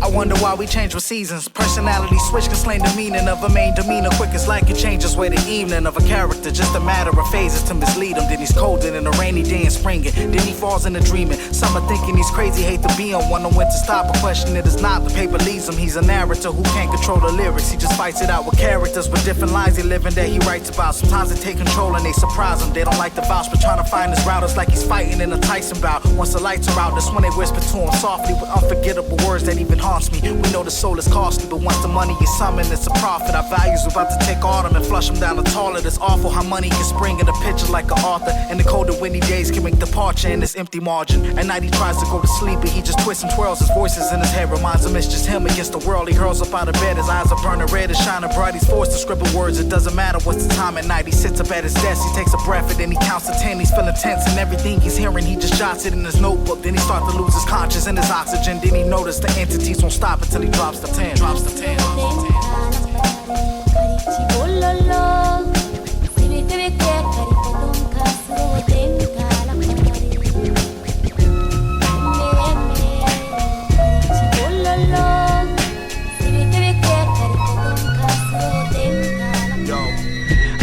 I wonder why we change with seasons. Personality switch can slain the meaning of a main demeanor. Quick as light can change just way the evening of a character. Just a matter of phases to mislead him. Then he's colder than a rainy day in spring. Then he falls into dreaming. Some are thinking he's crazy, hate to be on one. Know when to stop, a question it is not. The paper leads him. He's a narrator who can't control the lyrics. He just fights it out with characters with different lives he living that he writes about. Sometimes they take control and they surprise him. They don't like the vouch, but trying to find his routers like he's fighting in a Tyson bout. Once the lights are out, that's when they whisper to him softly with unforgettable words that even haunts me. We know the soul is costly, but once the money is summoned, it's a profit. Our values are about to take autumn and flush them down the toilet. It's awful how money can spring in a picture like an author. And the colder windy days can make departure in this empty margin. At night he tries to go to sleep, but he just twists and twirls. His voices in his head reminds him it's just him against the world. He hurls up out of bed, his eyes are burning red and shining bright. He's forced to scribble words, it doesn't matter what's the time at night. He sits up at his desk, he takes a breath and then he counts to 10. He's feeling tense and everything he's hearing, he just jots it in his notebook. Then he starts to lose his conscience and his oxygen. Then he notices the entities won't stop until he drops the 10. Drops the 10.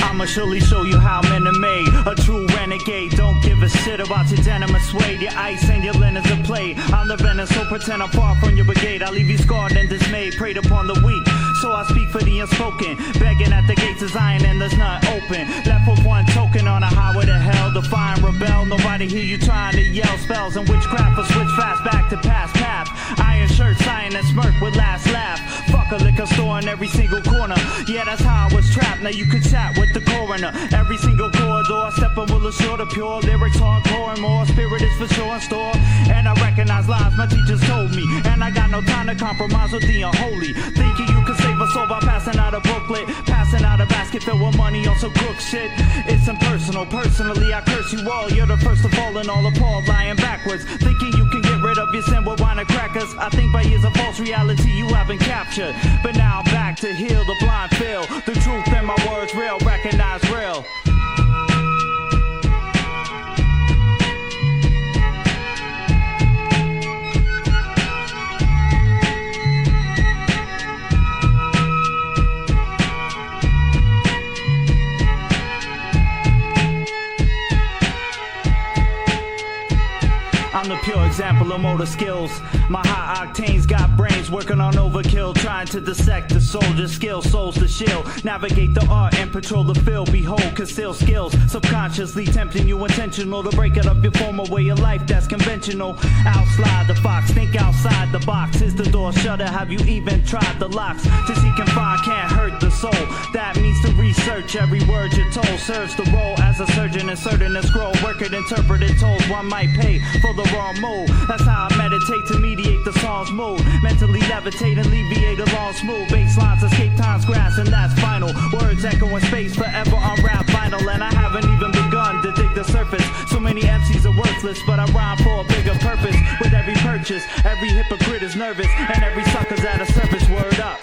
I'ma surely show you how men are made. A true renegade, don't give a shit about your denim and suede, your ice and your linens of play. I'm the venom, so pretend I'm far from your brigade. I leave you scarred and dismayed, preyed upon the weak. So I speak for the unspoken, begging at the gates is iron and there's none open. Left with one token on a highway to hell, defy and rebel. Nobody hear you trying to yell spells and witchcraft or switch fast back to past path. Iron shirt, sign and smirk with last laugh. Fuck a liquor store in every single corner. Yeah, that's how I was trapped. Now you can chat with the coroner. Every single corridor, stepping will assure the pure lyrics, hardcore and more. Spirit is for sure in store. And I recognize lies my teachers told me. And I got no time to compromise with the unholy. Thinking you can save us all by passing out a booklet, passing out a basket filled with money on some crook shit. It's impersonal. Personally, I curse you all. You're the first to fall and all appalled, lying backwards. Thinking you can get rid of your sin with wine and crackers. I think by years of false reality you haven't captured. But now I'm back to heal the blind feel. The truth in my words real, recognize real. I'm the pure example of motor skills. My high octanes got brains working on overkill, trying to dissect the soldier's skill, souls to shield, navigate the art and patrol the field. Behold, conceal skills, subconsciously tempting you, intentional to break it up your former way of life that's conventional. Outslide the fox, think outside the box. Is the door shutter? Have you even tried the locks? To seek and find can't hurt the soul. That means to research every word you're told. Serves the role as a surgeon, inserting a scroll. Work it, interpreted, told one might pay for the wrong move. That's how I meditate to mediate the song's mood. Mentally levitate, alleviate a long smooth. Bass lines escape time's grass, and that's final. Words echo in space, forever on rap vinyl. And I haven't even begun to dig the surface. So many MCs are worthless, but I rhyme for a bigger purpose. With every purchase, every hypocrite is nervous, and every sucker's at a service. Word up.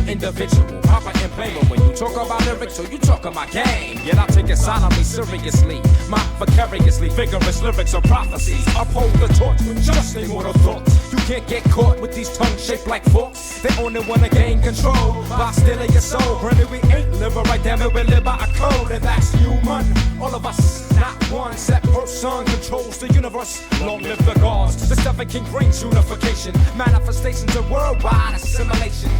Individual, proper and plain. But when you talk about lyrics, so you talk my game. Yet I take it solemnly, seriously. My vicariously vigorous lyrics are prophecies. Uphold the torch with just immortal thoughts. You can't get caught with these tongues shaped like forks. They only wanna gain control by stealing your soul. Granted, we ain't living right, damn it, we live by a code, and that's human. All of us, not one set person controls the universe. Long live the gods. The Seven King brings unification, manifestations of worldwide assimilation.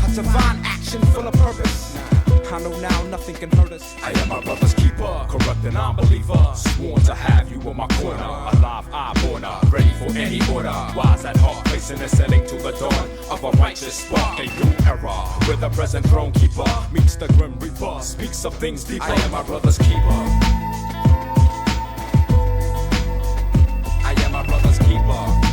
A divine action full of purpose. I know now nothing can hurt us. I am my brother's keeper, corrupt and unbeliever. Sworn to have you in my corner. Alive, I borner, ready for any order. Wise at heart, facing and setting to the dawn of a righteous spark. A new era, where the present throne keeper meets the grim reaper. Speaks of things deeper. I am my brother's keeper. I am my brother's keeper.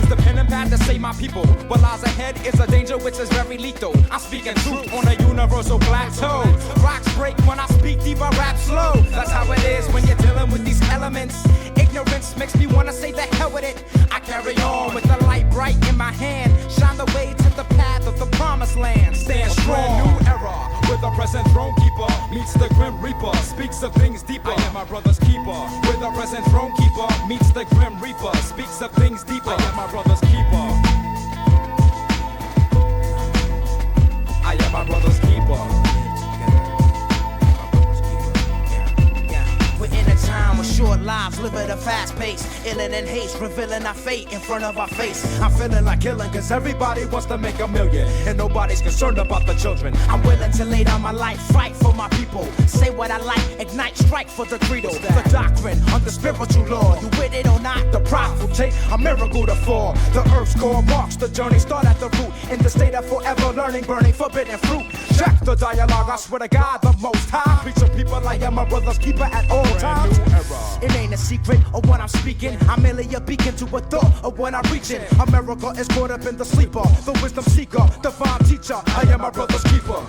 The pen and pad to save my people. What lies ahead is a danger which is very lethal. I'm speaking truth on a universal plateau. Rocks break when I speak deep, I rap slow. That's how it is when you're dealing with these elements. Ignorance makes me wanna say the hell with it. I carry on with the light bright in my hand. Shine the way to the path of the promised land. Stand strong. New era, where the present throne keeper meets the grim reaper. Speaks of things deeper. I am my brother's keeper. Where the present throne keeper meets the grim reaper. Speaks of things deeper. I am my brother's keeper. I am my brother's keeper. We're in a time with short lives, live at a fast pace. Illin' in haste, revealing our fate in front of our face. I'm feeling like killing, cause everybody wants to make a million. And nobody's concerned about the children. I'm willing to lay down my life, fight for my people. Say what I like, ignite, strike for the credo. The doctrine of the spiritual law. You with it or not, the prophet will take a miracle to fall. The earth's core marks the journey, start at the root. In the state of forever learning, burning forbidden fruit. Check the dialogue, I swear to God, the most high. Preaching people, I am my brother's keeper at all times. It ain't a secret of what I'm speaking. I'm merely a beacon to a thought of what I'm reaching. America is caught up in the sleeper, the wisdom seeker, divine teacher. I am my brother's keeper.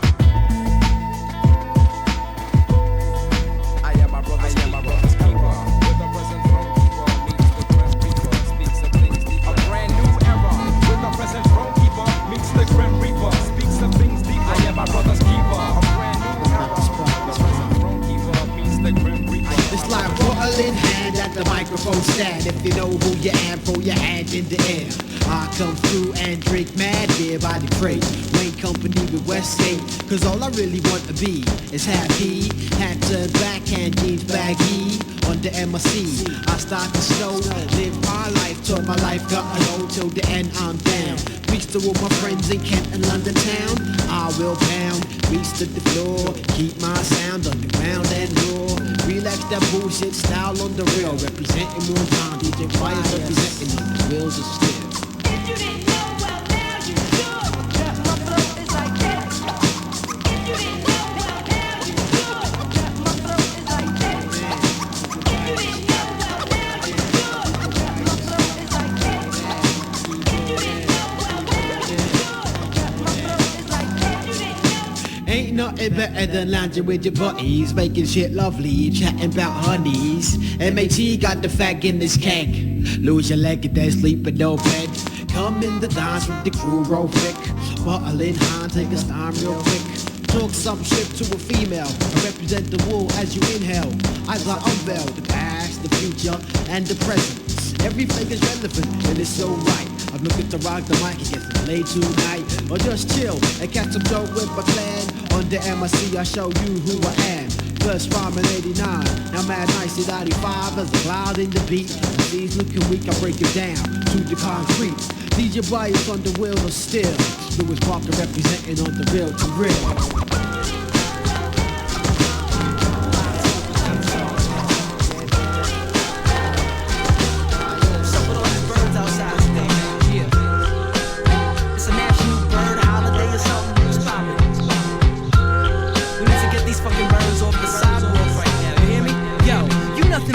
I am my brother's keeper. With the present throne keeper meets the grim reaper. Speaks of things deeper. A brand new era. With the present throne keeper bottle in hand at the microphone stand. If you know who you am, throw your hand in the air. I come through and drink mad beer by the crate. Wayne Company with Westgate, cause all I really want to be is happy. Hat turned back, hand jeans baggy. Under MSC, I start to slow, live my life, till my life got low, till the end I'm down. Reach to all my friends in Kent and London town, I will pound, reach to the floor, keep my sound underground and raw. Relax that bullshit style on the real, representing one time, DJ Fires representing on the wheels of steel. If you didn't know, well now you do. My flow is like that. If you didn't know, well now you do. My flow is like that. If you didn't know, well now you do. My flow is like that. If you didn't know, well now you do. My flow is like that. If you didn't know. Ain't nothing better than lounging with your buddies, making shit lovely, chatting about honeys. MAT got the fag in this keg. Lose your leg and then sleep in no bed. Come in the dance with the crew, roll thick. Bottle in hand, take a time real quick. Talk some shit to a female. I represent the wool as you inhale. As I unveil the past, the future, and the present. Everything is relevant and it's so right. I'm looking to rock the mic and get some late tonight. Or just chill and catch some dope with my clan. Under MIC I show you who I am. First rhyme in 89, now mad nice in 95. As a cloud in the beat, these looking weak, I break it down to the concrete. DJ Bias on the wheel of steel. Louis Parker representing on the real to real.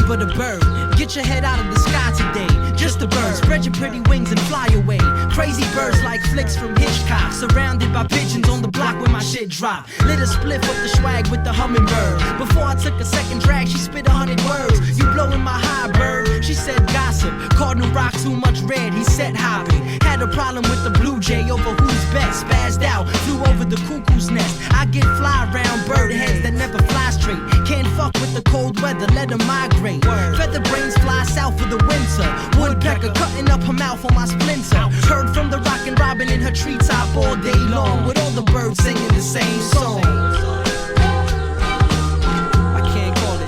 But a bird, get your head out of the sky today. Just a bird, spread your pretty wings and fly away. Crazy birds like flicks from Hitchcock, surrounded by pigeons on the block when my shit drop. Lit a spliff up the swag with the hummingbird. Before I took a second drag, she spit 100 words. You blowing my high, bird? She said gossip. Cardinal rock too much red, he said hopping. Had a problem with the blue jay over who's best. Spazzed out, flew over the cuckoo's nest. I get fly round bird heads that never fly straight. Can't fuck with the cold weather, let them migrate. Feather brains fly south for the winter. Woodpecker cutting up her mouth on my splinter. Heard from the rockin' robin in her treetop all day long, with all the birds singing the same song. I can't call it.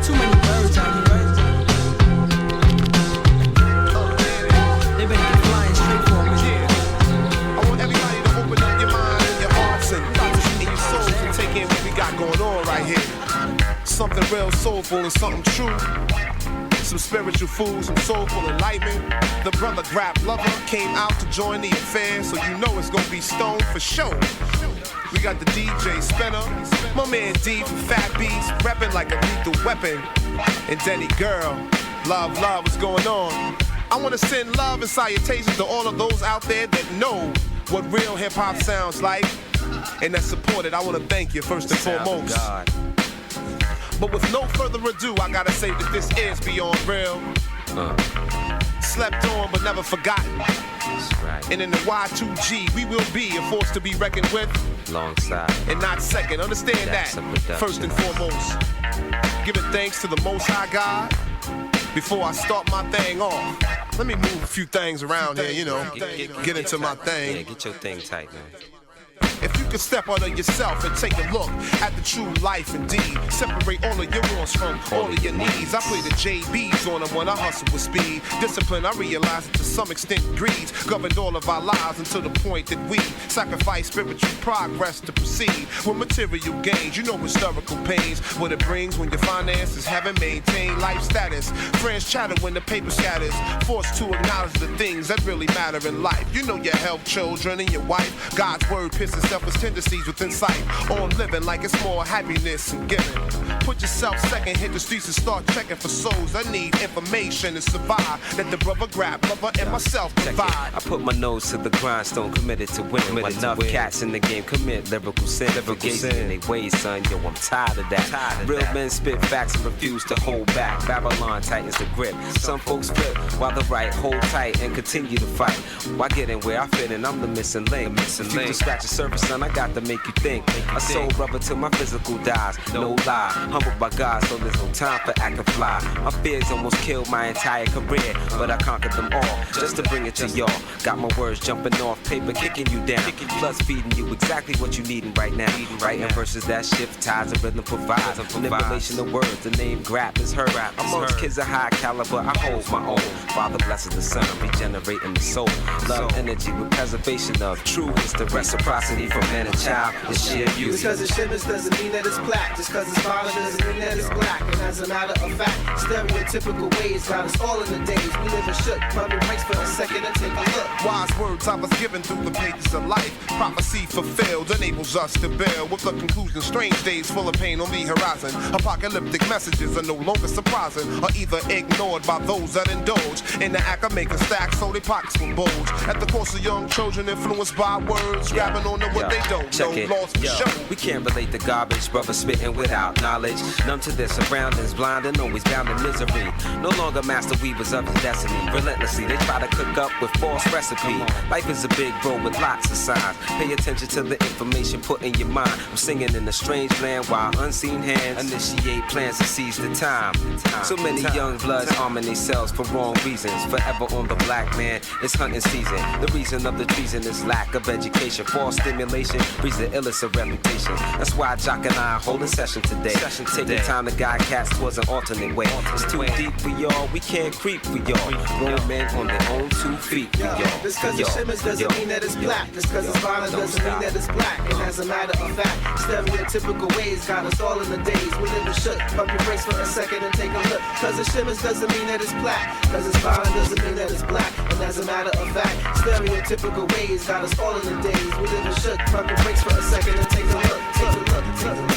Too many birds out here. They better get flying straight for me. I want everybody to open up your mind and your hearts and your souls and take in what we got going on right here. Something real soulful and something true. Some spiritual food, some soulful enlightenment. The brother grabbed lover, came out to join the affair, so you know it's gonna be stone for sure. We got the DJ Spinner, my man D from Fat Beats, reppin' like a lethal weapon. And Denny Girl, love, what's going on? I wanna send love and salutations to all of those out there that know what real hip hop sounds like and that support it. I wanna thank you first and foremost. But with no further ado, I gotta say that this is beyond real. Slept on but never forgotten. Right. And in the Y2G, we will be a force to be reckoned with. Alongside. And not second. Understand that. First and foremost. Giving thanks to the Most High God. Before I start my thing off, let me move a few things around here, you know. Get into my thing. Yeah, get your thing tight, man. If you could step out of yourself and take a look at the true life indeed, separate all of your wants from all of your needs. I play the JBs on them when I hustle with speed. Discipline, I realize that to some extent greed governed all of our lives until the point that we sacrifice spiritual progress to proceed with material gains. You know historical pains, what it brings when your finances haven't maintained life status. Friends chatter when the paper scatters, forced to acknowledge the things that really matter in life. You know your health, children, and your wife. God's word pisses selfless tendencies within sight. On living like it's more happiness and giving. Put yourself second, hit the streets and start checking for souls that need information to survive. That the brother grab, lover, and myself provide. I put my nose to the grindstone, committed to winning. Enough cats in the game commit lyrical sin. In they ways, son, yo, I'm tired of that. Real men spit facts and refuse to hold back. Babylon tightens the grip. Some folks flip while the right hold tight and continue to fight. Why get in where I fit in? I'm the missing link. If you can scratch the surface, son, I got to make you think. A soul brother till my physical dies. No lie, humbled by God, so there's no time for acting fly. My fears almost killed my entire career, but I conquered them all just to bring it to y'all. Got my words jumping off paper, kicking you down, plus feeding you exactly what you needing right now. Writing verses that shift ties and rhythm provides. Manipulation of words, the name grap is heard. Amongst kids of high caliber, I hold my own. Father blesses the son, regenerating the soul. Love energy with preservation of true. It's the reciprocity from man and child. It's sheer beauty. Just cause it shimmers doesn't mean that it's black. Just cause it's violent doesn't mean that it's black. And as a matter of fact, stereotypical ways got us all in the days. We live in shook, pumping brakes for a second and take a look. Wise words I was given through the pages of life. Prophecy fulfilled enables us to build with the conclusion. Strange days full of pain on the horizon. Apocalyptic messages are no longer surprising, or either ignored by those that indulge in the act of making stacks so their pockets will bulge. At the course of young children influenced by words, grabbing on to what they don't know. Lost for show. We can't relate to garbage, brother spitting without knowledge. Numb to their surroundings, blind and always bound in misery. No longer master weavers of his destiny. Relentlessly, they try to cook up with false recipe. Life is a big bro with lots of signs. Pay attention to the information put in your mind. I'm singing in a strange land while unseen hands initiate plans to seize the time. So many young bloods arming themselves for wrong reasons. Forever on the black man, it's hunting season. The reason of the treason is lack of education. False stimulation breeds the illest of reputation. That's why Jock and I are holding session today. Taking time to guide cats towards an alternate way. It's too deep for y'all, we can't creep for y'all. Grown men on their own 2 feet for y'all. Just cause it shimmers doesn't mean that it's black. Just cause it's violent doesn't mean that it's black. And as a matter of fact, stereotypical ways got us all in the days. We live in shook, pump your brakes for a second and take a look. Cause it shimmers doesn't mean that it's black. Cause it's violent doesn't mean that it's black. And as a matter of fact, stereotypical ways got us all in the days. We live in shook, pump your brakes for a second and take a look. Take a look, take a look.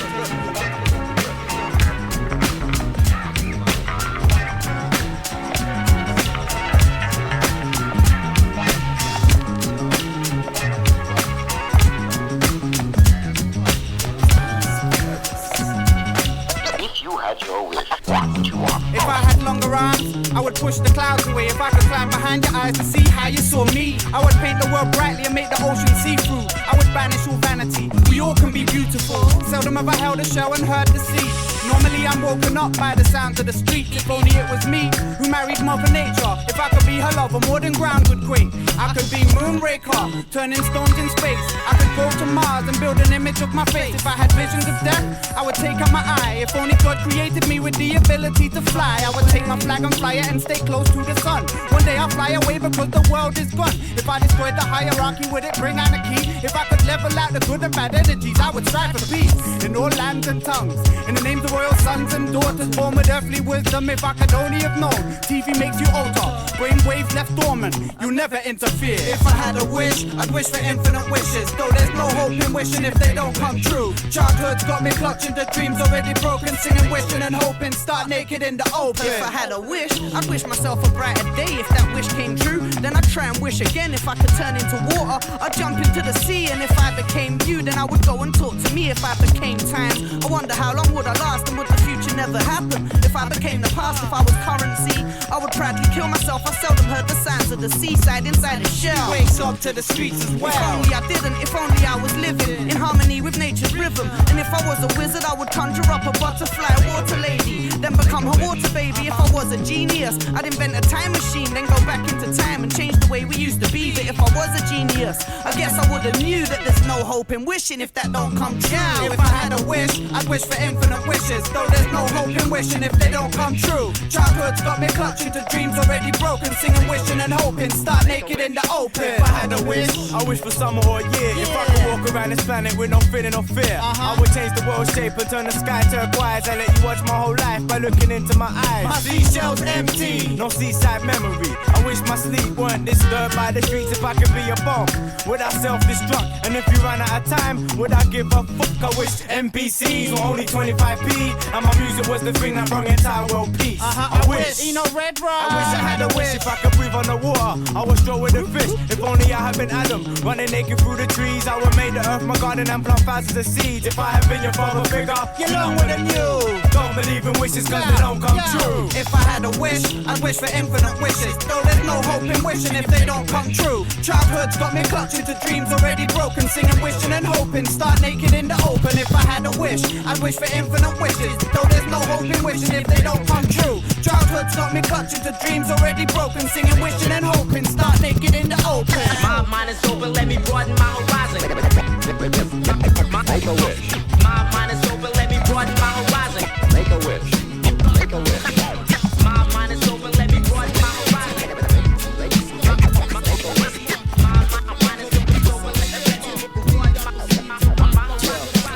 If I had longer arms, I would push the clouds away. If I could climb behind your eyes to see how you saw me, I would paint the world brightly and make the ocean see-through. I would banish all vanity. We all can be beautiful. Seldom have I held a show and heard the sea. Normally I'm woken up by the sounds of the street. If only it was me who married Mother Nature. If I could be her lover, more than ground would quake. I could be Moonraker, turning stones in space. I could go to Mars and build an image of my face. If I had visions of death, I would take out my eye. If only God created me with the ability to fly, I would take my flag and fly it and stay close to the sun. One day I'll fly away because the world is gone. If I destroyed the hierarchy, would it bring anarchy? If I could level out the good and bad energies, I would strive for peace in all lands and tongues. In the names of royal sons and daughters born with earthly wisdom. If I could only have known, TV makes you older, brain waves left dormant, you never interfere. If I had a wish, I'd wish for infinite wishes. Though there's no hope in wishing if they don't come true. Childhood's got me clutching to dreams already broken, singing, wishing and hoping, start naked in the open. If I had a wish, I'd wish myself a brighter day. If that wish came true, then I'd try and wish again. If I could turn into water, I'd jump into the sea. And if I became you, then I would go and talk to me. If I became time, I wonder how long would I last, and would the future never happen? If I became the past, if I was currency, I would proudly kill myself. I seldom heard the sounds of the seaside inside a shell. Wakes up to the streets as well. If only I didn't, if only I was living in harmony with nature's rhythm. And if I was a wizard, I would conjure up a butterfly water lady, then become her water baby. If I was a genius, I'd invent a time machine, then go back into time and change the way we used to be. But if I was a genius, I guess I would've knew that there's no hope in wishing if that don't come true. If I had a wish, I'd wish for infinite wishes. Though there's no hope in wishing if they don't come true. Childhood's got me clutching to dreams already broken, singing, wishing and hoping, start naked in the open. If I had a wish, I wish for summer or a year. If I could walk around this planet with no feeling or fear, I would change the world's shape and turn the sky turquoise and let you watch my whole life by looking into my eyes. My seashells empty, no seaside memory. I wish my sleep weren't disturbed by the streets. If I could be a bomb, would I self-destruct? And if you run out of time, would I give a fuck? I wish NPCs were only 25p, and my music was the thing that brought entire world peace. I wish, you know, Red Rum. I wish I had a wish. If I could breathe on the water, I would stroll with a fish. If only I had been Adam, running naked through the trees, I would make the earth my garden and plant thousands of seeds. If I had been your father figure, you long with a new. Don't believe in wishes cause they don't come true. If I had a wish, I'd wish for infinite wishes. Though there's no hope in wishing if they don't come true. Childhood's got me clutching to dreams already broken. Singing, wishing and hoping, start naked in the open. If I had a wish, I'd wish for infinite wishes. Though there's no hope in wishing if they don't come true. Childhood's got me clutching to dreams already broken. Singing, wishing and hoping, start naked in the open. My mind is open, let me broaden my horizon. Make a wish. My mind is open, let me broaden my horizon. Make a wish. Make a wish. My mind is open, let me broaden my horizon.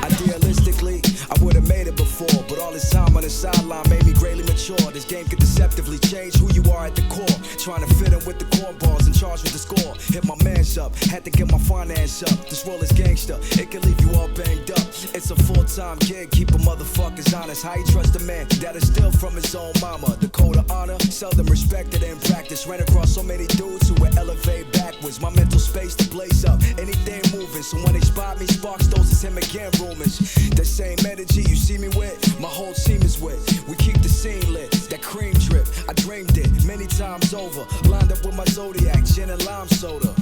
Idealistically, I would have made it before, but all this time on the sideline made me greatly mature. This game could deceptively change who you are at the core. Trying to fit in with the cornballs and charge with the score. Hit my mans up, had to get my finance up. This world is gangster, it can leave you all banged up. It's a full-time gig, keep a motherfuckers honest. How you trust a man that is still from his own mama? The code of honor, seldom respected in practice. Ran across so many dudes who would elevate backwards. My mental space to blaze up, anything moving. So when they spot me, sparks those is him again rumors. That same energy you see me with, my whole team is with. We keep the scene lit, that cream drip. I dreamed it many times over. Lined up with my Zodiac, gin and lime soda.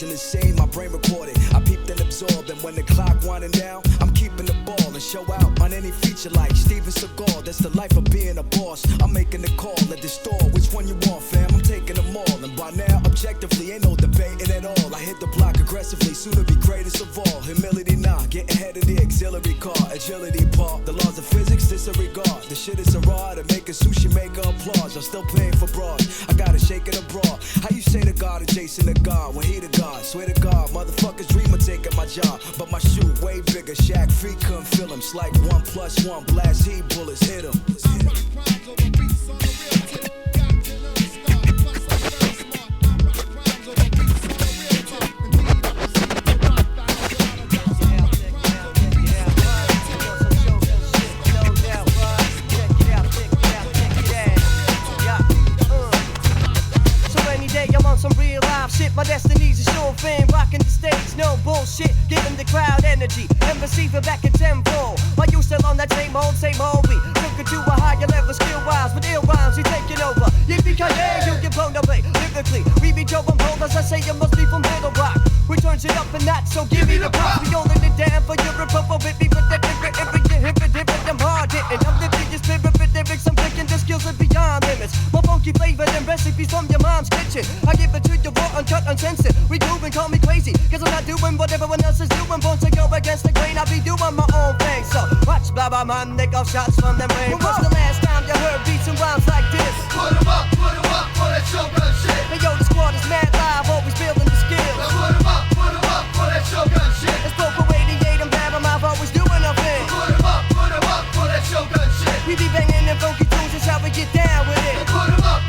In the scene, my brain recorded. I peeped and absorbed, and when the clock winding down, I'm keeping the ball and show out on any feature like Steven Seagal. That's the life of being a boss. I'm making the call at the store. Which one you want, fam? I'm taking them all, and by now, objectively, ain't no debating at all. I hit the block aggressively, soon to be greatest of all. Humility, nah, getting ahead of the auxiliary car. Agility, part. The laws of physics, disregard. The shit is so raw to make a sushi maker applause. I'm still paying for broad. I gotta shake it abroad. How you say the God adjacent to God when he the God? Swear to God, motherfuckers dream of taking my job. But my shoe way bigger, Shaq feet couldn't feel him. It's like 1+1, blast heat bullets hit him. My destiny's a sure thing, rocking the stage, no bullshit, giving the crowd energy, and receive it back in tempo. While you still on that same old we took it to a higher level skill-wise, with ill rhymes, we taking over. Yippee-ki-yay, you get blown away, lyrically, we be Joe and Boulders, I say you must be from Little Rock. We turns it up a notch, so give me the props. We holding it down for Europe, with me, but that I'm hard hitting. I'm the biggest favorite lyrics, I'm thinking the skills are beyond limits. More funky flavor than recipes from your mom's kitchen. I give it to you raw, uncut, uncensored. We do and call me crazy, cause I'm not doing what everyone else is doing. Born to go against the grain, I be doing my own thing. So watch blah blah man, they off shots from them rain. When was the last time you heard beats and rhymes like this? Put 'em up for that shotgun shit. Hey yo, the squad is mad live, always building the skills. Now put 'em up for that shotgun shit. It's both for 88 and bad, I'm always doing a thing. Put 'em up for that shotgun shit. We be banging them funky tunes, that's how we get down with it. Put 'em up.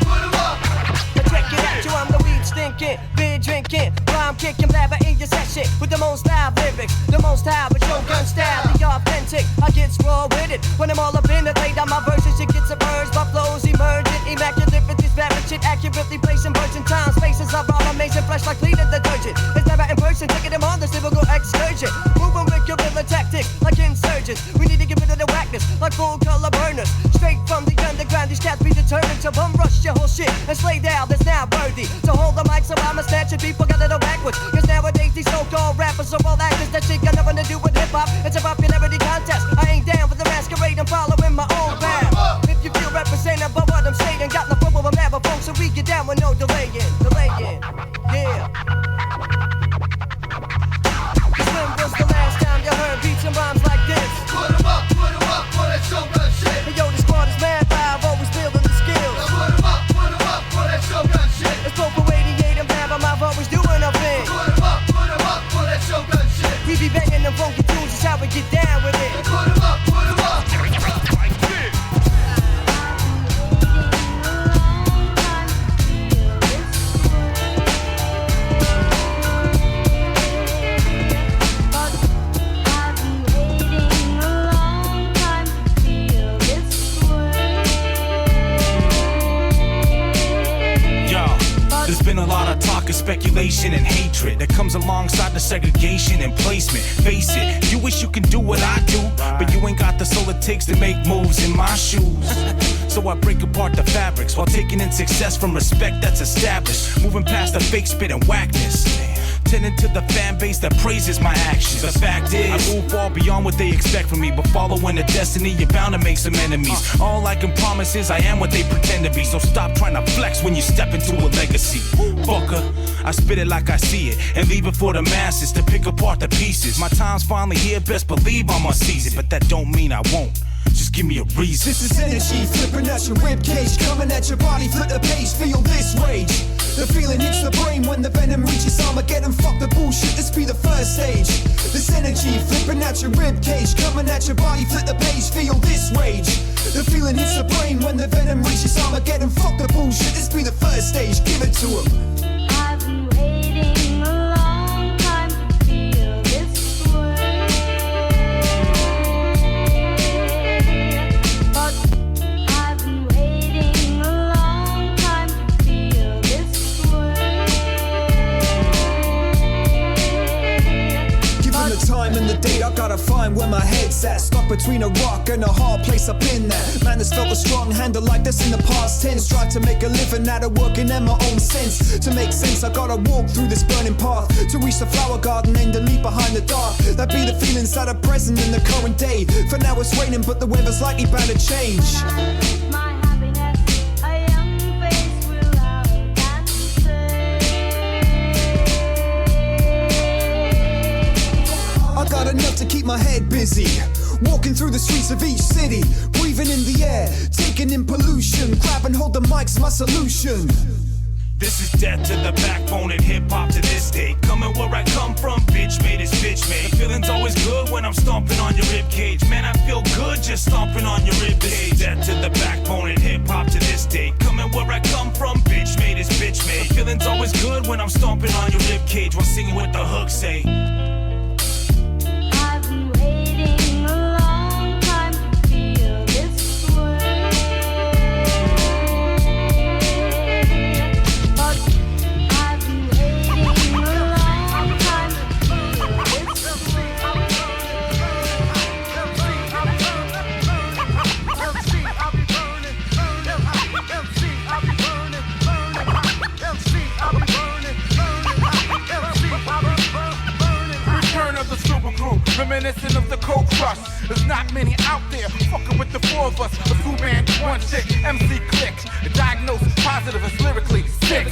Now check it out, yo, I'm the weed stinking, beer drinking, rhyme kicking, blabber in your session with the most live lyrics, the most high with shotgun style, the authentic. I get raw with it when I'm all up in it. Laid on my verses, it gets submerged, my flows emerging, immaculate with this rapid shit, accurately placing words in time, spaces. I rhyme amazing, fresh like cleaning detergent. It's never in person, taking them on this lyrical excursion, moving with guerrilla tactics like insurgents. We need to get rid of the whackness like full color burners. Straight from the underground, these cats be determined to bum rush your whole shit and slay down that's now worthy to hold the mic. So I'm a snatching people got it all backwards. Cause nowadays these so-called rappers are all actors. That shit got nothing to do with hip-hop. It's a popularity contest. I ain't down for the masquerade, I'm following my own path. If you feel represented by what I'm saying, got the football of never phone, so we get down with no delaying. Yeah. When was the last time you heard beats and rhymes like this? Put 'em up for that shotgun shit. Hey yo, the squad is mad live, always building the skills. Now put 'em up for that shotgun shit. It's both for 88 and bad, I'm always doing a thing. isolation and hatred that comes alongside the segregation and placement. Face it, you wish you can do what I do, but you ain't got the soul it takes to make moves in my shoes. So I break apart the fabrics while taking in success from respect that's established, moving past the fake spit and whackness, tending to the fan base that praises my actions. The fact is, I move far beyond what they expect from me, but following the destiny, you're bound to make some enemies. All I can promise is I am what they pretend to be, so stop trying to flex when you step into a legacy. Fucker, I spit it like I see it, and leave it for the masses to pick apart the pieces. My time's finally here, best believe I'ma seize it, but that don't mean I won't. Just give me a reason. This is energy flipping at your ribcage, coming at your body, flip the page, feel this rage. The feeling hits the brain when the venom reaches Armageddon. Fuck the bullshit, this be the first stage. This energy flipping at your ribcage, coming at your body, flip the page, feel this rage. The feeling hits the brain when the venom reaches Armageddon. Fuck the bullshit, this be the first stage. Give it to him. I've been waiting a long time to feel this way, but I've been waiting a long time to feel this way. Given the time and the date, I gotta find where my head's at. Stuck between a rock and a hard place, I've been there. Man has felt a strong handle like this in the past tense. Tried to make a living out of working in my own sense. To make sense, I gotta walk through this burning path to reach the flower garden and to leave behind the dark. That be the feelings that are present in the current day. For now it's raining, but the weather's likely bound to change. I got enough to keep my head busy, walking through the streets of each city, breathing in the air, taking in pollution, grab and hold the mic's my solution. This is death to the backbone and hip-hop to this day. Coming where I come from, bitch made is bitch made. The feeling's always good when I'm stomping on your ribcage. Man, I feel good just stomping on your ribcage. This is death to the backbone and hip-hop to this day. Coming where I come from, bitch made is bitch made. The feeling's always good when I'm stomping on your ribcage while singing what the hook say. Reminiscent of the cold crush. There's not many out there fucking with the four of us. A two man, one chick, MC click. Diagnosed positive as lyrically sick.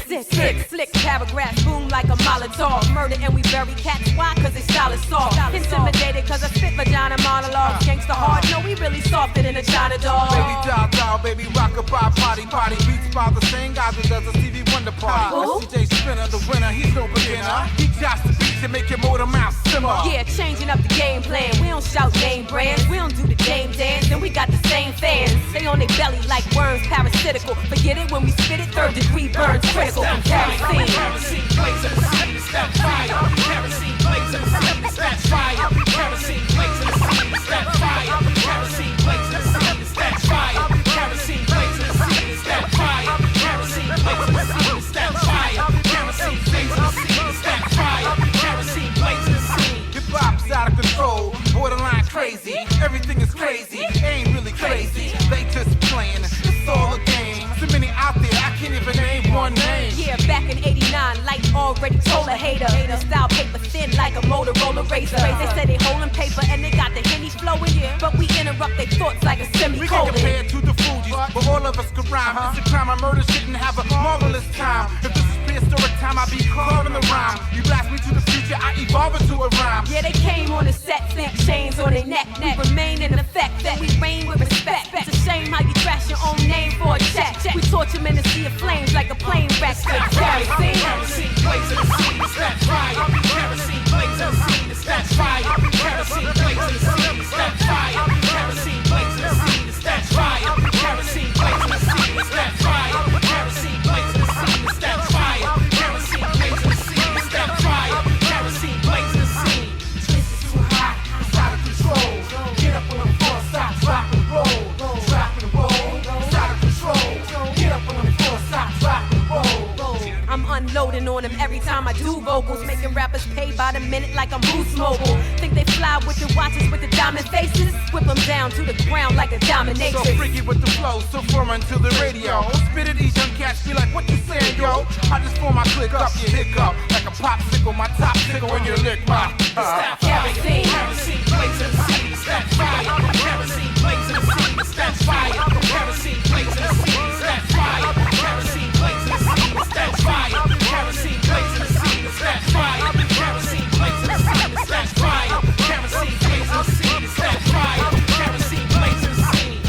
Slick paragraphs boom like a Molotov. Murder and we bury cats. Why? Cause they style is soft. Intimidated cause I spit vagina monologues. Gangsta hard, no, we really softer than a China dog. Baby doll, baby rockabye, party. Beats by the same guys who does a Stevie Wonder party. CJ Spinner, the winner, he's no beginner. He just the beat to make your motor mouth simmer. Yeah, changing up the game plan. We don't shout name brands, we don't do the name dance, and we got the same fans. They on their belly like worms, parasitical. Forget it when we spit it, third degree burns critical. Kerosene. Kerosene blazing the scene, it's that fire. Kerosene blazing the scene, it's that fire. Kerosene blazing the scene, it's that fire. Kerosene blazing the scene, it's that fire. Kerosene blazing the scene, it's that fire. Kerosene blazing the scene, it's that fire. Kerosene blazing the scene, it's that fire. Kerosene blazing the scene. Hip hop's out of control, borderline crazy. Everything is crazy, it ain't really crazy. They just playing, it's all a game. So many out there, I can't even name one name. Yeah, back in '89, light already told a hater. The style paper thin like a Motorola razor. They say they holding paper and they got the Henny flowing, but we interrupt their thoughts like a semicolon. We get compared to the Fugees, but all of us could rhyme. It's a crime, I murder shit and have a marvelous time. If this is prehistoric time, I be carving the rhyme. You blast me to the future, I evolve into a rhyme. Yeah, they came on the set, stamp chains on their neck. We remain in effect, that we reign with respect. It's a shame how you trash your own name for a check. We torture men to see of flames like a plane wreck. Kerosene. Kerosene blazing the scene, it's that fire. Kerosene blazing the scene, it's that fire. Kerosene blazing the scene, it's that fire. Kerosene blazing the scene, it's that fire. Kerosene blazing the scene, it's that fire. Kerosene blazing the scene, it's that fire. Kerosene blazing the scene, it's that fire. Kerosene blazing the scene. This is too hot, it's out of control. Get up on the floor, stop, drop and roll. Drop and roll, it's out of control. Get up on the floor, stop, drop and roll. I'm unloading on them every time I do vocals, making rappers pay by the minute like I'm Boost Mobile. Think they fly with the watches with the diamond faces? Whip them down to the ground like a dominatrix. So freaky with the flow, so foreign to the radio. Spit it, these young cats be like, what you saying, yo? I just form my click up, you hiccup like a popsicle, my top tickle when you lick my kerosene. Kerosene blazing the scene, that's fire. Kerosene blazing the scene, that's fire. Kerosene blazing the scene, that's fire. Kerosene blazing the scene, that's fire. Kerosene blazing the scene, that's fire. Kerosene blazing the scene, that's fire. Kerosene blazing the scene, that's fire. Kerosene blazing the scene.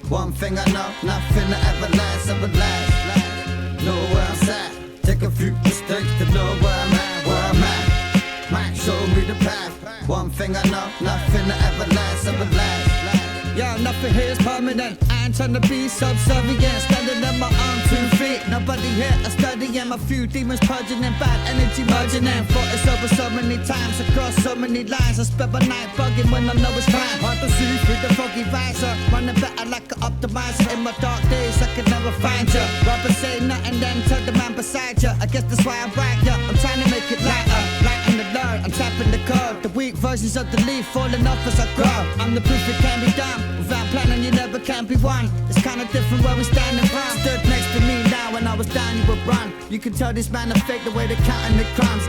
One thing I know, nothing that ever lasts, ever lasts. Know where I'm at. Take a few mistakes to know where I'm at. Might show me the path. One thing I know, nothing that ever lasts, ever lasts. Yo, nothing here is permanent. I ain't trying to be subservient. Standing on my own 2 feet. Nobody here is studying. A few demons purging and bad energy merging in. Thought it's over so many times, across so many lines. I spend my night bugging when I know it's fine. Hard to see through the foggy visor. Running better like an optimizer. In my dark days, I could never find ya. Rather say nothing than tell the man beside ya. I guess that's why I write ya. I'm trying to make it lighter. Lighten the load, I'm tapping the code. The weak versions of the leaf falling off as I grow. I'm the proof it can be done. Without planning, you never can be one. It's kinda different where we standing from. Stood next to me now, when I was down, you would run. You can tell this man are fake the way they're counting the crumbs.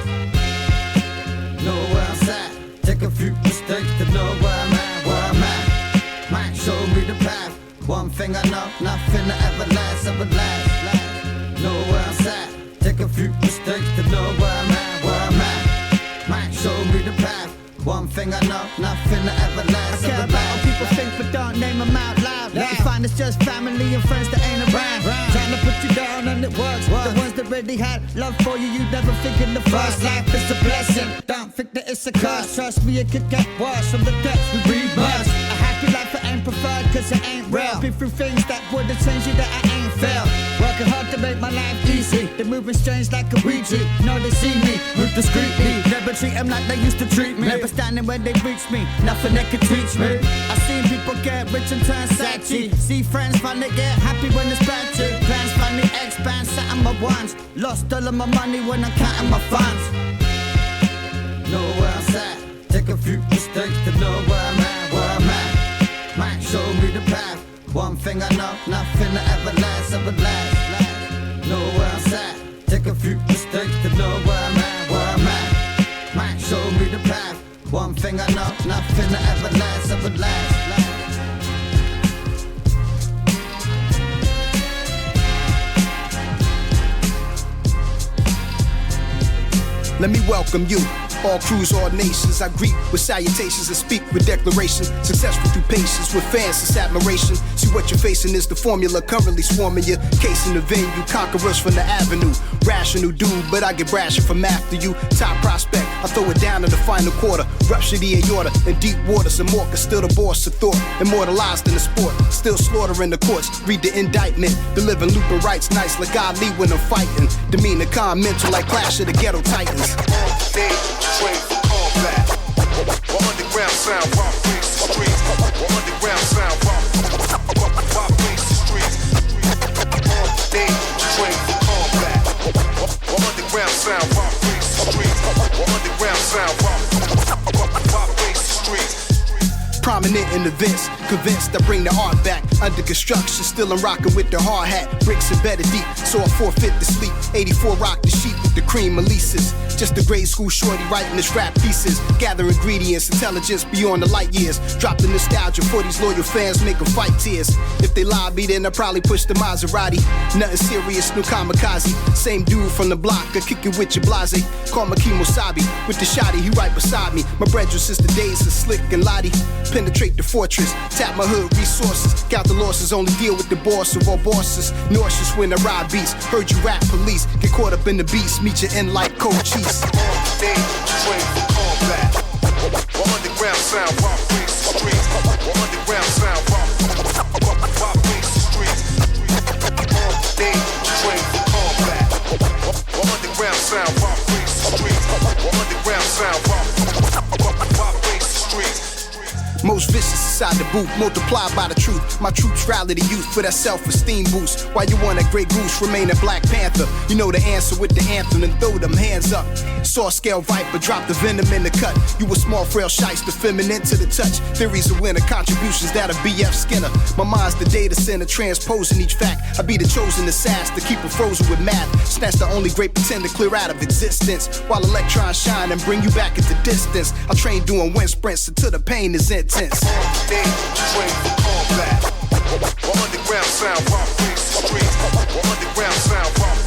Know where I'm at. Take a few mistakes to know where I'm at. Might show me the path. One thing I know, nothing that ever lasts, ever lasts. Know where I'm at. Take a few mistakes to know where I'm at. Might show me the path. One thing I know, nothing that ever lasts, ever lasts. I care about how people think, but don't name them out loud. Let me find it's just family and friends that ain't around. Trying to put you down and it works. The ones that really had love for you, you never think in the first. Life is a blessing, don't think that it's a curse. Trust me, it could get worse. From the depths we rebirth. A happy life I ain't preferred cause it ain't real. Been through things that would've changed you that I ain't failed. Working hard to make my life easy. They're moving strange like a Ouija. Know they see me, move discreetly. Never treat them like they used to treat me. Never standing when they reach me, nothing they can teach me. I seen people get rich and turn satchy. See friends finally get happy when it's patchy. Plans finally expand, sat on my ones. Lost all of my money when I'm counting my funds. Know where I'm at. Take a few mistakes to know where I'm at. Might show me the path. One thing I know, nothing that ever lasts, ever lasts. Know where I'm at. Take a few mistakes to know where I'm at. Might show me the path. One thing I know, nothing that ever lasts, ever lasts. Let me welcome you. All crews, all nations, I greet with salutations and speak with declarations. Successful through patience, with fans, it's admiration. See what you're facing is the formula currently swarming your case in the venue. Conquerors from the avenue, rational dude, but I get brasher from after you. Top prospect, I throw it down in the final quarter. Rupture the aorta in deep water. Some more can still the boss of thought. Immortalized in the sport, still slaughtering the courts. Read the indictment, delivering looping rights nice like Ali when I'm fighting. Demeanor calm, mental like Clash of the Ghetto Titans. Train for combat. Underground sound, rock face the streets. Underground sound, rock face the streets. Train for combat. Underground sound, rock face the streets. Underground sound, rock face the streets. Prominent in events, convinced I bring the art back. Under construction, still I'm rocking with the hard hat. Bricks embedded deep, so I forfeit to sleep. 84 rock the sheep with the cream releases. Just a grade school shorty writing this rap pieces. Gather ingredients, intelligence beyond the light years. Drop the nostalgia for these loyal fans, make them fight tears. If they lobby, then I probably push the Maserati. Nothing serious, no kamikaze. Same dude from the block, I kick it with your blase. Call my Kimosabi, with the shotty, he right beside me. My brethren since the days of Slick and Lottie. Penetrate the fortress, tap my hood resources. Count the losses, only deal with the boss of all bosses. Nauseous when I ride beats, heard you rap police. Get caught up in the beats, meet your end like cold cheese. Train for combat. underground sound, rock breaks the streets. Underground sound, rock breaks the streets. They train for combat. Underground sound, rock breaks the streets. Underground sound, rock breaks the streets. Most vicious inside the booth, multiplied by the truth. My troops rally the youth for that self-esteem boost. While you want a great goose, remain a Black Panther. You know the answer with the anthem, and throw them hands up. Saw scale viper, drop the venom in the cut. You a small, frail shyster, feminine to the touch. Theories of winner, contributions that a BF Skinner. My mind's the data center, transposing each fact. I be the chosen assassin to keep it frozen with math. Snatch the only great pretend to clear out of existence. While electrons shine and bring you back into distance. I train doing wind sprints until the pain is intense. They train for combat. Underground sound, rock breaks the streets. Underground sound, rock